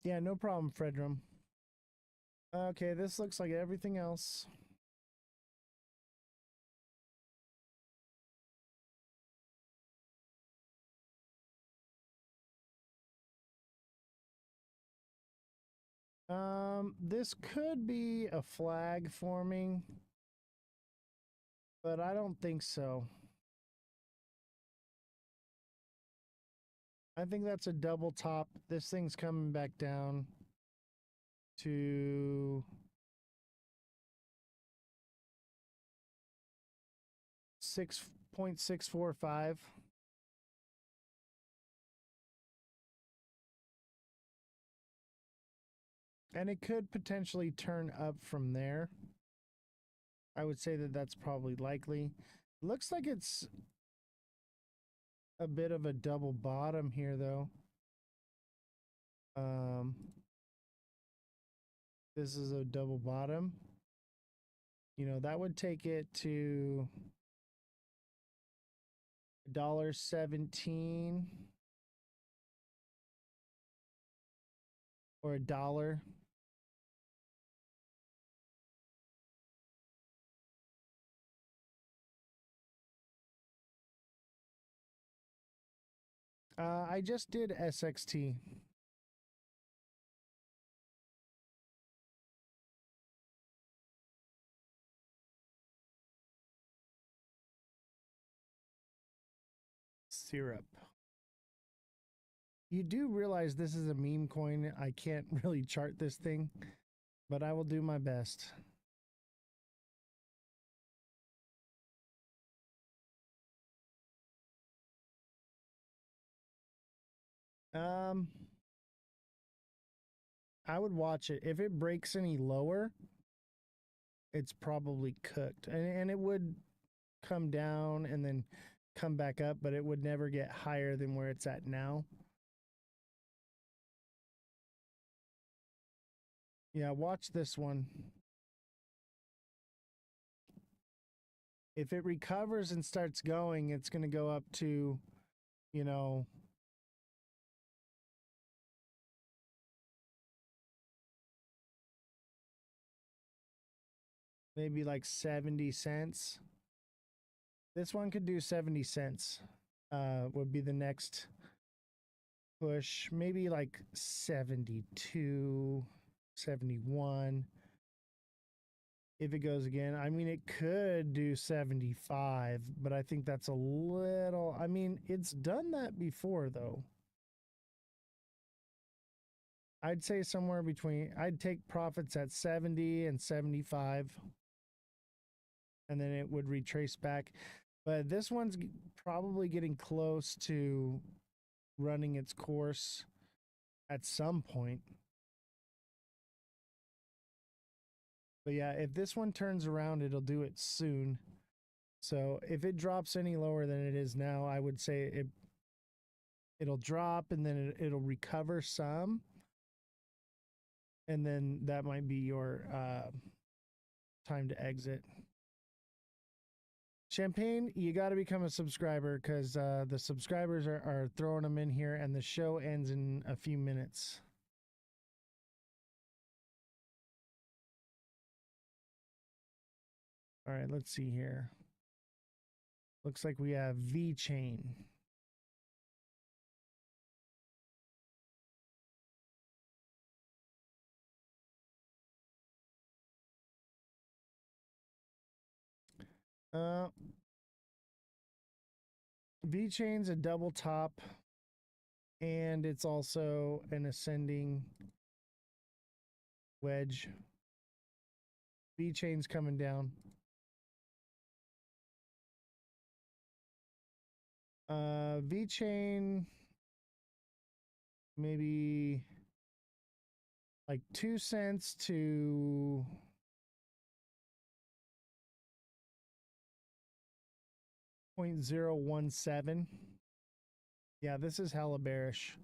Yeah, no problem, Fredrum. Okay, this looks like everything else. This could be a flag forming, but I don't think so. I think that's a double top. This thing's coming back down to 6.645. And it could potentially turn up from there. I would say that that's probably likely. Looks like it's a bit of a double bottom here, though. This is a double bottom. You know, that would take it to $1.17 or $1. I just did SXT. Syrup. You do realize this is a meme coin. I can't really chart this thing, but I will do my best. I would watch it. If it breaks any lower, it's probably cooked. And it would come down and then come back up, but it would never get higher than where it's at now. Yeah, watch this one. If it recovers and starts going, it's going to go up to, you know, maybe like 70 cents. This one could do 70 cents. Would be the next push. Maybe like 72, 71. If it goes again, I mean, it could do 75, but I think that's a little, I mean, it's done that before though. I'd say somewhere between, I'd take profits at 70 and 75, and then it would retrace back. But this one's probably getting close to running its course at some point. But yeah, if this one turns around, it'll do it soon. So if it drops any lower than it is now, I would say it'll drop and then it'll recover some. And then that might be your time to exit. Champagne, you got to become a subscriber because the subscribers are throwing them in here and the show ends in a few minutes. All right, let's see here. Looks like we have V-Chain. V-Chain's a double top, and it's also an ascending wedge. V-Chain's coming down. V-Chain, maybe like 2 cents to .017. Yeah, this is hella bearish.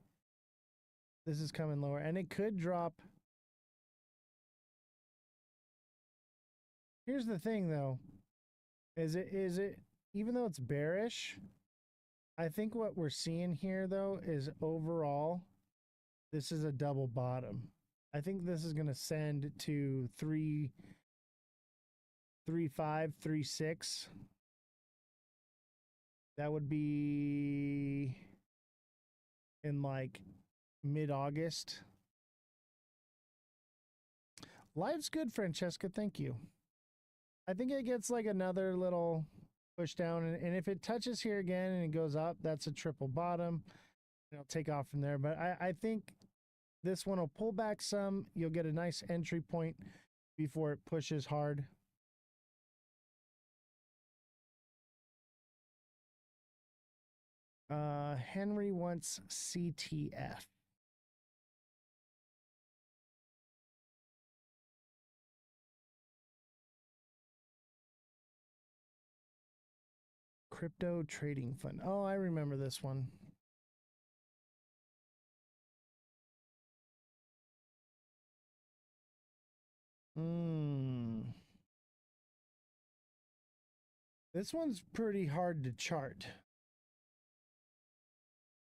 This is coming lower, and it could drop. Here's the thing, though. Is it even though it's bearish? I think what we're seeing here, though, is overall, this is a double bottom. I think this is going to send to 3.5, 3.6. That would be in like mid-August. Live's good, Francesca. Thank you. I think it gets like another little push down, and if it touches here again and it goes up, that's a triple bottom. It'll take off from there. But I think this one will pull back some. You'll get a nice entry point before it pushes hard. Henry wants CTF. Crypto trading fund. Oh, I remember this one. This one's pretty hard to chart.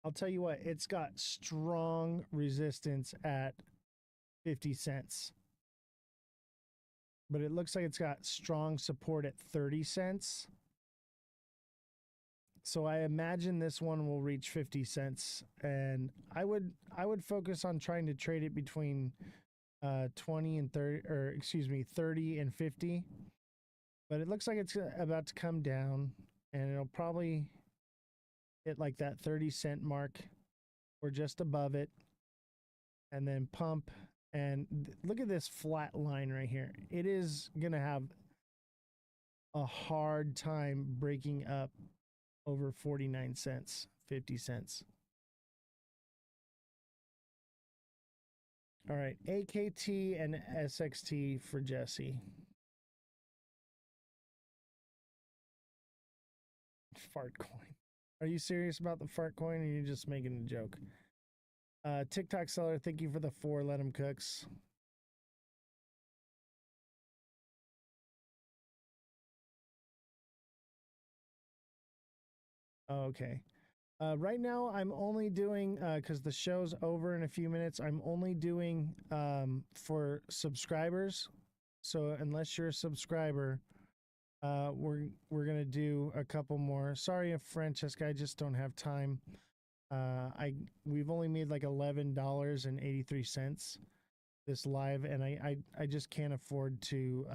I'll tell you what, it's got strong resistance at 50 cents. But it looks like it's got strong support at 30 cents. So I imagine this one will reach 50 cents, and I would focus on trying to trade it between 20 and 30, or excuse me, 30 and 50. But it looks like it's about to come down, and it'll probably hit like that 30-cent mark or just above it, and then pump. And look at this flat line right here. It is going to have a hard time breaking up over 49 cents, 50 cents. All right, AKT and SXT for Jesse. Fart coin. Are you serious about the fart coin, or are you just making a joke? TikTok seller, thank you for the 4 let 'em cooks. Okay. Right now, I'm only doing, because the show's over in a few minutes, I'm only doing for subscribers. So unless you're a subscriber, we're gonna do a couple more. Sorry if Francesca, I just don't have time. We've only made like $11.83 this live, and I just can't afford to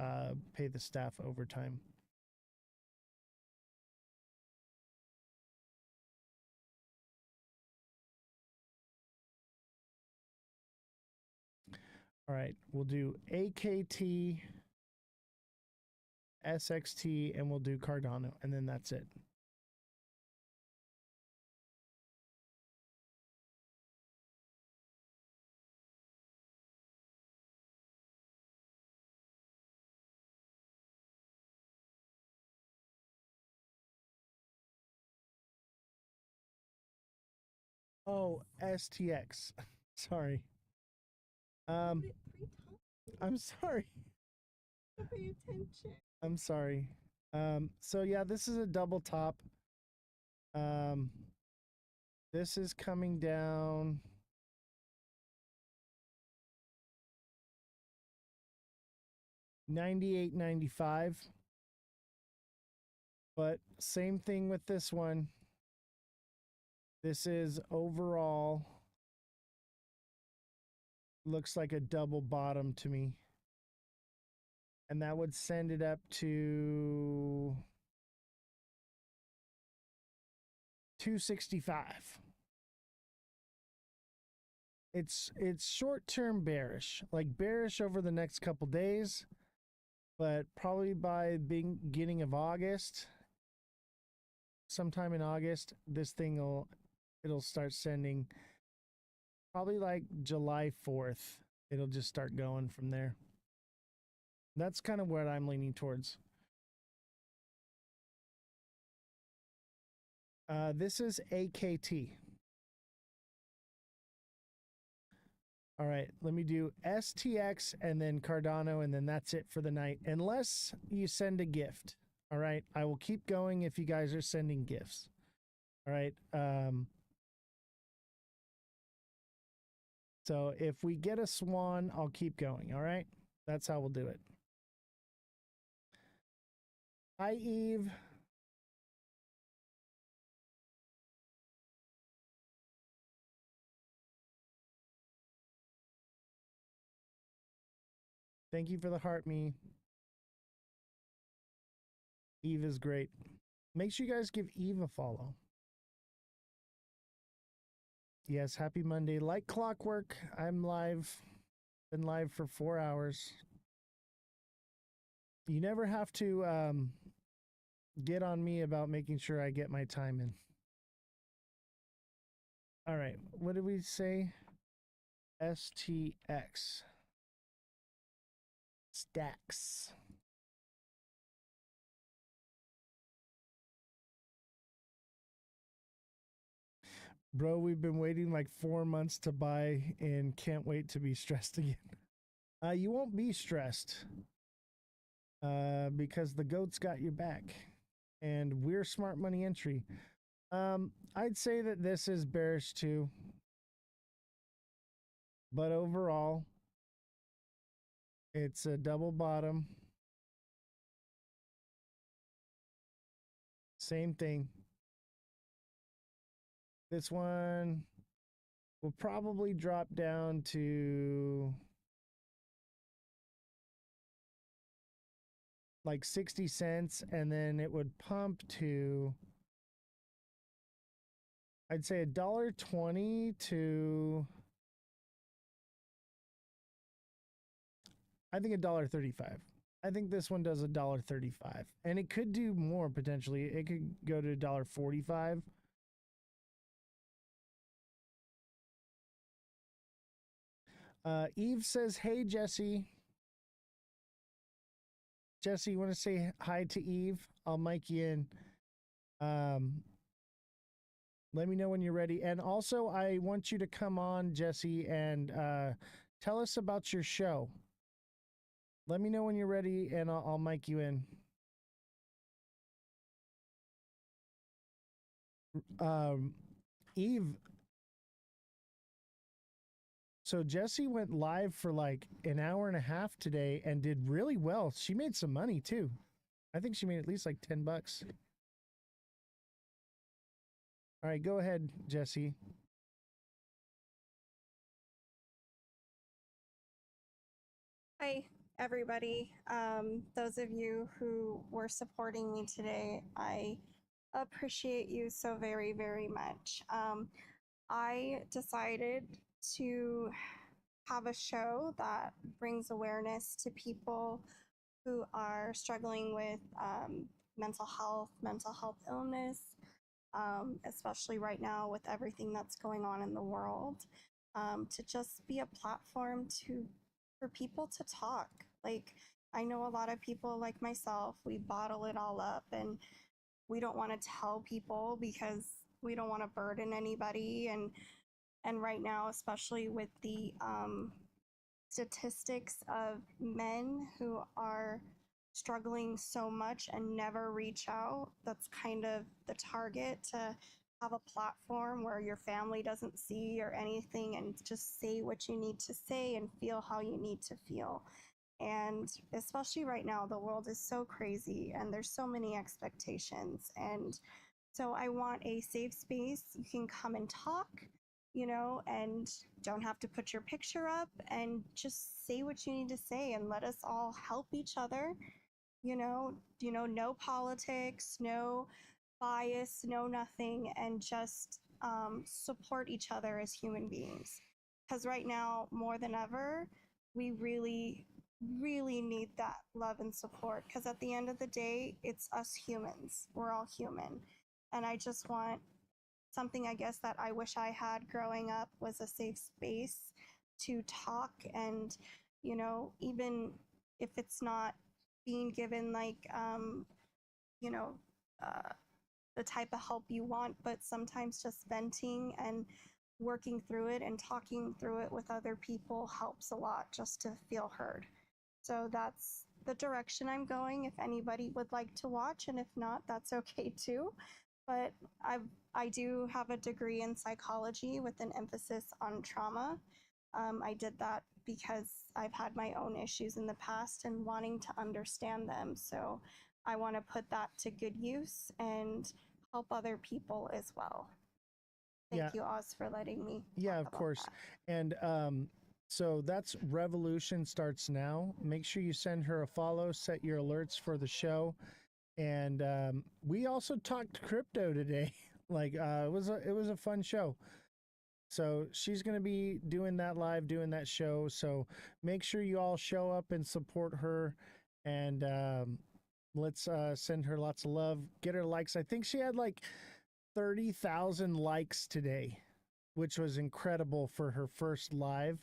pay the staff overtime. All right, we'll do AKT, SXT, and we'll do Cardano, and then that's it. Oh, STX. Sorry. I'm sorry. Pay attention. I'm sorry. So yeah, this is a double top. This is coming down. $98.95. But same thing with this one. This is overall looks like a double bottom to me. And that would send it up to 265. It's short-term bearish, like bearish over the next couple days, but probably by beginning of August, sometime in August, this thing it'll start sending. Probably like July 4th, it'll just start going from there. That's kind of what I'm leaning towards. This is AKT. All right, let me do STX and then Cardano, and then that's it for the night. Unless you send a gift. All right, I will keep going if you guys are sending gifts. All right. So if we get a swan, I'll keep going. All right, that's how we'll do it. Hi, Eve. Thank you for the heart, me. Eve is great. Make sure you guys give Eve a follow. Yes, happy Monday. Like clockwork, I'm live. Been live for 4 hours. You never have to get on me about making sure I get my time in. All right, what did we say? STX. Stacks. Bro, we've been waiting like 4 months to buy and can't wait to be stressed again. You won't be stressed because the goat's got your back and we're smart money entry. I'd say that this is bearish too, but overall it's a double bottom. Same thing. This one will probably drop down to like 60 cents, and then it would pump to, I'd say $1.20 to, I think $1.35. I think this one does $1.35, and it could do more potentially. It could go to $1.45. Eve says, hey, Jesse. Jesse, you want to say hi to Eve? I'll mic you in. Let me know when you're ready. And also, I want you to come on, Jesse, and tell us about your show. Let me know when you're ready, and I'll mic you in. Eve. So Jesse went live for like an hour and a half today and did really well. She made some money too. I think she made at least like $10. All right, go ahead, Jesse. Hi, everybody. Those of you who were supporting me today, I appreciate you so very, very much. I decided to have a show that brings awareness to people who are struggling with mental health illness, especially right now with everything that's going on in the world, to just be a platform for people to talk. Like, I know a lot of people like myself, we bottle it all up and we don't want to tell people because we don't want to burden anybody. And right now, especially with the statistics of men who are struggling so much and never reach out, that's kind of the target, to have a platform where your family doesn't see or anything and just say what you need to say and feel how you need to feel. And especially right now, the world is so crazy and there's so many expectations. And so I want a safe space. You can come and talk, and don't have to put your picture up, and just say what you need to say and let us all help each other. No politics, no bias, no nothing, and just support each other as human beings. Because right now, more than ever, we really, really need that love and support. Because at the end of the day, it's us humans. We're all human. And I just want something, I guess, that I wish I had growing up was a safe space to talk. And, even if it's not being given like, the type of help you want, but sometimes just venting and working through it and talking through it with other people helps a lot, just to feel heard. So that's the direction I'm going. If anybody would like to watch, and if not, that's okay too. But I do have a degree in psychology with an emphasis on trauma. I did that because I've had my own issues in the past and wanting to understand them. So I want to put that to good use and help other people as well. Thank you, Oz, for letting me. Yeah, of course. And so that's Revolution starts now. Make sure you send her a follow, set your alerts for the show. And we also talked crypto today. Like it was a fun show. So she's going to be doing that live, doing that show. So make sure you all show up and support her. And let's send her lots of love. Get her likes. I think she had like 30,000 likes today, which was incredible for her first live.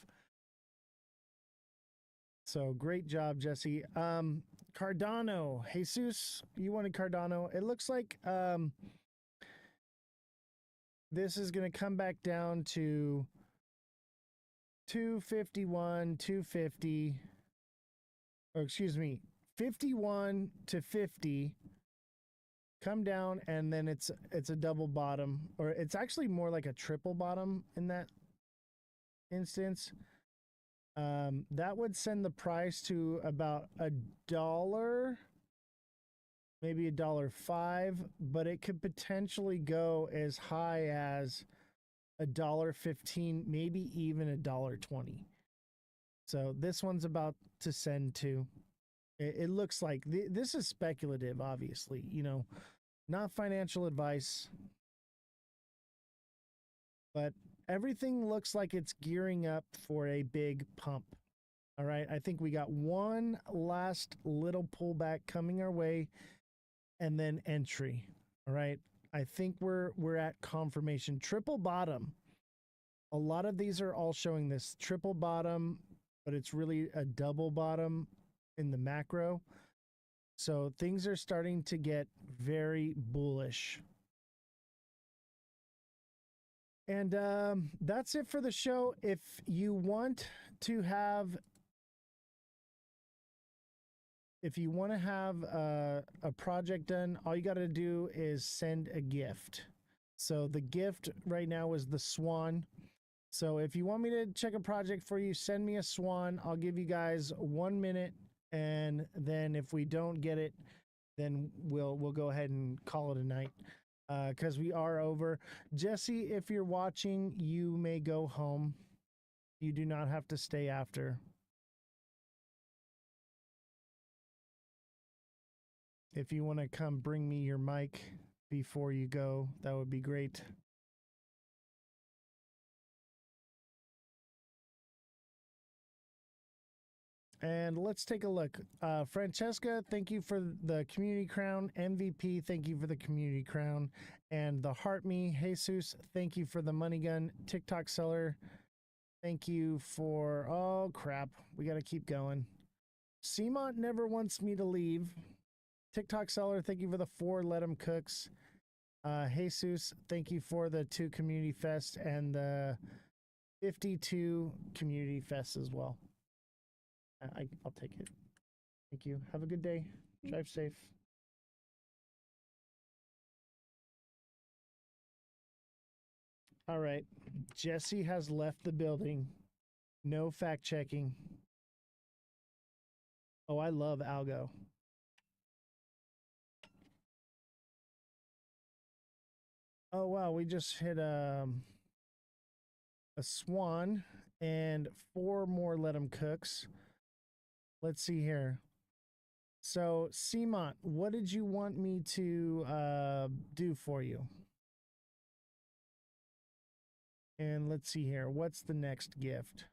So great job, Jesse. Cardano, Jesus, you wanted Cardano. It looks like this is going to come back down to 251, 250, or excuse me, 51 to 50. Come down, and then it's a double bottom, or it's actually more like a triple bottom in that instance. That would send the price to about $1, maybe $1.05, but it could potentially go as high as $1.15, maybe even $1.20. So this one's about to send to. It looks like this is speculative, obviously, not financial advice, but everything looks like it's gearing up for a big pump. All right. I think we got one last little pullback coming our way and then entry. All right. I think we're at confirmation. Triple bottom. A lot of these are all showing this triple bottom, but it's really a double bottom in the macro. So things are starting to get very bullish. And that's it for the show. If you want to have a project done, all you got to do is send a gift. So the gift right now is the swan. So if you want me to check a project for you, send me a swan. I'll give you guys 1 minute, and then if we don't get it, then we'll go ahead and call it a night. Because we are over. Jesse, if you're watching, you may go home. You do not have to stay after. If you want to come bring me your mic before you go, that would be great. And let's take a look. Francesca, thank you for the community crown. MVP, thank you for the community crown. And the Heart Me, Jesus, thank you for the money gun. TikTok seller, thank you for, oh crap, we got to keep going. Seamont never wants me to leave. TikTok seller, thank you for the 4 Let 'em Cooks. Jesus, thank you for the 2 Community Fest and the 52 Community Fest as well. I'll take it. Thank you. Have a good day. Drive safe. All right. Jesse has left the building. No fact checking. Oh, I love algo. Oh, wow. We just hit a swan and 4 more Let 'em Cooks. Let's see here. So, Seamont, what did you want me to do for you? And let's see here. What's the next gift?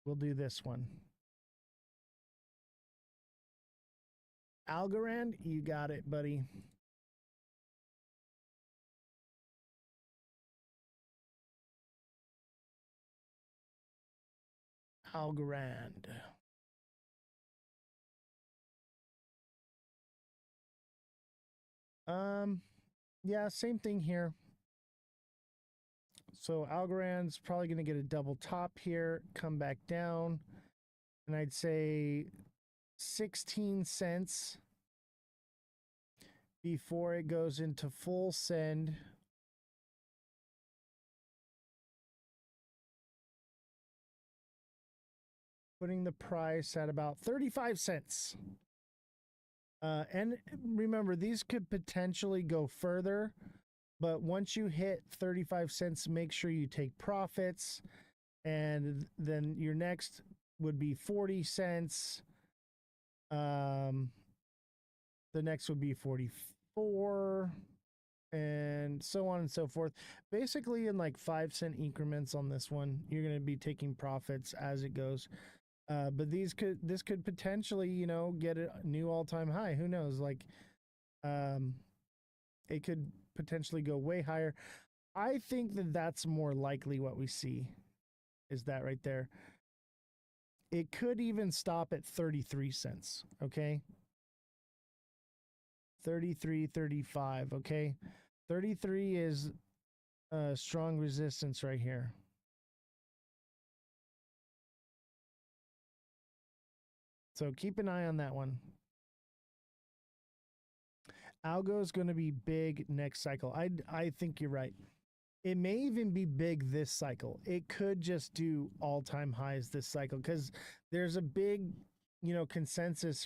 We'll do this one. Algorand, you got it, buddy. Algorand. Yeah, same thing here. So Algorand's probably going to get a double top here, come back down, and I'd say 16 cents before it goes into full send. Putting the price at about 35 cents. And remember, these could potentially go further, but once you hit 35 cents, make sure you take profits. And then your next would be 40 cents. The next would be 44, and so on and so forth. Basically, in like 5-cent increments on this one, you're going to be taking profits as it goes. But this could potentially, get a new all-time high. Who knows? Like, it could potentially go way higher. I think that that's more likely what we see is that right there. It could even stop at 33 cents. Okay. 33, 35. Okay. 33 is strong resistance right here. So keep an eye on that one. Algo is going to be big next cycle. I think you're right. It may even be big this cycle. It could just do all-time highs this cycle because there's a big, consensus